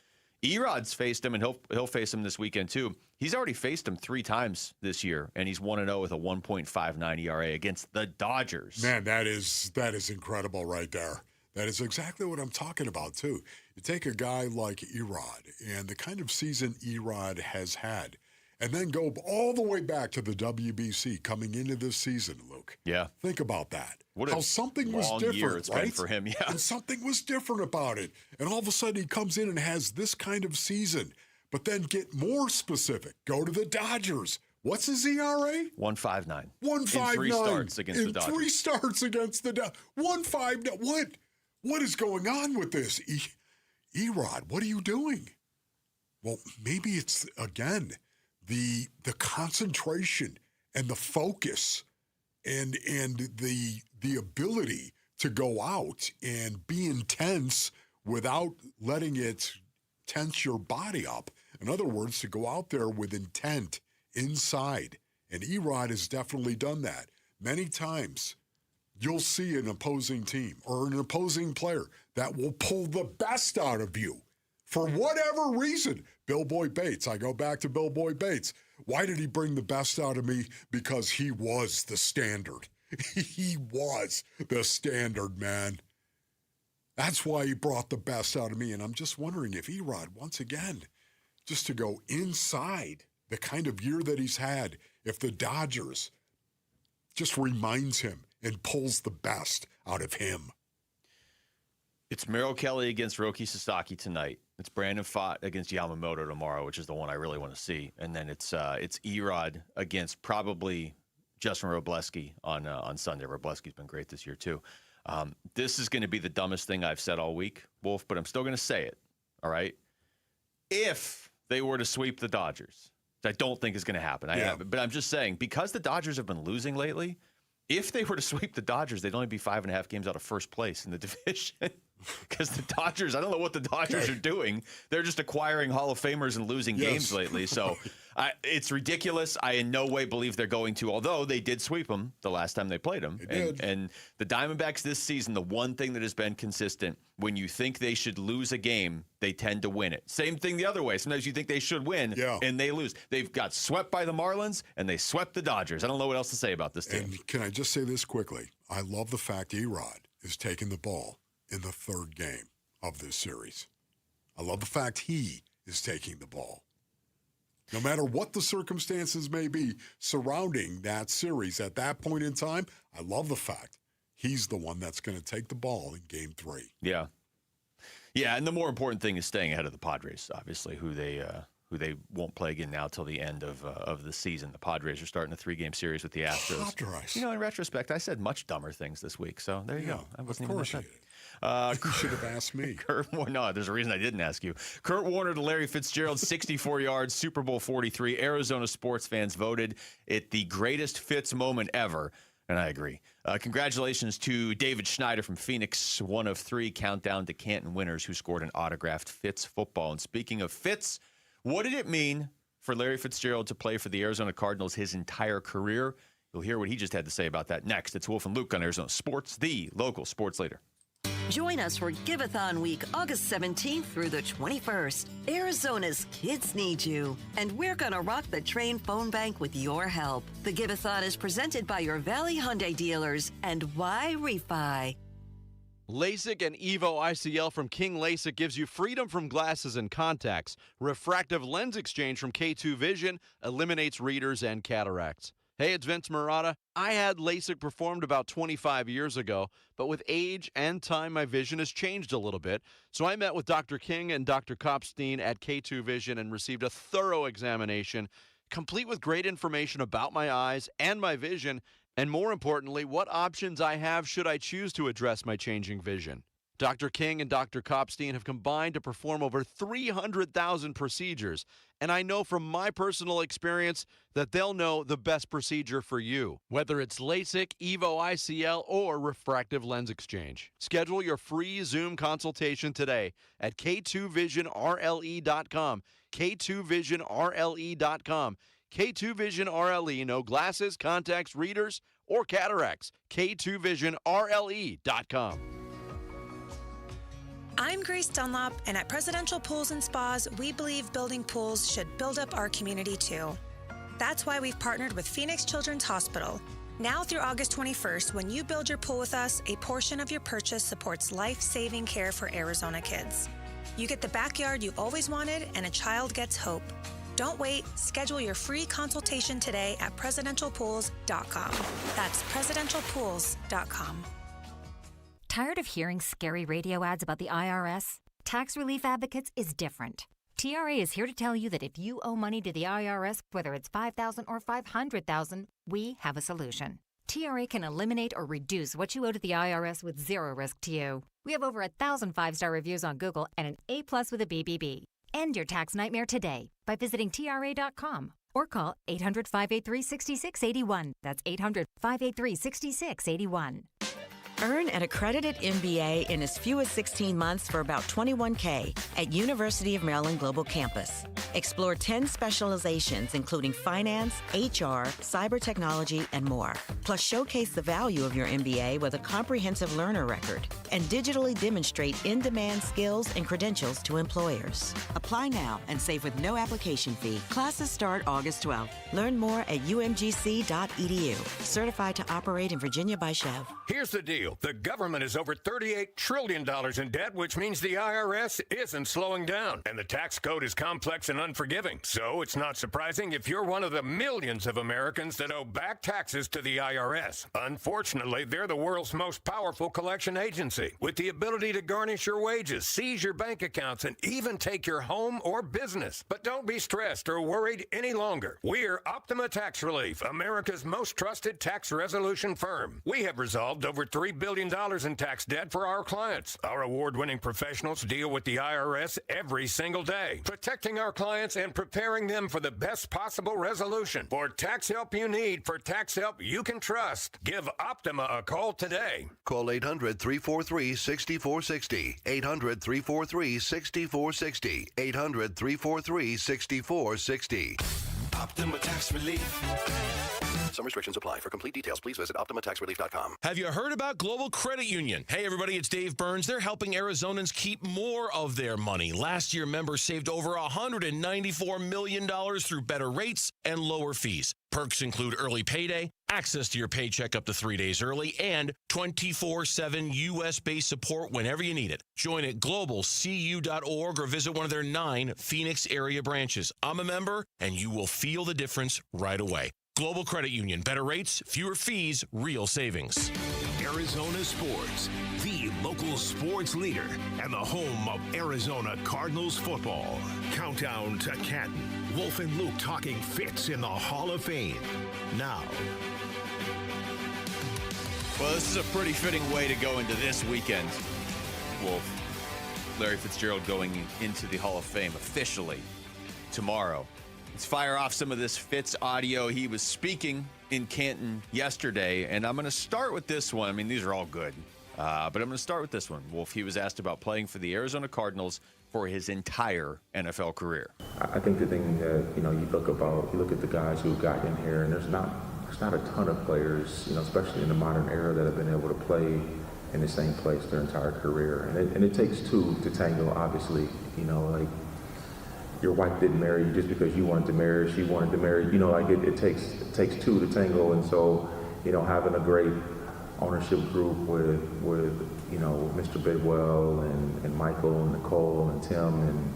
[SPEAKER 6] Erod's faced him, and he'll face him this weekend too. He's already faced him 3 times this year, and he's 1-0 with a 1.59 ERA against the Dodgers.
[SPEAKER 2] Man, that is incredible right there. That is exactly what I'm talking about too. You take a guy like Erod and the kind of season Erod has had, and then go all the way back to the WBC coming into this season, Luke.
[SPEAKER 6] Yeah.
[SPEAKER 2] Think about that.
[SPEAKER 6] How something was different, year it's
[SPEAKER 2] right?
[SPEAKER 6] been for him, yeah.
[SPEAKER 2] And something was different about it. And all of a sudden he comes in and has this kind of season. But then get more specific. Go to the Dodgers. What's his ERA?
[SPEAKER 6] 1.59.
[SPEAKER 2] 1.59
[SPEAKER 6] in 3 starts against the Dodgers.
[SPEAKER 2] 3 starts against the Dodgers. 1.59. What is going on with this? Erod, what are you doing? Well, maybe it's again the concentration and the focus and the ability to go out and be intense without letting it tense your body up. In other words, to go out there with intent inside. And Erod has definitely done that. Many times you'll see an opposing team or an opposing player that will pull the best out of you for whatever reason. Bill Boy Bates, I go back to Bill Boy Bates. Why did he bring the best out of me? Because he was the standard. He was the standard, man. That's why he brought the best out of me. And I'm just wondering if Erod, once again, just to go inside the kind of year that he's had, if the Dodgers just reminds him and pulls the best out of him.
[SPEAKER 6] It's Merrill Kelly against Roki Sasaki tonight. It's Brandon Pfaadt against Yamamoto tomorrow, which is the one I really want to see. And then it's Erod against probably Justin Robleski on Sunday. Robleski's been great this year too. This is going to be the dumbest thing I've said all week, Wolf, but I'm still going to say it. All right. If they were to sweep the Dodgers, which I don't think is going to happen. But I'm just saying, because the Dodgers have been losing lately, if they were to sweep the Dodgers, they'd only be 5.5 games out of first place in the division. Because the Dodgers, I don't know what the Dodgers are doing. They're just acquiring Hall of Famers and losing games lately. So it's ridiculous. I in no way believe they're going to, although they did sweep them the last time they played them. And the Diamondbacks this season, the one thing that has been consistent, when you think they should lose a game, they tend to win it. Same thing the other way. Sometimes you think they should win, and they lose. They've got swept by the Marlins, and they swept the Dodgers. I don't know what else to say about this team.
[SPEAKER 2] And can I just say this quickly? I love the fact Erod is taking the ball in the third game of this series. I love the fact he is taking the ball. No matter what the circumstances may be surrounding that series at that point in time, I love the fact he's the one that's going to take the ball in Game 3.
[SPEAKER 6] Yeah. Yeah, and the more important thing is staying ahead of the Padres, obviously, who they won't play again now till the end of the season. The Padres are starting a 3-game series with the Astros.
[SPEAKER 2] Padres.
[SPEAKER 6] You know, in retrospect, I said much dumber things this week, so there you go. I wasn't
[SPEAKER 2] of course
[SPEAKER 6] even
[SPEAKER 2] you did. You should have asked me.
[SPEAKER 6] No, there's a reason I didn't ask you. Kurt Warner to Larry Fitzgerald, 64 yards, Super Bowl 43. Arizona sports fans voted it the greatest Fitz moment ever, and I agree. Congratulations to David Schneider from Phoenix, one of 3 countdown to Canton winners who scored an autographed Fitz football. And speaking of Fitz, what did it mean for Larry Fitzgerald to play for the Arizona Cardinals his entire career? You'll hear what he just had to say about that next. It's Wolf and Luke on Arizona Sports, the local sports leader.
[SPEAKER 11] Join us for Give-a-thon Week, August 17th through the 21st. Arizona's kids need you, and we're going to rock the Train phone bank with your help. The Give-a-thon is presented by your Valley Hyundai dealers and Y Refi.
[SPEAKER 12] LASIK and EVO ICL from King LASIK gives you freedom from glasses and contacts. Refractive lens exchange from K2 Vision eliminates readers and cataracts. Hey, it's Vince Marotta. I had LASIK performed about 25 years ago, but with age and time, my vision has changed a little bit. So I met with Dr. King and Dr. Kopstein at K2 Vision and received a thorough examination, complete with great information about my eyes and my vision, and more importantly, what options I have should I choose to address my changing vision. Dr. King and Dr. Kopstein have combined to perform over 300,000 procedures, and I know from my personal experience that they'll know the best procedure for you, whether it's LASIK, EVO ICL, or refractive lens exchange. Schedule your free Zoom consultation today at K2VisionRLE.com, K2VisionRLE.com. K2 Vision RLE, no glasses, contacts, readers, or cataracts. K2VisionRLE.com.
[SPEAKER 13] I'm Grace Dunlop, and at Presidential Pools and Spas, we believe building pools should build up our community too. That's why we've partnered with Phoenix Children's Hospital. Now through August 21st, when you build your pool with us, a portion of your purchase supports life-saving care for Arizona kids. You get the backyard you always wanted, and a child gets hope. Don't wait. Schedule your free consultation today at presidentialpools.com. That's presidentialpools.com.
[SPEAKER 14] Tired of hearing scary radio ads about the IRS? Tax Relief Advocates is different.
[SPEAKER 3] TRA is here to tell you that if you owe money to the IRS, whether it's $5,000 or $500,000, we have a solution. TRA can eliminate or reduce what you owe to the IRS with zero risk to you. We have over 1,000 5-star reviews on Google and an A+ with a BBB. End your tax nightmare today by visiting TRA.com or call 800-583-6681. That's 800-583-6681.
[SPEAKER 14] Earn an accredited MBA in as few as 16 months for about $21K at University of Maryland Global Campus. Explore 10 specializations, including finance, HR, cyber technology, and more. Plus, showcase the value of your MBA with a comprehensive learner record and digitally demonstrate in-demand skills and credentials to employers. Apply now and save with no application fee. Classes start August 12th. Learn more at umgc.edu. Certified to operate in Virginia by Chev.
[SPEAKER 15] Here's the deal. The government is over $38 trillion in debt, which means the IRS isn't slowing down. And the tax code is complex and unforgiving. So it's not surprising if you're one of the millions of Americans that owe back taxes to the IRS. Unfortunately, they're the world's most powerful collection agency, with the ability to garnish your wages, seize your bank accounts, and even take your home or business. But don't be stressed or worried any longer. We're Optima Tax Relief, America's most trusted tax resolution firm. We have resolved over $3 billion in tax debt for our clients. Our award-winning professionals deal with the IRS every single day, protecting our clients and preparing them for the best possible resolution. For tax help you need, for tax help you can trust, give Optima a call today.
[SPEAKER 9] Call 800-343-6460. 800-343-6460. 800-343-6460.
[SPEAKER 16] Optima Tax Relief.
[SPEAKER 9] Some restrictions apply. For complete details, please visit OptimaTaxRelief.com.
[SPEAKER 4] Have you heard about Global Credit Union? Hey, everybody, it's Dave Burns. They're helping Arizonans keep more of their money. Last year, members saved over $194 million through better rates and lower fees. Perks include early payday, access to your paycheck up to 3 days early, and 24/7 U.S.-based support whenever you need it. Join at globalcu.org or visit one of their 9 Phoenix area branches. I'm a member, and you will feel the difference right away. Global Credit Union. Better rates, fewer fees, real savings.
[SPEAKER 1] Arizona Sports, the local sports leader and the home of Arizona Cardinals football. Countdown to Canton. Wolf and Luke talking Fitz in the Hall of Fame. Now.
[SPEAKER 6] Well, this is a pretty fitting way to go into this weekend, Wolf. Larry Fitzgerald going into the Hall of Fame officially tomorrow. Let's fire off some of this Fitz audio. He was speaking in Canton yesterday, and I'm going to start with this one. I mean, these are all good, but I'm going to start with this one. Wolf, he was asked about playing for the Arizona Cardinals for his entire NFL career.
[SPEAKER 18] I think the thing that, you look at the guys who got in here, and there's not a ton of players, especially in the modern era, that have been able to play in the same place their entire career. And it takes two to tango, obviously, like, your wife didn't marry you just because you wanted to marry her, she wanted to marry you. It takes two to tango. And so, having a great ownership group with Mr. Bidwell and Michael and Nicole and Tim and,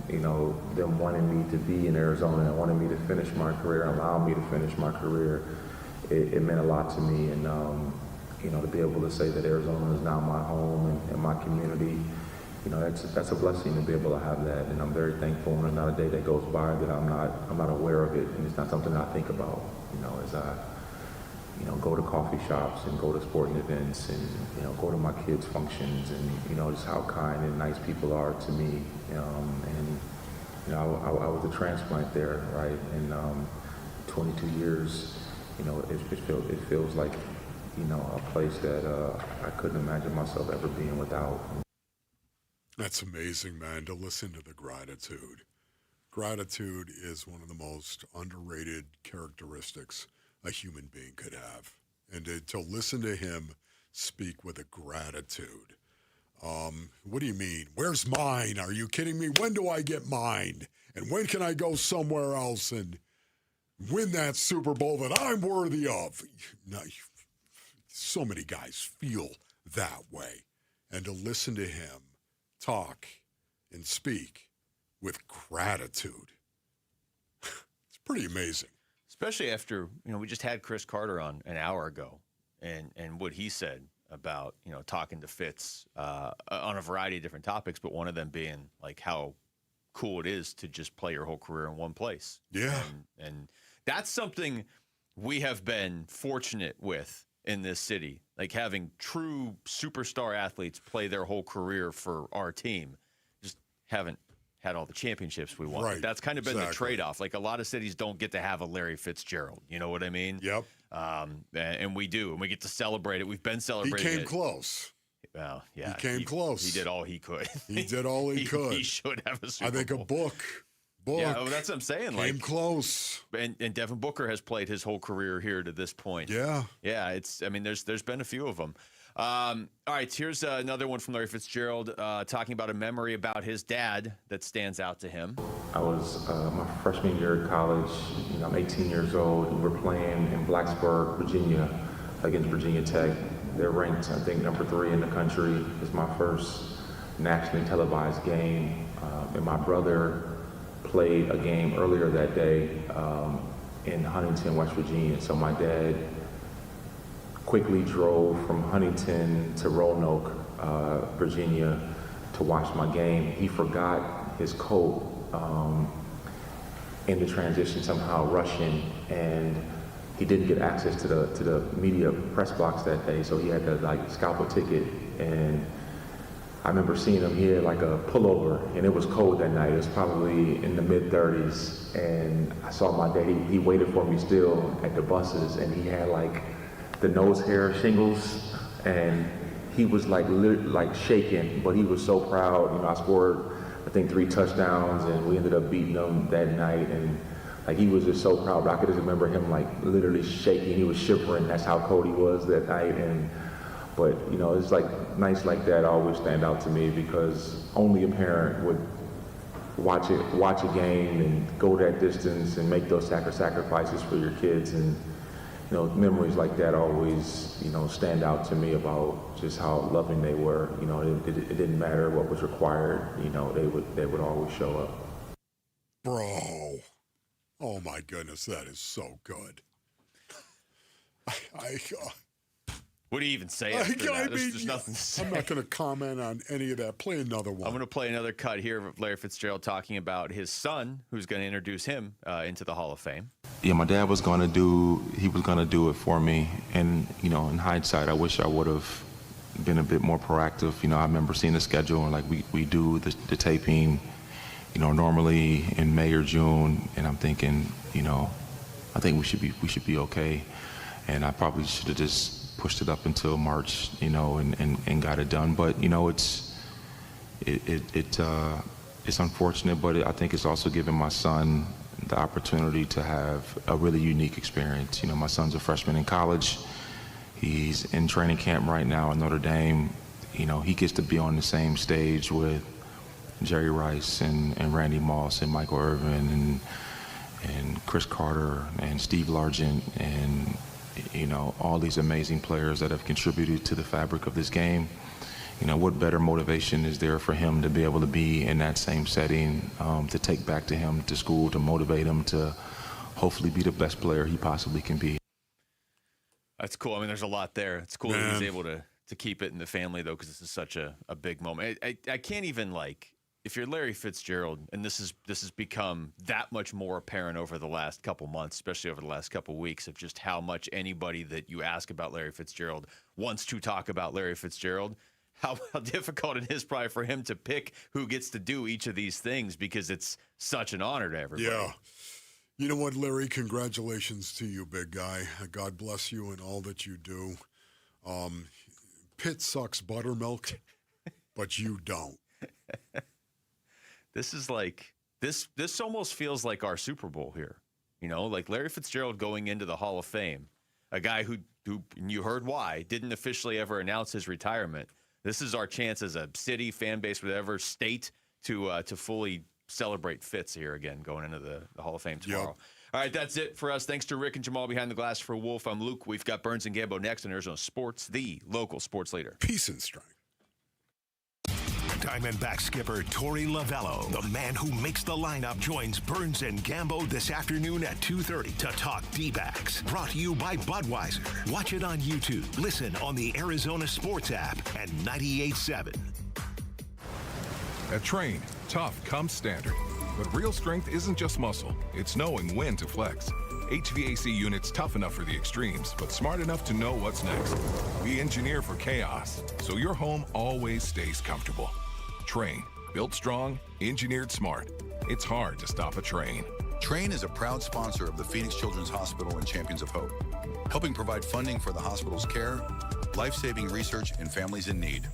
[SPEAKER 18] them wanting me to be in Arizona and wanting me to finish my career, allowing me to finish my career, it meant a lot to me. And, to be able to say that Arizona is now my home and my community, that's a blessing to be able to have that, and I'm very thankful. And there's not a day that goes by that I'm not aware of it, and it's not something that I think about. As I, go to coffee shops and go to sporting events and go to my kids' functions, and just how kind and nice people are to me. I was a transplant there, right? And 22 years, it feels like a place that I couldn't imagine myself ever being without.
[SPEAKER 2] That's amazing, man, to listen to the gratitude. Gratitude is one of the most underrated characteristics a human being could have. And to listen to him speak with a gratitude. What do you mean? Where's mine? Are you kidding me? When do I get mine? And when can I go somewhere else and win that Super Bowl that I'm worthy of? So many guys feel that way. And to listen to him talk and speak with gratitude. It's pretty amazing.
[SPEAKER 6] Especially after, we just had Chris Carter on an hour ago and what he said about, talking to Fitz on a variety of different topics, but one of them being like how cool it is to just play your whole career in one place.
[SPEAKER 2] Yeah.
[SPEAKER 6] And that's something we have been fortunate with in this city, like having true superstar athletes play their whole career for our team. Just haven't had all the championships we want.
[SPEAKER 2] Right.
[SPEAKER 6] That's kind of been the trade-off. Like, a lot of cities don't get to have a Larry Fitzgerald. You know what I mean?
[SPEAKER 2] Yep.
[SPEAKER 6] And we do, and we get to celebrate it. We've been celebrating it.
[SPEAKER 2] He came close.
[SPEAKER 6] Well, yeah.
[SPEAKER 2] He came close.
[SPEAKER 6] He did all he could.
[SPEAKER 2] He did all he could.
[SPEAKER 6] He should have a Super
[SPEAKER 2] I think
[SPEAKER 6] Bowl.
[SPEAKER 2] a book.
[SPEAKER 6] Yeah, well, that's what I'm saying.
[SPEAKER 2] Came close.
[SPEAKER 6] And Devin Booker has played his whole career here to this point.
[SPEAKER 2] Yeah.
[SPEAKER 6] Yeah, there's been a few of them. All right, here's another one from Larry Fitzgerald talking about a memory about his dad that stands out to him.
[SPEAKER 18] I was my freshman year at college. I'm 18 years old. We were playing in Blacksburg, Virginia, against Virginia Tech. They're ranked, I think, number 3 in the country. It was my first nationally televised game. And my brother played a game earlier that day in Huntington, West Virginia. So my dad quickly drove from Huntington to Roanoke, Virginia, to watch my game. He forgot his coat in the transition, somehow rushing, and he didn't get access to the media press box that day, so he had to scalp a ticket. And I remember seeing him. He had a pullover, and it was cold that night. It was probably in the mid-30s, and I saw my dad. He waited for me still at the buses, and he had the nose hair shingles, and he was shaking, but he was so proud. I scored, I think, 3 touchdowns, and we ended up beating them that night, and he was just so proud. But I could just remember him literally shaking. He was shivering. That's how cold he was that night. But it's nights like that always stand out to me, because only a parent would watch a game and go that distance and make those sacrifices for your kids. And memories like that always, stand out to me about just how loving they were. It didn't matter what was required. They would always show up.
[SPEAKER 2] Bro, oh my goodness, that is so good.
[SPEAKER 6] What do you even say after that? There's nothing to say.
[SPEAKER 2] I'm not going to comment on any of that. Play another one.
[SPEAKER 6] I'm going to play another cut here of Larry Fitzgerald talking about his son, who's going to introduce him into the Hall of Fame.
[SPEAKER 18] Yeah, my dad was going to do it for me. And, in hindsight, I wish I would have been a bit more proactive. I remember seeing the schedule, and we do the taping, normally in May or June. And I'm thinking, I think we should be okay. And I probably should have just pushed it up until March, and got it done. But it's unfortunate, but I think it's also given my son the opportunity to have a really unique experience. My son's a freshman in college. He's in training camp right now at Notre Dame. He gets to be on the same stage with Jerry Rice and Randy Moss and Michael Irvin and Chris Carter and Steve Largent and all these amazing players that have contributed to the fabric of this game. What better motivation is there for him to be able to be in that same setting, to take back to him to school, to motivate him to hopefully be the best player he possibly can be.
[SPEAKER 6] That's cool. There's a lot there. It's cool that he's able to keep it in the family, though, because this is such a big moment. I can't even, if you're Larry Fitzgerald, and this has become that much more apparent over the last couple months, especially over the last couple weeks, of just how much anybody that you ask about Larry Fitzgerald wants to talk about Larry Fitzgerald, how difficult it is probably for him to pick who gets to do each of these things, because it's such an honor to everybody.
[SPEAKER 2] Yeah. You know what, Larry? Congratulations to you, big guy. God bless you and all that you do. Pitt sucks buttermilk, but you don't.
[SPEAKER 6] This is this almost feels like our Super Bowl here. Larry Fitzgerald going into the Hall of Fame, a guy who you heard why, didn't officially ever announce his retirement. This is our chance as a city, fan base, whatever, state to fully celebrate Fitz here again, going into the Hall of Fame tomorrow. Yep. All right, that's it for us. Thanks to Rick and Jamal behind the glass. For Wolf, I'm Luke. We've got Burns and Gambo next on Arizona Sports, the local sports leader.
[SPEAKER 2] Peace and strength.
[SPEAKER 1] Diamondback skipper Torey Lovello, the man who makes the lineup, joins Burns and Gambo this afternoon at 2:30 to talk D-backs. Brought to you by Budweiser. Watch it on YouTube. Listen on the Arizona Sports app and 98.7.
[SPEAKER 5] At Train, tough comes standard. But real strength isn't just muscle, it's knowing when to flex. HVAC units tough enough for the extremes, but smart enough to know what's next. We engineer for chaos, so your home always stays comfortable. Train, built strong, engineered smart. It's hard to stop a Train.
[SPEAKER 7] Train is a proud sponsor of the Phoenix Children's Hospital and Champions of Hope, helping provide funding for the hospital's care, life-saving research, and families in need.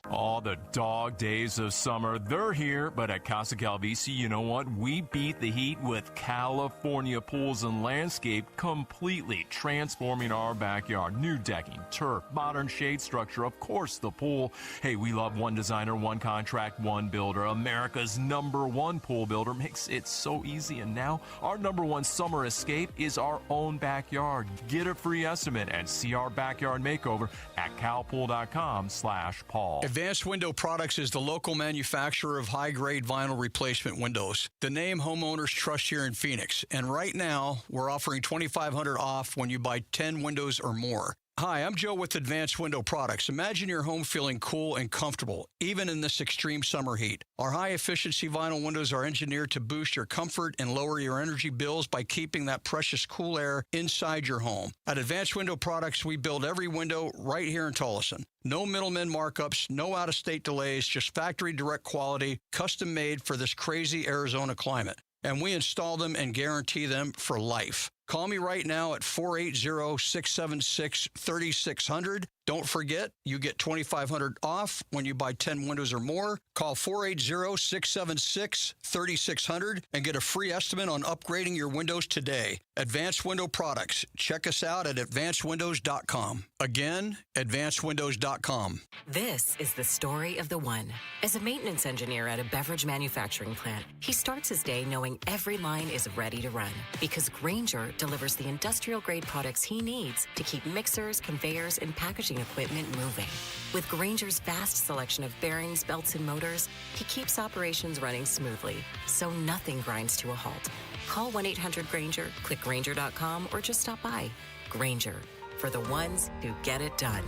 [SPEAKER 27] All the dog days of summer, they're here, but at Casa Calvisi, you know what? We beat the heat with California Pools and Landscape, completely transforming our backyard. New decking, turf, modern shade structure, of course the pool. Hey, we love one designer, one contract, one builder. America's #1 pool builder makes it so easy. And now our #1 summer escape is our own backyard. Get a free estimate and see our backyard makeover at calpool.com/Paul.
[SPEAKER 8] Advanced Window Products is the local manufacturer of high-grade vinyl replacement windows. The name homeowners trust here in Phoenix. And right now, we're offering $2,500 off when you buy 10 windows or more. Hi, I'm Joe with Advanced Window Products. Imagine your home feeling cool and comfortable, even in this extreme summer heat. Our high-efficiency vinyl windows are engineered to boost your comfort and lower your energy bills by keeping that precious cool air inside your home. At Advanced Window Products, we build every window right here in Tolleson. No middlemen markups, no out-of-state delays, just factory direct quality, custom made for this crazy Arizona climate. And we install them and guarantee them for life. Call me right now at 480-676-3600. Don't forget, you get $2,500 off when you buy 10 windows or more. Call 480-676-3600 and get a free estimate on upgrading your windows today. Advanced Window Products. Check us out at advancedwindows.com. Again, advancedwindows.com.
[SPEAKER 10] This is the story of the one. As a maintenance engineer at a beverage manufacturing plant, he starts his day knowing every line is ready to run because Grainger delivers the industrial-grade products he needs to keep mixers, conveyors, and packaging equipment moving. With Grainger's vast selection of bearings, belts, and motors, he keeps operations running smoothly, so nothing grinds to a halt. Call 1-800-GRAINGER, click Grainger.com, or just stop by. Grainger, for the ones who get it done.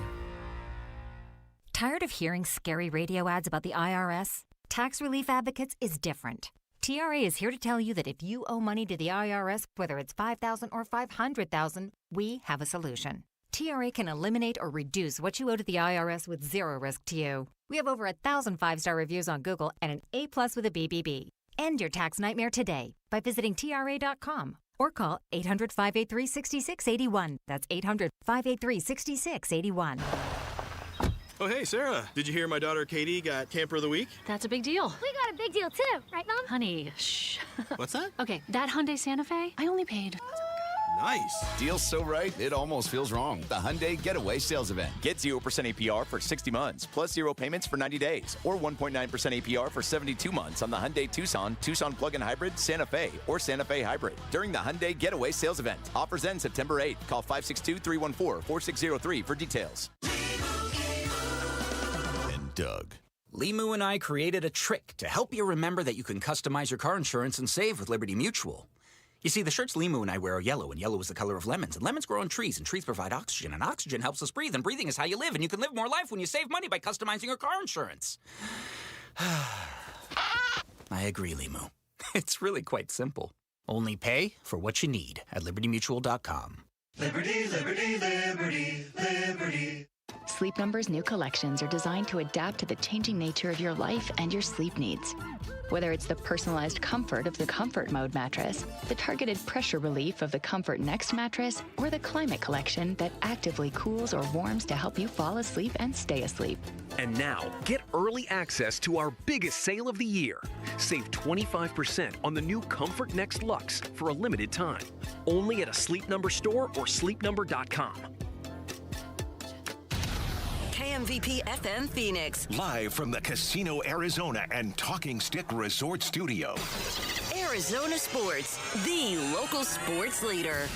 [SPEAKER 3] Tired of hearing scary radio ads about the IRS? Tax Relief Advocates is different. TRA is here to tell you that if you owe money to the IRS, whether it's $5,000 or $500,000, we have a solution. TRA can eliminate or reduce what you owe to the IRS with zero risk to you. We have over 1,000 5-star reviews on Google and an A+ with a BBB. End your tax nightmare today by visiting TRA.com or call 800-583-6681. That's 800-583-6681.
[SPEAKER 21] Oh, hey, Sarah. Did you hear my daughter Katie got Camper of the Week?
[SPEAKER 22] That's a big deal.
[SPEAKER 23] We got a big deal, too. Right, Mom?
[SPEAKER 22] Honey, shh.
[SPEAKER 21] What's that?
[SPEAKER 22] Okay, that Hyundai Santa Fe, I only paid...
[SPEAKER 21] Nice.
[SPEAKER 24] Deal's so right, it almost feels wrong. The Hyundai Getaway Sales Event.
[SPEAKER 6] Get 0% APR for 60 months, plus 0 payments for 90 days, or 1.9% APR for 72 months on the Hyundai Tucson, Tucson Plug-in Hybrid, Santa Fe, or Santa Fe Hybrid during the Hyundai Getaway Sales Event. Offers end September 8th. Call 562-314-4603 for details.
[SPEAKER 24] And Doug.
[SPEAKER 25] Limu and I created a trick to help you remember that you can customize your car insurance and save with Liberty Mutual. You see, the shirts Limu and I wear are yellow, and yellow is the color of lemons. And lemons grow on trees, and trees provide oxygen. And oxygen helps us breathe, and breathing is how you live. And you can live more life when you save money by customizing your car insurance. I agree, Limu. It's really quite simple. Only pay for what you need at libertymutual.com.
[SPEAKER 16] Liberty, liberty, liberty, liberty.
[SPEAKER 30] Sleep Number's new collections are designed to adapt to the changing nature of your life and your sleep needs. Whether it's the personalized comfort of the Comfort Mode mattress, the targeted pressure relief of the Comfort Next mattress, or the Climate Collection that actively cools or warms to help you fall asleep and stay asleep.
[SPEAKER 27] And now, get early access to our biggest sale of the year. Save 25% on the new Comfort Next Luxe for a limited time. Only at a Sleep Number store or sleepnumber.com.
[SPEAKER 11] KMVP FM Phoenix.
[SPEAKER 1] Live from the Casino Arizona and Talking Stick Resort Studio.
[SPEAKER 11] Arizona Sports, the local sports leader.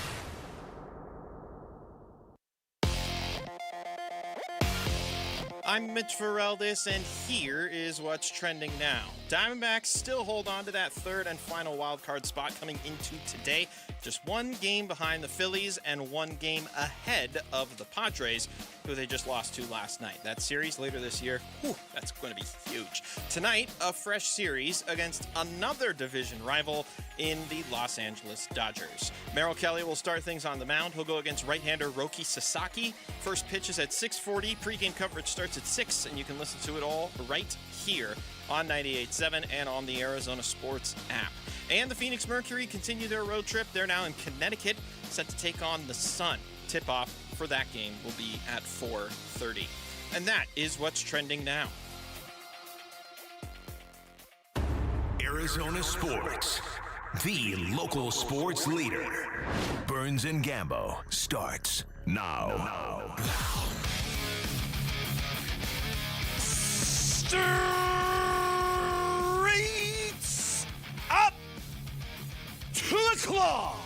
[SPEAKER 17] I'm Mitch Vareldes, and here is what's trending now. Diamondbacks still hold on to that third and final wild card spot coming into today. Just one game behind the Phillies and one game ahead of the Padres, who they just lost to last night. That series later this year, that's going to be huge. Tonight, a fresh series against another division rival in the Los Angeles Dodgers. Merrill Kelly will start things on the mound. He'll go against right-hander Roki Sasaki. First pitch is at 6:40. Pre-game coverage starts at 6, and you can listen to it all right here on 98.7 and on the Arizona Sports app. And the Phoenix Mercury continue their road trip. They're now in Connecticut, set to take on the Sun. Tip-off for that game will be at 4:30. And that is what's trending now.
[SPEAKER 1] Arizona Sports, the local sports leader. Burns and Gambo starts now.
[SPEAKER 4] Streets up to the claw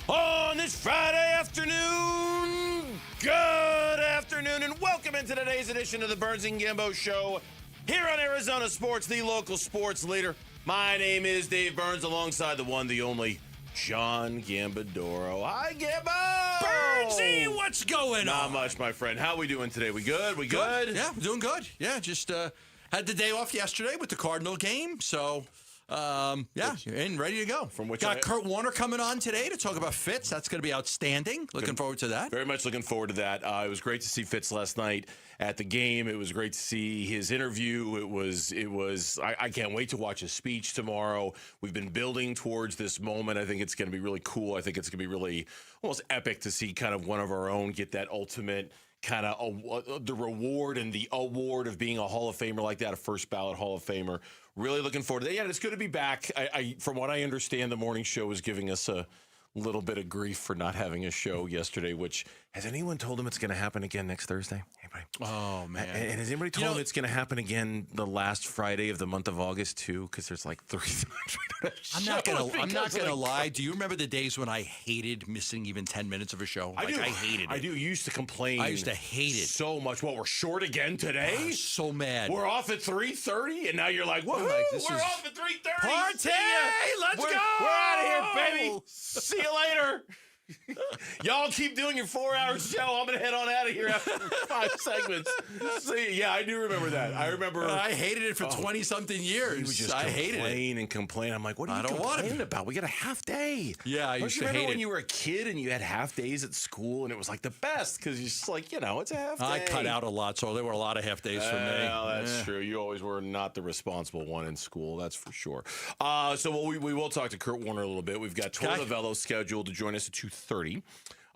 [SPEAKER 4] on this Friday afternoon. Good afternoon and welcome into today's edition of the Burns and Gambo Show here on Arizona Sports, the local sports leader. My name is Dave Burns, alongside the one, the only John Gambadoro. Hi, Gambo!
[SPEAKER 9] Burnsy, what's going on?
[SPEAKER 4] Not much, my friend. How we doing today? We good? We good?
[SPEAKER 9] Yeah, we're doing good. Yeah, just had the day off yesterday with the Cardinal game, so yeah, and ready to go.
[SPEAKER 4] From which
[SPEAKER 9] got Kurt Warner coming on today to talk about Fitz. That's going to be outstanding. Looking forward to that.
[SPEAKER 4] Very much looking forward to that. It was great to see Fitz last night at the game. It was great to see his interview. It was. I can't wait to watch his speech tomorrow. We've been building towards this moment. I think it's going to be really cool. I think it's going to be really almost epic to see kind of one of our own get that ultimate kind of the reward and the award of being a Hall of Famer like that, a first ballot Hall of Famer. Really looking forward to that. Yeah, it's good to be back. I from what I understand, the morning show was giving us a little bit of grief for not having a show yesterday, which, has anyone told him it's going to happen again next Thursday? Anybody?
[SPEAKER 9] Oh, man.
[SPEAKER 4] And has anybody told him it's going to happen again the last Friday of the month of August, too? Because there's like 3
[SPEAKER 9] I'm not gonna lie. Do you remember the days when I hated missing even 10 minutes of a show?
[SPEAKER 4] I do.
[SPEAKER 9] I hated it.
[SPEAKER 4] I do. You used to complain.
[SPEAKER 9] I used to hate it
[SPEAKER 4] so much. What, we're short again today?
[SPEAKER 9] I was so mad.
[SPEAKER 4] We're off at 3:30, and now you're like, woohoo, we're off at 3:30.
[SPEAKER 9] Party! Let's go!
[SPEAKER 4] We're out of here, baby. See you later. Y'all keep doing your 4-hour show. I'm going to head on out of here after 5 segments. See, yeah, I do remember that. I remember.
[SPEAKER 9] I hated it for 20-something years.
[SPEAKER 4] You would just complain and complain. I'm like, what are you complaining about? We got a half day.
[SPEAKER 9] Yeah, I used to hate it.
[SPEAKER 4] Remember when you were a kid and you had half days at school and it was like the best because you're just like, it's a half day.
[SPEAKER 9] I cut out a lot, so there were a lot of half days for me.
[SPEAKER 4] Well, that's true. You always were not the responsible one in school. That's for sure. So we will talk to Kurt Warner a little bit. We've got Tor Novello scheduled to join us at 2:30.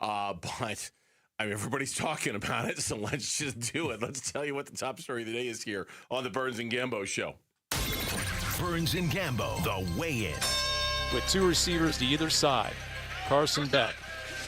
[SPEAKER 4] But I mean, everybody's talking about it, so let's just do it. Let's tell you what the top story of the day is here on the Burns and Gambo Show.
[SPEAKER 1] Burns and Gambo, the weigh-in.
[SPEAKER 12] With 2 receivers to either side. Carson Beck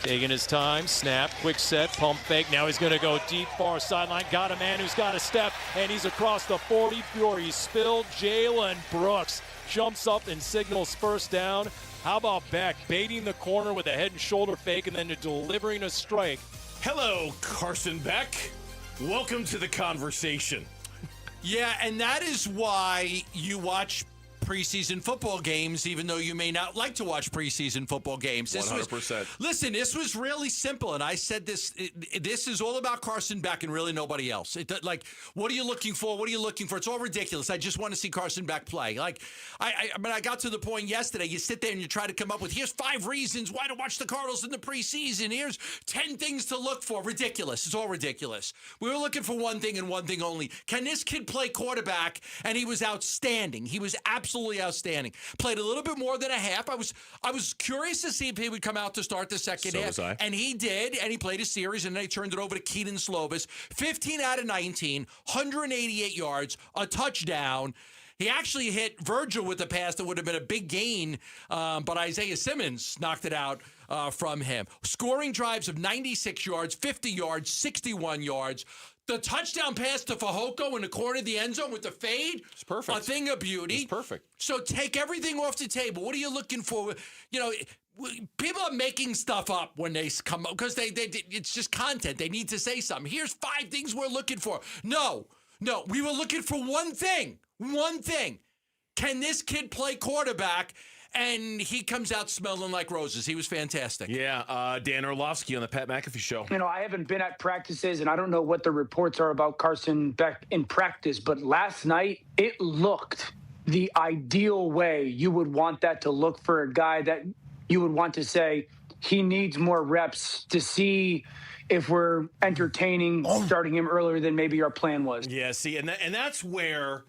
[SPEAKER 12] taking his time. Snap, quick set, pump fake. Now he's going to go deep, far sideline. Got a man who's got a step, and he's across the 40 before he's spilled. Jalen Brooks jumps up and signals first down. How about Beck baiting the corner with a head and shoulder fake and then delivering a strike?
[SPEAKER 4] Hello, Carson Beck. Welcome to the conversation.
[SPEAKER 9] Yeah, and that is why you watch preseason football games, even though you may not like to watch preseason football games.
[SPEAKER 4] 100%.
[SPEAKER 9] Listen, this was really simple, and I said this. This is all about Carson Beck and really nobody else. What are you looking for? What are you looking for? It's all ridiculous. I just want to see Carson Beck play. I got to the point yesterday. You sit there and you try to come up with, here's 5 reasons why to watch the Cardinals in the preseason. Here's 10 things to look for. Ridiculous. It's all ridiculous. We were looking for one thing and one thing only. Can this kid play quarterback? And he was outstanding. He was absolutely outstanding. Played a little bit more than a half. I was curious to see if he would come out to start the second half.
[SPEAKER 4] Was I.
[SPEAKER 9] And he did, and he played a series, and then he turned it over to Keaton Slovis. 15 out of 19, 188 yards, a touchdown. He actually hit Virgil with a pass that would have been a big gain, but Isaiah Simmons knocked it out from him. Scoring drives of 96 yards, 50 yards, 61 yards. The touchdown pass to Fehoko in the corner of the end zone with the fade.
[SPEAKER 4] It's perfect.
[SPEAKER 9] A thing of beauty.
[SPEAKER 4] It's perfect.
[SPEAKER 9] So take everything off the table. What are you looking for? People are making stuff up when they come up because it's just content. They need to say something. Here's 5 things we're looking for. No. No, we were looking for one thing. One thing. Can this kid play quarterback? And he comes out smelling like roses. He was fantastic.
[SPEAKER 4] Yeah, Dan Orlovsky on the Pat McAfee Show.
[SPEAKER 2] You know, I haven't been at practices, and I don't know what the reports are about Carson Beck in practice, but last night it looked the ideal way you would want that to look for a guy that you would want to say he needs more reps to see if we're entertaining starting him earlier than maybe our plan was.
[SPEAKER 4] Yeah, see, and that's where,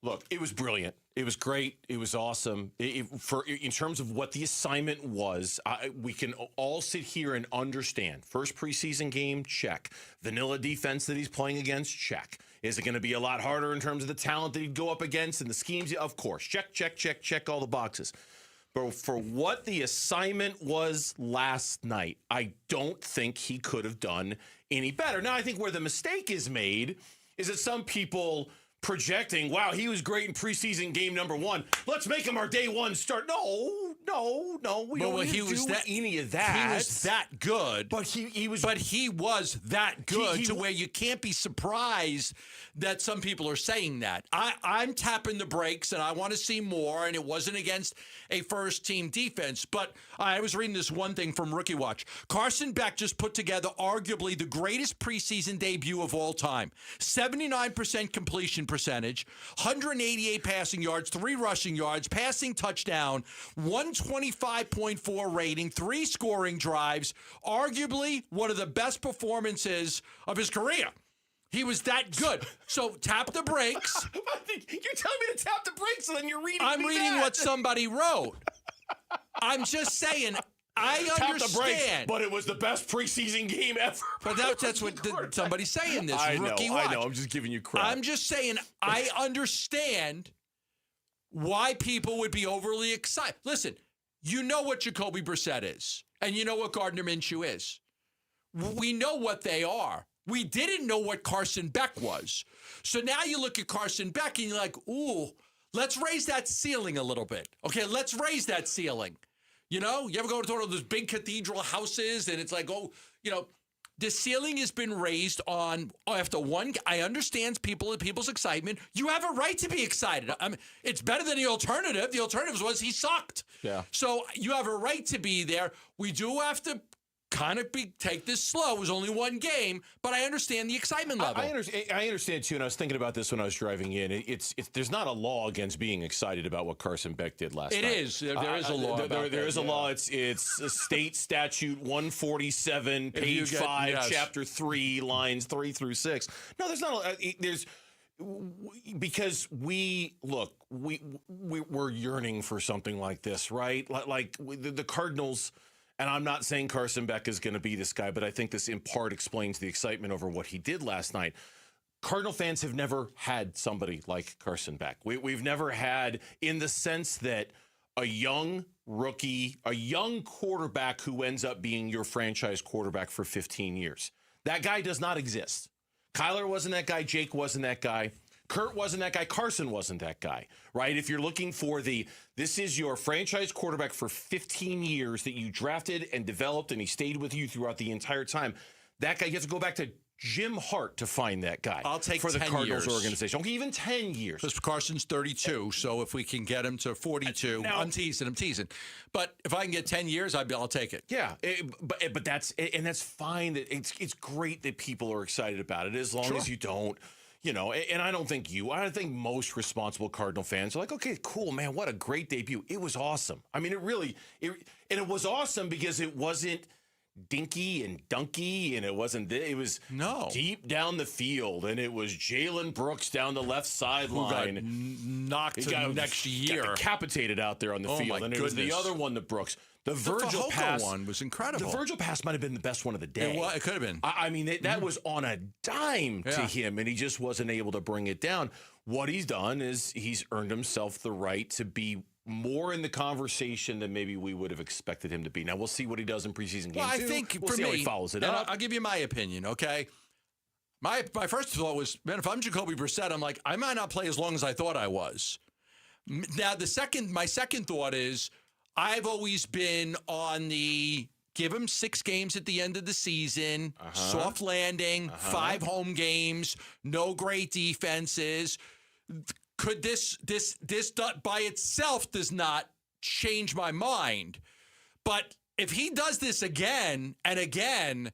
[SPEAKER 4] look, it was brilliant. It was great. It was awesome. In terms of what the assignment was, we can all sit here and understand. First preseason game, check. Vanilla defense that he's playing against, check. Is it going to be a lot harder in terms of the talent that he'd go up against and the schemes? Of course. Check all the boxes. But for what the assignment was last night, I don't think he could have done any better. Now, I think where the mistake is made is that some people projecting, wow, he was great in preseason game number 1. Let's make him our day one start. No. We don't need to do any of that.
[SPEAKER 9] He was that good.
[SPEAKER 4] But he was
[SPEAKER 9] that good to where you can't be surprised that some people are saying that. I'm tapping the brakes, and I want to see more, and it wasn't against a first-team defense. But I was reading this one thing from Rookie Watch. Carson Beck just put together arguably the greatest preseason debut of all time. 79% completion percentage, 188 passing yards, 3 rushing yards, passing touchdown, 125.4 rating, 3 scoring drives, arguably one of the best performances of his career. He was that good. So tap the brakes.
[SPEAKER 4] You're telling me to tap the brakes, and then you're reading.
[SPEAKER 9] I'm reading what somebody wrote. I'm just saying. I understand.
[SPEAKER 4] Tap the brakes, but it was the best preseason game ever.
[SPEAKER 9] But that's what somebody's saying. This Rookie Watch.
[SPEAKER 4] I know. I'm just giving you credit.
[SPEAKER 9] I'm just saying. I understand why people would be overly excited. Listen, you know what Jacoby Brissett is, and you know what Gardner Minshew is. We know what they are. We didn't know what Carson Beck was. So now you look at Carson Beck and you're like, ooh, let's raise that ceiling a little bit. Okay, let's raise that ceiling. You know, you ever go to one of those big cathedral houses and it's like, oh, you know, the ceiling has been raised on after one. I understand people's excitement. You have a right to be excited. I mean, it's better than the alternative. The alternative was he sucked.
[SPEAKER 4] Yeah.
[SPEAKER 9] So you have a right to be there. We do have to kind of take this slow. It was only one game, but I understand the excitement level.
[SPEAKER 4] I understand too, and I was thinking about this when I was driving in. It's there's not a law against being excited about what Carson Beck did last night.
[SPEAKER 9] It is. There is a law.
[SPEAKER 4] There is a law. It's a state statute 147, page 5, yes. Chapter 3, lines 3 through 6. No, there's not. There's because we're yearning for something like this, right? Like the Cardinals. And I'm not saying Carson Beck is going to be this guy, but I think this in part explains the excitement over what he did last night. Cardinal fans have never had somebody like Carson Beck. We've never had, in the sense that a young rookie, a young quarterback who ends up being your franchise quarterback for 15 years. That guy does not exist. Kyler wasn't that guy. Jake wasn't that guy. Kurt wasn't that guy. Carson wasn't that guy, right? If you're looking for this is your franchise quarterback for 15 years that you drafted and developed, and he stayed with you throughout the entire time. That guy, you have to go back to Jim Hart to find that guy.
[SPEAKER 9] I'll take
[SPEAKER 4] for the
[SPEAKER 9] 10
[SPEAKER 4] Cardinals
[SPEAKER 9] years.
[SPEAKER 4] Organization. Okay, even 10 years.
[SPEAKER 9] Because Carson's 32, so if we can get him to 42, now, I'm teasing. But if I can get 10 years, I'll take it.
[SPEAKER 4] Yeah, but that's fine. It's great that people are excited about it, as long as you don't. You know, and I don't think most responsible Cardinal fans are like, okay, cool, man, what a great debut. It was awesome. I mean, it was awesome because it wasn't dinky and dunky, and it was deep down the field, and it was Jalen Brooks down the left sideline.
[SPEAKER 9] Who got knocked to next year.
[SPEAKER 4] Got decapitated out there on the field. And it was the other one, the Brooks. The Virgil pass
[SPEAKER 9] one was incredible.
[SPEAKER 4] The Virgil pass might have been the best one of the day.
[SPEAKER 9] It could have been.
[SPEAKER 4] I mean, that was on a dime to him, and he just wasn't able to bring it down. What he's done is he's earned himself the right to be more in the conversation than maybe we would have expected him to be. Now, we'll see what he does in preseason games.
[SPEAKER 9] Well, I think
[SPEAKER 4] we'll see how he follows it up.
[SPEAKER 9] I'll give you my opinion, okay? My first thought was, man, if I'm Jacoby Brissett, I'm like, I might not play as long as I thought I was. Now, my second thought is, I've always been on the Give him 6 games at the end of the season, soft landing, 5 home games, no great defenses. Could this by itself does not change my mind. But if he does this again and again,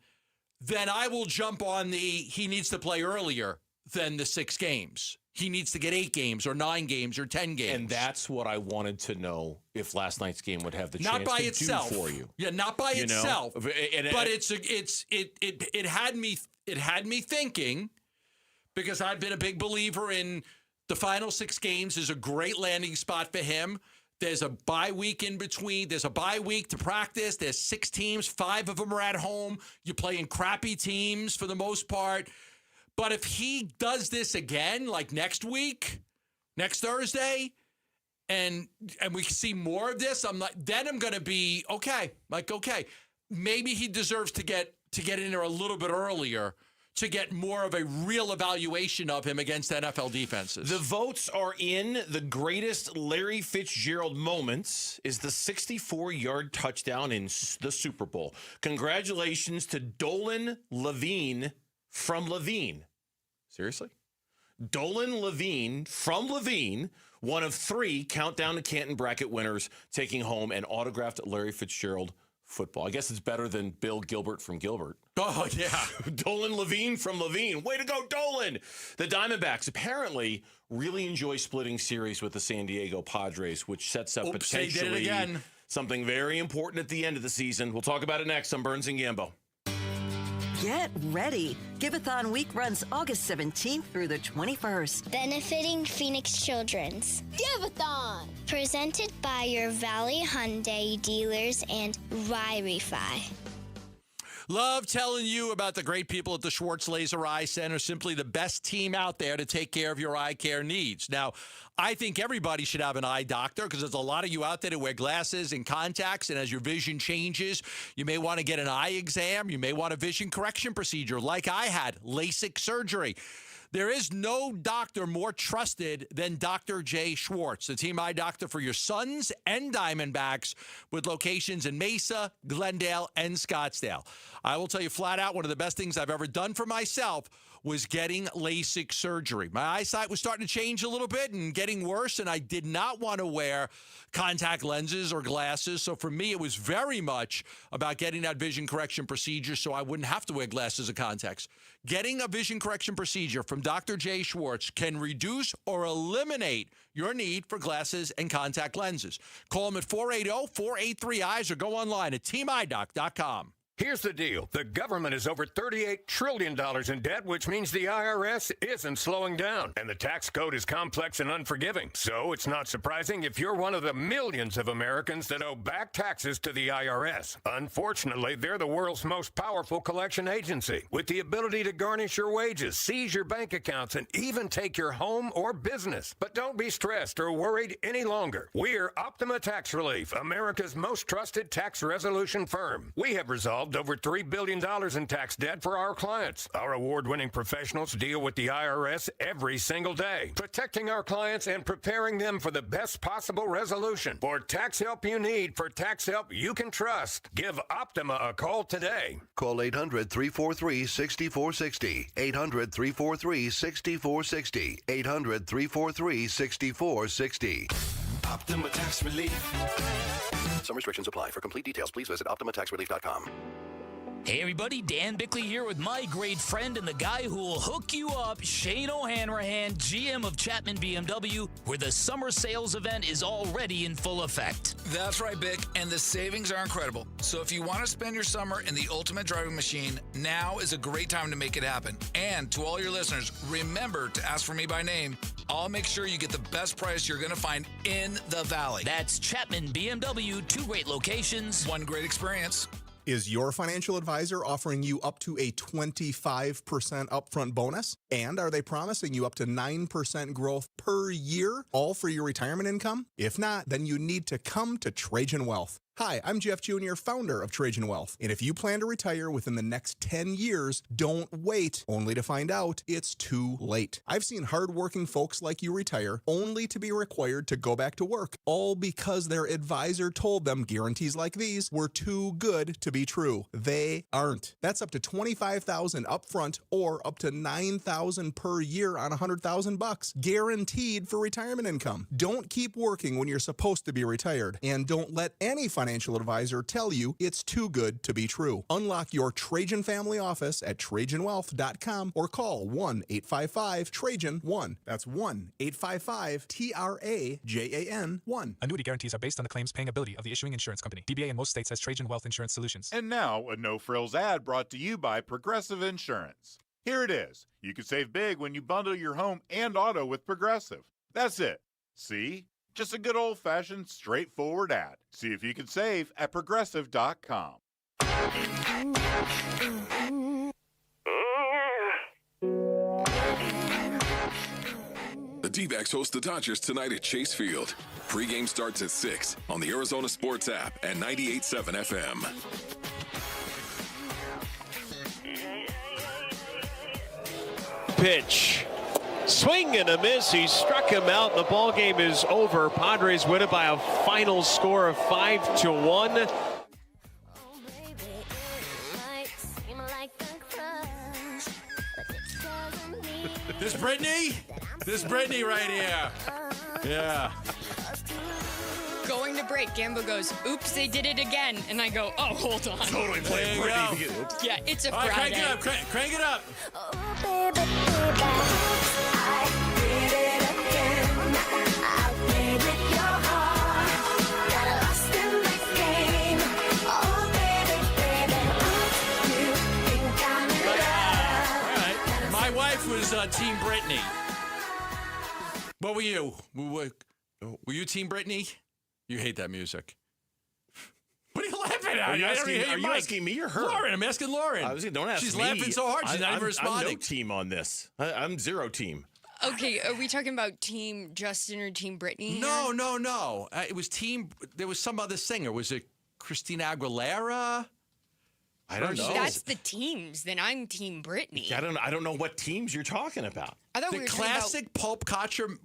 [SPEAKER 9] then I will jump on he needs to play earlier than the 6 games. He needs to get 8 games or 9 games or 10 games.
[SPEAKER 4] And that's what I wanted to know if last night's game would have the
[SPEAKER 9] not
[SPEAKER 4] chance
[SPEAKER 9] by
[SPEAKER 4] to
[SPEAKER 9] itself.
[SPEAKER 4] do for you.
[SPEAKER 9] Yeah, not by itself.
[SPEAKER 4] But
[SPEAKER 9] it had me thinking, because I've been a big believer in the final 6 games is a great landing spot for him. There's a bye week in between. There's a bye week to practice. There's 6 teams. 5 of them are at home. You're playing crappy teams for the most part. But if he does this again, like next week, next Thursday, and we see more of this, I'm going to be okay. Okay, maybe he deserves to get in there a little bit earlier to get more of a real evaluation of him against NFL defenses.
[SPEAKER 4] The votes are in. The greatest Larry Fitzgerald moments is the 64-yard touchdown in the Super Bowl. Congratulations to Dolan Levine from Levine. Seriously? Dolan Levine from Levine, one of 3 Countdown to Canton bracket winners, taking home an autographed Larry Fitzgerald football. I guess it's better than Bill Gilbert from Gilbert.
[SPEAKER 9] Oh, yeah.
[SPEAKER 4] Dolan Levine from Levine. Way to go, Dolan! The Diamondbacks apparently really enjoy splitting series with the San Diego Padres, which sets up potentially something very important at the end of the season. We'll talk about it next on Burns and Gambo.
[SPEAKER 11] Get ready. Give-a-thon week runs August 17th through the 21st.
[SPEAKER 23] Benefiting Phoenix Children's. Give-a-thon! Presented by your Valley Hyundai dealers and Ry-Refi.
[SPEAKER 9] Love telling you about the great people at the Schwartz Laser Eye Center, simply the best team out there to take care of your eye care needs. Now, I think everybody should have an eye doctor because there's a lot of you out there that wear glasses and contacts, and as your vision changes, you may want to get an eye exam. You may want a vision correction procedure like I had, LASIK surgery. There is no doctor more trusted than Dr. Jay Schwartz, the team eye doctor for your Suns and Diamondbacks, with locations in Mesa, Glendale, and Scottsdale. I will tell you flat out, one of the best things I've ever done for myself was getting LASIK surgery. My eyesight was starting to change a little bit and getting worse, and I did not want to wear contact lenses or glasses. So for me, it was very much about getting that vision correction procedure so I wouldn't have to wear glasses or contacts. Getting a vision correction procedure from Dr. Jay Schwartz can reduce or eliminate your need for glasses and contact lenses. Call him at 480-483-EYES or go online at teamidoc.com.
[SPEAKER 5] Here's the deal. The government is over $38 trillion in debt, which means the IRS isn't slowing down. And the tax code is complex and unforgiving. So it's not surprising if you're one of the millions of Americans that owe back taxes to the IRS. Unfortunately, they're the world's most powerful collection agency, with the ability to garnish your wages, seize your bank accounts, and even take your home or business. But don't be stressed or worried any longer. We're Optima Tax Relief, America's most trusted tax resolution firm. We have resolved over $3 billion in tax debt for our clients. Our award-winning professionals deal with the IRS every single day, protecting our clients and preparing them for the best possible resolution. For tax help you need, for tax help you can trust, give Optima a call today.
[SPEAKER 13] Call 800-343-6460. 800-343-6460. 800-343-6460.
[SPEAKER 16] Optima Tax Relief.
[SPEAKER 13] Some restrictions apply. For complete details, please visit OptimaTaxRelief.com.
[SPEAKER 14] Hey everybody, Dan Bickley here with my great friend and the guy who will hook you up, Shane O'Hanrahan, GM of Chapman BMW, where the summer sales event is already in full effect.
[SPEAKER 15] That's right, Bick, and the savings are incredible. So if you want to spend your summer in the ultimate driving machine, now is a great time to make it happen. And to all your listeners, remember to ask for me by name. I'll make sure you get the best price you're going to find in the Valley.
[SPEAKER 14] That's Chapman BMW, 2 great locations,
[SPEAKER 15] 1 great experience.
[SPEAKER 18] Is your financial advisor offering you up to a 25% upfront bonus? And are they promising you up to 9% growth per year, all for your retirement income? If not, then you need to come to Trajan Wealth. Hi, I'm Jeff Jr., founder of Trajan Wealth. And if you plan to retire within the next 10 years, don't wait only to find out it's too late. I've seen hardworking folks like you retire only to be required to go back to work, all because their advisor told them guarantees like these were too good to be true. They aren't. That's up to $25,000 upfront or up to $9,000 per year on $100,000, guaranteed for retirement income. Don't keep working when you're supposed to be retired, and don't let any financial advisor tell you it's too good to be true. Unlock your Trajan family office at TrajanWealth.com or call 1-855-TRAJAN-1. That's 1-855-TRAJAN-1.
[SPEAKER 3] Annuity guarantees are based on the claims paying ability of the issuing insurance company. DBA in most states has Trajan Wealth Insurance Solutions.
[SPEAKER 7] And now, a no-frills ad brought to you by Progressive Insurance. Here it is. You can save big when you bundle your home and auto with Progressive. That's it. See? Just a good old-fashioned, straightforward ad. See if you can save at Progressive.com.
[SPEAKER 8] The D-backs host the Dodgers tonight at Chase Field. Pre-game starts at 6 on the Arizona Sports app and 98.7 FM.
[SPEAKER 10] Pitch. Swing and a miss. He struck him out. The ball game is over. Padres win it by a final score of 5-1.
[SPEAKER 9] This Brittany? This Brittany right here. Yeah.
[SPEAKER 19] Going to break, Gambo goes, oops, they did it again. And I go, oh, hold on.
[SPEAKER 4] Totally playing Brittany.
[SPEAKER 19] Yeah, it's a
[SPEAKER 9] All right,
[SPEAKER 19] Friday.
[SPEAKER 9] crank it up. Crank it up. My wife was Team Brittany. What were you? Were you Team Brittany? You hate that music. What are you laughing at?
[SPEAKER 4] Are you asking me or her?
[SPEAKER 9] Lauren, I'm asking Lauren.
[SPEAKER 4] Don't ask
[SPEAKER 9] She's
[SPEAKER 4] me.
[SPEAKER 9] laughing so hard, she's not even responding.
[SPEAKER 4] I'm no team on this. I'm zero team.
[SPEAKER 19] Okay, are we talking about Team Justin or Team Brittany?
[SPEAKER 9] No. It was Team. There was some other singer. Was it Christina Aguilera?
[SPEAKER 4] I don't know.
[SPEAKER 19] That's the teams. Then I'm Team Brittany.
[SPEAKER 4] I don't know what teams you're talking about.
[SPEAKER 19] I thought
[SPEAKER 9] The
[SPEAKER 19] we were
[SPEAKER 9] classic pulp culture.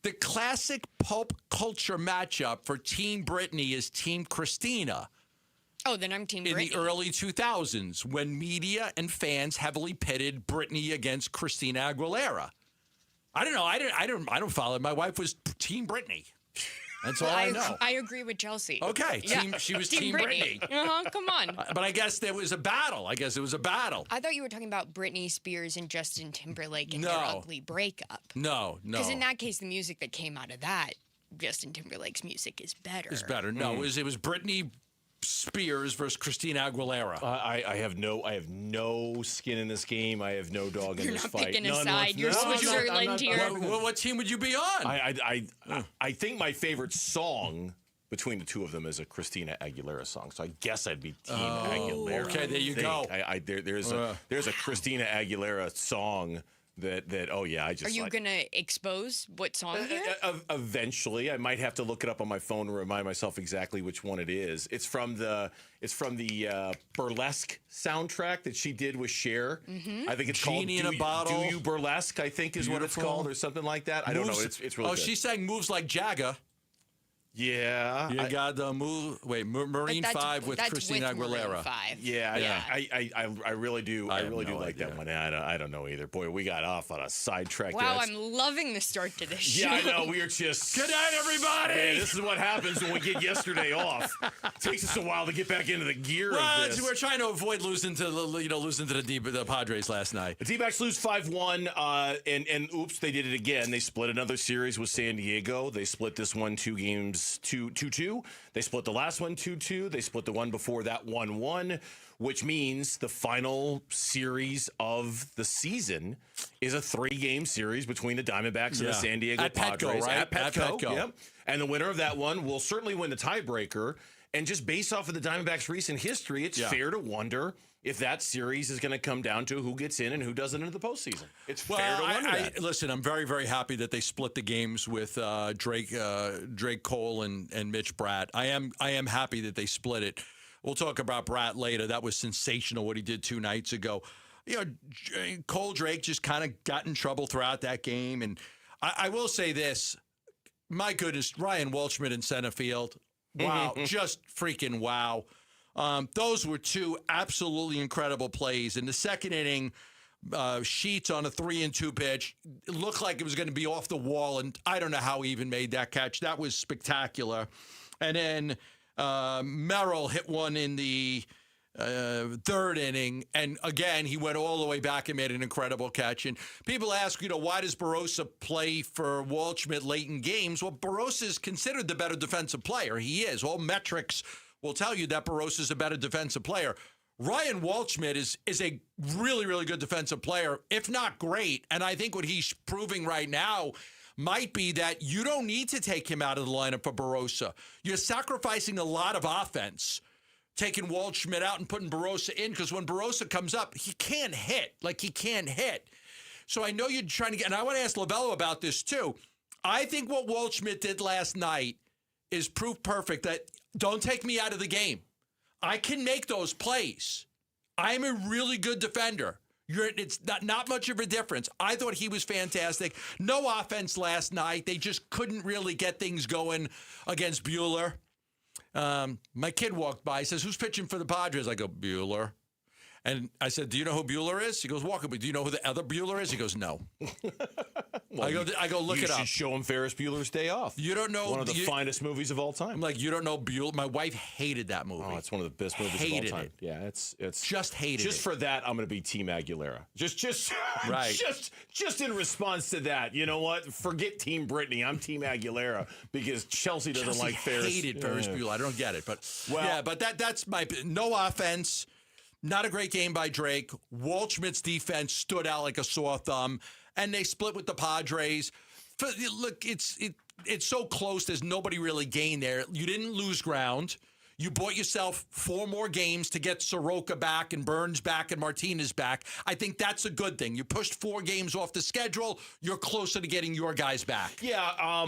[SPEAKER 9] The classic pulp culture matchup for Team Brittany is Team Christina.
[SPEAKER 19] Oh, then I'm Team Brittany.
[SPEAKER 9] In the early 2000s, when media and fans heavily pitted Brittany against Christina Aguilera. I don't know. I don't follow it. My wife was Team Brittany. That's all I know.
[SPEAKER 19] I agree with Chelsea.
[SPEAKER 9] Okay,
[SPEAKER 19] Yeah.
[SPEAKER 9] she was Team Brittany.
[SPEAKER 19] Come on.
[SPEAKER 9] But I guess there was a battle. I
[SPEAKER 19] thought you were talking about Britney Spears and Justin Timberlake and their ugly breakup.
[SPEAKER 9] No.
[SPEAKER 19] Because in that case, the music that came out of that, Justin Timberlake's music is better.
[SPEAKER 9] It's better. No, it was Britney Spears versus Christina Aguilera.
[SPEAKER 4] I have no skin in this game. I have no dog in this fight.
[SPEAKER 19] Picking a side. You're Switzerland here.
[SPEAKER 9] What team would you be on?
[SPEAKER 4] I think my favorite song between the two of them is a Christina Aguilera song. So I guess I'd be Team Aguilera.
[SPEAKER 9] Okay, there you go.
[SPEAKER 4] There's a Christina Aguilera song that
[SPEAKER 19] Are you gonna expose what song here?
[SPEAKER 4] Eventually, I might have to look it up on my phone to remind myself exactly which one it is. It's from the Burlesque soundtrack that she did with Cher.
[SPEAKER 19] Mm-hmm.
[SPEAKER 4] I think it's
[SPEAKER 9] Genie
[SPEAKER 4] called
[SPEAKER 9] in a Bottle.
[SPEAKER 4] Do You Burlesque, I think is what it's called, or something like that. I don't know. It's really good.
[SPEAKER 9] She sang Moves Like Jagger.
[SPEAKER 4] Yeah.
[SPEAKER 9] You got the move. Wait, Marine 5 with Christina Aguilera.
[SPEAKER 4] Yeah. I really do. I really do like that one. I don't know either. Boy, we got off on a sidetrack.
[SPEAKER 19] Wow, I'm loving the start to this show.
[SPEAKER 4] Yeah, I know. We are just.
[SPEAKER 9] Good night, everybody.
[SPEAKER 4] Man, this is what happens when we get yesterday off. It takes us a while to get back into the gear of this.
[SPEAKER 9] We're trying to avoid losing to the Padres last night.
[SPEAKER 4] The D-backs lose 5-1, and oops, they did it again. They split another series with San Diego. They split this one 2 games 2-2. They split the last one 2-2. They split the one before that 1-1, which means the final series of the season is a 3-game series between the Diamondbacks and the San Diego
[SPEAKER 9] At
[SPEAKER 4] Padres.
[SPEAKER 9] Petco, right?
[SPEAKER 4] At Petco.
[SPEAKER 9] Yep.
[SPEAKER 4] And the winner of that one will certainly win the tiebreaker. And just based off of the Diamondbacks' recent history, it's fair to wonder if that series is going to come down to who gets in and who doesn't into the postseason. It's fair to wonder that.
[SPEAKER 9] Listen, I'm very, very happy that they split the games with Drake Cole and Mitch Bratt. I am happy that they split it. We'll talk about Bratt later. That was sensational what he did 2 nights ago. Cole Drake just kind of got in trouble throughout that game. And I will say this. My goodness, Ryan Walshman in center field. Wow, just freaking wow. Those were 2 absolutely incredible plays. In the second inning, Sheets on a 3-2 pitch. It looked like it was going to be off the wall, and I don't know how he even made that catch. That was spectacular. And then Merrill hit one in the third inning, and again, he went all the way back and made an incredible catch. And people ask, why does Barossa play for Waldschmidt late in games? Well, Barossa is considered the better defensive player. He is. All metrics will tell you that Barossa is a better defensive player. Ryan Waldschmidt is a really, really good defensive player, if not great. And I think what he's proving right now might be that you don't need to take him out of the lineup for Barossa. You're sacrificing a lot of offense, taking Waldschmidt out and putting Barossa in, because when Barossa comes up, he can't hit. He can't hit. So I know you're trying to get, and I want to ask Lovello about this too. I think what Waldschmidt did last night is proof perfect that don't take me out of the game. I can make those plays. I'm a really good defender. It's not much of a difference. I thought he was fantastic. No offense last night. They just couldn't really get things going against Buehler. My kid walked by. He says, "Who's pitching for the Padres?" I go, "Buehler." And I said, "Do you know who Buehler is?" He goes, "Walk with me. Do you know who the other Buehler is?" He goes, "No."
[SPEAKER 4] Well,
[SPEAKER 9] I go, look it up.
[SPEAKER 4] You should show him Ferris Bueller's Day Off.
[SPEAKER 9] You don't know
[SPEAKER 4] one of the finest movies of all time.
[SPEAKER 9] I'm like, you don't know Bueller. My wife hated that movie.
[SPEAKER 4] Oh, it's one of the best movies of all time. Yeah, it's
[SPEAKER 9] just hated it.
[SPEAKER 4] Just for that, I'm going to be Team Aguilera. Just
[SPEAKER 9] right.
[SPEAKER 4] Just in response to that, you know what? Forget Team Britney. I'm Team Aguilera because Chelsea doesn't like Ferris.
[SPEAKER 9] Hated Ferris Bueller. I don't get it, but but that's my no offense. Not a great game by Drake. Waldschmidt's defense stood out like a sore thumb, and they split with the Padres. Look, it's so close. There's nobody really gained there. You didn't lose ground. You bought yourself 4 more games to get Soroka back and Burns back and Martinez back. I think that's a good thing. You pushed 4 games off the schedule. You're closer to getting your guys back.
[SPEAKER 4] Yeah,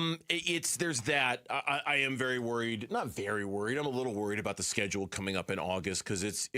[SPEAKER 4] there's that. I am very worried. Not very worried. I'm a little worried about the schedule coming up in August because it's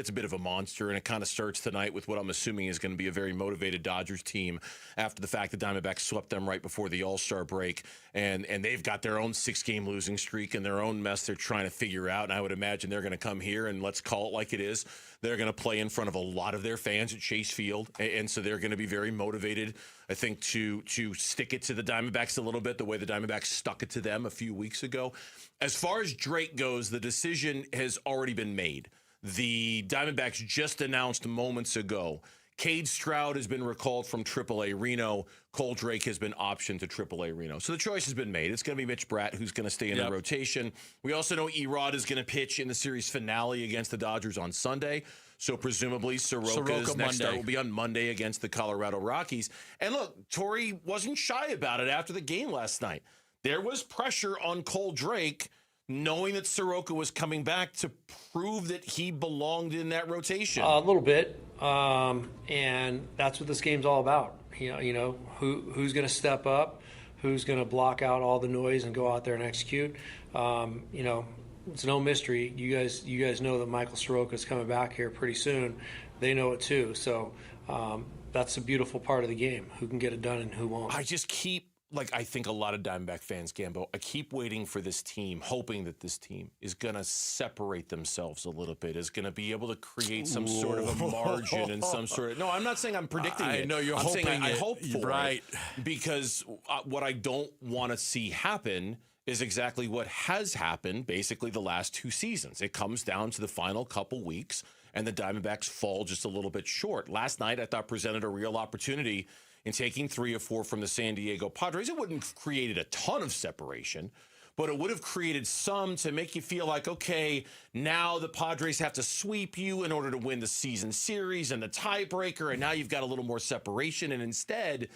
[SPEAKER 4] a bit of a monster, and it kind of starts tonight with what I'm assuming is going to be a very motivated Dodgers team after the fact the Diamondbacks swept them right before the All-Star break, and they've got their own 6-game losing streak and their own mess they're trying to figure out. And I would imagine they're going to come here and let's call it like it is. They're going to play in front of a lot of their fans at Chase Field. And so they're going to be very motivated, I think, to stick it to the Diamondbacks a little bit, the way the Diamondbacks stuck it to them a few weeks ago. As far as Drake goes, the decision has already been made. The Diamondbacks just announced moments ago Cade Stroud has been recalled from AAA Reno. Cole Drake has been optioned to AAA Reno. So the choice has been made. It's going to be Mitch Bratt who's going to stay in the rotation. We also know Erod is going to pitch in the series finale against the Dodgers on Sunday. So presumably Soroka's next start will be on Monday against the Colorado Rockies. And look, Torrey wasn't shy about it after the game last night. There was pressure on Cole Drake, knowing that Soroka was coming back, to prove that he belonged in that rotation.
[SPEAKER 6] A little bit, and that's what this game's all about. You know who's going to step up, who's going to block out all the noise and go out there and execute. It's no mystery. You guys know that Michael Soroka's coming back here pretty soon. They know it too. So that's a beautiful part of the game. Who can get it done and who won't.
[SPEAKER 4] I just keep. I think a lot of Diamondback fans, Gambo, I keep waiting for this team, hoping that this team is going to separate themselves a little bit, is going to be able to create some sort of a margin and some sort of... No, I'm not saying I'm predicting it.
[SPEAKER 9] I know you're
[SPEAKER 4] I'm
[SPEAKER 9] hoping
[SPEAKER 4] saying I hope for
[SPEAKER 9] right.
[SPEAKER 4] it. Because what I don't want to see happen is exactly what has happened basically the last 2 seasons. It comes down to the final couple weeks, and the Diamondbacks fall just a little bit short. Last night, I thought presented a real opportunity in taking 3 of 4 from the San Diego Padres. It wouldn't have created a ton of separation, but it would have created some to make you feel like, okay, now the Padres have to sweep you in order to win the season series and the tiebreaker, and now you've got a little more separation. And instead,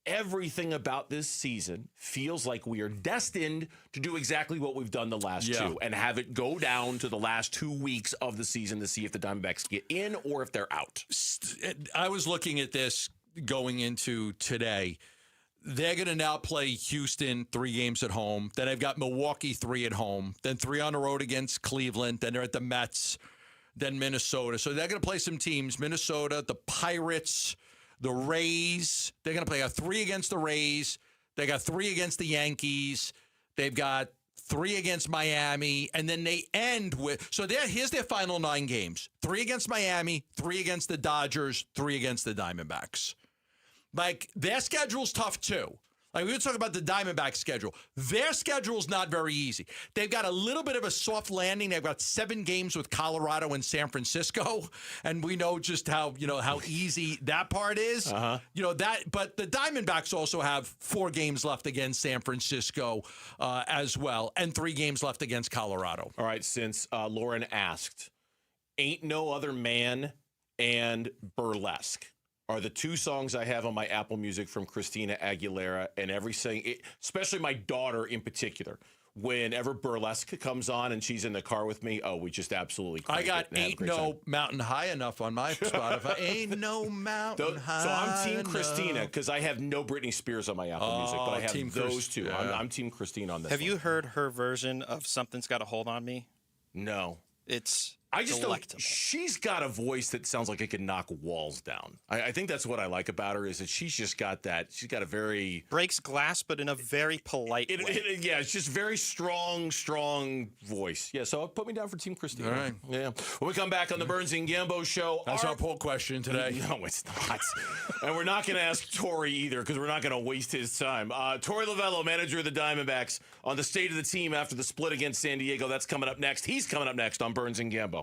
[SPEAKER 4] everything about this season feels like we are destined to do exactly what we've done the last two and have it go down to the last 2 weeks of the season to see if the Diamondbacks get in or if they're out.
[SPEAKER 9] I was looking at this going into today. They're going to now play Houston 3 games at home. Then they've got Milwaukee 3 at home. Then 3 on the road against Cleveland. Then they're at the Mets. Then Minnesota. So they're going to play some teams. Minnesota, the Pirates, the Rays. They're going to play 3 against the Rays. They got 3 against the Yankees. They've got 3 against Miami. And then they end with, so here's their final 9 games. 3 against Miami, 3 against the Dodgers, 3 against the Diamondbacks. Like, their schedule's tough, too. Like, we were talking about the Diamondback schedule. Their schedule's not very easy. They've got a little bit of a soft landing. They've got 7 games with Colorado and San Francisco, and we know just how easy that part is. But the Diamondbacks also have 4 games left against San Francisco as well, and 3 games left against Colorado.
[SPEAKER 4] All right, since Lauren asked, Ain't No Other Man and Burlesque are the 2 songs I have on my Apple Music from Christina Aguilera, and especially my daughter in particular. Whenever Burlesque comes on and she's in the car with me, we just absolutely crank
[SPEAKER 9] I got
[SPEAKER 4] it and have a
[SPEAKER 9] Ain't
[SPEAKER 4] great
[SPEAKER 9] No
[SPEAKER 4] time.
[SPEAKER 9] Mountain High Enough on my Spotify. Ain't no mountain high
[SPEAKER 4] So I'm Team
[SPEAKER 9] enough.
[SPEAKER 4] Christina because I have no Britney Spears on my Apple Music, but I have
[SPEAKER 9] Team
[SPEAKER 4] those 2.
[SPEAKER 9] Yeah.
[SPEAKER 4] I'm Team Christina on this
[SPEAKER 20] Have
[SPEAKER 4] one.
[SPEAKER 20] you heard her version of Something's Got a Hold on Me?
[SPEAKER 4] No.
[SPEAKER 20] It's
[SPEAKER 4] I just
[SPEAKER 20] delectable.
[SPEAKER 4] don't. She's got a voice that sounds like it can knock walls down. I think that's what I like about her is that she's just got that. She's got a very
[SPEAKER 20] breaks glass, but in a very polite way.
[SPEAKER 4] Yeah, it's just very strong voice. Yeah, so put me down for Team Christina.
[SPEAKER 9] All right.
[SPEAKER 4] Yeah. When we come back on the Burns and Gambo show,
[SPEAKER 9] That's our poll question today.
[SPEAKER 4] No, it's not. And we're not going to ask Tori either because we're not going to waste his time. Tori Lavello, manager of the Diamondbacks, on the state of the team after the split against San Diego. That's coming up next. He's coming up next on Burns and Gambo.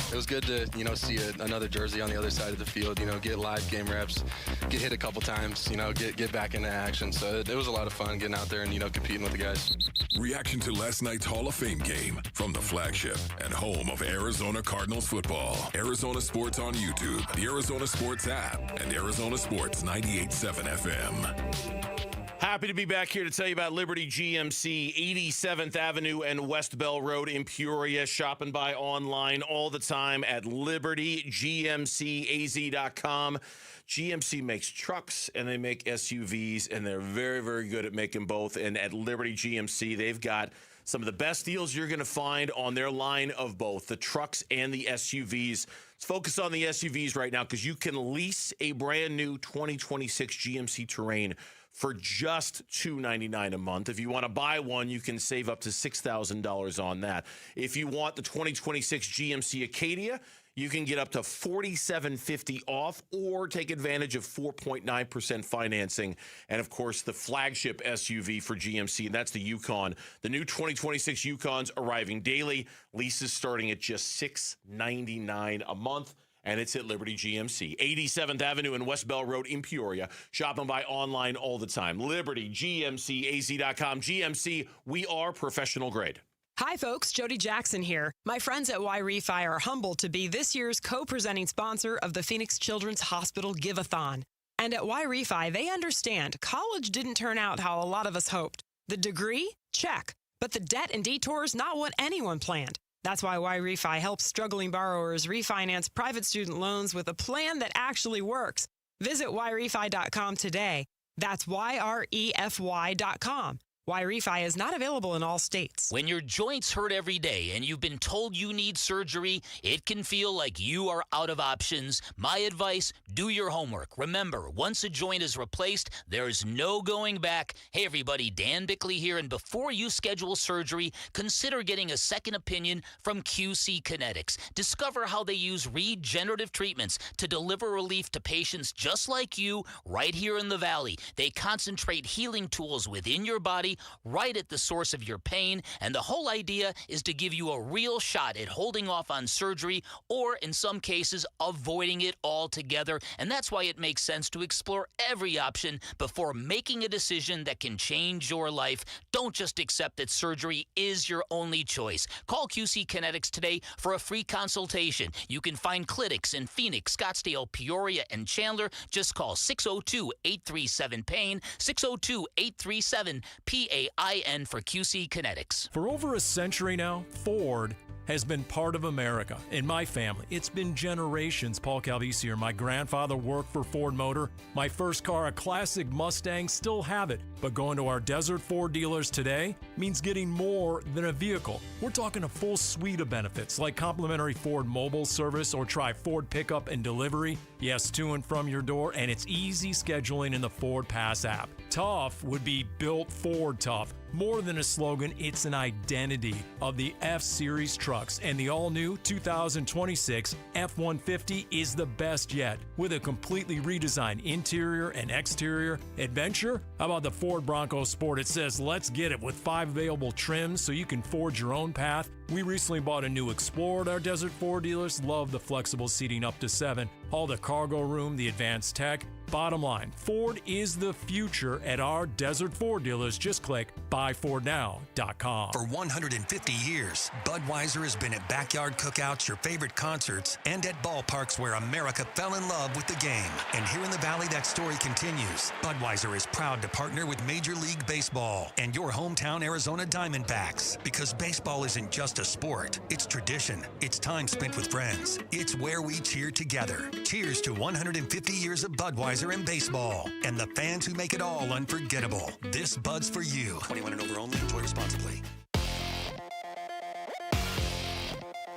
[SPEAKER 21] It was good to, see another jersey on the other side of the field, get live game reps, get hit a couple times, get back into action. So it was a lot of fun getting out there and, competing with the guys.
[SPEAKER 8] Reaction to last night's Hall of Fame game from the flagship and home of Arizona Cardinals football. Arizona Sports on YouTube, the Arizona Sports app, and Arizona Sports 98.7 FM.
[SPEAKER 4] Happy to be back here to tell you about Liberty GMC, 87th Avenue and West Bell Road in Peoria. Shop and buy online all the time at libertygmcaz.com. GMC makes trucks and they make SUVs, and they're very, very good at making both. And at Liberty GMC, they've got some of the best deals you're going to find on their line of both the trucks and the SUVs. Let's focus on the SUVs right now because you can lease a brand new 2026 GMC Terrain for just $299 a month. If you want to buy one, you can save up to $6,000 on that. If you want the 2026 GMC Acadia, you can get up to $4,750 off or take advantage of 4.9% financing. And, of course, the flagship SUV for GMC, and that's the Yukon. The new 2026 Yukons arriving daily. Leases starting at just $699 a month. And it's at Liberty GMC, 87th Avenue and West Bell Road in Peoria. Shop and buy online all the time. LibertyGMCAZ.com. GMC, we are professional grade.
[SPEAKER 22] Hi, folks. Jody Jackson here. My friends at Y-Refi are humbled to be this year's co-presenting sponsor of the Phoenix Children's Hospital Give-a-thon. And at Y-Refi, they understand college didn't turn out how a lot of us hoped. The degree? Check. But the debt and detours, not what anyone planned. That's why Y-Refi helps struggling borrowers refinance private student loans with a plan that actually works. Visit YRefi.com today. That's YREFY.com. Y-Refi is not available in all states.
[SPEAKER 14] When your joints hurt every day and you've been told you need surgery, it can feel like you are out of options. My advice, do your homework. Remember, once a joint is replaced, there's no going back. Hey everybody, Dan Bickley here, and before you schedule surgery, consider getting a second opinion from QC Kinetics. Discover how they use regenerative treatments to deliver relief to patients just like you right here in the Valley. They concentrate healing tools within your body surgery right at the source of your pain, and the whole idea is to give you a real shot at holding off on surgery or, in some cases, avoiding it altogether. And that's why it makes sense to explore every option before making a decision that can change your life. Don't just accept that surgery is your only choice. Call QC Kinetics today for a free consultation. You can find clinics in Phoenix, Scottsdale, Peoria, and Chandler. Just call 602-837-PAIN, 602-837-PAIN for QC Kinetics.
[SPEAKER 1] For over a century now, Ford has been part of America. In my family, it's been generations. Paul Calvisi here. My grandfather worked for Ford Motor. My first car, a classic Mustang, still have it. But going to our Desert Ford dealers today means getting more than a vehicle. We're talking a full suite of benefits like complimentary Ford mobile service or try Ford pickup and delivery. Yes, to and from your door, and it's easy scheduling in the Ford Pass app. Tough would be built Ford tough. More than a slogan, it's an identity of the F-Series trucks, and the all-new 2026 F-150 is the best yet. With a completely redesigned interior and exterior adventure, how about the Ford Bronco Sport? It says, let's get it, with 5 available trims so you can forge your own path. We recently bought a new Explorer at our Desert Ford dealers. Love the flexible seating up to 7, all the cargo room, the advanced tech. Bottom line, Ford is the future at our Desert Ford dealers. Just click buyfordnow.com.
[SPEAKER 12] For 150 years, Budweiser has been at backyard cookouts, your favorite concerts, and at ballparks where America fell in love with the game. And here in the Valley, that story continues. Budweiser is proud to partner with Major League Baseball and your hometown Arizona Diamondbacks, because baseball isn't just a sport. It's tradition. It's time spent with friends. It's where we cheer together. Cheers to 150 years of Budweiser and baseball, and the fans who make it all unforgettable. This Bud's for you. 21 and over only. Enjoy responsibly.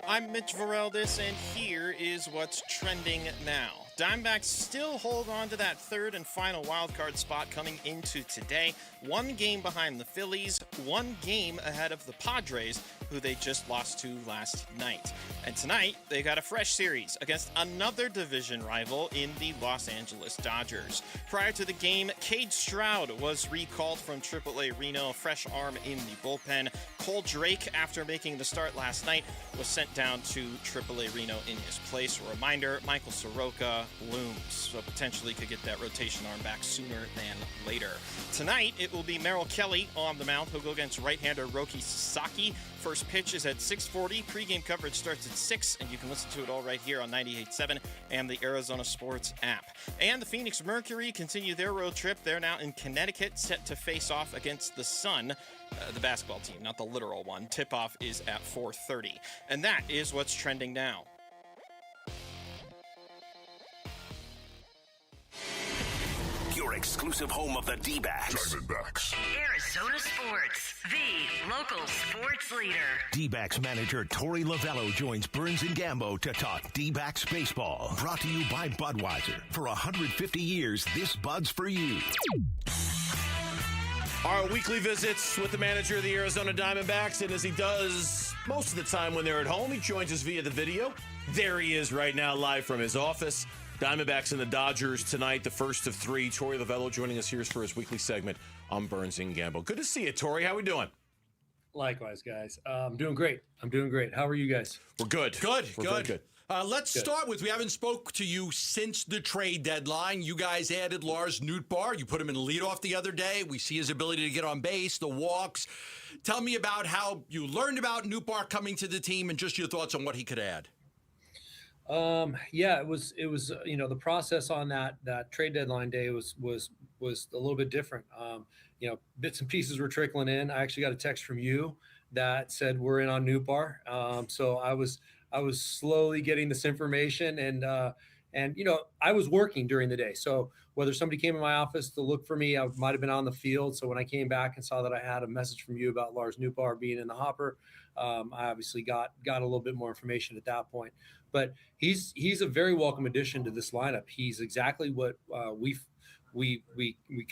[SPEAKER 20] I'm Mitch Vareldis, and here is what's trending now. Diamondbacks still hold on to that third and final wildcard spot coming into today. 1 game behind the Phillies, 1 game ahead of the Padres, who they just lost to last night. And tonight, they got a fresh series against another division rival in the Los Angeles Dodgers. Prior to the game, Cade Stroud was recalled from AAA Reno, fresh arm in the bullpen. Cole Drake, after making the start last night, was sent down to AAA Reno in his place. A reminder, Michael Soroka looms, so potentially could get that rotation arm back sooner than later. Tonight, it will be Merrill Kelly on the mound. He'll go against right-hander Roki Sasaki. First pitch is at 6:40. Pre-game coverage starts at 6, and you can listen to it all right here on 98.7 and the Arizona Sports app. And the Phoenix Mercury continue their road trip. They're now in Connecticut, set to face off against the Sun, the basketball team, not the literal one. Tip-off is at 4:30. And that is what's trending now.
[SPEAKER 16] Your exclusive home of the D-backs.
[SPEAKER 8] Diamondbacks.
[SPEAKER 11] Arizona Sports, the local sports leader.
[SPEAKER 16] D-backs manager Torey Lovello joins Burns and Gambo to talk D-backs baseball. Brought to you by Budweiser. For 150 years, this Bud's for you.
[SPEAKER 4] Our weekly visits with the manager of the Arizona Diamondbacks, and as he does most of the time when they're at home, he joins us via the video. There he is right now, live from his office. Diamondbacks and the Dodgers tonight, the first of 3. Torey Lovello joining us here for his weekly segment on Burns and Gambo. Good to see you, Torey. How we doing?
[SPEAKER 6] Likewise, guys. I'm doing great. How are you guys?
[SPEAKER 4] We're good.
[SPEAKER 9] Good.
[SPEAKER 4] We're very good.
[SPEAKER 9] Let's start with, we haven't spoke to you since the trade deadline. You guys added Lars Nootbaar. You put him in the leadoff the other day. We see his ability to get on base, the walks. Tell me about how you learned about Nootbaar coming to the team and just your thoughts on what he could add.
[SPEAKER 6] Yeah, it was the process on that trade deadline day was a little bit different. Bits and pieces were trickling in. I actually got a text from you that said we're in on Nootbaar. So I was slowly getting this information, and I was working during the day. So whether somebody came in my office to look for me, I might have been on the field. So when I came back and saw that I had a message from you about Lars Nootbaar being in the hopper, I obviously got a little bit more information at that point. But he's a very welcome addition to this lineup. He's exactly what we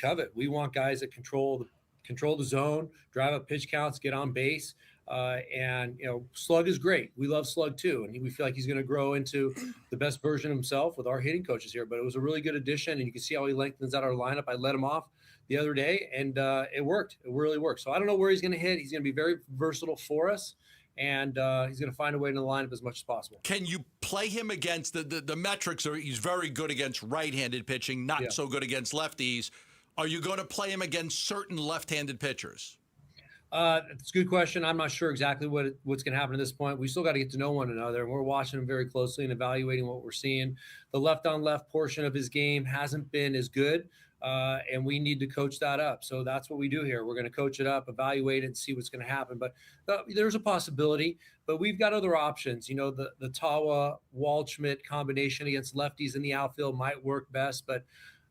[SPEAKER 6] covet. We want guys that control the zone, drive up pitch counts, get on base. And, Slug is great. We love Slug too. And we feel like he's going to grow into the best version of himself with our hitting coaches here. But it was a really good addition. And you can see how he lengthens out our lineup. I let him off the other day, and it worked. It really worked. So I don't know where he's going to hit. He's going to be very versatile for us. And he's going to find a way into the lineup as much as possible.
[SPEAKER 9] Can you play him against the metrics? He's very good against right-handed pitching, not so good against lefties. Are you going to play him against certain left-handed pitchers?
[SPEAKER 6] It's a good question. I'm not sure exactly what's going to happen at this point. We still got to get to know one another, and we're watching him very closely and evaluating what we're seeing. The left-on-left portion of his game hasn't been as good, and we need to coach that up. So that's what we do here. We're going to coach it up, evaluate it, and see what's going to happen. But there's a possibility. But we've got other options. The Tawa-Waldschmidt combination against lefties in the outfield might work best, but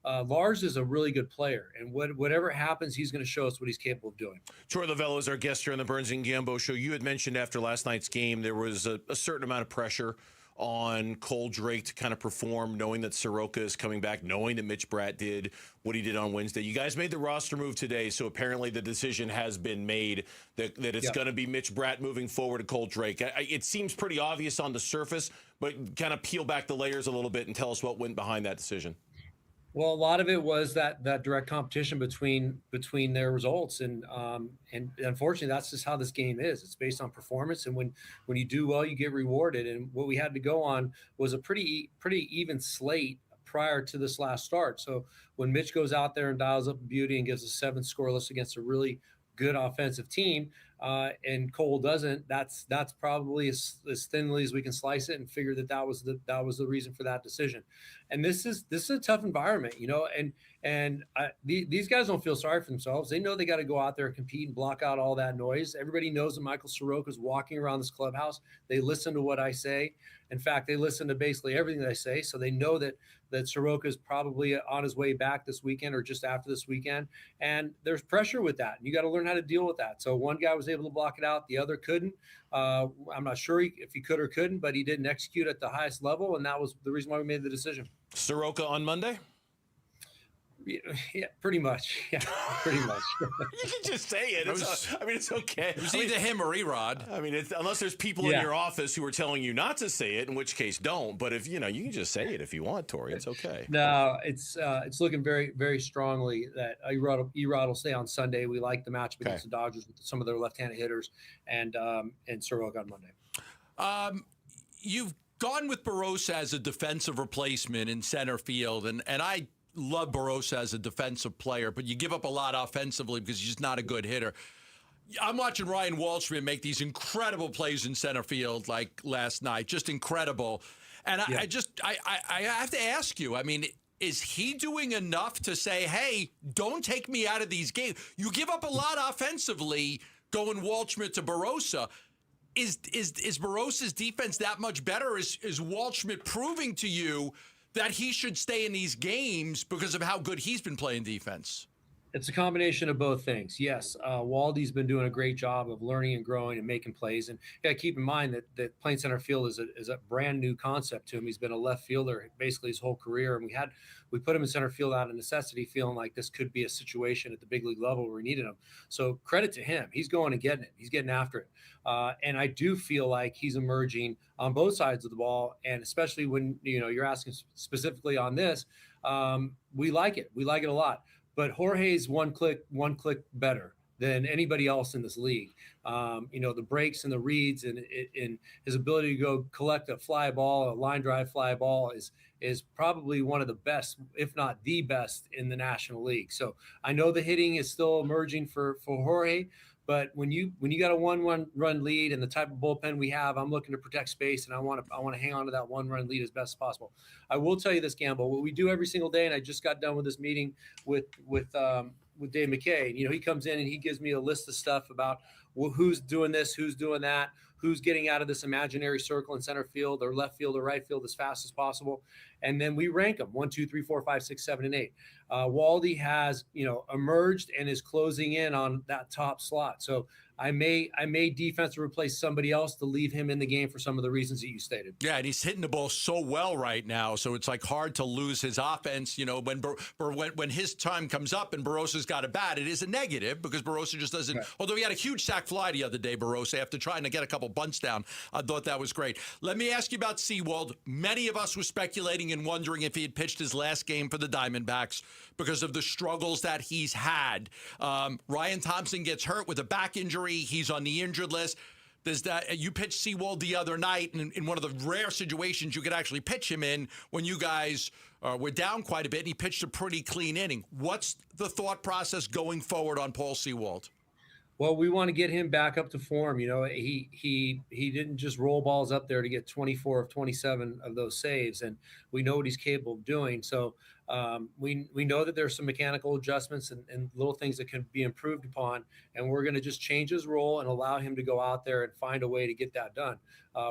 [SPEAKER 6] Lars is a really good player, and whatever happens, he's going to show us what he's capable of doing.
[SPEAKER 4] Troy Lavello is our guest here on the Burns and Gambo Show. You had mentioned after last night's game there was a certain amount of pressure on Cole Drake to kind of perform, knowing that Soroka is coming back, knowing that Mitch Bratt did what he did on Wednesday. You guys made the roster move today, so apparently the decision has been made that it's going to be Mitch Bratt moving forward to Cole Drake. It seems pretty obvious on the surface, but kind of peel back the layers a little bit and tell us what went behind that decision.
[SPEAKER 6] Well, a lot of it was that direct competition between their results, and unfortunately, that's just how this game is. It's based on performance, and when you do well, you get rewarded. And what we had to go on was a pretty even slate prior to this last start. So when Mitch goes out there and dials up beauty and gives us 7 scoreless against a really good offensive team, and Cole doesn't, that's probably as thinly as we can slice it, and figure that was the reason for that decision. And this is a tough environment, and these guys don't feel sorry for themselves. They know they got to go out there and compete and block out all that noise. Everybody knows that Michael Soroka is walking around this clubhouse. They listen to what I say. In fact, they listen to basically everything that I say. So they know that Soroka is probably on his way back this weekend or just after this weekend. And there's pressure with that. And you got to learn how to deal with that. So one guy was able to block it out. The other couldn't. I'm not sure if he could or couldn't, but he didn't execute at the highest level. And that was the reason why we made the decision.
[SPEAKER 4] Soroka on Monday?
[SPEAKER 6] Yeah, pretty much. Yeah, pretty much.
[SPEAKER 4] You can just say it. It's okay.
[SPEAKER 9] It was either him or Erod.
[SPEAKER 4] I mean, unless there's people in your office who are telling you not to say it, in which case don't. But if you can just say it if you want, Tori. It's okay.
[SPEAKER 6] No, it's looking very, very strongly that Erod will stay on Sunday. We like the matchup against the Dodgers with some of their left-handed hitters, and Soroka on Monday.
[SPEAKER 9] You've gone with Barossa as a defensive replacement in center field, and I love Barossa as a defensive player, but you give up a lot offensively because he's just not a good hitter. I'm watching Ryan Waldschmidt make these incredible plays in center field like last night, just incredible. And I have to ask you, I mean, is he doing enough to say, hey, don't take me out of these games? You give up a lot offensively going Waldschmidt to Barossa. Is Barossa's defense that much better? Is Waldschmidt proving to you that he should stay in these games because of how good he's been playing defense?
[SPEAKER 6] It's a combination of both things. Yes, Waldy's been doing a great job of learning and growing and making plays. And you got to keep in mind that playing center field is a brand new concept to him. He's been a left fielder basically his whole career. And we put him in center field out of necessity, feeling like this could be a situation at the big league level where we needed him. So credit to him. He's going and getting it. He's getting after it. And I do feel like he's emerging on both sides of the ball. And especially when, you're asking specifically on this, we like it. We like it a lot. But Jorge's one click better than anybody else in this league. The breaks and the reads and his ability to go collect a fly ball, a line drive fly ball is probably one of the best, if not the best, in the National League. So I know the hitting is still emerging for Jorge, but when you got a 1-run lead and the type of bullpen we have, I'm looking to protect space, and I want to hang on to that 1-run lead as best as possible. I will tell you this, Gamble, what we do every single day, and I just got done with this meeting with Dave McKay. He comes in and he gives me a list of stuff about who's doing this, who's doing that, who's getting out of this imaginary circle in center field or left field or right field as fast as possible. and then we rank them 1, 2, 3, 4, 5, 6, 7, and 8. Waldy has, emerged and is closing in on that top slot. So I may defensive replace somebody else to leave him in the game for some of the reasons that you stated.
[SPEAKER 9] Yeah, and he's hitting the ball so well right now, so it's like hard to lose his offense. When his time comes up and Barosa's got a bat, it is a negative because Barosa just doesn't. Right. Although he had a huge sac fly the other day, Barosa, after trying to get a couple bunts down, I thought that was great. Let me ask you about Sewald. Many of us were speculating and wondering if he had pitched his last game for the Diamondbacks because of the struggles that he's had. Ryan Thompson gets hurt with a back injury. He's on the injured list. You pitched Sewald the other night in one of the rare situations you could actually pitch him in when you guys were down quite a bit, and he pitched a pretty clean inning. What's the thought process going forward on Paul Sewald?
[SPEAKER 6] Well, we want to get him back up to form. He didn't just roll balls up there to get 24 of 27 of those saves, and we know what he's capable of doing. So we know that there's some mechanical adjustments and little things that can be improved upon, and we're going to just change his role and allow him to go out there and find a way to get that done.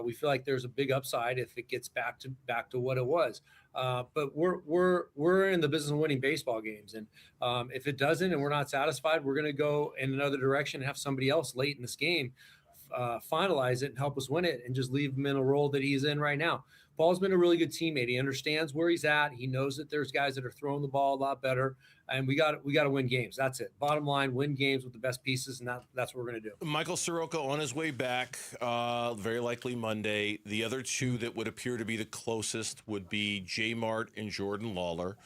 [SPEAKER 6] We feel like there's a big upside if it gets back to what it was. But we're in the business of winning baseball games, and if it doesn't, and we're not satisfied, we're going to go in another direction and have somebody else late in this game finalize it and help us win it, and just leave him in a role that he's in right now. Paul's been a really good teammate. He understands where he's at. He knows that there's guys that are throwing the ball a lot better, and we got to win games. That's it. Bottom line, win games with the best pieces, and that's what we're going to do.
[SPEAKER 4] Michael Soroka on his way back, very likely Monday. The other two that would appear to be the closest would be J Mart and Jordan Lawler.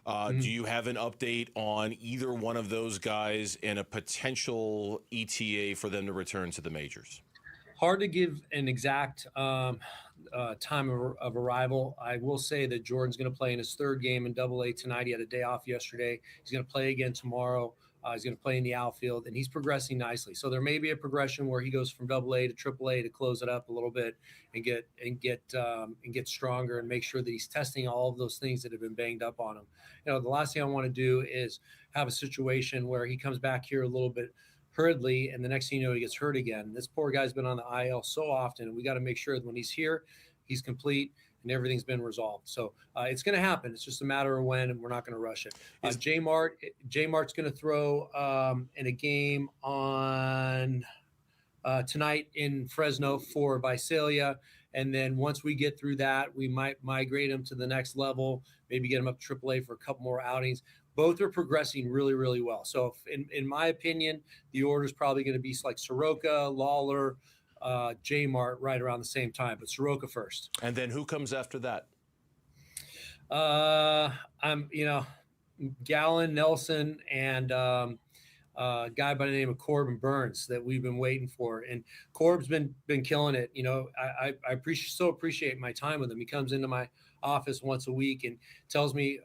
[SPEAKER 4] Do you have an update on either one of those guys and a potential ETA for them to return to the majors?
[SPEAKER 6] Hard to give an exact time of arrival. I will say that Jordan's going to play in his third game in Double-A tonight. He had a day off yesterday. He's going to play again tomorrow. He's going to play in the outfield, and he's progressing nicely. So there may be a progression where he goes from Double-A to Triple-A to close it up a little bit and get stronger and make sure that he's testing all of those things that have been banged up on him. The last thing I want to do is have a situation where he comes back here a little bit hurriedly, and the next thing you know, he gets hurt again. This poor guy's been on the IL so often, and we got to make sure that when he's here, he's complete and everything's been resolved. So it's going to happen. It's just a matter of when, and we're not going to rush it. J Mart's going to throw in a game on tonight in Fresno for Visalia. And then once we get through that, we might migrate him to the next level, maybe get him up to AAA for a couple more outings. Both are progressing really, really well. So in my opinion, the order is probably going to be like Soroka, Lawler, J Mart right around the same time, but Soroka first.
[SPEAKER 4] And then who comes after that?
[SPEAKER 6] Gallen, Nelson, and a guy by the name of Corbin Burns that we've been waiting for. And Corb's been killing it. I appreciate my time with him. He comes into my office once a week and tells me,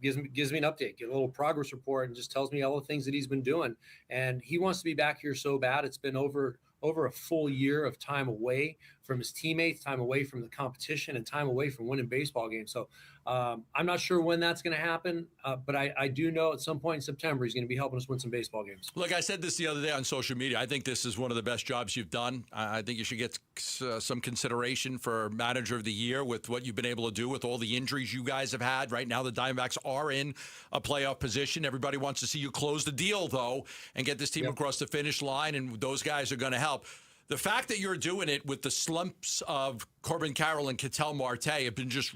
[SPEAKER 6] gives me an update, get a little progress report, and just tells me all the things that he's been doing. And he wants to be back here so bad. It's been over a full year of time away from his teammates, time away from the competition, and time away from winning baseball games. So I'm not sure when that's going to happen, but I do know at some point in September he's going to be helping us win some baseball games.
[SPEAKER 9] Look, I said this the other day on social media. I think this is one of the best jobs you've done. I think you should get some consideration for Manager of the Year with what you've been able to do with all the injuries you guys have had. Right now, the Diamondbacks are in a playoff position. Everybody wants to see you close the deal, though, and get this team across the finish line, and those guys are going to help. The fact that you're doing it with the slumps of Corbin Carroll and Ketel Marte have been just,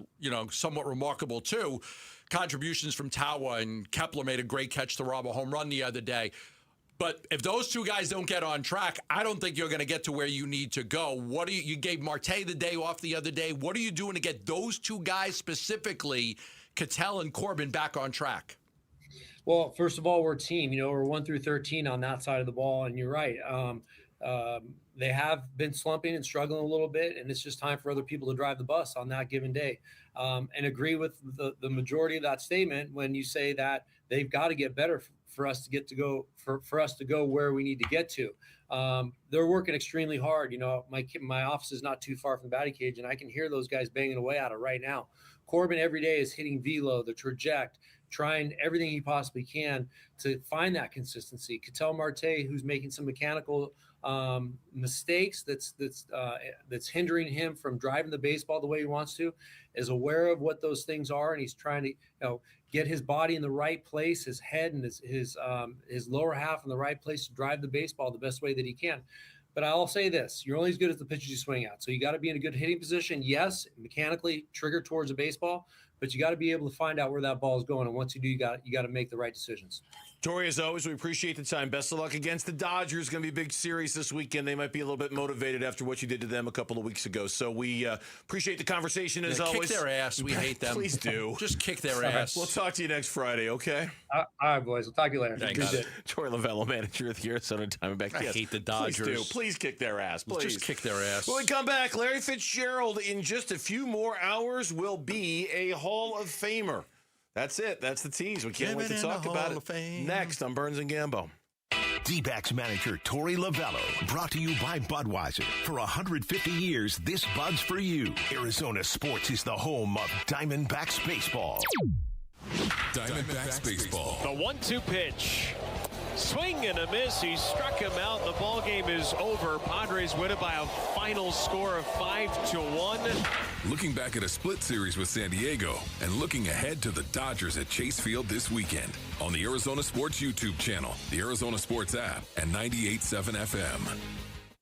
[SPEAKER 9] somewhat remarkable, too. Contributions from Tawa, and Kepler made a great catch to rob a home run the other day. But if those two guys don't get on track, I don't think you're going to get to where you need to go. You gave Marte the day off the other day. What are you doing to get those two guys specifically, Ketel and Corbin, back on track?
[SPEAKER 6] Well, first of all, we're a team. We're 1 through 13 on that side of the ball, and you're right. They have been slumping and struggling a little bit, and it's just time for other people to drive the bus on that given day. And agree with the majority of that statement when you say that they've got to get better for us to go where we need to get to. They're working extremely hard. My office is not too far from the batting cage, and I can hear those guys banging away at it right now. Corbin every day is hitting velo, the traject, trying everything he possibly can to find that consistency. Ketel Marte, who's making some mechanical mistakes that's hindering him from driving the baseball the way he wants to, is aware of what those things are, and he's trying to get his body in the right place, his head and his lower half in the right place to drive the baseball the best way that he can. But I'll say this, you're only as good as the pitches you swing at. So you got to be in a good hitting position. Yes, mechanically trigger towards a baseball, but you got to be able to find out where that ball is going. And once you do, you got to make the right decisions.
[SPEAKER 4] Tori, as always, we appreciate the time. Best of luck against the Dodgers. Going to be a big series this weekend. They might be a little bit motivated after what you did to them a couple of weeks ago. So we appreciate the conversation as always.
[SPEAKER 9] Kick their ass. We hate them.
[SPEAKER 4] Please do.
[SPEAKER 9] Just kick their ass.
[SPEAKER 4] We'll talk to you next Friday, okay?
[SPEAKER 6] All right, boys. We'll talk to you later.
[SPEAKER 4] Thanks. Tori Lavello, manager of the Arizona Diamondbacks.
[SPEAKER 9] I hate the Dodgers.
[SPEAKER 4] Please do. Please kick their ass. Please.
[SPEAKER 9] Just kick their ass.
[SPEAKER 4] When we come back, Larry Fitzgerald in just a few more hours will be a Hall of Famer. That's it. That's the tease. We can't wait to talk about it. Next on Burns and Gambo.
[SPEAKER 16] D-backs manager Tori Lavello, brought to you by Budweiser. For 150 years, this Bud's for you. Arizona sports is the home of Diamondbacks baseball.
[SPEAKER 8] Diamondbacks baseball.
[SPEAKER 10] The 1-2 pitch. Swing and a miss. He struck him out. The ball game is over. Padres win it by a final score of 5-1.
[SPEAKER 8] Looking back at a split series with San Diego and looking ahead to the Dodgers at Chase Field this weekend on the Arizona Sports YouTube channel, the Arizona Sports app, and 98.7 FM.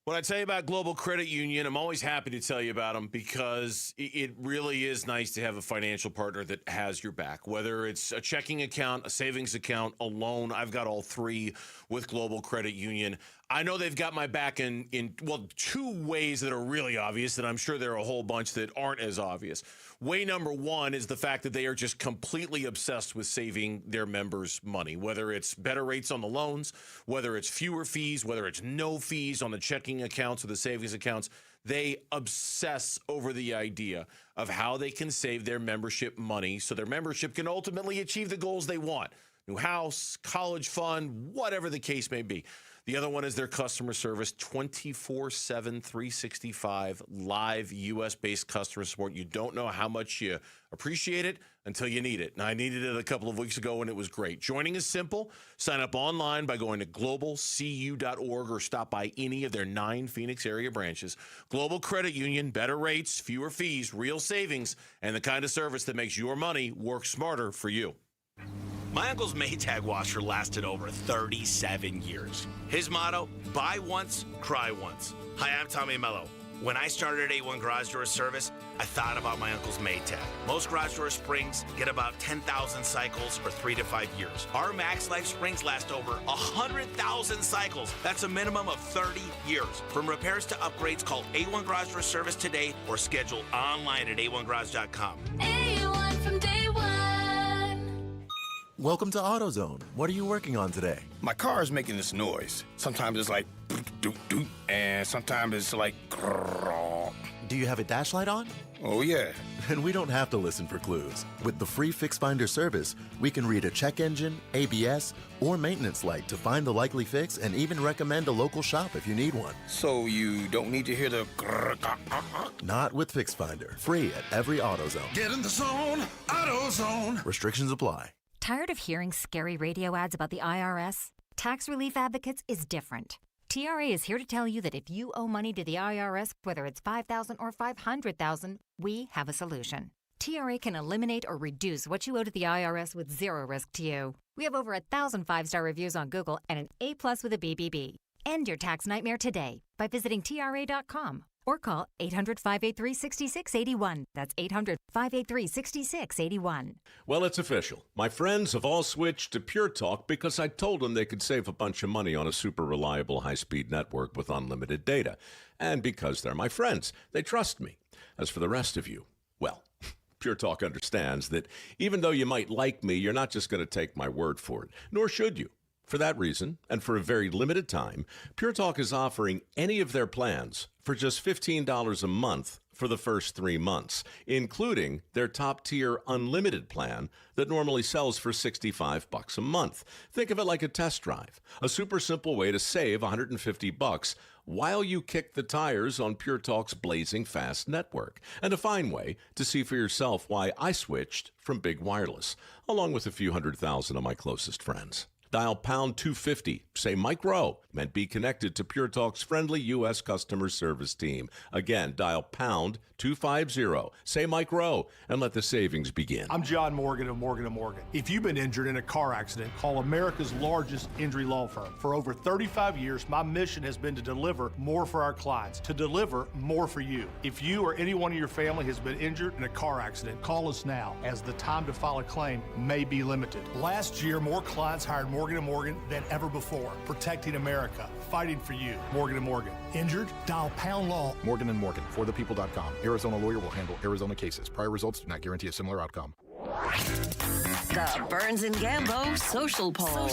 [SPEAKER 4] When I tell you about Global Credit Union, I'm always happy to tell you about them because it really is nice to have a financial partner that has your back. Whether it's a checking account, a savings account, a loan, I've got all three with Global Credit Union. I know they've got my back in two ways that are really obvious, and I'm sure there are a whole bunch that aren't as obvious. Way number one is the fact that they are just completely obsessed with saving their members money, whether it's better rates on the loans, whether it's fewer fees, whether it's no fees on the checking accounts or the savings accounts. They obsess over the idea of how they can save their membership money so their membership can ultimately achieve the goals they want. New house, college fund, whatever the case may be. The other one is their customer service, 24/7, 365, live U.S.-based customer support. You don't know how much you appreciate it until you need it. And I needed it a couple of weeks ago, and it was great. Joining is simple. Sign up online by going to globalcu.org or stop by any of their 9 Phoenix area branches. Global Credit Union, better rates, fewer fees, real savings, and the kind of service that makes your money work smarter for you.
[SPEAKER 2] My uncle's Maytag washer lasted over 37 years. His motto, buy once, cry once. Hi, I'm Tommy Mello. When I started at A1 Garage Door Service, I thought about my uncle's Maytag. Most garage door springs get about 10,000 cycles for 3 to 5 years. Our Max Life springs last over 100,000 cycles. That's a minimum of 30 years. From repairs to upgrades, call A1 Garage Door Service today or schedule online at a1garage.com.
[SPEAKER 17] A1 from day one.
[SPEAKER 23] Welcome to AutoZone. What are you working on today?
[SPEAKER 24] My car is making this noise. Sometimes it's like doot doot, and sometimes it's like grrr.
[SPEAKER 23] Do you have a dash light on?
[SPEAKER 24] Oh yeah.
[SPEAKER 23] And we don't have to listen for clues. With the free Fix Finder service, we can read a check engine, ABS, or maintenance light to find the likely fix and even recommend a local shop if you need one.
[SPEAKER 24] So you don't need to hear the grrr.
[SPEAKER 23] Not with Fix Finder. Free at every AutoZone.
[SPEAKER 17] Get in the zone, AutoZone.
[SPEAKER 23] Restrictions apply.
[SPEAKER 25] Tired of hearing scary radio ads about the IRS? Tax Relief Advocates is different. TRA is here to tell you that if you owe money to the IRS, whether it's $5,000 or $500,000, we have a solution. TRA can eliminate or reduce what you owe to the IRS with zero risk to you. We have over 1,000 5-star reviews on Google and an A+ with a BBB. End your tax nightmare today by visiting TRA.com or call 800-583-6681. That's 800-583-6681.
[SPEAKER 26] Well, it's official. My friends have all switched to Pure Talk because I told them they could save a bunch of money on a super reliable high-speed network with unlimited data. And because they're my friends, they trust me. As for the rest of you, well, Pure Talk understands that even though you might like me, you're not just going to take my word for it, nor should you. For that reason, and for a very limited time, Pure Talk is offering any of their plans for just $15 a month for the first 3 months, including their top-tier unlimited plan that normally sells for $65 a month. Think of it like a test drive, a super simple way to save $150 while you kick the tires on Pure Talk's blazing fast network, and a fine way to see for yourself why I switched from big wireless, along with a few 100,000 of my closest friends. Dial pound 250, say Mike Rowe, and be connected to Pure Talk's friendly U.S. customer service team. Again, dial pound 250, say Mike Rowe, and let the savings begin.
[SPEAKER 3] I'm John Morgan of Morgan & Morgan. If you've been injured in a car accident, call America's largest injury law firm. For over 35 years, my mission has been to deliver more for our clients, to deliver more for you. If you or anyone in your family has been injured in a car accident, call us now, as the time to file a claim may be limited. Last year, more clients hired Morgan & Morgan than ever before, protecting America, fighting for you. Morgan & Morgan. Injured? Dial pound law.
[SPEAKER 5] Morgan & Morgan, forthepeople.com. Arizona lawyer will handle Arizona cases. Prior results do not guarantee a similar outcome.
[SPEAKER 11] The Burns and Gambo Social Poll.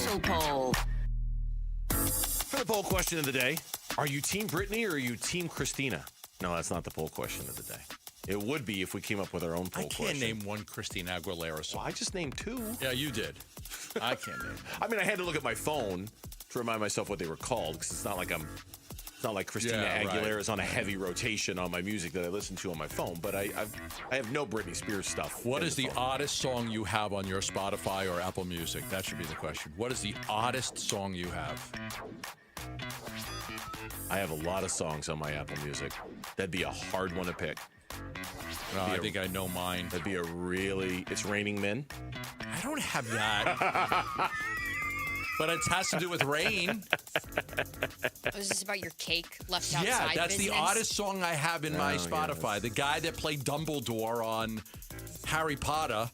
[SPEAKER 4] For the poll question of the day, are you Team Brittany or are you Team Christina? No, that's not the poll question of the day. It would be if we came up with our own poll question.
[SPEAKER 9] I can't name one Christina Aguilera song.
[SPEAKER 4] Well, I just named two.
[SPEAKER 9] Yeah, you did. I can't name.
[SPEAKER 4] I mean, I had to look at my phone to remind myself what they were called, because it's not like Christina Aguilera is on a heavy rotation on my music that I listen to on my phone. But I have no Britney Spears stuff.
[SPEAKER 9] What is the oddest song you have on your Spotify or Apple Music? That should be the question. What is the oddest song you have?
[SPEAKER 4] I have a lot of songs on my Apple Music. That'd be a hard one to pick.
[SPEAKER 9] I think I know mine.
[SPEAKER 4] That'd be it's Raining Men.
[SPEAKER 9] I don't have that. But it has to do with rain.
[SPEAKER 19] Was this about your cake left outside?
[SPEAKER 9] Yeah, that's
[SPEAKER 19] business?
[SPEAKER 9] the oddest song I have in my Spotify. Yeah, the guy that played Dumbledore on Harry Potter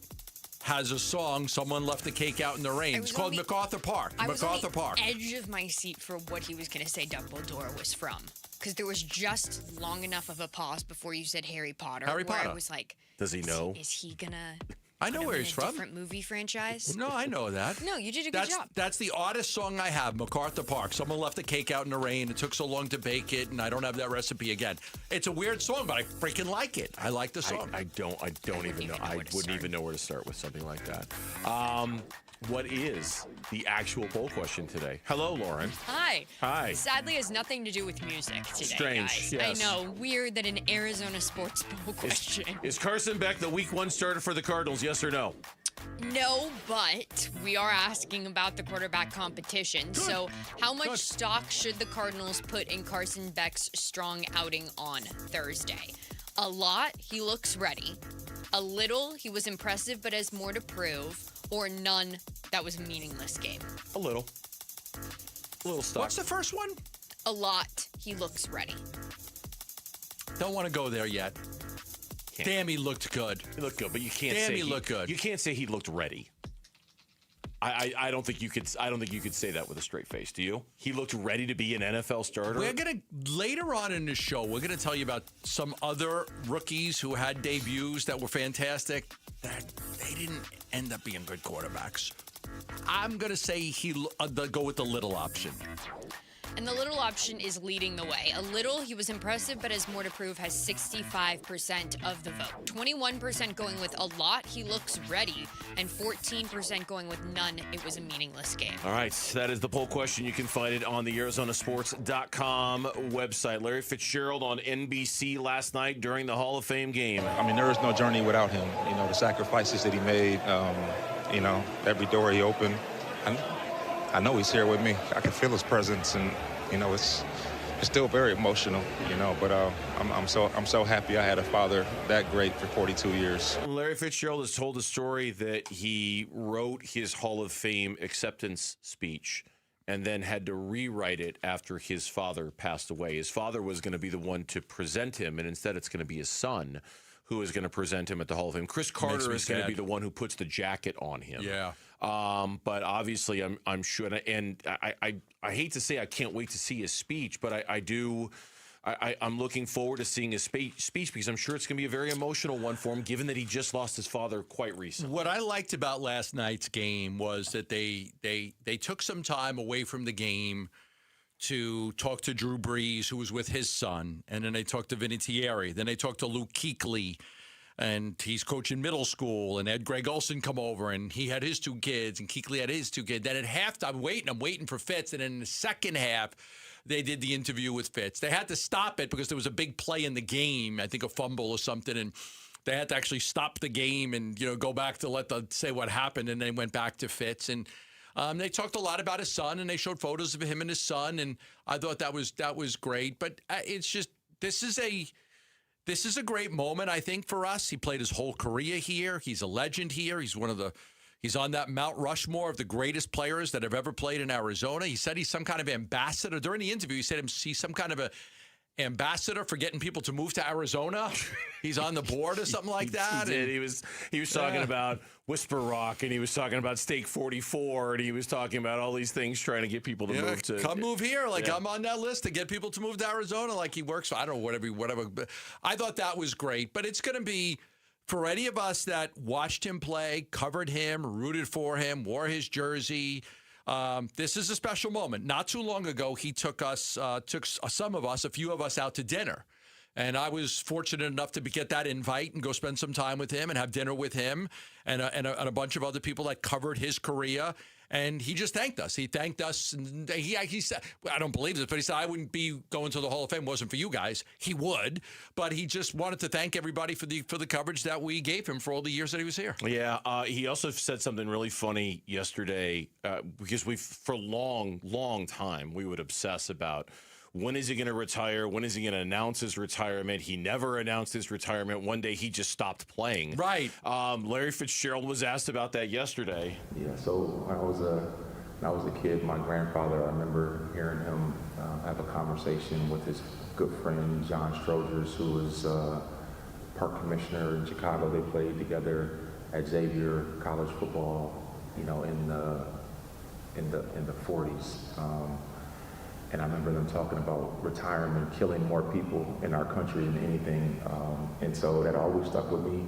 [SPEAKER 9] has a song, Someone Left the Cake Out in the Rain. It's called MacArthur Park.
[SPEAKER 19] I was on the edge of my seat for what he was going to say Dumbledore was from. Because there was just long enough of a pause before you said Harry Potter.
[SPEAKER 9] Harry Potter.
[SPEAKER 19] I was like,
[SPEAKER 4] does he know?
[SPEAKER 19] Is he going to...
[SPEAKER 9] I know where he's from.
[SPEAKER 19] Different movie franchise?
[SPEAKER 9] No, I know that.
[SPEAKER 19] No, you did a good job.
[SPEAKER 9] That's the oddest song I have, MacArthur Park. Someone left the cake out in the rain. It took so long to bake it, and I don't have that recipe again. It's a weird song, but I freaking like it. I like the song.
[SPEAKER 4] I don't even know. I wouldn't even know where to start with something like that. What is the actual poll question today? Hello, Lauren.
[SPEAKER 19] Hi.
[SPEAKER 4] Hi.
[SPEAKER 19] Sadly, has nothing to do with music today,
[SPEAKER 4] Strange,
[SPEAKER 19] guys.
[SPEAKER 4] yes.
[SPEAKER 19] I know. Weird that an Arizona sports poll question.
[SPEAKER 4] Is Carson Beck the week one starter for the Cardinals, yes or no?
[SPEAKER 19] No, but we are asking about the quarterback competition. Good. So how much stock should the Cardinals put in Carson Beck's strong outing on Thursday? A lot, he looks ready. A little, he was impressive but has more to prove. Or none, that was a meaningless game.
[SPEAKER 4] A little stock.
[SPEAKER 9] What's the first one?
[SPEAKER 19] A lot, he looks ready.
[SPEAKER 9] Don't want to go there yet. Damn, he looked good.
[SPEAKER 4] He looked good, but you can't
[SPEAKER 9] say
[SPEAKER 4] he
[SPEAKER 9] looked good.
[SPEAKER 4] You can't say he looked ready. I don't think you could say that with a straight face. Do you? He looked ready to be an NFL starter.
[SPEAKER 9] We're gonna later on in the show. We're gonna tell you about some other rookies who had debuts that were fantastic. That they didn't end up being good quarterbacks. I'm gonna say go with the little option.
[SPEAKER 19] And the little option is leading the way. A little, he was impressive, but has more to prove, has 65% of the vote. 21% going with a lot, he looks ready. And 14% going with none, it was a meaningless game.
[SPEAKER 4] All right, that is the poll question. You can find it on the ArizonaSports.com website. Larry Fitzgerald on NBC last night during the Hall of Fame game.
[SPEAKER 7] I mean, there is no journey without him. You know, the sacrifices that he made, you know, every door he opened. I know he's here with me. I can feel his presence, and you know it's still very emotional, you know. But I'm so happy I had a father that great for 42 years.
[SPEAKER 4] Larry Fitzgerald has told a story that he wrote his Hall of Fame acceptance speech and then had to rewrite it after his father passed away. His father was going to be the one to present him, and instead it's going to be his son who is going to present him at the Hall of Fame. Chris Carter is going to be the one who puts the jacket on him.
[SPEAKER 9] Yeah.
[SPEAKER 4] But obviously, I'm sure, and I hate to say I can't wait to see his speech, but I'm looking forward to seeing his speech because I'm sure it's going to be a very emotional one for him, given that he just lost his father quite recently.
[SPEAKER 9] What I liked about last night's game was that they took some time away from the game to talk to Drew Brees, who was with his son, and then they talked to Vinatieri. Then they talked to Luke Kuechly, and he's coaching middle school, and Ed Greg Olson come over, and he had his 2 kids, and Kuechly had his 2 kids. Then at halftime, I'm waiting for Fitz, and then in the second half, they did the interview with Fitz. They had to stop it because there was a big play in the game, I think a fumble or something, and they had to actually stop the game and go back to say what happened, and they went back to Fitz, and they talked a lot about his son, and they showed photos of him and his son, and I thought that was great. But it's just this is a great moment, I think, for us. He played his whole career here. He's a legend here. He's on that Mount Rushmore of the greatest players that have ever played in Arizona. He said he's some kind of ambassador. During the interview, he said he's some kind of a ambassador for getting people to move to Arizona. He's on the board or something like that.
[SPEAKER 13] He did. He was talking about Whisper Rock, and he was talking about Steak 44, and he was talking about all these things trying to get people to move to.
[SPEAKER 9] Come move here. I'm on that list to get people to move to Arizona. Like he works for, I don't know, whatever. But I thought that was great. But it's going to be, for any of us that watched him play, covered him, rooted for him, wore his jersey, this is a special moment. Not too long ago, he took a few of us out to dinner. And I was fortunate enough to get that invite and go spend some time with him and have dinner with him and a bunch of other people that covered his career. And he just thanked us. He thanked us. And he said, I don't believe this, but he said, I wouldn't be going to the Hall of Fame. It wasn't for you guys. He would. But he just wanted to thank everybody for the coverage that we gave him for all the years that he was here.
[SPEAKER 13] Yeah. He also said something really funny yesterday because for a long time, we would obsess about when is he going to retire? When is he going to announce his retirement? He never announced his retirement. One day he just stopped playing.
[SPEAKER 9] Right.
[SPEAKER 13] Larry Fitzgerald was asked about that yesterday.
[SPEAKER 7] Yeah, so when I was a kid, my grandfather, I remember hearing him have a conversation with his good friend, John Strogers, who was park commissioner in Chicago. They played together at Xavier college football, in the 40s. And I remember them talking about retirement killing more people in our country than anything. And so that always stuck with me.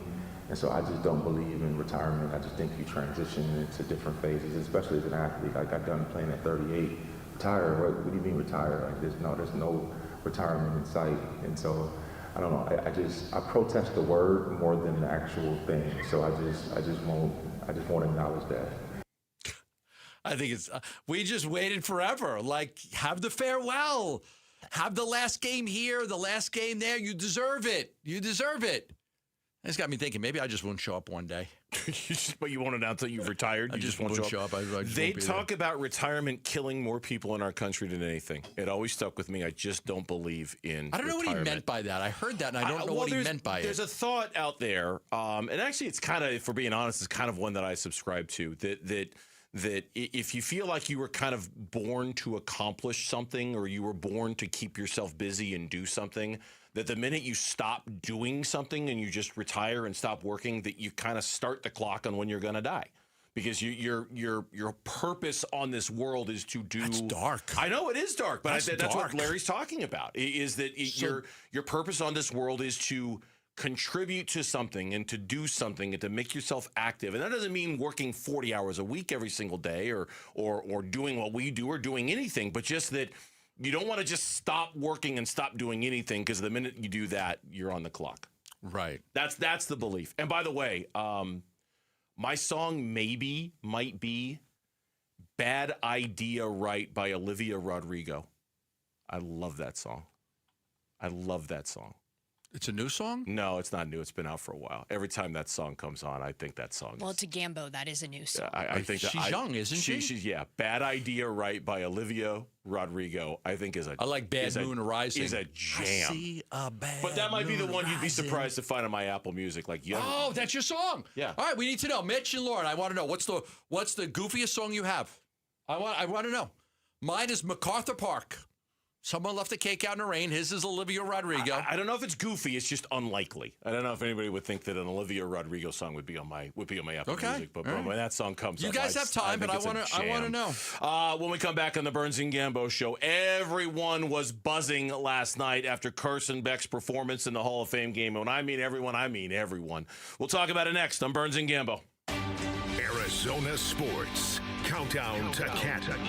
[SPEAKER 7] And so I just don't believe in retirement. I just think you transition into different phases, especially as an athlete. I got done playing at 38. Retire? What do you mean retire? Like there's no retirement in sight. And so I don't know. I protest the word more than the actual thing. So I just won't acknowledge that.
[SPEAKER 9] I think we just waited forever. Like, have the farewell. Have the last game here, the last game there. You deserve it. You deserve it. That's got me thinking, maybe I just won't show up one day.
[SPEAKER 13] But you won't announce that you've retired.
[SPEAKER 9] You just won't show up.
[SPEAKER 13] They talk about retirement killing more people in our country than anything. It always stuck with me. I just don't believe in
[SPEAKER 9] I don't know what he meant by that. I heard that, and I don't know what he meant by it.
[SPEAKER 13] There's a thought out there, and actually it's kind of, if we're being honest, it's kind of one that I subscribe to, that if you feel like you were kind of born to accomplish something, or you were born to keep yourself busy and do something, that the minute you stop doing something and you just retire and stop working, that you kind of start the clock on when you're going to die. Because your purpose on this world is to do.
[SPEAKER 9] That's dark.
[SPEAKER 13] I know it is dark, but that's what Larry's talking about. Is that your purpose on this world is to contribute to something and to do something and to make yourself active. And that doesn't mean working 40 hours a week every single day or doing what we do or doing anything, but just that you don't want to just stop working and stop doing anything, because the minute you do that, you're on the clock.
[SPEAKER 9] Right.
[SPEAKER 13] That's the belief. And by the way, my song might be Bad Idea Right by Olivia Rodrigo. I love that song.
[SPEAKER 9] It's a new song?
[SPEAKER 13] No, it's not new. It's been out for a while. Every time that song comes on, I think that song.
[SPEAKER 19] Well, to Gambo, that is a new song.
[SPEAKER 13] I think
[SPEAKER 9] she's young, isn't she?
[SPEAKER 13] She's Bad Idea Right by Olivia Rodrigo, I think
[SPEAKER 9] I like Bad Moon Rising.
[SPEAKER 13] Is a jam.
[SPEAKER 9] I see a bad
[SPEAKER 13] But that might be the one
[SPEAKER 9] moon
[SPEAKER 13] you'd be
[SPEAKER 9] rising.
[SPEAKER 13] surprised to find on my Apple Music.
[SPEAKER 9] Oh, that's your song.
[SPEAKER 13] Yeah.
[SPEAKER 9] All right, we need to know. Mitch and Lauren, I want to know what's the goofiest song you have. I want to know. Mine is MacArthur Park. Someone left a cake out in the rain. His is Olivia Rodrigo.
[SPEAKER 13] I don't know if it's goofy. It's just unlikely. I don't know if anybody would think that an Olivia Rodrigo song would be on my Apple Music. But when that song comes
[SPEAKER 9] you
[SPEAKER 13] up,
[SPEAKER 9] guys have time, but I want to know.
[SPEAKER 13] When we come back on the Burns and Gambo show, everyone was buzzing last night after Carson Beck's performance in the Hall of Fame game. And when I mean everyone, I mean everyone. We'll talk about it next on Burns and Gambo.
[SPEAKER 16] Arizona Sports, countdown to Canton.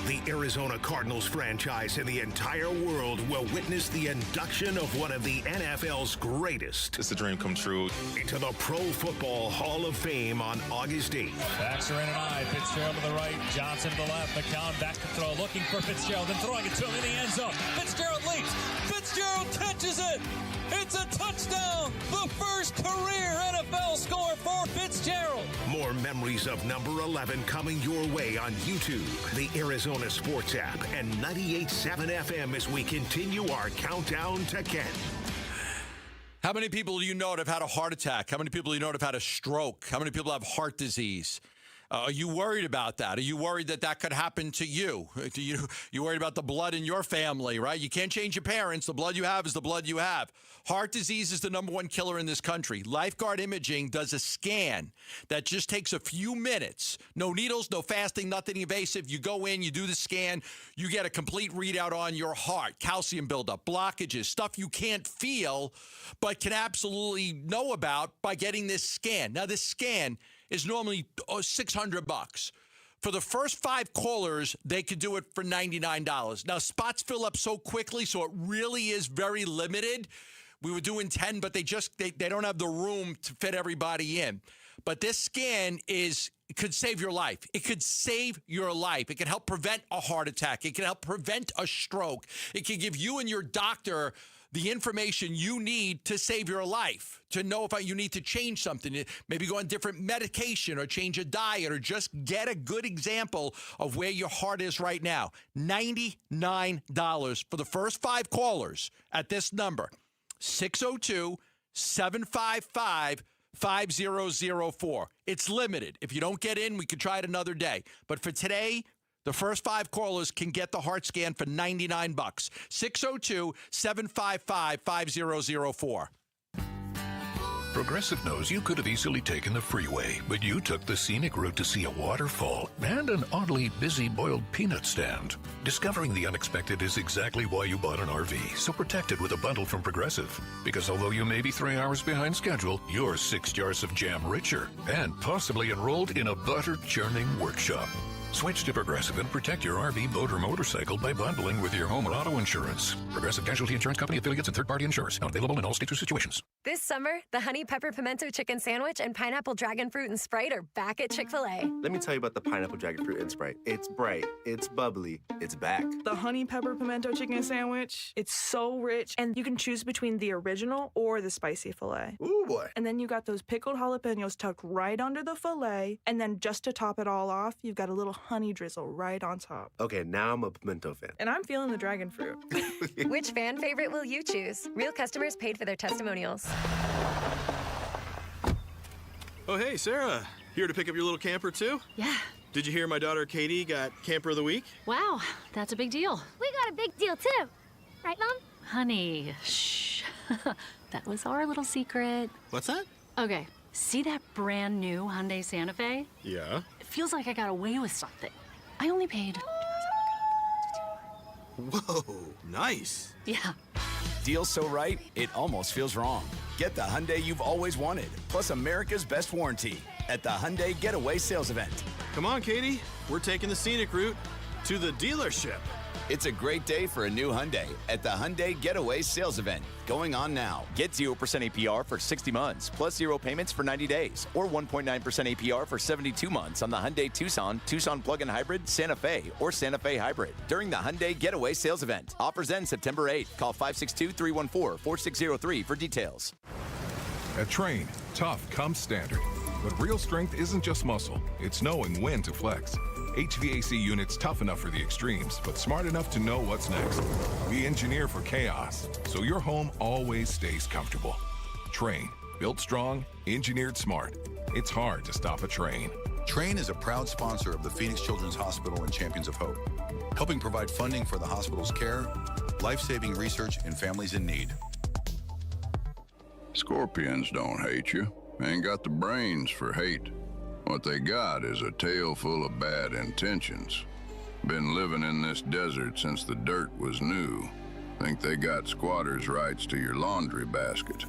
[SPEAKER 16] The Arizona Cardinals franchise and the entire world will witness the induction of one of the NFL's greatest.
[SPEAKER 7] It's a dream come true.
[SPEAKER 16] Into the Pro Football Hall of Fame on August 8th.
[SPEAKER 1] Backs are in and I. Fitzgerald to the right. Johnson to the left. McCown back to throw. Looking for Fitzgerald and throwing it to him in the end zone. Fitzgerald leaps. Fitzgerald catches it. It's a touchdown. The first career NFL score for Fitzgerald.
[SPEAKER 16] More memories of number 11 coming your way on YouTube, the Arizona Sports app, and 98.7 FM as we continue our countdown to Kent.
[SPEAKER 9] How many people do you know that have had a heart attack? How many people do you know that have had a stroke? How many people have heart disease? Are you worried about that? Are you worried that that could happen to you? You worried about the blood in your family, right? You can't change your parents. The blood you have is the blood you have. Heart disease is the #1 killer in this country. Lifeguard Imaging does a scan that just takes a few minutes. No needles, no fasting, nothing invasive. You go in, you do the scan, you get a complete readout on your heart, calcium buildup, blockages, stuff you can't feel but can absolutely know about by getting this scan. Now, this scan is normally $600. For the first 5 callers, they could do it for $99. Now, spots fill up so quickly, so it really is very limited. We were doing 10, but they don't have the room to fit everybody in. But this scan could save your life. It could save your life. It can help prevent a heart attack. It can help prevent a stroke. It can give you and your doctor the information you need to save your life, to know if you need to change something, maybe go on different medication or change a diet or just get a good example of where your heart is right now. $99 for the first 5 callers at this number, 602-755-5004. It's limited. If you don't get in, we could try it another day. But for today, the first 5 callers can get the heart scan for $99. 602-755-5004.
[SPEAKER 14] Progressive knows you could have easily taken the freeway, but you took the scenic route to see a waterfall and an oddly busy boiled peanut stand. Discovering the unexpected is exactly why you bought an RV, so protect it with a bundle from Progressive. Because although you may be 3 hours behind schedule, you're 6 jars of jam richer and possibly enrolled in a butter churning workshop. Switch to Progressive and protect your RV, boat, or motorcycle by bundling with your home or auto insurance. Progressive Casualty Insurance Company affiliates and third-party insurers. Not available in all states or situations.
[SPEAKER 15] This summer, the Honey Pepper Pimento Chicken Sandwich and Pineapple Dragon Fruit and Sprite are back at Chick-fil-A.
[SPEAKER 18] Let me tell you about the Pineapple Dragon Fruit and Sprite. It's bright, it's bubbly, it's back.
[SPEAKER 21] The Honey Pepper Pimento Chicken Sandwich, it's so rich, and you can choose between the original or the spicy filet.
[SPEAKER 18] Ooh, boy.
[SPEAKER 21] And then you got those pickled jalapenos tucked right under the filet, and then just to top it all off, you've got a little honey drizzle right on top.
[SPEAKER 18] Okay, now I'm a pimento fan.
[SPEAKER 21] And I'm feeling the dragon fruit.
[SPEAKER 15] Which fan favorite will you choose? Real customers paid for their testimonials.
[SPEAKER 22] Oh, hey, Sarah. Here to pick up your little camper, too?
[SPEAKER 27] Yeah.
[SPEAKER 22] Did you hear my daughter Katie got Camper of the Week?
[SPEAKER 27] Wow, that's a big deal.
[SPEAKER 28] We got a big deal, too. Right, Mom?
[SPEAKER 27] Honey, shh. That was our little secret.
[SPEAKER 22] What's that?
[SPEAKER 27] Okay, see that brand new Hyundai Santa Fe?
[SPEAKER 22] Yeah.
[SPEAKER 27] It feels like I got away with something. I only paid.
[SPEAKER 22] Whoa, nice.
[SPEAKER 27] Yeah.
[SPEAKER 29] Deal so right, it almost feels wrong. Get the Hyundai you've always wanted, plus America's best warranty at the Hyundai Getaway Sales Event.
[SPEAKER 22] Come on, Katie. We're taking the scenic route to the dealership.
[SPEAKER 29] It's a great day for a new Hyundai at the Hyundai Getaway Sales Event. Going on now. Get 0% APR for 60 months, plus 0 payments for 90 days, or 1.9% APR for 72 months on the Hyundai Tucson, Tucson Plug-in Hybrid, Santa Fe, or Santa Fe Hybrid during the Hyundai Getaway Sales Event. Offers end September 8th. Call 562-314-4603 for details.
[SPEAKER 8] At Train, tough comes standard. But real strength isn't just muscle, it's knowing when to flex. HVAC units tough enough for the extremes, but smart enough to know what's next. We engineer for chaos, so your home always stays comfortable. Train, built strong, engineered smart. It's hard to stop a train.
[SPEAKER 30] Train is a proud sponsor of the Phoenix Children's Hospital and Champions of Hope, helping provide funding for the hospital's care, life-saving research, and families in need.
[SPEAKER 31] Scorpions don't hate you. Ain't got the brains for hate. What they got is a tail full of bad intentions. Been living in this desert since the dirt was new. Think they got squatters' rights to your laundry basket.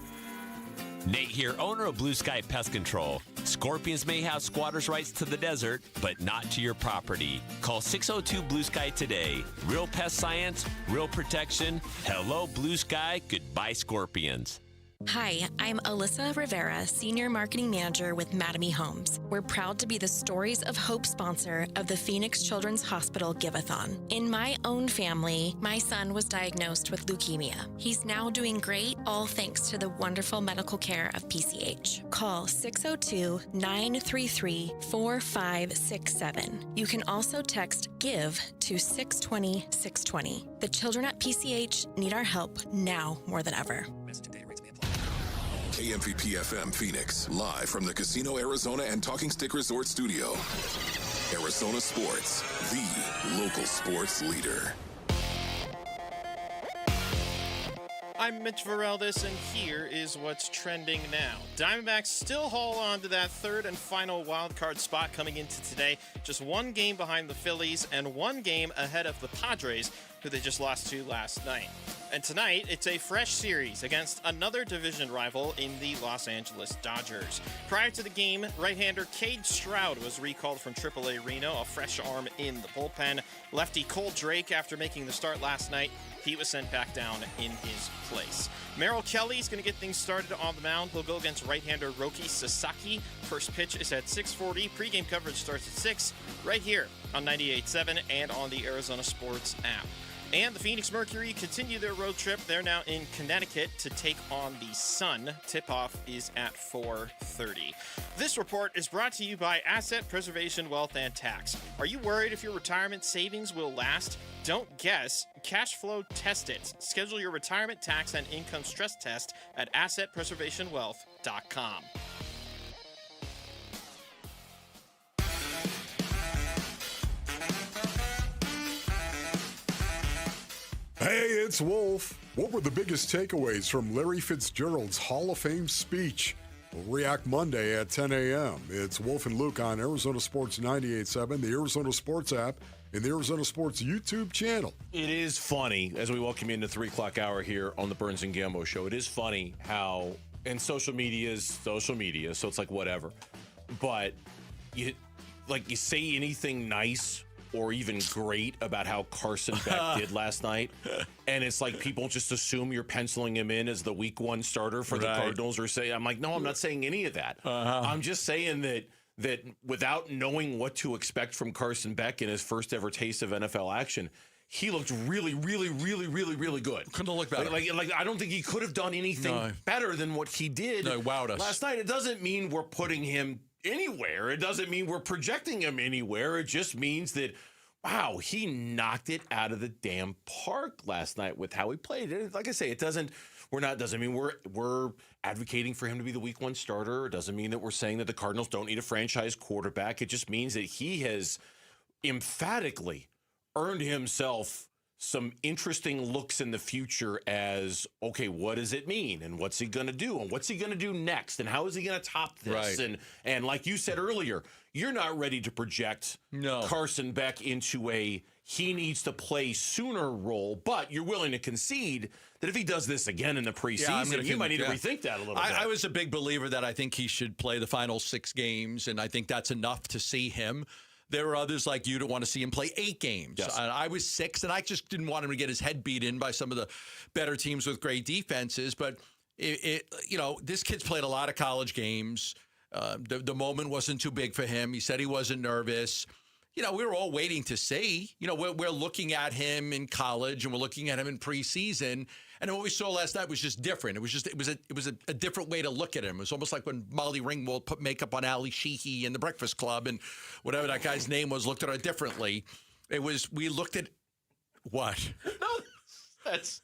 [SPEAKER 2] Nate here, owner of Blue Sky Pest Control. Scorpions may have squatters' rights to the desert, but not to your property. Call 602 Blue Sky today. Real pest science, real protection. Hello, Blue Sky. Goodbye, scorpions.
[SPEAKER 3] Hi, I'm Alyssa Rivera, Senior Marketing Manager with Mattamy Homes. We're proud to be the Stories of Hope sponsor of the Phoenix Children's Hospital Give-a-thon. In my own family, my son was diagnosed with leukemia. He's now doing great, all thanks to the wonderful medical care of PCH. Call 602-933-4567. You can also text GIVE to 620-620. The children at PCH need our help now more than ever.
[SPEAKER 8] KMVP FM Phoenix, live from the Casino Arizona and Talking Stick Resort Studio. Arizona Sports, the local sports leader.
[SPEAKER 6] I'm Mitch Vareldis, and here is what's trending now. Diamondbacks still hold on to that third and final wildcard spot coming into today. Just one game behind the Phillies and one game ahead of the Padres, who they just lost to last night. And tonight, it's a fresh series against another division rival in the Los Angeles Dodgers. Prior to the game, right-hander Cade Stroud was recalled from AAA Reno, a fresh arm in the bullpen. Lefty Cole Drake, after making the start last night, he was sent back down in his place. Merrill Kelly's going to get things started on the mound. He'll go against right-hander Roki Sasaki. First pitch is at 6:40. Pre-game coverage starts at 6, right here on 98.7 and on the Arizona Sports app. And the Phoenix Mercury continue their road trip. They're now in Connecticut to take on the Sun. Tip-off is at 4:30. This report is brought to you by Asset Preservation Wealth and Tax. Are you worried if your retirement savings will last? Don't guess. Cash flow test it. Schedule your retirement tax and income stress test at assetpreservationwealth.com.
[SPEAKER 10] Hey, it's Wolf. What were the biggest takeaways from Larry Fitzgerald's Hall of Fame speech? We'll react Monday at 10 a.m. It's Wolf and Luke on Arizona Sports 98.7, the Arizona Sports app, and the Arizona Sports YouTube channel.
[SPEAKER 13] It is funny, as we welcome you into 3 o'clock hour here on the Burns and Gambo show, it is funny how, and social media is social media, so it's like whatever. But you say anything nice or even great about how Carson Beck did last night, and it's like people just assume you're penciling him in as the week 1 starter for the Cardinals, or say, I'm like, no, I'm not saying any of that. I'm just saying that without knowing what to expect from Carson Beck in his first ever taste of NFL action, he looked really, really, really, really, really good.
[SPEAKER 9] Couldn't have looked better.
[SPEAKER 13] Like I don't think he could have done anything better than what he did
[SPEAKER 9] wowed us
[SPEAKER 13] last night. It doesn't mean we're putting him anywhere. It doesn't mean we're projecting him anywhere. It just means that, wow, he knocked it out of the damn park last night with how he played. Like I say, doesn't mean we're advocating for him to be the week 1 starter. It doesn't mean that we're saying that the Cardinals don't need a franchise quarterback. It just means that he has emphatically earned himself some interesting looks in the future as, okay, what does it mean? And what's he going to do? And what's he going to do next? And how is he going to top this?
[SPEAKER 9] Right.
[SPEAKER 13] And like you said earlier, you're not ready to project Carson Beck into a he needs to play sooner role, but you're willing to concede that if he does this again in the preseason, you might need to rethink that a little bit.
[SPEAKER 9] I was a big believer that I think he should play the final 6 games, and I think that's enough to see him. There are others like you that want to see him play 8 games.
[SPEAKER 13] Yes.
[SPEAKER 9] I was 6, and I just didn't want him to get his head beat in by some of the better teams with great defenses. But, this kid's played a lot of college games. The moment wasn't too big for him. He said he wasn't nervous. We were all waiting to see. We're looking at him in college, and we're looking at him in preseason. And what we saw last night was just different. It was a different way to look at him. It was almost like when Molly Ringwald put makeup on Ali Sheehy in The Breakfast Club, and whatever that guy's name was, looked at her differently. We looked at what?
[SPEAKER 13] No, that's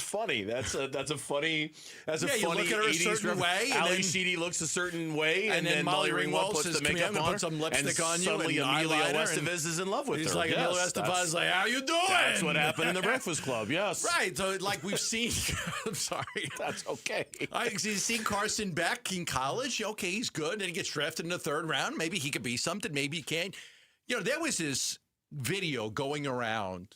[SPEAKER 13] funny. That's a funny
[SPEAKER 9] you look at her a certain way.
[SPEAKER 13] Ali Sheedy looks a certain way, and then Molly Ringwald puts the makeup on,
[SPEAKER 9] put some lipstick on you,
[SPEAKER 13] suddenly
[SPEAKER 9] and
[SPEAKER 13] Emilio
[SPEAKER 9] eyeliner,
[SPEAKER 13] Estevez is in love with her.
[SPEAKER 9] He's like, Emilio Estevez, like, how you doing?
[SPEAKER 13] That's what happened in The Breakfast Club. Yes,
[SPEAKER 9] right. So like we've seen. I'm sorry.
[SPEAKER 13] That's okay.
[SPEAKER 9] You've seen Carson Beck in college. Okay, he's good, and he gets drafted in the 3rd round. Maybe he could be something. Maybe he can't. There was this video going around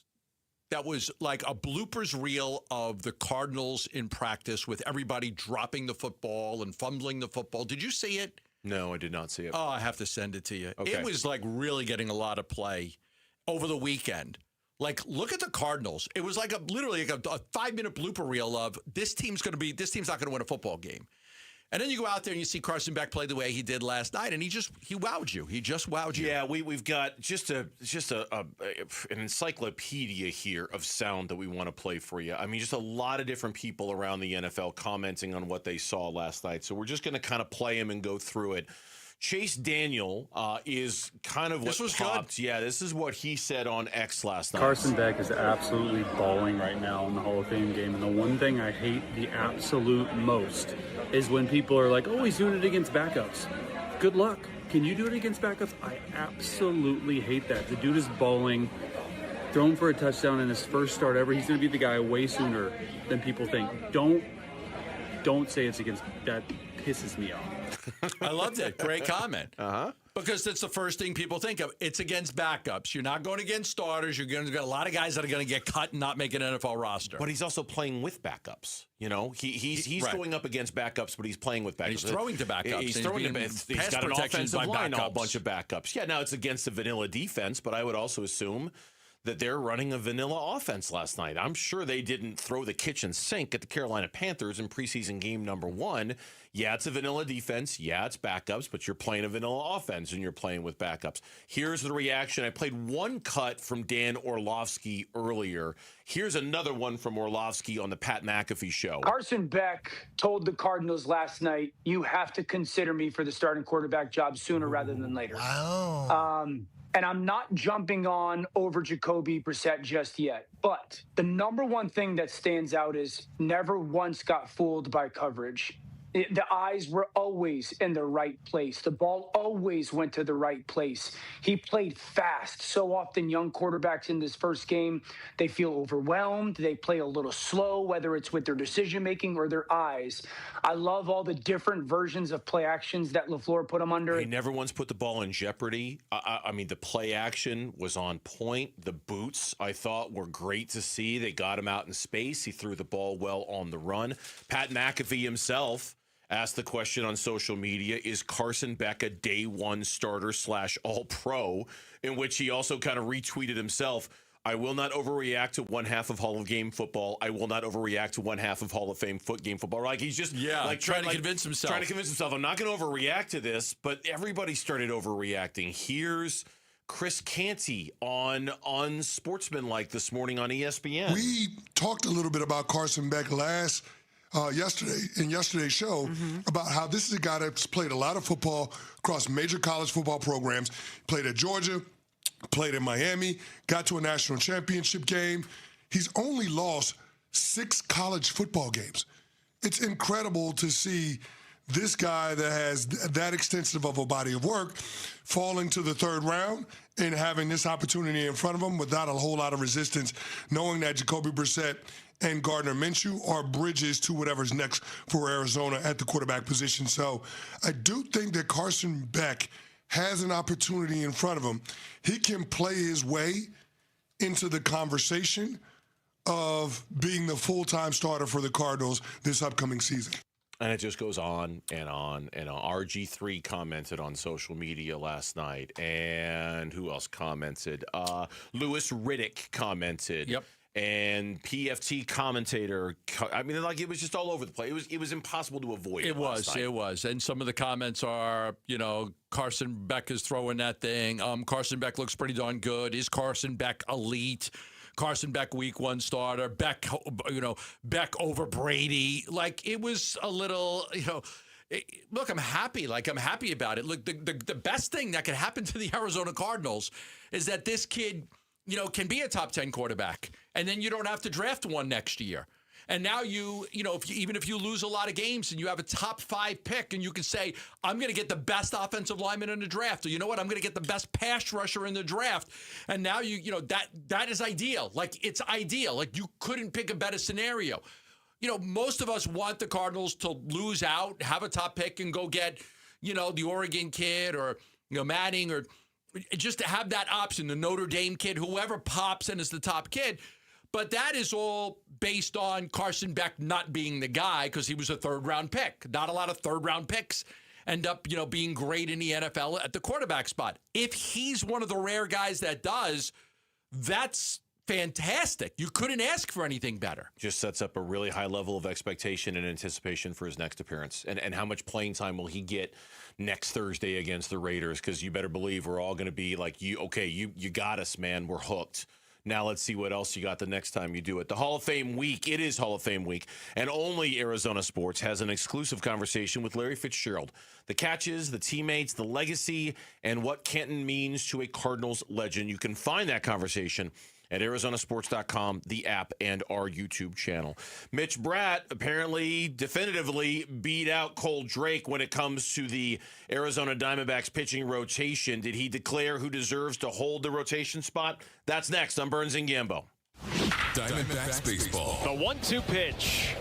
[SPEAKER 9] that was like a bloopers reel of the Cardinals in practice with everybody dropping the football and fumbling the football. Did you see it?
[SPEAKER 13] No, I did not see it.
[SPEAKER 9] Oh, I have to send it to you.
[SPEAKER 13] Okay.
[SPEAKER 9] It was like really getting a lot of play over the weekend. Like, look at the Cardinals. It was like literally a 5-minute blooper reel of this team's not going to win a football game. And then you go out there and you see Carson Beck play the way he did last night, and he wowed you. He just wowed you.
[SPEAKER 13] Yeah, we've got just an encyclopedia here of sound that we want to play for you. I mean, just a lot of different people around the NFL commenting on what they saw last night. So we're just going to kind of play them and go through it. Chase Daniel is kind of what
[SPEAKER 9] this was
[SPEAKER 13] popped.
[SPEAKER 9] good.
[SPEAKER 13] Yeah, this is what he said on X last night.
[SPEAKER 4] Carson Beck is absolutely balling right now in the Hall of Fame game. And the one thing I hate the absolute most is when people are like, oh, he's doing it against backups. Good luck. Can you do it against backups? I absolutely hate that. The dude is balling, thrown for a touchdown in his first start ever. He's going to be the guy way sooner than people think. Don't say it's against. That pisses me off.
[SPEAKER 9] I loved it. Great comment. Because that's the first thing people think of. It's against backups. You're not going against starters. You're going to get a lot of guys that are going to get cut and not make an NFL roster.
[SPEAKER 13] But he's also playing with backups. You know, he's
[SPEAKER 9] right.
[SPEAKER 13] going up against backups, but he's playing with backups.
[SPEAKER 9] And he's throwing to backups.
[SPEAKER 13] He's throwing to backups. He's got an offensive line, a bunch of backups. Yeah, now it's against a vanilla defense, but I would also assume that they're running a vanilla offense last night. I'm sure they didn't throw the kitchen sink at the Carolina Panthers in preseason game number 1. Yeah, it's a vanilla defense. Yeah, it's backups, but you're playing a vanilla offense and you're playing with backups. Here's the reaction. I played one cut from Dan Orlovsky earlier. Here's another one from Orlovsky on the Pat McAfee show.
[SPEAKER 5] Carson Beck told the Cardinals last night, you have to consider me for the starting quarterback job sooner rather than later.
[SPEAKER 11] Wow.
[SPEAKER 5] And I'm not jumping on over Jacoby Brissett just yet. But the number one thing that stands out is never once got fooled by coverage. The eyes were always in the right place. The ball always went to the right place. He played fast. So often young quarterbacks in this first game, they feel overwhelmed. They play a little slow, whether it's with their decision-making or their eyes. I love all the different versions of play actions that LaFleur put them under.
[SPEAKER 13] He never once put the ball in jeopardy. I mean, the play action was on point. The boots, I thought, were great to see. They got him out in space. He threw the ball well on the run. Pat McAfee himself asked the question on social media, is Carson Beck a day one starter / all-pro, in which he also kind of retweeted himself, I will not overreact to one half of Hall of Game football. I will not overreact to one half of Hall of Fame game football. Like he's just
[SPEAKER 9] trying to convince himself.
[SPEAKER 13] Trying to convince himself, I'm not going to overreact to this, but everybody started overreacting. Here's Chris Canty on Unsportsmanlike this morning on ESPN.
[SPEAKER 11] We talked a little bit about Carson Beck yesterday's show about how this is a guy that's played a lot of football across major college football programs. Played at Georgia, played in Miami, got to a national championship game. He's only lost 6 college football games. It's incredible to see this guy that has that extensive of a body of work fall into the 3rd round and having this opportunity in front of him without a whole lot of resistance, knowing that Jacoby Brissett and Gardner Minshew are bridges to whatever's next for Arizona at the quarterback position. So I do think that Carson Beck has an opportunity in front of him. He can play his way into the conversation of being the full-time starter for the Cardinals this upcoming season.
[SPEAKER 13] And it just goes on and on and on. RG3 commented on social media last night. And who else commented? Louis Riddick commented.
[SPEAKER 9] Yep.
[SPEAKER 13] And PFT commentator, I mean, like it was just all over the place. It was impossible to avoid. It
[SPEAKER 9] was. And some of the comments are, Carson Beck is throwing that thing. Carson Beck looks pretty darn good. Is Carson Beck elite? Carson Beck week 1 starter. Beck over Brady. Like it was a little, look, I'm happy. I'm happy about it. Look, the best thing that could happen to the Arizona Cardinals is that this kid, can be a top 10 quarterback, and then you don't have to draft one next year. And now even if you lose a lot of games and you have a top 5 pick and you can say, I'm going to get the best offensive lineman in the draft, or you know what, I'm going to get the best pass rusher in the draft. And now that is ideal. Like it's ideal. Like you couldn't pick a better scenario. Most of us want the Cardinals to lose out, have a top pick and go get, the Oregon kid or, Manning, or just to have that option, the Notre Dame kid, whoever pops in as the top kid. But that is all based on Carson Beck not being the guy because he was a third-round pick. Not a lot of third-round picks end up, being great in the NFL at the quarterback spot. If he's one of the rare guys that does, that's fantastic. You couldn't ask for anything better.
[SPEAKER 13] Just sets up a really high level of expectation and anticipation for his next appearance. And how much playing time will he get next Thursday against the Raiders? Because you better believe we're all going to be like, you got us, man. We're hooked. Now let's see what else you got the next time you do it. The Hall of Fame week, it is Hall of Fame week, and only Arizona Sports has an exclusive conversation with Larry Fitzgerald. The catches, the teammates, the legacy, and what Kenton means to a Cardinals legend. You can find that conversation at ArizonaSports.com, the app, and our YouTube channel. Mitch Bratt apparently definitively beat out Cole Drake when it comes to the Arizona Diamondbacks pitching rotation. Did he declare who deserves to hold the rotation spot? That's next on Burns and Gambo.
[SPEAKER 8] Diamondbacks baseball.
[SPEAKER 1] The 1-2 pitch.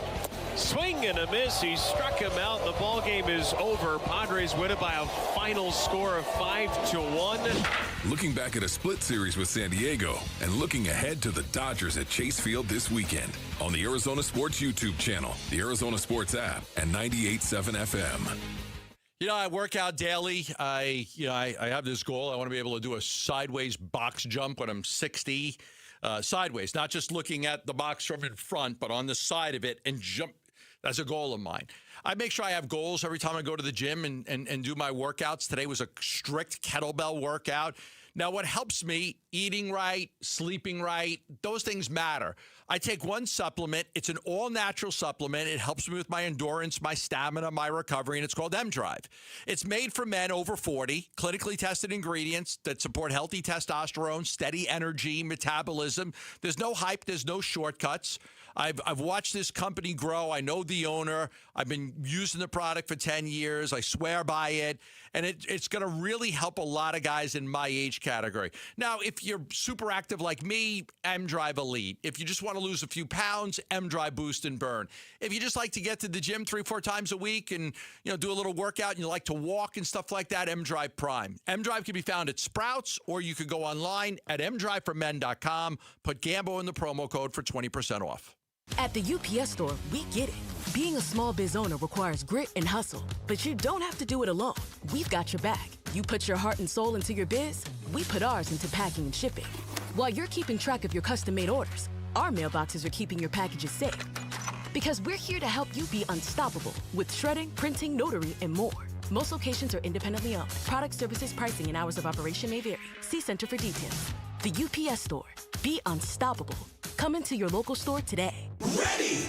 [SPEAKER 1] Swing and a miss. He struck him out. The ball game is over. Padres win it by a final score of 5-1.
[SPEAKER 8] Looking back at a split series with San Diego and looking ahead to the Dodgers at Chase Field this weekend on the Arizona Sports YouTube channel, the Arizona Sports app, and 98.7 FM.
[SPEAKER 9] I work out daily. I have this goal. I want to be able to do a sideways box jump when I'm 60. Sideways, not just looking at the box from in front, but on the side of it and jump. That's a goal of mine. I make sure I have goals every time I go to the gym and do my workouts. Today was a strict kettlebell workout. Now, what helps me, eating right, sleeping right, those things matter. I take one supplement. It's an all-natural supplement. It helps me with my endurance, my stamina, my recovery, and it's called M-Drive. It's made for men over 40, clinically tested ingredients that support healthy testosterone, steady energy, metabolism. There's no hype. There's no shortcuts. I've watched this company grow. I know the owner. I've been using the product for 10 years. I swear by it. And it's going to really help a lot of guys in my age category. Now, if you're super active like me, M-Drive Elite. If you just want to lose a few pounds, M-Drive Boost and Burn. If you just like to get to the gym 3-4 times a week and do a little workout and you like to walk and stuff like that, M-Drive Prime. M-Drive can be found at Sprouts, or you could go online at mdriveformen.com. Put Gambo in the promo code for 20% off.
[SPEAKER 7] At the UPS Store, we get it. Being a small biz owner requires grit and hustle, but you don't have to do it alone. We've got your back. You put your heart and soul into your biz, we put ours into packing and shipping. While you're keeping track of your custom-made orders, our mailboxes are keeping your packages safe. Because we're here to help you be unstoppable with shredding, printing, notary, and more. Most locations are independently owned. Product, services, pricing, and hours of operation may vary. See Center for details. The UPS Store. Be unstoppable. Come into your local store today.
[SPEAKER 12] Ready!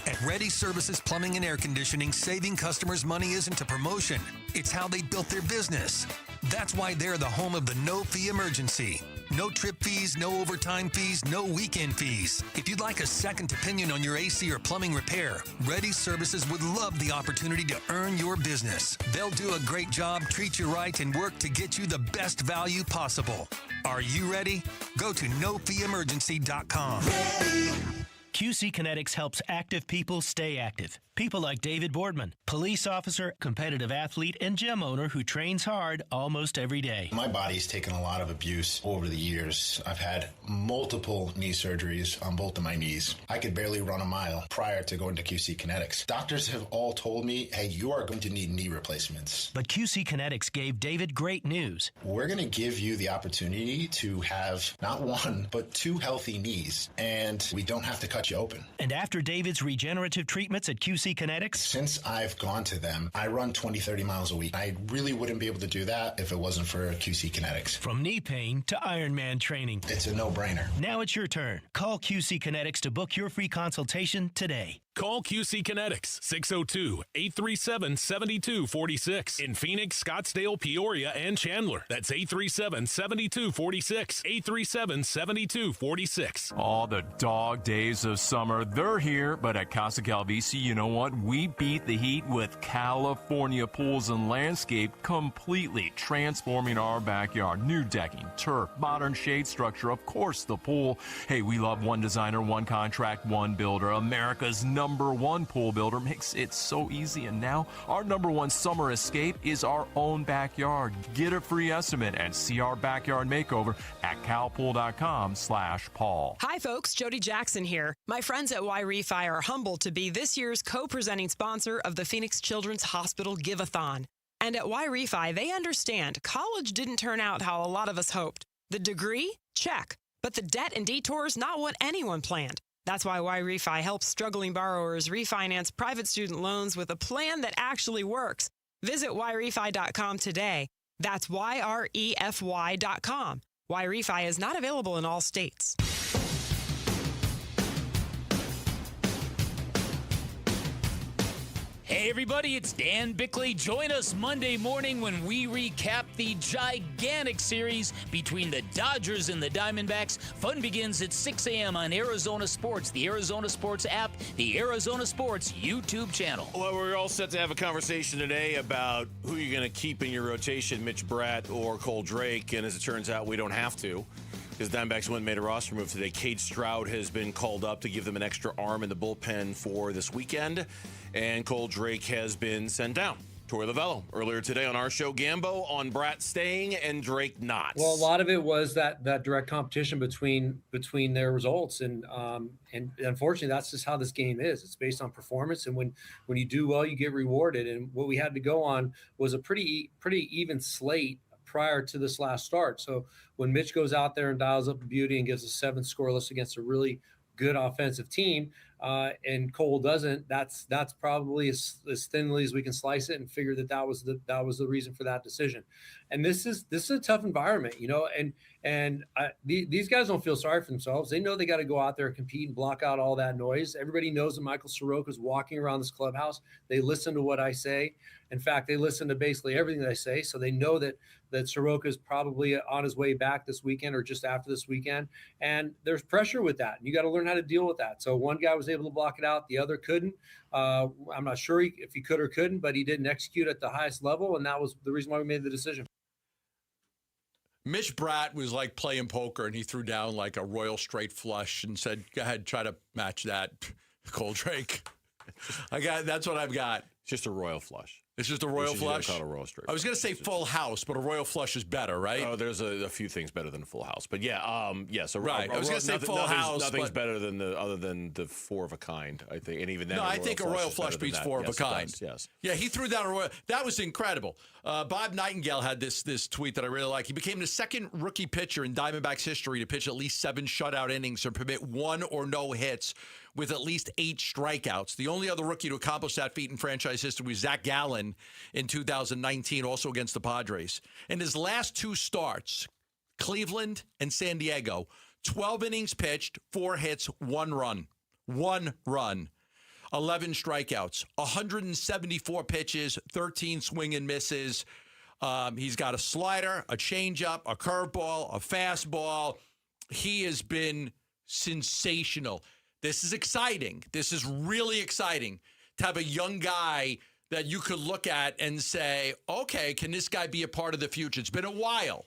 [SPEAKER 12] At Ready Services Plumbing and Air Conditioning, saving customers money isn't a promotion. It's how they built their business. That's why they're the home of the no-fee emergency. No trip fees, no overtime fees, no weekend fees. If you'd like a second opinion on your AC or plumbing repair, Ready Services would love the opportunity to earn your business. They'll do a great job, treat you right, and work to get you the best value possible. Are you ready? Go to nofeeemergency.com. Ready.
[SPEAKER 16] QC Kinetics helps active people stay active. People like David Boardman, police officer, competitive athlete, and gym owner who trains hard almost every day.
[SPEAKER 17] My body's taken a lot of abuse over the years. I've had multiple knee surgeries on both of my knees. I could barely run a mile prior to going to QC Kinetics. Doctors have all told me, hey, you are going to need knee replacements.
[SPEAKER 16] But QC Kinetics gave David great news.
[SPEAKER 17] We're going to give you the opportunity to have not one, but 2 healthy knees, and we don't have to cut you open.
[SPEAKER 16] And after David's regenerative treatments at QC Kinetics?
[SPEAKER 17] Since I've gone to them, I run 20, 30 miles a week. I really wouldn't be able to do that if it wasn't for QC Kinetics.
[SPEAKER 16] From knee pain to Ironman training.
[SPEAKER 17] It's a no-brainer.
[SPEAKER 16] Now it's your turn. Call QC Kinetics to book your free consultation today.
[SPEAKER 19] Call QC Kinetics, 602-837-7246. In Phoenix, Scottsdale, Peoria, and Chandler. That's 837-7246. 837-7246.
[SPEAKER 20] All the dog days of summer, they're here. But at Casa Calvisi, you know what? We beat the heat with California Pools and Landscape, completely transforming our backyard. New decking, turf, modern shade structure, of course, the pool. Hey, we love one designer, one contract, one builder. America's #1 #1 pool builder, makes it so easy. And now our #1 summer escape is our own backyard. Get a free estimate and see our backyard makeover at calpool.com/Paul.
[SPEAKER 14] Hi, folks. Jody Jackson here. My friends at Y-Refi are humbled to be this year's co-presenting sponsor of the Phoenix Children's Hospital Give-a-thon. And at Y-Refi, they understand college didn't turn out how a lot of us hoped. The degree? Check. But the debt and detours, not what anyone planned. That's why Y-Refi helps struggling borrowers refinance private student loans with a plan that actually works. Visit YRefi.com today. That's YREFY.com. Y-Refi is not available in all states.
[SPEAKER 15] Hey everybody, it's Dan Bickley. Join us Monday morning when we recap the gigantic series between the Dodgers and the Diamondbacks. Fun begins at 6 a.m. on Arizona Sports, the Arizona Sports app, the Arizona Sports YouTube channel.
[SPEAKER 13] Well, we're all set to have a conversation today about who you're going to keep in your rotation, Mitch Bratt or Cole Drake, and as it turns out, we don't have to. Because Diamondbacks went and made a roster move today. Cade Stroud has been called up to give them an extra arm in the bullpen for this weekend. And Cole Drake has been sent down. Torey Lovello earlier today on our show. Gambo on Bratt staying and Drake not.
[SPEAKER 18] Well, a lot of it was that direct competition between their results. And unfortunately, that's just how this game is. It's based on performance. And when you do well, you get rewarded. And what we had to go on was a pretty even slate prior to this last start. So when Mitch goes out there and dials up a beauty and gives a 7 scoreless against a really good offensive team, and Cole doesn't, that's probably as thinly as we can slice it and figure that was the reason for that decision. And this is a tough environment, and these guys don't feel sorry for themselves. They know they got to go out there and compete and block out all that noise. Everybody knows that Michael Soroka is walking around this clubhouse. They listen to what I say. In fact, they listen to basically everything that I say. So they know that Soroka is probably on his way back this weekend or just after this weekend. And there's pressure with that. And you got to learn how to deal with that. So one guy was able to block it out. The other couldn't. I'm not sure if he could or couldn't, but he didn't execute at the highest level. And that was the reason why we made the decision.
[SPEAKER 9] Mitch Bratt was like playing poker, and he threw down like a royal straight flush and said, go ahead, try to match that, Cole Drake. That's what I've got.
[SPEAKER 13] It's just a royal flush.
[SPEAKER 9] It's just a royal flush?
[SPEAKER 13] Call it a royal straight.
[SPEAKER 9] I was going to say full house, but a royal flush is better, right?
[SPEAKER 13] Oh, there's a few things better than a full house. But yeah, so
[SPEAKER 9] right. I was going to say full house.
[SPEAKER 13] Nothing's better than other than the 4 of a kind, I think. And even then,
[SPEAKER 9] no, I think a royal flush beats 4 of a kind.
[SPEAKER 13] Yes.
[SPEAKER 9] Yeah, he threw down a royal. That was incredible. Bob Nightingale had this tweet that I really like. He became the second rookie pitcher in Diamondbacks history to pitch at least 7 shutout innings or permit 1 or no hits with at least 8 strikeouts. The only other rookie to accomplish that feat in franchise history was Zach Gallen in 2019, also against the Padres. In his last 2 starts, Cleveland and San Diego, 12 innings pitched, 4 hits, 1 run. 1 run. 11 strikeouts, 174 pitches, 13 swing and misses. He's got a slider, a changeup, a curveball, a fastball. He has been sensational. This is exciting. This is really exciting to have a young guy that you could look at and say, okay, can this guy be a part of the future? It's been a while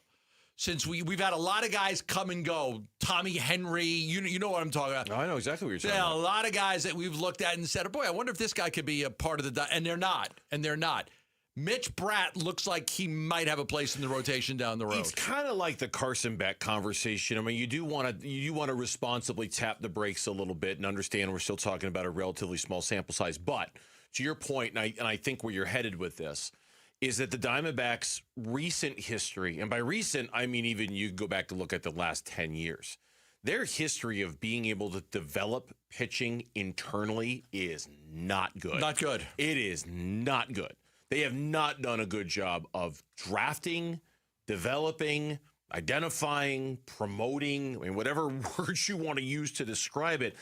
[SPEAKER 9] since we've had a lot of guys come and go. Tommy Henry, you know what I'm talking about.
[SPEAKER 13] No, I know exactly what you're talking about.
[SPEAKER 9] A lot of guys that we've looked at and said, boy, I wonder if this guy could be a part of the – and they're not. Mitch Bratt looks like he might have a place in the rotation down the road.
[SPEAKER 13] It's kind of like the Carson Beck conversation. I mean, you do want to responsibly tap the brakes a little bit and understand we're still talking about a relatively small sample size. But to your point, and I think where you're headed with this, is that the Diamondbacks' recent history, and by recent, I mean even you go back to look at the last 10 years, their history of being able to develop pitching internally is not good.
[SPEAKER 9] Not good.
[SPEAKER 13] It is not good. They have not done a good job of drafting, developing, identifying, promoting, I mean, whatever words you want to use to describe it.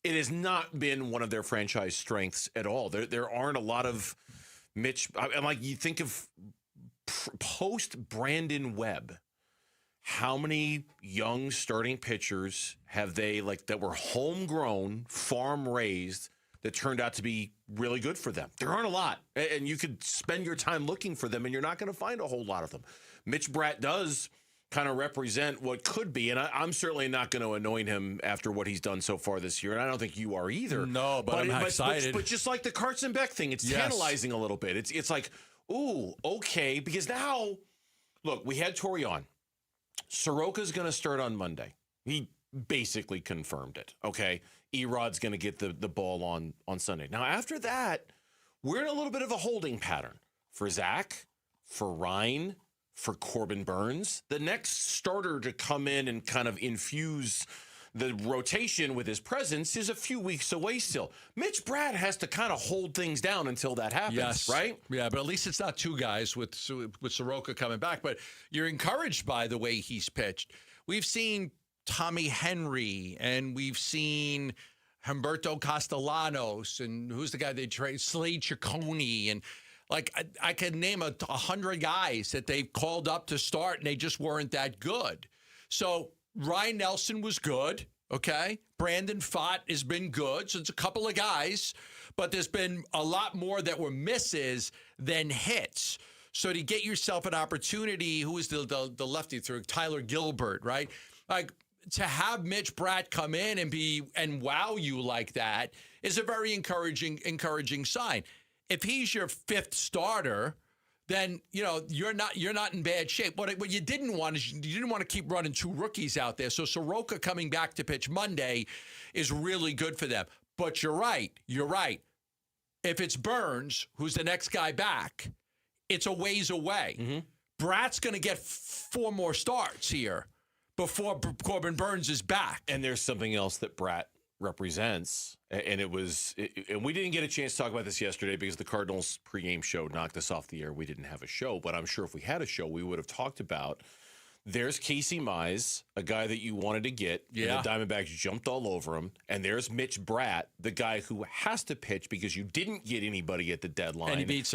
[SPEAKER 13] It has not been one of their franchise strengths at all. There aren't a lot of Mitch. I'm like, you think of post Brandon Webb. How many young starting pitchers have they that were homegrown, farm raised, that turned out to be really good for them? There aren't a lot. And you could spend your time looking for them, and you're not going to find a whole lot of them. Mitch Bratt does kind of represent what could be. And I'm certainly not going to anoint him after what he's done so far this year. And I don't think you are either.
[SPEAKER 9] No, but I'm excited.
[SPEAKER 13] But just like the Carson Beck thing, it's tantalizing a little bit. It's like, ooh, okay. Because now, look, we had Torrey on. Soroka's going to start on Monday. He basically confirmed it. Okay. Erod's going to get the ball on Sunday. Now, after that, we're in a little bit of a holding pattern for Zach, for Ryan, for Corbin Burns. The next starter to come in and kind of infuse the rotation with his presence is a few weeks away still. Mitch Bratt has to kind of hold things down until that happens, right?
[SPEAKER 9] Yeah, but at least it's not two guys with Soroka coming back. But you're encouraged by the way he's pitched. We've seen Tommy Henry, and we've seen Humberto Castellanos, and who's the guy they trade? Slade Ciccone, and like I could name 100 guys that they've called up to start, and they just weren't that good. So Ryan Nelson was good, okay? Brandon Pfaadt has been good, so it's a couple of guys, but there's been a lot more that were misses than hits. So to get yourself an opportunity, who is the lefty through Tyler Gilbert, right? Like, to have Mitch Bratt come in and wow you like that is a very encouraging sign. If he's your fifth starter, then you're not in bad shape. What you didn't want is you didn't want to keep running two rookies out there. So Soroka coming back to pitch Monday is really good for them. But you're right. If it's Burns, who's the next guy back, it's a ways away. Mm-hmm. Bratt's going to get 4 more starts here before Corbin Burns is back.
[SPEAKER 13] And there's something else that Bratt represents, and and we didn't get a chance to talk about this yesterday because the Cardinals pregame show knocked us off the air. We didn't have a show, but I'm sure if we had a show, we would have talked about. There's Casey Mize, a guy that you wanted to get, and the Diamondbacks jumped all over him. And there's Mitch Bratt, the guy who has to pitch because you didn't get anybody at the deadline.
[SPEAKER 9] And he beats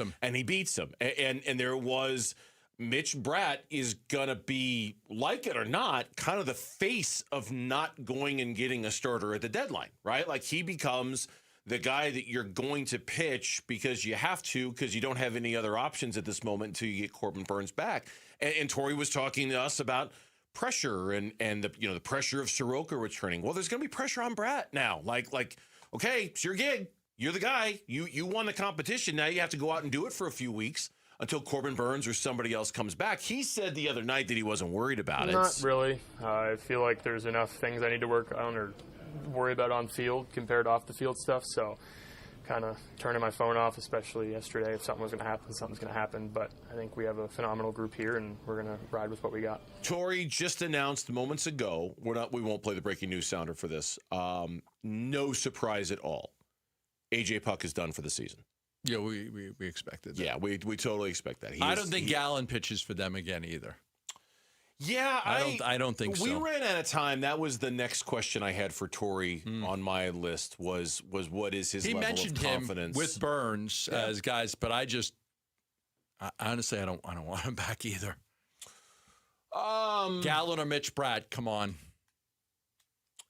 [SPEAKER 9] him.
[SPEAKER 13] And there was Mitch Bratt is going to be, like it or not, kind of the face of not going and getting a starter at the deadline, right? Like he becomes the guy that you're going to pitch because you have to, because you don't have any other options at this moment until you get Corbin Burns back. And Torrey was talking to us about pressure and the pressure of Soroka returning. Well, there's going to be pressure on Bratt now. Like, okay, it's your gig. You're the guy. You won the competition. Now you have to go out and do it for a few weeks until Corbin Burns or somebody else comes back. He said the other night that he wasn't worried about it.
[SPEAKER 21] Not really. I feel like there's enough things I need to work on or worry about on field compared to off the field stuff. So kind of turning my phone off, especially yesterday. If something was going to happen, something's going to happen. But I think we have a phenomenal group here, and we're going to ride with what we got.
[SPEAKER 13] Torrey just announced moments ago, we won't play the breaking news sounder for this. No surprise at all. A.J. Puck is done for the season.
[SPEAKER 9] Yeah, we expected that.
[SPEAKER 13] Yeah, we totally expect that.
[SPEAKER 9] I don't think Gallen pitches for them again either.
[SPEAKER 13] Yeah,
[SPEAKER 9] I don't think so.
[SPEAKER 13] We ran out of time. That was the next question I had for Torrey on my list was what is his level of confidence?
[SPEAKER 9] He mentioned him with Burns as guys, but honestly, I don't want him back either. Gallen or Mitch Bratt, come on.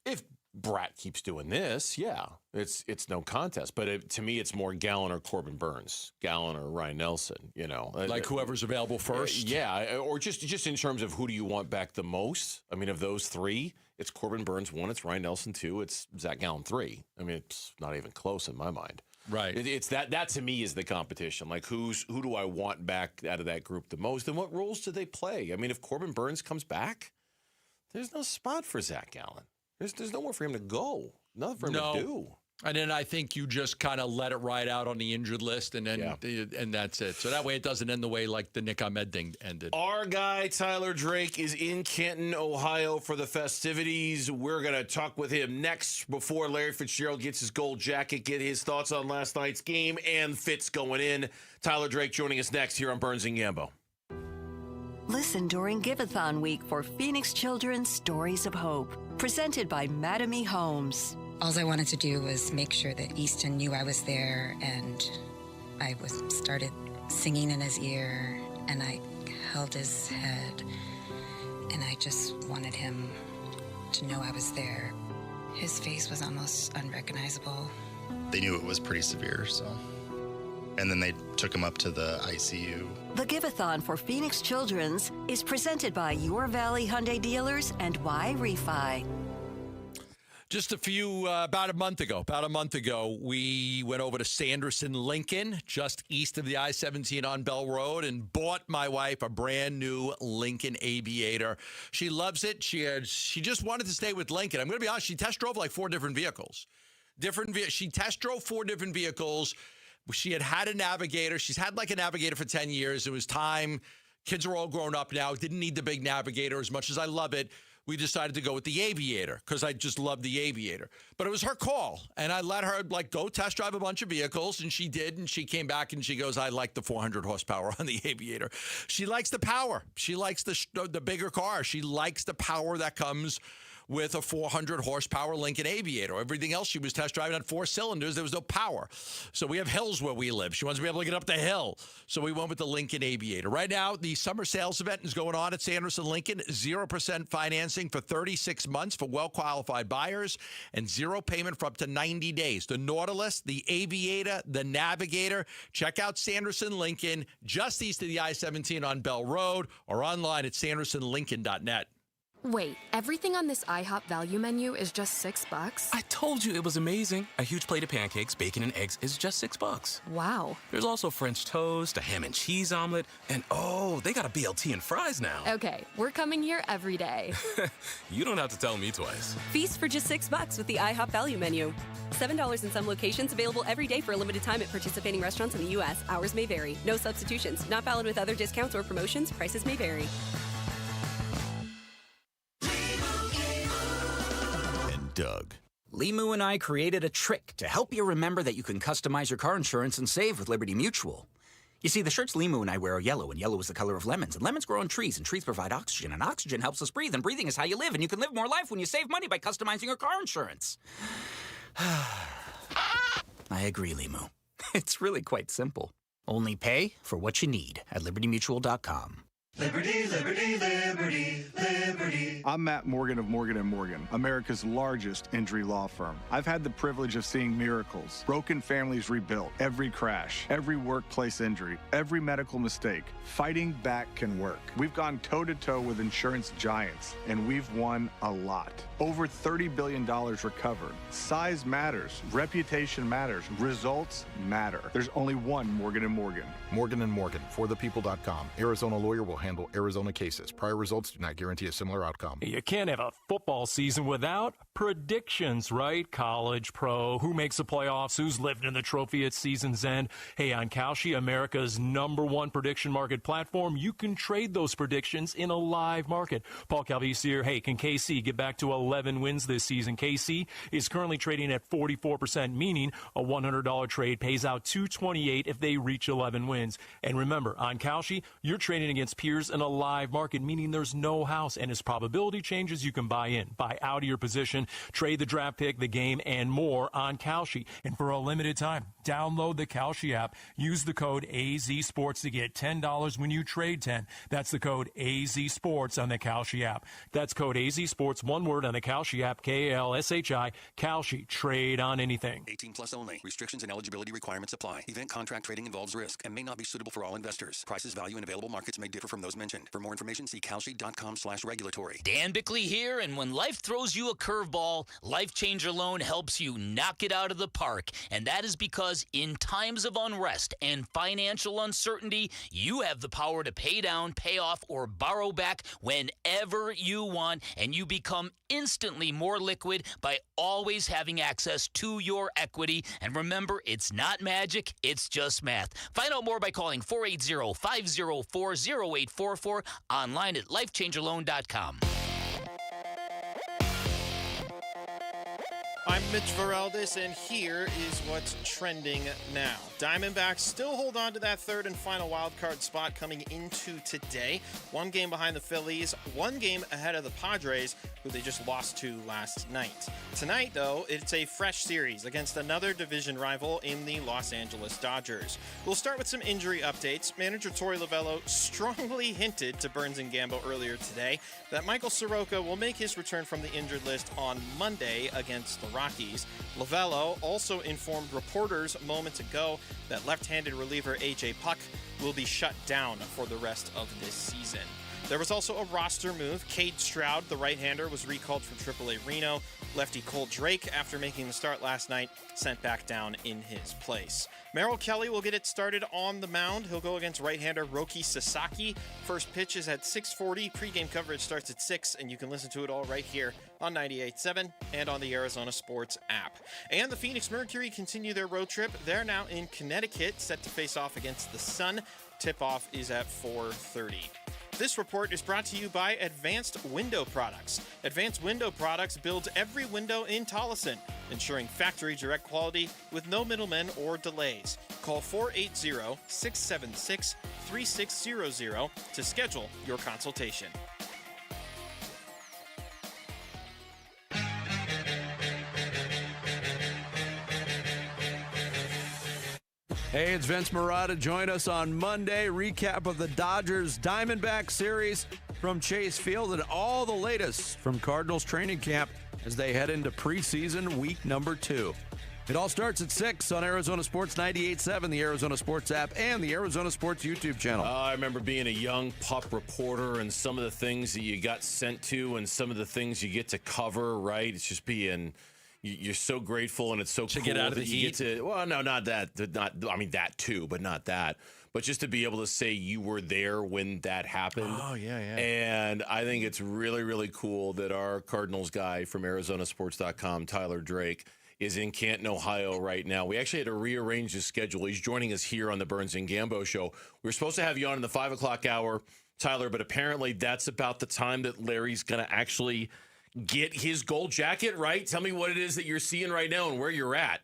[SPEAKER 13] If Bratt keeps doing this, yeah, it's no contest. But to me, it's more Gallen or Corbin Burns, Gallen or Ryan Nelson.
[SPEAKER 9] Like whoever's available first.
[SPEAKER 13] Yeah, or just in terms of who do you want back the most? I mean, of those three, it's Corbin Burns 1, it's Ryan Nelson 2, it's Zach Gallen 3. I mean, it's not even close in my mind.
[SPEAKER 9] Right.
[SPEAKER 13] It's that to me is the competition. Like who do I want back out of that group the most, and what roles do they play? I mean, if Corbin Burns comes back, there's no spot for Zach Gallen. There's nowhere for him to go. Nothing for him to do.
[SPEAKER 9] And then I think you just kind of let it ride out on the injured list, and then and that's it. So that way it doesn't end the way like the Nick Ahmed thing ended.
[SPEAKER 13] Our guy, Tyler Drake, is in Canton, Ohio for the festivities. We're going to talk with him next before Larry Fitzgerald gets his gold jacket, get his thoughts on last night's game, and Fitz going in. Tyler Drake joining us next here on Burns and Gambo.
[SPEAKER 22] Listen during Giveathon Week for Phoenix Children's Stories of Hope, presented by Mattamy Homes.
[SPEAKER 23] All I wanted to do was make sure that Easton knew I was there, and I started singing in his ear, and I held his head, and I just wanted him to know I was there. His face was almost unrecognizable.
[SPEAKER 24] They knew it was pretty severe, so
[SPEAKER 2] and then they took him up to the ICU.
[SPEAKER 22] The Give-a-thon for Phoenix Children's is presented by Your Valley Hyundai dealers and Y Refi.
[SPEAKER 9] Just about a month ago, we went over to Sanderson Lincoln, just east of the I-17 on Bell Road, and bought my wife a brand new Lincoln Aviator. She loves it. She just wanted to stay with Lincoln. I'm going to be honest, she test drove like 4 different vehicles. She test drove 4 different vehicles. She had a Navigator. She's had like a Navigator for 10 years. It was time. Kids are all grown up now. Didn't need the big Navigator as much as I love it. We decided to go with the Aviator because I just love the Aviator. But it was her call, and I let her go test drive a bunch of vehicles, and she did, and she came back, and she goes, I like the 400 horsepower on the Aviator. She likes the power. She likes the bigger car. She likes the power that comes with a 400 horsepower Lincoln Aviator. Everything else she was test driving at 4 cylinders. There was no power. So we have hills where we live. She wants to be able to get up the hill. So we went with the Lincoln Aviator. Right now, the summer sales event is going on at Sanderson Lincoln. 0% financing for 36 months for well-qualified buyers and 0 payment for up to 90 days. The Nautilus, the Aviator, the Navigator. Check out Sanderson Lincoln just east of the I-17 on Bell Road or online at sandersonlincoln.net.
[SPEAKER 3] Wait, everything on this IHOP value menu is just $6?
[SPEAKER 6] I told you it was amazing. A huge plate of pancakes, bacon, and eggs is just $6.
[SPEAKER 3] Wow.
[SPEAKER 6] There's also French toast, a ham and cheese omelet, and they got a BLT and fries now.
[SPEAKER 3] Okay, we're coming here every day.
[SPEAKER 6] You don't have to tell me twice.
[SPEAKER 24] Feast for just $6 with the IHOP value menu. $7 in some locations, available every day for a limited time at participating restaurants in the U.S. Hours may vary. No substitutions. Not valid with other discounts or promotions. Prices may vary.
[SPEAKER 25] Doug. Limu and I created a trick to help you remember that you can customize your car insurance and save with Liberty Mutual. You see, the shirts Limu and I wear are yellow, and yellow is the color of lemons. And lemons grow on trees, and trees provide oxygen, and oxygen helps us breathe, and breathing is how you live, and you can live more life when you save money by customizing your car insurance. I agree, Limu. It's really quite simple. Only pay for what you need at libertymutual.com.
[SPEAKER 26] Liberty, liberty, liberty, liberty. I'm Matt Morgan of Morgan & Morgan, America's largest injury law firm. I've had the privilege of seeing miracles, broken families rebuilt, every crash, every workplace injury, every medical mistake. Fighting back can work. We've gone toe-to-toe with insurance giants, and we've won a lot. Over $30 billion recovered. Size matters. Reputation matters. Results matter. There's only one Morgan & Morgan.
[SPEAKER 27] Morgan & Morgan, forthepeople.com. Arizona lawyer will handle Arizona cases. Prior results do not guarantee a similar outcome.
[SPEAKER 20] You can't have a football season without predictions, right? College, pro, who makes the playoffs, who's living in the trophy at season's end. Hey, on Kalshi, America's #1 prediction market platform, you can trade those predictions in a live market. Paul Calvisi here. Hey, can KC get back to 11 wins this season? KC is currently trading at 44%, meaning a $100 trade pays out $228 if they reach 11 wins. And remember, on Kalshi, you're trading against peers in a live market, meaning there's no house. And as probability changes, you can buy in, buy out of your position, trade the draft pick, the game, and more on Kalshi. And for a limited time, download the Kalshi app. Use the code AZSports to get $10 when you trade 10. That's the code AZSports on the Kalshi app. That's code AZSports, one word, on the Kalshi app, Kalshi. Kalshi. Trade on anything.
[SPEAKER 28] 18 plus only. Restrictions and eligibility requirements apply. Event contract trading involves risk and may not be suitable for all investors. Prices, value, and available markets may differ from those mentioned. For more information, see kalshi.com/regulatory.
[SPEAKER 15] Dan Bickley here, and when life throws you a curveball, Life Changer Loan helps you knock it out of the park. And that is because in times of unrest and financial uncertainty, you have the power to pay down, pay off, or borrow back whenever you want, and you become instantly more liquid by always having access to your equity. And remember, it's not magic, it's just math. Find out more by calling 480-504-0844, online at lifechangerloan.com.
[SPEAKER 29] I'm Mitch Vareldes, and here is what's trending now. Diamondbacks still hold on to that third and final wildcard spot coming into today. 1 game behind the Phillies, 1 game ahead of the Padres. who they just lost to last night. Tonight, though, it's a fresh series against another division rival in the Los Angeles Dodgers. We'll start with some injury updates. Manager Torey Lovullo strongly hinted to Burns and Gambo earlier today that Michael Soroka will make his return from the injured list on Monday against the Rockies. Lovullo also informed reporters moments ago that left-handed reliever A.J. Puck will be shut down for the rest of this season. There was also a roster move. Cade Stroud, the right-hander, was recalled from AAA Reno. Lefty Cole Drake, after making the start last night, sent back down in his place. Merrill Kelly will get it started on the mound. He'll go against right-hander Roki Sasaki. First pitch is at 6:40. Pre-game coverage starts at 6, and you can listen to it all right here on 98.7 and on the Arizona Sports app. And the Phoenix Mercury continue their road trip. They're now in Connecticut, set to face off against the Sun. Tip-off is at 4:30. This report is brought to you by Advanced Window Products. Advanced Window Products builds every window in Tolleson, ensuring factory direct quality with no middlemen or delays. Call 480-676-3600 to schedule your consultation.
[SPEAKER 1] Hey, it's Vince Marotta. Join us on Monday. Recap of the Dodgers Diamondback series from Chase Field and all the latest from Cardinals training camp as they head into preseason week number 2. It all starts at 6 on Arizona Sports 98.7, the Arizona Sports app, and the Arizona Sports YouTube channel.
[SPEAKER 13] I remember being a young pup reporter and some of the things that you got sent to and some of the things you get to cover, right? It's just being... You're so grateful, and it's so cool
[SPEAKER 9] get out of
[SPEAKER 13] that
[SPEAKER 9] the
[SPEAKER 13] you
[SPEAKER 9] heat.
[SPEAKER 13] get to. Well, no, not that. I mean that too, but not that. But just to be able to say you were there when that happened.
[SPEAKER 9] Oh, yeah.
[SPEAKER 13] And I think it's really, really cool that our Cardinals guy from ArizonaSports.com, Tyler Drake, is in Canton, Ohio right now. We actually had to rearrange his schedule. He's joining us here on the Burns and Gambo show. We were supposed to have you on in the 5 o'clock hour, Tyler, but apparently that's about the time that Larry's going to actually get his gold jacket, right? Tell me what it is that you're seeing right now and where you're at.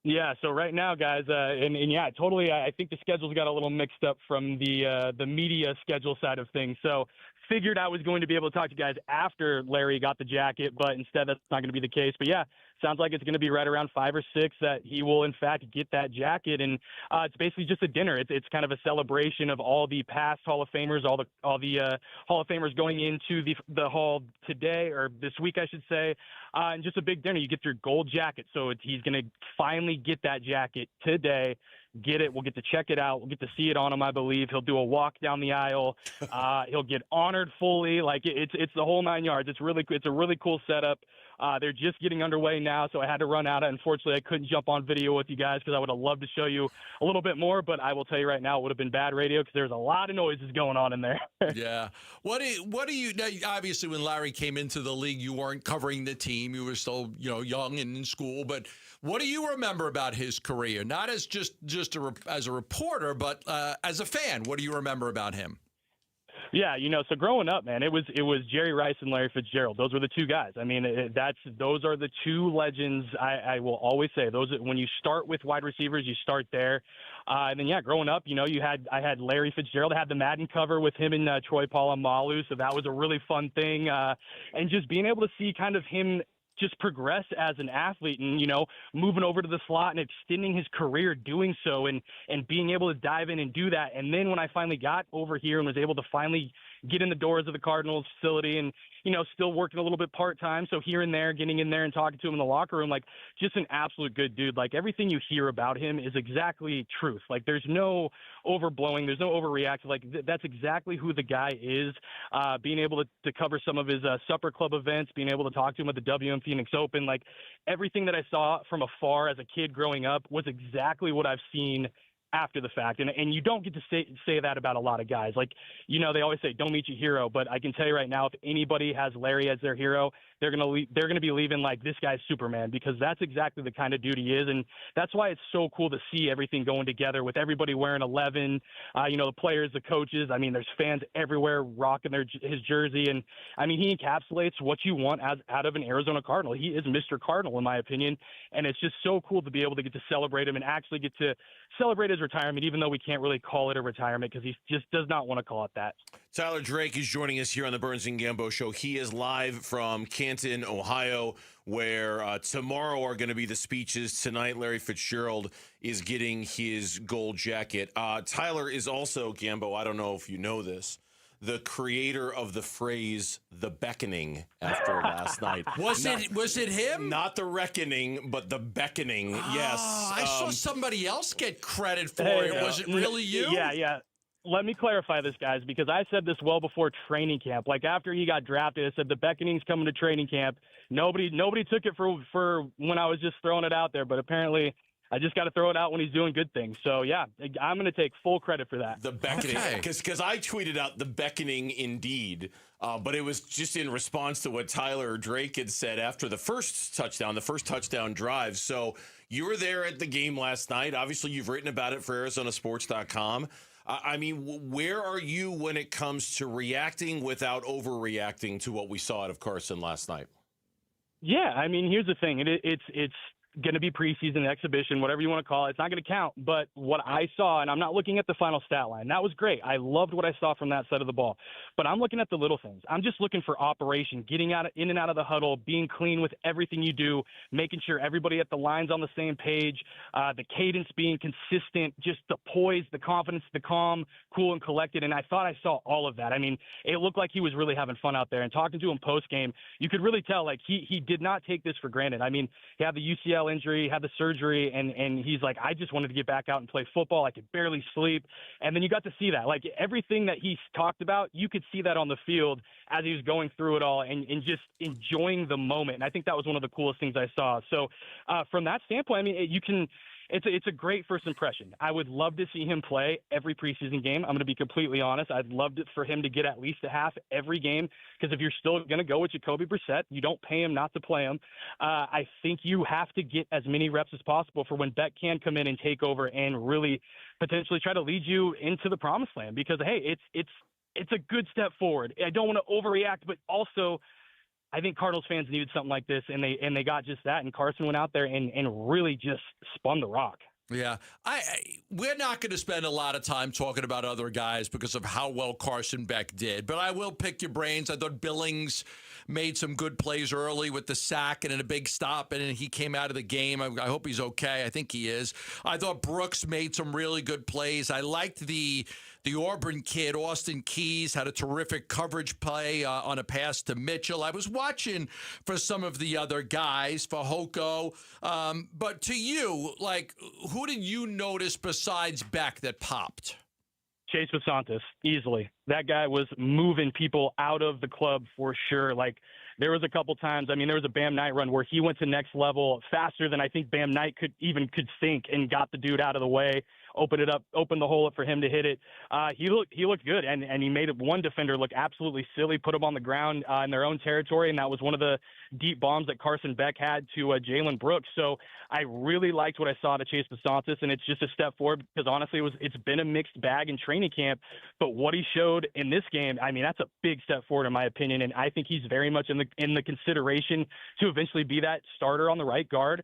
[SPEAKER 4] Yeah, so right now, guys, and yeah, totally. I think the schedules got a little mixed up from the media schedule side of things. So figured I was going to be able to talk to you guys after Larry got the jacket, but instead that's not going to be the case. But yeah, sounds like it's going to be right around 5 or 6 that he will in fact get that jacket, and it's basically just a dinner. It's kind of a celebration of all the past Hall of Famers, all the Hall of Famers going into the Hall today or this week, I should say, and just a big dinner. You get your gold jacket, so he's going to finally get that jacket today. Get it. We'll get to check it out. We'll get to see it on him, I believe. He'll do a walk down the aisle. He'll get honored fully. Like it's the whole 9 yards. It's a really cool setup. They're just getting underway now, so I had to run out. Unfortunately, I couldn't jump on video with you guys because I would have loved to show you a little bit more, but I will tell you right now, it would have been bad radio because there's a lot of noises going on in there.
[SPEAKER 9] Yeah. What do you now, obviously when Larry came into the league, you weren't covering the team. You were still, young and in school, but what do you remember about his career? Not as just as a reporter, but as a fan, what do you remember about him?
[SPEAKER 4] Yeah, so growing up, man, it was Jerry Rice and Larry Fitzgerald. Those were the two guys. I mean, those are the two legends. I will always say those. When you start with wide receivers, you start there. And then growing up, I had Larry Fitzgerald. I had the Madden cover with him and Troy Polamalu, so that was a really fun thing. And just being able to see kind of him just progress as an athlete and, moving over to the slot and extending his career doing so and being able to dive in and do that. And then when I finally got over here and was able to finally get in the doors of the Cardinals facility and, still working a little bit part-time. So here and there, getting in there and talking to him in the locker room, like just an absolute good dude. Like everything you hear about him is exactly truth. Like there's no overblowing. There's no overreaction. Like that's exactly who the guy is. Being able to cover some of his supper club events, being able to talk to him at the WM Phoenix Open, like everything that I saw from afar as a kid growing up was exactly what I've seen after the fact. And you don't get to say that about a lot of guys. Like, they always say, don't meet your hero. But I can tell you right now, if anybody has Larry as their hero, they're going to be leaving like this guy's Superman, because that's exactly the kind of dude he is. And that's why it's so cool to see everything going together with everybody wearing 11, the players, the coaches. I mean, there's fans everywhere rocking his jersey. And I mean, he encapsulates what you want out of an Arizona Cardinal. He is Mr. Cardinal, in my opinion. And it's just so cool to be able to get to celebrate him and actually get to celebrate his retirement, even though we can't really call it a retirement because he just does not want to call it that.
[SPEAKER 13] Tyler Drake is joining us here on the Burns and Gambo Show. He is live from Canton, Ohio, where tomorrow are going to be the speeches. Tonight, Larry Fitzgerald is getting his gold jacket. Tyler is also, Gambo, I don't know if you know this, the creator of the phrase "the beckoning" after last night.
[SPEAKER 9] Was it him?
[SPEAKER 13] Not the reckoning, but the beckoning. Yes.
[SPEAKER 9] I saw somebody else get credit for it. Was it really you?
[SPEAKER 4] Yeah. Let me clarify this, guys, because I said this well before training camp. Like, after he got drafted, I said the beckoning's coming to training camp. Nobody took it for when I was just throwing it out there, but apparently I just got to throw it out when he's doing good things. So, yeah, I'm going to take full credit for that.
[SPEAKER 13] The beckoning, because I tweeted out the beckoning indeed, but it was just in response to what Tyler Drake had said after the first touchdown drive. So you were there at the game last night. Obviously, you've written about it for ArizonaSports.com. I mean, where are you when it comes to reacting without overreacting to what we saw out of Carson last night?
[SPEAKER 4] Yeah, I mean, here's the thing. It's going to be preseason, exhibition, whatever you want to call it. It's not going to count. But what I saw, and I'm not looking at the final stat line. That was great. I loved what I saw from that side of the ball. But I'm looking at the little things. I'm just looking for operation, getting in and out of the huddle, being clean with everything you do, making sure everybody at the line's on the same page, the cadence being consistent, just the poise, the confidence, the calm, cool, and collected. And I thought I saw all of that. I mean, it looked like he was really having fun out there. And talking to him post-game, you could really tell, like, he did not take this for granted. I mean, he had the UCL injury, had the surgery, and he's like, I just wanted to get back out and play football. I could barely sleep. And then you got to see that. Like, everything that he talked about, you could see that on the field as he was going through it all and just enjoying the moment. And I think that was one of the coolest things I saw. So from that standpoint, I mean, it's a great first impression. I would love to see him play every preseason game. I'm going to be completely honest. I'd love for him to get at least a half every game, because if you're still going to go with Jacoby Brissett, you don't pay him not to play him. I think you have to get as many reps as possible for when Beck can come in and take over and really potentially try to lead you into the promised land, because, hey, it's a good step forward. I don't want to overreact, but also I think Cardinals fans needed something like this, and they got just that. And Carson went out there and really just spun the rock.
[SPEAKER 9] Yeah, we're not going to spend a lot of time talking about other guys because of how well Carson Beck did, but I will pick your brains. I thought Billings made some good plays early with the sack and in a big stop, and then he came out of the game. I hope he's okay. I think he is. I thought Brooks made some really good plays. I liked the Auburn kid, Austin Keys, had a terrific coverage play on a pass to Mitchell. I was watching for some of the other guys, for Hoko. But to you, like, who did you notice besides Beck that popped?
[SPEAKER 4] Chase Basantis, easily. That guy was moving people out of the club for sure. Like, there was a couple times, I mean, there was a Bam Knight run where he went to next level faster than I think Bam Knight could think, and got the dude out of the way, opened the hole up for him to hit it. He looked good, and he made one defender look absolutely silly, put him on the ground in their own territory, and that was one of the deep bombs that Carson Beck had to Jalen Brooks. So I really liked what I saw to Chase Basantis, and it's just a step forward, because honestly it's been a mixed bag in training camp, but what he showed in this game, I mean, that's a big step forward in my opinion, and I think he's very much in the consideration to eventually be that starter on the right guard.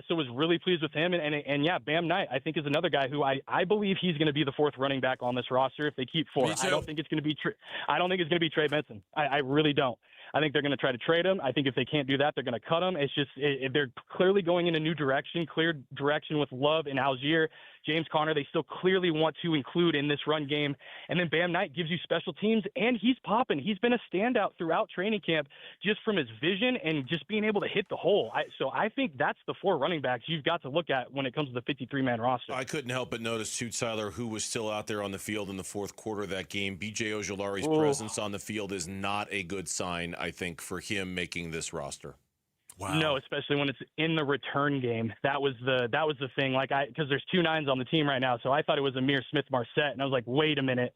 [SPEAKER 4] So was really pleased with him, and yeah, Bam Knight I think is another guy who I believe he's going to be the fourth running back on this roster if they keep four. I don't think it's going to be Trey Benson. I really don't. I think they're going to try to trade him. I think if they can't do that, they're going to cut him. It's just they're clearly going in a new direction, clear direction with Love and Algier. James Conner, they still clearly want to include in this run game. And then Bam Knight gives you special teams, and he's popping. He's been a standout throughout training camp just from his vision and just being able to hit the hole. So I think that's the four running backs you've got to look at when it comes to the 53-man roster.
[SPEAKER 13] I couldn't help but notice, too, Tyler, who was still out there on the field in the fourth quarter of that game. B.J. Ojulari's presence on the field is not a good sign, I think, for him making this roster.
[SPEAKER 9] Wow.
[SPEAKER 4] No, especially when it's in the return game. That was the thing. Like, because there's 2 9s on the team right now, so I thought it was Amir Smith-Marset, and I was like, wait a minute,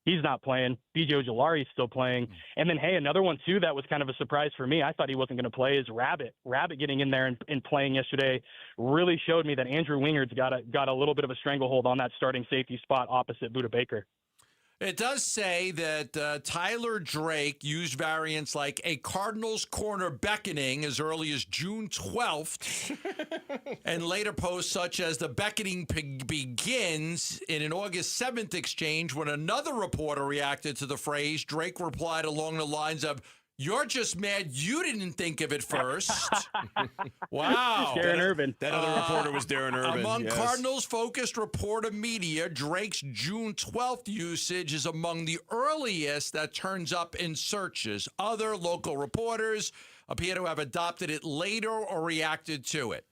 [SPEAKER 4] he's not playing. B.J. Ojulari's still playing. And then, hey, another one too that was kind of a surprise for me. I thought he wasn't going to play. Is Rabbit. Rabbit getting in there and playing yesterday really showed me that Andrew Wingard's got a little bit of a stranglehold on that starting safety spot opposite Budda Baker.
[SPEAKER 9] It does say that Tyler Drake used variants like a Cardinals corner beckoning as early as June 12th, and later posts such as the beckoning begins in an August 7th exchange when another reporter reacted to the phrase. Drake replied along the lines of, "You're just mad you didn't think of it first." Wow.
[SPEAKER 4] Darren Irvin.
[SPEAKER 13] That other reporter was Darren Irvin.
[SPEAKER 9] Among
[SPEAKER 13] yes.
[SPEAKER 9] Cardinals-focused reporter media, Drake's June 12th usage is among the earliest that turns up in searches. Other local reporters appear to have adopted it later or reacted to it.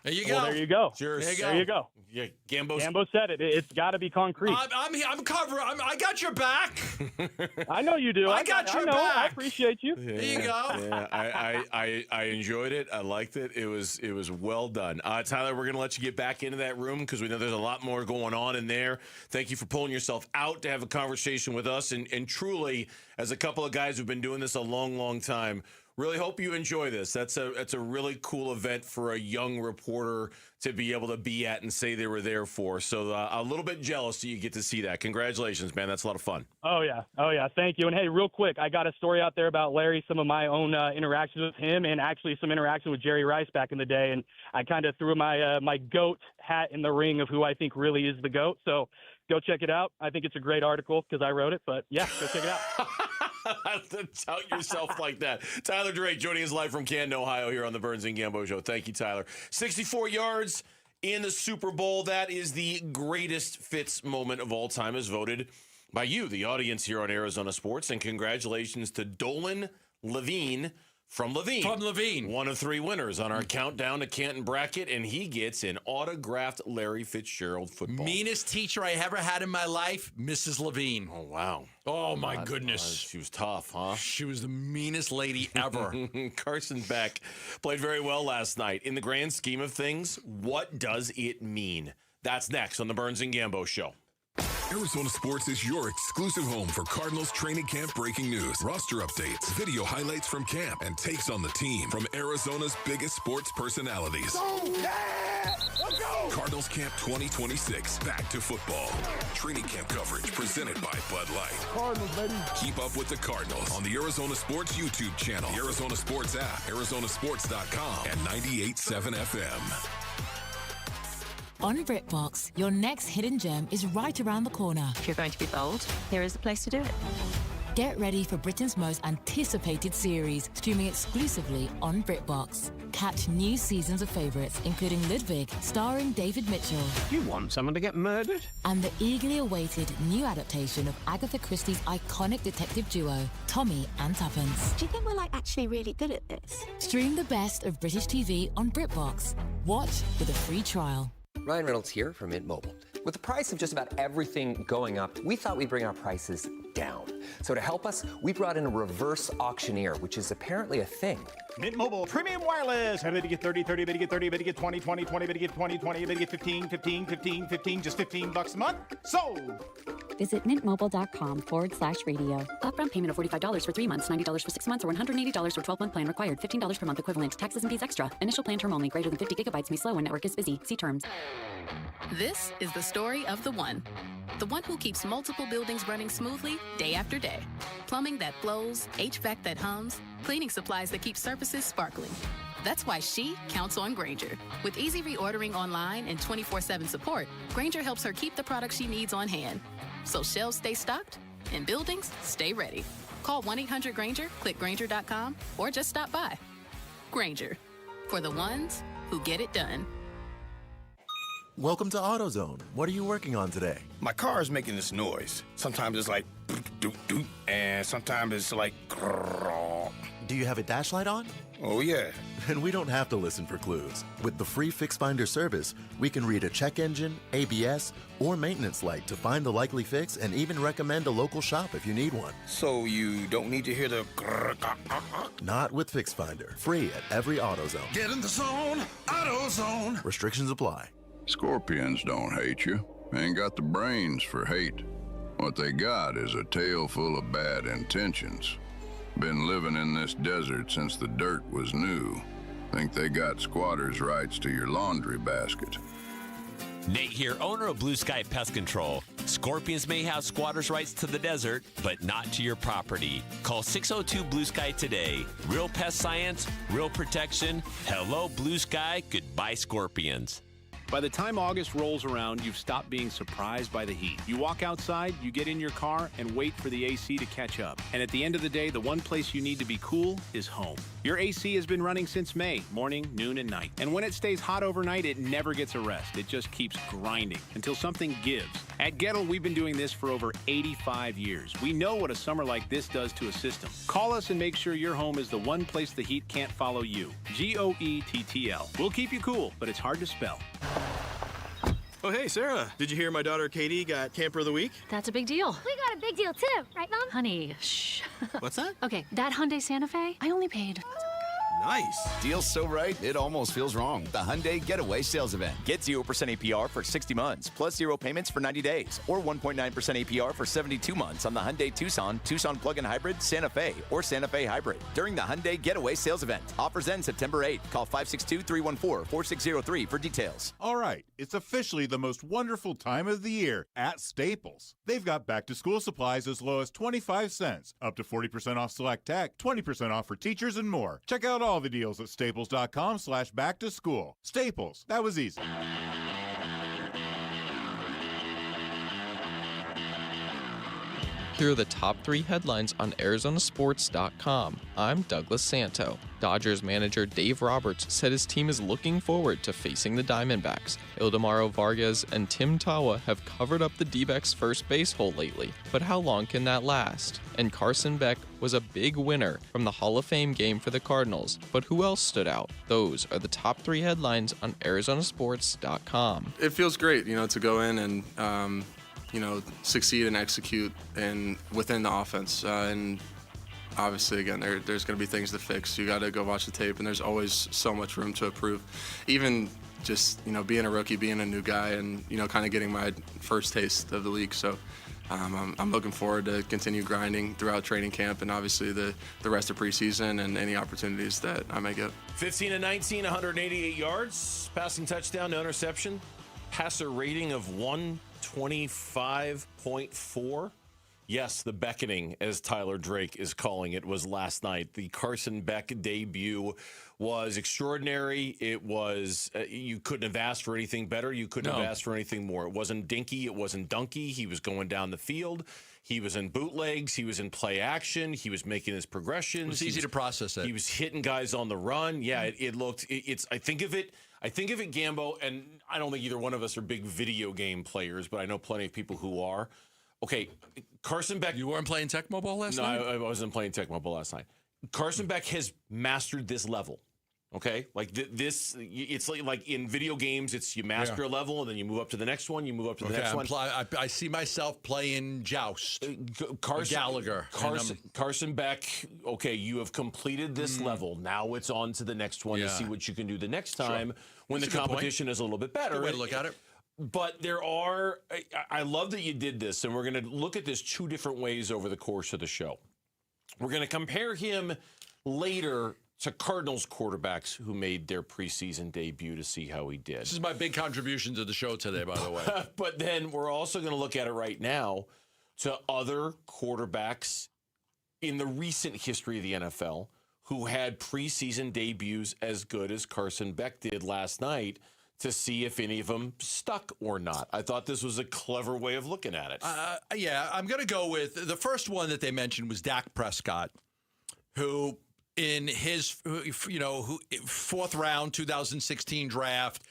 [SPEAKER 9] There you go.
[SPEAKER 4] Well, there you go.
[SPEAKER 9] Cheers.
[SPEAKER 4] There you go.
[SPEAKER 13] Yeah, Gambo
[SPEAKER 4] said it. It's got to be concrete.
[SPEAKER 9] I'm covering. I got your back.
[SPEAKER 4] I know you do.
[SPEAKER 9] I got your back.
[SPEAKER 4] I appreciate you.
[SPEAKER 9] There you go.
[SPEAKER 13] Yeah, I enjoyed it. I liked it. It was well done. Tyler, we're gonna let you get back into that room because we know there's a lot more going on in there. Thank you for pulling yourself out to have a conversation with us. And truly, as a couple of guys who've been doing this a long time, really hope you enjoy this. That's a really cool event for a young reporter to be able to be at and say they were there for. So a little bit jealous that you get to see that. Congratulations, man. That's a lot of fun.
[SPEAKER 4] Oh, yeah. Thank you. And, hey, real quick, I got a story out there about Larry, some of my own interactions with him and actually some interaction with Jerry Rice back in the day. And I kind of threw my GOAT hat in the ring of who I think really is the GOAT. So go check it out. I think it's a great article because I wrote it. But, yeah, go check it out.
[SPEAKER 13] Tout yourself like that. Tyler Drake joining us live from Canton, Ohio here on the Burns and Gambo Show. Thank you, Tyler. 64 yards in the Super Bowl. That is the greatest Fitz moment of all time as voted by you, the audience here on Arizona Sports. And congratulations to Dolan Levine from Levine. One of 3 winners on our countdown to Canton bracket, and he gets an autographed Larry Fitzgerald football.
[SPEAKER 9] Meanest teacher I ever had in my life, Mrs. Levine.
[SPEAKER 13] Oh, wow.
[SPEAKER 9] Oh, my goodness.
[SPEAKER 13] She was tough, huh?
[SPEAKER 9] She was the meanest lady ever.
[SPEAKER 13] Carson Beck played very well last night. In the grand scheme of things, what does it mean? That's next on the Burns and Gambo Show.
[SPEAKER 5] Arizona Sports is your exclusive home for Cardinals training camp breaking news, roster updates, video highlights from camp, and takes on the team from Arizona's biggest sports personalities. Let's go! Cardinals Camp 2026, back to football. Training camp coverage presented by Bud Light.
[SPEAKER 7] Cardinals, baby.
[SPEAKER 5] Keep up with the Cardinals on the Arizona Sports YouTube channel, the Arizona Sports app, arizonasports.com, and 98.7 FM.
[SPEAKER 8] On BritBox, your next hidden gem is right around the corner.
[SPEAKER 10] If you're going to be bold, here is the place to do it.
[SPEAKER 8] Get ready for Britain's most anticipated series, streaming exclusively on BritBox. Catch new seasons of favourites, including Ludwig, starring David Mitchell.
[SPEAKER 11] You want someone to get murdered?
[SPEAKER 8] And the eagerly awaited new adaptation of Agatha Christie's iconic detective duo, Tommy and Tuppence.
[SPEAKER 10] Do you think we're actually really good at this?
[SPEAKER 8] Stream the best of British TV on BritBox. Watch with a free trial.
[SPEAKER 12] Ryan Reynolds here from Mint Mobile. With the price of just about everything going up, we thought we'd bring our prices down. So to help us, we brought in a reverse auctioneer, which is apparently a thing.
[SPEAKER 16] Mint Mobile Premium Wireless. How did you get 30, 30, bit you get 30, bit you get 20, 20, 20, bit you get 20, 20, bit you get 15, 15, 15, 15, just $15 a month? Sold!
[SPEAKER 17] Visit mintmobile.com/radio.
[SPEAKER 24] Upfront payment of $45 for 3 months, $90 for 6 months, or $180 for 12-month plan required. $15 per month equivalent. Taxes and fees extra. Initial plan term only. Greater than 50 gigabytes may slow when network is busy. See terms.
[SPEAKER 19] This is the story of the one who keeps multiple buildings running smoothly day after day. Plumbing that flows, HVAC that hums, cleaning supplies that keep surfaces sparkling. That's why she counts on Grainger. With easy reordering online and 24/7 support, Grainger helps her keep the products she needs on hand. So shelves stay stocked and buildings stay ready. Call 1-800-GRAINGER, click Grainger.com, or just stop by. Grainger, for the ones who get it done.
[SPEAKER 30] Welcome to AutoZone. What are you working on today?
[SPEAKER 31] My car is making this noise. Sometimes it's like doot, and sometimes it's like grrr.
[SPEAKER 30] Do you have a dash light on?
[SPEAKER 31] Oh, yeah.
[SPEAKER 30] And we don't have to listen for clues. With the free Fix Finder service, we can read a check engine, ABS, or maintenance light to find the likely fix and even recommend a local shop if you need one.
[SPEAKER 31] So you don't need to hear the grrr.
[SPEAKER 30] Not with Fix Finder. Free at every AutoZone.
[SPEAKER 5] Get in the zone, AutoZone.
[SPEAKER 30] Restrictions apply.
[SPEAKER 32] Scorpions don't hate you. Ain't got the brains for hate. What they got is a tail full of bad intentions. Been living in this desert since the dirt was new. Think they got squatters' rights to your laundry basket.
[SPEAKER 2] Nate here, owner of Blue Sky Pest Control. Scorpions may have squatters' rights to the desert, but not to your property. Call 602 Blue Sky today. Real pest science, real protection. Hello, Blue Sky. Goodbye, scorpions.
[SPEAKER 3] By the time August rolls around, you've stopped being surprised by the heat. You walk outside, you get in your car, and wait for the AC to catch up. And at the end of the day, the one place you need to be cool is home. Your AC has been running since May, morning, noon, and night. And when it stays hot overnight, it never gets a rest. It just keeps grinding until something gives. At Gettle, we've been doing this for over 85 years. We know what a summer like this does to a system. Call us and make sure your home is the one place the heat can't follow you. GOETTL. We'll keep you cool, but it's hard to spell.
[SPEAKER 6] Oh, hey, Sarah. Did you hear my daughter Katie got Camper of the Week?
[SPEAKER 7] That's a big deal.
[SPEAKER 10] We got a big deal too, right, Mom?
[SPEAKER 7] Honey, shh.
[SPEAKER 6] What's that?
[SPEAKER 7] Okay, that Hyundai Santa Fe, I only paid.
[SPEAKER 6] Nice.
[SPEAKER 14] Deal's so right, it almost feels wrong. The Hyundai Getaway Sales Event.
[SPEAKER 18] Get 0% APR for 60 months, plus 0 payments for 90 days, or 1.9% APR for 72 months on the Hyundai Tucson, Tucson Plug-in Hybrid, Santa Fe, or Santa Fe Hybrid during the Hyundai Getaway Sales Event. Offers end September 8th. Call 562-314-4603 for details.
[SPEAKER 21] All right, it's officially the most wonderful time of the year at Staples. They've got back-to-school supplies as low as 25 cents, up to 40% off select tech, 20% off for teachers, and more. Check out all the deals at staples.com/back-to-school. Staples, that was easy.
[SPEAKER 22] Here are the top 3 headlines on ArizonaSports.com. I'm Douglas Santo. Dodgers manager Dave Roberts said his team is looking forward to facing the Diamondbacks. Ildemaro Vargas and Tim Tawa have covered up the D-backs' first base hole lately, but how long can that last? And Carson Beck was a big winner from the Hall of Fame game for the Cardinals, but who else stood out? Those are the top 3 headlines on ArizonaSports.com.
[SPEAKER 23] It feels great, to go in and succeed and execute and within the offense. And obviously, again, there's going to be things to fix. You got to go watch the tape, and there's always so much room to improve. Even just, being a rookie, being a new guy, and, kind of getting my first taste of the league. So I'm looking forward to continue grinding throughout training camp and obviously the rest of preseason and any opportunities that I may get.
[SPEAKER 13] 15 of 19, 188 yards, passing touchdown, no interception, passer rating of 125.4. Yes, the beckoning, as Tyler Drake is calling it, was last night. The Carson Beck debut was extraordinary. It was, you couldn't have asked for anything better. You couldn't have asked for anything more. It wasn't dinky. It wasn't dunky. He was going down the field. He was in bootlegs. He was in play action. He was making his progressions.
[SPEAKER 1] It was easy to process it.
[SPEAKER 13] He was hitting guys on the run. Yeah, it looked, I think of it, Gambo, and I don't think either one of us are big video game players, but I know plenty of people who are. Okay, Carson Beck.
[SPEAKER 1] You weren't playing Tecmo Bowl last night?
[SPEAKER 13] No, I wasn't playing Tecmo Bowl last night. Carson Beck has mastered this level. Okay, like this, it's like in video games, it's you master a level and then you move up to the next one. You move up to the next one.
[SPEAKER 1] I see myself playing Joust.
[SPEAKER 13] Gallagher. Carson Beck. Okay, you have completed this level. Now it's on to the next one to see what you can do the next time when the competition is a little bit better.
[SPEAKER 1] Good way to look at it.
[SPEAKER 13] But there are, I love that you did this, and we're going to look at this 2 different ways over the course of the show. We're going to compare him later to Cardinals quarterbacks who made their preseason debut to see how he did.
[SPEAKER 1] This is my big contribution to the show today, by the way.
[SPEAKER 13] But then we're also going to look at it right now to other quarterbacks in the recent history of the NFL who had preseason debuts as good as Carson Beck did last night, to see if any of them stuck or not. I thought this was a clever way of looking at it.
[SPEAKER 1] Yeah, I'm going to go with the first one that they mentioned was Dak Prescott, who in his, fourth round 2016 draft,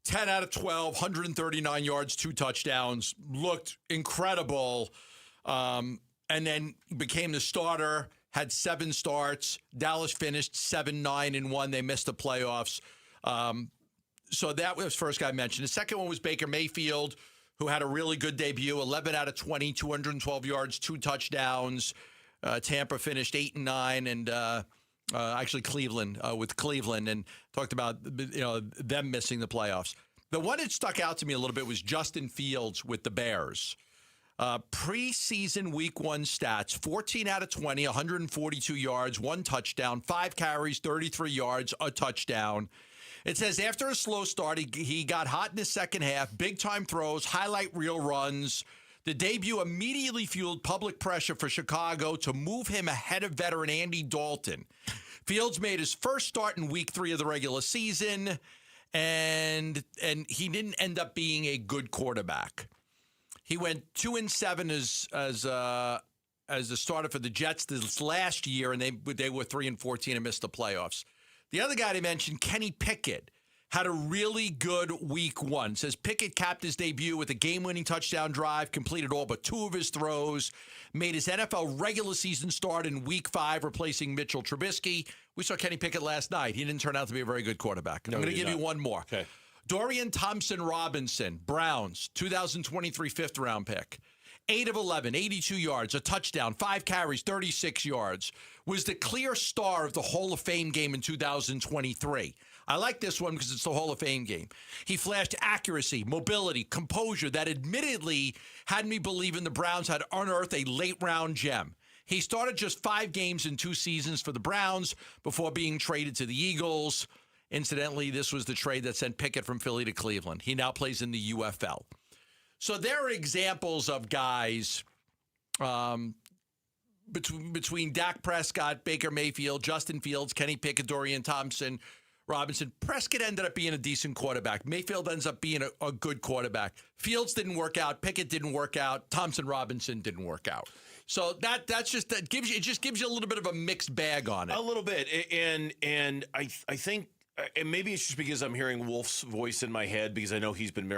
[SPEAKER 1] 10 out of 12, 139 yards, 2 touchdowns, looked incredible, and then became the starter, had 7 starts. Dallas finished 7-9-1. They missed the playoffs. So that was the first guy I mentioned. The second one was Baker Mayfield, who had a really good debut, 11 out of 20, 212 yards, 2 touchdowns. Tampa finished 8-9, and actually Cleveland, and talked about them missing the playoffs. The one that stuck out to me a little bit was Justin Fields with the Bears. Preseason week 1 stats, 14 out of 20, 142 yards, 1 touchdown, 5 carries, 33 yards, a touchdown. It says after a slow start, he got hot in the second half, big-time throws, highlight reel runs. The debut immediately fueled public pressure for Chicago to move him ahead of veteran Andy Dalton. Fields made his first start in week 3 of the regular season, and he didn't end up being a good quarterback. He went 2-7 as the starter for the Jets this last year, and they were 3-14 and missed the playoffs. The other guy they mentioned, Kenny Pickett, had a really good week 1. Says Pickett capped his debut with a game-winning touchdown drive, completed all but 2 of his throws, made his NFL regular season start in week 5, replacing Mitchell Trubisky. We saw Kenny Pickett last night. He didn't turn out to be a very good quarterback. I'm going to give you one more.
[SPEAKER 13] Okay.
[SPEAKER 1] Dorian Thompson-Robinson, Browns, 2023 fifth-round pick. 8 of 11, 82 yards, a touchdown, 5 carries, 36 yards. Was the clear star of the Hall of Fame game in 2023. I like this one because it's the Hall of Fame game. He flashed accuracy, mobility, composure that admittedly had me believing the Browns had unearthed a late-round gem. He started just 5 games in 2 seasons for the Browns before being traded to the Eagles. Incidentally, this was the trade that sent Pickett from Philly to Cleveland. He now plays in the UFL. So there are examples of guys between Dak Prescott, Baker Mayfield, Justin Fields, Kenny Pickett, Dorian Thompson, Robinson. Prescott ended up being a decent quarterback. Mayfield ends up being a good quarterback. Fields didn't work out. Pickett didn't work out. Thompson Robinson didn't work out. So that gives you a little bit of a mixed bag on it.
[SPEAKER 13] A little bit, and I think. And maybe it's just because I'm hearing Wolf's voice in my head because I know he's been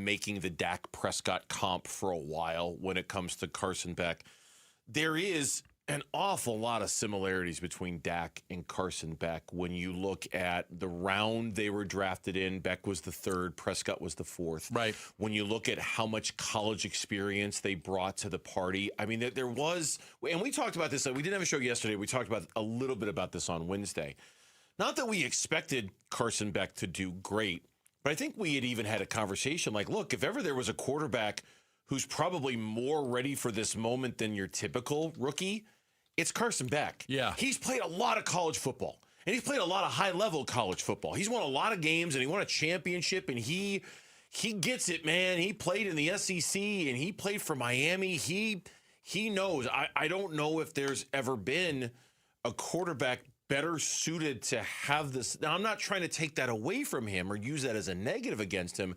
[SPEAKER 13] making the Dak Prescott comp for a while when it comes to Carson Beck. There is an awful lot of similarities between Dak and Carson Beck when you look at the round they were drafted in. Beck was the 3rd, Prescott was the 4th.
[SPEAKER 1] Right.
[SPEAKER 13] When you look at how much college experience they brought to the party, I mean, there was, and we talked about this. We didn't have a show yesterday. We talked about a little bit about this on Wednesday. Not that we expected Carson Beck to do great, but I think we had even had a conversation like, look, if ever there was a quarterback who's probably more ready for this moment than your typical rookie, it's Carson Beck.
[SPEAKER 1] Yeah.
[SPEAKER 13] He's played a lot of college football, and he's played a lot of high-level college football. He's won a lot of games, and he won a championship, and he gets it, man. He played in the SEC, and he played for Miami. He knows. I don't know if there's ever been a quarterback better suited to have this. Now, I'm not trying to take that away from him or use that as a negative against him.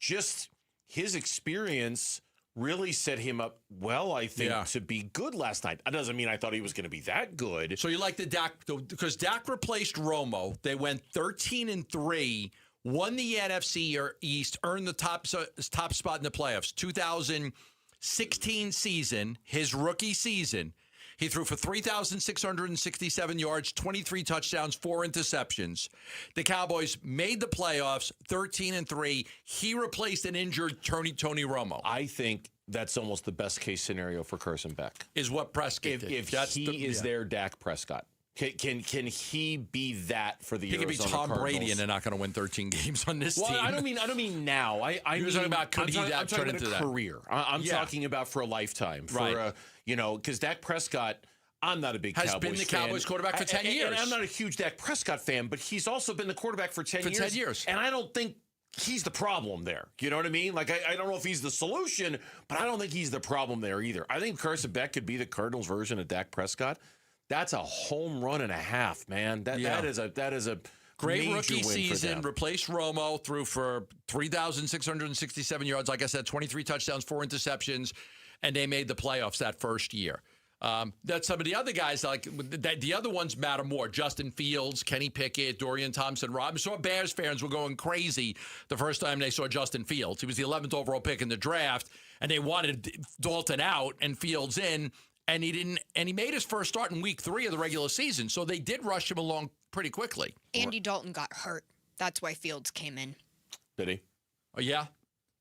[SPEAKER 13] Just his experience really set him up well, I think, to be good last night. That doesn't mean I thought he was going to be that good.
[SPEAKER 1] So you like the Dak, because Dak replaced Romo. They went 13-3, won the NFC East, earned the top spot in the playoffs. 2016 season, his rookie season, he threw for 3,667 yards, 23 touchdowns, 4 interceptions. The Cowboys made the playoffs, 13-3. He replaced an injured Tony Romo.
[SPEAKER 13] I think that's almost the best case scenario for Carson Beck.
[SPEAKER 1] Is what Prescott did.
[SPEAKER 13] If he is their Dak Prescott. Can he be that for the Arizona Cardinals?
[SPEAKER 1] He could be Tom Brady, and they're not going to win 13 games on this team.
[SPEAKER 13] I don't mean now. I
[SPEAKER 1] was talking about could he turn into that
[SPEAKER 13] career. I'm talking about for a lifetime. For because Dak Prescott, I'm not a big Cowboys fan.
[SPEAKER 1] Has been the Cowboys quarterback for 10 years.
[SPEAKER 13] And I'm not a huge Dak Prescott fan, but he's also been the quarterback for 10 years.
[SPEAKER 1] 10 years.
[SPEAKER 13] And I don't think he's the problem there. You know what I mean? Like, I don't know if he's the solution, but I don't think he's the problem there either. I think Carson Beck could be the Cardinals version of Dak Prescott. That's a home run and a half, man. That is a
[SPEAKER 1] great
[SPEAKER 13] major
[SPEAKER 1] rookie
[SPEAKER 13] win
[SPEAKER 1] season.
[SPEAKER 13] for them.
[SPEAKER 1] Replaced Romo, threw for 3,667 yards. Like I said, 23 touchdowns, 4 interceptions, and they made the playoffs that first year. That some of the other guys, like the other ones matter more. Justin Fields, Kenny Pickett, Dorian Thompson-Robinson. So Bears fans were going crazy the first time they saw Justin Fields. He was the 11th overall pick in the draft, and they wanted Dalton out and Fields in. And he didn't, and he made his first start in week 3 of the regular season. So they did rush him along pretty quickly.
[SPEAKER 4] Andy Dalton got hurt. That's why Fields came in.
[SPEAKER 13] Did he?
[SPEAKER 1] Oh, yeah?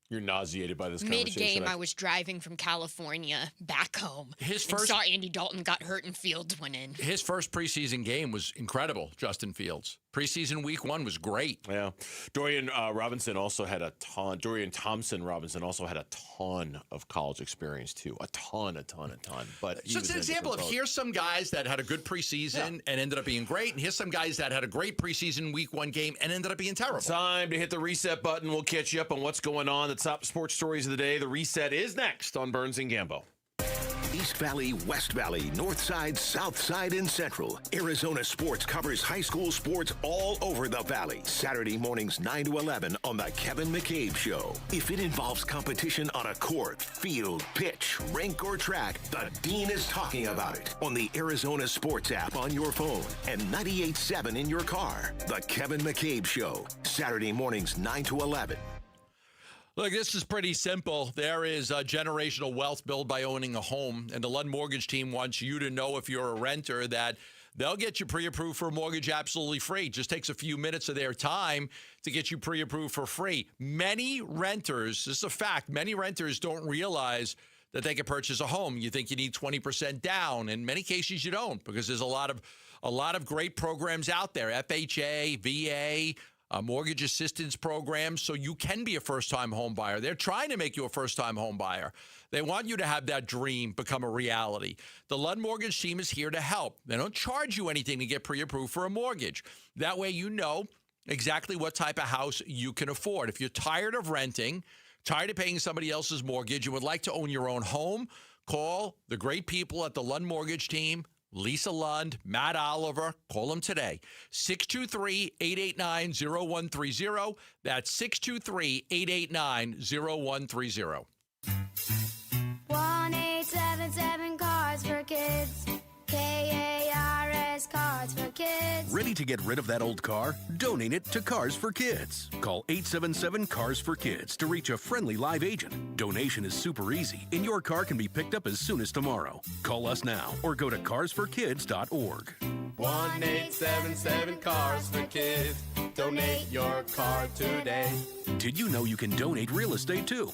[SPEAKER 13] You're nauseated by this conversation.
[SPEAKER 4] Mid-game, I was driving from California back home. Saw Andy Dalton got hurt and Fields went in.
[SPEAKER 1] His first preseason game was incredible, Justin Fields.
[SPEAKER 8] Preseason week 1 was great.
[SPEAKER 13] Yeah. Dorian Thompson also had a ton of college experience, too. A ton. But
[SPEAKER 8] so it's an example of here's some guys that had a good preseason and ended up being great, and here's some guys that had a great preseason week 1 game and ended up being terrible.
[SPEAKER 13] Time to hit the reset button. We'll catch you up on what's going on. The top sports stories of the day. The reset is next on Burns and Gambo.
[SPEAKER 9] East Valley, West Valley, North Side, South Side, and Central. Arizona Sports covers high school sports all over the Valley. Saturday mornings 9 to 11 on The Kevin McCabe Show. If it involves competition on a court, field, pitch, rink, or track, the Dean is talking about it on the Arizona Sports app on your phone and 98.7 in your car. The Kevin McCabe Show. Saturday mornings 9 to 11.
[SPEAKER 8] Look, this is pretty simple. There is generational wealth built by owning a home, and the Lund Mortgage team wants you to know if you're a renter that they'll get you pre-approved for a mortgage absolutely free. It just takes a few minutes of their time to get you pre-approved for free. Many renters, this is a fact, many renters don't realize that they can purchase a home. You think you need 20% down. In many cases, you don't, because there's a lot of great programs out there, FHA, VA, mortgage assistance programs, so you can be a first-time home buyer. They're trying to make you a first-time home buyer. They want you to have that dream become a reality. The Lund Mortgage team is here to help. They don't charge you anything to get pre-approved for a mortgage. That way you know exactly what type of house you can afford. If you're tired of renting, tired of paying somebody else's mortgage, and would like to own your own home, call the great people at the Lund Mortgage team, Lisa Lund, Matt Oliver. Call them today. 623-889-0130. That's 623-889-0130.
[SPEAKER 10] 1-877 Cars for Kids. KARS Cars for Kids.
[SPEAKER 11] Ready to get rid of that old car? Donate it to Cars for Kids. Call 877 Cars for Kids to reach a friendly live agent. Donation is super easy, and your car can be picked up as soon as tomorrow. Call us now or go to carsforkids.org.
[SPEAKER 12] 1-877 Cars for Kids. Donate your car today.
[SPEAKER 11] Did you know you can donate real estate too?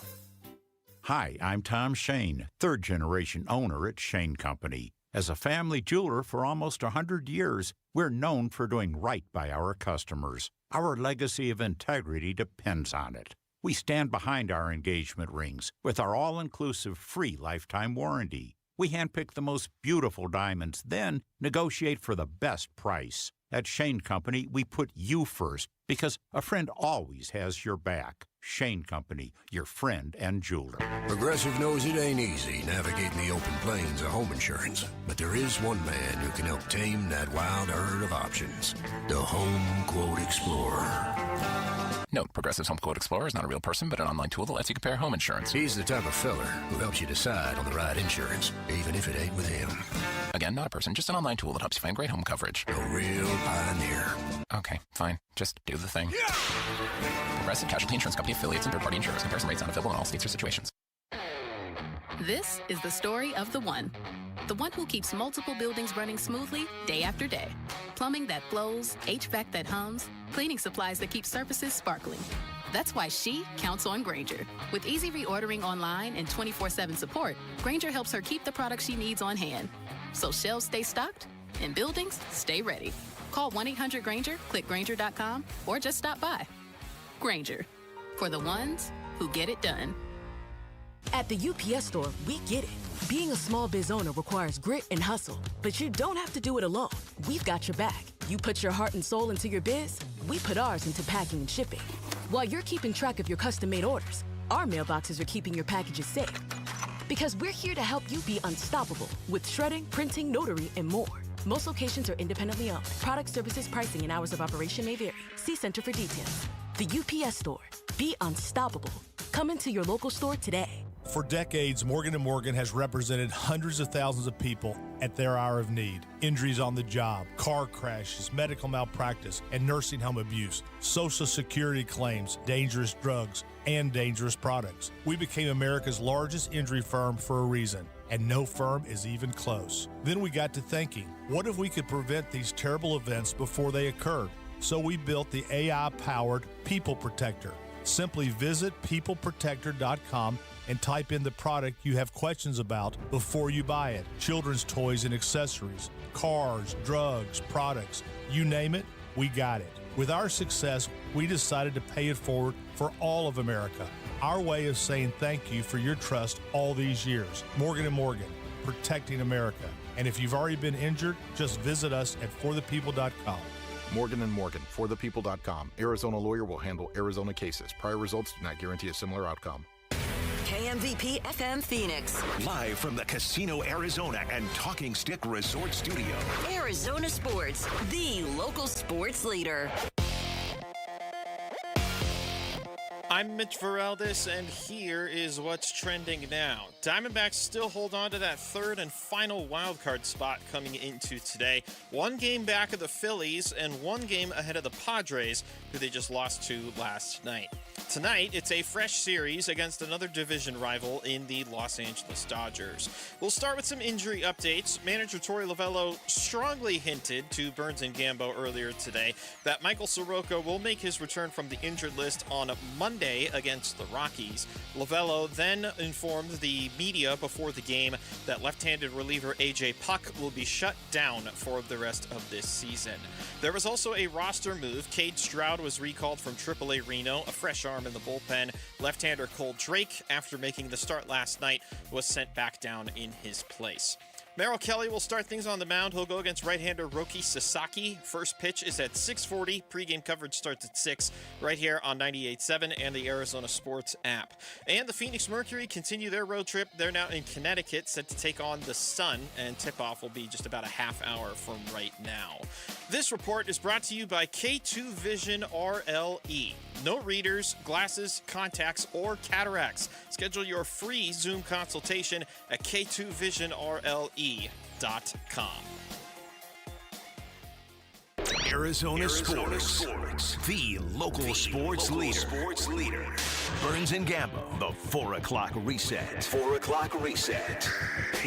[SPEAKER 15] Hi, I'm Tom Shane, third-generation owner at Shane Company. As a family jeweler for almost 100 years, we're known for doing right by our customers. Our legacy of integrity depends on it. We stand behind our engagement rings with our all-inclusive free lifetime warranty. We handpick the most beautiful diamonds, then negotiate for the best price. At Shane Company, we put you first because a friend always has your back. Shane Company, your friend and jeweler.
[SPEAKER 9] Progressive knows it ain't easy navigating the open plains of home insurance, but there is one man who can help tame that wild herd of options. The Home Quote Explorer.
[SPEAKER 16] Note, Progressive's Home Quote Explorer is not a real person, but an online tool that lets you compare home insurance.
[SPEAKER 9] He's the type of feller who helps you decide on the right insurance, even if it ain't with him.
[SPEAKER 16] Again, not a person, just an online tool that helps you find great home coverage.
[SPEAKER 9] A real pioneer.
[SPEAKER 16] Okay, fine. Just do the thing. Yeah! Progressive Casualty Insurance Company affiliates and third-party insurers. Comparison rates not available in all states or situations.
[SPEAKER 19] This is the story of the one who keeps multiple buildings running smoothly day after day. Plumbing that flows, HVAC that hums, cleaning supplies that keep surfaces sparkling. That's why she counts on Grainger. With easy reordering online and 24/7 support, Grainger helps her keep the products she needs on hand. So shelves stay stocked and buildings stay ready. Call 1-800-GRAINGER, click Grainger.com, or just stop by. Grainger, for the ones who get it done.
[SPEAKER 20] At the UPS Store, we get it. Being a small biz owner requires grit and hustle, but you don't have to do it alone. We've got your back. You put your heart and soul into your biz, we put ours into packing and shipping. While you're keeping track of your custom-made orders, our mailboxes are keeping your packages safe. Because we're here to help you be unstoppable with shredding, printing, notary, and more. Most locations are independently owned. Product, services, pricing, and hours of operation may vary. See Center for details. The UPS Store. Be unstoppable. Come into your local store today.
[SPEAKER 25] For decades, Morgan & Morgan has represented hundreds of thousands of people at their hour of need. Injuries on the job, car crashes, medical malpractice, and nursing home abuse, Social Security claims, dangerous drugs, and dangerous products. We became America's largest injury firm for a reason, and no firm is even close. Then we got to thinking, what if we could prevent these terrible events before they occurred? So we built the AI-powered People Protector. Simply visit peopleprotector.com and type in the product you have questions about before you buy it. Children's toys and accessories, cars, drugs, products, you name it, we got it. With our success, we decided to pay it forward for all of America. Our way of saying thank you for your trust all these years. Morgan & Morgan, protecting America. And if you've already been injured, just visit us at forthepeople.com.
[SPEAKER 2] Morgan & Morgan, forthepeople.com. Arizona lawyer will handle Arizona cases. Prior results do not guarantee a similar outcome.
[SPEAKER 3] KMVP FM Phoenix.
[SPEAKER 9] Live from the Casino Arizona and Talking Stick Resort Studio.
[SPEAKER 3] Arizona Sports, the local sports leader.
[SPEAKER 5] I'm Mitch Varaldis, and here is what's trending now. Diamondbacks still hold on to that third and final wildcard spot coming into today. One game back of the Phillies and one game ahead of the Padres, who they just lost to last night. Tonight, it's a fresh series against another division rival in the Los Angeles Dodgers. We'll start with some injury updates. Manager Torey Lovullo strongly hinted to Burns and Gambo earlier today that Michael Soroka will make his return from the injured list on Monday against the Rockies. Lovullo then informed the media before the game that left-handed reliever A.J. Puck will be shut down for the rest of this season. There was also a roster move. Cade Stroud was recalled from AAA Reno, a fresh arm in the bullpen. Left-hander Cole Drake, after making the start last night, was sent back down in his place. Merrill Kelly will start things on the mound. He'll go against right-hander Roki Sasaki. First pitch is at 6:40. Pre-game coverage starts at 6 right here on 98.7 and the Arizona Sports app. And the Phoenix Mercury continue their road trip. They're now in Connecticut, set to take on the Sun, and tip-off will be just about a half hour from right now. This report is brought to you by K2 Vision RLE. No readers, glasses, contacts, or cataracts. Schedule your free Zoom consultation at K2VisionRLE.com.
[SPEAKER 9] Arizona Sports, the local sports leader. Burns and Gambo, the 4 o'clock reset. 4 o'clock reset.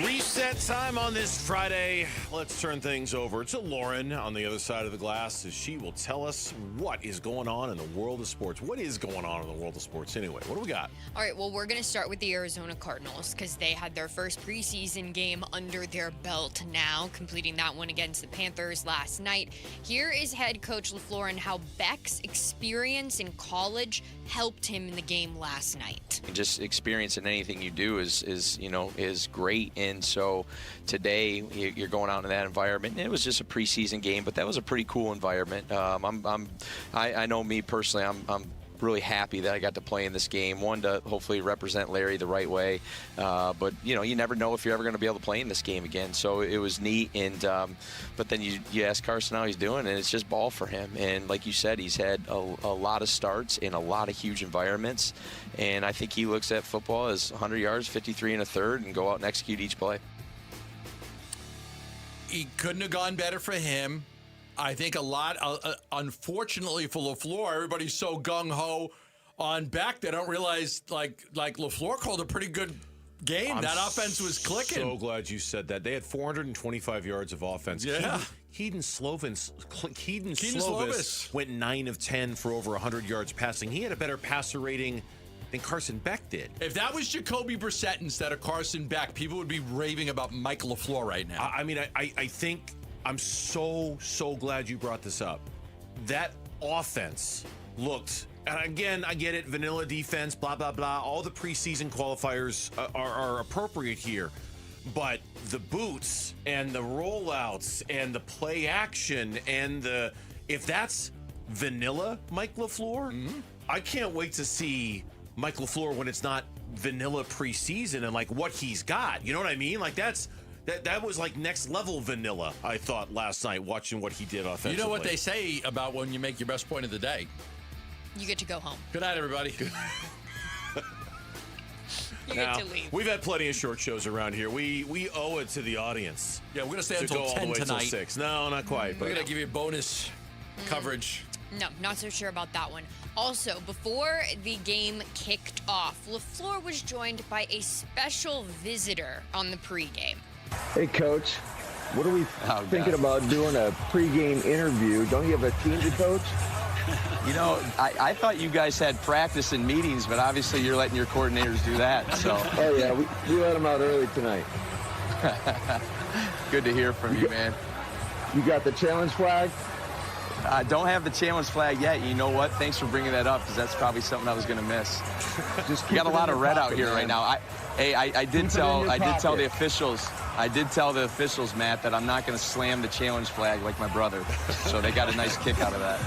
[SPEAKER 13] Reset time on this Friday. Let's turn things over to Lauren on the other side of the glass as she will tell us what is going on in the world of sports. What is going on in the world of sports anyway? What do we got?
[SPEAKER 4] All right, well, we're going to start with the Arizona Cardinals because they had their first preseason game under their belt now, completing that one against the Panthers last night. Here is head coach LaFleur and how Beck's experience in college helped him in the game last night.
[SPEAKER 17] Just experience in anything you do is great. And so today you're going out in that environment. And it was just a preseason game, but that was a pretty cool environment. I know me personally, I'm really happy that I got to play in this game. One, to hopefully represent Larry the right way. But, you never know if you're ever going to be able to play in this game again. So it was neat. And but then you ask Carson how he's doing, and it's just ball for him. And like you said, he's had a lot of starts in a lot of huge environments. And I think he looks at football as 100 yards, 53 1/3, and go out and execute each play.
[SPEAKER 8] He couldn't have gone better for him. I think a lot, unfortunately for LaFleur, everybody's so gung-ho on Beck, they don't realize, like LaFleur called a pretty good game. That offense was clicking.
[SPEAKER 13] So glad you said that. They had 425 yards of offense.
[SPEAKER 8] Yeah.
[SPEAKER 13] Keaton Slovis went 9 of 10 for over 100 yards passing. He had a better passer rating than Carson Beck did.
[SPEAKER 8] If that was Jacoby Brissett instead of Carson Beck, people would be raving about Mike LaFleur right now.
[SPEAKER 13] I think I'm so glad you brought this up. That offense looked, and again, I get it, vanilla defense, blah, blah, blah. All the preseason qualifiers are appropriate here. But the boots and the rollouts and the play action and if that's vanilla Mike LaFleur, I can't wait to see Mike LaFleur when it's not vanilla preseason and like what he's got. You know what I mean? Like that was like next level vanilla, I thought, last night, watching what he did offensively.
[SPEAKER 8] You know what they say about when you make your best point of the day?
[SPEAKER 4] You get to go home.
[SPEAKER 8] Good night, everybody.
[SPEAKER 4] You get to leave.
[SPEAKER 13] We've had plenty of short shows around here. We owe it to the audience.
[SPEAKER 8] Yeah, we're going to stay until
[SPEAKER 13] go
[SPEAKER 8] 10
[SPEAKER 13] all the way
[SPEAKER 8] tonight.
[SPEAKER 13] Till 6. No, not quite.
[SPEAKER 8] We're going to give you bonus coverage.
[SPEAKER 4] No, not so sure about that one. Also, before the game kicked off, LaFleur was joined by a special visitor on the pregame.
[SPEAKER 24] Hey, Coach. What are we thinking about doing a pregame interview? Don't you have a team to coach?
[SPEAKER 17] I thought you guys had practice and meetings, but obviously you're letting your coordinators do that. So.
[SPEAKER 24] Oh, yeah. We let them out early tonight.
[SPEAKER 17] Good to hear from you, man.
[SPEAKER 24] You got the challenge flag?
[SPEAKER 17] Don't have the challenge flag yet. You know what? Thanks for bringing that up because that's probably something I was going to miss.
[SPEAKER 24] Just
[SPEAKER 17] We got a lot of red out
[SPEAKER 24] pocket,
[SPEAKER 17] here
[SPEAKER 24] man.
[SPEAKER 17] right now. I did tell the officials. I did tell the officials, Matt, that I'm not going to slam the challenge flag like my brother. So they got a nice kick out of that.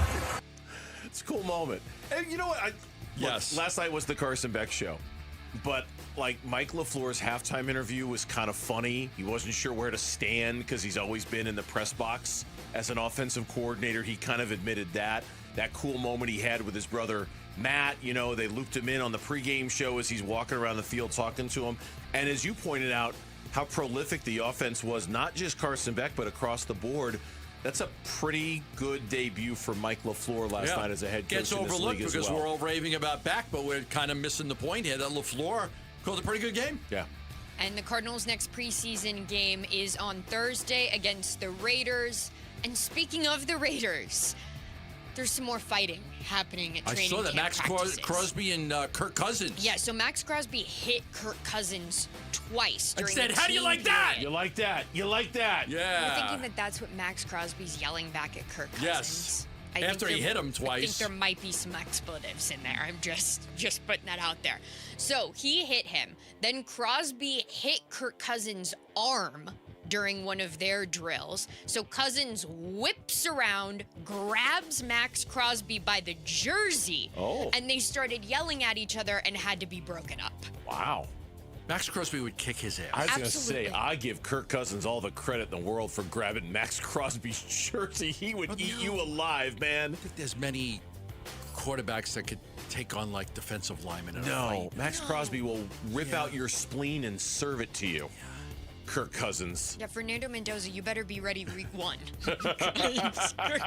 [SPEAKER 13] It's a cool moment. And you know what?
[SPEAKER 8] Yes.
[SPEAKER 13] Look, last night was the Carson Beck show. But, like, Mike LaFleur's halftime interview was kind of funny. He wasn't sure where to stand because he's always been in the press box. As an offensive coordinator, he kind of admitted that. That cool moment he had with his brother, Matt, they looped him in on the pregame show as he's walking around the field talking to him. And as you pointed out, how prolific the offense was, not just Carson Beck, but across the board. That's a pretty good debut for Mike LaFleur last night as a head coach
[SPEAKER 8] Gets
[SPEAKER 13] in this
[SPEAKER 8] overlooked
[SPEAKER 13] league as
[SPEAKER 8] because
[SPEAKER 13] well.
[SPEAKER 8] we're all raving about Beck, but we're kind of missing the point here that LaFleur called a pretty good game.
[SPEAKER 13] Yeah.
[SPEAKER 4] And the Cardinals' next preseason game is on Thursday against the Raiders. And speaking of the Raiders, there's some more fighting happening at training
[SPEAKER 8] I saw that
[SPEAKER 4] camp
[SPEAKER 8] Max
[SPEAKER 4] practices.
[SPEAKER 8] Crosby and Kirk Cousins.
[SPEAKER 4] Yeah, so Max Crosby hit Kirk Cousins twice
[SPEAKER 8] And
[SPEAKER 4] during
[SPEAKER 8] said,
[SPEAKER 4] the
[SPEAKER 8] "How do you
[SPEAKER 4] team
[SPEAKER 8] like that?
[SPEAKER 4] period."
[SPEAKER 13] You like that? You like that?
[SPEAKER 8] Yeah.
[SPEAKER 4] You're thinking that that's what Max Crosby's yelling back at Kirk Cousins.
[SPEAKER 8] Yes.
[SPEAKER 4] I think
[SPEAKER 8] After he hit him twice.
[SPEAKER 4] I think there might be some expletives in there. I'm just putting that out there. So he hit him. Then Crosby hit Kirk Cousins' arm during one of their drills. So Cousins whips around, grabs Max Crosby by the jersey, and they started yelling at each other and had to be broken up.
[SPEAKER 13] Wow.
[SPEAKER 8] Max Crosby would kick his ass.
[SPEAKER 13] I was going to say, I give Kirk Cousins all the credit in the world for grabbing Max Crosby's jersey. He would eat you alive, man.
[SPEAKER 8] I think there's many quarterbacks that could take on like defensive linemen in a
[SPEAKER 13] No,
[SPEAKER 8] fight.
[SPEAKER 13] Max Crosby will rip out your spleen and serve it to you. Kirk Cousins.
[SPEAKER 4] Yeah, Fernando Mendoza, you better be ready week one. Kirk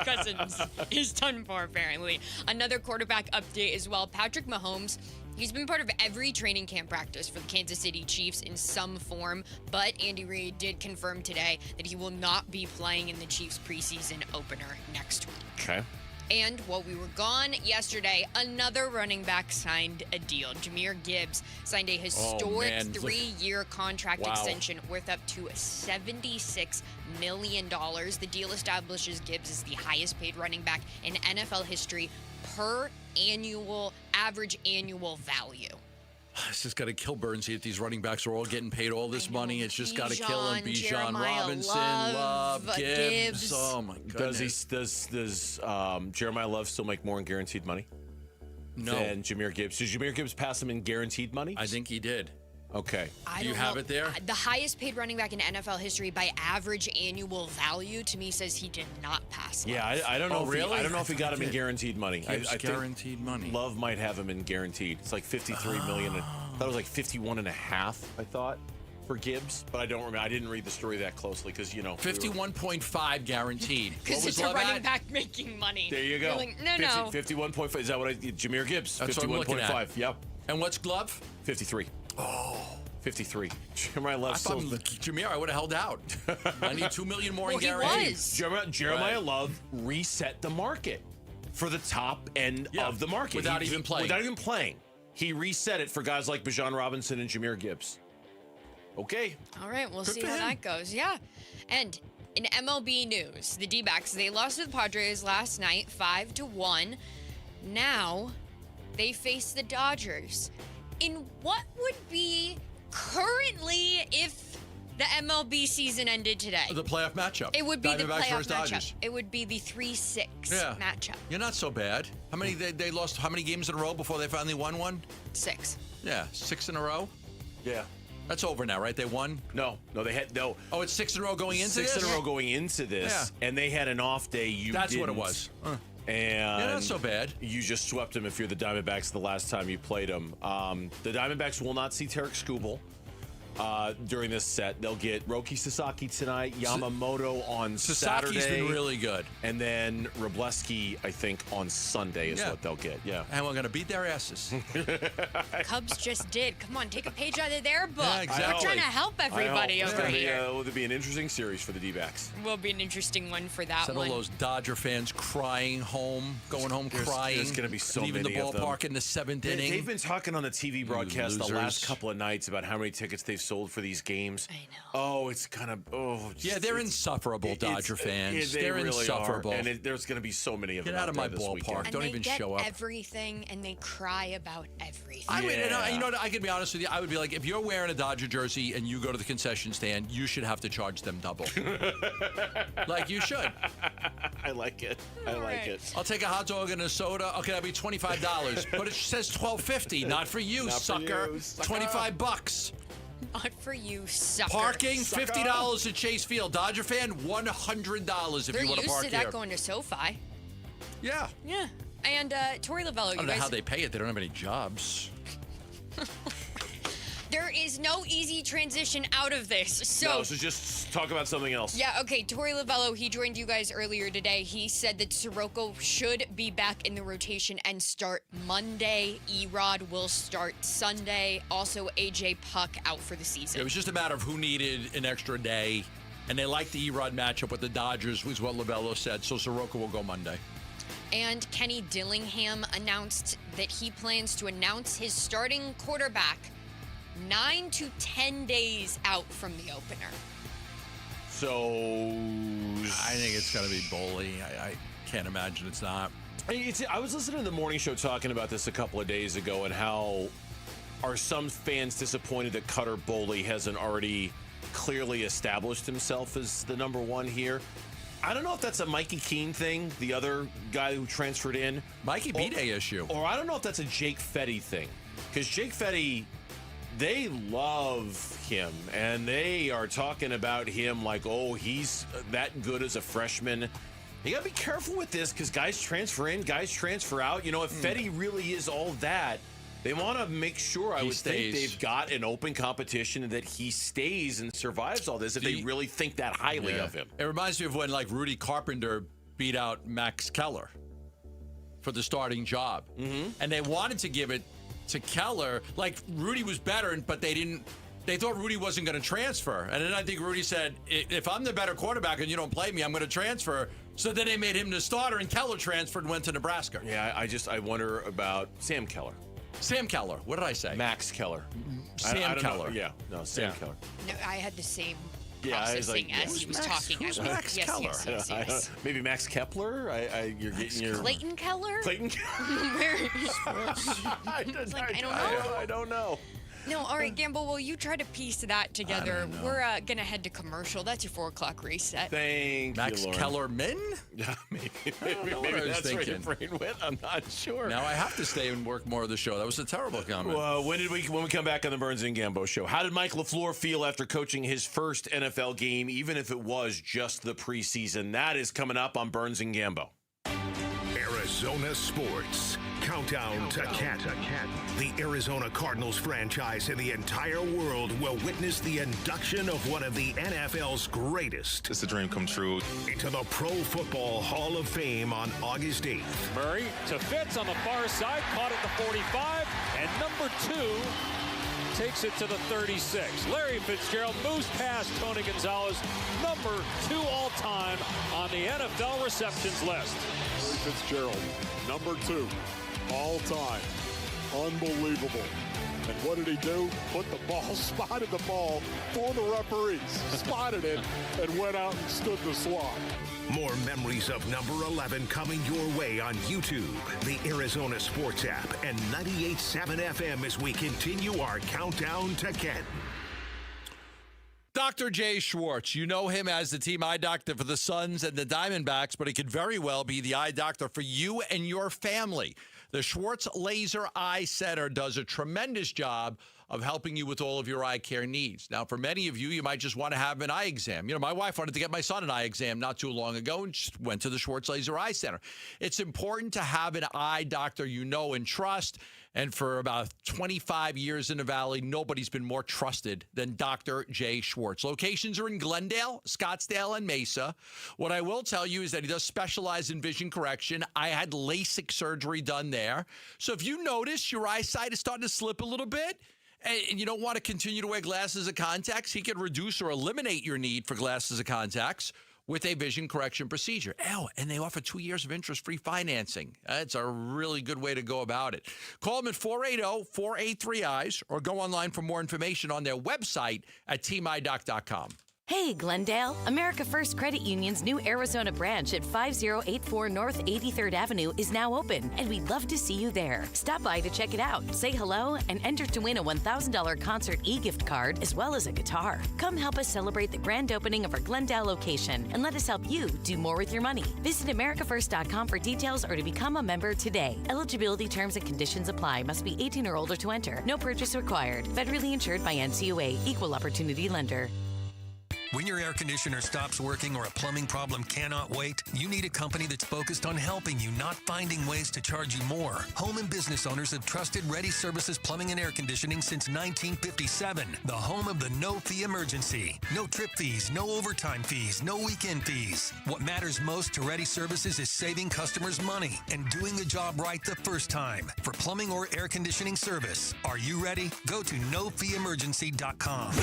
[SPEAKER 4] Cousins is done for, apparently. Another quarterback update as well. Patrick Mahomes, he's been part of every training camp practice for the Kansas City Chiefs in some form, but Andy Reid did confirm today that he will not be playing in the Chiefs preseason opener next week.
[SPEAKER 13] Okay.
[SPEAKER 4] And while we were gone yesterday, another running back signed a deal. Jahmyr Gibbs signed a historic 3-year contract extension worth up to $76 million. The deal establishes Gibbs as the highest paid running back in NFL history per average annual value.
[SPEAKER 8] It's just got to kill Burnsy if these running backs are all getting paid all this money. It's just got to kill him. Bijan
[SPEAKER 4] Jeremiah
[SPEAKER 8] Robinson,
[SPEAKER 4] Love,
[SPEAKER 8] Gibbs. Oh my goodness.
[SPEAKER 13] Does Jeremiah Love still make more in guaranteed money?
[SPEAKER 8] No.
[SPEAKER 13] Than Jahmyr Gibbs? Did Jahmyr Gibbs pass him in guaranteed money?
[SPEAKER 8] I think he did.
[SPEAKER 13] Okay.
[SPEAKER 8] Do you have it there?
[SPEAKER 4] The highest paid running back in NFL history by average annual value to me says he did not pass.
[SPEAKER 13] Yeah,
[SPEAKER 4] Love.
[SPEAKER 13] I don't know.
[SPEAKER 8] Really?
[SPEAKER 13] I don't know if he got him in guaranteed money.
[SPEAKER 8] Gibbs
[SPEAKER 13] I think
[SPEAKER 8] guaranteed money.
[SPEAKER 13] Love might have him in guaranteed. It's like $53 million. I thought it was like 51 and a half. I thought for Gibbs, but I don't remember. I didn't read the story that closely because
[SPEAKER 8] 51.5 guaranteed.
[SPEAKER 4] Because it's a running back making money.
[SPEAKER 13] There you go.
[SPEAKER 4] You're like, no.
[SPEAKER 13] 51.5. Is that what Jahmyr Gibbs?
[SPEAKER 8] That's what I'm looking at.
[SPEAKER 13] 51.5. Yep.
[SPEAKER 8] And what's Glove?
[SPEAKER 13] 53. Oh. 53. Jeremiah Love.
[SPEAKER 8] I thought Jahmyr, I would have held out. I need $2 million more in guarantees.
[SPEAKER 13] Jeremiah Love reset the market for the top end of the market
[SPEAKER 8] without even playing.
[SPEAKER 13] He reset it for guys like Bijan Robinson and Jahmyr Gibbs. Okay.
[SPEAKER 4] All right, we'll see how that goes. Yeah. And in MLB news, the D-backs, they lost to the Padres last night, 5-1. Now they face the Dodgers in what would be currently, if the MLB season ended today,
[SPEAKER 8] The playoff matchup.
[SPEAKER 4] it would be the
[SPEAKER 8] Diamondbacks
[SPEAKER 4] playoff
[SPEAKER 8] versus
[SPEAKER 4] matchup.
[SPEAKER 8] Dodgers.
[SPEAKER 4] It would be the 3-6 matchup.
[SPEAKER 8] You're not so bad. How many they lost? How many games in a row before they finally won one?
[SPEAKER 4] 6.
[SPEAKER 8] Yeah, 6 in a row.
[SPEAKER 13] Yeah.
[SPEAKER 8] That's over now, right? They won?
[SPEAKER 13] No, they had no.
[SPEAKER 8] Oh, it's 6 in a row going into this?
[SPEAKER 13] 6 in a row going into this, and they had an off day.
[SPEAKER 8] That's what it was.
[SPEAKER 13] And
[SPEAKER 8] not so bad.
[SPEAKER 13] You just swept them if you're the Diamondbacks the last time you played them. The Diamondbacks will not see Tarek Skubal during this set. They'll get Roki Sasaki tonight, Yamamoto on Saturday.
[SPEAKER 8] Sasaki's been really good.
[SPEAKER 13] And then Wroblewski, I think, on Sunday is what they'll get. Yeah.
[SPEAKER 8] And we're going to beat their asses.
[SPEAKER 4] Cubs just did. Come on, take a page out of their book.
[SPEAKER 8] Yeah, exactly.
[SPEAKER 4] We're trying to help everybody over here.
[SPEAKER 13] It'll be an interesting series for the D-backs.
[SPEAKER 4] Will be an interesting one for that
[SPEAKER 8] Some
[SPEAKER 4] one.
[SPEAKER 8] of those Dodger fans crying home, going home crying.
[SPEAKER 13] There's going to be so
[SPEAKER 8] leaving
[SPEAKER 13] many
[SPEAKER 8] the
[SPEAKER 13] of them.
[SPEAKER 8] ballpark in the 7th inning.
[SPEAKER 13] They've been talking on the TV broadcast the last couple of nights about how many tickets they've sold for these games. I know. Oh, it's kind of
[SPEAKER 8] yeah, they're insufferable, Dodger fans.
[SPEAKER 13] They're
[SPEAKER 8] really insufferable.
[SPEAKER 13] And there's going to be so many of them.
[SPEAKER 8] Get out of my
[SPEAKER 13] this
[SPEAKER 8] ballpark!
[SPEAKER 13] weekend.
[SPEAKER 8] Don't even show up.
[SPEAKER 4] They get everything, and they cry about everything.
[SPEAKER 8] I would, you know, I can be honest with you. I would be like, if you're wearing a Dodger jersey and you go to the concession stand, you should have to charge them double. Like you should.
[SPEAKER 13] I like it. I like it.
[SPEAKER 8] I'll take a hot dog and a soda. Okay, that'll be $25, but it says $12.50. Not for you,
[SPEAKER 13] Not for
[SPEAKER 8] sucker.
[SPEAKER 13] you, sucker.
[SPEAKER 8] $25.
[SPEAKER 4] Not for you, sucker.
[SPEAKER 8] Parking,
[SPEAKER 4] Sucker.
[SPEAKER 8] $50 at Chase Field. Dodger fan, $100 if
[SPEAKER 4] They're
[SPEAKER 8] you want to park
[SPEAKER 4] used to that
[SPEAKER 8] here.
[SPEAKER 4] going to SoFi.
[SPEAKER 8] Yeah.
[SPEAKER 4] Yeah. And Tori Lavello,
[SPEAKER 8] I don't know how they pay it. They don't have any jobs.
[SPEAKER 4] There is no easy transition out of this.
[SPEAKER 13] So just talk about something else.
[SPEAKER 4] Yeah, okay. Tori Lavello, he joined you guys earlier today. He said that Sirocco should be back in the rotation and start Monday. Erod will start Sunday. Also, AJ Puck out for the season.
[SPEAKER 8] It was just a matter of who needed an extra day, and they liked the Erod matchup with the Dodgers, was what Lavello said. So Sirocco will go Monday.
[SPEAKER 4] And Kenny Dillingham announced that he plans to announce his starting quarterback 9 to 10 days out from the opener.
[SPEAKER 13] So
[SPEAKER 8] I think it's got to be Boley. I can't imagine it's not.
[SPEAKER 13] I was listening to the morning show talking about this a couple of days ago, and how are some fans disappointed that Cutter Boley hasn't already clearly established himself as the number one here. I don't know if that's a Mikey Keene thing, the other guy who transferred in.
[SPEAKER 8] Mikey B-Day issue.
[SPEAKER 13] Or I don't know if that's a Jake Fetty thing. Because Jake Fetty, they love him, and they are talking about him like, oh, he's that good as a freshman. You got to be careful with this because guys transfer in, guys transfer out. You know, if Fetty really is all that, they want to make sure, I would think, they've got an open competition and that he stays and survives all this if they really think that highly of him.
[SPEAKER 8] It reminds me of when, like, Rudy Carpenter beat out Max Keller for the starting job. Mm-hmm. And they wanted to give it to Keller. Like, Rudy was better, but they thought Rudy wasn't going to transfer. And then I think Rudy said, if I'm the better quarterback and you don't play me, I'm going to transfer. So then they made him the starter, and Keller transferred and went to Nebraska.
[SPEAKER 13] Yeah, I wonder about Sam Keller.
[SPEAKER 8] Sam Keller. What did I say?
[SPEAKER 13] Max Keller.
[SPEAKER 8] Sam Keller.
[SPEAKER 13] Know. Yeah. No, Sam Keller.
[SPEAKER 4] No, I had the same
[SPEAKER 13] I was
[SPEAKER 4] processing
[SPEAKER 13] like,
[SPEAKER 4] as he was talking.
[SPEAKER 13] Who's
[SPEAKER 4] I was
[SPEAKER 13] Max
[SPEAKER 4] like,
[SPEAKER 13] Keller?
[SPEAKER 4] Yes.
[SPEAKER 13] Maybe Max Kepler? You're getting your...
[SPEAKER 4] Clayton Keller?
[SPEAKER 13] Clayton Keller?
[SPEAKER 4] I don't know.
[SPEAKER 13] I don't know.
[SPEAKER 4] No, all right, Gamble, well, you try to piece that together. We're going to head to commercial. That's your 4 o'clock reset.
[SPEAKER 13] Thank
[SPEAKER 8] Max
[SPEAKER 13] you, Lauren.
[SPEAKER 8] Kellerman?
[SPEAKER 13] Yeah, maybe
[SPEAKER 8] that's
[SPEAKER 13] where your brain went. I'm not sure.
[SPEAKER 8] Now I have to stay and work more of the show. That was a terrible comment.
[SPEAKER 13] When we come back on the Burns and Gambo show, how did Mike LaFleur feel after coaching his first NFL game, even if it was just the preseason? That is coming up on Burns and Gambo.
[SPEAKER 9] Arizona Sports. Countdown to Canton. The Arizona Cardinals franchise in the entire world will witness the induction of one of the NFL's greatest.
[SPEAKER 6] It's a dream come true.
[SPEAKER 9] Into the Pro Football Hall of Fame on August 8th.
[SPEAKER 7] Murray to Fitz on the far side, caught at the 45, and number 2 takes it to the 36. Larry Fitzgerald moves past Tony Gonzalez, number 2 all-time on the NFL receptions list.
[SPEAKER 14] Larry Fitzgerald, number 2 all-time. Unbelievable. And what did he do? Spotted the ball for the referees, spotted it, and went out and stood the slot.
[SPEAKER 9] More memories of number 11 coming your way on YouTube, the Arizona Sports app, and 98.7 FM as we continue our countdown to Canton.
[SPEAKER 8] Dr. Jay Schwartz, you know him as the team eye doctor for the Suns and the Diamondbacks, but he could very well be the eye doctor for you and your family. The Schwartz Laser Eye Center does a tremendous job of helping you with all of your eye care needs. Now, for many of you, you might just want to have an eye exam. You know, my wife wanted to get my son an eye exam not too long ago and just went to the Schwartz Laser Eye Center. It's important to have an eye doctor you know and trust. And for about 25 years in the Valley, nobody's been more trusted than Dr. Jay Schwartz. Locations are in Glendale, Scottsdale, and Mesa. What I will tell you is that he does specialize in vision correction. I had LASIK surgery done there. So if you notice your eyesight is starting to slip a little bit, and you don't want to continue to wear glasses or contacts, he can reduce or eliminate your need for glasses or contacts. with a vision correction procedure. Oh, and they offer 2 years of interest-free financing. That's a really good way to go about it. Call them at 480-483-EYES or go online for more information on their website at teameydoc.com.
[SPEAKER 6] Hey, Glendale. America First Credit Union's new Arizona branch at 5084 North 83rd Avenue is now open, and we'd love to see you there. Stop by to check it out, say hello, and enter to win a $1,000 concert e-gift card as well as a guitar. Come help us celebrate the grand opening of our Glendale location, and let us help you do more with your money. Visit americafirst.com for details or to become a member today. Eligibility terms and conditions apply. Must be 18 or older to enter. No purchase required. Federally insured by NCUA. Equal Opportunity Lender.
[SPEAKER 18] When your air conditioner stops working or a plumbing problem cannot wait, you need a company that's focused on helping you, not finding ways to charge you more. Home and business owners have trusted Ready Services Plumbing and Air Conditioning since 1957. The home of the no-fee emergency. No trip fees, no overtime fees, no weekend fees. What matters most to Ready Services is saving customers money and doing the job right the first time. For plumbing or air conditioning service, are you ready? Go to nofeeemergency.com.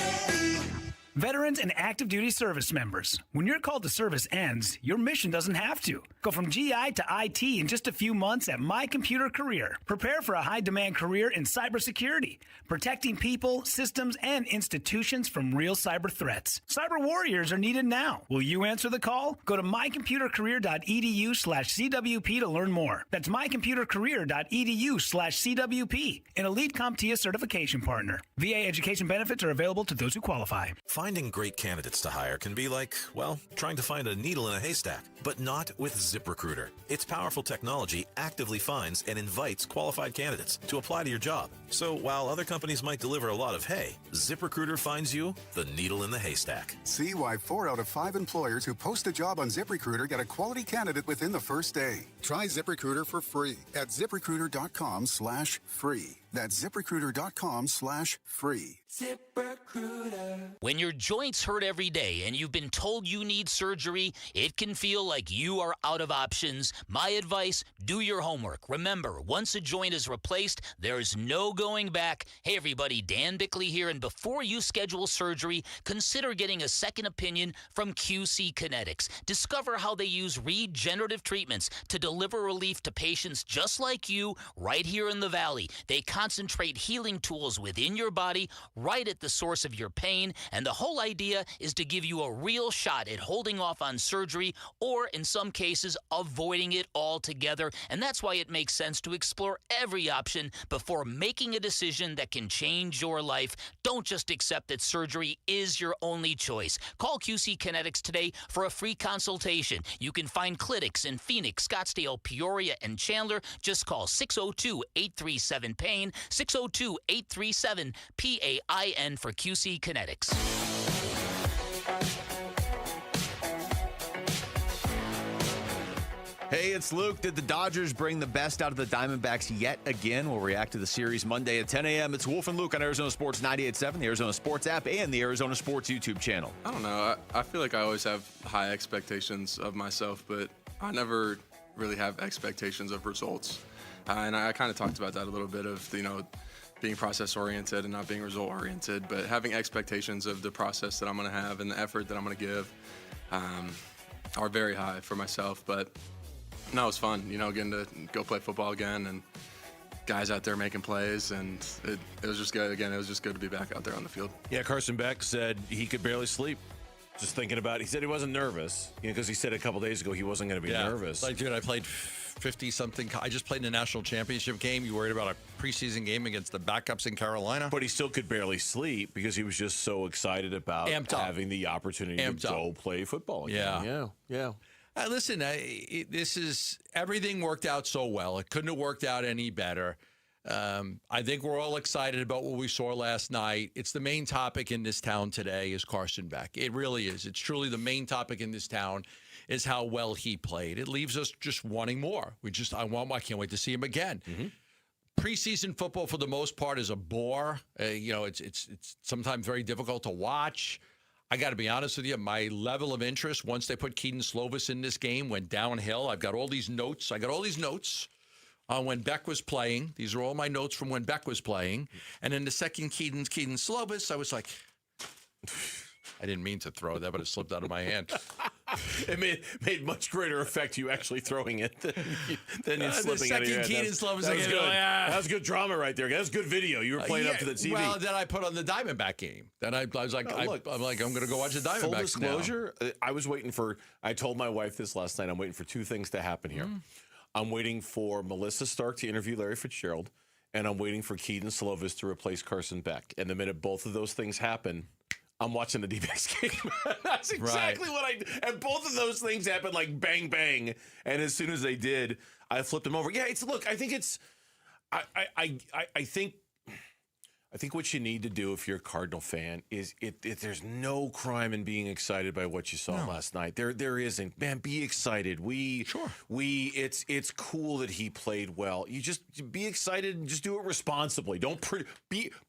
[SPEAKER 21] Veterans and active duty service members, when your call to service ends, your mission doesn't have to. Go from GI to IT in just a few months at My Computer Career. Prepare for a high-demand career in cybersecurity, protecting people, systems, and institutions from real cyber threats. Cyber warriors are needed now. Will you answer the call? Go to mycomputercareer.edu/CWP to learn more. That's mycomputercareer.edu/CWP, an elite CompTIA certification partner. VA education benefits are available to those who qualify.
[SPEAKER 22] Finding great candidates to hire can be like, well, trying to find a needle in a haystack, but not with ZipRecruiter. Its powerful technology actively finds and invites qualified candidates to apply to your job. So while other companies might deliver a lot of hay, ZipRecruiter finds you the needle in the haystack.
[SPEAKER 23] See why 4 out of 5 employers who post a job on ZipRecruiter get a quality candidate within the first day. Try ZipRecruiter for free at ZipRecruiter.com/free. That's ZipRecruiter.com/free.
[SPEAKER 26] ZipRecruiter. When your joints hurt every day and you've been told you need surgery, it can feel like you are out of options. My advice, do your homework. Remember, once a joint is replaced, there's no going back. Hey everybody, Dan Bickley here, and before you schedule surgery, consider getting a second opinion from QC Kinetics. Discover how they use regenerative treatments to deliver relief to patients just like you right here in the Valley. They concentrate healing tools within your body right at the source of your pain, and the whole idea is to give you a real shot at holding off on surgery or, in some cases, avoiding it altogether. And that's why it makes sense to explore every option before making a decision that can change your life. Don't just accept that surgery is your only choice. Call QC Kinetics today for a free consultation. You can find clinics in Phoenix, Scottsdale, Peoria, and Chandler. Just call 602-837-PAIN, 602-837-PAIN for QC Kinetics.
[SPEAKER 27] Hey, it's Luke. Did the Dodgers bring the best out of the Diamondbacks yet again? We'll react to the series Monday at 10 a.m. It's Wolf and Luke on Arizona Sports 98.7, the Arizona Sports app, and the Arizona Sports YouTube channel.
[SPEAKER 28] I don't know. I feel like I always have high expectations of myself, but I never really have expectations of results. And I kind of talked about that a little bit of, being process-oriented and not being result-oriented, but having expectations of the process that I'm going to have and the effort that I'm going to give are very high for myself. But no, it was fun, getting to go play football again and guys out there making plays, and it was just good. Again, it was just good to be back out there on the field.
[SPEAKER 13] Yeah, Carson Beck said he could barely sleep. Just thinking about it. He said he wasn't nervous, because he said a couple days ago he wasn't going to be nervous.
[SPEAKER 8] Like, dude, I played 50-something. I just played in a national championship game. You worried about a preseason game against the backups in Carolina?
[SPEAKER 13] But he still could barely sleep because he was just so excited about having the opportunity to go play football again. Yeah.
[SPEAKER 8] Listen, this is everything worked out so well. It couldn't have worked out any better. I think we're all excited about what we saw last night. It's the main topic in this town today is Carson Beck. It really is. It's truly the main topic in this town is how well he played. It leaves us just wanting more. I can't wait to see him again. Mm-hmm. Preseason football, for the most part, is a bore. It's sometimes very difficult to watch. I got to be honest with you, my level of interest once they put Keaton Slovis in this game went downhill. I've got all these notes. On when Beck was playing. These are all my notes from when Beck was playing. And in the second Keaton Slovis, I was like, I didn't mean to throw that, but it slipped out of my hand.
[SPEAKER 13] It made much greater effect you actually throwing it than you slipping out of your head.
[SPEAKER 8] Keenan slump
[SPEAKER 13] That was good.
[SPEAKER 8] That
[SPEAKER 13] That was good drama right there. That was good video. You were playing up to the TV.
[SPEAKER 8] Well, then I put on the Diamondback game. Then I was like, I'm going to go watch the Diamondbacks.
[SPEAKER 13] Full disclosure, I was waiting for. I told my wife this last night. I'm waiting for two things to happen here. I'm waiting for Melissa Stark to interview Larry Fitzgerald, and I'm waiting for Keaton Slovis to replace Carson Beck. And the minute both of those things happen, I'm watching the D-backs game. That's exactly what I did. And both of those things happened like bang, bang. And as soon as they did, I flipped them over. Yeah, I think it's, I think what you need to do if you're a Cardinal fan is there's no crime in being excited by what you saw last night. There isn't. Man, be excited. It's cool that he played well. You just be excited and just do it responsibly. Don't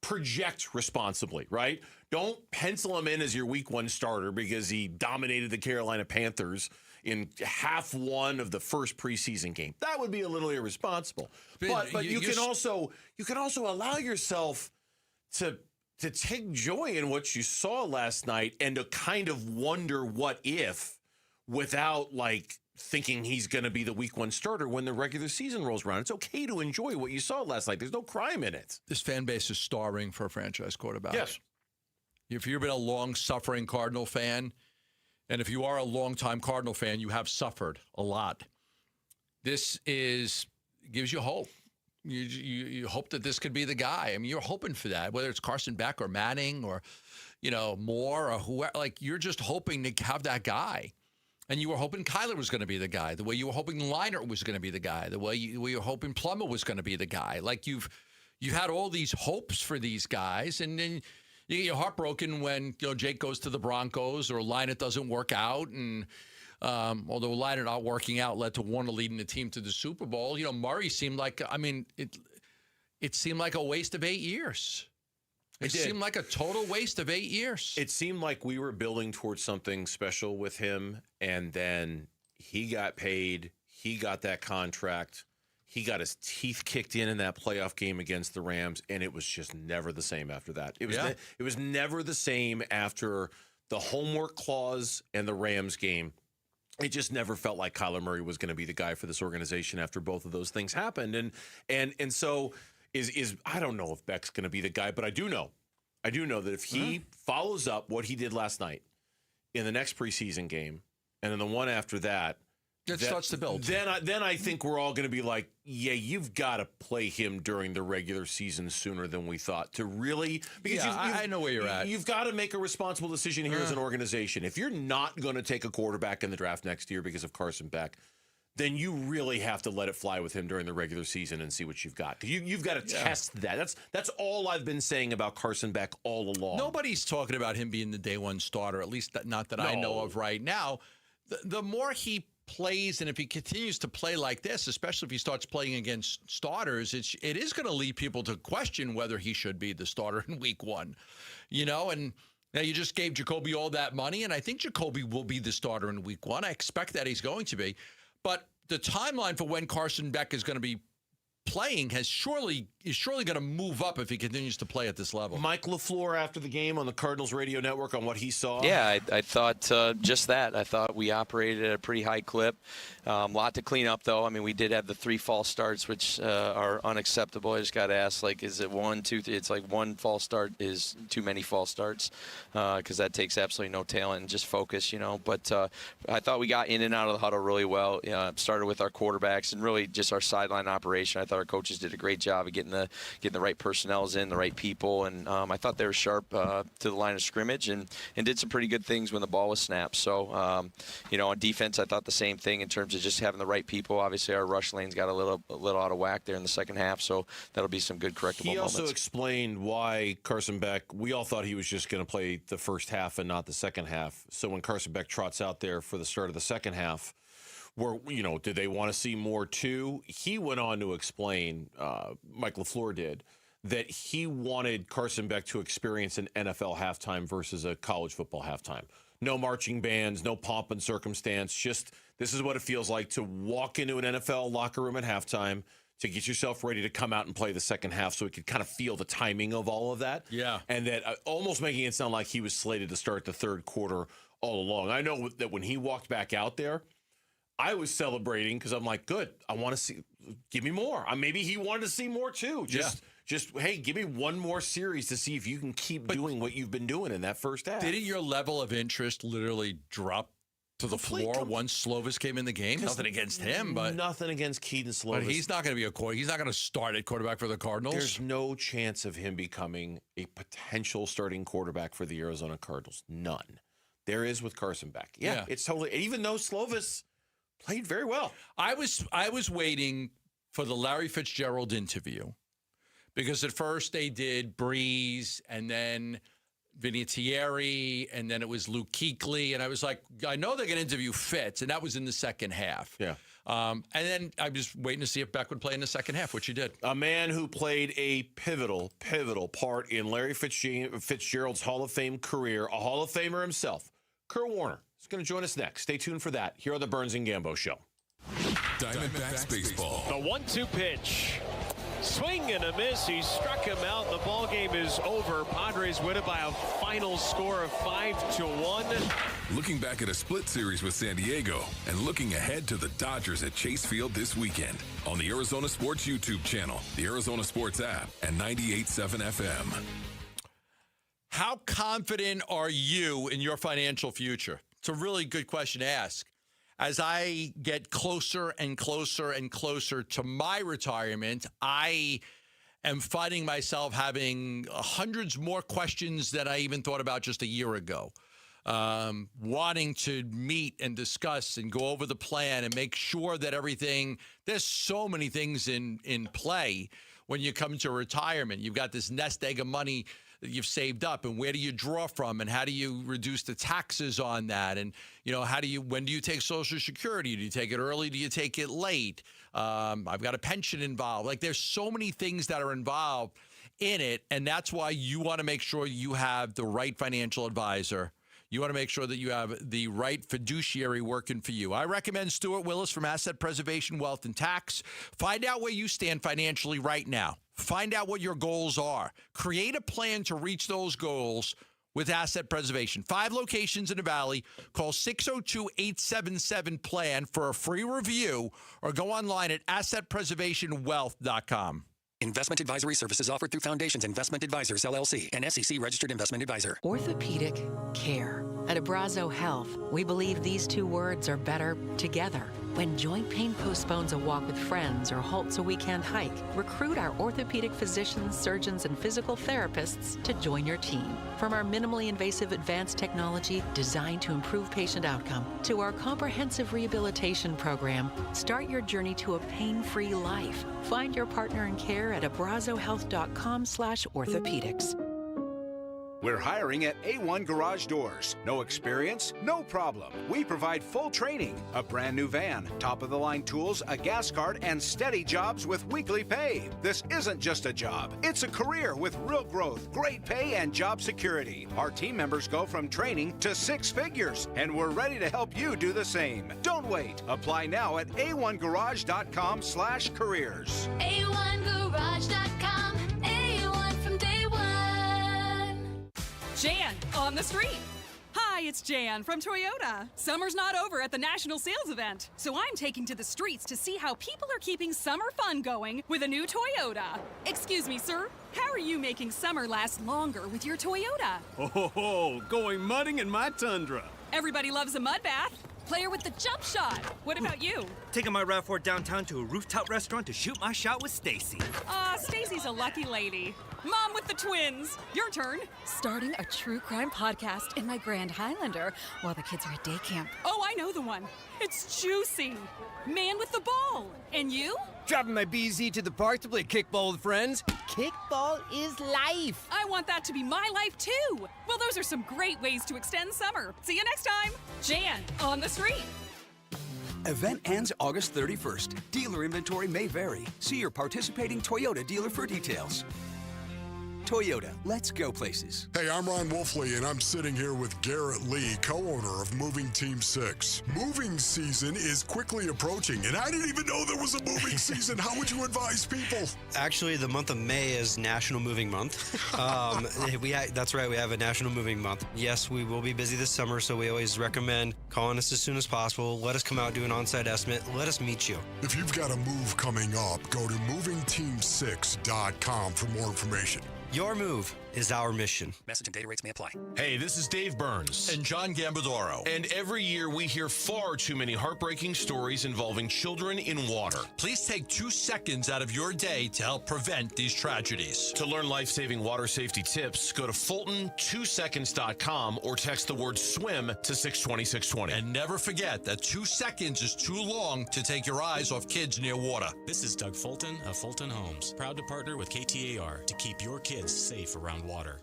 [SPEAKER 13] project responsibly, right? Don't pencil him in as your week one starter because he dominated the Carolina Panthers in half one of the first preseason game. That would be a little irresponsible. But you can also allow yourself to take joy in what you saw last night and to kind of wonder what if without like thinking he's going to be the week one starter when the regular season rolls around. It's okay to enjoy what you saw last night. There's no crime in it.
[SPEAKER 8] This fan base is starving for a franchise quarterback.
[SPEAKER 13] Yes.
[SPEAKER 8] If you've been a long-suffering Cardinal fan, and if you are a long-time Cardinal fan, you have suffered a lot. This gives you hope. You hope that this could be the guy. I mean, you're hoping for that, whether it's Carson Beck or Manning or, Moore or whoever. Like, you're just hoping to have that guy. And you were hoping Kyler was going to be the guy, the way you were hoping Leinart was going to be the guy, the way you were hoping Plummer was going to be the guy. Like, you've had all these hopes for these guys, and then you get heartbroken when Jake goes to the Broncos or Leinart doesn't work out, and although Leinart not working out led to Warner leading the team to the Super Bowl, Murray seemed like it seemed like a waste of 8 years. It seemed like a total waste of 8 years.
[SPEAKER 13] It seemed like we were building towards something special with him, and then he got paid. He got that contract. He got his teeth kicked in that playoff game against the Rams, and it was just never the same after that. It was never the same after the homework clause and the Rams game. It just never felt like Kyler Murray was going to be the guy for this organization after both of those things happened. And so I don't know if Beck's going to be the guy, but I do know that if he follows up what he did last night in the next preseason game and then the one after that,
[SPEAKER 8] it starts to build.
[SPEAKER 13] Then I think we're all going to be like, yeah, you've got to play him during the regular season sooner than we thought to really. Because
[SPEAKER 8] I know where you're at.
[SPEAKER 13] You've got to make a responsible decision here as an organization. If you're not going to take a quarterback in the draft next year because of Carson Beck, then you really have to let it fly with him during the regular season and see what you've got. You've got to test that. That's all I've been saying about Carson Beck all along.
[SPEAKER 8] Nobody's talking about him being the day one starter, at least not that I know of right now. The more he plays, and if he continues to play like this, especially if he starts playing against starters, it is going to lead people to question whether he should be the starter in week one. And now you just gave Jacoby all that money, and I think Jacoby will be the starter in week one. I expect that he's going to be. But the timeline for when Carson Beck is going to be playing is surely going to move up if he continues to play at this level.
[SPEAKER 13] Mike LaFleur after the game on the Cardinals radio network on what he saw.
[SPEAKER 17] Yeah, I thought just that. I thought we operated at a pretty high clip. A lot to clean up, though. I mean, we did have the 3 false starts, which are unacceptable. I just got to ask, is it 1, 2, 3? It's like one false start is too many false starts because that takes absolutely no talent and just focus, But I thought we got in and out of the huddle really well. Started with our quarterbacks and really just our sideline operation. I thought our coaches did a great job of getting the right personnels in, the right people, and I thought they were sharp to the line of scrimmage and did some pretty good things when the ball was snapped. So, on defense, I thought the same thing in terms of just having the right people. Obviously, our rush lanes got a little out of whack there in the second half, so that'll be some good correctable moments.
[SPEAKER 13] He also explained why Carson Beck, we all thought he was just going to play the first half and not the second half. So when Carson Beck trots out there for the start of the second half, did they want to see more too? He went on to explain, Mike LaFleur did, that he wanted Carson Beck to experience an NFL halftime versus a college football halftime. No marching bands, no pomp and circumstance. Just this is what it feels like to walk into an NFL locker room at halftime, to get yourself ready to come out and play the second half so he could kind of feel the timing of all of that.
[SPEAKER 8] Yeah.
[SPEAKER 13] And that almost making it sound like he was slated to start the third quarter all along. I know that when he walked back out there, I was celebrating because I'm like, good. I want to see. Give me more. Maybe he wanted to see more too. Just hey, give me one more series to see if you can keep doing what you've been doing in that first half.
[SPEAKER 8] Didn't your level of interest literally drop to the floor once Slovis came in the game? Nothing against him, but
[SPEAKER 13] nothing against Keaton Slovis.
[SPEAKER 8] But he's not going to be he's not going to start at quarterback for the Cardinals.
[SPEAKER 13] There's no chance of him becoming a potential starting quarterback for the Arizona Cardinals. None. There is with Carson back. Yeah. It's totally. Even though Slovis played very well,
[SPEAKER 8] I was waiting for the Larry Fitzgerald interview because at first they did Breeze and then Vinatieri, and then it was Luke Kuechly, and I was like, I know they're going to interview Fitz, and that was in the second half.
[SPEAKER 13] Yeah.
[SPEAKER 8] And then I was waiting to see if Beck would play in the second half, which he did.
[SPEAKER 13] A man who played a pivotal part in Larry Fitzgerald's Hall of Fame career, a Hall of Famer himself, Kurt Warner, is going to join us next. Stay tuned for that. Here on the Burns and Gambo Show.
[SPEAKER 1] Diamondbacks baseball.
[SPEAKER 7] The 1-2 pitch. Swing and a miss. He struck him out. The ball game is over. Padres win it by a final score of 5-1.
[SPEAKER 1] Looking back at a split series with San Diego and looking ahead to the Dodgers at Chase Field this weekend on the Arizona Sports YouTube channel, the Arizona Sports app, and 98.7 FM.
[SPEAKER 8] How confident are you in your financial future? It's a really good question to ask. As I get closer and closer and closer to my retirement, I am finding myself having hundreds more questions than I even thought about just a year ago. Wanting to meet and discuss and go over the plan and make sure that there's so many things in play when you come to retirement. You've got this nest egg of money that you've saved up, and where do you draw from, and how do you reduce the taxes on that, and when do you take Social Security? Do you take it early? Do you take it late? I've got a pension involved. Like, there's so many things that are involved in it, and that's why you want to make sure you have the right financial advisor. You want to make sure that you have the right fiduciary working for you. I recommend Stuart Willis from Asset Preservation, Wealth, and Tax. Find out where you stand financially right now. Find out what your goals are. Create a plan to reach those goals with Asset Preservation. 5 locations in the Valley. Call 602-877-PLAN for a free review or go online at assetpreservationwealth.com.
[SPEAKER 10] Investment advisory services offered through Foundations Investment Advisors, LLC, an SEC-registered investment advisor.
[SPEAKER 11] Orthopedic care. At Abrazo Health, we believe these two words are better together. When joint pain postpones a walk with friends or halts a weekend hike, recruit our orthopedic physicians, surgeons, and physical therapists to join your team. From our minimally invasive advanced technology designed to improve patient outcome to our comprehensive rehabilitation program, start your journey to a pain-free life. Find your partner in care at abrazohealth.com/orthopedics.
[SPEAKER 12] We're hiring at A1 Garage Doors. No experience? No problem. We provide full training, a brand new van, top-of-the-line tools, a gas card, and steady jobs with weekly pay. This isn't just a job. It's a career with real growth, great pay, and job security. Our team members go from training to 6 figures, and we're ready to help you do the same. Don't wait. Apply now at a1garage.com/careers.
[SPEAKER 15] A1garage.com. A1 from day one.
[SPEAKER 16] Jan on the street. Hi, it's Jan from Toyota. Summer's not over at the National Sales Event, so I'm taking to the streets to see how people are keeping summer fun going with a new Toyota. Excuse me, sir. How are you making summer last longer with your Toyota?
[SPEAKER 19] Oh, going mudding in my Tundra.
[SPEAKER 16] Everybody loves a mud bath. Player with the jump shot. What about you?
[SPEAKER 19] Taking my RAV4 downtown to a rooftop restaurant to shoot my shot with Stacy.
[SPEAKER 16] Stacy's a lucky lady. Mom with the twins. Your turn.
[SPEAKER 20] Starting a true crime podcast in my Grand Highlander while the kids are at day camp.
[SPEAKER 16] Oh, I know the one. It's juicy. Man with the ball. And you?
[SPEAKER 29] Dropping my BZ to the park to play kickball with friends. Kickball is life.
[SPEAKER 16] I want that to be my life, too. Well, those are some great ways to extend summer. See you next time. Jan on the street.
[SPEAKER 30] Event ends August 31st. Dealer inventory may vary. See your participating Toyota dealer for details. Toyota, let's go places.
[SPEAKER 2] Hey, I'm Ron Wolfley, and I'm sitting here with Garrett Lee, co-owner of Moving Team 6. Moving season is quickly approaching, and I didn't even know there was a moving season. How would you advise people?
[SPEAKER 3] Actually, the month of May is National Moving Month. That's right, we have a National Moving Month. Yes, we will be busy this summer, so we always recommend calling us as soon as possible. Let us come out, do an on-site estimate. Let us meet you.
[SPEAKER 2] If you've got a move coming up, go to movingteam6.com for more information.
[SPEAKER 3] Your move is our mission.
[SPEAKER 10] Message and data rates may apply.
[SPEAKER 4] Hey, this is Dave Burns.
[SPEAKER 8] And John Gambadoro.
[SPEAKER 4] And every year we hear far too many heartbreaking stories involving children in water.
[SPEAKER 8] Please take 2 seconds out of your day to help prevent these tragedies.
[SPEAKER 4] To learn life-saving water safety tips, go to Fulton2seconds.com or text the word SWIM to 620-620.
[SPEAKER 8] And never forget that 2 seconds is too long to take your eyes off kids near water.
[SPEAKER 5] This is Doug Fulton of Fulton Homes, proud to partner with KTAR to keep your kids safe around water.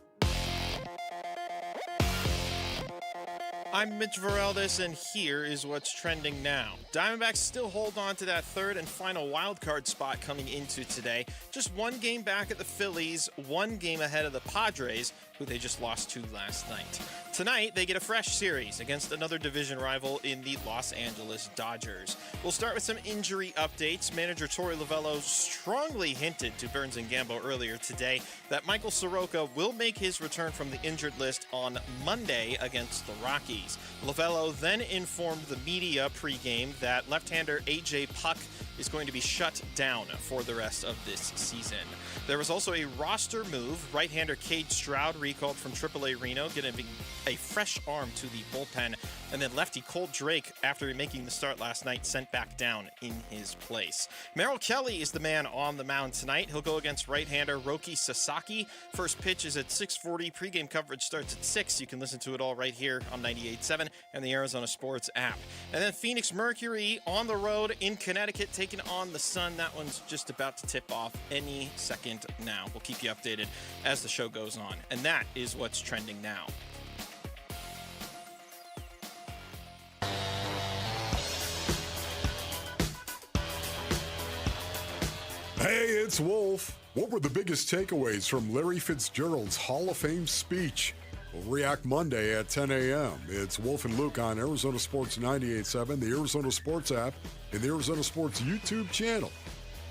[SPEAKER 6] I'm Mitch Vareldis, and here is what's trending now. Diamondbacks still hold on to that third and final wildcard spot coming into today. Just 1 game back at the Phillies, 1 game ahead of the Padres, who they just lost to last night. Tonight, they get a fresh series against another division rival in the Los Angeles Dodgers. We'll start with some injury updates. Manager Torey Lovullo strongly hinted to Burns and Gambo earlier today that Michael Soroka will make his return from the injured list on Monday against the Rockies. Lovullo then informed the media pregame that left-hander A.J. Puck is going to be shut down for the rest of this season. There was also a roster move. Right-hander Cade Stroud recalled from AAA Reno, giving a fresh arm to the bullpen. And then lefty Cole Drake, after making the start last night, sent back down in his place. Merrill Kelly is the man on the mound tonight. He'll go against right-hander Roki Sasaki. First pitch is at 6:40. Pre-game coverage starts at 6. You can listen to it all right here on 98.7 and the Arizona Sports app. And then Phoenix Mercury on the road in Connecticut, taking on the Sun. That one's just about to tip off any second now. We'll keep you updated as the show goes on. And that is what's trending now.
[SPEAKER 2] Hey, it's Wolf. What were the biggest takeaways from Larry Fitzgerald's Hall of Fame speech? We'll react Monday at 10 a.m. It's Wolf and Luke on Arizona Sports 98.7, the Arizona Sports app, and the Arizona Sports YouTube channel.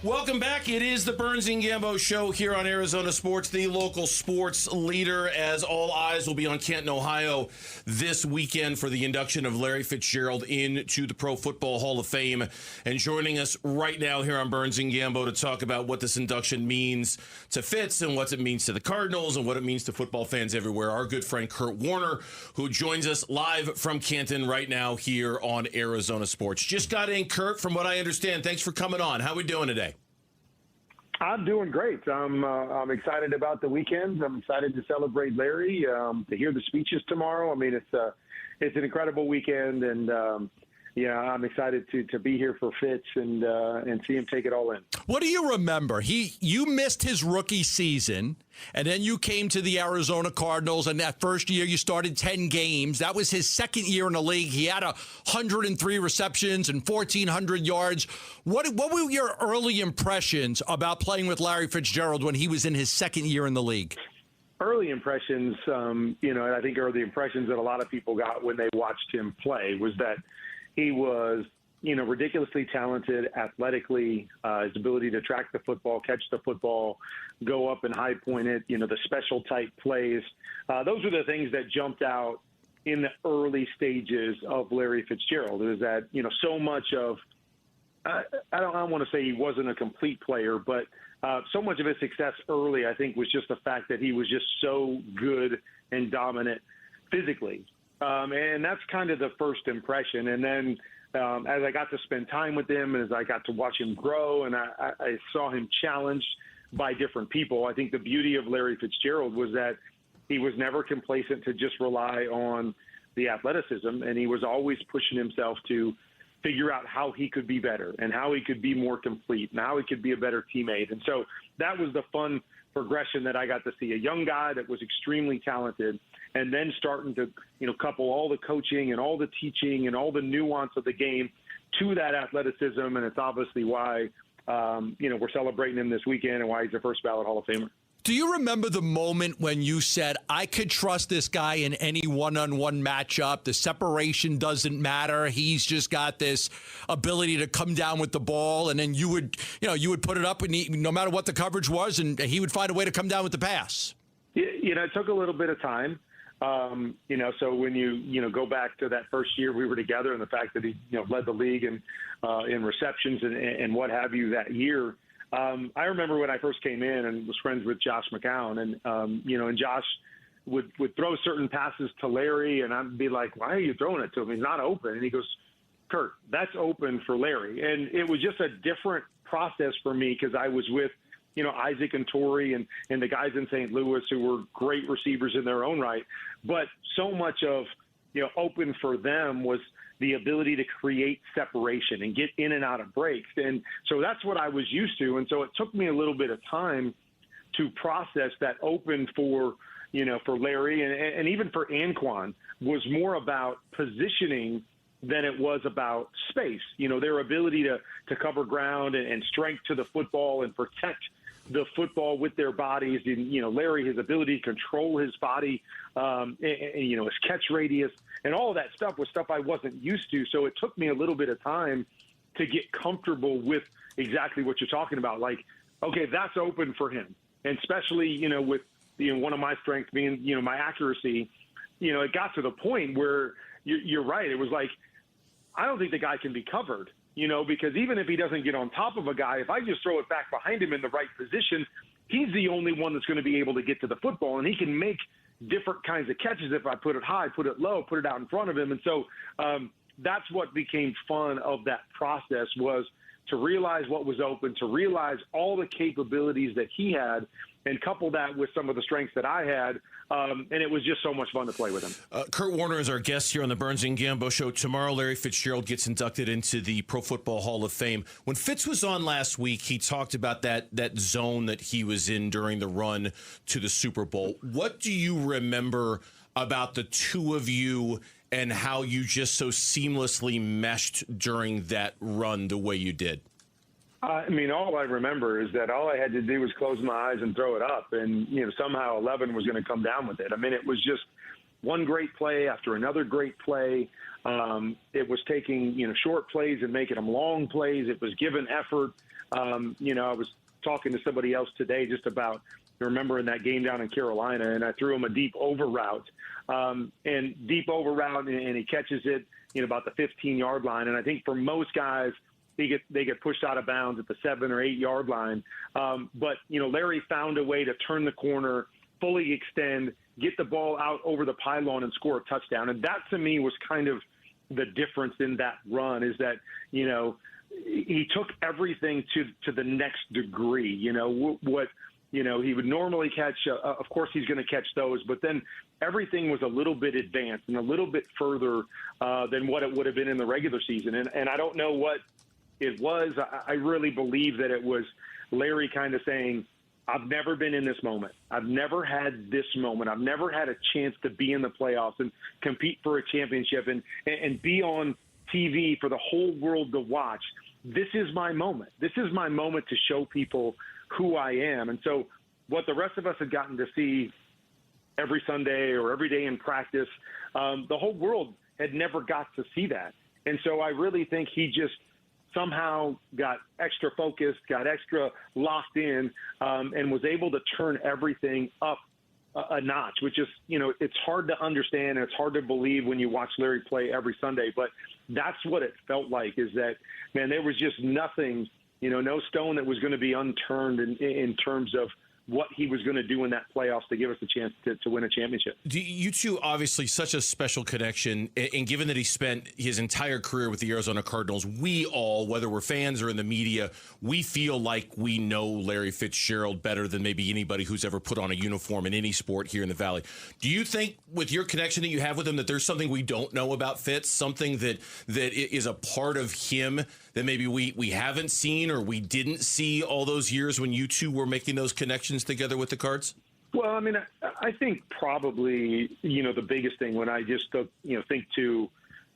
[SPEAKER 13] Welcome back. It is the Burns and Gambo show here on Arizona Sports, the local sports leader, as all eyes will be on Canton, Ohio this weekend for the induction of Larry Fitzgerald into the Pro Football Hall of Fame. And joining us right now here on Burns and Gambo to talk about what this induction means to Fitz and what it means to the Cardinals and what it means to football fans everywhere, our good friend Kurt Warner, who joins us live from Canton right now here on Arizona Sports. Just got in, Kurt, from what I understand. Thanks for coming on. How are we doing today?
[SPEAKER 9] I'm doing great. I'm excited about the weekend. I'm excited to celebrate Larry, to hear the speeches tomorrow. I mean, it's an incredible weekend, and I'm excited to be here for Fitz and see him take it all in.
[SPEAKER 8] What do you remember? You missed his rookie season, and then you came to the Arizona Cardinals, and that first year you started 10 games. That was his second year in the league. He had 103 receptions and 1,400 yards. What were your early impressions about playing with Larry Fitzgerald when he was in his second year in the league?
[SPEAKER 9] Early impressions, I think are the impressions that a lot of people got when they watched him play, was that he was, ridiculously talented athletically, his ability to track the football, catch the football, go up and high point it, the special type plays. Those were the things that jumped out in the early stages of Larry Fitzgerald. Is that, so much of, I don't want to say he wasn't a complete player, but so much of his success early, I think, was just the fact that he was just so good and dominant physically. And that's kind of the first impression. And then as I got to spend time with him and as I got to watch him grow and I saw him challenged by different people, I think the beauty of Larry Fitzgerald was that he was never complacent to just rely on the athleticism, and he was always pushing himself to figure out how he could be better and how he could be more complete and how he could be a better teammate. And so that was the fun progression that I got to see, a young guy that was extremely talented and then starting to, couple all the coaching and all the teaching and all the nuance of the game to that athleticism. And it's obviously why, we're celebrating him this weekend and why he's a first ballot Hall of Famer.
[SPEAKER 8] Do you remember the moment when you said, I could trust this guy in any one-on-one matchup? The separation doesn't matter. He's just got this ability to come down with the ball, and then you would put it up, and no matter what the coverage was, and he would find a way to come down with the pass.
[SPEAKER 9] It took a little bit of time. So when you go back to that first year we were together, and the fact that he led the league in receptions and what have you that year. I remember when I first came in and was friends with Josh McCown, and Josh would throw certain passes to Larry, and I'd be like, why are you throwing it to him? He's not open. And he goes, Kurt, that's open for Larry. And it was just a different process for me because I was with Isaac and Torrey and the guys in St. Louis who were great receivers in their own right. But so much of, open for them was the ability to create separation and get in and out of breaks. And so that's what I was used to. And so it took me a little bit of time to process that open for Larry and even for Anquan was more about positioning than it was about space. Their ability to cover ground and strength to the football and protect the football with their bodies. And, Larry, his ability to control his body, his catch radius, and all of that stuff was stuff I wasn't used to. So it took me a little bit of time to get comfortable with exactly what you're talking about. Like, okay, that's open for him. And especially, with one of my strengths being, my accuracy, it got to the point where you're right. It was like, I don't think the guy can be covered. Because even if he doesn't get on top of a guy, if I just throw it back behind him in the right position, he's the only one that's going to be able to get to the football, and he can make different kinds of catches if I put it high, put it low, put it out in front of him. And so that's what became fun of that process, was to realize what was open, to realize all the capabilities that he had, and couple that with some of the strengths that I had. And it was just so much fun to play with him.
[SPEAKER 4] Kurt Warner is our guest here on the Burns and Gambo Show. Tomorrow, Larry Fitzgerald gets inducted into the Pro Football Hall of Fame. When Fitz was on last week, he talked about that zone that he was in during the run to the Super Bowl. What do you remember about the two of you and how you just so seamlessly meshed during that run the way you did?
[SPEAKER 9] All I remember is that all I had to do was close my eyes and throw it up, and somehow 11 was going to come down with it. It was just one great play after another great play. It was taking short plays and making them long plays. It was given effort. I was talking to somebody else today just about remembering that game down in Carolina, and I threw him a deep over route, and he catches it about the 15-yard line. And I think for most guys, they get pushed out of bounds at the 7 or 8 yard line. But Larry found a way to turn the corner, fully extend, get the ball out over the pylon and score a touchdown. And that to me was kind of the difference in that run, is that, he took everything to the next degree. What he would normally catch, of course he's going to catch those, but then everything was a little bit advanced and a little bit further than what it would have been in the regular season. And I don't know what it was. I really believe that it was Larry kind of saying, I've never been in this moment. I've never had this moment. I've never had a chance to be in the playoffs and compete for a championship and be on TV for the whole world to watch. This is my moment. This is my moment to show people who I am. And so what the rest of us had gotten to see every Sunday or every day in practice, the whole world had never got to see that. And so I really think he just somehow got extra focused, got extra locked in, and was able to turn everything up a notch, which is, it's hard to understand and it's hard to believe when you watch Larry play every Sunday. But that's what it felt like, is that, man, there was just nothing, no stone that was going to be unturned in terms of what he was going to do in that playoffs to give us a chance to win a championship.
[SPEAKER 4] You two, obviously, such a special connection. And given that he spent his entire career with the Arizona Cardinals, we all, whether we're fans or in the media, we feel like we know Larry Fitzgerald better than maybe anybody who's ever put on a uniform in any sport here in the Valley. Do you think, with your connection that you have with him, that there's something we don't know about Fitz, something that is a part of him that maybe we haven't seen or we didn't see all those years when you two were making those connections together with the Cards?
[SPEAKER 9] Well, I think probably, the biggest thing when I just, think to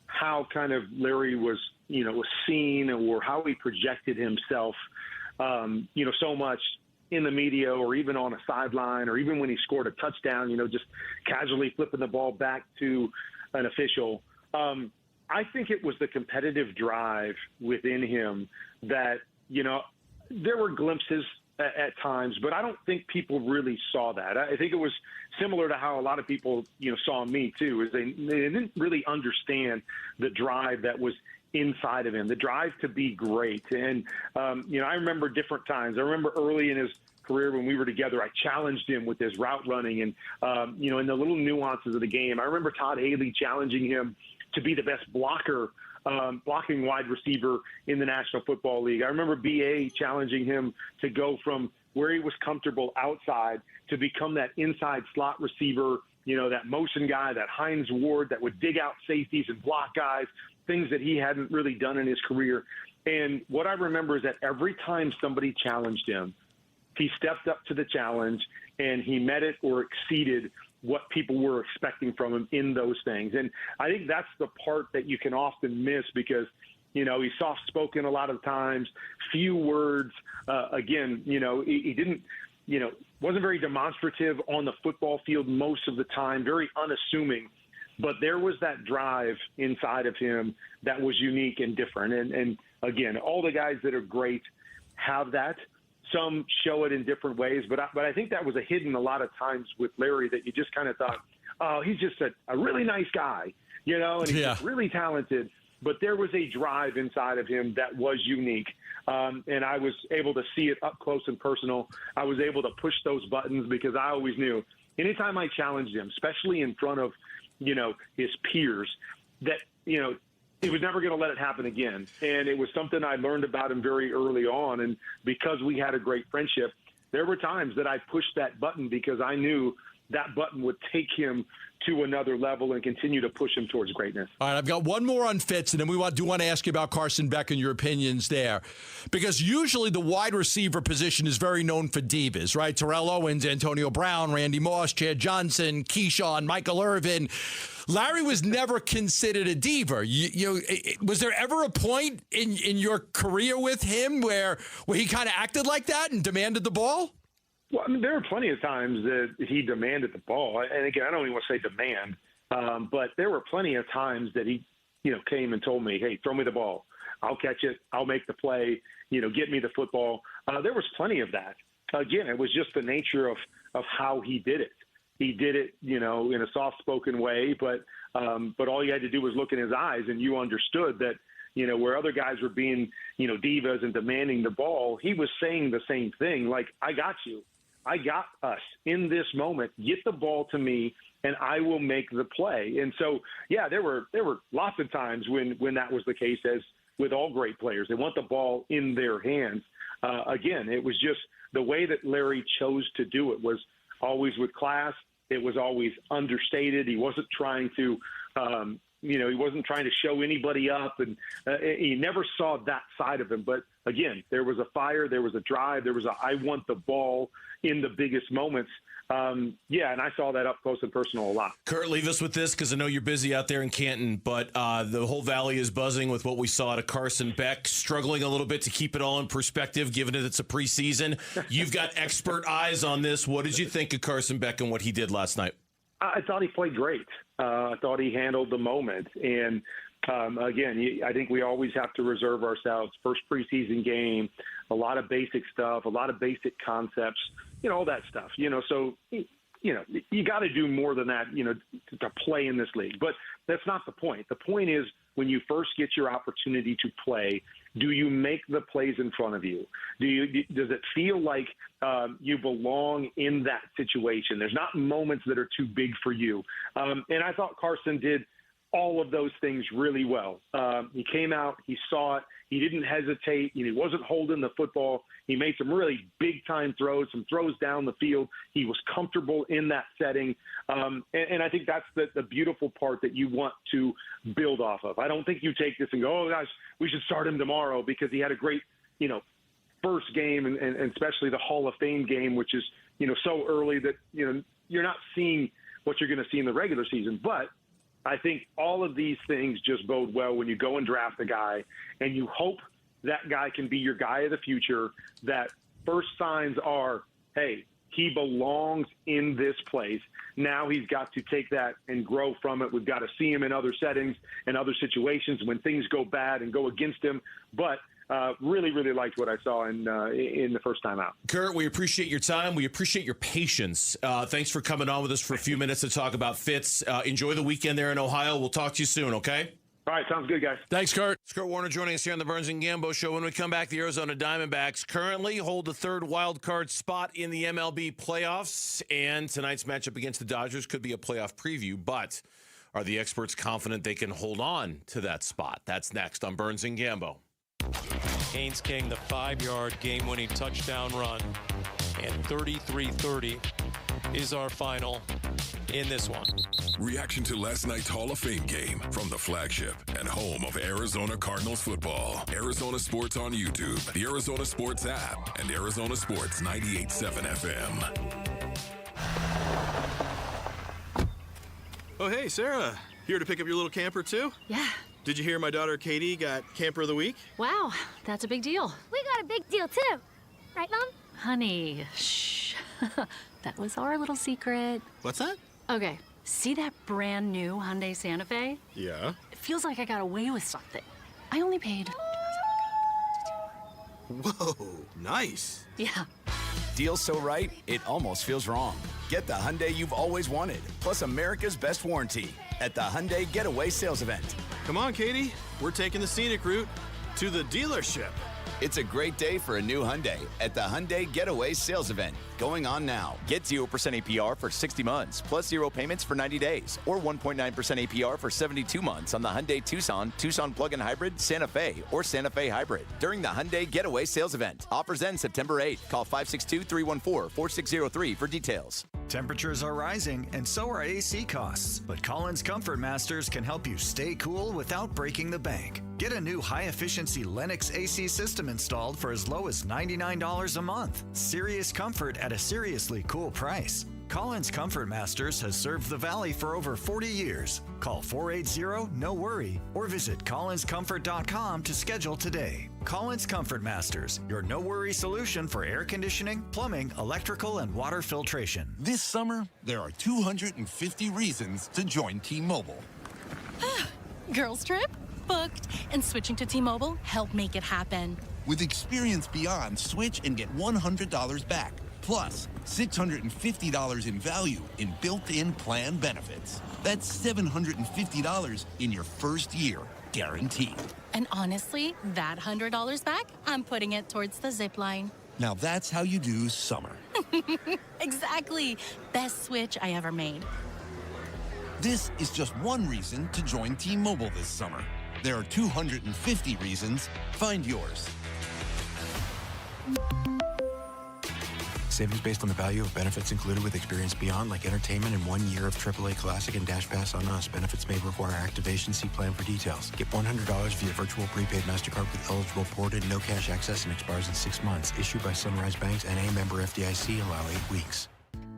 [SPEAKER 9] how kind of Larry was seen, or how he projected himself, so much in the media or even on a sideline or even when he scored a touchdown, just casually flipping the ball back to an official. I think it was the competitive drive within him that, there were glimpses at times, but I don't think people really saw that. I think it was similar to how a lot of people, saw me too, is they didn't really understand the drive that was inside of him, the drive to be great. And, I remember different times. I remember early in his career when we were together, I challenged him with his route running and, in the little nuances of the game. I remember Todd Haley challenging him to be the best blocking wide receiver in the National Football League. I remember B.A. challenging him to go from where he was comfortable outside to become that inside slot receiver, that motion guy, that Hines Ward that would dig out safeties and block guys, things that he hadn't really done in his career. And what I remember is that every time somebody challenged him, he stepped up to the challenge and he met it or exceeded what people were expecting from him in those things. And I think that's the part that you can often miss because, he's soft-spoken a lot of times, few words. Again, he didn't, wasn't very demonstrative on the football field most of the time, very unassuming. But there was that drive inside of him that was unique and different. And again, all the guys that are great have that. Some show it in different ways, but I think that was a hidden a lot of times with Larry that you just kind of thought, oh, he's just a really nice guy, and he's just really talented. But there was a drive inside of him that was unique, and I was able to see it up close and personal. I was able to push those buttons because I always knew anytime I challenged him, especially in front of, his peers, that, he was never going to let it happen again. And it was something I learned about him very early on. And because we had a great friendship, there were times that I pushed that button because I knew that button would take him to another level and continue to push him towards greatness.
[SPEAKER 8] All right, I've got one more on Fitz, and then we want to ask you about Carson Beck and your opinions there. Because usually the wide receiver position is very known for divas, right? Terrell Owens, Antonio Brown, Randy Moss, Chad Johnson, Keyshawn, Michael Irvin. Larry was never considered a diva. Was there ever a point in your career with him where he kind of acted like that and demanded the ball?
[SPEAKER 9] Well, there were plenty of times that he demanded the ball. And again, I don't even want to say demand, but there were plenty of times that he, came and told me, hey, throw me the ball. I'll catch it. I'll make the play. Get me the football. There was plenty of that. Again, it was just the nature of how he did it. He did it, in a soft-spoken way, but all you had to do was look in his eyes and you understood that, where other guys were being, divas and demanding the ball, he was saying the same thing. Like, I got you. I got us in this moment. Get the ball to me, and I will make the play. And so, yeah, there were lots of times when that was the case, as with all great players. They want the ball in their hands. Again, it was just the way that Larry chose to do it was always with class. It was always understated. He wasn't trying to, he wasn't trying to show anybody up, and he never saw that side of him. But again, there was a fire, there was a drive, there was I want the ball in the biggest moments. And I saw that up close and personal a lot.
[SPEAKER 4] Kurt, leave us with this because I know you're busy out there in Canton, but the whole valley is buzzing with what we saw out of Carson Beck, struggling a little bit to keep it all in perspective, given that it's a preseason. You've got expert eyes on this. What did you think of Carson Beck and what he did last night?
[SPEAKER 9] I thought he played great. I thought he handled the moment. And, again, I think we always have to reserve ourselves. First preseason game, a lot of basic stuff, a lot of basic concepts, all that stuff. So, you got to do more than that, to play in this league. But that's not the point. The point is when you first get your opportunity to play, do you make the plays in front of you? Does it feel like you belong in that situation? There's not moments that are too big for you. And I thought Carson did all of those things really well. He came out, he saw it, he didn't hesitate, he wasn't holding the football. He made some really big-time throws, some throws down the field. He was comfortable in that setting. And I think that's the beautiful part that you want to build off of. I don't think you take this and go, oh, gosh, we should start him tomorrow because he had a great, first game and especially the Hall of Fame game, which is, so early that, you're not seeing what you're going to see in the regular season. But I think all of these things just bode well when you go and draft a guy and you hope that guy can be your guy of the future, that first signs are, hey, he belongs in this place. Now he's got to take that and grow from it. We've got to see him in other settings and other situations when things go bad and go against him. But really, really liked what I saw in the first time out.
[SPEAKER 4] Kurt, we appreciate your time. We appreciate your patience. Thanks for coming on with us for a few minutes to talk about Fitz. Enjoy the weekend there in Ohio. We'll talk to you soon, okay?
[SPEAKER 9] All right, sounds good, guys.
[SPEAKER 8] Thanks, Kurt.
[SPEAKER 4] It's Kurt Warner joining us here on the Burns and Gambo Show. When we come back, the Arizona Diamondbacks currently hold the third wild card spot in the MLB playoffs, and tonight's matchup against the Dodgers could be a playoff preview, but are the experts confident they can hold on to that spot? That's next on Burns and Gambo.
[SPEAKER 7] Haynes King, the 5-yard game-winning touchdown run, and 33-30 is our final in this one.
[SPEAKER 1] Reaction to last night's Hall of Fame game from the flagship and home of Arizona Cardinals football. Arizona Sports on YouTube, the Arizona Sports app, and Arizona Sports 98.7 FM.
[SPEAKER 14] Oh, hey, Sarah. Here to pick up your little camper, too?
[SPEAKER 18] Yeah.
[SPEAKER 14] Did you hear my daughter Katie got Camper of the Week?
[SPEAKER 18] Wow, that's a big deal.
[SPEAKER 15] We got a big deal, too. Right, Mom?
[SPEAKER 18] Honey, shh. That was our little secret.
[SPEAKER 14] What's that?
[SPEAKER 18] Okay, see that brand new Hyundai Santa Fe?
[SPEAKER 14] Yeah.
[SPEAKER 18] It feels like I got away with something. I only paid...
[SPEAKER 14] Whoa, nice.
[SPEAKER 18] Yeah.
[SPEAKER 21] Deal so right, it almost feels wrong. Get the Hyundai you've always wanted, plus America's best warranty at the Hyundai Getaway Sales Event.
[SPEAKER 14] Come on, Katie. We're taking the scenic route to the dealership.
[SPEAKER 21] It's a great day for a new Hyundai at the Hyundai Getaway Sales Event, going on now.
[SPEAKER 22] Get 0% APR for 60 months, plus 0 payments for 90 days, or 1.9% APR for 72 months on the Hyundai Tucson, Tucson Plug-in Hybrid, Santa Fe, or Santa Fe Hybrid during the Hyundai Getaway Sales Event. Offers end September 8th. Call 562-314-4603 for details.
[SPEAKER 23] Temperatures are rising, and so are AC costs. But Collins Comfort Masters can help you stay cool without breaking the bank. Get a new high-efficiency Lennox AC system installed for as low as $99 a month. Serious comfort at a seriously cool price. Collins Comfort Masters has served the Valley for over 40 years. Call 480-NO-WORRY or visit collinscomfort.com to schedule today. Collins Comfort Masters, your no-worry solution for air conditioning, plumbing, electrical, and water filtration.
[SPEAKER 24] This summer, there are 250 reasons to join T-Mobile.
[SPEAKER 20] Girls trip? Booked. And switching to T-Mobile helped make it happen.
[SPEAKER 24] With Experience Beyond, switch and get $100 back. Plus, $650 in value in built-in plan benefits. That's $750 in your first year, guaranteed.
[SPEAKER 20] And honestly, that $100 back, I'm putting it towards the zip line.
[SPEAKER 24] Now that's how you do summer.
[SPEAKER 20] Exactly. Best switch I ever made.
[SPEAKER 24] This is just one reason to join T-Mobile this summer. There are 250 reasons. Find yours.
[SPEAKER 25] Savings based on the value of benefits included with Experience Beyond, like entertainment and 1 year of AAA Classic and Dash Pass on us. Benefits may require activation. See plan for details. Get $100 via virtual prepaid MasterCard with eligible ported, no cash access, and expires in 6 months. Issued by Sunrise Banks, N.A. member FDIC. Allow 8 weeks.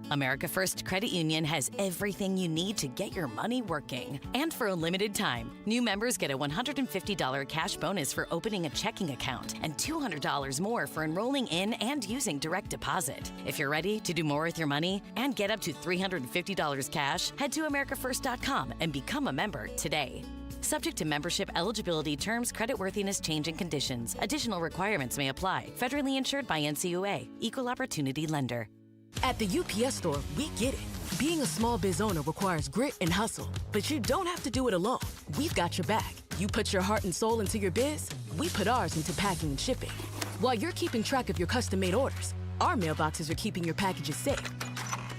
[SPEAKER 26] America First Credit Union has everything you need to get your money working. And for a limited time, new members get a $150 cash bonus for opening a checking account and $200 more for enrolling in and using direct deposit. If you're ready to do more with your money and get up to $350 cash, head to americafirst.com and become a member today. Subject to membership eligibility, terms, creditworthiness, change, and conditions. Additional requirements may apply. Federally insured by NCUA. Equal Opportunity Lender.
[SPEAKER 27] At the UPS Store, we get it. Being a small biz owner requires grit and hustle, but you don't have to do it alone. We've got your back. You put your heart and soul into your biz, we put ours into packing and shipping. While you're keeping track of your custom-made orders, our mailboxes are keeping your packages safe.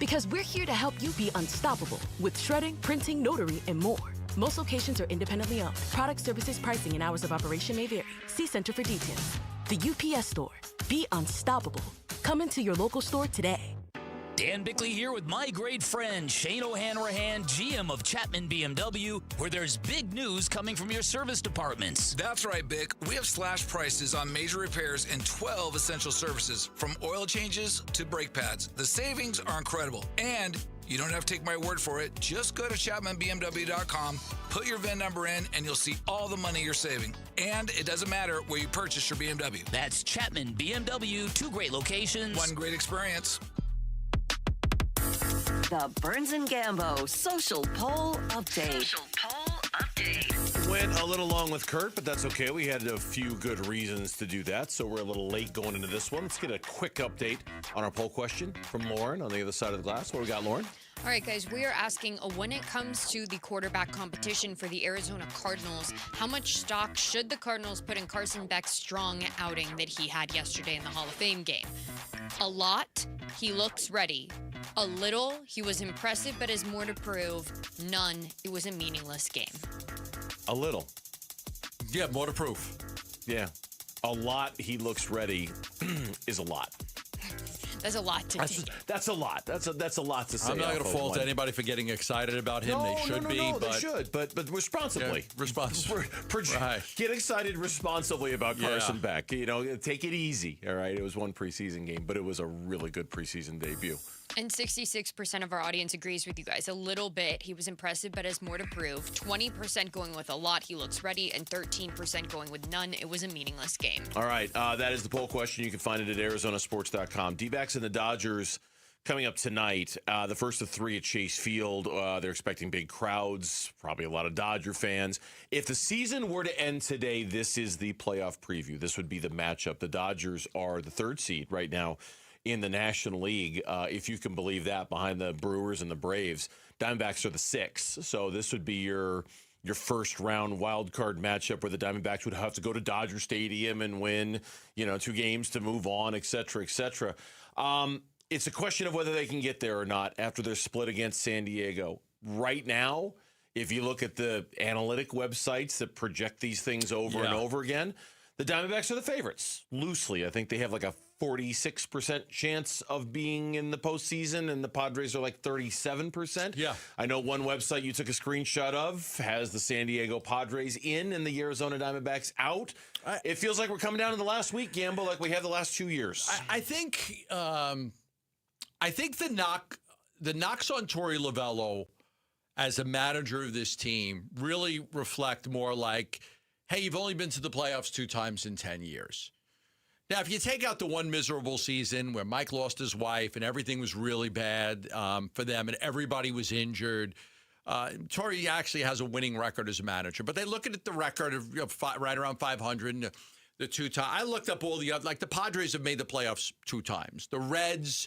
[SPEAKER 27] Because we're here to help you be unstoppable with shredding, printing, notary, and more. Most locations are independently owned. Product, services, pricing, and hours of operation may vary. See Center for details. The UPS Store. Be unstoppable. Come into your local store today.
[SPEAKER 28] Dan Bickley here with my great friend Shane O'Hanrahan, GM of Chapman BMW, where there's big news coming from your service departments.
[SPEAKER 31] That's right, Bick. We have slash prices on major repairs and 12 essential services, from oil changes to brake pads. The savings are incredible, and You don't have to take my word for it. Just go to ChapmanBMW.com, put your VIN number in, and you'll see all the money you're saving. And it doesn't matter where you purchase your BMW.
[SPEAKER 28] That's Chapman BMW, 2 great locations.
[SPEAKER 31] 1 great experience.
[SPEAKER 3] The Burns and Gambo Social Poll Update.
[SPEAKER 4] Went a little long with Kurt, but that's okay. We had a few good reasons to do that, so we're a little late going into this one. Let's get a quick update on our poll question from Lauren on the other side of the glass. What do we got, Lauren?
[SPEAKER 5] All right, guys, we are asking, when it comes to the quarterback competition for the Arizona Cardinals, how much stock should the Cardinals put in Carson Beck's strong outing that he had yesterday in the Hall of Fame game? A lot, he looks ready. A little, he was impressive but has more to prove. None, it was a meaningless game.
[SPEAKER 4] A little.
[SPEAKER 8] Yeah, more to prove.
[SPEAKER 4] Yeah. A lot, he looks ready is a lot.
[SPEAKER 5] That's a lot to take.
[SPEAKER 4] That's a lot. That's a lot to say.
[SPEAKER 8] I'm not going to fault anybody for getting excited about him.
[SPEAKER 4] No,
[SPEAKER 8] they should be.
[SPEAKER 4] No,
[SPEAKER 8] but
[SPEAKER 4] they should, but responsibly.
[SPEAKER 8] Yeah, responsibly.
[SPEAKER 4] Right. Get excited responsibly about Carson Beck. You know, take it easy. All right. It was one preseason game, but it was a really good preseason debut.
[SPEAKER 5] And 66% of our audience agrees with you guys. A little bit. He was impressive, but has more to prove. 20% going with a lot. He looks ready. And 13% going with none. It was a meaningless game.
[SPEAKER 4] All right. That is the poll question. You can find it at ArizonaSports.com. D-backs and the Dodgers coming up tonight. The first of 3 at Chase Field. They're expecting big crowds. Probably a lot of Dodger fans. If the season were to end today, this is the playoff preview. This would be the matchup. The Dodgers are the 3rd seed right now in the National League, if you can believe that, behind the Brewers and the Braves. Diamondbacks are the 6th, so this would be your first round wild card matchup where the Diamondbacks would have to go to Dodger Stadium and win, 2 games to move on, et cetera, et cetera. It's a question of whether they can get there or not after their split against San Diego. Right now, if you look at the analytic websites that project these things over and over again, the Diamondbacks are the favorites, loosely. I think they have like a 46% chance of being in the postseason, and the Padres are like 37%.
[SPEAKER 8] Yeah.
[SPEAKER 4] I know one website you took a screenshot of has the San Diego Padres in and the Arizona Diamondbacks out. It feels like we're coming down to the last week, Gamble, like we have the last 2 years.
[SPEAKER 8] I think the knocks on Torey Lovello as a manager of this team really reflect more like, hey, you've only been to the playoffs 2 times in 10 years. Now, if you take out the one miserable season where Mike lost his wife and everything was really bad for them and everybody was injured, Torey actually has a winning record as a manager. But they look at the record of right around 500 and the 2 times. I looked up all the other, like the Padres have made the playoffs 2 times. The Reds,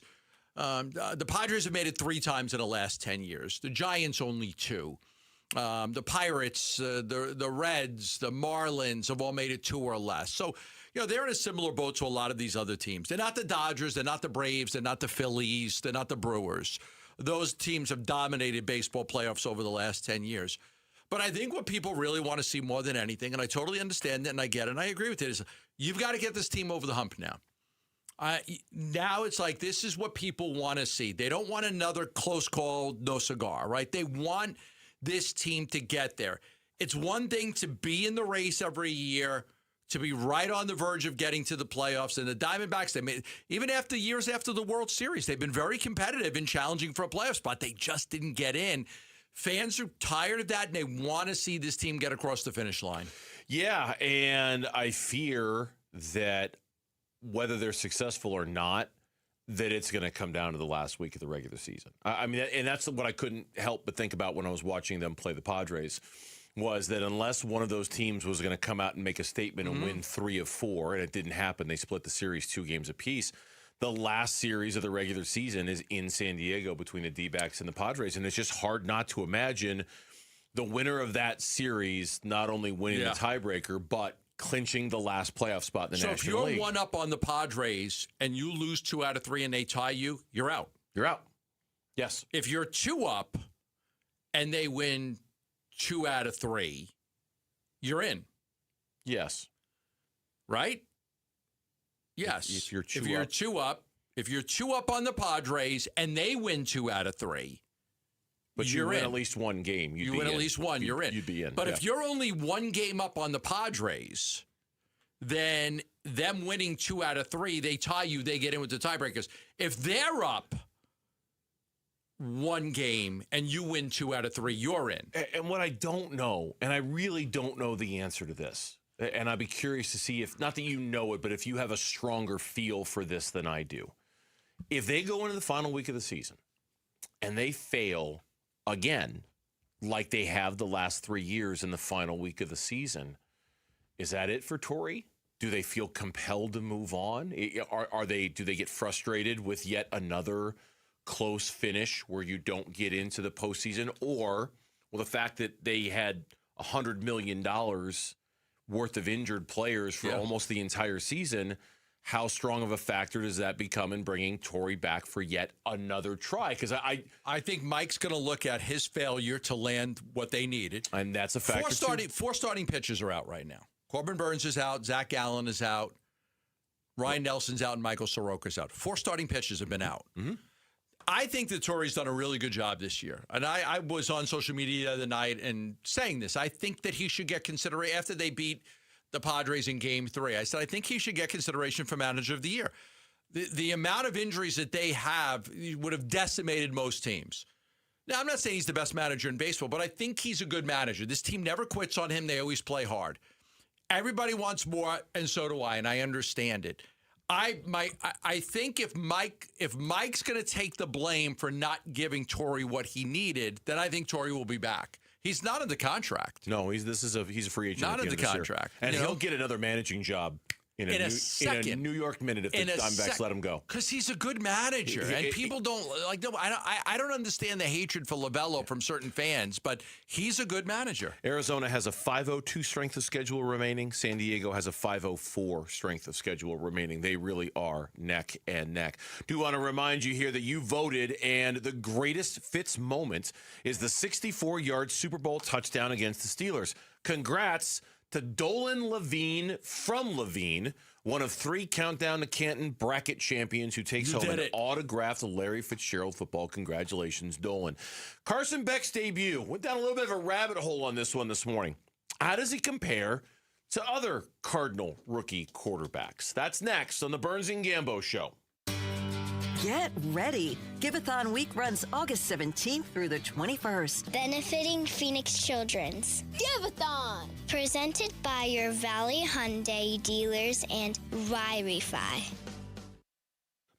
[SPEAKER 8] the Padres have made it 3 times in the last 10 years. The Giants only 2. The Pirates, the Reds, the Marlins have all made it 2 or less. So, they're in a similar boat to a lot of these other teams. They're not the Dodgers. They're not the Braves. They're not the Phillies. They're not the Brewers. Those teams have dominated baseball playoffs over the last 10 years. But I think what people really want to see more than anything, and I totally understand it and I get it and I agree with it, is you've got to get this team over the hump now. Now it's like this is what people want to see. They don't want another close call, no cigar, right? They want this team to get there. It's one thing to be in the race every year, to be right on the verge of getting to the playoffs. And the Diamondbacks, even after years after the World Series, they've been very competitive and challenging for a playoff spot. They just didn't get in. Fans are tired of that, and they want to see this team get across the finish line.
[SPEAKER 4] Yeah, and I fear that whether they're successful or not, that it's going to come down to the last week of the regular season. I mean, and that's what I couldn't help but think about when I was watching them play the Padres, was that unless one of those teams was going to come out and make a statement and win 3 of 4, and it didn't happen, they split the series 2 games apiece. The last series of the regular season is in San Diego between the D-backs and the Padres, and it's just hard not to imagine the winner of that series not only winning the tiebreaker, but clinching the last playoff spot in the National League.
[SPEAKER 8] So if you're 1 up on the Padres and you lose 2 out of 3 and they tie you, you're out.
[SPEAKER 4] You're out. Yes.
[SPEAKER 8] If you're 2 up and they win 2 out of 3, you're in.
[SPEAKER 4] Yes.
[SPEAKER 8] Right? Yes.
[SPEAKER 4] If you're 2
[SPEAKER 8] up, if you're 2 up on the Padres and they win 2 out of 3,
[SPEAKER 4] but you win at least 1 game.
[SPEAKER 8] You win at least 1, you're in.
[SPEAKER 4] You'd be in.
[SPEAKER 8] But if you're only 1 game up on the Padres, then them winning 2 out of 3, they tie you, they get in with the tiebreakers. If they're up one game and you win 2 out of 3, you're in.
[SPEAKER 4] And what I don't know, and I really don't know the answer to this, and I'd be curious to see if, not that you know it, but if you have a stronger feel for this than I do. If they go into the final week of the season and they fail again, like they have the last 3 years in the final week of the season, is that it for Torrey? Do they feel compelled to move on? Do they get frustrated with yet another close finish where you don't get into the postseason? Or, well, the fact that they had $100 million worth of injured players for almost the entire season, how strong of a factor does that become in bringing Torrey back for yet another try? Because
[SPEAKER 8] I think Mike's going to look at his failure to land what they needed.
[SPEAKER 4] And that's a factor.
[SPEAKER 8] Four starting pitchers are out right now. Corbin Burns is out. Zach Allen is out. Ryan Nelson's out, and Michael Soroka's out. 4 starting pitchers have been out.
[SPEAKER 4] Mm-hmm.
[SPEAKER 8] I think that Torrey's done a really good job this year. And I was on social media the other night and saying this. I think that he should get consideration after they beat the Padres in Game 3. I said, I think he should get consideration for Manager of the Year. The amount of injuries that they have would have decimated most teams. Now, I'm not saying he's the best manager in baseball, but I think he's a good manager. This team never quits on him. They always play hard. Everybody wants more, and so do I, and I understand it. I think if Mike's going to take the blame for not giving Torrey what he needed, then I think Torrey will be back. He's not in the contract.
[SPEAKER 4] No, he's a free agent.
[SPEAKER 8] Not in the contract,
[SPEAKER 4] and he'll get another managing job in a New York minute if the Diamondbacks let him go.
[SPEAKER 8] Because he's a good manager, and people don't like. No, I don't understand the hatred for Lovello from certain fans, but he's a good manager.
[SPEAKER 4] Arizona has a 502 strength of schedule remaining. San Diego has a 504 strength of schedule remaining. They really are neck and neck. Do want to remind you here that you voted, and the greatest Fitz moment is the 64-yard Super Bowl touchdown against the Steelers. Congrats to Dolan Levine from Levine, one of 3 Countdown to Canton bracket champions who takes home an autographed Larry Fitzgerald football. Congratulations, Dolan. Carson Beck's debut. Went down a little bit of a rabbit hole on this one this morning. How does he compare to other Cardinal rookie quarterbacks? That's next on the Burns and Gambo Show.
[SPEAKER 3] Get ready. Give-a-thon week runs August 17th through the 21st.
[SPEAKER 15] Benefiting Phoenix Children's. Give-a-thon! Presented by your Valley Hyundai dealers and Rye-Refi.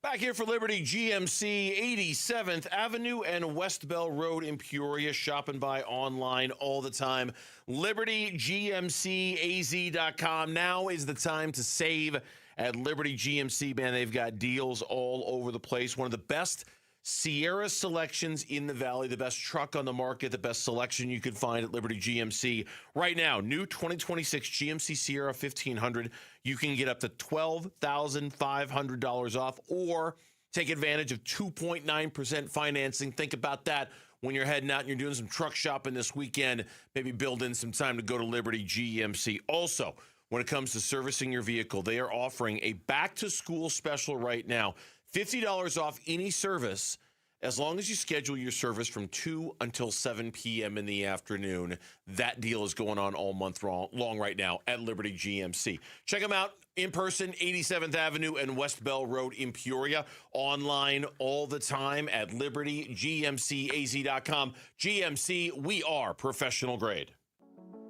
[SPEAKER 4] Back here for Liberty GMC, 87th Avenue and West Bell Road in Peoria. Shop and buy online all the time. LibertyGMCAZ.com. Now is the time to save at Liberty GMC. Man, they've got deals all over the place. One of the best Sierra selections in the Valley, the best truck on the market, the best selection you could find at Liberty GMC. Right now, new 2026 GMC Sierra 1500. You can get up to $12,500 off or take advantage of 2.9% financing. Think about that when you're heading out and you're doing some truck shopping this weekend. Maybe build in some time to go to Liberty GMC. Also, when it comes to servicing your vehicle, they are offering a back-to-school special right now. $50 off any service as long as you schedule your service from 2 until 7 p.m. in the afternoon. That deal is going on all month long right now at Liberty GMC. Check them out in person, 87th Avenue and West Bell Road in Peoria. Online all the time at LibertyGMCAZ.com. GMC, we are professional grade.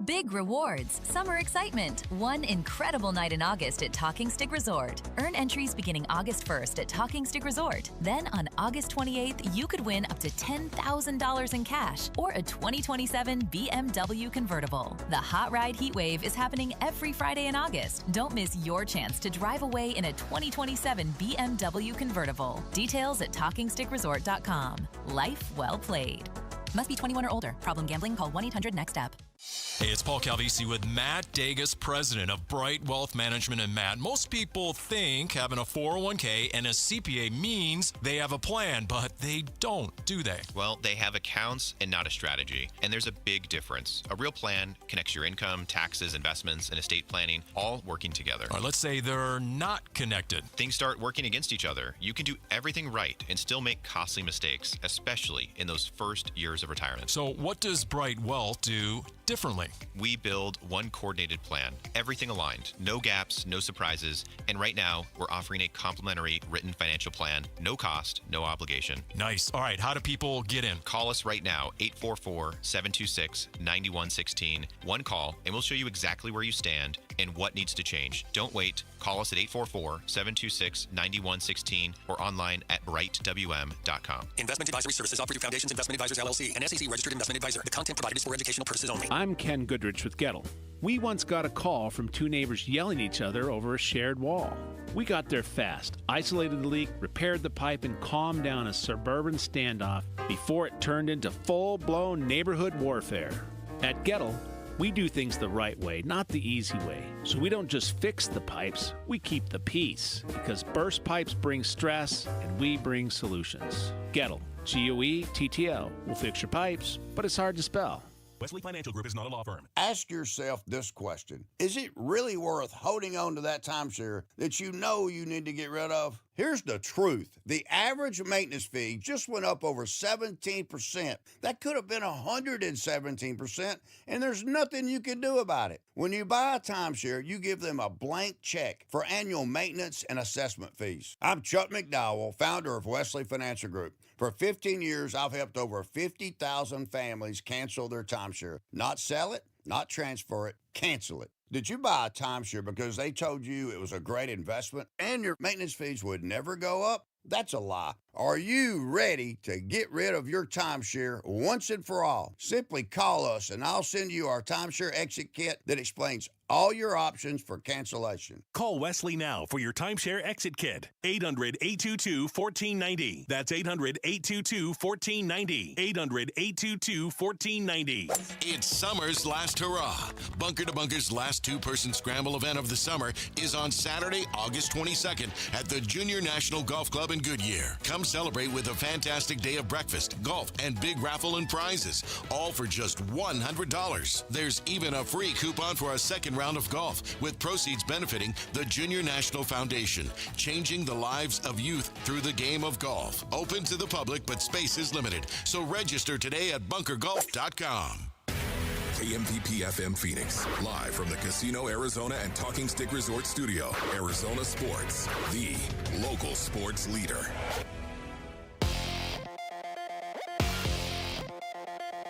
[SPEAKER 2] Big rewards, summer excitement, one incredible night in August at Talking Stick Resort. Earn entries beginning August 1st at Talking Stick Resort. Then on August 28th, you could win up to $10,000 in cash or a 2027 BMW convertible. The Hot Ride Heat Wave is happening every Friday in August. Don't miss your chance to drive away in a 2027 BMW convertible. Details at TalkingStickResort.com. Life well played. Must be 21 or older. Problem gambling? Call 1-800-NEXT-STEP.
[SPEAKER 6] Hey, it's Paul Calvisi with Matt Dagas, president of Bright Wealth Management. And Matt, most people think having a 401k and a CPA means they have a plan, but they don't, do they?
[SPEAKER 10] Well, they have accounts and not a strategy. And there's a big difference. A real plan connects your income, taxes, investments, and estate planning all working together.
[SPEAKER 6] All right, let's say they're not connected.
[SPEAKER 10] Things start working against each other. You can do everything right and still make costly mistakes, especially in those first years of retirement.
[SPEAKER 6] So what does Bright Wealth do differently.
[SPEAKER 10] We build one coordinated plan, everything aligned, no gaps, no surprises, and right now we're offering a complimentary written financial plan, no cost, no obligation.
[SPEAKER 6] Nice. All right, how do people get in?
[SPEAKER 10] Call us right now, 844-726-9116. One call, and we'll show you exactly where you stand and what needs to change. Don't wait. Call us at 844-726-9116 or online at brightwm.com.
[SPEAKER 1] Investment advisory services offered through Foundations Investment Advisors, LLC, an SEC registered investment advisor. The content provided is for educational purposes only.
[SPEAKER 7] I'm Ken Goodrich with Gettle. We once got a call from two neighbors yelling at each other over a shared wall. We got there fast, isolated the leak, repaired the pipe, and calmed down a suburban standoff before it turned into full-blown neighborhood warfare. At Gettle, we do things the right way, not the easy way. So we don't just fix the pipes, we keep the peace. Because burst pipes bring stress, and we bring solutions. Gettle, G-O-E-T-T-L. We'll fix your pipes, but it's hard to spell.
[SPEAKER 9] Wesley Financial Group is not a law firm.
[SPEAKER 11] Ask yourself this question. Is it really worth holding on to that timeshare that you know you need to get rid of? Here's the truth. The average maintenance fee just went up over 17%. That could have been 117%, and there's nothing you can do about it. When you buy a timeshare, you give them a blank check for annual maintenance and assessment fees. I'm Chuck McDowell, founder of Wesley Financial Group. For 15 years, I've helped over 50,000 families cancel their timeshare. Not sell it, not transfer it, cancel it. Did you buy a timeshare because they told you it was a great investment and your maintenance fees would never go up? That's a lie. Are you ready to get rid of your timeshare once and for all? Simply call us and I'll send you our timeshare exit kit that explains all your options for cancellation.
[SPEAKER 9] Call Wesley now for your timeshare exit kit. 800-822-1490. That's 800-822-1490. 800-822-1490.
[SPEAKER 12] It's summer's last hurrah. Bunker to Bunker's last two-person scramble event of the summer is on Saturday, August 22nd at the Junior National Golf Club in Goodyear. Come celebrate with a fantastic day of breakfast, golf, and big raffle and prizes, all for just $100. There's even a free coupon for a second round of golf, with proceeds benefiting the Junior National Foundation, changing the lives of youth through the game of golf. Open to the public, but space is limited, so register today at bunkergolf.com.
[SPEAKER 13] KMVP FM Phoenix, live from the Casino Arizona and Talking Stick Resort Studio. Arizona Sports, the local sports leader.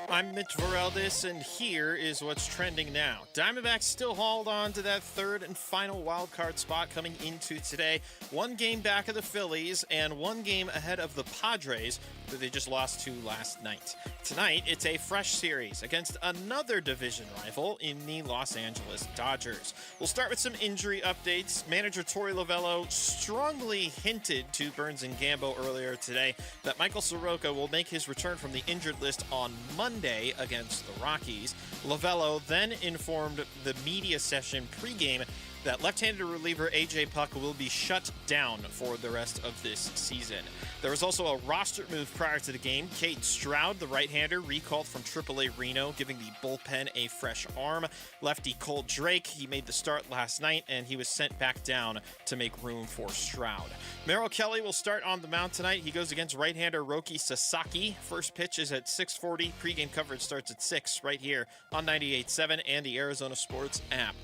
[SPEAKER 16] I'm Mitch Vareldis, and here is what's trending now. Diamondbacks still hold on to that third and final wild card spot coming into today. One game back of the Phillies and one game ahead of the Padres that they just lost to last night. Tonight, it's a fresh series against another division rival in the Los Angeles Dodgers. We'll start with some injury updates. Manager Torey Lovello strongly hinted to Burns and Gambo earlier today that Michael Soroka will make his return from the injured list on Monday against the Rockies. Lovello then informed the media session pregame that left-handed reliever A.J. Puck will be shut down for the rest of this season. There was also a roster move prior to the game. Cade Stroud, the right-hander, recalled from AAA Reno, giving the bullpen a fresh arm. Lefty Cole Drake, he made the start last night, and he was sent back down to make room for Stroud. Merrill Kelly will start on the mound tonight. He goes against right-hander Roki Sasaki. First pitch is at 6:40. Pre-game coverage starts at 6 right here on 98.7 and the Arizona Sports app.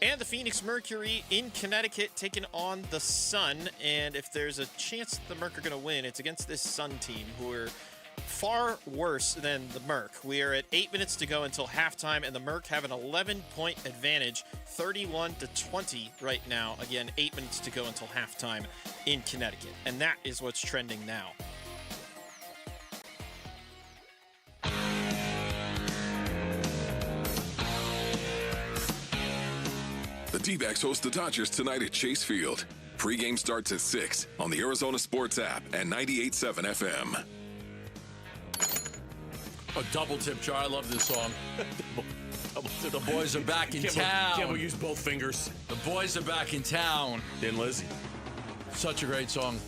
[SPEAKER 16] And the Phoenix Mercury in Connecticut taking on the Sun. And if there's a chance the Merc are going to win, it's against this Sun team who are far worse than the Merc. We are at 8 minutes to go until halftime, and the Merc have an 11-point advantage, 31-20 right now. Again, 8 minutes to go until halftime in Connecticut. And that is what's trending now.
[SPEAKER 13] The D-backs host the Dodgers tonight at Chase Field. Pre-game starts at 6 on the Arizona Sports app and 98.7 FM.
[SPEAKER 8] A double tip jar. I love this song. The boys are back in town.
[SPEAKER 4] Can't we use both fingers?
[SPEAKER 8] The boys are back in town.
[SPEAKER 4] Then Lizzie.
[SPEAKER 8] Such a great song.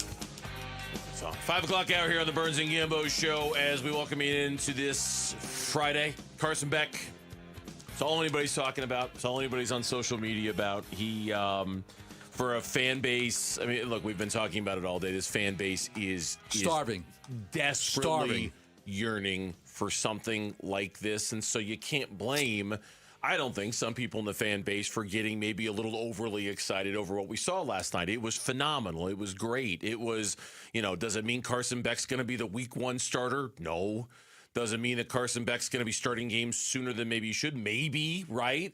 [SPEAKER 4] 5 o'clock hour here on the Burns and Gambo show as we welcome you into this Friday. Carson Beck. It's all anybody's talking about. It's all anybody's on social media about. He, for a fan base, I mean, look, we've been talking about it all day. This fan base is
[SPEAKER 8] starving.
[SPEAKER 4] Desperately yearning for something like this. And so you can't blame, I don't think, some people in the fan base for getting maybe a little overly excited over what we saw last night. It was phenomenal. It was great. It was, does it mean Carson Beck's going to be the week 1 starter? No. Does it mean that Carson Beck's going to be starting games sooner than maybe he should? Maybe, right?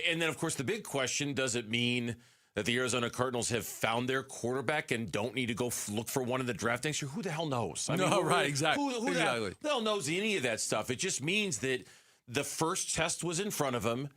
[SPEAKER 4] And then, of course, the big question, does it mean that the Arizona Cardinals have found their quarterback and don't need to go look for one in the draft next year? Who the hell knows?
[SPEAKER 8] Exactly.
[SPEAKER 4] Who the hell knows any of that stuff? It just means that the first test was in front of him,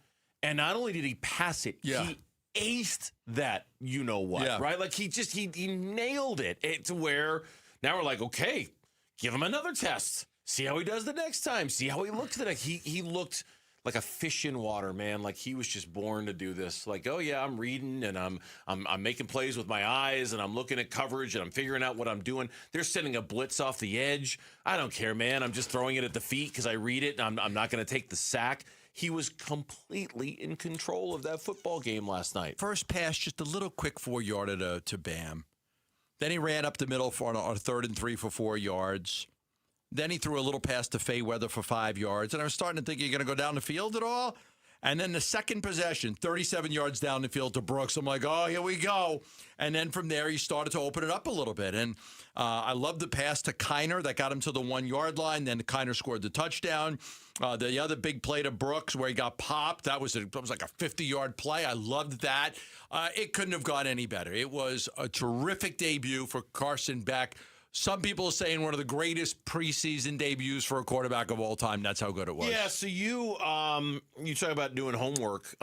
[SPEAKER 4] and not only did he pass it, he aced that right? Like he nailed it to where now we're like, okay, give him another test. See how he does the next time. See how he looked the next. He looked like a fish in water, man. Like he was just born to do this. Like, oh yeah, I'm reading and I'm making plays with my eyes and I'm looking at coverage and I'm figuring out what I'm doing. They're sending a blitz off the edge. I don't care, man. I'm just throwing it at the feet because I read it and I'm not going to take the sack. He was completely in control of that football game last night.
[SPEAKER 8] First pass, just a little quick 4-yarder to Bam. Then he ran up the middle on a 3rd and 3 for 4 yards. Then he threw a little pass to Fayweather for 5 yards. And I was starting to think, you're going to go down the field at all? And then the second possession, 37 yards down the field to Brooks. I'm like, oh, here we go. And then from there, he started to open it up a little bit. And I love the pass to Kiner that got him to the 1-yard line. Then Kiner scored the touchdown. The other big play to Brooks where he got popped, that was like a 50-yard play. I loved that. It couldn't have gone any better. It was a terrific debut for Carson Beck. Some people are saying one of the greatest preseason debuts for a quarterback of all time. That's how good it was.
[SPEAKER 4] Yeah, so you talk about doing homework.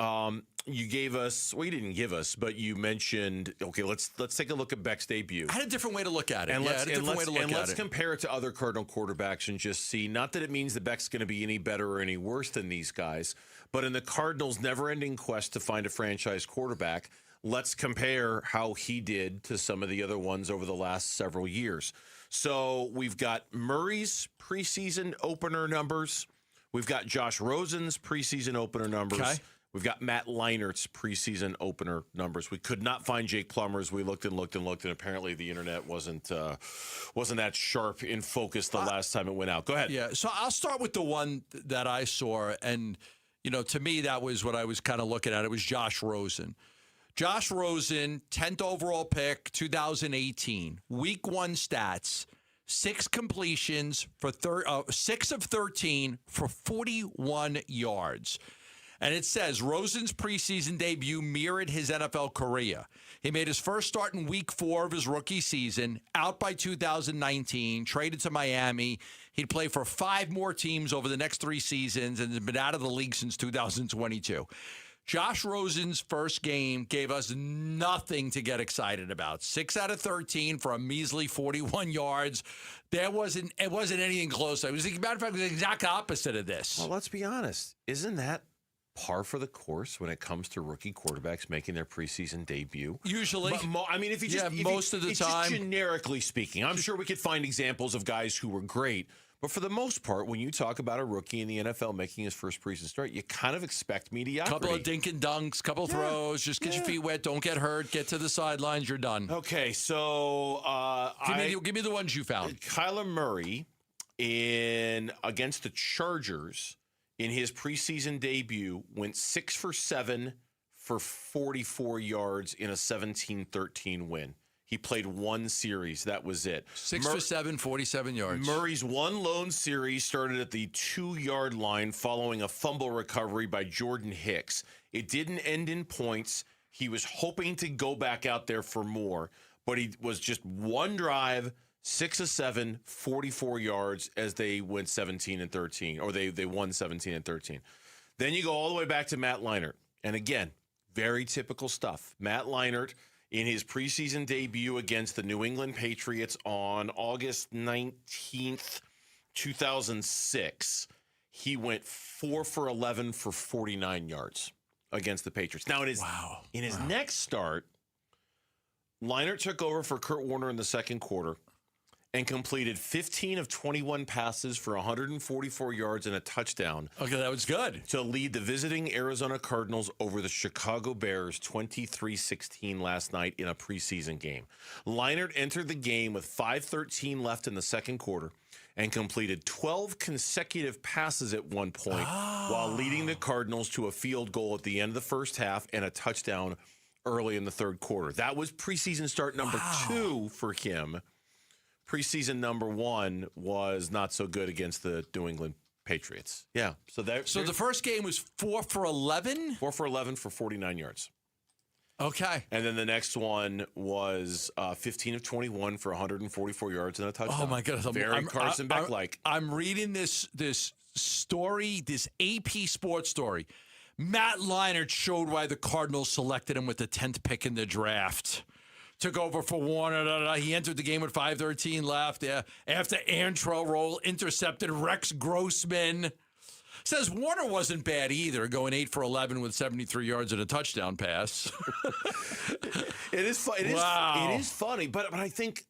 [SPEAKER 4] You gave us, well, you didn't give us, but you mentioned, okay, let's take a look at Beck's debut.
[SPEAKER 8] I had a different way to look at it.
[SPEAKER 4] And let's compare it to other Cardinal quarterbacks and just see, not that it means that Beck's going to be any better or any worse than these guys, but in the Cardinals' never-ending quest to find a franchise quarterback, let's compare how he did to some of the other ones over the last several years. So we've got Murray's preseason opener numbers. We've got Josh Rosen's preseason opener numbers.
[SPEAKER 8] Okay.
[SPEAKER 4] We've got Matt Leinert's preseason opener numbers. We could not find Jake Plummer's. We looked, and apparently the internet wasn't that sharp in focus the last time it went out. Go ahead.
[SPEAKER 8] Yeah, so I'll start with the one that I saw, and to me that was what I was kind of looking at. It was Josh Rosen. Josh Rosen, 10th overall pick, 2018. Week 1 stats, 6 completions for 6 of 13 for 41 yards. And it says Rosen's preseason debut mirrored his NFL career. He made his first start in week 4 of his rookie season, out by 2019, traded to Miami. He'd play for 5 more teams over the next 3 seasons and has been out of the league since 2022. Josh Rosen's first game gave us nothing to get excited about. 6 out of 13 for a measly 41 yards. It wasn't anything close. It was, as a matter of fact, it was the exact opposite of this.
[SPEAKER 4] Well, let's be honest. Isn't that par for the course when it comes to rookie quarterbacks making their preseason debut?
[SPEAKER 8] Usually.
[SPEAKER 4] If you just
[SPEAKER 8] most of the time.
[SPEAKER 4] Just generically speaking, I'm sure we could find examples of guys who were great. But for the most part, when you talk about a rookie in the NFL making his first preseason start, you kind of expect mediocrity.
[SPEAKER 8] Couple of dink and dunks, couple of throws, just get your feet wet, don't get hurt, get to the sidelines, you're done.
[SPEAKER 4] Okay, so
[SPEAKER 8] give me the ones you found.
[SPEAKER 4] Kyler Murray against the Chargers in his preseason debut went 6 for 7 for 44 yards in a 17-13 win. He played 1 series. That was it.
[SPEAKER 8] 6 for 7, 47 yards.
[SPEAKER 4] Murray's one lone series started at the 2-yard line following a fumble recovery by Jordan Hicks. It didn't end in points. He was hoping to go back out there for more, but he was just one drive, 6 of 7, 44 yards as they went 17-13, or they won 17-13. Then you go all the way back to Matt Leinart. And again, very typical stuff. Matt Leinart, in his preseason debut against the New England Patriots on August 19th, 2006, he went 4 for 11 for 49 yards against the Patriots. Now, in his next start, Leinart took over for Kurt Warner in the second quarter, and completed 15 of 21 passes for 144 yards and a touchdown.
[SPEAKER 8] Okay, that was good.
[SPEAKER 4] To lead the visiting Arizona Cardinals over the Chicago Bears 23-16 last night in a preseason game. Leinart entered the game with 5:13 left in the second quarter and completed 12 consecutive passes at one point while leading the Cardinals to a field goal at the end of the first half and a touchdown early in the third quarter. That was preseason start number 2 for him. Preseason number 1 was not so good against the New England Patriots. Yeah. So
[SPEAKER 8] the first game was 4 for 11?
[SPEAKER 4] 4 for 11 for 49 yards.
[SPEAKER 8] Okay.
[SPEAKER 4] And then the next one was 15 of 21 for 144 yards and a touchdown.
[SPEAKER 8] Oh, my goodness.
[SPEAKER 4] Very Carson Beck-like.
[SPEAKER 8] I'm reading this story, this AP Sports story. Matt Leinart showed why the Cardinals selected him with the 10th pick in the draft. Took over for Warner. He entered the game with 5:13 left. After Antrell Roll intercepted Rex Grossman. Says Warner wasn't bad either, going 8 for 11 with 73 yards and a touchdown pass.
[SPEAKER 4] It is fun.
[SPEAKER 8] Wow.
[SPEAKER 4] It is funny, but I think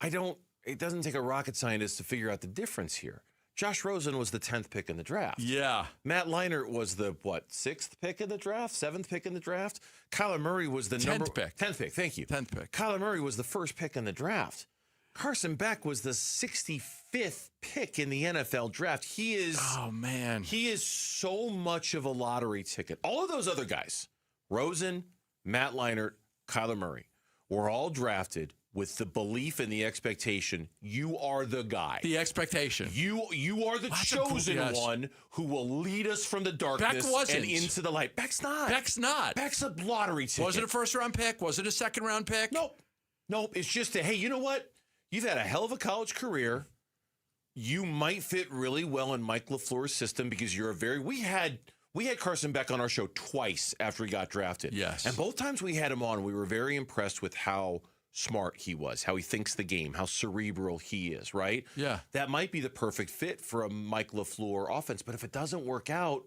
[SPEAKER 4] it doesn't take a rocket scientist to figure out the difference here. Josh Rosen was the 10th pick in the draft.
[SPEAKER 8] Yeah.
[SPEAKER 4] Matt Leinart was the, 6th pick in the draft? 7th pick in the draft? Kyler Murray was the
[SPEAKER 8] 10th pick.
[SPEAKER 4] 10th pick, thank you.
[SPEAKER 8] 10th pick.
[SPEAKER 4] Kyler Murray was the first pick in the draft. Carson Beck was the 65th pick in the NFL draft. He is...
[SPEAKER 8] Oh, man.
[SPEAKER 4] He is so much of a lottery ticket. All of those other guys, Rosen, Matt Leinart, Kyler Murray, were all drafted with the belief and the expectation, you are the guy.
[SPEAKER 8] The expectation.
[SPEAKER 4] You are the chosen one who will lead us from the darkness and into the light. Beck's not. Beck's a lottery ticket.
[SPEAKER 8] Was it a first-round pick? Was it a second-round pick?
[SPEAKER 4] Nope. It's just hey, you know what? You've had a hell of a college career. You might fit really well in Mike LaFleur's system because you're we had Carson Beck on our show twice after he got drafted.
[SPEAKER 8] Yes.
[SPEAKER 4] And both times we had him on, we were very impressed with how smart he was, how he thinks the game, how cerebral he is, right?
[SPEAKER 8] Yeah.
[SPEAKER 4] That might be the perfect fit for a Mike LaFleur offense, but if it doesn't work out,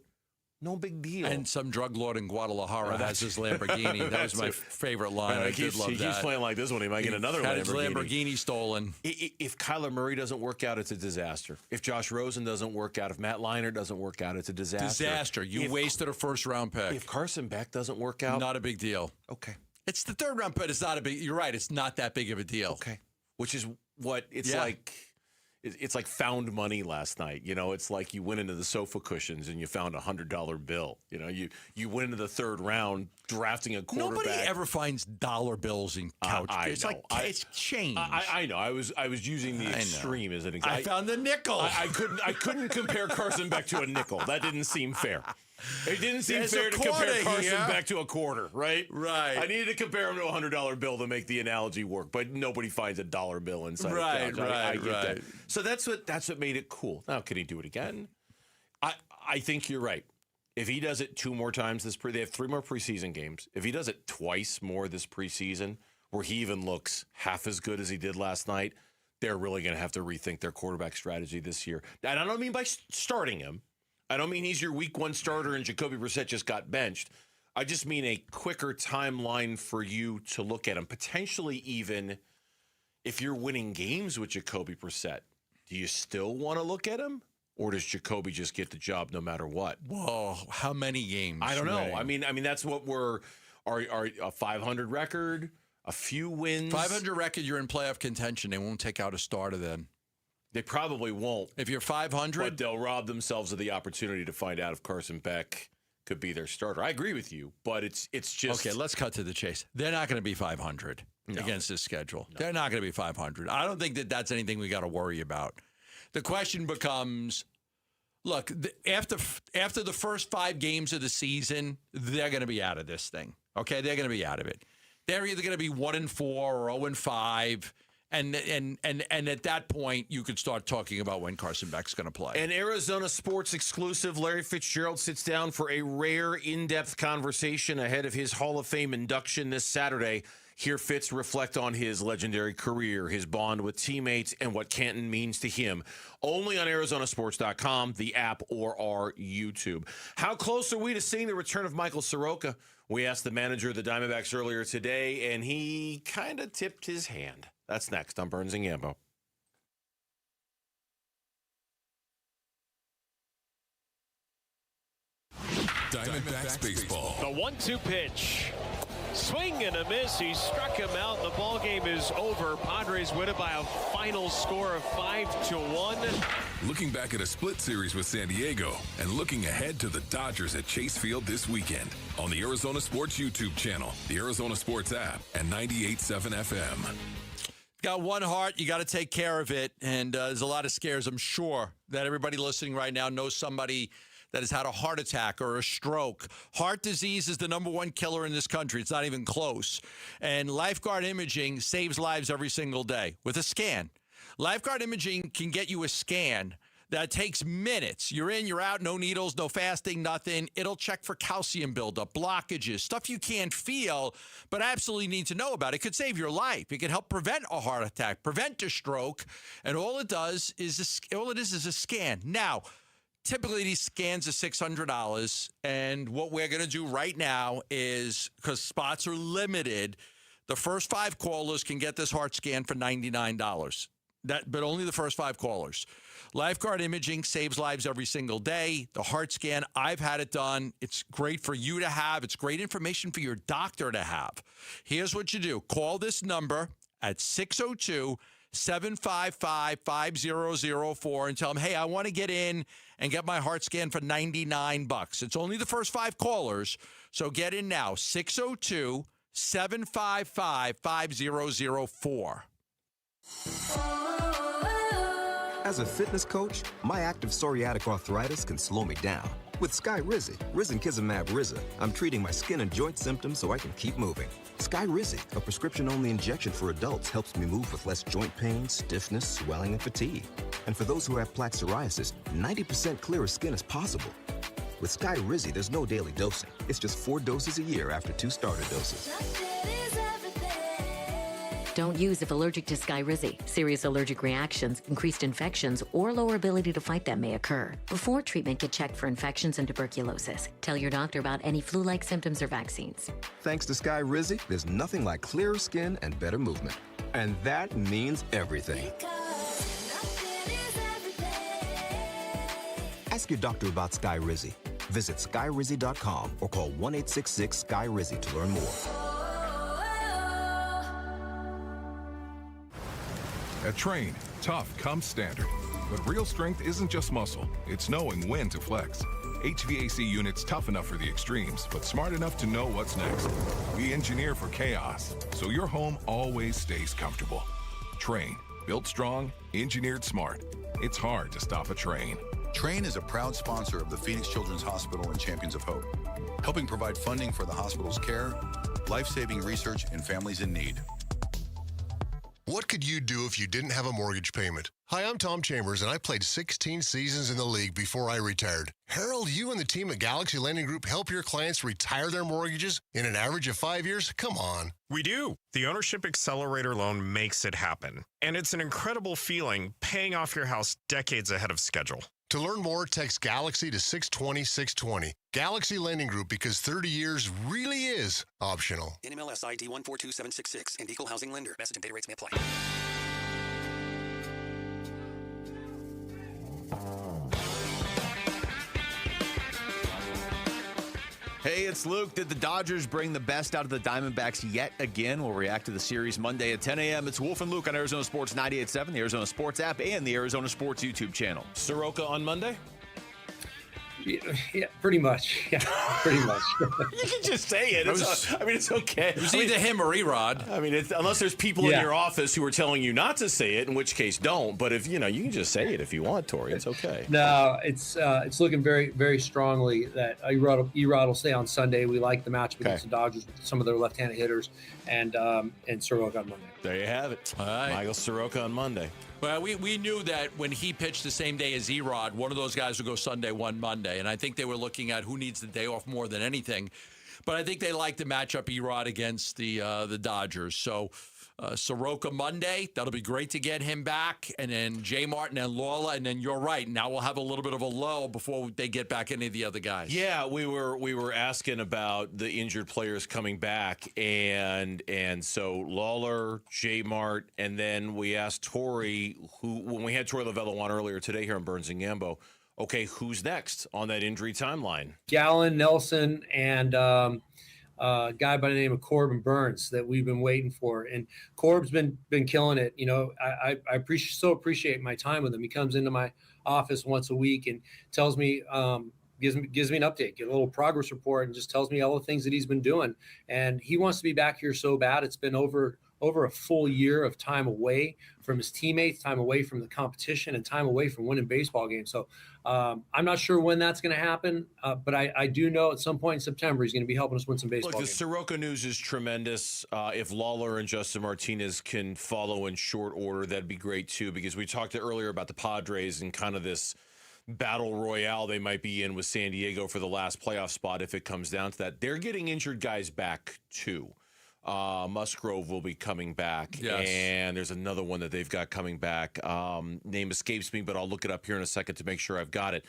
[SPEAKER 4] no big deal.
[SPEAKER 8] And some drug lord in Guadalajara, that's his Lamborghini. That was my favorite line. I did love that.
[SPEAKER 4] He keeps playing like this one. He might get another
[SPEAKER 8] had
[SPEAKER 4] Lamborghini.
[SPEAKER 8] His Lamborghini stolen.
[SPEAKER 4] If Kyler Murray doesn't work out, it's a disaster. If Josh Rosen doesn't work out, if Matt Leinart doesn't work out, it's a disaster.
[SPEAKER 8] You wasted a first-round pick.
[SPEAKER 4] If Carson Beck doesn't work out.
[SPEAKER 8] Not a big deal.
[SPEAKER 4] Okay.
[SPEAKER 8] It's the third-round pick. It's not a big. You're right. It's not that big of a deal.
[SPEAKER 4] Okay. Which is what it's like. It's like found money last night. You know, it's like you went into the sofa cushions and you found $100 bill. You know, you went into the third round drafting a quarterback.
[SPEAKER 8] Nobody ever finds dollar bills in couch. It's like it's change.
[SPEAKER 4] I know. I was using the extreme as an example.
[SPEAKER 8] I found the nickel.
[SPEAKER 4] I couldn't compare Carson Beck to a nickel. That didn't seem fair. It didn't seem fair to compare Carson Beck to a quarter, right?
[SPEAKER 8] Right.
[SPEAKER 4] I needed to compare him to a $100 bill to make the analogy work, but nobody finds a dollar bill inside.
[SPEAKER 8] Right,
[SPEAKER 4] a couch. I get that. So that's what made it cool. Now, can he do it again? I think you're right. If he does it 2 more times they have 3 more preseason games. If he does it twice more this preseason, where he even looks half as good as he did last night, they're really going to have to rethink their quarterback strategy this year. And I don't mean by starting him. I don't mean he's your week 1 starter and Jacoby Brissett just got benched. I just mean a quicker timeline for you to look at him. Potentially even if you're winning games with Jacoby Brissett, do you still want to look at him? Or does Jacoby just get the job no matter what?
[SPEAKER 8] Whoa, how many games?
[SPEAKER 4] I don't know. I mean that's what we're a 500 record, a few wins.
[SPEAKER 8] 500 record, you're in playoff contention. They won't take out a starter then.
[SPEAKER 4] They probably won't.
[SPEAKER 8] If you're 500,
[SPEAKER 4] but they'll rob themselves of the opportunity to find out if Carson Beck could be their starter. I agree with you, but it's just
[SPEAKER 8] okay. Let's cut to the chase. They're not going to be 500 against this schedule. No. They're not going to be 500. I don't think that's anything we got to worry about. The question becomes, look, after the first 5 games of the season, they're going to be out of this thing. Okay, they're going to be out of it. They're either going to be 1-4 or 0-5. And at that point, you could start talking about when Carson Beck's going to play.
[SPEAKER 4] An Arizona sports exclusive, Larry Fitzgerald sits down for a rare, in-depth conversation ahead of his Hall of Fame induction this Saturday. Hear Fitz reflect on his legendary career, his bond with teammates, and what Canton means to him. Only on ArizonaSports.com, the app, or our YouTube. How close are we to seeing the return of Michael Soroka? We asked the manager of the Diamondbacks earlier today, and he kind of tipped his hand. That's next on Burns and Gambo.
[SPEAKER 13] Diamondbacks baseball.
[SPEAKER 14] The 1-2 pitch. Swing and a miss. He struck him out. The ball game is over. Padres win it by a final score of 5-1.
[SPEAKER 13] Looking back at a split series with San Diego and looking ahead to the Dodgers at Chase Field this weekend on the Arizona Sports YouTube channel, the Arizona Sports app, and 98.7 FM.
[SPEAKER 8] Got one heart. You got to take care of it. And there's a lot of scares. I'm sure that everybody listening right now knows somebody that has had a heart attack or a stroke. Heart disease is the #1 killer in this country. It's not even close. And Lifeguard Imaging saves lives every single day with a scan. Lifeguard Imaging can get you a scan that takes minutes. You're in, you're out, no needles, no fasting, nothing. It'll check for calcium buildup, blockages, stuff you can't feel, but absolutely need to know about. It could save your life. It can help prevent a heart attack, prevent a stroke, and all it is a scan. Now, typically, these scans are $600, and what we're going to do right now is, because spots are limited, the first 5 callers can get this heart scan for $99. But only the first 5 callers. Lifeguard Imaging saves lives every single day. The heart scan, I've had it done. It's great for you to have. It's great information for your doctor to have. Here's what you do. Call this number at 602-755-5004 and tell them, hey, I want to get in and get my heart scan for $99. It's only the first 5 callers, so get in now. 602-755-5004.
[SPEAKER 17] As a fitness coach, my active psoriatic arthritis can slow me down. With Skyrizi, risankizumab Riza, I'm treating my skin and joint symptoms so I can keep moving. Skyrizi, a prescription-only injection for adults, helps me move with less joint pain, stiffness, swelling, and fatigue. And for those who have plaque psoriasis, 90% clearer skin is possible. With Skyrizi, there's no daily dosing. It's just 4 doses a year after 2 starter doses.
[SPEAKER 18] Don't use if allergic to Skyrizi. Serious allergic reactions, increased infections, or lower ability to fight them may occur. Before treatment, get checked for infections and tuberculosis. Tell your doctor about any flu-like symptoms or vaccines.
[SPEAKER 17] Thanks to Skyrizi, there's nothing like clearer skin and better movement. And that means everything. Ask your doctor about Skyrizi. Visit Skyrizi.com or call 1-866-SKY-RIZI to learn more.
[SPEAKER 13] At Train, tough comes standard. But real strength isn't just muscle, it's knowing when to flex. HVAC units tough enough for the extremes, but smart enough to know what's next. We engineer for chaos, so your home always stays comfortable. Train, built strong, engineered smart. It's hard to stop a train.
[SPEAKER 25] Train is a proud sponsor of the Phoenix Children's Hospital and Champions of Hope, helping provide funding for the hospital's care, life-saving research, and families in need.
[SPEAKER 26] What could you do if you didn't have a mortgage payment? Hi, I'm Tom Chambers, and I played 16 seasons in the league before I retired. Harold, you and the team at Galaxy Lending Group help your clients retire their mortgages in an average of 5 years? Come on.
[SPEAKER 27] We do. The Ownership Accelerator loan makes it happen. And it's an incredible feeling paying off your house decades ahead of schedule.
[SPEAKER 26] To learn more, text Galaxy to 620-620. Galaxy Lending Group, because 30 years really is optional.
[SPEAKER 1] NMLS ID 142766 and Equal Housing Lender. Message and data rates may apply.
[SPEAKER 19] Hey, it's Luke. Did the Dodgers bring the best out of the Diamondbacks yet again? We'll react to the series Monday at 10 a.m. It's Wolf and Luke on Arizona Sports 98.7, the Arizona Sports app, and the Arizona Sports YouTube channel.
[SPEAKER 4] Soroka on Monday?
[SPEAKER 28] Yeah, pretty much. Yeah, pretty much.
[SPEAKER 4] You can just say it. It's okay.
[SPEAKER 8] It was either him or Erod.
[SPEAKER 4] I mean, unless there's people in your office who are telling you not to say it, in which case don't. But if you can just say it if you want, Tori. It's okay.
[SPEAKER 28] No, it's looking very, very strongly that Erod will stay on Sunday. We like the matchup against the Dodgers with some of their left-handed hitters, and Soroka on Monday.
[SPEAKER 4] There you have it.
[SPEAKER 8] All right.
[SPEAKER 4] Michael Soroka on Monday.
[SPEAKER 8] Well, we knew that when he pitched the same day as Erod, one of those guys would go Sunday, one Monday. And I think they were looking at who needs the day off more than anything. But I think they like the matchup Erod against the Dodgers. So Soroka Monday, that'll be great to get him back. And then Jay Martin and Lawler. And then you're right. Now we'll have a little bit of a lull before they get back any of the other guys.
[SPEAKER 4] Yeah, we were asking about the injured players coming back. And so Lawler, Jay Mart, and then we asked Tori, when we had Tori Lavello on earlier today here on Burns and Gambo, okay, who's next on that injury timeline?
[SPEAKER 28] Gallen, Nelson, and a guy by the name of Corbin Burns that we've been waiting for. And Corb's been killing it. I appreciate my time with him. He comes into my office once a week and tells me, gives me an update, get a little progress report, and just tells me all the things that he's been doing. And he wants to be back here so bad. It's been over a full year of time away from his teammates, time away from the competition, and time away from winning baseball games. So I'm not sure when that's going to happen, but I do know at some point in September he's going to be helping us win some baseball
[SPEAKER 4] Look, the
[SPEAKER 28] games.
[SPEAKER 4] Soroka news is tremendous. If Lawler and Justin Martinez can follow in short order, that'd be great too, because we talked earlier about the Padres and kind of this battle royale they might be in with San Diego for the last playoff spot if it comes down to that. They're getting injured guys back too. Musgrove will be coming back,
[SPEAKER 8] yes.
[SPEAKER 4] And there's another one that they've got coming back. Name escapes me, but I'll look it up here in a second to make sure I've got it.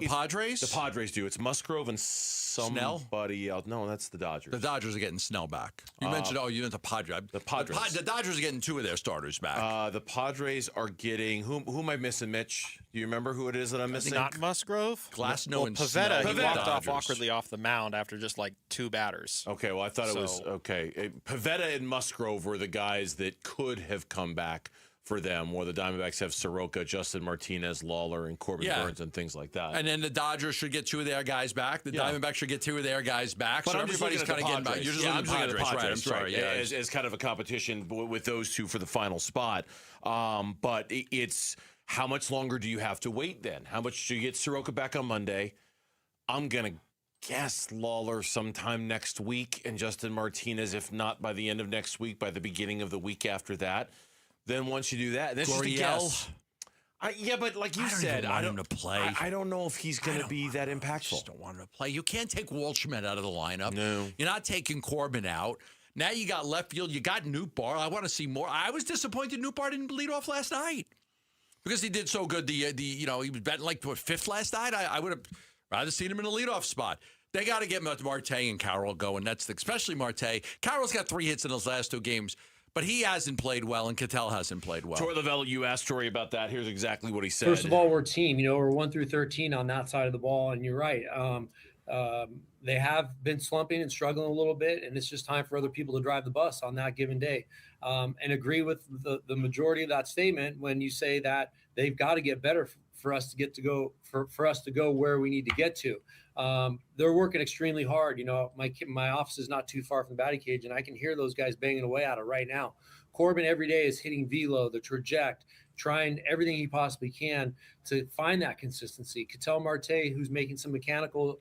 [SPEAKER 8] Padres?
[SPEAKER 4] The Padres do. It's Musgrove and somebody else. No, that's the Dodgers.
[SPEAKER 8] The Dodgers are getting Snell back. You mentioned the Padres.
[SPEAKER 4] The Padres.
[SPEAKER 8] The Dodgers are getting two of their starters back.
[SPEAKER 4] The Padres are getting who am I missing, Mitch? Do you remember who it is that I'm missing?
[SPEAKER 16] Not Musgrove.
[SPEAKER 8] Glasnow and
[SPEAKER 16] Pavetta.
[SPEAKER 8] Snell.
[SPEAKER 16] He walked off awkwardly off the mound after just like 2 batters.
[SPEAKER 4] Okay, well I thought it was okay. Pavetta and Musgrove were the guys that could have come back for them, where the Diamondbacks have Soroka, Justin Martinez, Lawler, and Corbin Burns and things like that.
[SPEAKER 8] And then the Dodgers should get 2 of their guys back. The Diamondbacks should get 2 of their guys back.
[SPEAKER 4] But
[SPEAKER 8] so
[SPEAKER 4] I'm just
[SPEAKER 8] everybody's
[SPEAKER 4] looking
[SPEAKER 8] kind
[SPEAKER 4] at
[SPEAKER 8] of
[SPEAKER 4] the
[SPEAKER 8] getting back. You're just
[SPEAKER 4] Padres.
[SPEAKER 8] looking at the Padres, right? I'm sorry.
[SPEAKER 4] Yeah, as kind of a competition with those two for the final spot. But it's how much longer do you have to wait then? How much do you get Soroka back on Monday? I'm going to guess Lawler sometime next week, and Justin Martinez, if not by the end of next week, by the beginning of the week after that. Then once you do that, that's just a guess. But like you said,
[SPEAKER 8] I don't want him to play.
[SPEAKER 4] I don't know if he's going to be that impactful.
[SPEAKER 8] I just don't want him to play. You can't take Waldschmidt out of the lineup.
[SPEAKER 4] No.
[SPEAKER 8] You're not taking Corbin out. Now you got left field. You got Nootbaar. I want to see more. I was disappointed Nootbaar didn't lead off last night because he did so good. He was batting like 5th last night. I would have rather seen him in a leadoff spot. They got to get Marte and Carroll going. That's especially Marte. Carroll's got 3 hits in those last 2 games. But he hasn't played well, and Cattell hasn't played well.
[SPEAKER 4] Troy Lavelle, you asked Troy about that. Here's exactly what he said.
[SPEAKER 28] First of all, we're a team. We're 1 through 13 on that side of the ball, and you're right. They have been slumping and struggling a little bit, and it's just time for other people to drive the bus on that given day. And agree with the majority of that statement when you say that they've got to get better for us to go where we need to get to. They're working extremely hard. My office is not too far from the batting cage, and I can hear those guys banging away at it right now. Corbin every day is hitting velo, the traject, trying everything he possibly can to find that consistency. Cattell Marte, who's making some mechanical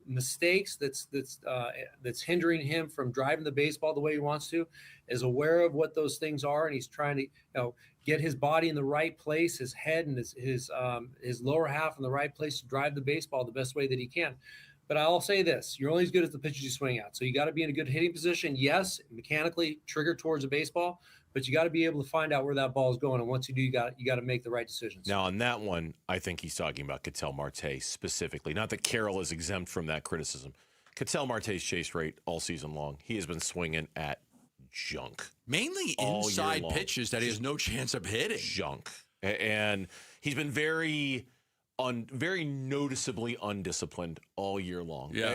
[SPEAKER 28] mistakes that's hindering him from driving the baseball the way he wants to, is aware of what those things are, and he's trying to get his body in the right place, his head and his lower half in the right place to drive the baseball the best way that he can. But I'll say this: you're only as good as the pitches you swing at. So you got to be in a good hitting position. Yes, mechanically trigger towards a baseball, but you got to be able to find out where that ball is going. And once you do, you got to make the right decisions.
[SPEAKER 4] Now, on that one, I think he's talking about Cattell Marte specifically. Not that Carroll is exempt from that criticism. Cattell Marte's chase rate all season long, he has been swinging at junk.
[SPEAKER 8] Mainly inside pitches that he has no chance of hitting.
[SPEAKER 4] Junk. And he's been very noticeably undisciplined all year long.
[SPEAKER 8] Yeah.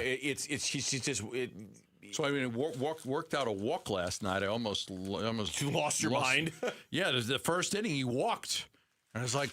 [SPEAKER 4] So
[SPEAKER 8] I mean, worked out a walk last night. I almost
[SPEAKER 4] you lost your mind.
[SPEAKER 8] Yeah, the first inning he walked, and I was like,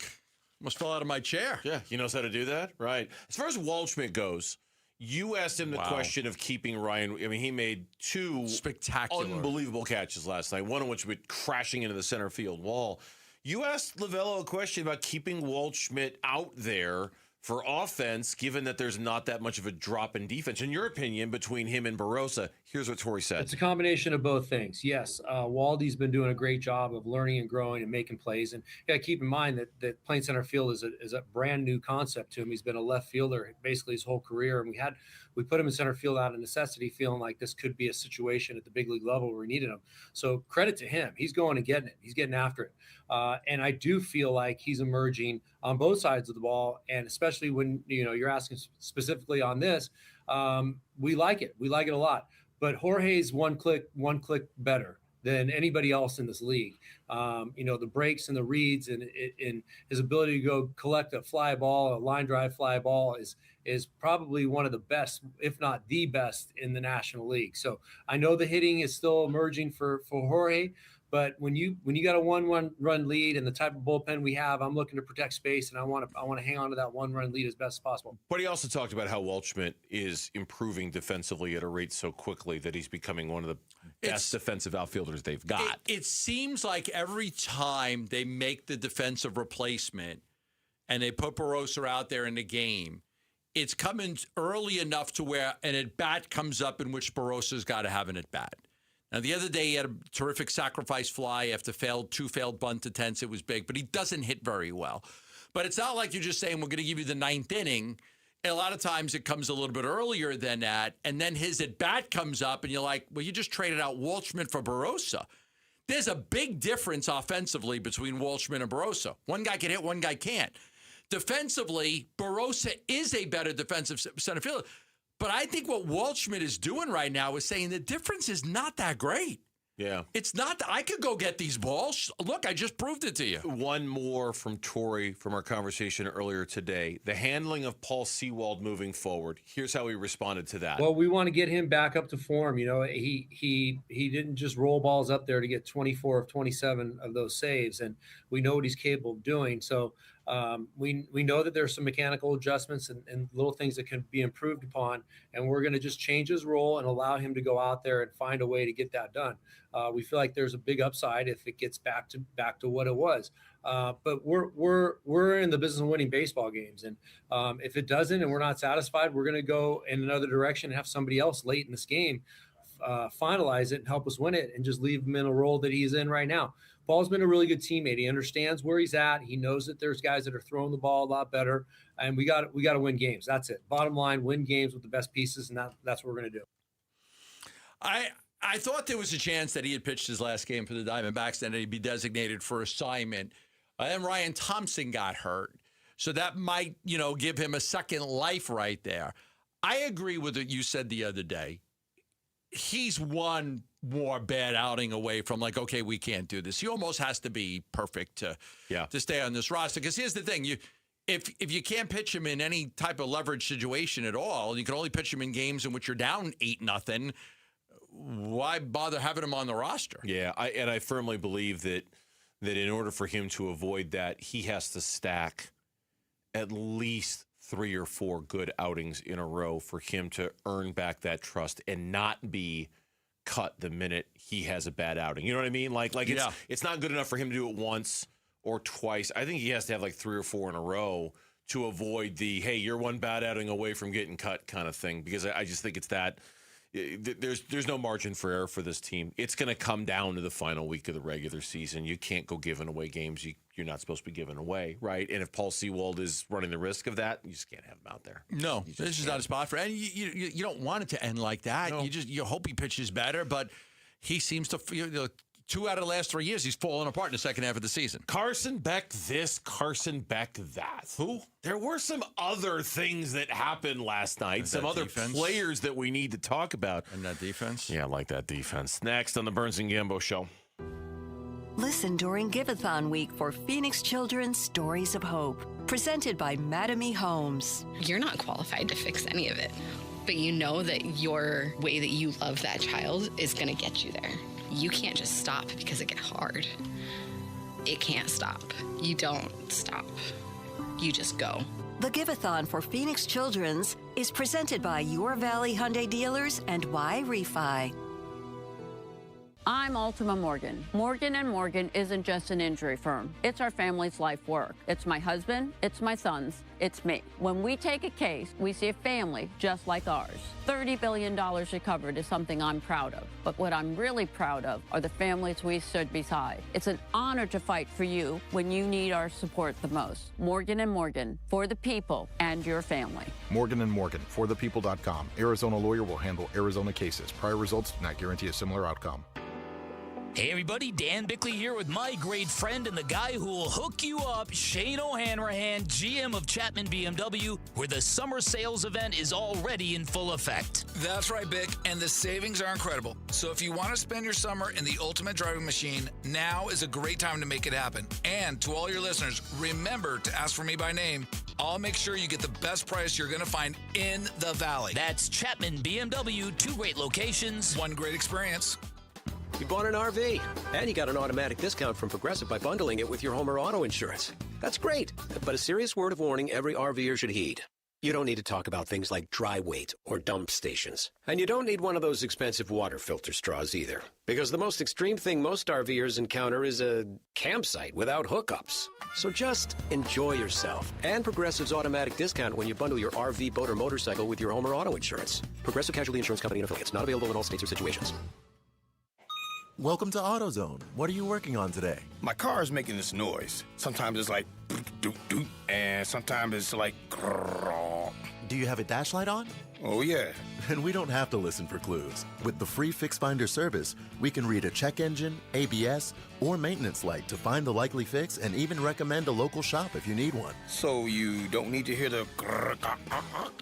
[SPEAKER 8] almost fell out of my chair.
[SPEAKER 4] Yeah, he knows how to do that, right? As far as Waldschmidt goes, you asked him the question of keeping Ryan. I mean, he made 2
[SPEAKER 8] spectacular,
[SPEAKER 4] unbelievable catches last night. One of which went crashing into the center field wall. You asked Lavello a question about keeping Waldschmidt out there for offense, given that there's not that much of a drop in defense. In your opinion, between him and Barossa, here's what Torrey said.
[SPEAKER 28] It's a combination of both things. Yes, Waldy's been doing a great job of learning and growing and making plays. And keep in mind that playing center field is a brand new concept to him. He's been a left fielder basically his whole career. And we put him in center field out of necessity, feeling like this could be a situation at the big league level where we needed him. So credit to him. He's going and getting it. He's getting after it. And I do feel like he's emerging on both sides of the ball. And especially when, you're asking specifically on this, we like it. We like it a lot. But Jorge's one click better. than anybody else in this league. The breaks and the reads and his ability to go collect a fly ball, a line drive fly ball is probably one of the best, if not the best, in the National League. So I know the hitting is still emerging for Jorge, but when you got a 1-run lead and the type of bullpen we have, I'm looking to protect space, and I want to hang on to that 1-run lead as best as possible.
[SPEAKER 4] But he also talked about how Welchman is improving defensively at a rate so quickly that he's becoming one of the best defensive outfilders they've got.
[SPEAKER 8] It seems like every time they make the defensive replacement and they put Barossa out there in the game, it's coming early enough to where an at-bat comes up in which Barossa's got to have an at-bat. Now, the other day, he had a terrific sacrifice fly after two failed bunt attempts. It was big, but he doesn't hit very well. But it's not like you're just saying, we're going to give you the 9th inning. And a lot of times it comes a little bit earlier than that, and then his at-bat comes up, and you're like, well, you just traded out Walshman for Barossa. There's a big difference offensively between Walshman and Barossa. One guy can hit, one guy can't. Defensively, Barossa is a better defensive center fielder. But I think what Walshman is doing right now is saying the difference is not that great.
[SPEAKER 4] Yeah.
[SPEAKER 8] It's not that I could go get these balls. Look, I just proved it to you.
[SPEAKER 4] One more from Torrey from our conversation earlier today. The handling of Paul Sewald moving forward. Here's how he responded to that.
[SPEAKER 28] Well, we want to get him back up to form. He didn't just roll balls up there to get 24 of 27 of those saves, and we know what he's capable of doing. So we know that there's some mechanical adjustments and little things that can be improved upon, and we're going to just change his role and allow him to go out there and find a way to get that done. We feel like there's a big upside if it gets back to what it was. But we're in the business of winning baseball games, and if it doesn't and we're not satisfied, we're going to go in another direction and have somebody else late in this game finalize it and help us win it, and just leave him in a role that he's in right now. Paul's been a really good teammate. He understands where he's at. He knows that there's guys that are throwing the ball a lot better, and we got to win games. That's it. Bottom line, win games with the best pieces, and that's what we're going to do.
[SPEAKER 8] I thought there was a chance that he had pitched his last game for the Diamondbacks and that he'd be designated for assignment. And Ryan Thompson got hurt, so that might, give him a second life right there. I agree with what you said the other day. He's one more bad outing away from okay, we can't do this. He almost has to be perfect to stay on this roster. Because here's the thing, if you can't pitch him in any type of leverage situation at all, you can only pitch him in games in which you're down 8-0. Why bother having him on the roster?
[SPEAKER 4] Yeah, I firmly believe that in order for him to avoid that, he has to stack at least 3 or 4 good outings in a row for him to earn back that trust and not be cut the minute he has a bad outing. You know what I mean? It's not good enough for him to do it once or twice. I think he has to have 3 or 4 in a row to avoid the, hey, you're one bad outing away from getting cut kind of thing, because I just think it's that. There's no margin for error for this team. It's going to come down to the final week of the regular season. You can't go giving away games you're not supposed to be giving away, right? And if Paul Sewald is running the risk of that, you just can't have him out there.
[SPEAKER 8] No, this is not a spot for it. And you don't want it to end like that. No. You hope he pitches better, but he seems to 2 out of the last 3 years, he's fallen apart in the second half of the season.
[SPEAKER 4] Carson Beck this, Carson Beck that.
[SPEAKER 8] Who?
[SPEAKER 4] There were some other things that happened last night. Some other players that we need to talk about.
[SPEAKER 8] And that defense?
[SPEAKER 4] Yeah, I like that defense. Next on the Burns and Gambo Show.
[SPEAKER 3] Listen during Give-a-thon week for Phoenix Children's Stories of Hope. Presented by Mattamy Homes.
[SPEAKER 5] You're not qualified to fix any of it, but you know that your way that you love that child is going to get you there. You can't just stop because it gets hard. It can't stop. You don't stop. You just go.
[SPEAKER 3] The Give-a-thon for Phoenix Children's is presented by Your Valley Hyundai Dealers and Y Refi.
[SPEAKER 15] I'm Ultima Morgan. Morgan & Morgan isn't just an injury firm. It's our family's life work. It's my husband, it's my sons, it's me. When we take a case, we see a family just like ours. $30 billion recovered is something I'm proud of. But what I'm really proud of are the families we stood beside. It's an honor to fight for you when you need our support the most. Morgan & Morgan, for the people and your family.
[SPEAKER 20] Morgan & Morgan, forthepeople.com. Arizona lawyer will handle Arizona cases. Prior results do not guarantee a similar outcome.
[SPEAKER 2] Hey everybody, Dan Bickley here with my great friend and the guy who will hook you up, Shane O'Hanrahan, GM of Chapman BMW, where the summer sales event is already in full effect.
[SPEAKER 6] That's right, Bick, and the savings are incredible. So if you want to spend your summer in the ultimate driving machine, now is a great time to make it happen. And to all your listeners, remember to ask for me by name. I'll make sure you get the best price you're going to find in the Valley.
[SPEAKER 2] That's Chapman BMW, 2 great locations,
[SPEAKER 6] 1 great experience.
[SPEAKER 10] You bought an RV, and you got an automatic discount from Progressive by bundling it with your home or auto insurance. That's great, but a serious word of warning every RVer should heed. You don't need to talk about things like dry weight or dump stations. And you don't need one of those expensive water filter straws either, because the most extreme thing most RVers encounter is a campsite without hookups. So just enjoy yourself and Progressive's automatic discount when you bundle your RV, boat, or motorcycle with your home or auto insurance. Progressive Casualty Insurance Company and affiliates. Not available in all states or situations.
[SPEAKER 20] Welcome to AutoZone. What are you working on today?
[SPEAKER 21] My car is making this noise. Sometimes it's like doot doot, and sometimes it's like grrr.
[SPEAKER 20] Do you have a dash light on?
[SPEAKER 21] Oh yeah.
[SPEAKER 20] And we don't have to listen for clues. With the free Fix Finder service, we can read a check engine, ABS, or maintenance light to find the likely fix and even recommend a local shop if you need one.
[SPEAKER 21] So you don't need to hear the grrr.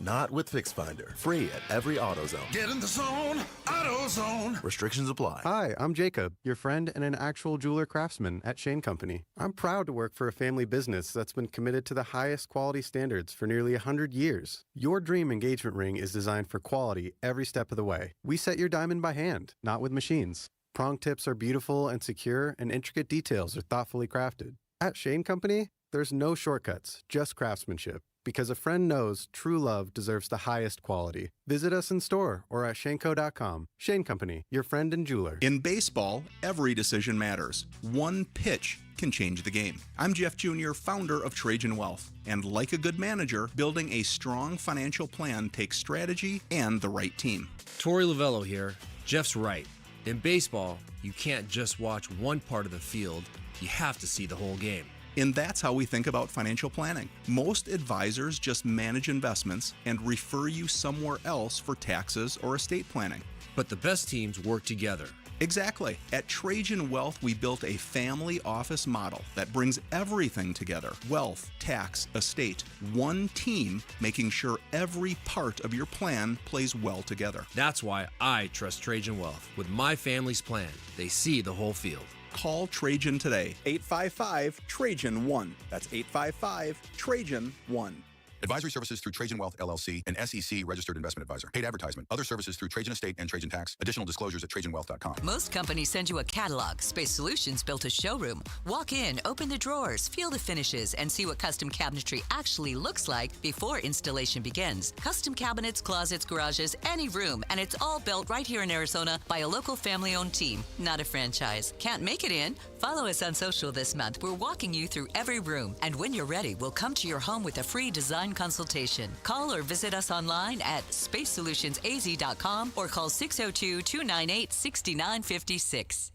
[SPEAKER 20] Not with Fix Finder. Free at every AutoZone.
[SPEAKER 21] Get in the zone, AutoZone.
[SPEAKER 20] Restrictions apply.
[SPEAKER 22] Hi, I'm Jacob, your friend and an actual jeweler craftsman at Shane Company. I'm proud to work for a family business that's been committed to the highest quality standards for nearly 100 years. Your dream engagement ring is designed for quality every step of the way. We set your diamond by hand, not with machines. Prong tips are beautiful and secure, and intricate details are thoughtfully crafted. At Shane Company, there's no shortcuts, just craftsmanship. Because a friend knows true love deserves the highest quality. Visit us in store or at shaneco.com. Shane Company, your friend and jeweler.
[SPEAKER 23] In baseball, every decision matters. One pitch can change the game. I'm Jeff Jr., founder of Trajan Wealth. And like a good manager, building a strong financial plan takes strategy and the right team.
[SPEAKER 24] Torey Lavello here. Jeff's right. In baseball, you can't just watch one part of the field. You have to see the whole game.
[SPEAKER 23] And that's how we think about financial planning. Most advisors just manage investments and refer you somewhere else for taxes or estate planning.
[SPEAKER 24] But the best teams work together.
[SPEAKER 23] Exactly. At Trajan Wealth, we built a family office model that brings everything together. Wealth, tax, estate. One team making sure every part of your plan plays well together.
[SPEAKER 24] That's why I trust Trajan Wealth. With my family's plan, they see the whole field.
[SPEAKER 23] Call Trajan today. 855-TRAJAN-1. That's 855-TRAJAN-1.
[SPEAKER 29] Advisory services through Trajan Wealth, LLC, an SEC registered investment advisor. Paid advertisement. Other services through Trajan Estate and Trajan Tax. Additional disclosures at TrajanWealth.com.
[SPEAKER 30] Most companies send you a catalog. Space Solutions built a showroom. Walk in, open the drawers, feel the finishes, and see what custom cabinetry actually looks like before installation begins. Custom cabinets, closets, garages, any room, and it's all built right here in Arizona by a local family-owned team, not a franchise. Can't make it in? Follow us on social this month. We're walking you through every room, and when you're ready, we'll come to your home with a free design consultation. Call or visit us online at spacesolutionsaz.com or call 602-298-6956.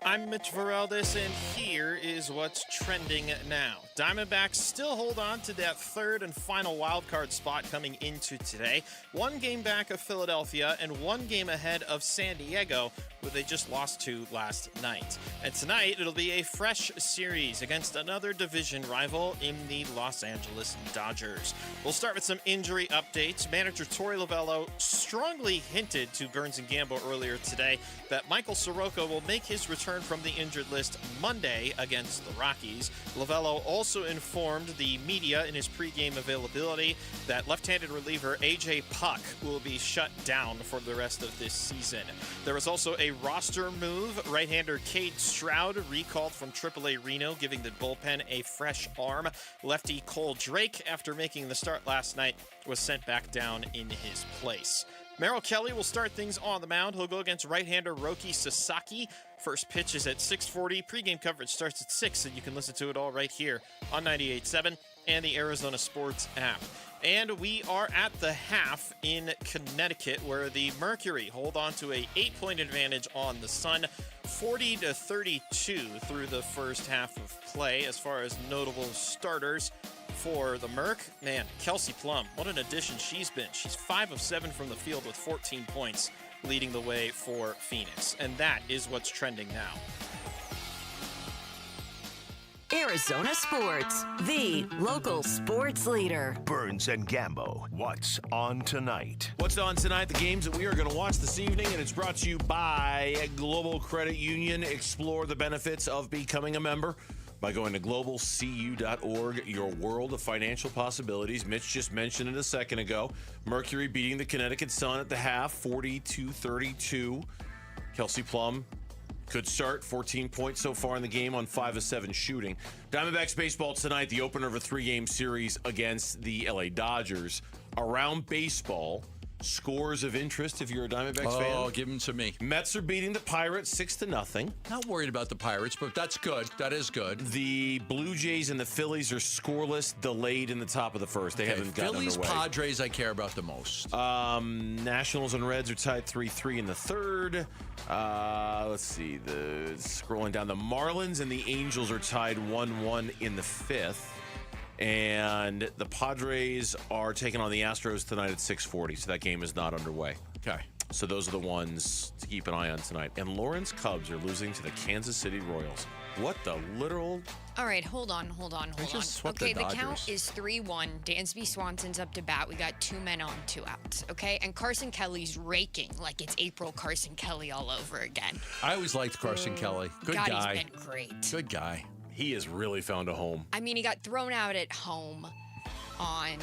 [SPEAKER 16] I'm Mitch Vareldes, and here is what's trending now. Diamondbacks still hold on to that third and final wildcard spot coming into today. 1 game back of Philadelphia and 1 game ahead of San Diego, who they just lost to last night. And tonight, it'll be a fresh series against another division rival in the Los Angeles Dodgers. We'll start with some injury updates. Manager Torey Lavello strongly hinted to Burns and Gambo earlier today that Michael Soroka will make his return from the injured list Monday against the Rockies. Lavello also informed the media in his pregame availability that left-handed reliever A.J. Puck will be shut down for the rest of this season. There was also a roster move. Right-hander Cade Stroud recalled from AAA Reno, giving the bullpen a fresh arm. Lefty Cole Drake, after making the start last night, was sent back down in his place. Merrill Kelly will start things on the mound. He'll go against right-hander Roki Sasaki. First pitch is at 6:40. Pre-game coverage starts at 6, and you can listen to it all right here on 98.7 and the Arizona Sports app. And we are at the half in Connecticut, where the Mercury hold on to a 8-point advantage on the Sun, 40-32 through the first half of play. As far as notable starters for the Merc, man, Kelsey Plum, what an addition she's been. She's 5 of 7 from the field with 14 points. leading the way for Phoenix. And that is what's trending now.
[SPEAKER 3] Arizona Sports, the local sports leader.
[SPEAKER 7] Burns and Gambo, what's on tonight?
[SPEAKER 4] What's on tonight? The games that we are going to watch this evening, and it's brought to you by Global Credit Union. Explore the benefits of becoming a member by going to globalcu.org, your world of financial possibilities. Mitch just mentioned it a second ago. Mercury beating the Connecticut Sun at the half, 40-32. Kelsey Plum could start, 14 points so far in the game on 5 of 7 shooting. Diamondbacks baseball tonight, the opener of a 3-game series against the LA Dodgers. Around baseball, scores of interest if you're a Diamondbacks fan.
[SPEAKER 8] Oh, give them to me.
[SPEAKER 4] Mets are beating the Pirates 6-0.
[SPEAKER 8] Not worried about the Pirates, but that's good. That is good.
[SPEAKER 4] The Blue Jays and the Phillies are scoreless, delayed in the top of the first. They haven't gotten
[SPEAKER 8] Phillies,
[SPEAKER 4] underway.
[SPEAKER 8] Padres, I care about the most.
[SPEAKER 4] Nationals and Reds are tied 3-3 in the third. Let's see. Scrolling down, the Marlins and the Angels are tied 1-1 in the fifth. And the Padres are taking on the Astros tonight at 6:40, so that game is not underway.
[SPEAKER 8] Okay.
[SPEAKER 4] So those are the ones to keep an eye on tonight. And Lawrence Cubs are losing to the Kansas City Royals. What the literal...
[SPEAKER 9] All right, hold on. Okay, the count is 3-1. Dansby Swanson's up to bat. We got 2 men on, 2 outs, okay? And Carson Kelly's raking like it's April Carson Kelly all over again.
[SPEAKER 8] I always liked Carson Kelly. Good guy.
[SPEAKER 9] He's been great.
[SPEAKER 8] Good guy.
[SPEAKER 4] He has really found a home.
[SPEAKER 9] I mean, he got thrown out at home on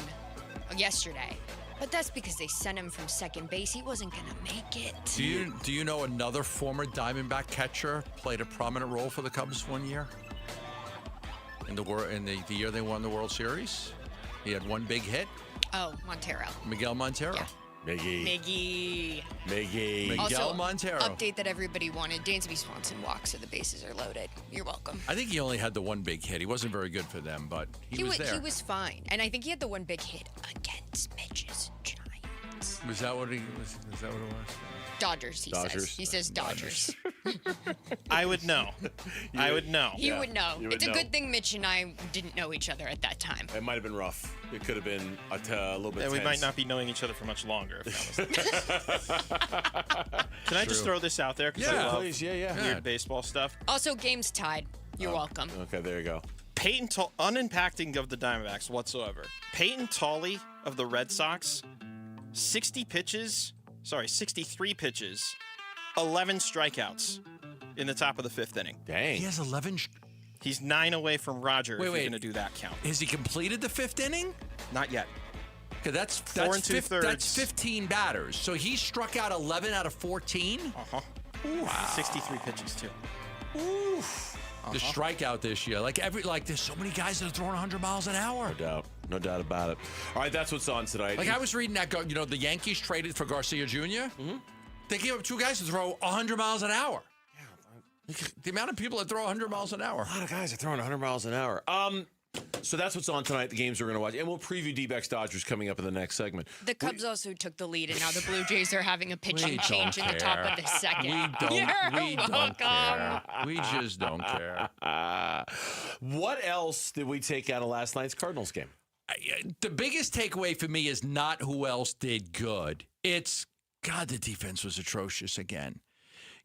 [SPEAKER 9] yesterday. But that's because they sent him from second base. He wasn't going to make it.
[SPEAKER 8] Do you know another former Diamondback catcher played a prominent role for the Cubs one year? In the year they won the World Series? He had one big hit.
[SPEAKER 9] Oh, Montero.
[SPEAKER 8] Miguel Montero.
[SPEAKER 9] Yeah.
[SPEAKER 4] Miggy.
[SPEAKER 8] Miguel
[SPEAKER 9] also,
[SPEAKER 8] Montero.
[SPEAKER 9] Update that everybody wanted. Dansby Swanson walks, so the bases are loaded. You're welcome.
[SPEAKER 8] I think he only had the one big hit. He wasn't very good for them, but he was there.
[SPEAKER 9] He was fine. And I think he had the one big hit against Mitch's Giants.
[SPEAKER 8] Was that what it was?
[SPEAKER 9] Dodgers, he says. He says Dodgers.
[SPEAKER 16] I would know. I would know.
[SPEAKER 9] He would know.
[SPEAKER 4] You would
[SPEAKER 9] It's a
[SPEAKER 4] know.
[SPEAKER 9] good thing Mitch and I didn't know each other at that time.
[SPEAKER 4] It might have been rough. It could have been a little bit
[SPEAKER 16] And we
[SPEAKER 4] tense.
[SPEAKER 16] might not be knowing each other for much longer. If that was Can I just throw this out there? 'Cause I
[SPEAKER 4] Yeah,
[SPEAKER 16] love
[SPEAKER 4] please. Yeah.
[SPEAKER 16] weird baseball stuff.
[SPEAKER 9] Also, game's tied. You're welcome.
[SPEAKER 4] Okay, there you go.
[SPEAKER 16] Peyton, unimpacting of the Diamondbacks whatsoever. Peyton Tolley of the Red Sox, 63 pitches, 11 strikeouts in the top of the 5th inning.
[SPEAKER 4] Dang.
[SPEAKER 8] He has 11.
[SPEAKER 16] He's 9 away from Roger.
[SPEAKER 8] Wait,
[SPEAKER 16] if you're going to do that count.
[SPEAKER 8] Has he completed the 5th inning?
[SPEAKER 16] Not yet.
[SPEAKER 8] Okay, that's
[SPEAKER 16] 4 2/3.
[SPEAKER 8] That's 15 batters. So he struck out 11 out of 14.
[SPEAKER 16] Uh-huh. Wow. 63 pitches too.
[SPEAKER 8] Oof. The strikeout this year, there's so many guys that are throwing 100 miles an hour.
[SPEAKER 4] No doubt about it. All right, that's what's on tonight.
[SPEAKER 8] Like I was reading that, the Yankees traded for Garcia Jr. Mm-hmm. They gave up 2 guys to throw 100 miles an hour. Yeah, the amount of people that throw 100 miles an hour.
[SPEAKER 4] A lot of guys are throwing 100 miles an hour. So that's what's on tonight, the games we're going to watch. And we'll preview D-backs Dodgers coming up in the next segment.
[SPEAKER 9] The Cubs also took the lead, and now the Blue Jays are having a pitching
[SPEAKER 8] We
[SPEAKER 9] change in
[SPEAKER 8] don't
[SPEAKER 9] the top
[SPEAKER 8] care.
[SPEAKER 9] of the second.
[SPEAKER 8] We don't care. We just don't care.
[SPEAKER 4] What else did we take out of last night's Cardinals game?
[SPEAKER 8] The biggest takeaway for me is not who else did good. It's, God, the defense was atrocious again.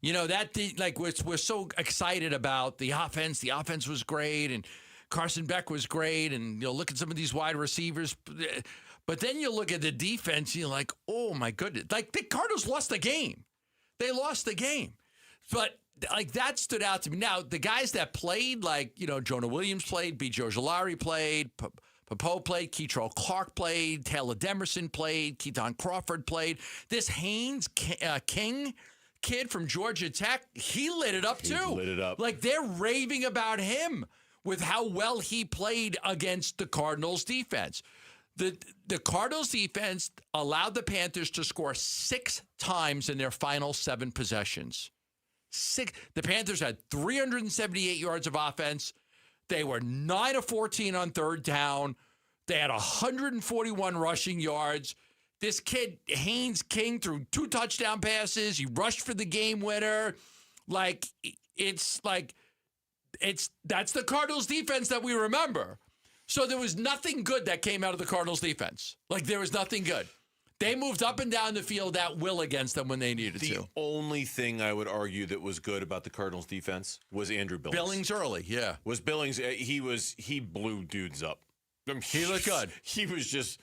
[SPEAKER 8] We're so excited about the offense. The offense was great, and Carson Beck was great, and look at some of these wide receivers. But then you look at the defense, and you're like, oh, my goodness. Like, the Cardinals lost the game. They lost the game. But, that stood out to me. Now, the guys that played, Jonah Williams played, B. Joe Jolari played, Popo played, Keitrell Clark played, Taylor Demerson played, Keaton Crawford played. This Haynes King kid from Georgia Tech, he lit it up, too.
[SPEAKER 4] He lit it up.
[SPEAKER 8] They're raving about him with how well he played against the Cardinals defense. The Cardinals defense allowed the Panthers to score 6 times in their final 7 possessions. 6. The Panthers had 378 yards of offense. They were 9 of 14 on 3rd down. They had 141 rushing yards. This kid, Haynes King, threw 2 touchdown passes. He rushed for the game winner. That's the Cardinals defense that we remember. So there was nothing good that came out of the Cardinals defense. There was nothing good. They moved up and down the field at will against them when they needed to.
[SPEAKER 4] The only thing I would argue that was good about the Cardinals defense was Andrew Billings.
[SPEAKER 8] Billings early, yeah.
[SPEAKER 4] Was Billings, he blew dudes up.
[SPEAKER 8] He looked good.
[SPEAKER 4] He was just,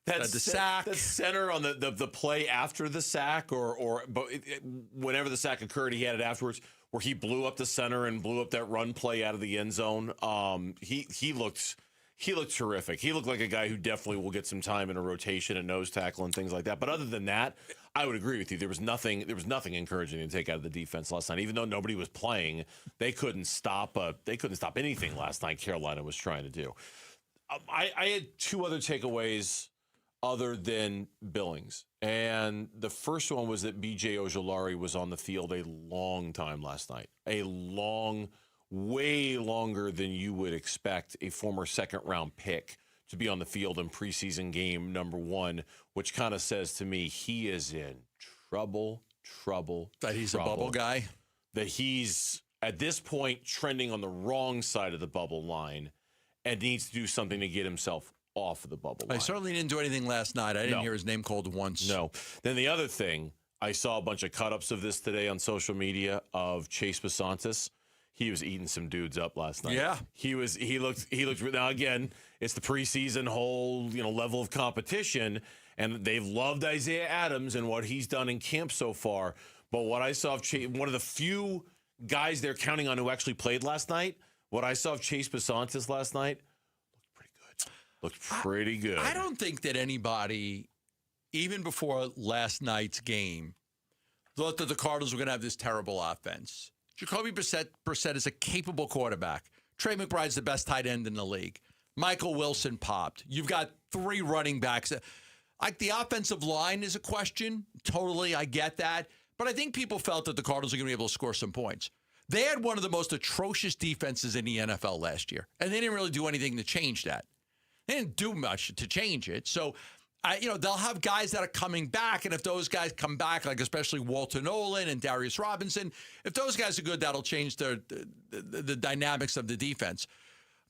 [SPEAKER 8] the sack.
[SPEAKER 4] The center on the play after the sack but whenever the sack occurred, he had it afterwards where he blew up the center and blew up that run play out of the end zone. He looked terrific. He looked like a guy who definitely will get some time in a rotation and nose tackle and things like that. But other than that, I would agree with you. There was nothing encouraging to take out of the defense last night. Even though nobody was playing, they couldn't stop anything last night Carolina was trying to do. I had two other takeaways other than Billings. And the first one was that B.J. Ojulari was on the field a long time last night. Way longer than you would expect a former second-round pick to be on the field in preseason game number 1, which kind of says to me he is in trouble.
[SPEAKER 8] That he's a bubble guy?
[SPEAKER 4] That he's, at this point, trending on the wrong side of the bubble line and needs to do something to get himself off of the bubble line.
[SPEAKER 8] I certainly didn't do anything last night. I didn't hear his name called once.
[SPEAKER 4] No. Then the other thing, I saw a bunch of cut-ups of this today on social media of Chase Basantis. He was eating some dudes up last night.
[SPEAKER 8] Yeah.
[SPEAKER 4] He looked now again, it's the preseason whole, level of competition, and they've loved Isaiah Adams and what he's done in camp so far. But what I saw of Chase, one of the few guys they're counting on who actually played last night, what I saw of Chase Basantis last night looked pretty good.
[SPEAKER 8] I don't think that anybody, even before last night's game, thought that the Cardinals were going to have this terrible offense. Jacoby Brissett is a capable quarterback. Trey McBride's the best tight end in the league. Michael Wilson popped. You've got 3 running backs. Like, the offensive line is a question. Totally, I get that. But I think people felt that the Cardinals were going to be able to score some points. They had one of the most atrocious defenses in the NFL last year, and they didn't really do anything to change that. They didn't do much to change it. So, they'll have guys that are coming back, and if those guys come back, like especially Walter Nolan and Darius Robinson, if those guys are good, that'll change the dynamics of the defense.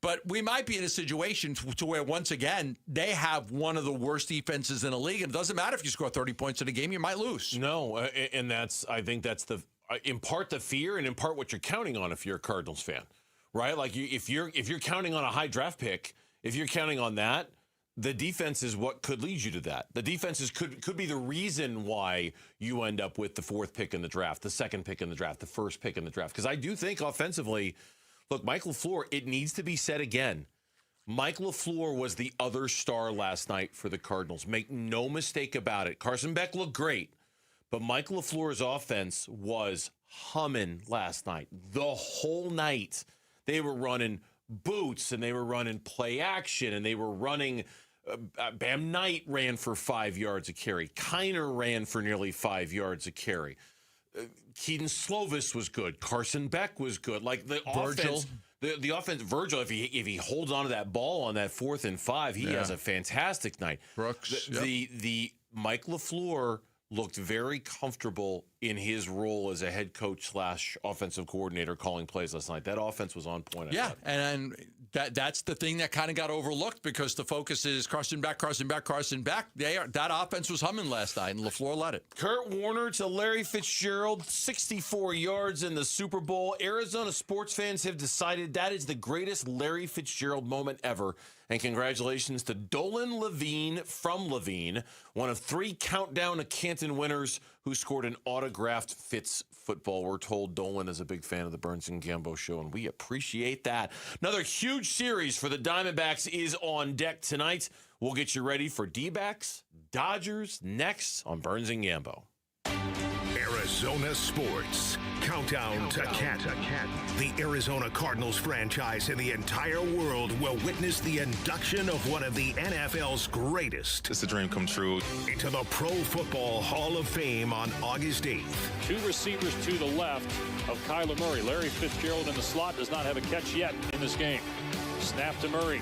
[SPEAKER 8] But we might be in a situation to where, once again, they have one of the worst defenses in the league, and it doesn't matter if you score 30 points in a game, you might lose.
[SPEAKER 4] No, and I think that's in part the fear, and in part what you're counting on if you're a Cardinals fan, right? Like, if you're counting on a high draft pick, if you're counting on that, the defense is what could lead you to that. The defenses could be the reason why you end up with the 4th pick in the draft, the 2nd pick in the draft, the 1st pick in the draft. Because I do think offensively, look, Mike LaFleur, it needs to be said again. Mike LaFleur was the other star last night for the Cardinals. Make no mistake about it. Carson Beck looked great, but Mike LaFleur's offense was humming last night. The whole night they were running boots and they were running play action and they were running Bam Knight ran for 5 yards a carry. Kiner ran for nearly 5 yards a carry. Keaton Slovis was good. Carson Beck was good. Like the offense, the offense. Virgil, if he holds on to that ball on that 4th and 5, he has a fantastic night.
[SPEAKER 8] Brooks.
[SPEAKER 4] The Mike LaFleur looked very comfortable in his role as a head coach / offensive coordinator calling plays last night. That offense was on point.
[SPEAKER 8] Yeah, and that's the thing that kind of got overlooked because the focus is Carson Beck. That offense was humming last night, and LaFleur led it.
[SPEAKER 4] Kurt Warner to Larry Fitzgerald, 64 yards in the Super Bowl. Arizona sports fans have decided that is the greatest Larry Fitzgerald moment ever. And congratulations to Dolan Levine from Levine, one of 3 Countdown to Canton winners who scored an autographed Fitz football. We're told Dolan is a big fan of the Burns and Gambo show, and we appreciate that. Another huge series for the Diamondbacks is on deck tonight. We'll get you ready for D-backs, Dodgers next on Burns and Gambo.
[SPEAKER 7] Arizona Sports. Countdown to Canton. The Arizona Cardinals franchise in the entire world will witness the induction of one of the NFL's greatest.
[SPEAKER 1] It's a dream come true.
[SPEAKER 7] Into the Pro Football Hall of Fame on August 8th.
[SPEAKER 11] 2 receivers to the left of Kyler Murray. Larry Fitzgerald in the slot does not have a catch yet in this game. Snap to Murray.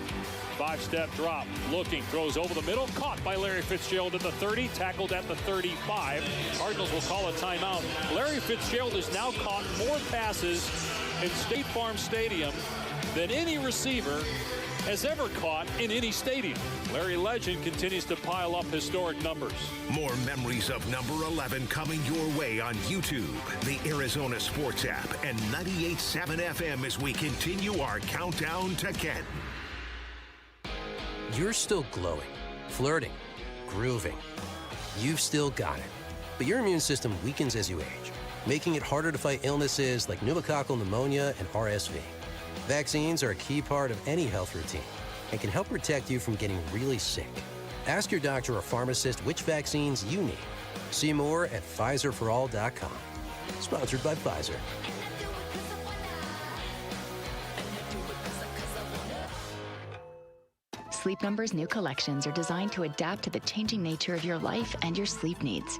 [SPEAKER 11] 5-step drop, looking, throws over the middle, caught by Larry Fitzgerald at the 30, tackled at the 35. Cardinals will call a timeout. Larry Fitzgerald has now caught more passes in State Farm Stadium than any receiver has ever caught in any stadium. Larry Legend continues to pile up historic numbers.
[SPEAKER 7] More memories of number 11 coming your way on YouTube, the Arizona Sports app, and 98.7 FM as we continue our countdown to Kent.
[SPEAKER 10] You're still glowing, flirting, grooving. You've still got it. But your immune system weakens as you age, making it harder to fight illnesses like pneumococcal pneumonia and RSV. Vaccines are a key part of any health routine and can help protect you from getting really sick. Ask your doctor or pharmacist which vaccines you need. See more at PfizerForAll.com. Sponsored by Pfizer.
[SPEAKER 1] Sleep Number's new collections are designed to adapt to the changing nature of your life and your sleep needs.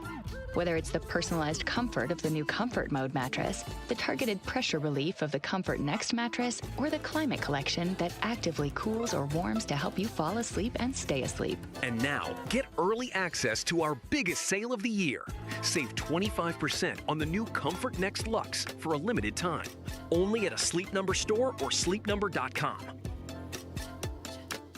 [SPEAKER 1] Whether it's the personalized comfort of the new Comfort Mode mattress, the targeted pressure relief of the Comfort Next mattress, or the Climate Collection that actively cools or warms to help you fall asleep and stay asleep.
[SPEAKER 12] And now, get early access to our biggest sale of the year. Save 25% on the new Comfort Next Luxe for a limited time. Only at a Sleep Number store or sleepnumber.com.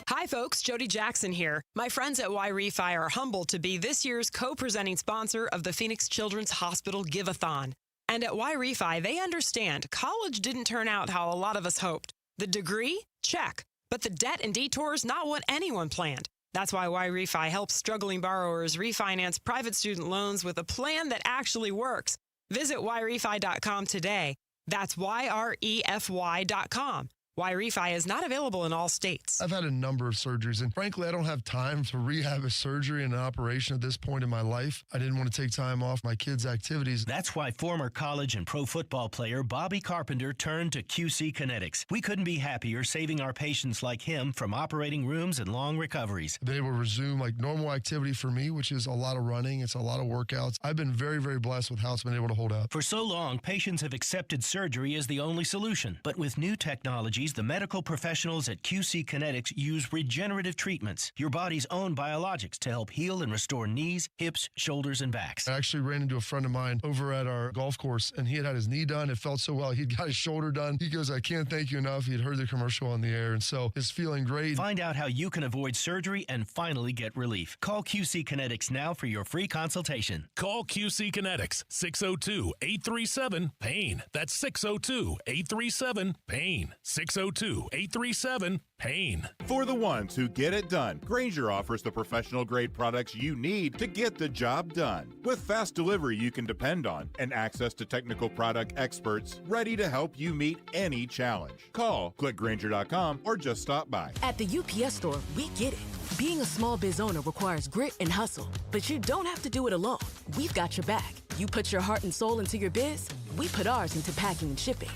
[SPEAKER 13] Hi folks, Jody Jackson here. My friends at Y-Refi are humbled to be this year's co-presenting sponsor of the Phoenix Children's Hospital Give-a-thon. And at Y-Refi, they understand college didn't turn out how a lot of us hoped. The degree? Check. But the debt and detours, not what anyone planned. That's why Y-Refi helps struggling borrowers refinance private student loans with a plan that actually works. Visit YRefi.com today. That's YREFY.com. Y-Refi is not available in all states.
[SPEAKER 14] I've had a number of surgeries, and frankly, I don't have time to rehab a surgery and an operation at this point in my life. I didn't want to take time off my kids' activities.
[SPEAKER 17] That's why former college and pro football player Bobby Carpenter turned to QC Kinetics. We couldn't be happier saving our patients like him from operating rooms and long recoveries.
[SPEAKER 14] I've been able to resume like normal activity for me, which is a lot of running. It's a lot of workouts. I've been very, very blessed with how it's been able to hold up.
[SPEAKER 17] For so long, patients have accepted surgery as the only solution. But with new technology, the medical professionals at QC Kinetics use regenerative treatments, your body's own biologics, to help heal and restore knees, hips, shoulders, and backs.
[SPEAKER 14] I actually ran into a friend of mine over at our golf course, and he had his knee done. It felt so well. He'd got his shoulder done. He goes, I can't thank you enough. He'd heard the commercial on the air, and so it's feeling great.
[SPEAKER 17] Find out how you can avoid surgery and finally get relief. Call QC Kinetics now for your free consultation.
[SPEAKER 18] Call QC Kinetics, 602-837-PAIN. That's 602-837-PAIN. 602-837-PAIN.
[SPEAKER 19] For the ones who get it done, Grainger offers the professional-grade products you need to get the job done. With fast delivery you can depend on and access to technical product experts ready to help you meet any challenge. Call, click Grainger.com, or just stop by.
[SPEAKER 25] At the UPS store, we get it. Being a small biz owner requires grit and hustle, but you don't have to do it alone. We've got your back. You put your heart and soul into your biz, we put ours into packing and shipping.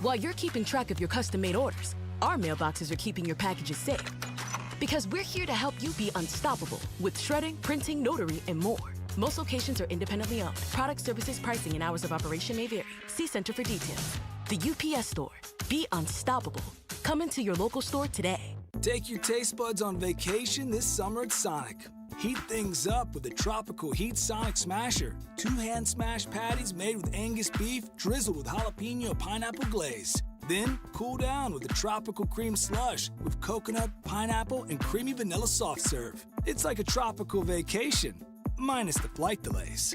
[SPEAKER 25] While you're keeping track of your custom-made orders, our mailboxes are keeping your packages safe. Because we're here to help you be unstoppable with shredding, printing, notary, and more. Most locations are independently owned. Product, services, pricing, and hours of operation may vary. See Center for details. The UPS store. Be unstoppable. Come into your local store today.
[SPEAKER 26] Take your taste buds on vacation this summer at Sonic. Heat things up with the Tropical Heat Sonic Smasher. 2 hand-smashed patties made with Angus beef, drizzled with jalapeno pineapple glaze. Then, cool down with the Tropical Cream Slush with coconut, pineapple, and creamy vanilla soft serve. It's like a tropical vacation, minus the flight delays.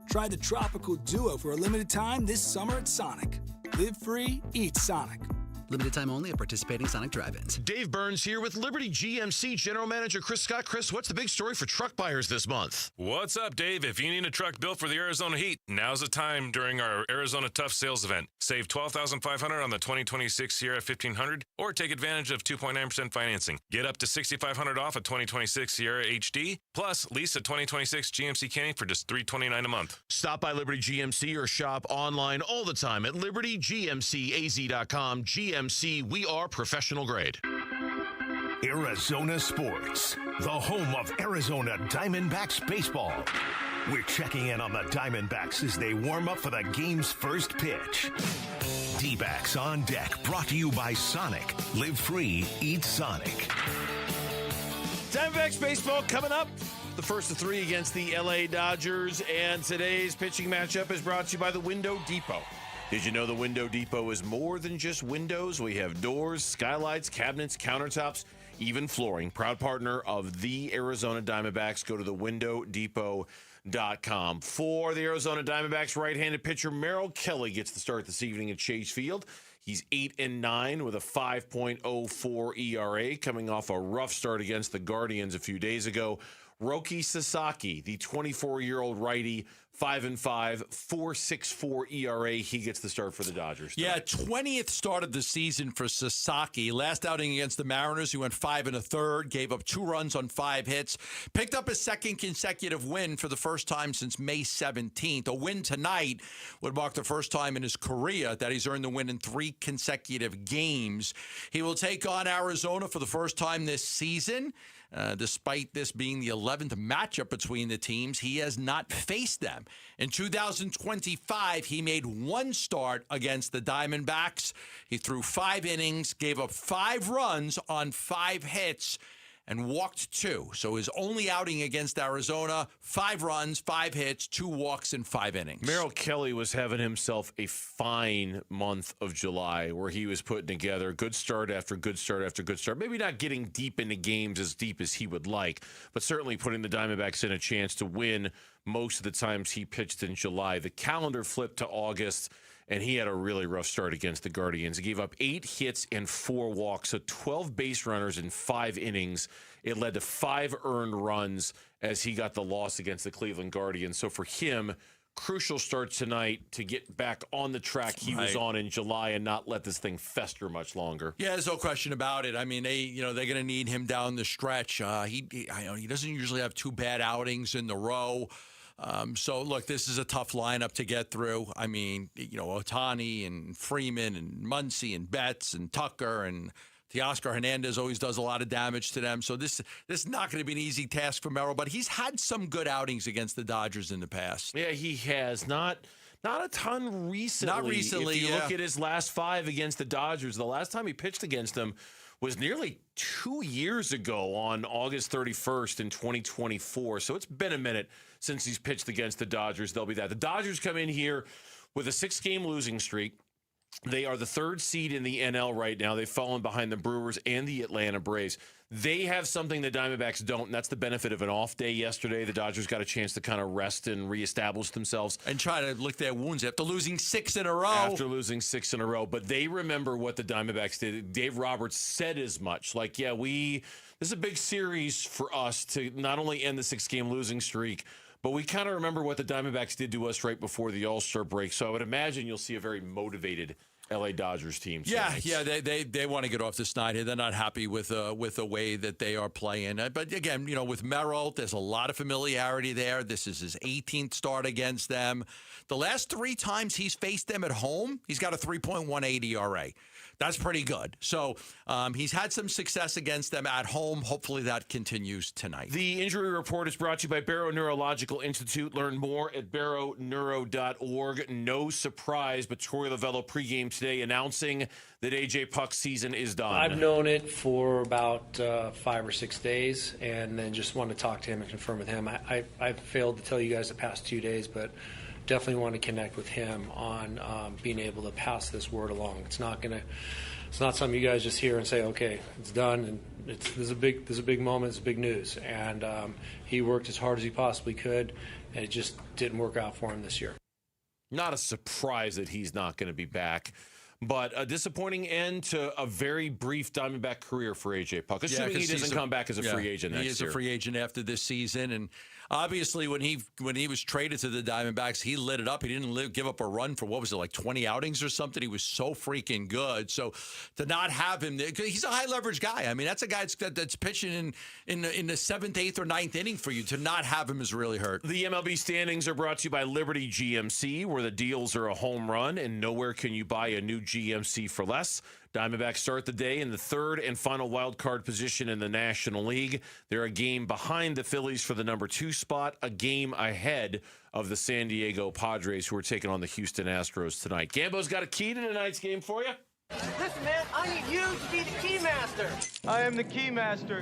[SPEAKER 26] Try the Tropical Duo for a limited time this summer at Sonic. Live free, eat Sonic.
[SPEAKER 27] Limited time only at participating Sonic drive-ins.
[SPEAKER 4] Dave Burns here with Liberty GMC General Manager Chris Scott. Chris, what's the big story for truck buyers this month?
[SPEAKER 31] What's up, Dave? If you need a truck built for the Arizona heat, now's the time during our Arizona Tough Sales event. Save $12,500 on the 2026 Sierra 1500 or take advantage of 2.9% financing. Get up to $6,500 off a 2026 Sierra HD, plus lease a 2026 GMC Canyon for just $329 a month.
[SPEAKER 4] Stop by Liberty GMC or shop online all the time at libertygmcaz.com. GMC, we are professional grade.
[SPEAKER 7] Arizona Sports, the home of Arizona Diamondbacks baseball. We're checking in on the Diamondbacks as they warm up for the game's first pitch. D-backs on deck, brought to you by Sonic. Live free, eat Sonic.
[SPEAKER 4] Diamondbacks baseball coming up. The first of 3 against the LA Dodgers, and today's pitching matchup is brought to you by the Window Depot. Did you know the Window Depot is more than just windows? We have doors, skylights, cabinets, countertops, even flooring. Proud partner of the Arizona Diamondbacks. Go to thewindowdepot.com. For the Arizona Diamondbacks, right-handed pitcher Merrill Kelly gets the start this evening at Chase Field. He's 8-9 with a 5.04 ERA, coming off a rough start against the Guardians a few days ago. Roki Sasaki, the 24-year-old righty, 5-5, 4.64 ERA. He gets the start for the Dodgers tonight.
[SPEAKER 8] Yeah, 20th start of the season for Sasaki. Last outing against the Mariners, he went 5 1/3, gave up 2 runs on 5 hits, picked up his second consecutive win for the first time since May 17th. A win tonight would mark the first time in his career that he's earned the win in 3 consecutive games. He will take on Arizona for the first time this season. Despite this being the 11th matchup between the teams, he has not faced them. In 2025, he made 1 start against the Diamondbacks. He threw 5 innings, gave up 5 runs on 5 hits, and walked 2. So his only outing against Arizona, 5 runs, 5 hits, 2 walks in 5 innings.
[SPEAKER 4] Merrill Kelly was having himself a fine month of July where he was putting together good start after good start after good start. Maybe not getting deep into games as deep as he would like, but certainly putting the Diamondbacks in a chance to win most of the times he pitched in July. The calendar flipped to August, and he had a really rough start against the Guardians. He gave up 8 hits and 4 walks, so 12 base runners in 5 innings. It led to 5 earned runs as he got the loss against the Cleveland Guardians. So for him, crucial start tonight to get back on the track he was on in July and not let this thing fester much longer.
[SPEAKER 8] Yeah, there's no question about it. I mean, they're going to need him down the stretch. He doesn't usually have 2 bad outings in the row. So, look, this is a tough lineup to get through. I mean, Ohtani and Freeman and Muncy and Betts and Tucker and Teoscar Hernandez always does a lot of damage to them. So this is not going to be an easy task for Merrill, but he's had some good outings against the Dodgers in the past.
[SPEAKER 4] Yeah, he has. Not a ton recently.
[SPEAKER 8] Not recently,
[SPEAKER 4] If you look at his last 5 against the Dodgers, the last time he pitched against them was nearly 2 years ago on August 31st in 2024. So it's been a minute since he's pitched against the Dodgers. They'll be that. The Dodgers come in here with a 6-game losing streak. They are the 3rd seed in the NL right now. They've fallen behind the Brewers and the Atlanta Braves. They have something the Diamondbacks don't, and that's the benefit of an off day yesterday. The Dodgers got a chance to kind of rest and reestablish themselves.
[SPEAKER 8] And try to lick their wounds after losing 6 in a row.
[SPEAKER 4] But they remember what the Diamondbacks did. Dave Roberts said as much. Like, yeah, this is a big series for us to not only end the 6-game losing streak, but we kind of remember what the Diamondbacks did to us right before the All-Star break. So I would imagine you'll see a very motivated LA Dodgers team.
[SPEAKER 8] Yeah, they want to get off the snide here. They're not happy with the way that they are playing. But again, with Merrill, there's a lot of familiarity there. This is his 18th start against them. The last 3 times he's faced them at home, he's got a 3.18 ERA. That's pretty good. So he's had some success against them at home. Hopefully that continues tonight.
[SPEAKER 4] The injury report is brought to you by Barrow Neurological Institute. Learn more at barrowneuro.org. No surprise, but Torey Lovello pregame today announcing that A.J. Puck's season is done.
[SPEAKER 2] I've known it for about 5 or 6 days, and then just wanted to talk to him and confirm with him. I failed to tell you guys the past 2 days, but definitely want to connect with him on being able to pass this word along. It's not something you guys just hear and say, okay, it's done. And this is a big moment. It's big news. And he worked as hard as he possibly could, and it just didn't work out for him this year.
[SPEAKER 4] Not a surprise that he's not going to be back, but a disappointing end to a very brief Diamondback career for A.J. Puck, assuming he doesn't come back as a free agent next year.
[SPEAKER 8] He is a free agent after this season, and obviously when he was traded to the Diamondbacks, he lit it up. He didn't give up a run for, 20 outings or something. He was so freaking good. So to not have him, he's a high leverage guy. I mean, that's a guy that's pitching in the 7th, 8th, or 9th inning for you. To not have him is really hurt.
[SPEAKER 4] The MLB standings are brought to you by Liberty GMC, where the deals are a home run, and nowhere can you buy a new GMC for less. Diamondbacks start the day in the 3rd and final wild card position in the National League. They're a game behind the Phillies for the number 2 spot, a game ahead of the San Diego Padres, who are taking on the Houston Astros tonight. Gambo's got a key to tonight's game for you.
[SPEAKER 5] Listen, man, I need you to be the key master.
[SPEAKER 6] I am the key master.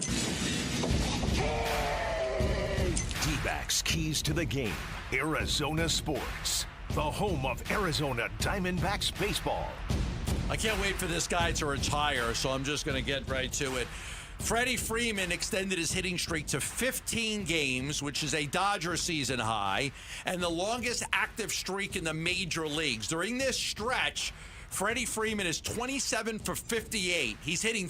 [SPEAKER 7] D-backs keys to the game. Arizona Sports, the home of Arizona Diamondbacks baseball.
[SPEAKER 8] I can't wait for this guy to retire, so I'm just going to get right to it. Freddie Freeman extended his hitting streak to 15 games, which is a Dodger season high, and the longest active streak in the major leagues. During this stretch, Freddie Freeman is 27 for 58. He's hitting